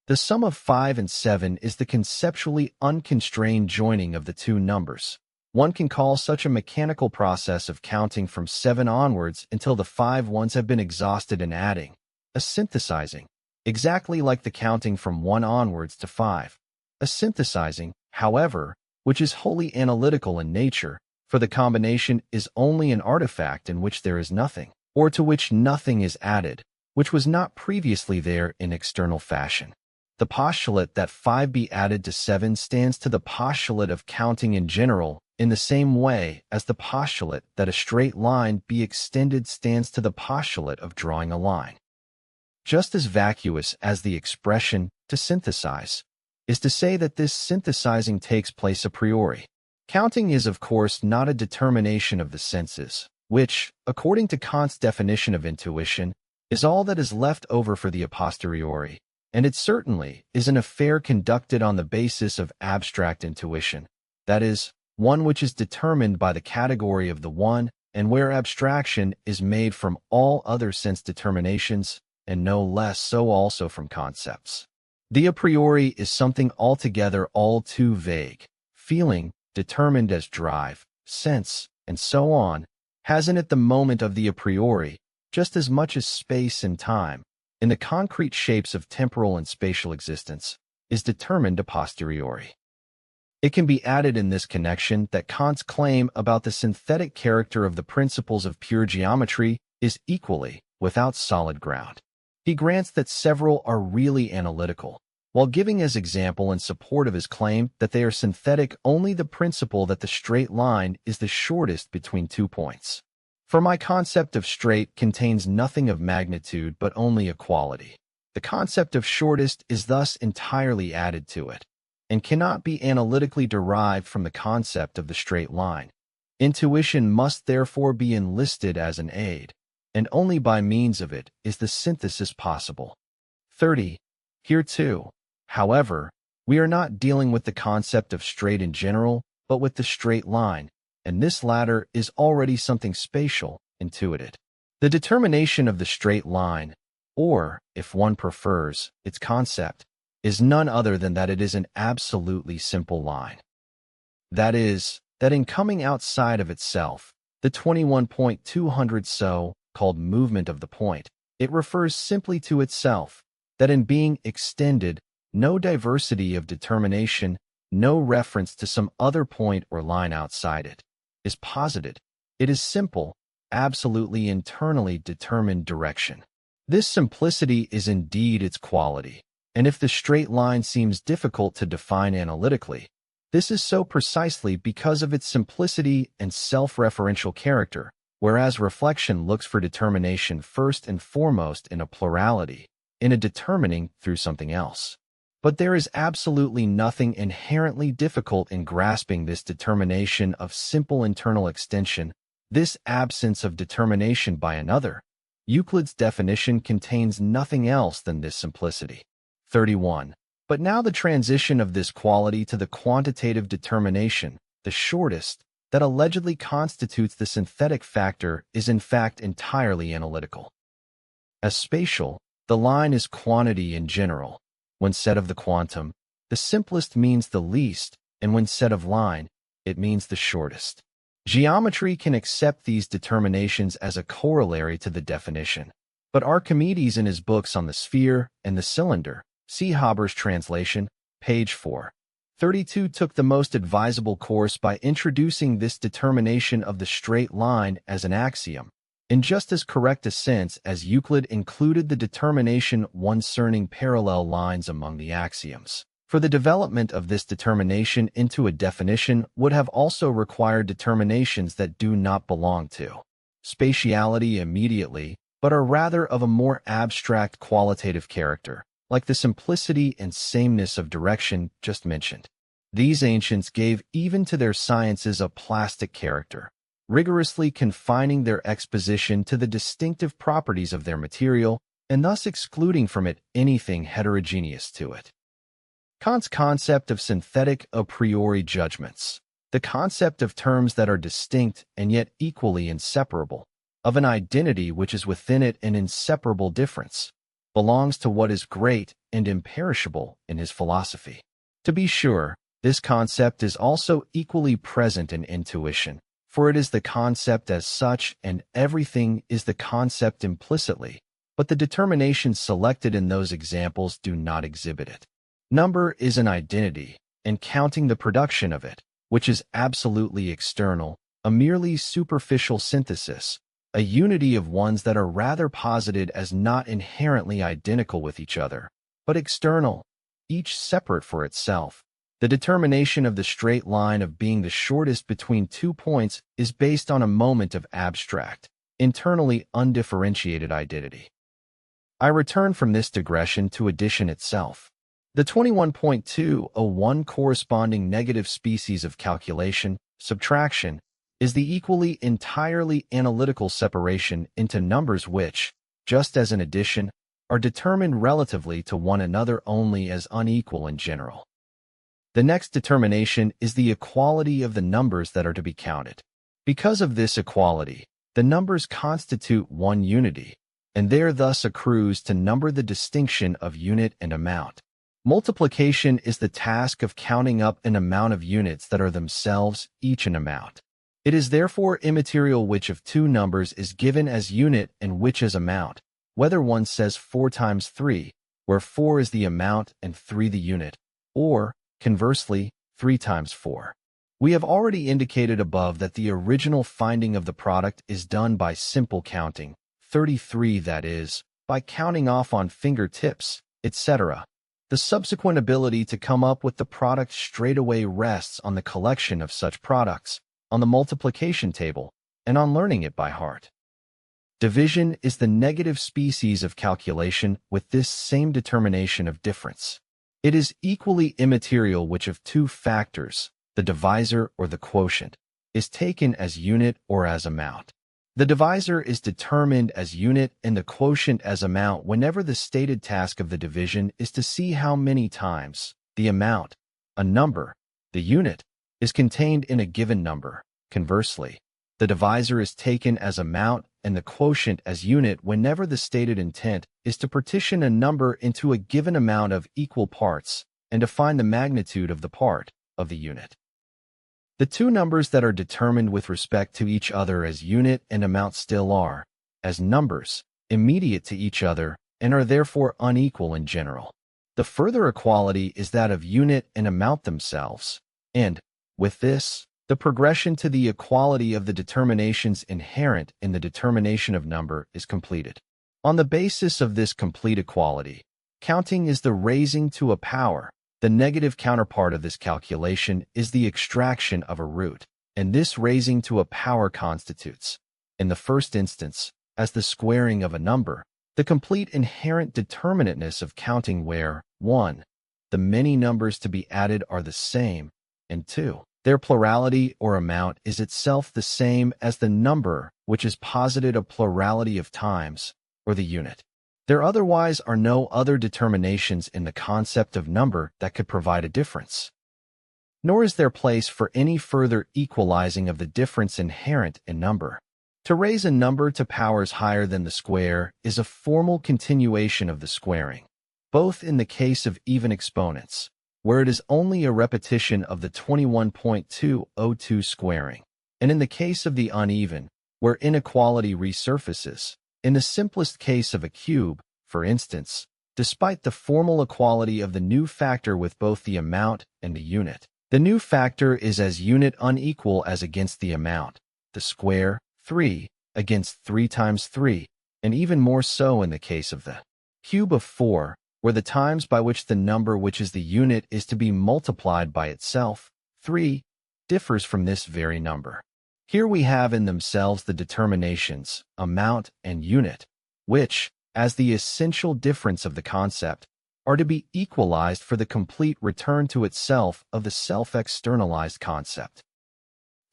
The sum of 5 and 7 is the conceptually unconstrained joining of the two numbers. One can call such a mechanical process of counting from 7 onwards until the 5 ones have been exhausted and adding, a synthesizing, exactly like the counting from 1 onwards to 5. A synthesizing, however, which is wholly analytical in nature, for the combination is only an artifact in which there is nothing, or to which nothing is added, which was not previously there in external fashion. The postulate that 5 be added to 7 stands to the postulate of counting in general, in the same way as the postulate that a straight line be extended stands to the postulate of drawing a line. Just as vacuous as the expression to synthesize is to say that this synthesizing takes place a priori. Counting is, of course, not a determination of the senses, which, according to Kant's definition of intuition, is all that is left over for the a posteriori, and it certainly is an affair conducted on the basis of abstract intuition, that is, one which is determined by the category of the one, and where abstraction is made from all other sense determinations, and no less so also from concepts. The a priori is something altogether all too vague. Feeling, determined as drive, sense, and so on, has in it the moment of the a priori, just as much as space and time, in the concrete shapes of temporal and spatial existence, is determined a posteriori. It can be added in this connection that Kant's claim about the synthetic character of the principles of pure geometry is equally without solid ground. He grants that several are really analytical, while giving as example in support of his claim that they are synthetic only the principle that the straight line is the shortest between 2 points. For my concept of straight contains nothing of magnitude but only equality. The concept of shortest is thus entirely added to it, and cannot be analytically derived from the concept of the straight line. Intuition must therefore be enlisted as an aid, and only by means of it is the synthesis possible. 30. Here too, however, we are not dealing with the concept of straight in general, but with the straight line, and this latter is already something spatial, intuited. The determination of the straight line, or, if one prefers, its concept, is none other than that it is an absolutely simple line. That is, that in coming outside of itself, the 21.200 so-called movement of the point, it refers simply to itself, that in being extended, no diversity of determination, no reference to some other point or line outside it, is posited. It is simple, absolutely internally determined direction. This simplicity is indeed its quality. And if the straight line seems difficult to define analytically, this is so precisely because of its simplicity and self-referential character, whereas reflection looks for determination first and foremost in a plurality, in a determining through something else. But there is absolutely nothing inherently difficult in grasping this determination of simple internal extension, this absence of determination by another. Euclid's definition contains nothing else than this simplicity. 31. But now the transition of this quality to the quantitative determination, the shortest, that allegedly constitutes the synthetic factor is in fact entirely analytical. As spatial, the line is quantity in general. When said of the quantum, the simplest means the least, and when said of line, it means the shortest. Geometry can accept these determinations as a corollary to the definition, but Archimedes in his books on the sphere and the cylinder, see Haber's translation, page 4. 32 took the most advisable course by introducing this determination of the straight line as an axiom, in just as correct a sense as Euclid included the determination concerning parallel lines among the axioms. For the development of this determination into a definition would have also required determinations that do not belong to spatiality immediately, but are rather of a more abstract qualitative character, like the simplicity and sameness of direction just mentioned. These ancients gave even to their sciences a plastic character, rigorously confining their exposition to the distinctive properties of their material and thus excluding from it anything heterogeneous to it. Kant's concept of synthetic a priori judgments, the concept of terms that are distinct and yet equally inseparable, of an identity which is within it an inseparable difference, belongs to what is great and imperishable in his philosophy. To be sure, this concept is also equally present in intuition, for it is the concept as such and everything is the concept implicitly, but the determinations selected in those examples do not exhibit it. Number is an identity, and counting the production of it, which is absolutely external, a merely superficial synthesis, a unity of ones that are rather posited as not inherently identical with each other, but external, each separate for itself. The determination of the straight line of being the shortest between 2 points is based on a moment of abstract, internally undifferentiated identity. I return from this digression to addition itself. The 21.201 corresponding negative species of calculation, subtraction, is the equally entirely analytical separation into numbers which, just as in addition, are determined relatively to one another only as unequal in general. The next determination is the equality of the numbers that are to be counted. Because of this equality, the numbers constitute one unity, and there thus accrues to number the distinction of unit and amount. Multiplication is the task of counting up an amount of units that are themselves each an amount. It is therefore immaterial which of two numbers is given as unit and which as amount, whether one says 4 times 3, where 4 is the amount and 3 the unit, or, conversely, 3 times 4. We have already indicated above that the original finding of the product is done by simple counting, 33 that is, by counting off on fingertips, etc. The subsequent ability to come up with the product straightaway rests on the collection of such products, on the multiplication table, and on learning it by heart. Division is the negative species of calculation with this same determination of difference. It is equally immaterial which of two factors, the divisor or the quotient, is taken as unit or as amount. The divisor is determined as unit and the quotient as amount whenever the stated task of the division is to see how many times the amount, a number, the unit, is contained in a given number. Conversely, the divisor is taken as amount and the quotient as unit whenever the stated intent is to partition a number into a given amount of equal parts and to find the magnitude of the part of the unit. The two numbers that are determined with respect to each other as unit and amount still are, as numbers, immediate to each other and are therefore unequal in general. The further equality is that of unit and amount themselves, and, with this, the progression to the equality of the determinations inherent in the determination of number is completed. On the basis of this complete equality, counting is the raising to a power. The negative counterpart of this calculation is the extraction of a root, and this raising to a power constitutes, in the first instance, as the squaring of a number, the complete inherent determinateness of counting where, 1, the many numbers to be added are the same, and 2, their plurality or amount is itself the same as the number which is posited a plurality of times, or the unit. There otherwise are no other determinations in the concept of number that could provide a difference. Nor is there place for any further equalizing of the difference inherent in number. To raise a number to powers higher than the square is a formal continuation of the squaring, both in the case of even exponents, where it is only a repetition of the 21.202 squaring, and in the case of the uneven, where inequality resurfaces. In the simplest case of a cube, for instance, despite the formal equality of the new factor with both the amount and the unit, the new factor is as unit unequal as against the amount, the square, 3, against 3 times 3, and even more so in the case of the cube of 4, where the times by which the number which is the unit is to be multiplied by itself, 3, differs from this very number. Here we have in themselves the determinations, amount and unit, which, as the essential difference of the concept, are to be equalized for the complete return to itself of the self-externalized concept.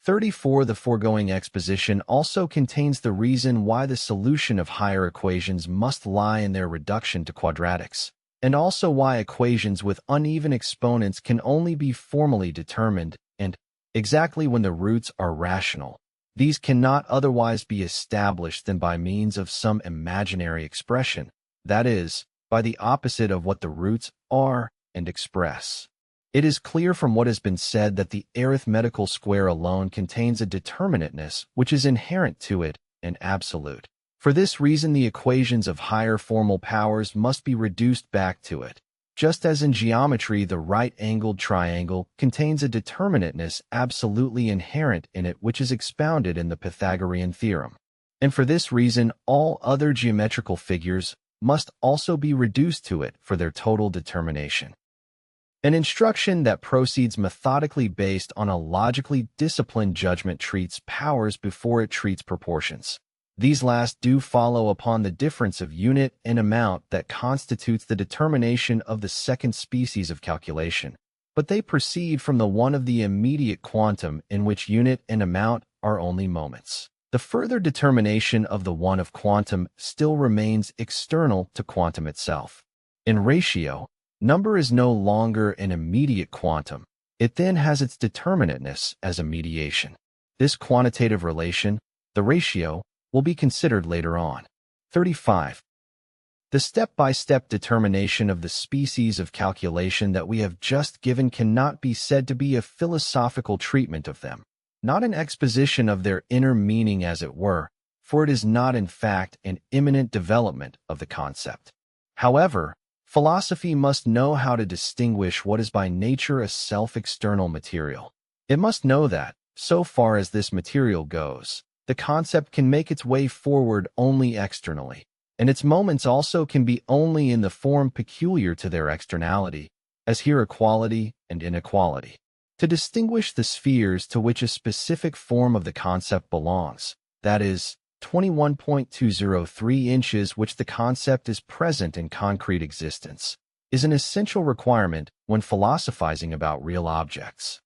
34. The foregoing exposition also contains the reason why the solution of higher equations must lie in their reduction to quadratics, and also why equations with uneven exponents can only be formally determined, and exactly when the roots are rational. These cannot otherwise be established than by means of some imaginary expression, that is, by the opposite of what the roots are and express. It is clear from what has been said that the arithmetical square alone contains a determinateness which is inherent to it and absolute. For this reason, the equations of higher formal powers must be reduced back to it. Just as in geometry the right-angled triangle contains a determinateness absolutely inherent in it which is expounded in the Pythagorean theorem. And for this reason, all other geometrical figures must also be reduced to it for their total determination. An instruction that proceeds methodically based on a logically disciplined judgment treats powers before it treats proportions. These last do follow upon the difference of unit and amount that constitutes the determination of the second species of calculation, but they proceed from the one of the immediate quantum in which unit and amount are only moments. The further determination of the one of quantum still remains external to quantum itself. In ratio, number is no longer an immediate quantum. It then has its determinateness as a mediation. This quantitative relation, the ratio, will be considered later on. 35. The step-by-step determination of the species of calculation that we have just given cannot be said to be a philosophical treatment of them, not an exposition of their inner meaning as it were, for it is not in fact an imminent development of the concept. However, philosophy must know how to distinguish what is by nature a self-external material. It must know that, so far as this material goes, the concept can make its way forward only externally, and its moments also can be only in the form peculiar to their externality, as here equality and inequality. To distinguish the spheres to which a specific form of the concept belongs, that is, 21.203 inches which the concept is present in concrete existence, is an essential requirement when philosophizing about real objects.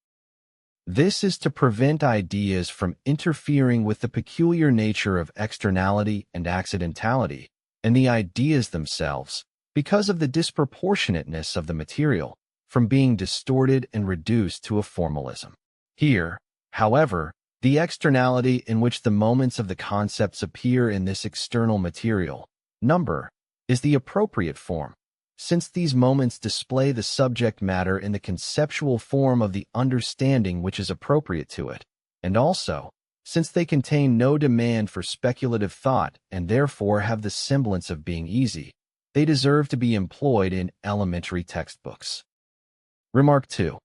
This is to prevent ideas from interfering with the peculiar nature of externality and accidentality, and the ideas themselves, because of the disproportionateness of the material, from being distorted and reduced to a formalism. Here, however, the externality in which the moments of the concepts appear in this external material, number, is the appropriate form, since these moments display the subject matter in the conceptual form of the understanding which is appropriate to it, and also, since they contain no demand for speculative thought and therefore have the semblance of being easy, they deserve to be employed in elementary textbooks. Remark 2.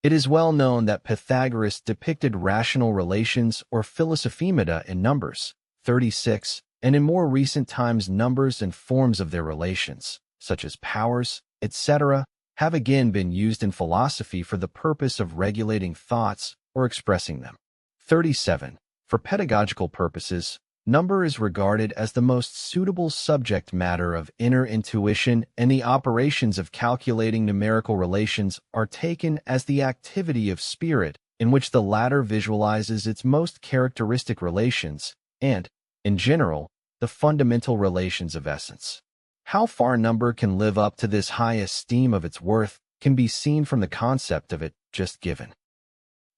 It is well known that Pythagoras depicted rational relations or philosophemata in numbers, 36, and in more recent times numbers and forms of their relations, such as powers, etc., have again been used in philosophy for the purpose of regulating thoughts or expressing them. 37. For pedagogical purposes, number is regarded as the most suitable subject matter of inner intuition, and the operations of calculating numerical relations are taken as the activity of spirit in which the latter visualizes its most characteristic relations and, in general, the fundamental relations of essence. How far number can live up to this high esteem of its worth can be seen from the concept of it just given.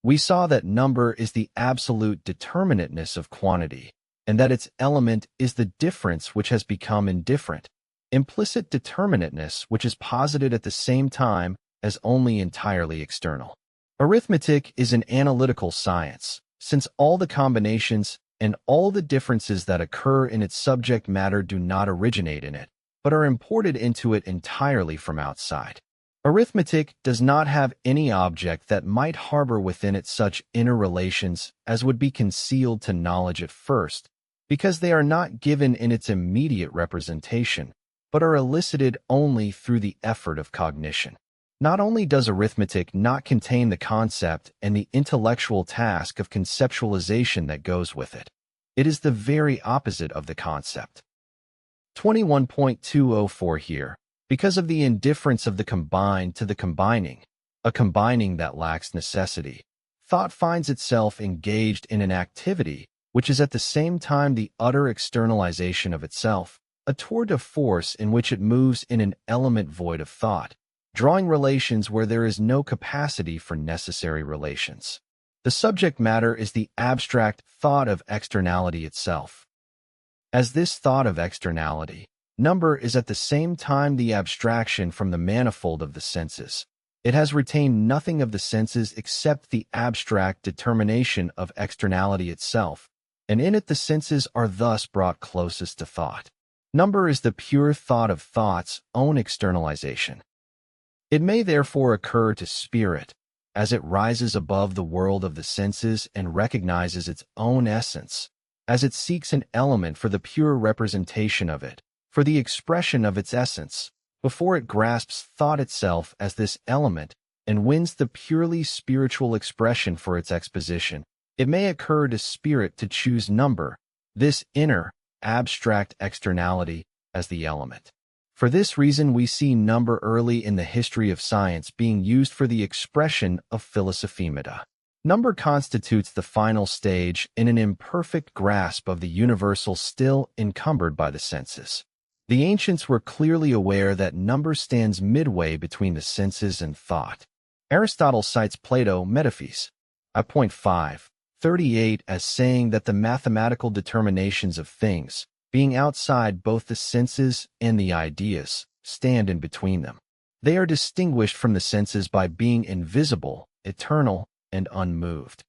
We saw that number is the absolute determinateness of quantity, and that its element is the difference which has become indifferent, implicit determinateness which is posited at the same time as only entirely external. Arithmetic is an analytical science, since all the combinations and all the differences that occur in its subject matter do not originate in it, but are imported into it entirely from outside. Arithmetic does not have any object that might harbor within it such inner relations as would be concealed to knowledge at first, because they are not given in its immediate representation, but are elicited only through the effort of cognition. Not only does arithmetic not contain the concept and the intellectual task of conceptualization that goes with it, it is the very opposite of the concept. 21.204 here, Because of the indifference of the combined to the combining, a combining that lacks necessity, thought finds itself engaged in an activity which is at the same time the utter externalization of itself, a tour de force in which it moves in an element void of thought, drawing relations where there is no capacity for necessary relations. The subject matter is the abstract thought of externality itself. As this thought of externality, number is at the same time the abstraction from the manifold of the senses. It has retained nothing of the senses except the abstract determination of externality itself, and in it the senses are thus brought closest to thought. Number is the pure thought of thought's own externalization. It may therefore occur to spirit, as it rises above the world of the senses and recognizes its own essence, as it seeks an element for the pure representation of it, for the expression of its essence, before it grasps thought itself as this element and wins the purely spiritual expression for its exposition. It may occur to spirit to choose number, this inner, abstract externality, as the element. For this reason we see number early in the history of science being used for the expression of philosophemata. Number constitutes the final stage in an imperfect grasp of the universal still encumbered by the senses. The ancients were clearly aware that number stands midway between the senses and thought. Aristotle cites Plato Metaphys, I.538 as saying that the mathematical determinations of things, being outside both the senses and the ideas, stand in between them. They are distinguished from the senses by being invisible, eternal, and unmoved.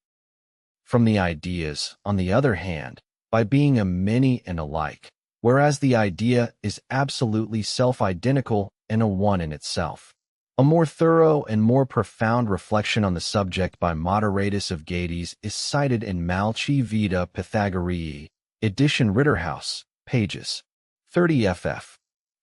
From the ideas, on the other hand, by being a many and alike, whereas the idea is absolutely self-identical and a one in itself. A more thorough and more profound reflection on the subject by Moderatus of Gades is cited in Malci Vita Pythagoreae, edition Ritterhouse, pages 30 ff.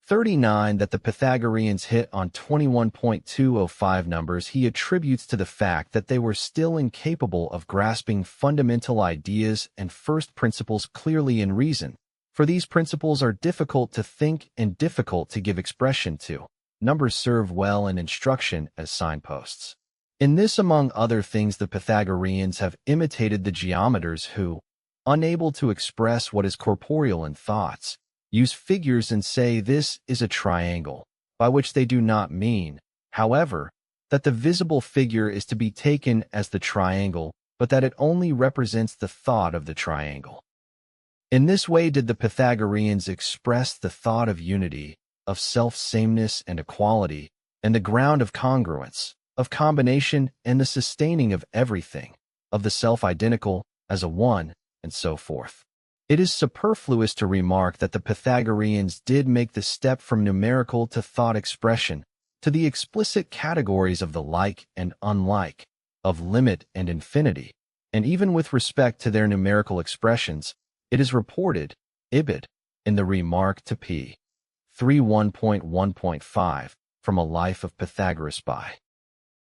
39 that the Pythagoreans hit on 21.205 numbers he attributes to the fact that they were still incapable of grasping fundamental ideas and first principles clearly in reason, for these principles are difficult to think and difficult to give expression to. Numbers serve well in instruction as signposts. In this, among other things, the Pythagoreans have imitated the geometers who, unable to express what is corporeal in thoughts, use figures and say this is a triangle, by which they do not mean, however, that the visible figure is to be taken as the triangle, but that it only represents the thought of the triangle. In this way did the Pythagoreans express the thought of unity, of self-sameness and equality, and the ground of congruence, of combination and the sustaining of everything, of the self-identical as a one, and so forth. It is superfluous to remark that the Pythagoreans did make the step from numerical to thought expression, to the explicit categories of the like and unlike, of limit and infinity, and even with respect to their numerical expressions, it is reported, Ibid, in the remark to p. 31.1.5, from a Life of Pythagoras by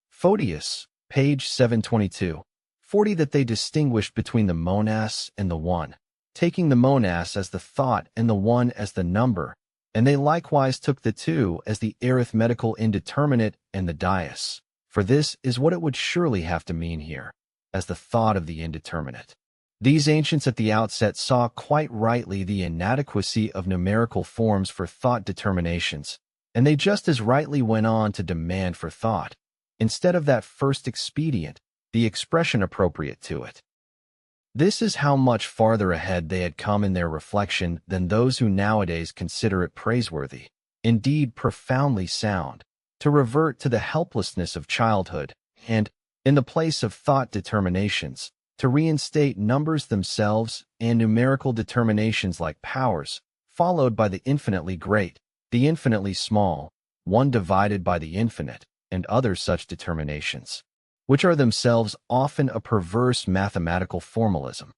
Photius, page 722, 40 that they distinguished between the monas and the one, taking the monas as the thought and the one as the number, and they likewise took the two as the arithmetical indeterminate and the dias, for this is what it would surely have to mean here, as the thought of the indeterminate. These ancients at the outset saw quite rightly the inadequacy of numerical forms for thought determinations, and they just as rightly went on to demand for thought, instead of that first expedient, the expression appropriate to it. This is how much farther ahead they had come in their reflection than those who nowadays consider it praiseworthy, indeed profoundly sound, to revert to the helplessness of childhood, and, in the place of thought determinations, to reinstate numbers themselves and numerical determinations like powers, followed by the infinitely great, the infinitely small, one divided by the infinite, and other such determinations, which are themselves often a perverse mathematical formalism.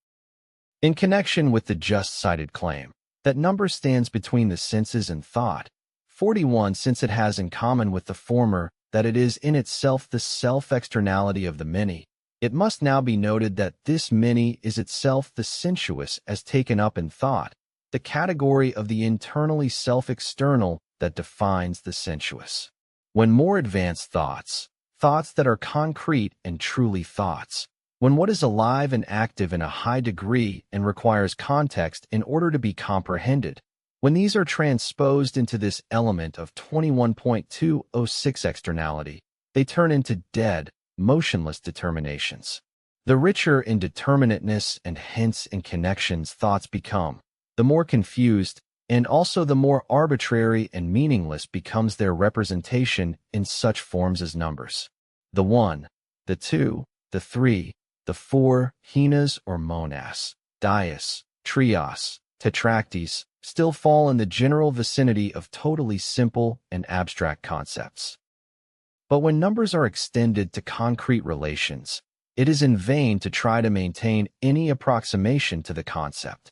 In connection with the just cited claim that number stands between the senses and thought, 41 since it has in common with the former that it is in itself the self-externality of the many, it must now be noted that this many is itself the sensuous as taken up in thought, the category of the internally self-external that defines the sensuous. When more advanced thoughts, thoughts that are concrete and truly thoughts, when what is alive and active in a high degree and requires context in order to be comprehended, when these are transposed into this element of 21.206 externality, they turn into dead, motionless determinations. The richer in determinateness and hence in connections thoughts become, the more confused and also the more arbitrary and meaningless becomes their representation in such forms as numbers. The 1, the 2, the 3, the 4, henas or monas, dias, trios, tetractes, still fall in the general vicinity of totally simple and abstract concepts. But when numbers are extended to concrete relations, it is in vain to try to maintain any approximation to the concept.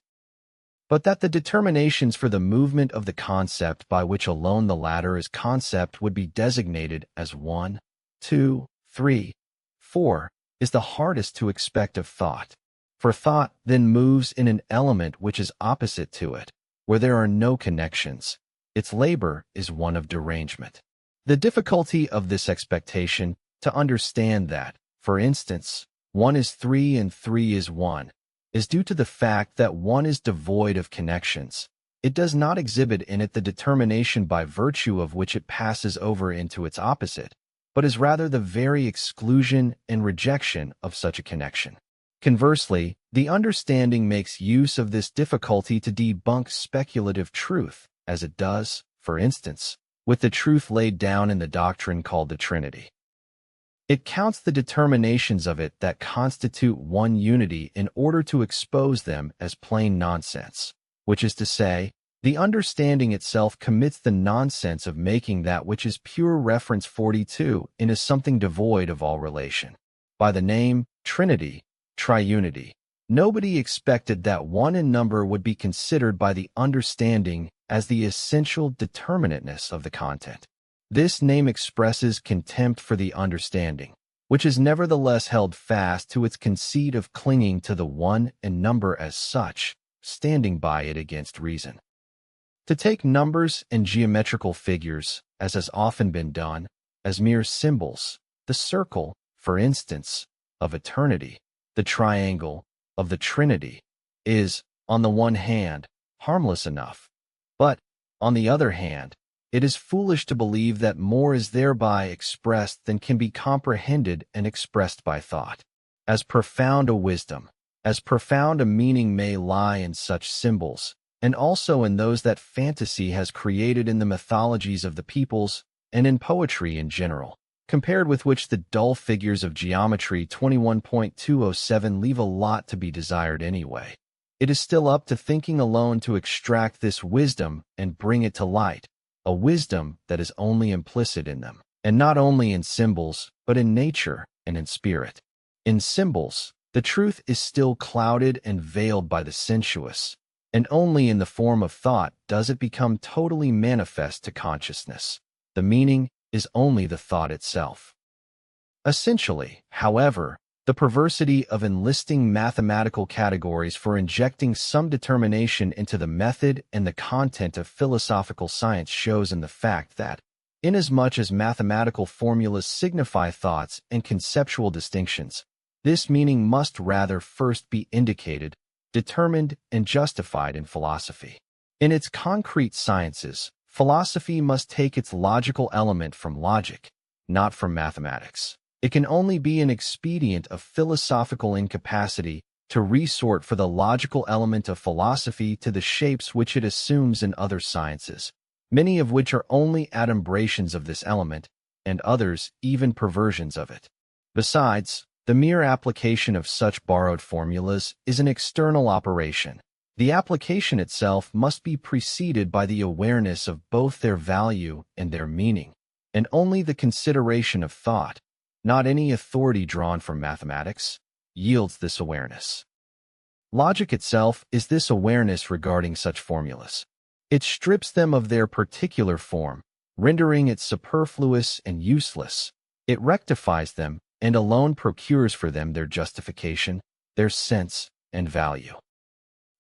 But that the determinations for the movement of the concept by which alone the latter is concept would be designated as 1, 2, 3, 4, is the hardest to expect of thought. For thought then moves in an element which is opposite to it, where there are no connections. Its labor is one of derangement. The difficulty of this expectation to understand that, for instance, 1 is 3 and 3 is 1, is due to the fact that 1 is devoid of connections. It does not exhibit in it the determination by virtue of which it passes over into its opposite, but is rather the very exclusion and rejection of such a connection. Conversely, the understanding makes use of this difficulty to debunk speculative truth, as it does, for instance, with the truth laid down in the doctrine called the Trinity. It counts the determinations of it that constitute one unity in order to expose them as plain nonsense, which is to say, the understanding itself commits the nonsense of making that which is pure reference 42 into something devoid of all relation. By the name Trinity, triunity, nobody expected that 1 in number would be considered by the understanding as the essential determinateness of the content. This name expresses contempt for the understanding, which is nevertheless held fast to its conceit of clinging to the 1 in number as such, standing by it against reason. To take numbers and geometrical figures, as has often been done, as mere symbols, the circle, for instance, of eternity, the triangle of the Trinity, is, on the one hand, harmless enough, but, on the other hand, it is foolish to believe that more is thereby expressed than can be comprehended and expressed by thought. As profound a wisdom, as profound a meaning may lie in such symbols, and also in those that fantasy has created in the mythologies of the peoples and in poetry in general, compared with which the dull figures of geometry 21.207 leave a lot to be desired anyway. It is still up to thinking alone to extract this wisdom and bring it to light, a wisdom that is only implicit in them, and not only in symbols, but in nature and in spirit. In symbols, the truth is still clouded and veiled by the sensuous, and only in the form of thought does it become totally manifest to consciousness. The meaning is only the thought itself. Essentially, however, the perversity of enlisting mathematical categories for injecting some determination into the method and the content of philosophical science shows in the fact that, inasmuch as mathematical formulas signify thoughts and conceptual distinctions, this meaning must rather first be indicated, determined, and justified in philosophy. In its concrete sciences, philosophy must take its logical element from logic, not from mathematics. It can only be an expedient of philosophical incapacity to resort for the logical element of philosophy to the shapes which it assumes in other sciences, many of which are only adumbrations of this element, and others even perversions of it. Besides, the mere application of such borrowed formulas is an external operation. The application itself must be preceded by the awareness of both their value and their meaning, and only the consideration of thought, not any authority drawn from mathematics, yields this awareness. Logic itself is this awareness regarding such formulas. It strips them of their particular form, rendering it superfluous and useless. It rectifies them and alone procures for them their justification, their sense, and value.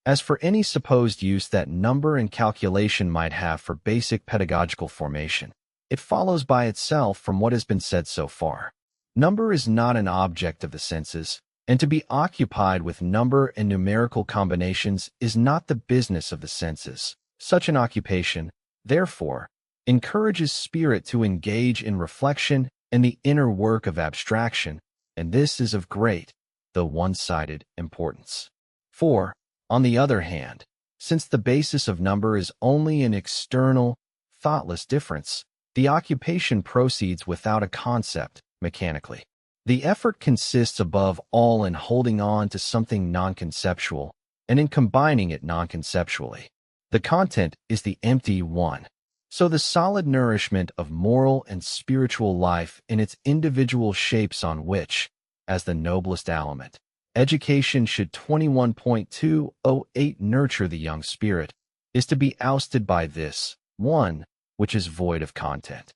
As for any supposed use that number and calculation might have for basic pedagogical formation, it follows by itself from what has been said so far. Number is not an object of the senses, and to be occupied with number and numerical combinations is not the business of the senses. Such an occupation, therefore, encourages spirit to engage in reflection and the inner work of abstraction, and this is of great, though one-sided, importance. For, on the other hand, since the basis of number is only an external, thoughtless difference, the occupation proceeds without a concept, mechanically. The effort consists above all in holding on to something non-conceptual, and in combining it non-conceptually. The content is the empty one. So the solid nourishment of moral and spiritual life in its individual shapes on which, as the noblest element, education should 21.208 nurture the young spirit, is to be ousted by this one, which is void of content.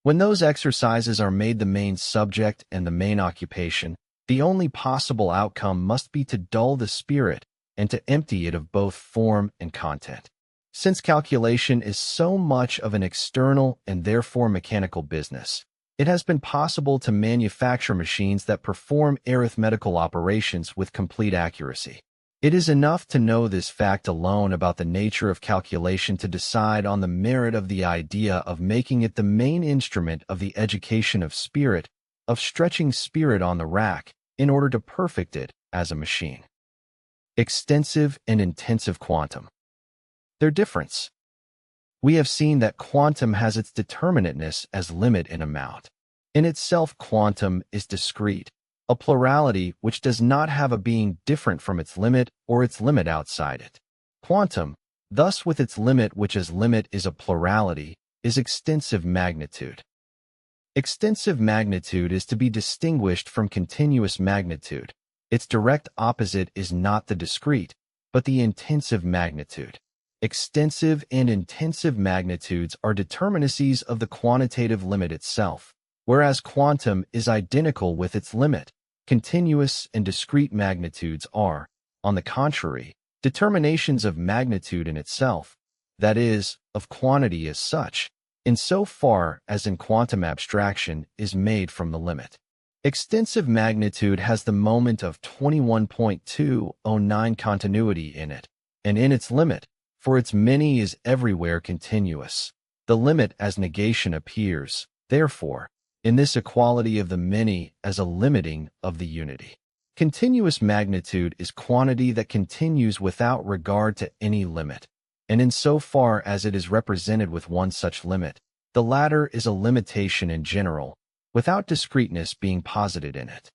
When those exercises are made the main subject and the main occupation, the only possible outcome must be to dull the spirit and to empty it of both form and content. Since calculation is so much of an external and therefore mechanical business, it has been possible to manufacture machines that perform arithmetical operations with complete accuracy. It is enough to know this fact alone about the nature of calculation to decide on the merit of the idea of making it the main instrument of the education of spirit, of stretching spirit on the rack, in order to perfect it as a machine. Extensive and intensive quantum. Their difference. We have seen that quantum has its determinateness as limit in amount. In itself, quantum is discrete, a plurality which does not have a being different from its limit or its limit outside it. Quantum, thus with its limit which as limit is a plurality, is extensive magnitude. Extensive magnitude is to be distinguished from continuous magnitude. Its direct opposite is not the discrete, but the intensive magnitude. Extensive and intensive magnitudes are determinacies of the quantitative limit itself, whereas quantum is identical with its limit. Continuous and discrete magnitudes are, on the contrary, determinations of magnitude in itself, that is, of quantity as such, in so far as in quantum abstraction is made from the limit. Extensive magnitude has the moment of 21.209 continuity in it, and in its limit, for its many is everywhere continuous. The limit as negation appears, therefore, in this equality of the many as a limiting of the unity. Continuous magnitude is quantity that continues without regard to any limit, and in so far as it is represented with one such limit, the latter is a limitation in general, without discreteness being posited in it.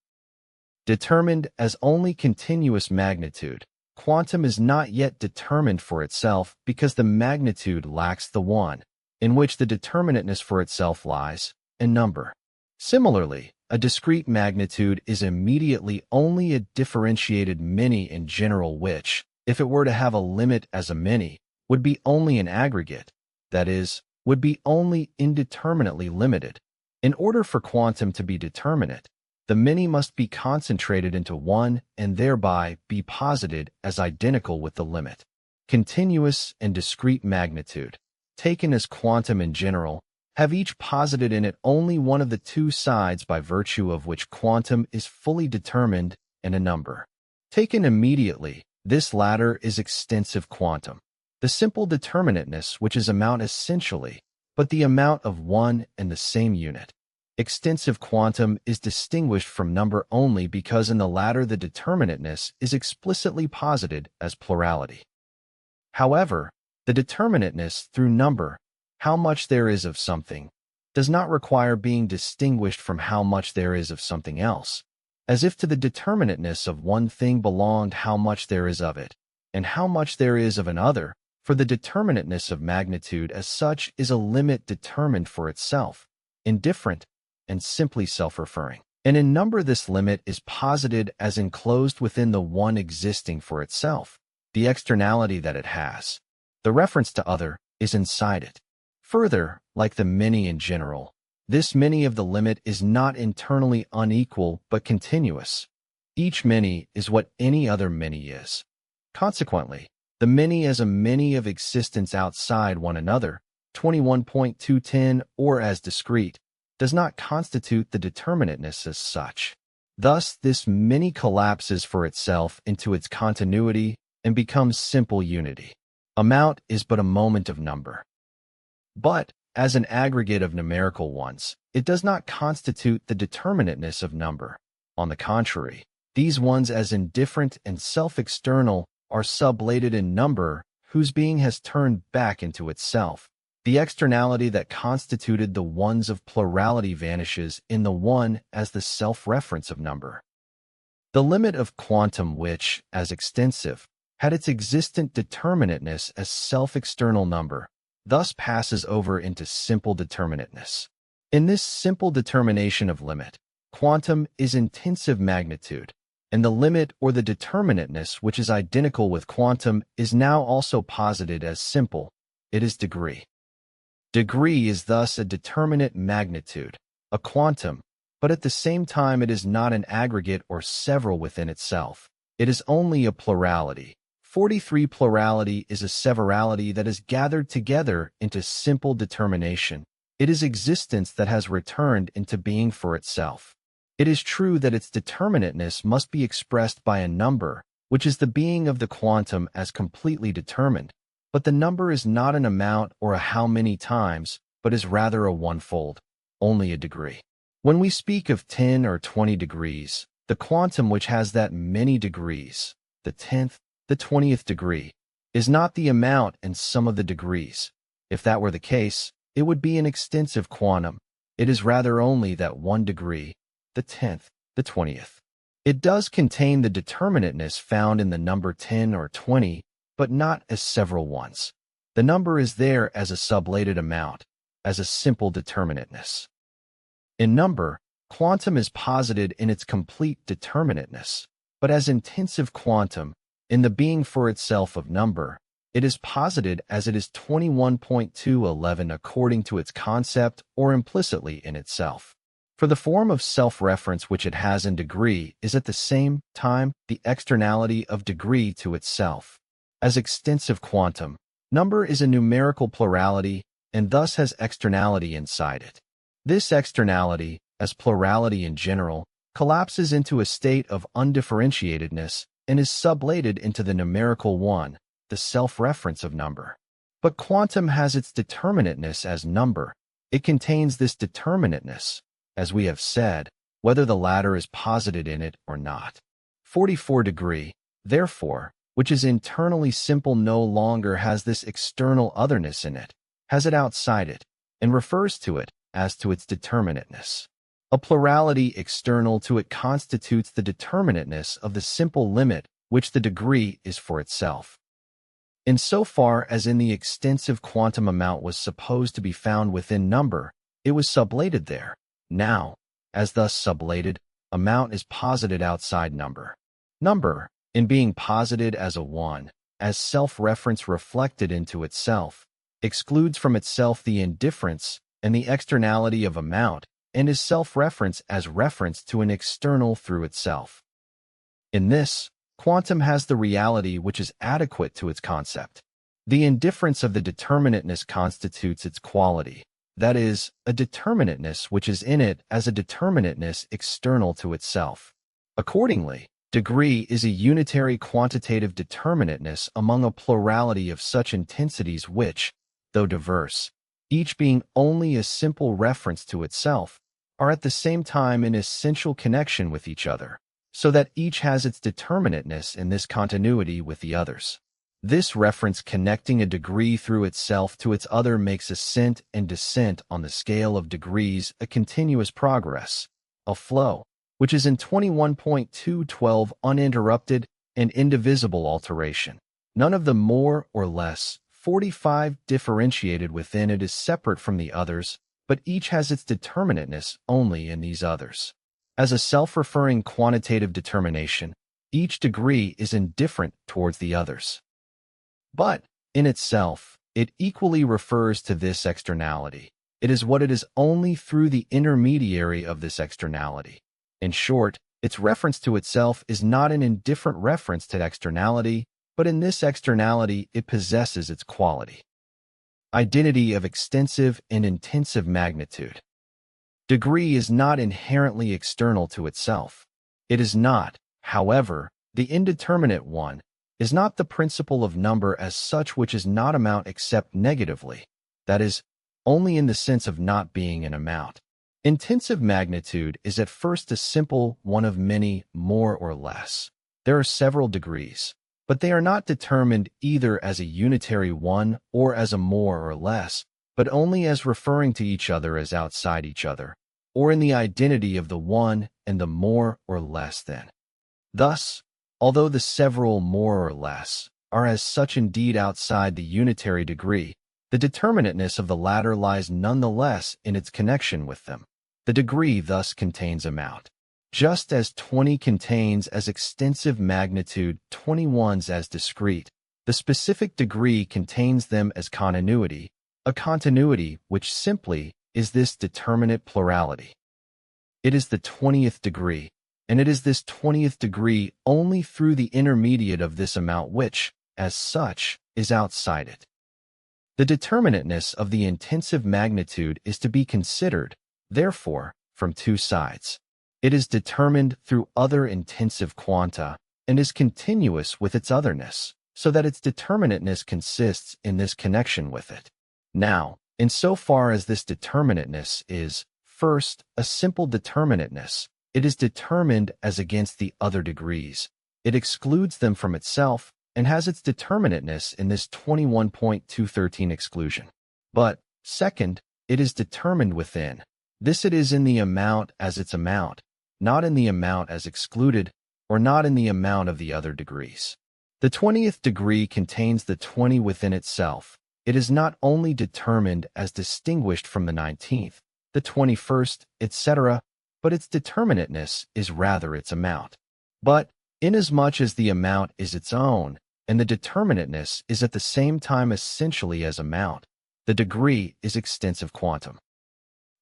Determined as only continuous magnitude, quantum is not yet determined for itself because the magnitude lacks the one, in which the determinateness for itself lies, in number. Similarly, a discrete magnitude is immediately only a differentiated many in general which, if it were to have a limit as a many, would be only an aggregate, that is, would be only indeterminately limited. In order for quantum to be determinate, the many must be concentrated into one and thereby be posited as identical with the limit. Continuous and discrete magnitude, taken as quantum in general, have each posited in it only one of the two sides by virtue of which quantum is fully determined and a number. Taken immediately, this latter is extensive quantum, the simple determinateness which is amount essentially, but the amount of one and the same unit. Extensive quantum is distinguished from number only because in the latter the determinateness is explicitly posited as plurality. However, the determinateness through number, how much there is of something, does not require being distinguished from how much there is of something else, as if to the determinateness of one thing belonged how much there is of it, and how much there is of another, for the determinateness of magnitude as such is a limit determined for itself, indifferent, and simply self-referring. And in number this limit is posited as enclosed within the one existing for itself, the externality that it has. The reference to other is inside it. Further, like the many in general, this many of the limit is not internally unequal but continuous. Each many is what any other many is. Consequently, the many as a many of existence outside one another, 21.210, or as discrete, does not constitute the determinateness as such. Thus, this many collapses for itself into its continuity and becomes simple unity. Amount is but a moment of number. But, as an aggregate of numerical ones, it does not constitute the determinateness of number. On the contrary, these ones as indifferent and self-external are sublated in number, whose being has turned back into itself. The externality that constituted the ones of plurality vanishes in the one as the self-reference of number. The limit of quantum which, as extensive, had its existent determinateness as self-external number, thus passes over into simple determinateness. In this simple determination of limit, quantum is intensive magnitude, and the limit or the determinateness which is identical with quantum is now also posited as simple. It is degree. Degree is thus a determinate magnitude, a quantum, but at the same time it is not an aggregate or several within itself. It is only a plurality. 43 plurality is a severality that is gathered together into simple determination. It is existence that has returned into being for itself. It is true that its determinateness must be expressed by a number, which is the being of the quantum as completely determined, but the number is not an amount or a how many times, but is rather a one-fold, only a degree. When we speak of 10 or 20 degrees, the quantum which has that many degrees, the 10th, the 20th degree, is not the amount and sum of the degrees. If that were the case, it would be an extensive quantum. It is rather only that one degree, the 10th, the 20th. It does contain the determinateness found in the number 10 or 20, but not as several ones. The number is there as a sublated amount, as a simple determinateness. In number, quantum is posited in its complete determinateness, but as intensive quantum, in the being for itself of number, it is posited as it is 21.211 according to its concept or implicitly in itself. For the form of self-reference which it has in degree is at the same time the externality of degree to itself. As extensive quantum, number is a numerical plurality and thus has externality inside it. This externality, as plurality in general, collapses into a state of undifferentiatedness and is sublated into the numerical one, the self-reference of number. But quantum has its determinateness as number. It contains this determinateness, as we have said, whether the latter is posited in it or not. 44 degree, therefore, which is internally simple no longer has this external otherness in it, has it outside it, and refers to it as to its determinateness. A plurality external to it constitutes the determinateness of the simple limit which the degree is for itself. In so far as in the extensive quantum amount was supposed to be found within number, it was sublated there. Now, as thus sublated, amount is posited outside number. Number, in being posited as a one, as self-reference reflected into itself, excludes from itself the indifference and the externality of amount, and is self-reference as reference to an external through itself. In this, quantum has the reality which is adequate to its concept. The indifference of the determinateness constitutes its quality, that is, a determinateness which is in it as a determinateness external to itself. Accordingly, degree is a unitary quantitative determinateness among a plurality of such intensities which, though diverse, each being only a simple reference to itself, are at the same time in essential connection with each other, so that each has its determinateness in this continuity with the others. This reference connecting a degree through itself to its other makes ascent and descent on the scale of degrees a continuous progress, a flow, which is in 21.212 uninterrupted and indivisible alteration. None of the more or less 45 differentiated within it is separate from the others, but each has its determinateness only in these others. As a self-referring quantitative determination, each degree is indifferent towards the others. But, in itself, it equally refers to this externality. It is what it is only through the intermediary of this externality. In short, its reference to itself is not an indifferent reference to externality, but but in this externality it possesses its quality. Identity of extensive and intensive magnitude. Degree is not inherently external to itself. It is not, however, the indeterminate one, is not the principle of number as such which is not amount except negatively, that is, only in the sense of not being an amount. Intensive magnitude is at first a simple one of many, more or less. There are several degrees, but they are not determined either as a unitary one or as a more or less, but only as referring to each other as outside each other, or in the identity of the one and the more or less than. Thus, although the several more or less are as such indeed outside the unitary degree, the determinateness of the latter lies nonetheless in its connection with them. The degree thus contains amount. Just as 20 contains as extensive magnitude 21s as discrete, the specific degree contains them as continuity, a continuity which simply is this determinate plurality. It is the 20th degree, and it is this 20th degree only through the intermediate of this amount which, as such, is outside it. The determinateness of the intensive magnitude is to be considered, therefore, from two sides. It is determined through other intensive quanta, and is continuous with its otherness, so that its determinateness consists in this connection with it. Now, insofar as this determinateness is, first, a simple determinateness, it is determined as against the other degrees. It excludes them from itself, and has its determinateness in this 21.213 exclusion. But, second, it is determined within. This it is in the amount as its amount, not in the amount as excluded, or not in the amount of the other degrees. The 20th degree contains the 20 within itself. It is not only determined as distinguished from the 19th, the 21st, etc., but its determinateness is rather its amount. But, inasmuch as the amount is its own, and the determinateness is at the same time essentially as amount, the degree is extensive quantum.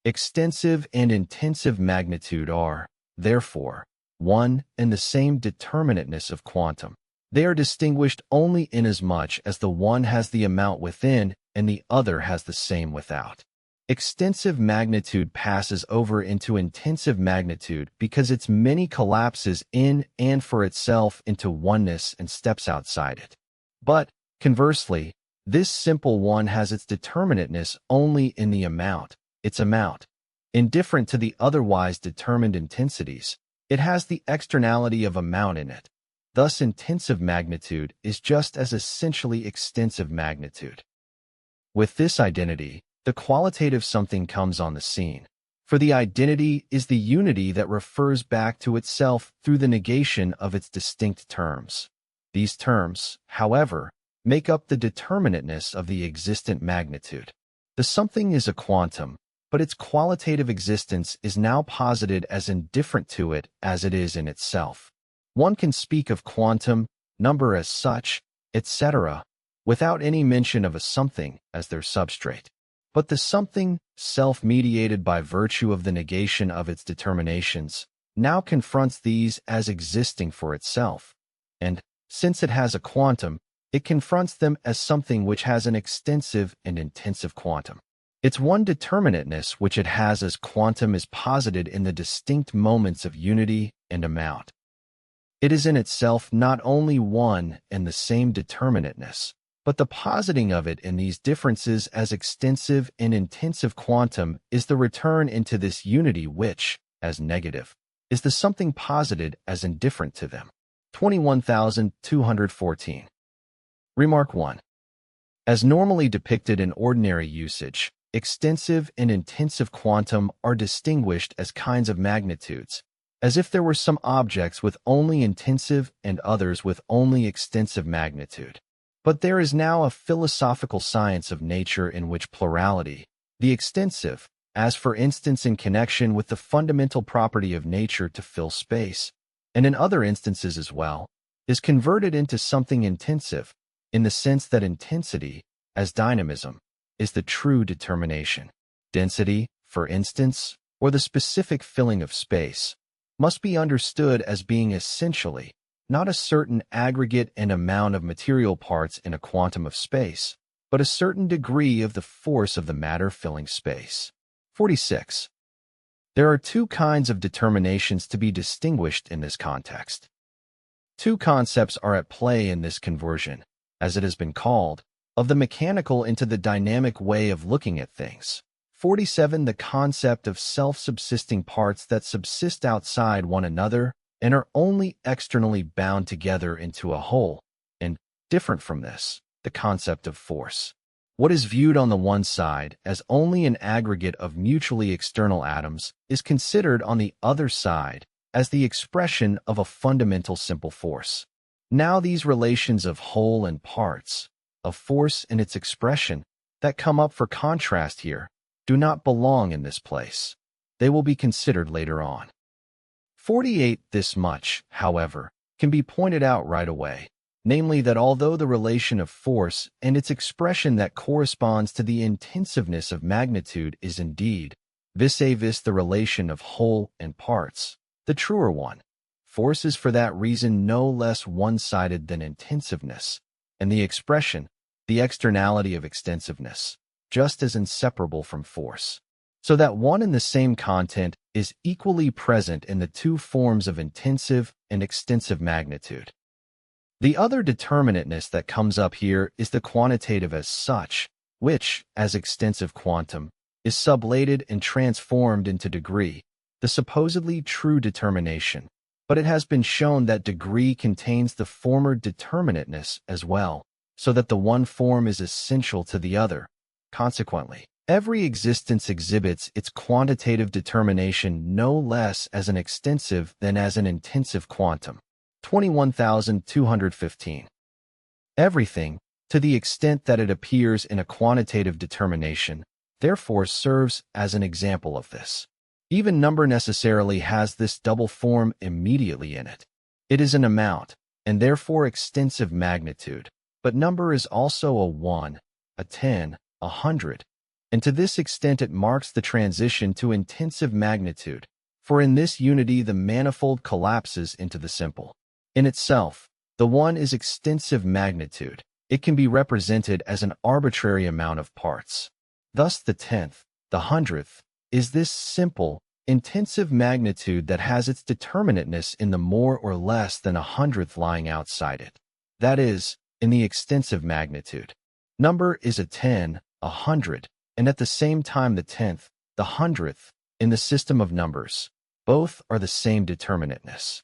Extensive and intensive magnitude are, therefore, one and the same determinateness of quantum. They are distinguished only inasmuch as the one has the amount within and the other has the same without. Extensive magnitude passes over into intensive magnitude because its many collapses in and for itself into oneness and steps outside it. But, conversely, this simple one has its determinateness only in the amount, its amount. Indifferent to the otherwise determined intensities, it has the externality of amount in it. Thus intensive magnitude is just as essentially extensive magnitude. With this identity, the qualitative something comes on the scene, for the identity is the unity that refers back to itself through the negation of its distinct terms. These terms, however, make up the determinateness of the existent magnitude. The something is a quantum, but its qualitative existence is now posited as indifferent to it as it is in itself. One can speak of quantum, number as such, etc., without any mention of a something as their substrate. But the something, self-mediated by virtue of the negation of its determinations, now confronts these as existing for itself, and, since it has a quantum, it confronts them as something which has an extensive and intensive quantum. Its one determinateness which it has as quantum is posited in the distinct moments of unity and amount. It is in itself not only one and the same determinateness, but the positing of it in these differences as extensive and intensive quantum is the return into this unity which, as negative, is the something posited as indifferent to them. 21,214. Remark 1. As normally depicted in ordinary usage, extensive and intensive quantum are distinguished as kinds of magnitudes, as if there were some objects with only intensive and others with only extensive magnitude. But there is now a philosophical science of nature in which plurality, the extensive, as for instance in connection with the fundamental property of nature to fill space, and in other instances as well, is converted into something intensive, in the sense that intensity, as dynamism, is the true determination. Density, for instance, or the specific filling of space, must be understood as being essentially, not a certain aggregate and amount of material parts in a quantum of space, but a certain degree of the force of the matter filling space. 46. There are two kinds of determinations to be distinguished in this context. Two concepts are at play in this conversion, as it has been called, of the mechanical into the dynamic way of looking at things. 47. The concept of self-subsisting parts that subsist outside one another and are only externally bound together into a whole, and, different from this, the concept of force. What is viewed on the one side as only an aggregate of mutually external atoms is considered on the other side as the expression of a fundamental simple force. Now these relations of whole and parts, of force and its expression, that come up for contrast here, do not belong in this place. They will be considered later on. 48. This much, however, can be pointed out right away, namely that although the relation of force and its expression that corresponds to the intensiveness of magnitude is indeed, vis-a-vis the relation of whole and parts, the truer one, force is for that reason no less one-sided than intensiveness, and the expression, the externality of extensiveness, just as inseparable from force, so that one and the same content is equally present in the two forms of intensive and extensive magnitude. The other determinateness that comes up here is the quantitative as such, which, as extensive quantum, is sublated and transformed into degree, the supposedly true determination, but it has been shown that degree contains the former determinateness as well, so that the one form is essential to the other. Consequently, every existence exhibits its quantitative determination no less as an extensive than as an intensive quantum. 21,215. Everything, to the extent that it appears in a quantitative determination, therefore serves as an example of this. Even number necessarily has this double form immediately in it. It is an amount, and therefore extensive magnitude, but number is also a 1, a 10, a 100, and to this extent it marks the transition to intensive magnitude, for in this unity the manifold collapses into the simple. In itself, the one is extensive magnitude. It can be represented as an arbitrary amount of parts. Thus the 10th, the 100th, is this simple, intensive magnitude that has its determinateness in the more or less than 100th lying outside it. That is, in the extensive magnitude. Number is a 10, a 100, and at the same time the 10th, the 100th, in the system of numbers. Both are the same determinateness.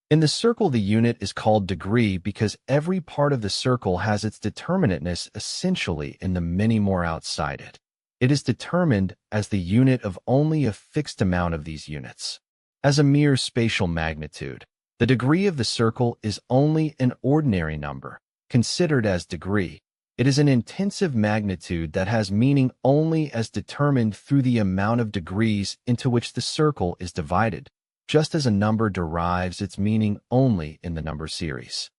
In the circle the unit is called degree because every part of the circle has its determinateness essentially in the many more outside it. It is determined as the unit of only a fixed amount of these units. As a mere spatial magnitude, the degree of the circle is only an ordinary number, considered as degree. It is an intensive magnitude that has meaning only as determined through the amount of degrees into which the circle is divided, just as a number derives its meaning only in the number series.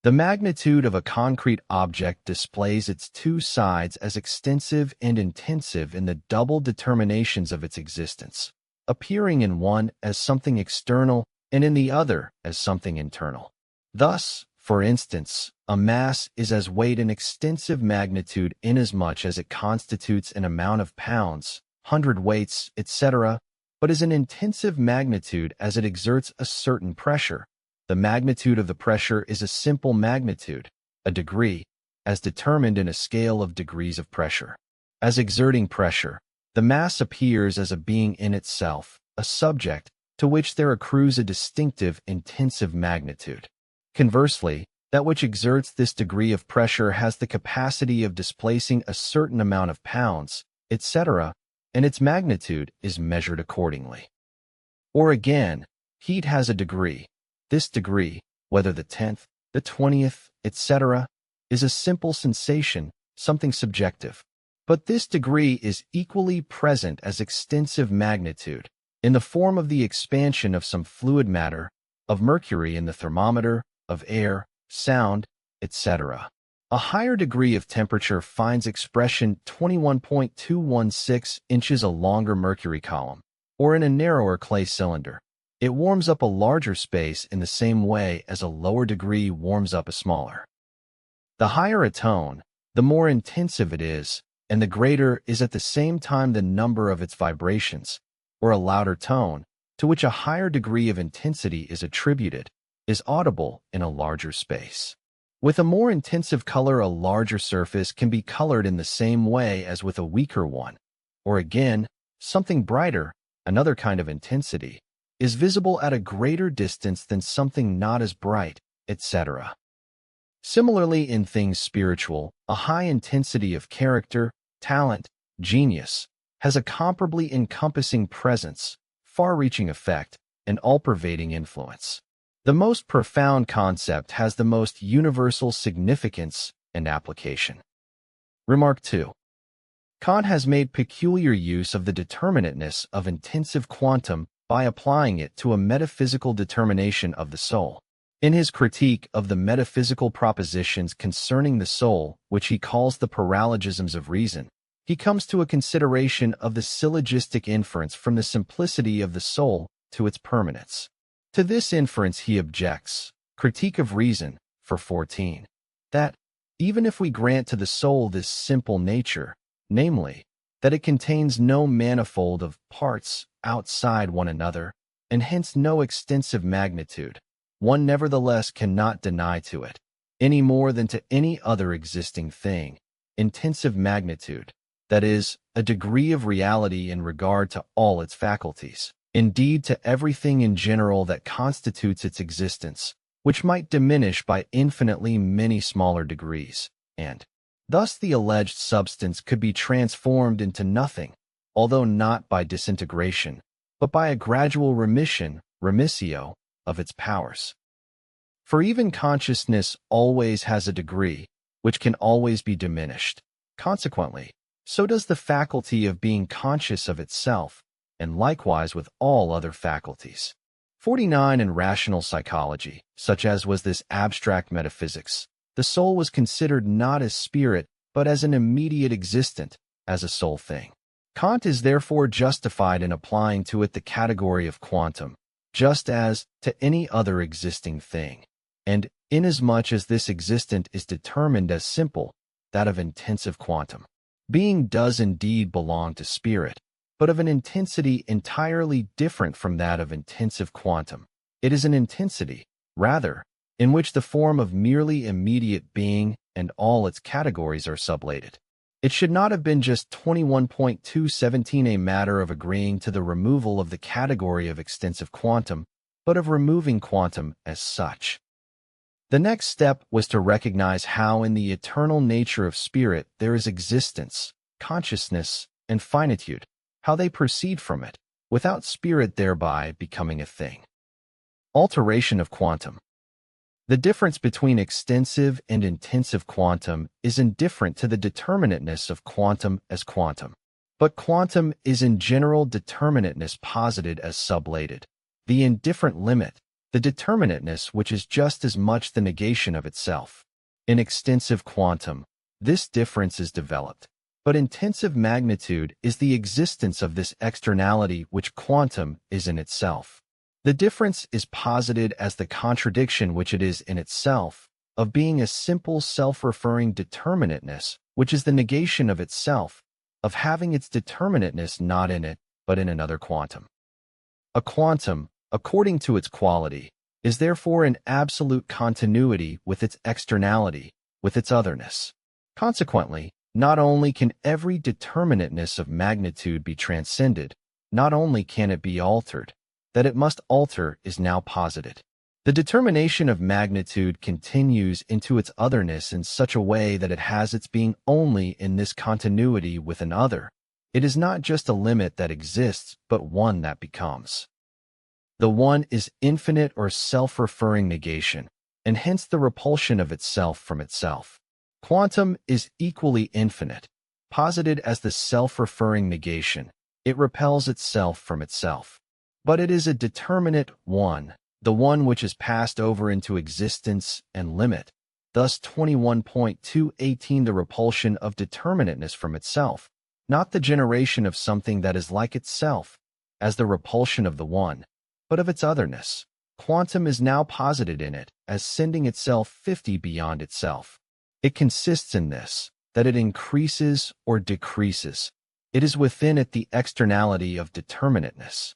The magnitude of a concrete object displays its two sides as extensive and intensive in the double determinations of its existence, appearing in one as something external and in the other as something internal. Thus, for instance, a mass is as weight an extensive magnitude inasmuch as it constitutes an amount of pounds, hundredweights, etc., but is an intensive magnitude as it exerts a certain pressure. The magnitude of the pressure is a simple magnitude, a degree, as determined in a scale of degrees of pressure. As exerting pressure, the mass appears as a being in itself, a subject, to which there accrues a distinctive intensive magnitude. Conversely, that which exerts this degree of pressure has the capacity of displacing a certain amount of pounds, etc., and its magnitude is measured accordingly. Or again, heat has a degree. This degree, whether the 10th, the 20th, etc., is a simple sensation, something subjective. But this degree is equally present as extensive magnitude, in the form of the expansion of some fluid matter, of mercury in the thermometer, of air, sound, etc. A higher degree of temperature finds expression 21.216 inches a longer mercury column, or in a narrower clay cylinder. It warms up a larger space in the same way as a lower degree warms up a smaller. The higher a tone, the more intensive it is, and the greater is at the same time the number of its vibrations, or a louder tone, to which a higher degree of intensity is attributed, is audible in a larger space. With a more intensive color, a larger surface can be colored in the same way as with a weaker one, or again, something brighter, another kind of intensity, is visible at a greater distance than something not as bright, etc. Similarly, in things spiritual, a high intensity of character, talent, genius, has a comparably encompassing presence, far-reaching effect, and all-pervading influence. The most profound concept has the most universal significance and application. Remark 2. Kant has made peculiar use of the determinateness of intensive quantum by applying it to a metaphysical determination of the soul. In his critique of the metaphysical propositions concerning the soul, which he calls the paralogisms of reason, he comes to a consideration of the syllogistic inference from the simplicity of the soul to its permanence. To this inference he objects, Critique of Reason, 4:14, that, even if we grant to the soul this simple nature, namely, that it contains no manifold of parts outside one another, and hence no extensive magnitude, one nevertheless cannot deny to it, any more than to any other existing thing, intensive magnitude, that is, a degree of reality in regard to all its faculties, indeed to everything in general that constitutes its existence, which might diminish by infinitely many smaller degrees, and thus the alleged substance could be transformed into nothing, although not by disintegration, but by a gradual remissio, of its powers. For even consciousness always has a degree, which can always be diminished. Consequently, so does the faculty of being conscious of itself, and likewise with all other faculties. 49. In rational psychology, such as was this abstract metaphysics, the soul was considered not as spirit, but as an immediate existent, as a sole thing. Kant is therefore justified in applying to it the category of quantum, just as to any other existing thing, and inasmuch as this existent is determined as simple, that of intensive quantum. Being does indeed belong to spirit, but of an intensity entirely different from that of intensive quantum. It is an intensity, rather, in which the form of merely immediate being and all its categories are sublated. It should not have been just 21.217 a matter of agreeing to the removal of the category of extensive quantum, but of removing quantum as such. The next step was to recognize how in the eternal nature of spirit there is existence, consciousness, and finitude, how they proceed from it, without spirit thereby becoming a thing. Alteration of quantum. The difference between extensive and intensive quantum is indifferent to the determinateness of quantum as quantum. But quantum is in general determinateness posited as sublated. The indifferent limit, the determinateness which is just as much the negation of itself. In extensive quantum, this difference is developed, but intensive magnitude is the existence of this externality which quantum is in itself. The difference is posited as the contradiction which it is in itself, of being a simple self-referring determinateness, which is the negation of itself, of having its determinateness not in it, but in another quantum. A quantum, according to its quality, is therefore in absolute continuity with its externality, with its otherness. Consequently, not only can every determinateness of magnitude be transcended, not only can it be altered, that it must alter is now posited. The determination of magnitude continues into its otherness in such a way that it has its being only in this continuity with an other. It is not just a limit that exists, but one that becomes. The one is infinite or self-referring negation, and hence the repulsion of itself from itself. Quantum is equally infinite. Posited as the self-referring negation, it repels itself from itself. But it is a determinate one, the one which is passed over into existence and limit, thus 21.218 the repulsion of determinateness from itself, not the generation of something that is like itself, as the repulsion of the one, but of its otherness. Quantum is now posited in it as sending itself 50 beyond itself. It consists in this, that it increases or decreases. It is within it the externality of determinateness.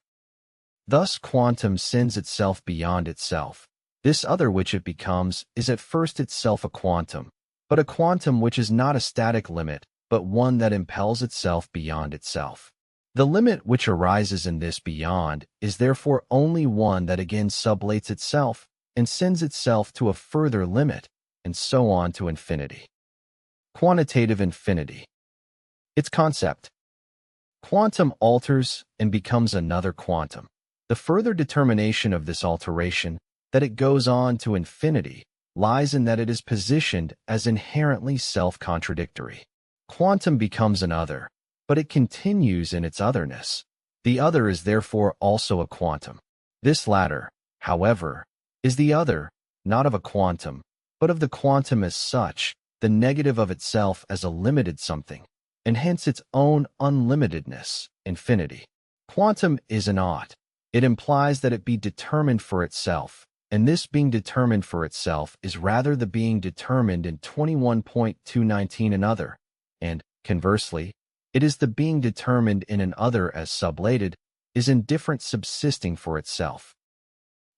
Thus quantum sends itself beyond itself. This other which it becomes is at first itself a quantum, but a quantum which is not a static limit, but one that impels itself beyond itself. The limit which arises in this beyond is therefore only one that again sublates itself and sends itself to a further limit, and so on to infinity. Quantitative infinity. Its concept. Quantum alters and becomes another quantum. The further determination of this alteration, that it goes on to infinity, lies in that it is positioned as inherently self-contradictory. Quantum becomes an other, but it continues in its otherness. The other is therefore also a quantum. This latter, however, is the other, not of a quantum, but of the quantum as such, the negative of itself as a limited something, and hence its own unlimitedness, infinity. Quantum is an ought. It implies that it be determined for itself, and this being determined for itself is rather the being determined in 21.219 another, and, conversely, it is the being determined in an other as sublated, is indifferent subsisting for itself.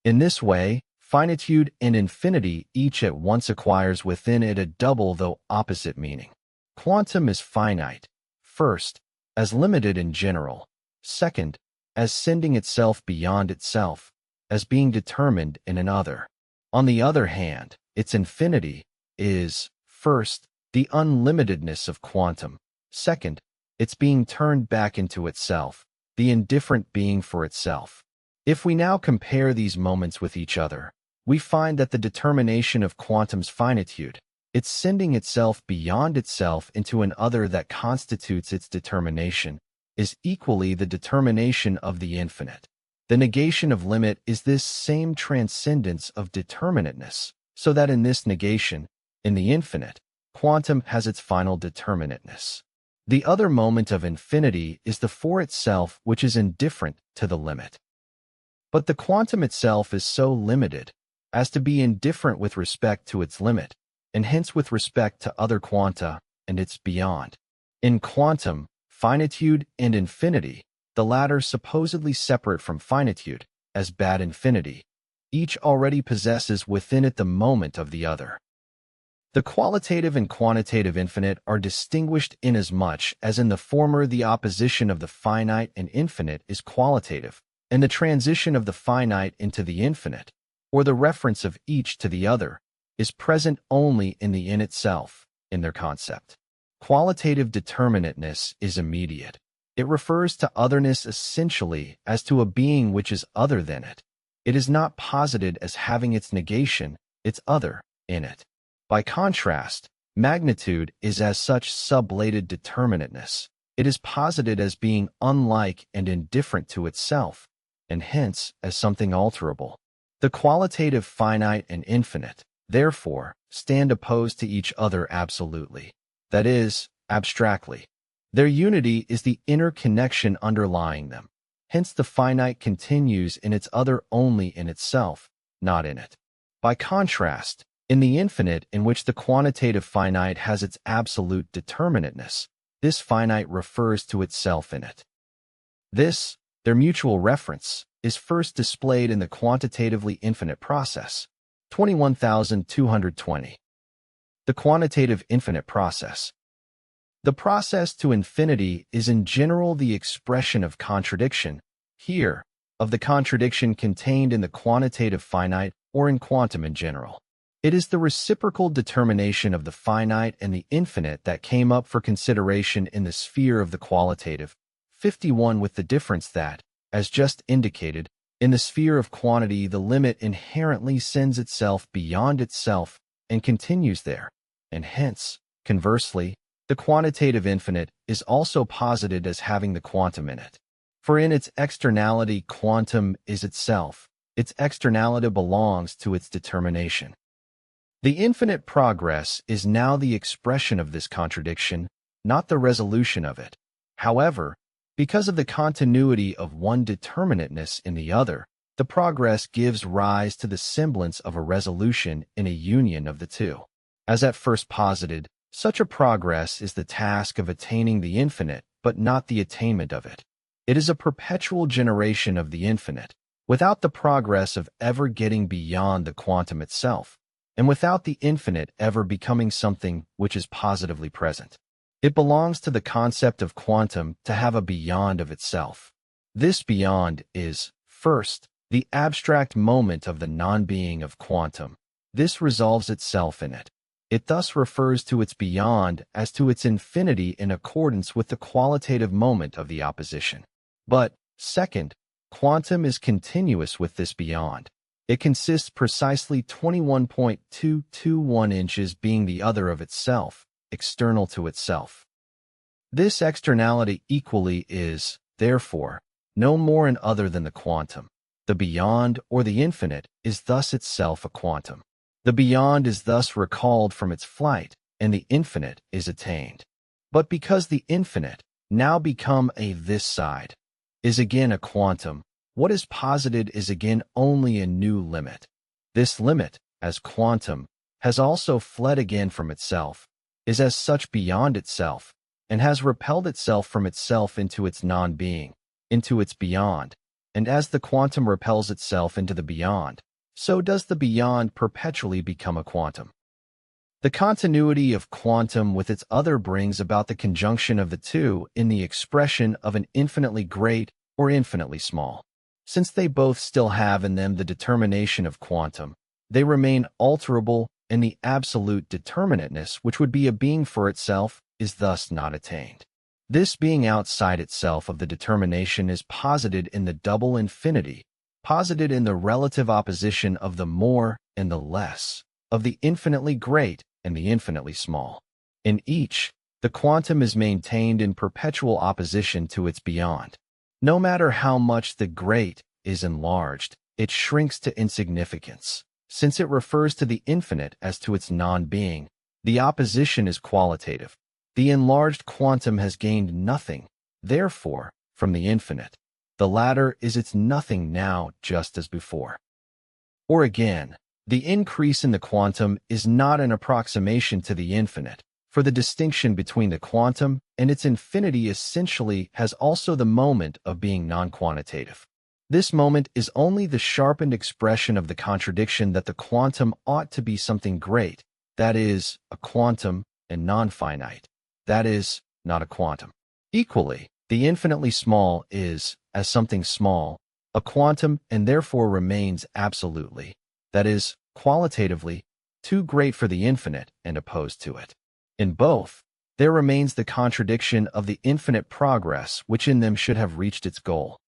In this way, finitude and infinity each at once acquires within it a double though opposite meaning. Quantum is finite, first, as limited in general, second, as sending itself beyond itself, as being determined in an other. On the other hand, its infinity is, first, the unlimitedness of quantum, second, its being turned back into itself, the indifferent being for itself. If we now compare these moments with each other, we find that the determination of quantum's finitude, its sending itself beyond itself into an other that constitutes its determination, is equally the determination of the infinite. The negation of limit is this same transcendence of determinateness, so that in this negation, in the infinite, quantum has its final determinateness. The other moment of infinity is the for itself which is indifferent to the limit. But the quantum itself is so limited as to be indifferent with respect to its limit, and hence with respect to other quanta and its beyond. In quantum, finitude and infinity, the latter supposedly separate from finitude, as bad infinity, each already possesses within it the moment of the other. The qualitative and quantitative infinite are distinguished inasmuch as in the former the opposition of the finite and infinite is qualitative, and the transition of the finite into the infinite, or the reference of each to the other, is present only in the in itself, in their concept. Qualitative determinateness is immediate. It refers to otherness essentially as to a being which is other than it. It is not posited as having its negation, its other, in it. By contrast, magnitude is as such sublated determinateness. It is posited as being unlike and indifferent to itself, and hence as something alterable. The qualitative finite and infinite, therefore, stand opposed to each other absolutely, that is, abstractly. Their unity is the inner connection underlying them. Hence the finite continues in its other only in itself, not in it. By contrast, in the infinite in which the quantitative finite has its absolute determinateness, this finite refers to itself in it. This, their mutual reference, is first displayed in the quantitatively infinite process, 21,220. The quantitative infinite process. The process to infinity is in general the expression of contradiction, here, of the contradiction contained in the quantitative finite or in quantum in general. It is the reciprocal determination of the finite and the infinite that came up for consideration in the sphere of the qualitative, 51, with the difference that, as just indicated, in the sphere of quantity the limit inherently sends itself beyond itself and continues there, and hence, conversely, the quantitative infinite is also posited as having the quantum in it. For in its externality quantum is itself, its externality belongs to its determination. The infinite progress is now the expression of this contradiction, not the resolution of it. However, because of the continuity of one determinateness in the other, The progress gives rise to the semblance of a resolution in a union of the two. As at first posited, such a progress is the task of attaining the infinite, but not the attainment of it. It is a perpetual generation of the infinite, without the progress of ever getting beyond the quantum itself, and without the infinite ever becoming something which is positively present. It belongs to the concept of quantum to have a beyond of itself. This beyond is, first, the abstract moment of the non-being of quantum. This resolves itself in it. It thus refers to its beyond as to its infinity in accordance with the qualitative moment of the opposition. But, second, quantum is continuous with this beyond. It consists precisely 21.221 inches being the other of itself, external to itself. This externality equally is, therefore, no more an other than the quantum. The beyond, or the infinite, is thus itself a quantum. The beyond is thus recalled from its flight, and the infinite is attained. But because the infinite, now become a this side, is again a quantum, what is posited is again only a new limit. This limit, as quantum, has also fled again from itself, is as such beyond itself, and has repelled itself from itself into its non-being, into its beyond. And as the quantum repels itself into the beyond, so does the beyond perpetually become a quantum. The continuity of quantum with its other brings about the conjunction of the two in the expression of an infinitely great or infinitely small. Since they both still have in them the determination of quantum, they remain alterable, and the absolute determinateness which would be a being for itself is thus not attained. This being outside itself of the determination is posited in the double infinity, posited in the relative opposition of the more and the less, of the infinitely great and the infinitely small. In each, the quantum is maintained in perpetual opposition to its beyond. No matter how much the great is enlarged, it shrinks to insignificance. Since it refers to the infinite as to its non-being, the opposition is qualitative. The enlarged quantum has gained nothing, therefore, from the infinite. The latter is its nothing now just as before. Or again, the increase in the quantum is not an approximation to the infinite, for the distinction between the quantum and its infinity essentially has also the moment of being non-quantitative. This moment is only the sharpened expression of the contradiction that the quantum ought to be something great, that is, a quantum, and non-finite, that is, not a quantum. Equally, the infinitely small is, as something small, a quantum and therefore remains absolutely, that is, qualitatively, too great for the infinite and opposed to it. In both, there remains the contradiction of the infinite progress which in them should have reached its goal.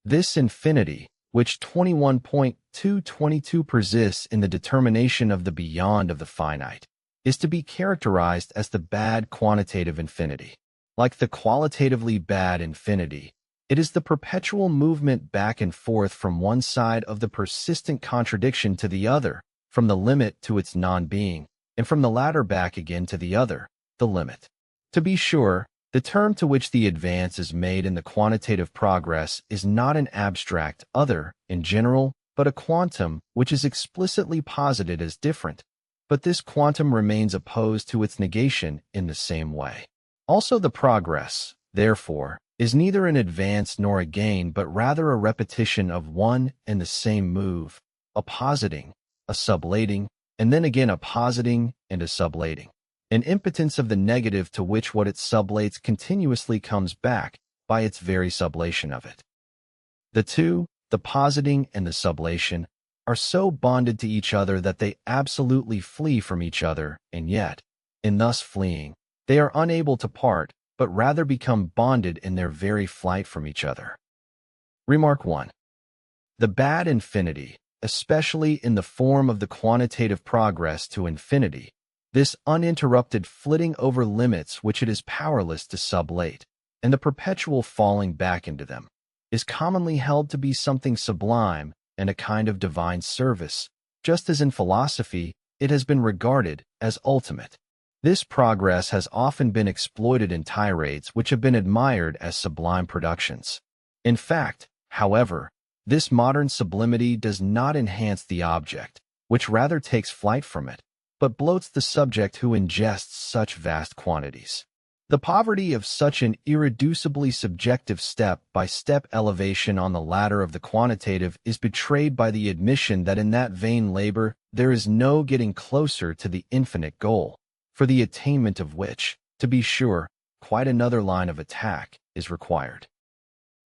This infinity, which 21.222 persists in the determination of the beyond of the finite, is to be characterized as the bad quantitative infinity. Like the qualitatively bad infinity, it is the perpetual movement back and forth from one side of the persistent contradiction to the other, from the limit to its non-being, and from the latter back again to the other, the limit. To be sure, the term to which the advance is made in the quantitative progress is not an abstract other in general, but a quantum which is explicitly posited as different, but this quantum remains opposed to its negation in the same way. Also the progress, therefore, is neither an advance nor a gain, but rather a repetition of one and the same move, a positing, a sublating, and then again a positing and a sublating, an impotence of the negative to which what it sublates continuously comes back by its very sublation of it. The two, the positing and the sublation, are so bonded to each other that they absolutely flee from each other, and yet, in thus fleeing, they are unable to part, but rather become bonded in their very flight from each other. Remark 1. The bad infinity, especially in the form of the quantitative progress to infinity, this uninterrupted flitting over limits which it is powerless to sublate, and the perpetual falling back into them, is commonly held to be something sublime and a kind of divine service, just as in philosophy it has been regarded as ultimate. This progress has often been exploited in tirades which have been admired as sublime productions. In fact, however, This modern sublimity does not enhance the object, which rather takes flight from it, but bloats the subject who ingests such vast quantities. The poverty of such an irreducibly subjective step-by-step elevation on the ladder of the quantitative is betrayed by the admission that in that vain labor there is no getting closer to the infinite goal, for the attainment of which, to be sure, quite another line of attack is required.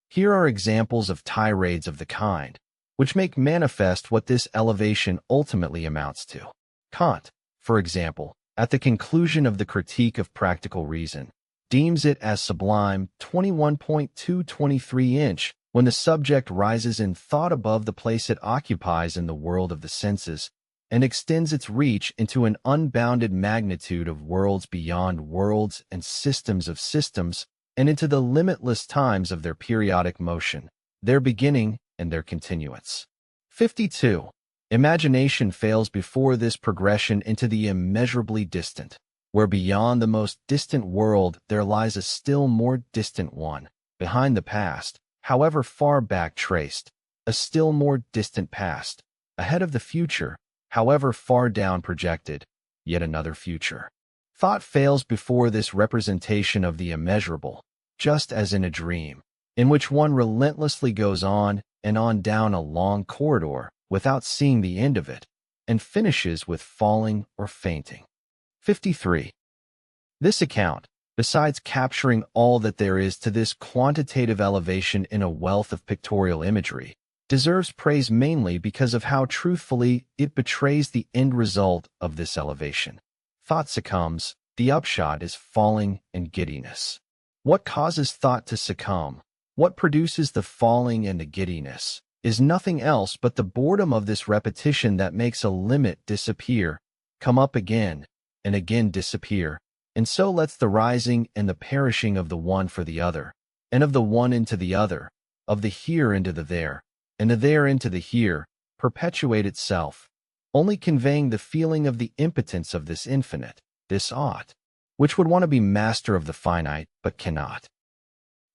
Here are examples of tirades of the kind, which make manifest what this elevation ultimately amounts to. Kant, for example, at the conclusion of the Critique of Practical Reason, deems it as sublime 21.223 when the subject rises in thought above the place it occupies in the world of the senses and extends its reach into an unbounded magnitude of worlds beyond worlds and systems of systems and into the limitless times of their periodic motion, their beginning and their continuance. 52. Imagination fails before this progression into the immeasurably distant, where beyond the most distant world there lies a still more distant one, behind the past, however far back traced, a still more distant past, ahead of the future, however far down projected, yet another future. Thought fails before this representation of the immeasurable, just as in a dream, in which one relentlessly goes on and on down a long corridor without seeing the end of it, and finishes with falling or fainting. 53. This account, besides capturing all that there is to this quantitative elevation in a wealth of pictorial imagery, deserves praise mainly because of how truthfully it betrays the end result of this elevation. Thought succumbs, the upshot is falling and giddiness. What causes thought to succumb, what produces the falling and the giddiness, is nothing else but the boredom of this repetition that makes a limit disappear, come up again, and again disappear, and so lets the rising and the perishing of the one for the other, and of the one into the other, of the here into the there, and the there into the here, perpetuate itself, only conveying the feeling of the impotence of this infinite, this ought, which would want to be master of the finite but cannot.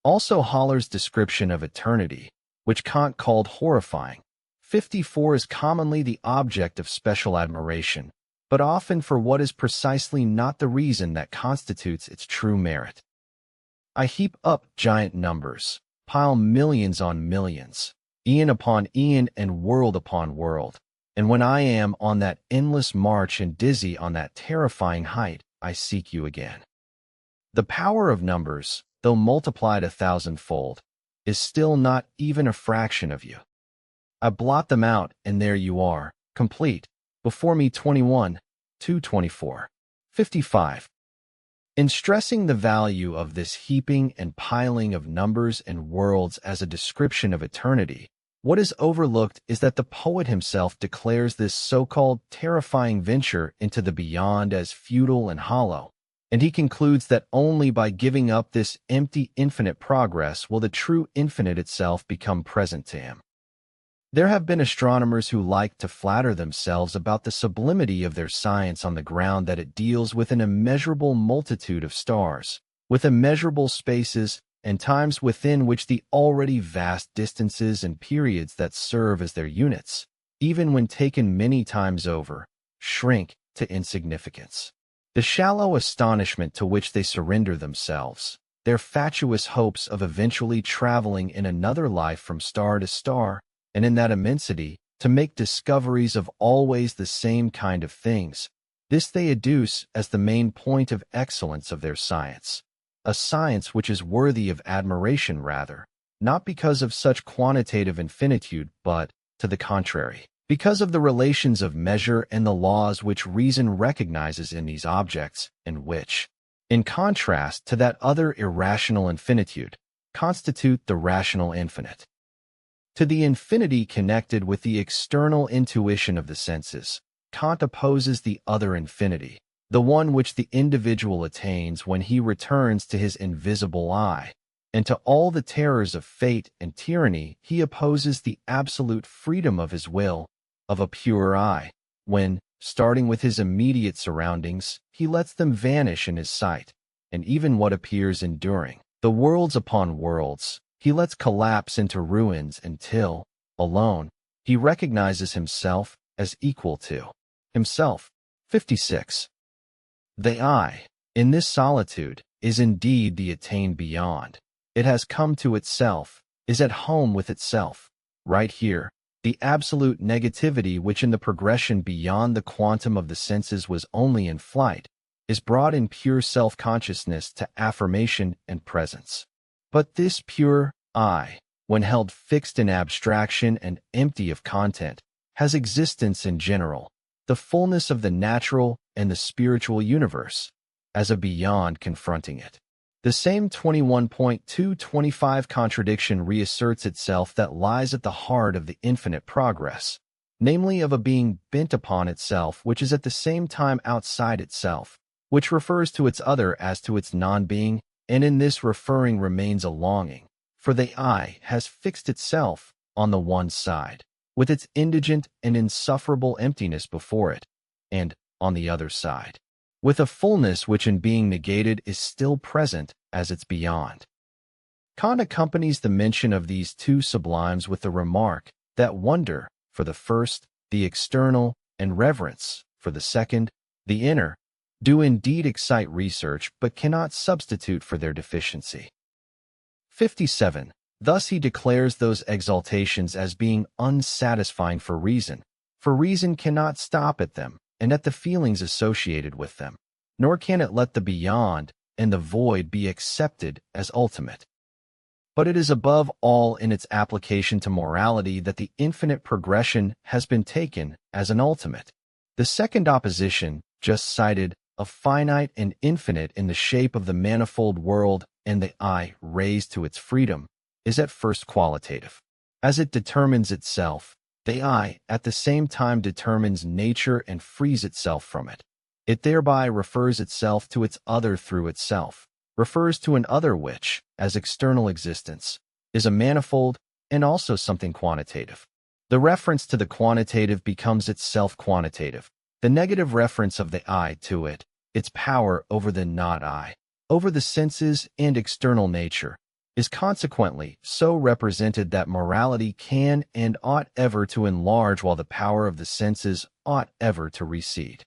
Also Haller's description of eternity, which Kant called horrifying. 54 is commonly the object of special admiration, but often for what is precisely not the reason that constitutes its true merit. I heap up giant numbers, pile millions on millions, eon upon eon and world upon world, and when I am on that endless march and dizzy on that terrifying height, I seek you again. The power of numbers, though multiplied 1,000-fold, is still not even a fraction of you. I blot them out, and there you are, complete, before me 21, 224. 55. In stressing the value of this heaping and piling of numbers and worlds as a description of eternity, what is overlooked is that the poet himself declares this so-called terrifying venture into the beyond as futile and hollow, and he concludes that only by giving up this empty infinite progress will the true infinite itself become present to him. There have been astronomers who like to flatter themselves about the sublimity of their science on the ground that it deals with an immeasurable multitude of stars, with immeasurable spaces and times within which the already vast distances and periods that serve as their units, even when taken many times over, shrink to insignificance. The shallow astonishment to which they surrender themselves, their fatuous hopes of eventually traveling in another life from star to star, and in that immensity, to make discoveries of always the same kind of things, this they adduce as the main point of excellence of their science, a science which is worthy of admiration rather, not because of such quantitative infinitude, but, to the contrary, because of the relations of measure and the laws which reason recognizes in these objects, and which, in contrast to that other irrational infinitude, constitute the rational infinite. To the infinity connected with the external intuition of the senses, Kant opposes the other infinity, the one which the individual attains when he returns to his invisible I, and to all the terrors of fate and tyranny he opposes the absolute freedom of his will, of a pure I, when, starting with his immediate surroundings, he lets them vanish in his sight, and even what appears enduring, the worlds upon worlds, he lets collapse into ruins until, alone, he recognizes himself as equal to himself. 56. The I, in this solitude, is indeed the attained beyond. It has come to itself, is at home with itself. Right here, the absolute negativity which in the progression beyond the quantum of the senses was only in flight, is brought in pure self-consciousness to affirmation and presence. But this pure I, when held fixed in abstraction and empty of content, has existence in general, the fullness of the natural and the spiritual universe, as a beyond confronting it. The same 21.225 contradiction reasserts itself that lies at the heart of the infinite progress, namely of a being bent upon itself which is at the same time outside itself, which refers to its other as to its non-being, and in this referring remains a longing, for the I has fixed itself on the one side, with its indigent and insufferable emptiness before it, and, on the other side, with a fullness which in being negated is still present as its beyond. Kant accompanies the mention of these two sublimes with the remark that wonder, for the first, the external, and reverence, for the second, the inner, do indeed excite research but cannot substitute for their deficiency. 57. Thus he declares those exaltations as being unsatisfying for reason cannot stop at them and at the feelings associated with them, nor can it let the beyond and the void be accepted as ultimate. But it is above all in its application to morality that the infinite progression has been taken as an ultimate. The second opposition, just cited, of finite and infinite in the shape of the manifold world and the I raised to its freedom, is at first qualitative. As it determines itself, the I at the same time determines nature and frees itself from it. It thereby refers itself to its other through itself, refers to an other which, as external existence, is a manifold and also something quantitative. The reference to the quantitative becomes itself quantitative, the negative reference of the I to it, its power over the not I, over the senses and external nature, is consequently so represented that morality can and ought ever to enlarge while the power of the senses ought ever to recede.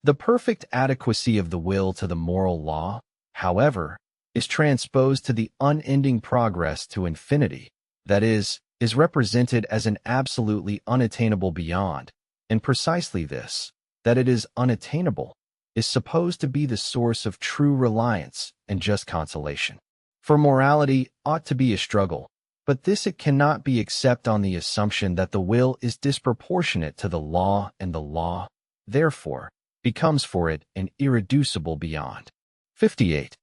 The perfect adequacy of the will to the moral law, however, is transposed to the unending progress to infinity, that is represented as an absolutely unattainable beyond, and precisely this, that it is unattainable, is supposed to be the source of true reliance and just consolation. For morality ought to be a struggle, but this it cannot be except on the assumption that the will is disproportionate to the law and the law, therefore, becomes for it an irreducible beyond. 58.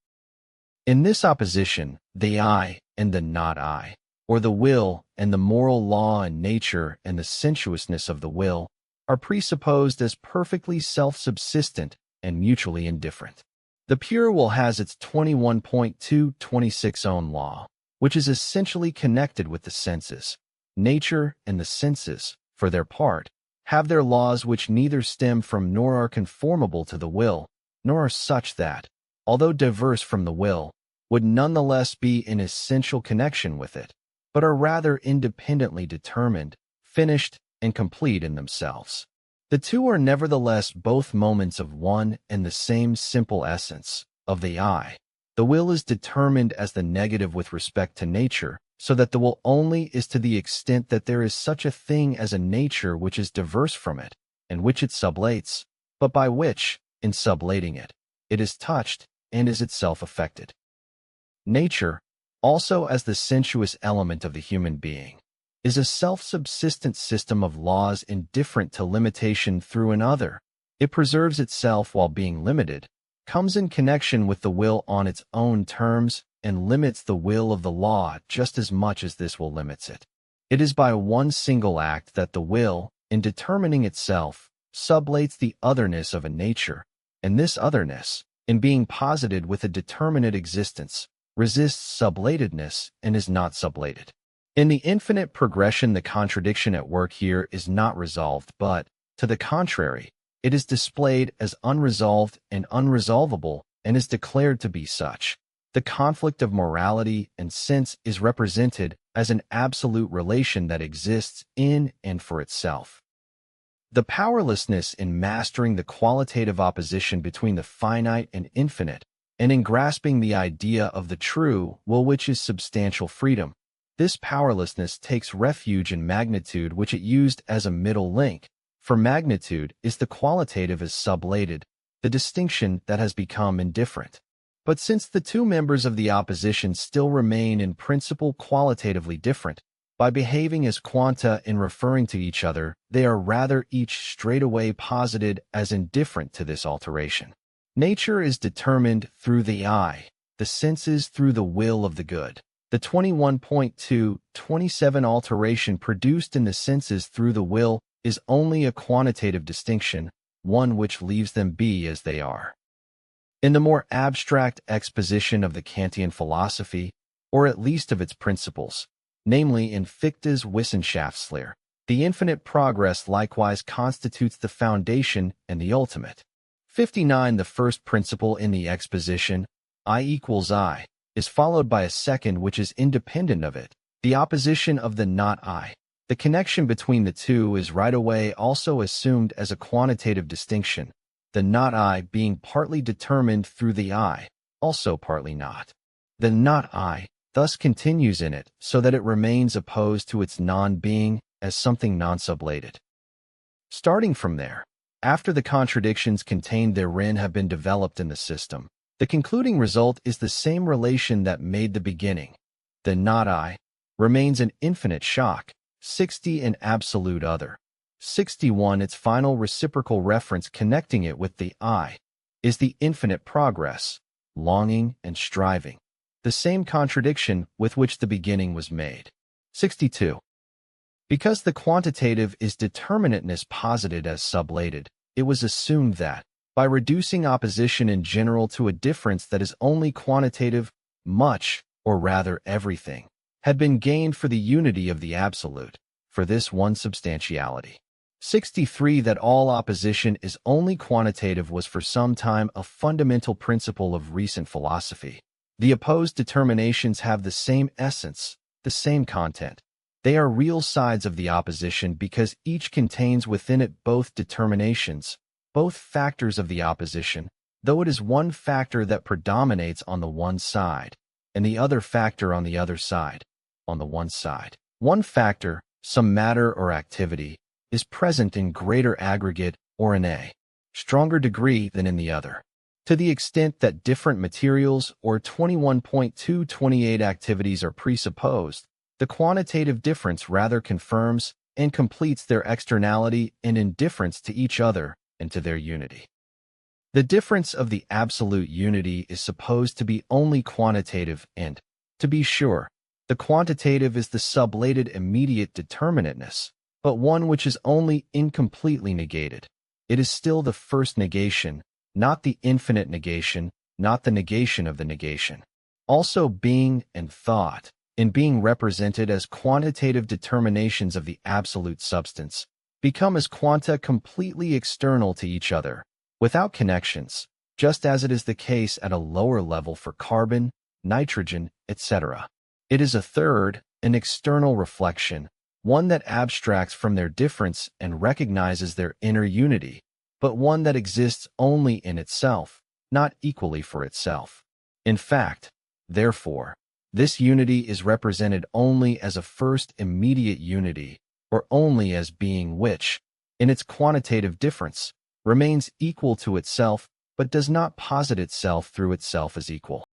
In this opposition, the I and the not I, or the will and the moral law and nature and the sensuousness of the will, are presupposed as perfectly self-subsistent and mutually indifferent. The pure will has its 21.226 own law, which is essentially connected with the senses. Nature and the senses, for their part, have their laws which neither stem from nor are conformable to the will, nor are such that, although diverse from the will, would nonetheless be in essential connection with it, but are rather independently determined, finished, and complete in themselves. The two are nevertheless both moments of one and the same simple essence, of the I. The will is determined as the negative with respect to nature, so that the will only is to the extent that there is such a thing as a nature which is diverse from it, and which it sublates, but by which, in sublating it, it is touched and is itself affected. Nature, also as the sensuous element of the human being, is a self-subsistent system of laws indifferent to limitation through another. It preserves itself while being limited, comes in connection with the will on its own terms, and limits the will of the law just as much as this will limits it. It is by one single act that the will, in determining itself, sublates the otherness of a nature, and this otherness, in being posited with a determinate existence, resists sublatedness and is not sublated. In the infinite progression, the contradiction at work here is not resolved, but, to the contrary, it is displayed as unresolved and unresolvable and is declared to be such. The conflict of morality and sense is represented as an absolute relation that exists in and for itself. The powerlessness in mastering the qualitative opposition between the finite and infinite, and in grasping the idea of the true will, which is substantial freedom. This powerlessness takes refuge in magnitude, which it used as a middle link. For magnitude is the qualitative as sublated, the distinction that has become indifferent. But since the two members of the opposition still remain in principle qualitatively different, by behaving as quanta in referring to each other, they are rather each straightaway posited as indifferent to this alteration. Nature is determined through the eye, the senses through the will of the good. The 21.227 alteration produced in the senses through the will is only a quantitative distinction, one which leaves them be as they are. In the more abstract exposition of the Kantian philosophy, or at least of its principles, namely in Fichte's Wissenschaftslehre, the infinite progress likewise constitutes the foundation and the ultimate. 59. The first principle in the exposition, I equals I, is followed by a second which is independent of it, the opposition of the not I. The connection between the two is right away also assumed as a quantitative distinction, the not I being partly determined through the I, also partly not. The not I thus continues in it so that it remains opposed to its non-being as something non-sublated. Starting from there, after the contradictions contained therein have been developed in the system, the concluding result is the same relation that made the beginning. The not I remains an infinite shock, 60 an absolute other. 61 its final reciprocal reference connecting it with the I is the infinite progress, longing and striving, the same contradiction with which the beginning was made. 62. Because the quantitative is determinateness posited as sublated, it was assumed that, by reducing opposition in general to a difference that is only quantitative, much, or rather everything, had been gained for the unity of the absolute, for this one substantiality. 63 that all opposition is only quantitative was for some time a fundamental principle of recent philosophy. The opposed determinations have the same essence, the same content. They are real sides of the opposition because each contains within it both determinations, both factors of the opposition, though it is one factor that predominates on the one side, and the other factor on the other side, on the one side. One factor, some matter or activity, is present in greater aggregate or in a stronger degree than in the other. To the extent that different materials or 21.228 activities are presupposed, the quantitative difference rather confirms and completes their externality and indifference to each other and to their unity. The difference of the absolute unity is supposed to be only quantitative and, to be sure, the quantitative is the sublated immediate determinateness, but one which is only incompletely negated. It is still the first negation, not the infinite negation, not the negation of the negation. Also being and thought, in being represented as quantitative determinations of the absolute substance, become as quanta completely external to each other, without connections, just as it is the case at a lower level for carbon, nitrogen, etc. It is a third, an external reflection, one that abstracts from their difference and recognizes their inner unity, but one that exists only in itself, not equally for itself. In fact, therefore, this unity is represented only as a first immediate unity, or only as being which, in its quantitative difference, remains equal to itself but does not posit itself through itself as equal.